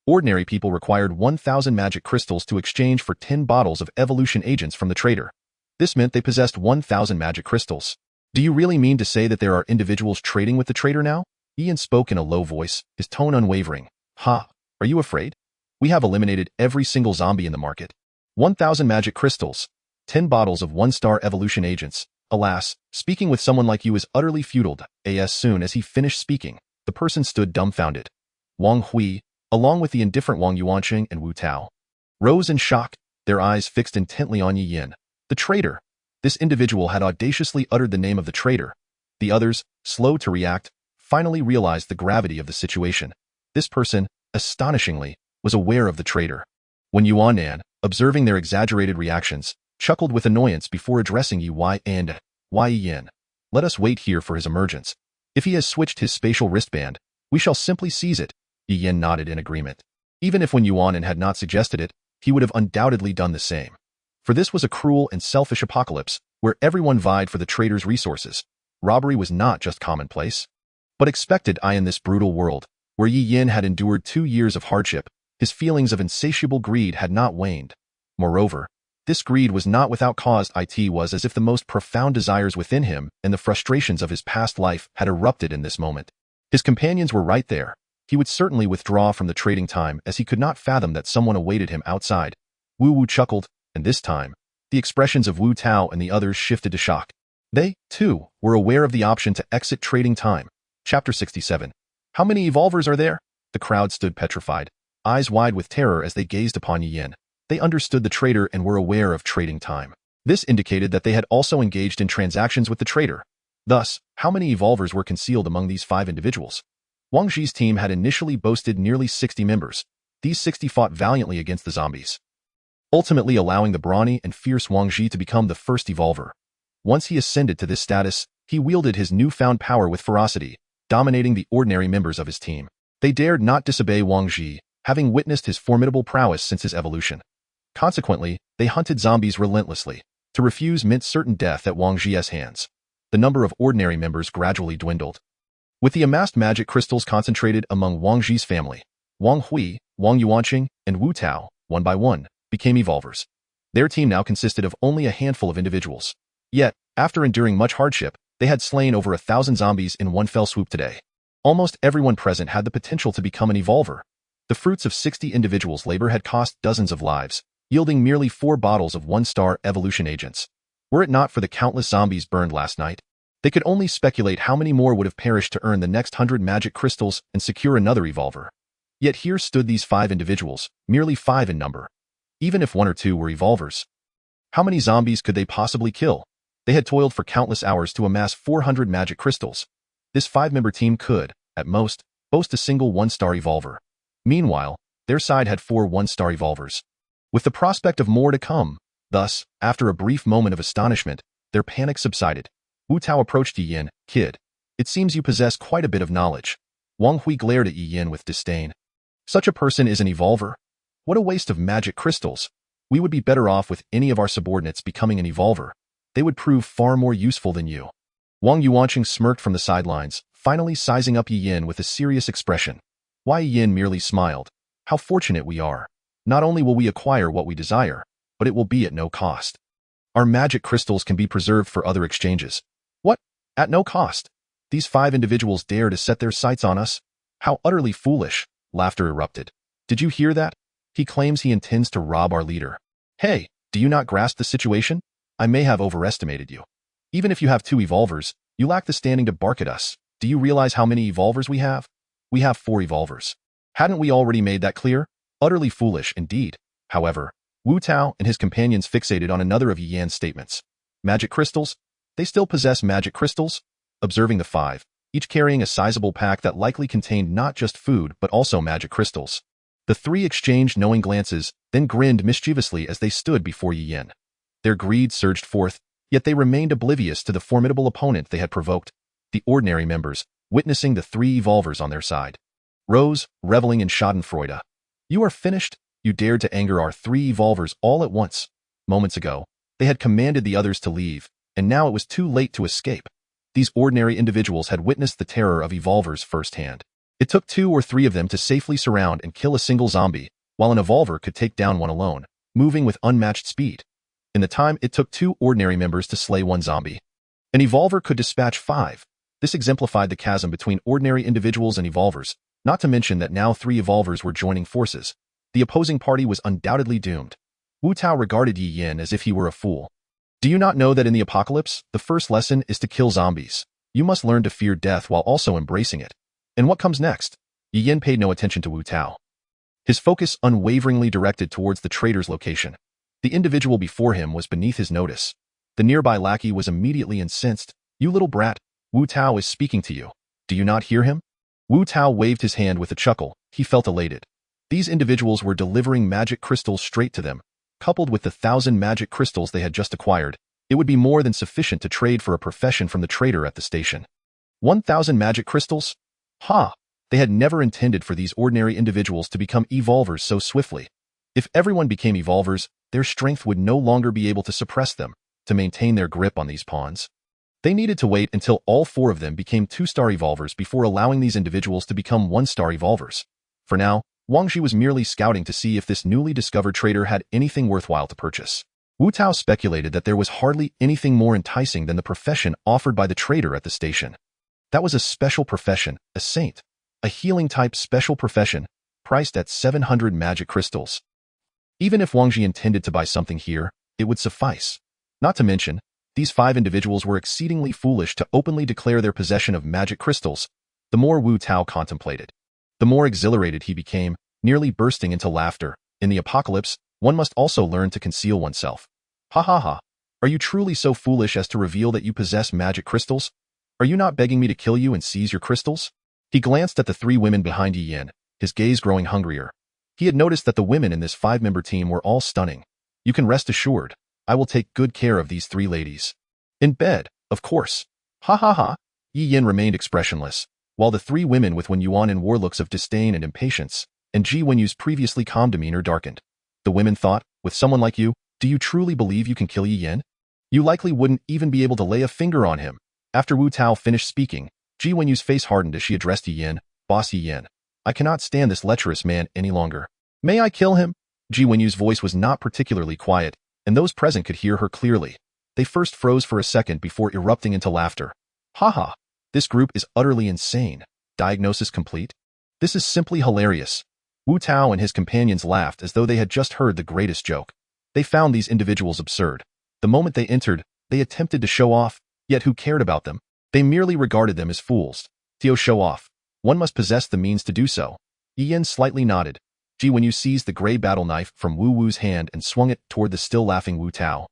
Ordinary people required 1,000 magic crystals to exchange for 10 bottles of evolution agents from the trader. This meant they possessed 1,000 magic crystals. Do you really mean to say that there are individuals trading with the trader now? Ian spoke in a low voice, his tone unwavering. Ha, are you afraid? We have eliminated every single zombie in the market. 1,000 magic crystals, 10 bottles of 1-star evolution agents. Alas, speaking with someone like you is utterly futile. As soon as he finished speaking, the person stood dumbfounded. Wang Hui, along with the indifferent Wang Yuanqing and Wu Tao, rose in shock, their eyes fixed intently on Yi Yin. The traitor. This individual had audaciously uttered the name of the traitor. The others, slow to react, finally realized the gravity of the situation. This person, astonishingly, was aware of the traitor. When Yuanan, observing their exaggerated reactions, chuckled with annoyance before addressing Yi Yin. Let us wait here for his emergence. If he has switched his spatial wristband, we shall simply seize it. Yi Yin nodded in agreement. Even if Wen Yuanan had not suggested it, he would have undoubtedly done the same. For this was a cruel and selfish apocalypse, where everyone vied for the trader's resources. Robbery was not just commonplace, but expected. In this brutal world, where Yi Yin had endured 2 years of hardship, his feelings of insatiable greed had not waned. Moreover, this greed was not without cause. It was as if the most profound desires within him and the frustrations of his past life had erupted in this moment. His companions were right there. He would certainly withdraw from the trading time, as he could not fathom that someone awaited him outside. Wu Wu chuckled, and this time, the expressions of Wu Tao and the others shifted to shock. They, too, were aware of the option to exit trading time. Chapter 67. How many evolvers are there? The crowd stood petrified, eyes wide with terror as they gazed upon Yi Yin. They understood the trader and were aware of trading time. This indicated that they had also engaged in transactions with the trader. Thus, how many evolvers were concealed among these 5 individuals? Wang Zhi's team had initially boasted nearly 60 members. These 60 fought valiantly against the zombies, ultimately allowing the brawny and fierce Wang Zhi to become the first evolver. Once he ascended to this status, he wielded his newfound power with ferocity, dominating the ordinary members of his team. They dared not disobey Wang Zhi, having witnessed his formidable prowess since his evolution. Consequently, they hunted zombies relentlessly. To refuse meant certain death at Wang Zhi's hands. The number of ordinary members gradually dwindled. With the amassed magic crystals concentrated among Wang Zhi's family, Wang Hui, Wang Yuanqing, and Wu Tao, one by one, became evolvers. Their team now consisted of only a handful of individuals. Yet, after enduring much hardship, they had slain over 1,000 zombies in one fell swoop today. Almost everyone present had the potential to become an evolver. The fruits of 60 individuals' labor had cost dozens of lives, yielding merely 4 bottles of 1-star evolution agents. Were it not for the countless zombies burned last night, they could only speculate how many more would have perished to earn the next 100 magic crystals and secure another evolver. Yet here stood these 5 individuals, merely 5 in number. Even if 1 or 2 were evolvers, how many zombies could they possibly kill? They had toiled for countless hours to amass 400 magic crystals. This 5-member team could, at most, boast a single 1-star evolver. Meanwhile, their side had 4 1-star evolvers, with the prospect of more to come. Thus, after a brief moment of astonishment, their panic subsided. Wu Tao approached Yi Yin. Kid, it seems you possess quite a bit of knowledge. Wang Hui glared at Yi Yin with disdain. Such a person is an evolver? What a waste of magic crystals. We would be better off with any of our subordinates becoming an evolver. they would prove far more useful than you. Wang Yuanqing smirked from the sidelines, finally sizing up Yi Yin with a serious expression. Yi Yin merely smiled. How fortunate we are. Not only will we acquire what we desire, but it will be at no cost. Our magic crystals can be preserved for other exchanges. What? At no cost? These 5 individuals dare to set their sights on us? How utterly foolish! Laughter erupted. Did you hear that? He claims he intends to rob our leader. Hey, do you not grasp the situation? I may have overestimated you. Even if you have 2 evolvers, you lack the standing to bark at us. Do you realize how many evolvers we have? We have 4 evolvers. Hadn't we already made that clear? Utterly foolish indeed. However, Wu Tao and his companions fixated on another of Yi Yan's statements. Magic crystals? They still possess magic crystals? Observing the 5, each carrying a sizable pack that likely contained not just food but also magic crystals. The 3 exchanged knowing glances, then grinned mischievously as they stood before Yi Yan. Their greed surged forth, yet they remained oblivious to the formidable opponent they had provoked, the ordinary members, witnessing the 3 evolvers on their side. Rose, reveling in schadenfreude. You are finished? You dared to anger our 3 evolvers all at once. Moments ago, they had commanded the others to leave, and now it was too late to escape. These ordinary individuals had witnessed the terror of evolvers firsthand. It took 2 or 3 of them to safely surround and kill a single zombie, while an evolver could take down one alone, moving with unmatched speed. In the time it took 2 ordinary members to slay 1 zombie, an evolver could dispatch 5. This exemplified the chasm between ordinary individuals and evolvers, not to mention that now 3 evolvers were joining forces. The opposing party was undoubtedly doomed. Wu Tao regarded Yi Yin as if he were a fool. Do you not know that in the apocalypse, the first lesson is to kill zombies? You must learn to fear death while also embracing it. And what comes next? Yi Yin paid no attention to Wu Tao. His focus unwaveringly directed towards the traitor's location. The individual before him was beneath his notice. The nearby lackey was immediately incensed. You little brat, Wu Tao is speaking to you. Do you not hear him? Wu Tao waved his hand with a chuckle. He felt elated. These individuals were delivering magic crystals straight to them. Coupled with the 1,000 magic crystals they had just acquired, it would be more than sufficient to trade for a profession from the trader at the station. 1,000 magic crystals? Ha! They had never intended for these ordinary individuals to become evolvers so swiftly. If everyone became evolvers, their strength would no longer be able to suppress them, to maintain their grip on these pawns. They needed to wait until all 4 of them became 2-star evolvers before allowing these individuals to become 1-star evolvers. For now, Wang Zhi was merely scouting to see if this newly discovered trader had anything worthwhile to purchase. Wu Tao speculated that there was hardly anything more enticing than the profession offered by the trader at the station. That was a special profession, a saint, a healing-type special profession, priced at 700 magic crystals. Even if Wang Zhi intended to buy something here, it would suffice. Not to mention, these 5 individuals were exceedingly foolish to openly declare their possession of magic crystals. The more Wu Tao contemplated, the more exhilarated he became, nearly bursting into laughter. In the apocalypse, one must also learn to conceal oneself. Ha ha ha. Are you truly so foolish as to reveal that you possess magic crystals? Are you not begging me to kill you and seize your crystals? He glanced at the 3 women behind Yi Yin, his gaze growing hungrier. He had noticed that the women in this 5-member team were all stunning. You can rest assured, I will take good care of these 3 ladies. In bed, of course. Ha ha ha. Yi Yin remained expressionless, while the 3 women with Wen Yuan wore looks of disdain and impatience, and Ji Wenyu's previously calm demeanor darkened. The women thought, with someone like you, do you truly believe you can kill Yi Yin? You likely wouldn't even be able to lay a finger on him. After Wu Tao finished speaking, Ji Wenyu's face hardened as she addressed Yi Yin. Boss Yi Yin, I cannot stand this lecherous man any longer. May I kill him? Ji Wenyu's voice was not particularly quiet, and those present could hear her clearly. They first froze for a second before erupting into laughter. Ha ha. This group is utterly insane. Diagnosis complete? This is simply hilarious. Wu Tao and his companions laughed as though they had just heard the greatest joke. They found these individuals absurd. The moment they entered, they attempted to show off, yet who cared about them? They merely regarded them as fools. Tio show off. One must possess the means to do so. Yi Yin slightly nodded. Ji Wenyu seized the gray battle knife from Wu Wu's hand and swung it toward the still laughing Wu Tao,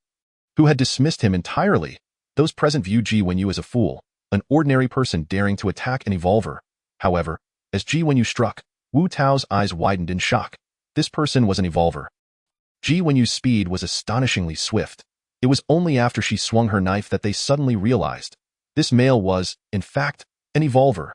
who had dismissed him entirely. Those present viewed Ji Wenyu as a fool, an ordinary person daring to attack an evolver. However, as Ji Wenyu struck, Wu Tao's eyes widened in shock. This person was an evolver. Ji Wenyu's speed was astonishingly swift. It was only after she swung her knife that they suddenly realized. This male was, in fact, an evolver.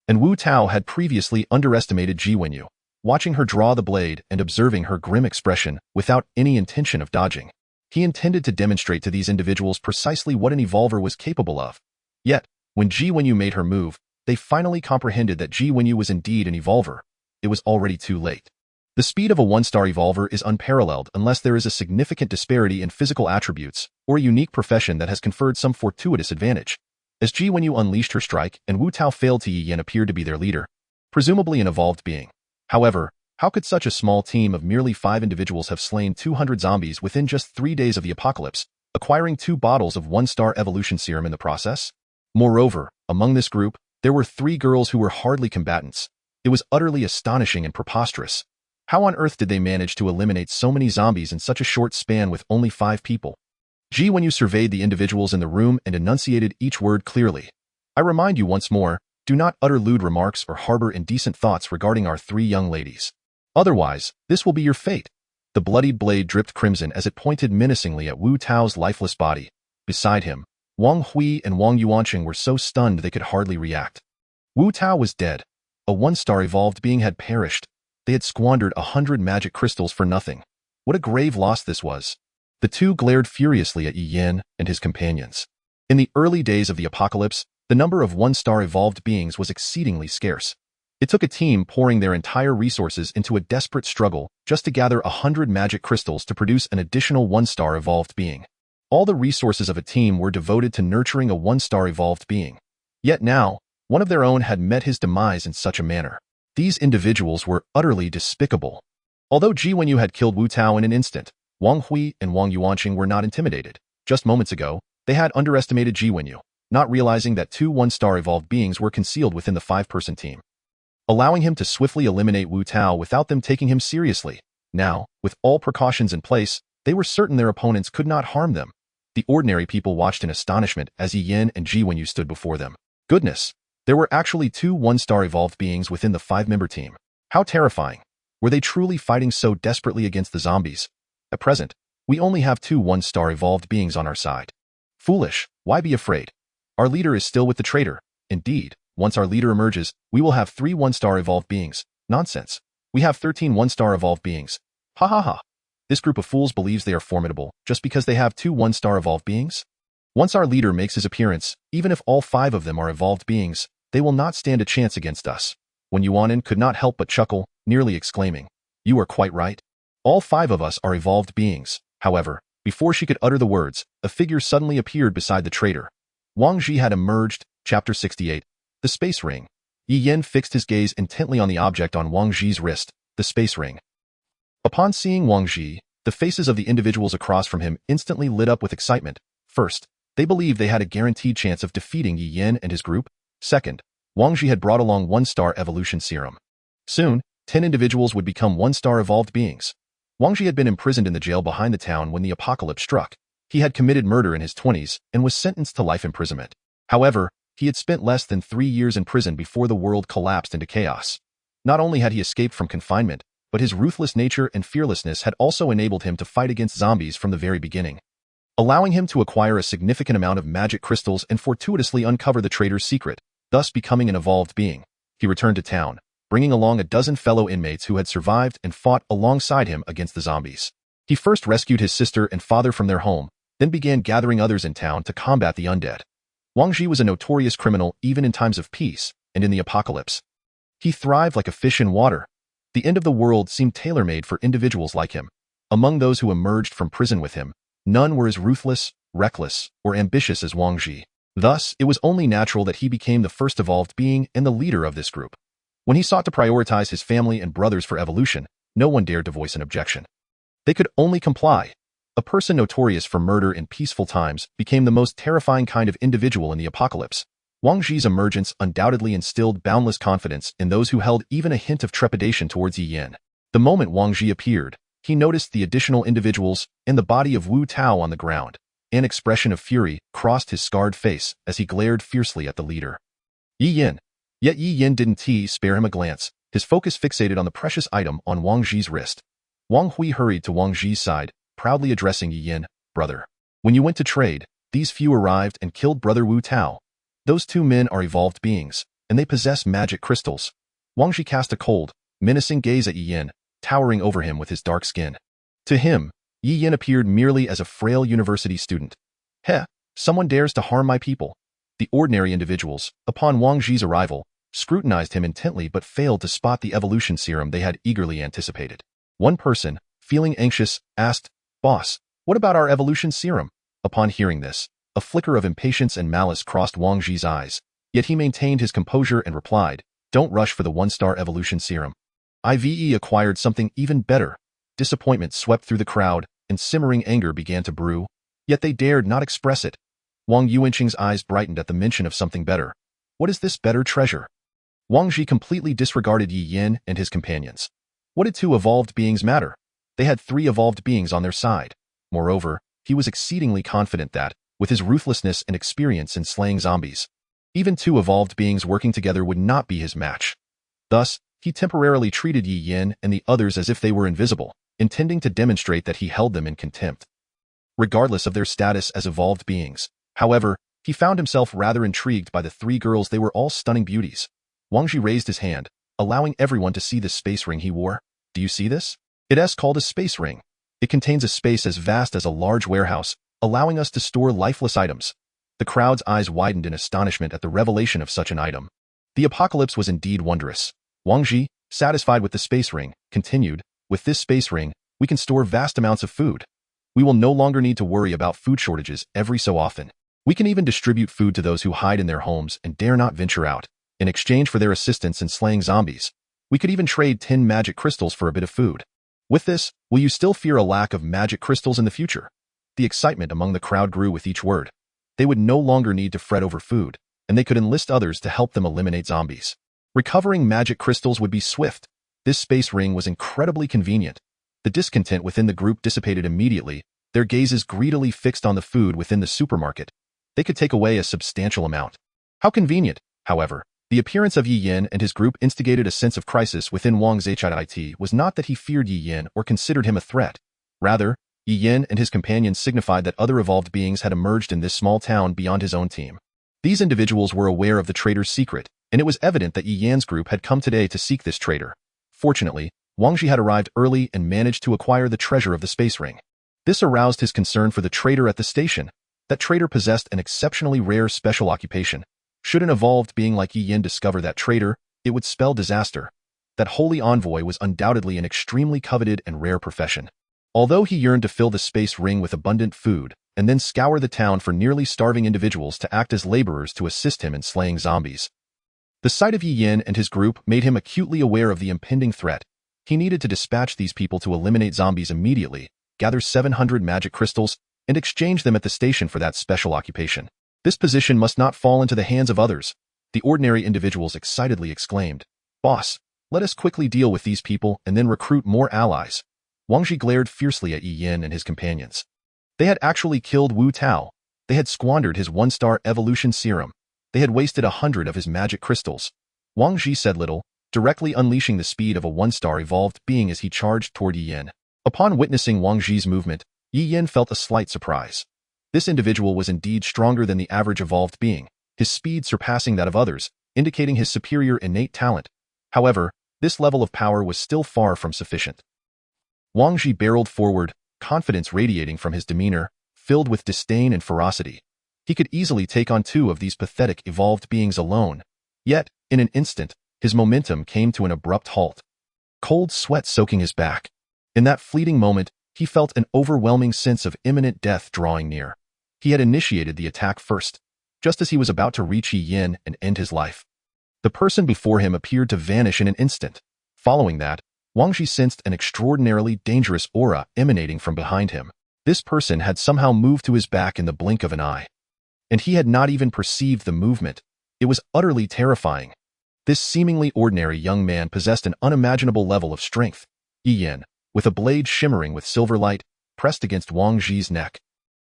And Wu Tao had previously underestimated Ji Wenyu. Watching her draw the blade and observing her grim expression without any intention of dodging, He intended to demonstrate to these individuals precisely what an evolver was capable of. Yet, when Ji Wenyu made her move, they finally comprehended that Ji Wenyu was indeed an evolver. It was already too late. The speed of a one-star evolver is unparalleled unless there is a significant disparity in physical attributes or a unique profession that has conferred some fortuitous advantage. As Ji Wenyu unleashed her strike and Wu Tao failed to, Yi Yin appeared to be their leader, presumably an evolved being. However, how could such a small team of merely 5 individuals have slain 200 zombies within just 3 days of the apocalypse, acquiring 2 bottles of one-star evolution serum in the process? Moreover, among this group, there were 3 girls who were hardly combatants. It was utterly astonishing and preposterous. How on earth did they manage to eliminate so many zombies in such a short span with only 5 people? Ji Wenyu surveyed the individuals in the room and enunciated each word clearly. I remind you once more, do not utter lewd remarks or harbor indecent thoughts regarding our 3 young ladies. Otherwise, this will be your fate. The bloodied blade dripped crimson as it pointed menacingly at Wu Tao's lifeless body. Beside him, Wang Hui and Wang Yuanqing were so stunned they could hardly react. Wu Tao was dead. A one-star evolved being had perished. They had squandered 100 magic crystals for nothing. What a grave loss this was. The two glared furiously at Yi Yin and his companions. In the early days of the apocalypse, the number of one-star evolved beings was exceedingly scarce. It took a team pouring their entire resources into a desperate struggle just to gather 100 magic crystals to produce an additional one-star evolved being. All the resources of a team were devoted to nurturing a one-star evolved being. Yet now, one of their own had met his demise in such a manner. These individuals were utterly despicable. Although Ji Wenyu had killed Wu Tao in an instant, Wang Hui and Wang Yuanqing were not intimidated. Just moments ago, they had underestimated Ji Wenyu, not realizing that 2 one-star evolved beings were concealed within the 5-person team, allowing him to swiftly eliminate Wu Tao without them taking him seriously. Now, with all precautions in place, they were certain their opponents could not harm them. The ordinary people watched in astonishment as Yi Yin and Ji Wenyu stood before them. Goodness! There were actually 2 one-star evolved beings within the 5-member team. How terrifying! Were they truly fighting so desperately against the zombies? At present, we only have 2 one-star evolved beings on our side. Foolish, why be afraid? Our leader is still with the traitor. Indeed, once our leader emerges, we will have 3 one-star evolved beings. Nonsense. We have 13 one-star evolved beings. Ha ha ha. This group of fools believes they are formidable just because they have 2 one-star evolved beings? Once our leader makes his appearance, even if all 5 of them are evolved beings, they will not stand a chance against us. When Yuanin could not help but chuckle, nearly exclaiming, "You are quite right. All 5 of us are evolved beings." However, before she could utter the words, a figure suddenly appeared beside the traitor. Wang Ji had emerged. Chapter 68. The Space Ring. Yi Yin fixed his gaze intently on the object on Wang Ji's wrist, the space ring. Upon seeing Wang Ji, the faces of the individuals across from him instantly lit up with excitement. First, they believed they had a guaranteed chance of defeating Yi Yin and his group. Second, Wang Ji had brought along one-star evolution serum. Soon, 10 individuals would become one-star evolved beings. Wang Ji had been imprisoned in the jail behind the town when the apocalypse struck. He had committed murder in his 20s and was sentenced to life imprisonment. However, he had spent less than 3 years in prison before the world collapsed into chaos. Not only had he escaped from confinement, but his ruthless nature and fearlessness had also enabled him to fight against zombies from the very beginning, allowing him to acquire a significant amount of magic crystals and fortuitously uncover the traitor's secret, thus becoming an evolved being. He returned to town, bringing along a dozen fellow inmates who had survived and fought alongside him against the zombies. He first rescued his sister and father from their home, then began gathering others in town to combat the undead. Wang Ji was a notorious criminal even in times of peace and in the apocalypse. He thrived like a fish in water. The end of the world seemed tailor-made for individuals like him. Among those who emerged from prison with him, none were as ruthless, reckless, or ambitious as Wang Ji. Thus, it was only natural that he became the first evolved being and the leader of this group. When he sought to prioritize his family and brothers for evolution, no one dared to voice an objection. They could only comply. A person notorious for murder in peaceful times became the most terrifying kind of individual in the apocalypse. Wang Ji's emergence undoubtedly instilled boundless confidence in those who held even a hint of trepidation towards Yi Yin. The moment Wang Ji appeared, he noticed the additional individuals and the body of Wu Tao on the ground. An expression of fury crossed his scarred face as he glared fiercely at the leader. Yi Yin. Yet Yi Yin didn't spare him a glance, his focus fixated on the precious item on Wang Ji's wrist. Wang Hui hurried to Wang Ji's side, proudly addressing Yi Yin, "Brother, when you went to trade, these few arrived and killed Brother Wu Tao. Those 2 men are evolved beings, and they possess magic crystals." Wang Ji cast a cold, menacing gaze at Yi Yin, towering over him with his dark skin. To him, Yi Yin appeared merely as a frail university student. Heh, someone dares to harm my people. The ordinary individuals, upon Wang Zhi's arrival, scrutinized him intently but failed to spot the evolution serum they had eagerly anticipated. One person, feeling anxious, asked, "Boss, what about our evolution serum?" Upon hearing this, a flicker of impatience and malice crossed Wang Zhi's eyes, yet he maintained his composure and replied, "Don't rush for the one-star evolution serum. IVE acquired something even better." Disappointment swept through the crowd, and simmering anger began to brew, yet they dared not express it. Wang Yuanqing's eyes brightened at the mention of something better. What is this better treasure? Wang Zhi completely disregarded Yi Yin and his companions. What did two evolved beings matter? They had 3 evolved beings on their side. Moreover, he was exceedingly confident that, with his ruthlessness and experience in slaying zombies, even 2 evolved beings working together would not be his match. Thus, he temporarily treated Yi Yin and the others as if they were invisible, intending to demonstrate that he held them in contempt. Regardless of their status as evolved beings, however, he found himself rather intrigued by the 3 girls. They were all stunning beauties. Wang Zhi raised his hand, allowing everyone to see the space ring he wore. Do you see this? It is called a space ring. It contains a space as vast as a large warehouse, allowing us to store lifeless items. The crowd's eyes widened in astonishment at the revelation of such an item. The apocalypse was indeed wondrous. Wang Zhi, satisfied with the space ring, continued, "With this space ring, we can store vast amounts of food. We will no longer need to worry about food shortages every so often. We can even distribute food to those who hide in their homes and dare not venture out, in exchange for their assistance in slaying zombies. We could even trade 10 magic crystals for a bit of food. With this, will you still fear a lack of magic crystals in the future?" The excitement among the crowd grew with each word. They would no longer need to fret over food, and they could enlist others to help them eliminate zombies. Recovering magic crystals would be swift. This space ring was incredibly convenient. The discontent within the group dissipated immediately, their gazes greedily fixed on the food within the supermarket. They could take away a substantial amount. How convenient, however. The appearance of Yi Yin and his group instigated a sense of crisis within Wang Zhi. It was not that he feared Yi Yin or considered him a threat. Rather, Yi Yin and his companions signified that other evolved beings had emerged in this small town beyond his own team. These individuals were aware of the traitor's secret, and it was evident that Yi Yan's group had come today to seek this traitor. Fortunately, Wang Zhi had arrived early and managed to acquire the treasure of the space ring. This aroused his concern for the traitor at the station. That traitor possessed an exceptionally rare special occupation. Should an evolved being like Yi Yin discover that traitor, it would spell disaster. That holy envoy was undoubtedly an extremely coveted and rare profession. Although he yearned to fill the space ring with abundant food, and then scour the town for nearly starving individuals to act as laborers to assist him in slaying zombies, the sight of Yi Yin and his group made him acutely aware of the impending threat. He needed to dispatch these people to eliminate zombies immediately, gather 700 magic crystals, and exchange them at the station for that special occupation. This position must not fall into the hands of others. The ordinary individuals excitedly exclaimed, "Boss, let us quickly deal with these people and then recruit more allies." Wang Zhi glared fiercely at Yi Yin and his companions. They had actually killed Wu Tao. They had squandered his 1-star evolution serum. They had wasted 100 of his magic crystals. Wang Zhi said little, directly unleashing the speed of a 1-star evolved being as he charged toward Yi Yin. Upon witnessing Wang Zhi's movement, Yi Yin felt a slight surprise. This individual was indeed stronger than the average evolved being, his speed surpassing that of others, indicating his superior innate talent. However, this level of power was still far from sufficient. Wang Zhi barreled forward, confidence radiating from his demeanor, filled with disdain and ferocity. He could easily take on 2 of these pathetic evolved beings alone. Yet, in an instant, his momentum came to an abrupt halt. Cold sweat soaking his back. In that fleeting moment, he felt an overwhelming sense of imminent death drawing near. He had initiated the attack first, just as he was about to reach Yi Yin and end his life. The person before him appeared to vanish in an instant. Following that, Wang Zhi sensed an extraordinarily dangerous aura emanating from behind him. This person had somehow moved to his back in the blink of an eye. And he had not even perceived the movement. It was utterly terrifying. This seemingly ordinary young man possessed an unimaginable level of strength. Yi Yin, with a blade shimmering with silver light, pressed against Wang Zhi's neck.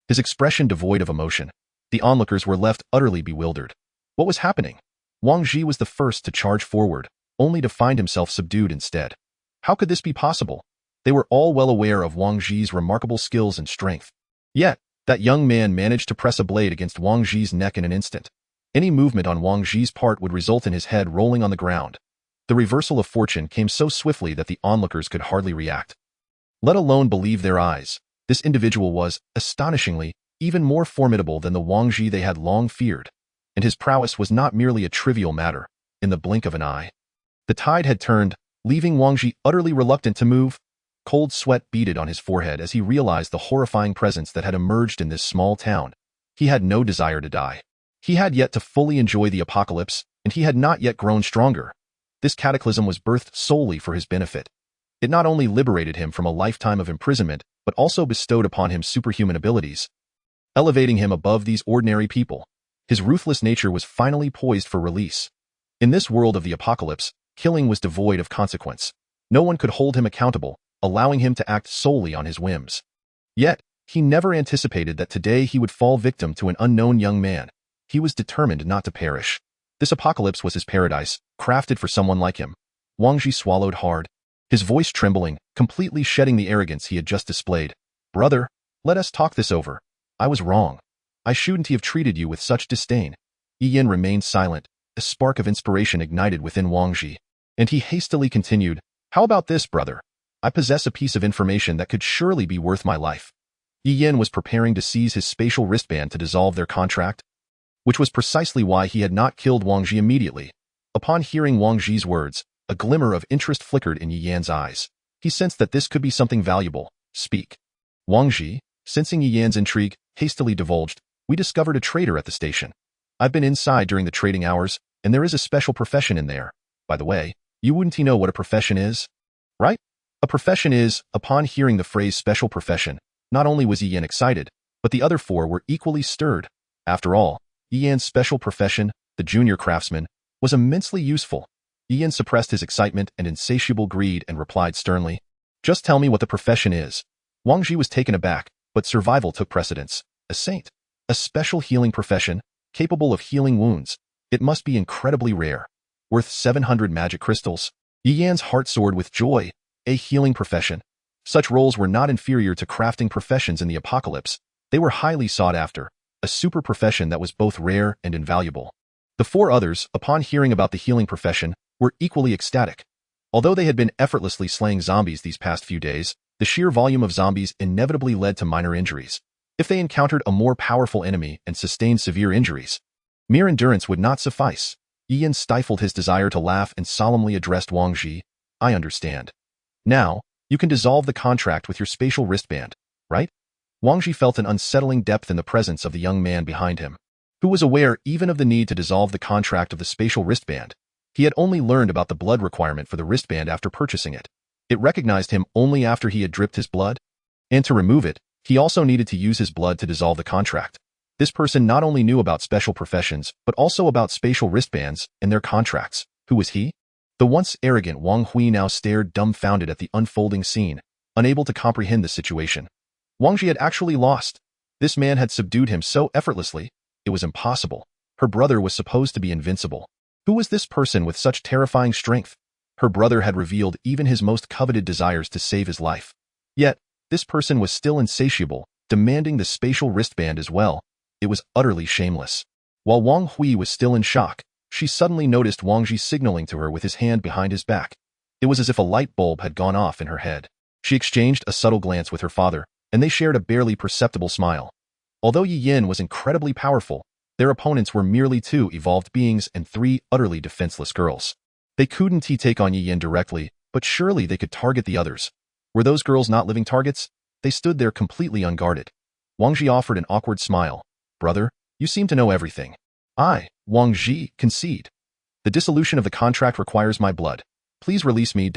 His expression devoid of emotion. The onlookers were left utterly bewildered. What was happening? Wang Zhi was the first to charge forward, only to find himself subdued instead. How could this be possible? They were all well aware of Wang Zhi's remarkable skills and strength. Yet, that young man managed to press a blade against Wang Zhi's neck in an instant. Any movement on Wang Zhi's part would result in his head rolling on the ground. The reversal of fortune came so swiftly that the onlookers could hardly react, let alone believe their eyes. This individual was, astonishingly, even more formidable than the Wang Ji they had long feared, and his prowess was not merely a trivial matter. In the blink of an eye, the tide had turned, leaving Wang Ji utterly reluctant to move. Cold sweat beaded on his forehead as he realized the horrifying presence that had emerged in this small town. He had no desire to die. He had yet to fully enjoy the apocalypse, and he had not yet grown stronger. This cataclysm was birthed solely for his benefit. It not only liberated him from a lifetime of imprisonment, but also bestowed upon him superhuman abilities, elevating him above these ordinary people. His ruthless nature was finally poised for release. In this world of the apocalypse, killing was devoid of consequence. No one could hold him accountable, allowing him to act solely on his whims. Yet, he never anticipated that today he would fall victim to an unknown young man. He was determined not to perish. This apocalypse was his paradise, crafted for someone like him. Wang Ji swallowed hard, his voice trembling, completely shedding the arrogance he had just displayed. Brother, let us talk this over. I was wrong. I shouldn't have treated you with such disdain. Yi Yin remained silent. A spark of inspiration ignited within Wang Ji, and he hastily continued, How about this, brother? I possess a piece of information that could surely be worth my life. Yi Yin was preparing to seize his spatial wristband to dissolve their contract, which was precisely why he had not killed Wang Ji immediately. Upon hearing Wang Ji's words, a glimmer of interest flickered in Yi Yan's eyes. He sensed that this could be something valuable. Speak. Wang Ji, sensing Yi Yan's intrigue, hastily divulged, We discovered a traitor at the station. I've been inside during the trading hours, and there is a special profession in there. By the way, you wouldn't know what a profession is? Right? A profession is, upon hearing the phrase special profession, not only was Yi Yan excited, but the other four were equally stirred. After all, Yi Yan's special profession, the junior craftsman, was immensely useful. Yi Yan suppressed his excitement and insatiable greed and replied sternly, Just tell me what the profession is. Wang Ji was taken aback, but survival took precedence. A saint. A special healing profession, capable of healing wounds. It must be incredibly rare. Worth 700 magic crystals. Yi Yan's heart soared with joy. A healing profession. Such roles were not inferior to crafting professions in the apocalypse. They were highly sought after. A super profession that was both rare and invaluable. The four others, upon hearing about the healing profession, were equally ecstatic. Although they had been effortlessly slaying zombies these past few days, the sheer volume of zombies inevitably led to minor injuries. If they encountered a more powerful enemy and sustained severe injuries, mere endurance would not suffice. Yi Yan stifled his desire to laugh and solemnly addressed Wang Ji. I understand. Now, you can dissolve the contract with your spatial wristband, right? Wang Ji felt an unsettling depth in the presence of the young man behind him, who was aware even of the need to dissolve the contract of the spatial wristband. He had only learned about the blood requirement for the wristband after purchasing it. It recognized him only after he had dripped his blood, and to remove it, he also needed to use his blood to dissolve the contract. This person not only knew about special professions, but also about spatial wristbands and their contracts. Who was he? The once arrogant Wang Hui now stared dumbfounded at the unfolding scene, unable to comprehend the situation. Wang Ji had actually lost. This man had subdued him so effortlessly. It was impossible. Her brother was supposed to be invincible. Who was this person with such terrifying strength? Her brother had revealed even his most coveted desires to save his life. Yet, this person was still insatiable, demanding the spatial wristband as well. It was utterly shameless. While Wang Hui was still in shock, she suddenly noticed Wang Ji signaling to her with his hand behind his back. It was as if a light bulb had gone off in her head. She exchanged a subtle glance with her father, and they shared a barely perceptible smile. Although Yi Yin was incredibly powerful, their opponents were merely two evolved beings and three utterly defenseless girls. They couldn't take on Yi Yin directly, but surely they could target the others. Were those girls not living targets? They stood there completely unguarded. Wang Ji offered an awkward smile. Brother, you seem to know everything. I, Wang Ji, concede. The dissolution of the contract requires my blood. Please release me.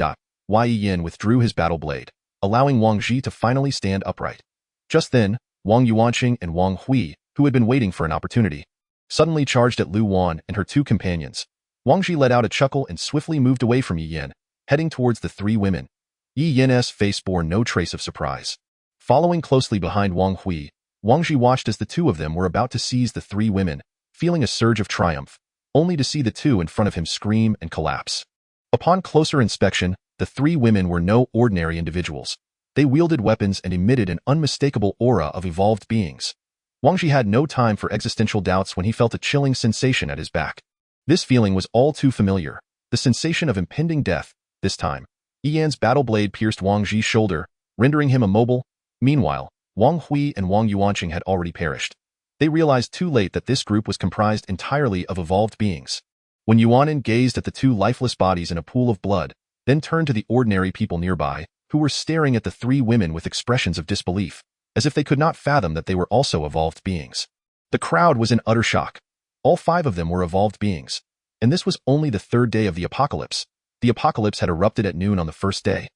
Yi Yin withdrew his battle blade, allowing Wang Ji to finally stand upright. Just then, Wang Yuanqing and Wang Hui, who had been waiting for an opportunity, suddenly charged at Lu Wan and her two companions. Wang Ji let out a chuckle and swiftly moved away from Yi Yin, heading towards the three women. Yi Yin's face bore no trace of surprise. Following closely behind Wang Hui, Wang Ji watched as the two of them were about to seize the three women, feeling a surge of triumph, only to see the two in front of him scream and collapse. Upon closer inspection, the three women were no ordinary individuals. They wielded weapons and emitted an unmistakable aura of evolved beings. Wang Ji had no time for existential doubts when he felt a chilling sensation at his back. This feeling was all too familiar, the sensation of impending death. This time, Yi Yan's battle blade pierced Wang Ji's shoulder, rendering him immobile. Meanwhile, Wang Hui and Wang Yuanqing had already perished. They realized too late that this group was comprised entirely of evolved beings. When Yuanin gazed at the two lifeless bodies in a pool of blood, then turned to the ordinary people nearby, who were staring at the three women with expressions of disbelief, as if they could not fathom that they were also evolved beings. The crowd was in utter shock. All five of them were evolved beings. And this was only the third day of the apocalypse. The apocalypse had erupted at noon on the first day.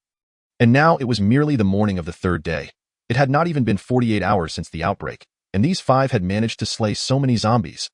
And now it was merely the morning of the third day. It had not even been 48 hours since the outbreak, and these five had managed to slay so many zombies.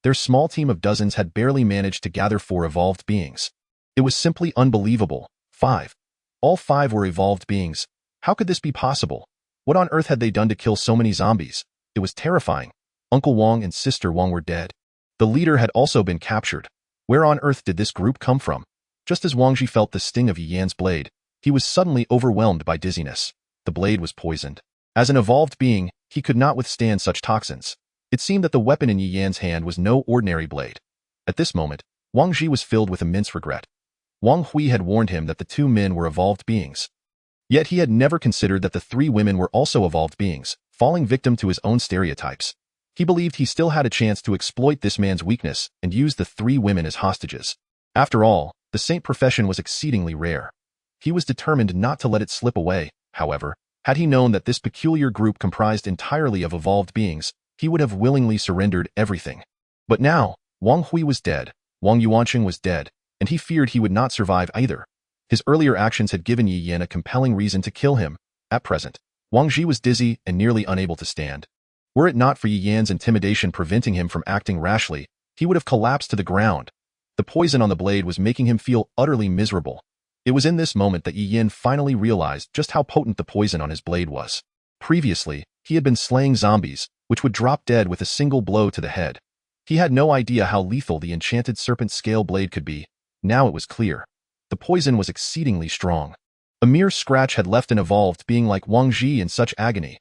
Their small team of dozens had barely managed to gather 4 evolved beings. It was simply unbelievable. 5. All 5 were evolved beings. How could this be possible? What on earth had they done to kill so many zombies? It was terrifying. Uncle Wang and Sister Wang were dead. The leader had also been captured. Where on earth did this group come from? Just as Wang Ji felt the sting of Yi Yan's blade, he was suddenly overwhelmed by dizziness. The blade was poisoned. As an evolved being, he could not withstand such toxins. It seemed that the weapon in Yi Yan's hand was no ordinary blade. At this moment, Wang Ji was filled with immense regret. Wang Hui had warned him that the 2 men were evolved beings. Yet he had never considered that the 3 women were also evolved beings, falling victim to his own stereotypes. He believed he still had a chance to exploit this man's weakness and use the 3 women as hostages. After all, the saint profession was exceedingly rare. He was determined not to let it slip away. However, had he known that this peculiar group comprised entirely of evolved beings, he would have willingly surrendered everything. But now, Wang Hui was dead, Wang Yuanqing was dead, and he feared he would not survive either. His earlier actions had given Yi Yan a compelling reason to kill him. At present, Wang Ji was dizzy and nearly unable to stand. Were it not for Yi Yan's intimidation preventing him from acting rashly, he would have collapsed to the ground. The poison on the blade was making him feel utterly miserable. It was in this moment that Yi Yan finally realized just how potent the poison on his blade was. Previously, he had been slaying zombies, which would drop dead with a single blow to the head. He had no idea how lethal the enchanted serpent scale blade could be. Now it was clear. The poison was exceedingly strong. A mere scratch had left an evolved being like Wang Ji in such agony.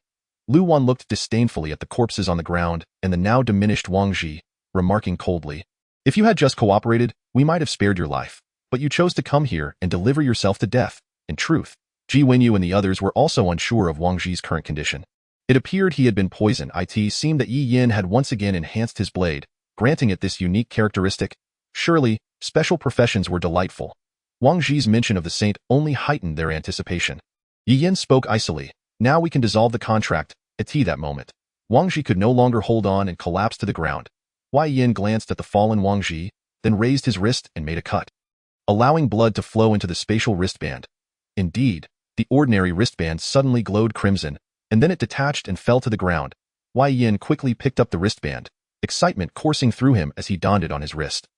Lu Wan looked disdainfully at the corpses on the ground and the now diminished Wang Ji, remarking coldly, "If you had just cooperated, we might have spared your life. But you chose to come here and deliver yourself to death." In truth, Ji Wenyu and the others were also unsure of Wang Ji's current condition. It appeared he had been poisoned. It seemed that Yi Yan had once again enhanced his blade, granting it this unique characteristic. Surely, special professions were delightful. Wang Ji's mention of the saint only heightened their anticipation. Yi Yan spoke icily. "Now we can dissolve the contract." At that moment, Wang Ji could no longer hold on and collapsed to the ground. Yi Yan glanced at the fallen Wang Ji, then raised his wrist and made a cut, allowing blood to flow into the spatial wristband. Indeed, the ordinary wristband suddenly glowed crimson, and then it detached and fell to the ground. Yi Yan quickly picked up the wristband, excitement coursing through him as he donned it on his wrist.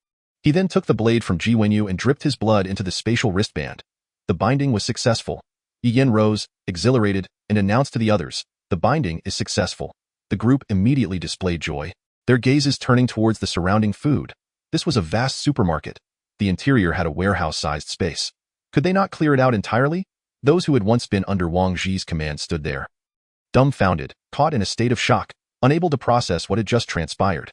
He then took the blade from Ji Wenyu and dripped his blood into the spatial wristband. The binding was successful. Yi Yan rose, exhilarated, and announced to the others, "The binding is successful." The group immediately displayed joy, their gazes turning towards the surrounding food. This was a vast supermarket. The interior had a warehouse-sized space. Could they not clear it out entirely? Those who had once been under Wang Ji's command stood there, dumbfounded, caught in a state of shock, unable to process what had just transpired.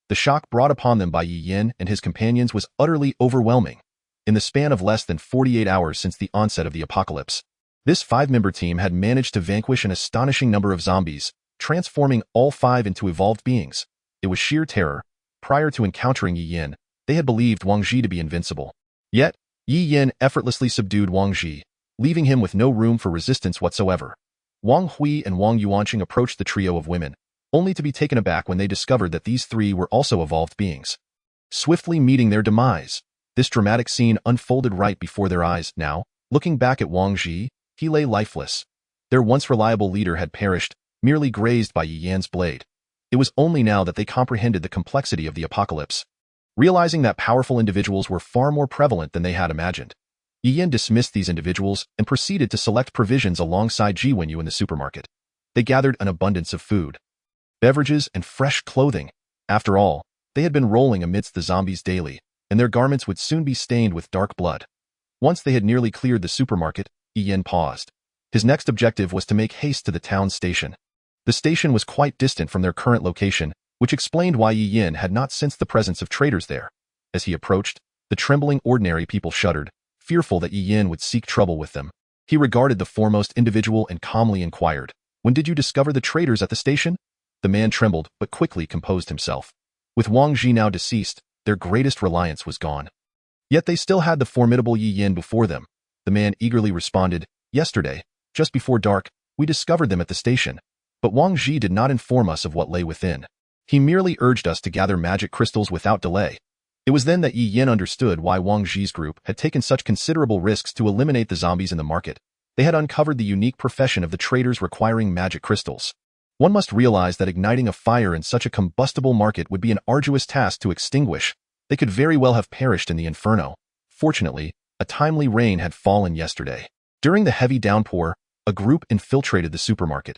The shock brought upon them by Yi Yan and his companions was utterly overwhelming. In the span of less than 48 hours since the onset of the apocalypse, this 5-member team had managed to vanquish an astonishing number of zombies, transforming all 5 into evolved beings. It was sheer terror. Prior to encountering Yi Yan, they had believed Wang Ji to be invincible. Yet, Yi Yan effortlessly subdued Wang Ji, leaving him with no room for resistance whatsoever. Wang Hui and Wang Yuanqing approached the trio of women, only to be taken aback when they discovered that these 3 were also evolved beings. Swiftly meeting their demise, this dramatic scene unfolded right before their eyes. Now, looking back at Wang Ji, he lay lifeless. Their once reliable leader had perished, merely grazed by Yi Yan's blade. It was only now that they comprehended the complexity of the apocalypse. Realizing that powerful individuals were far more prevalent than they had imagined, Yi Yan dismissed these individuals and proceeded to select provisions alongside Ji Wenyu in the supermarket. They gathered an abundance of food, beverages, and fresh clothing. After all, they had been rolling amidst the zombies daily, and their garments would soon be stained with dark blood. Once they had nearly cleared the supermarket, Yi Yan paused. His next objective was to make haste to the town station. The station was quite distant from their current location, which explained why Yi Yan had not sensed the presence of traders there. As he approached, the trembling ordinary people shuddered, fearful that Yi Yan would seek trouble with them. He regarded the foremost individual and calmly inquired, When did you discover the traitors at the station? The man trembled, but quickly composed himself. With Wang Ji now deceased, their greatest reliance was gone. Yet they still had the formidable Yi Yin before them. The man eagerly responded, yesterday, just before dark, we discovered them at the station. But Wang Ji did not inform us of what lay within. He merely urged us to gather magic crystals without delay. It was then that Yi Yin understood why Wang Ji's group had taken such considerable risks to eliminate the zombies in the market. They had uncovered the unique profession of the traders requiring magic crystals. One must realize that igniting a fire in such a combustible market would be an arduous task to extinguish. They could very well have perished in the inferno. Fortunately, a timely rain had fallen yesterday. During the heavy downpour, a group infiltrated the supermarket.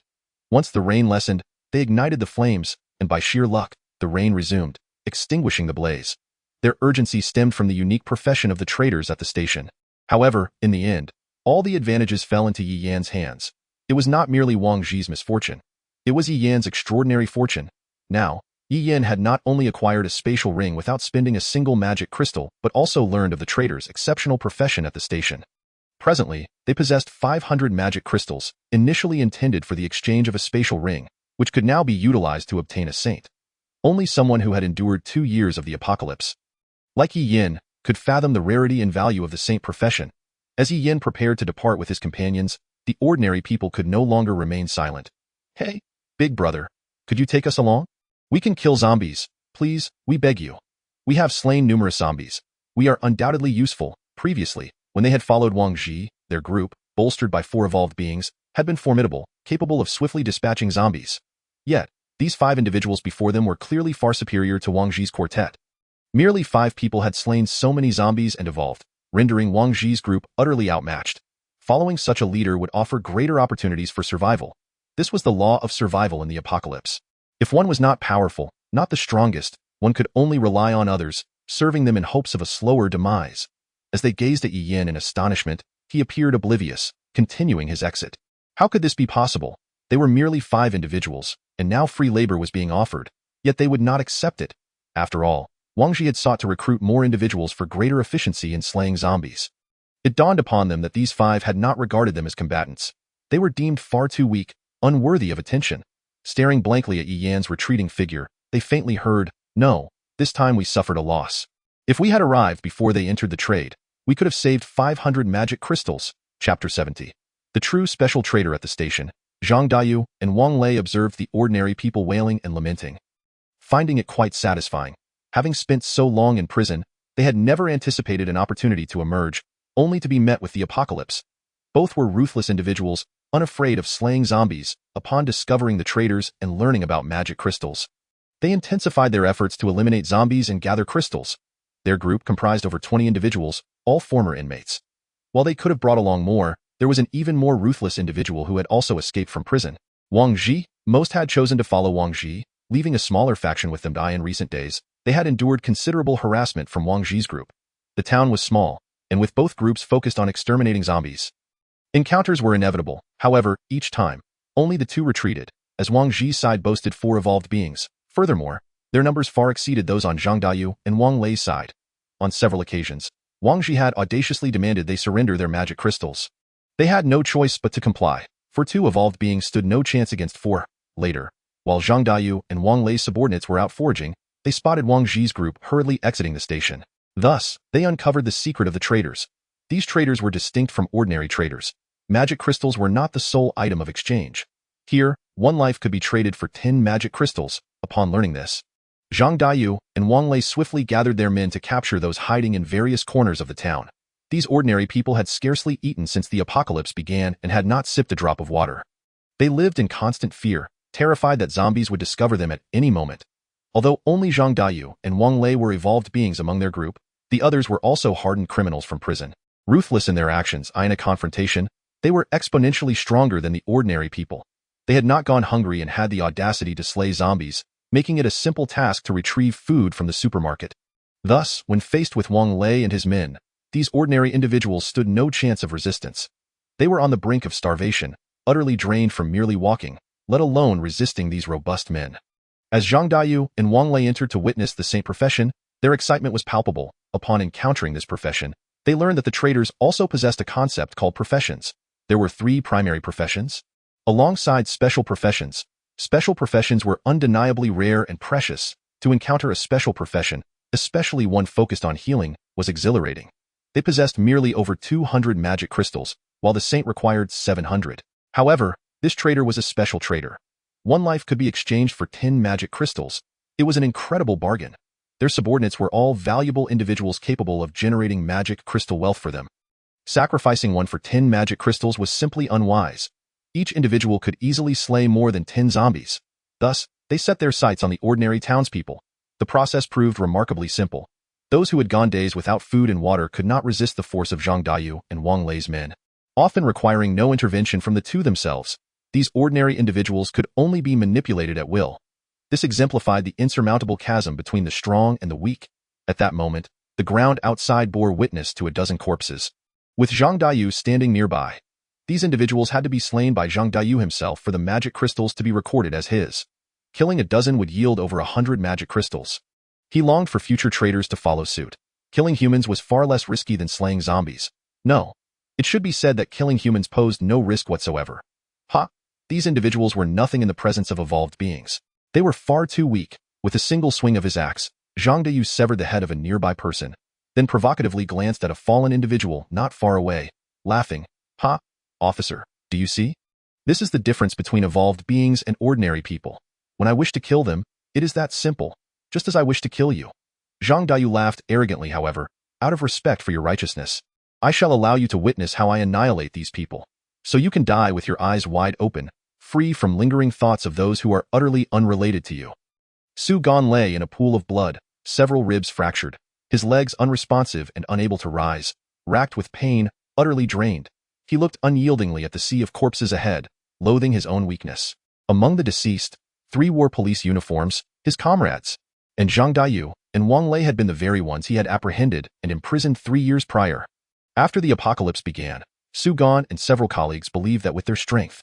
Once the rain lessened, they ignited the flames, and by sheer luck, the rain resumed, extinguishing the blaze. Their urgency stemmed from the unique profession of the traders at the station. However, in the end, all the advantages fell into Yi Yan's hands. It was not merely Wang Ji's misfortune. It was Yi Yan's extraordinary fortune. Now, Yi Yan had not only acquired a spatial ring without spending a single magic crystal, but also learned of the traders' exceptional profession at the station. Presently, they possessed 500 magic crystals, initially intended for the exchange of a spatial ring, which could now be utilized to obtain a saint. Only someone who had endured 2 years of the apocalypse, like Yi Yin, could fathom the rarity and value of the saint profession. As Yi Yin prepared to depart with his companions, the ordinary people could no longer remain silent. Hey, big brother, could you take us along? We can kill zombies, please, we beg you. We have slain numerous zombies. We are undoubtedly useful. Previously, when they had followed Wang Ji, their group, bolstered by 4 evolved beings, had been formidable, capable of swiftly dispatching zombies. Yet, these 5 individuals before them were clearly far superior to Wang Ji's quartet. Merely 5 people had slain so many zombies and evolved, rendering Wang Ji's group utterly outmatched. Following such a leader would offer greater opportunities for survival. This was the law of survival in the apocalypse. If one was not powerful, not the strongest, one could only rely on others, serving them in hopes of a slower demise. As they gazed at Yi Yin in astonishment, he appeared oblivious, continuing his exit. How could this be possible? They were merely 5 individuals, and now free labor was being offered, yet they would not accept it. After all, Wang Ji had sought to recruit more individuals for greater efficiency in slaying zombies. It dawned upon them that these 5 had not regarded them as combatants. They were deemed far too weak, unworthy of attention. Staring blankly at Yi Yan's retreating figure, they faintly heard, "No, this time we suffered a loss. If we had arrived before they entered the trade, we could have saved 500 magic crystals." Chapter 70. The true special trader at the station, Zhang Dayu and Wang Lei observed the ordinary people wailing and lamenting. Finding it quite satisfying, having spent so long in prison, they had never anticipated an opportunity to emerge, only to be met with the apocalypse. Both were ruthless individuals, unafraid of slaying zombies, upon discovering the traders and learning about magic crystals. They intensified their efforts to eliminate zombies and gather crystals. Their group comprised over 20 individuals, all former inmates. While they could have brought along more, there was an even more ruthless individual who had also escaped from prison. Wang Ji. Most had chosen to follow Wang Ji, leaving a smaller faction with them die in recent days. They had endured considerable harassment from Wang Ji's group. The town was small, and with both groups focused on exterminating zombies. Encounters were inevitable, however, each time. Only the 2 retreated, as Wang Ji's side boasted 4 evolved beings. Furthermore, their numbers far exceeded those on Zhang Dayu and Wang Lei's side. On several occasions, Wang Ji had audaciously demanded they surrender their magic crystals. They had no choice but to comply, for 2 evolved beings stood no chance against 4. Later, while Zhang Dayu and Wang Lei's subordinates were out foraging, they spotted Wang Ji's group hurriedly exiting the station. Thus, they uncovered the secret of the traders. These traders were distinct from ordinary traders. Magic crystals were not the sole item of exchange. Here, 1 life could be traded for 10 magic crystals. Upon learning this, Zhang Dayu and Wang Lei swiftly gathered their men to capture those hiding in various corners of the town. These ordinary people had scarcely eaten since the apocalypse began and had not sipped a drop of water. They lived in constant fear, terrified that zombies would discover them at any moment. Although only Zhang Dayu and Wang Lei were evolved beings among their group, the others were also hardened criminals from prison. Ruthless in their actions, in a confrontation, they were exponentially stronger than the ordinary people. They had not gone hungry and had the audacity to slay zombies, making it a simple task to retrieve food from the supermarket. Thus, when faced with Wang Lei and his men, these ordinary individuals stood no chance of resistance. They were on the brink of starvation, utterly drained from merely walking, let alone resisting these robust men. As Zhang Dayu and Wang Lei entered to witness the saint profession, their excitement was palpable. Upon encountering this profession, they learned that the traders also possessed a concept called professions. There were 3 primary professions: Alongside special professions were undeniably rare and precious. To encounter a special profession, especially one focused on healing, was exhilarating. They possessed merely over 200 magic crystals, while the saint required 700. However, this trader was a special trader. One life could be exchanged for 10 magic crystals. It was an incredible bargain. Their subordinates were all valuable individuals capable of generating magic crystal wealth for them. Sacrificing one for 10 magic crystals was simply unwise. Each individual could easily slay more than 10 zombies. Thus, they set their sights on the ordinary townspeople. The process proved remarkably simple. Those who had gone days without food and water could not resist the force of Zhang Daiyu and Wang Lei's men. Often requiring no intervention from the two themselves, these ordinary individuals could only be manipulated at will. This exemplified the insurmountable chasm between the strong and the weak. At that moment, the ground outside bore witness to a dozen corpses. With Zhang Daiyu standing nearby, these individuals had to be slain by Zhang Daiyu himself for the magic crystals to be recorded as his. Killing a dozen would yield over 100 magic crystals. He longed for future traders to follow suit. Killing humans was far less risky than slaying zombies. No, it should be said that killing humans posed no risk whatsoever. These individuals were nothing in the presence of evolved beings. They were far too weak. With a single swing of his axe, Zhang Daiyu severed the head of a nearby person, then provocatively glanced at a fallen individual not far away, laughing. Officer, do you see? This is the difference between evolved beings and ordinary people. When I wish to kill them, it is that simple, just as I wish to kill you. Zhang Daiyu laughed arrogantly, however, out of respect for your righteousness. I shall allow you to witness how I annihilate these people, so you can die with your eyes wide open, free from lingering thoughts of those who are utterly unrelated to you. Su Gan lay in a pool of blood, several ribs fractured, his legs unresponsive and unable to rise, racked with pain, utterly drained. He looked unyieldingly at the sea of corpses ahead, loathing his own weakness. Among the deceased, 3 wore police uniforms, his comrades, and Zhang Daiyu and Wang Lei had been the very ones he had apprehended and imprisoned 3 years prior. After the apocalypse began, Su Gan and several colleagues believed that with their strength,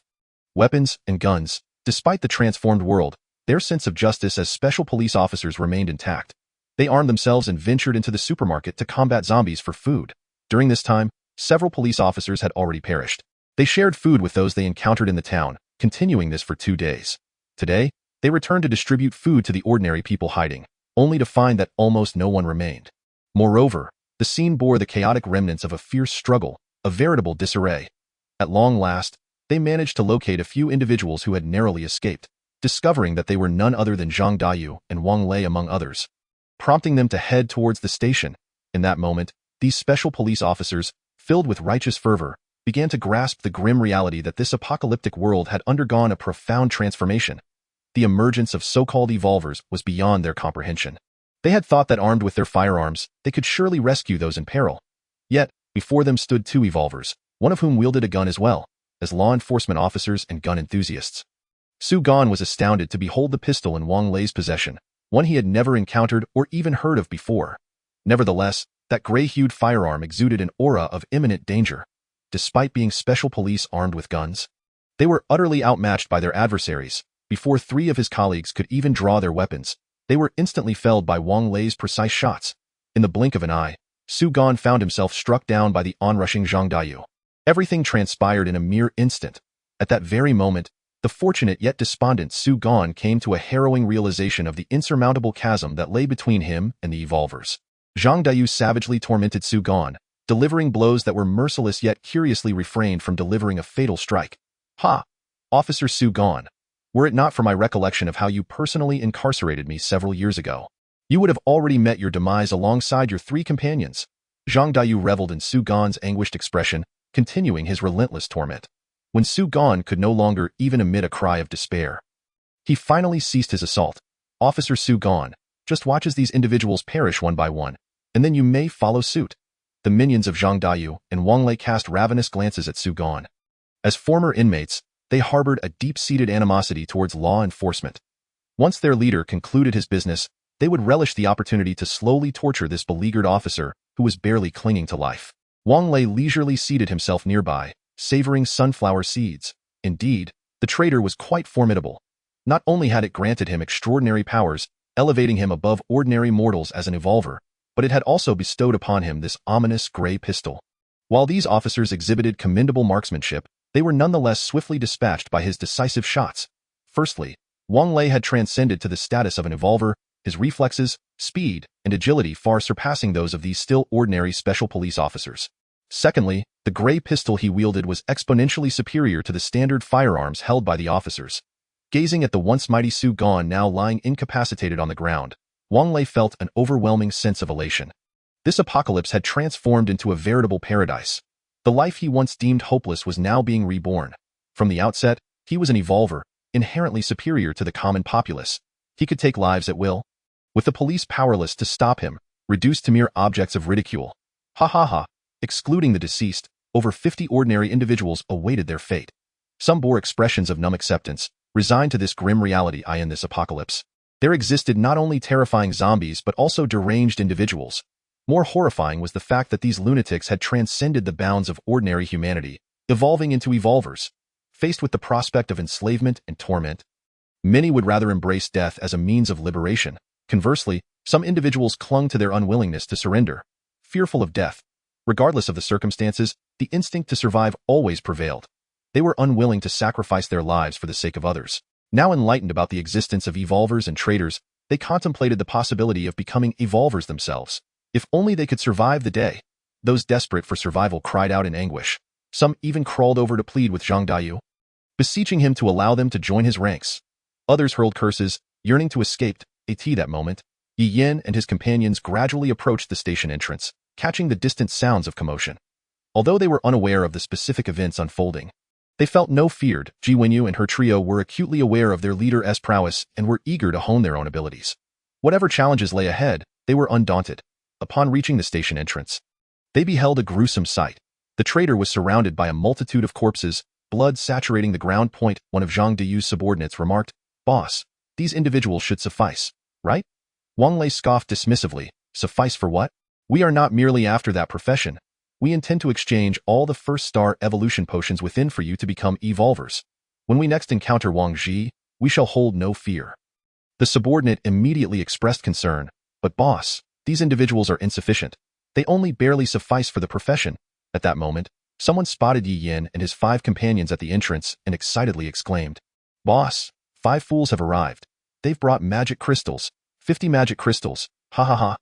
weapons, and guns, despite the transformed world, their sense of justice as special police officers remained intact. They armed themselves and ventured into the supermarket to combat zombies for food. During this time, several police officers had already perished. They shared food with those they encountered in the town, continuing this for 2 days. Today, they returned to distribute food to the ordinary people hiding, only to find that almost no one remained. Moreover, the scene bore the chaotic remnants of a fierce struggle, a veritable disarray. At long last, they managed to locate a few individuals who had narrowly escaped, discovering that they were none other than Zhang Daiyu and Wang Lei among others, prompting them to head towards the station. In that moment, these special police officers, filled with righteous fervor, began to grasp the grim reality that this apocalyptic world had undergone a profound transformation. The emergence of so-called evolvers was beyond their comprehension. They had thought that armed with their firearms, they could surely rescue those in peril. Yet, before them stood 2 evolvers, one of whom wielded a gun as well, as law enforcement officers and gun enthusiasts. Su Gan was astounded to behold the pistol in Wang Lei's possession, one he had never encountered or even heard of before. Nevertheless, that gray-hued firearm exuded an aura of imminent danger. Despite being special police armed with guns, they were utterly outmatched by their adversaries. Before 3 of his colleagues could even draw their weapons, they were instantly felled by Wang Lei's precise shots. In the blink of an eye, Su Gan found himself struck down by the onrushing Zhang Daiyu. Everything transpired in a mere instant. At that very moment, the fortunate yet despondent Su Gan came to a harrowing realization of the insurmountable chasm that lay between him and the evolvers. Zhang Daiyu savagely tormented Su Gan, delivering blows that were merciless yet curiously refrained from delivering a fatal strike. Officer Su Gan, were it not for my recollection of how you personally incarcerated me several years ago, you would have already met your demise alongside your 3 companions. Zhang Daiyu reveled in Su Gan's anguished expression, continuing his relentless torment. When Su Gan could no longer even emit a cry of despair, he finally ceased his assault. Officer Su Gan, just watch as these individuals perish one by one, and then you may follow suit. The minions of Zhang Daiyu and Wang Lei cast ravenous glances at Su Gan. As former inmates, they harbored a deep-seated animosity towards law enforcement. Once their leader concluded his business, they would relish the opportunity to slowly torture this beleaguered officer who was barely clinging to life. Wang Lei leisurely seated himself nearby, savoring sunflower seeds. Indeed, the traitor was quite formidable. Not only had it granted him extraordinary powers, elevating him above ordinary mortals as an evolver, but it had also bestowed upon him this ominous gray pistol. While these officers exhibited commendable marksmanship, They were nonetheless swiftly dispatched by his decisive shots. Firstly, Wang Lei had transcended to the status of an evolver, his reflexes, speed, and agility far surpassing those of these still ordinary special police officers. Secondly, the gray pistol he wielded was exponentially superior to the standard firearms held by the officers. Gazing at the once mighty Su Gan now lying incapacitated on the ground, Wang Lei felt an overwhelming sense of elation. This apocalypse had transformed into a veritable paradise. The life he once deemed hopeless was now being reborn. From the outset, he was an evolver, inherently superior to the common populace. He could take lives at will, with the police powerless to stop him, reduced to mere objects of ridicule. Ha ha ha. Excluding the deceased, over 50 ordinary individuals awaited their fate. Some bore expressions of numb acceptance, resigned to this grim reality in this apocalypse. There existed not only terrifying zombies but also deranged individuals. More horrifying was the fact that these lunatics had transcended the bounds of ordinary humanity, evolving into evolvers. Faced with the prospect of enslavement and torment, many would rather embrace death as a means of liberation. Conversely, some individuals clung to their unwillingness to surrender. Fearful of death, regardless of the circumstances, the instinct to survive always prevailed. They were unwilling to sacrifice their lives for the sake of others. Now enlightened about the existence of evolvers and traitors, they contemplated the possibility of becoming evolvers themselves. If only they could survive the day. Those desperate for survival cried out in anguish. Some even crawled over to plead with Zhang Dayu, beseeching him to allow them to join his ranks. Others hurled curses, yearning to escape. At that moment, Yi Yin and his companions gradually approached the station entrance, catching the distant sounds of commotion. Although they were unaware of the specific events unfolding, they felt no fear. Ji Wenyu and her trio were acutely aware of their leader's prowess and were eager to hone their own abilities. Whatever challenges lay ahead, they were undaunted. Upon reaching the station entrance, they beheld a gruesome sight. The traitor was surrounded by a multitude of corpses, blood saturating the ground. One of Zhang Dayu's subordinates remarked, "Boss, these individuals should suffice, right?" Wang Lei scoffed dismissively. "Suffice for what? We are not merely after that profession. We intend to exchange all the first-star evolution potions within for you to become evolvers. When we next encounter Wang Ji, we shall hold no fear." The subordinate immediately expressed concern, "But boss, these individuals are insufficient. They only barely suffice for the profession." At that moment, someone spotted Yi Yin and his 5 companions at the entrance and excitedly exclaimed, "Boss, 5 fools have arrived. They've brought magic crystals, 50 magic crystals. Ha ha ha."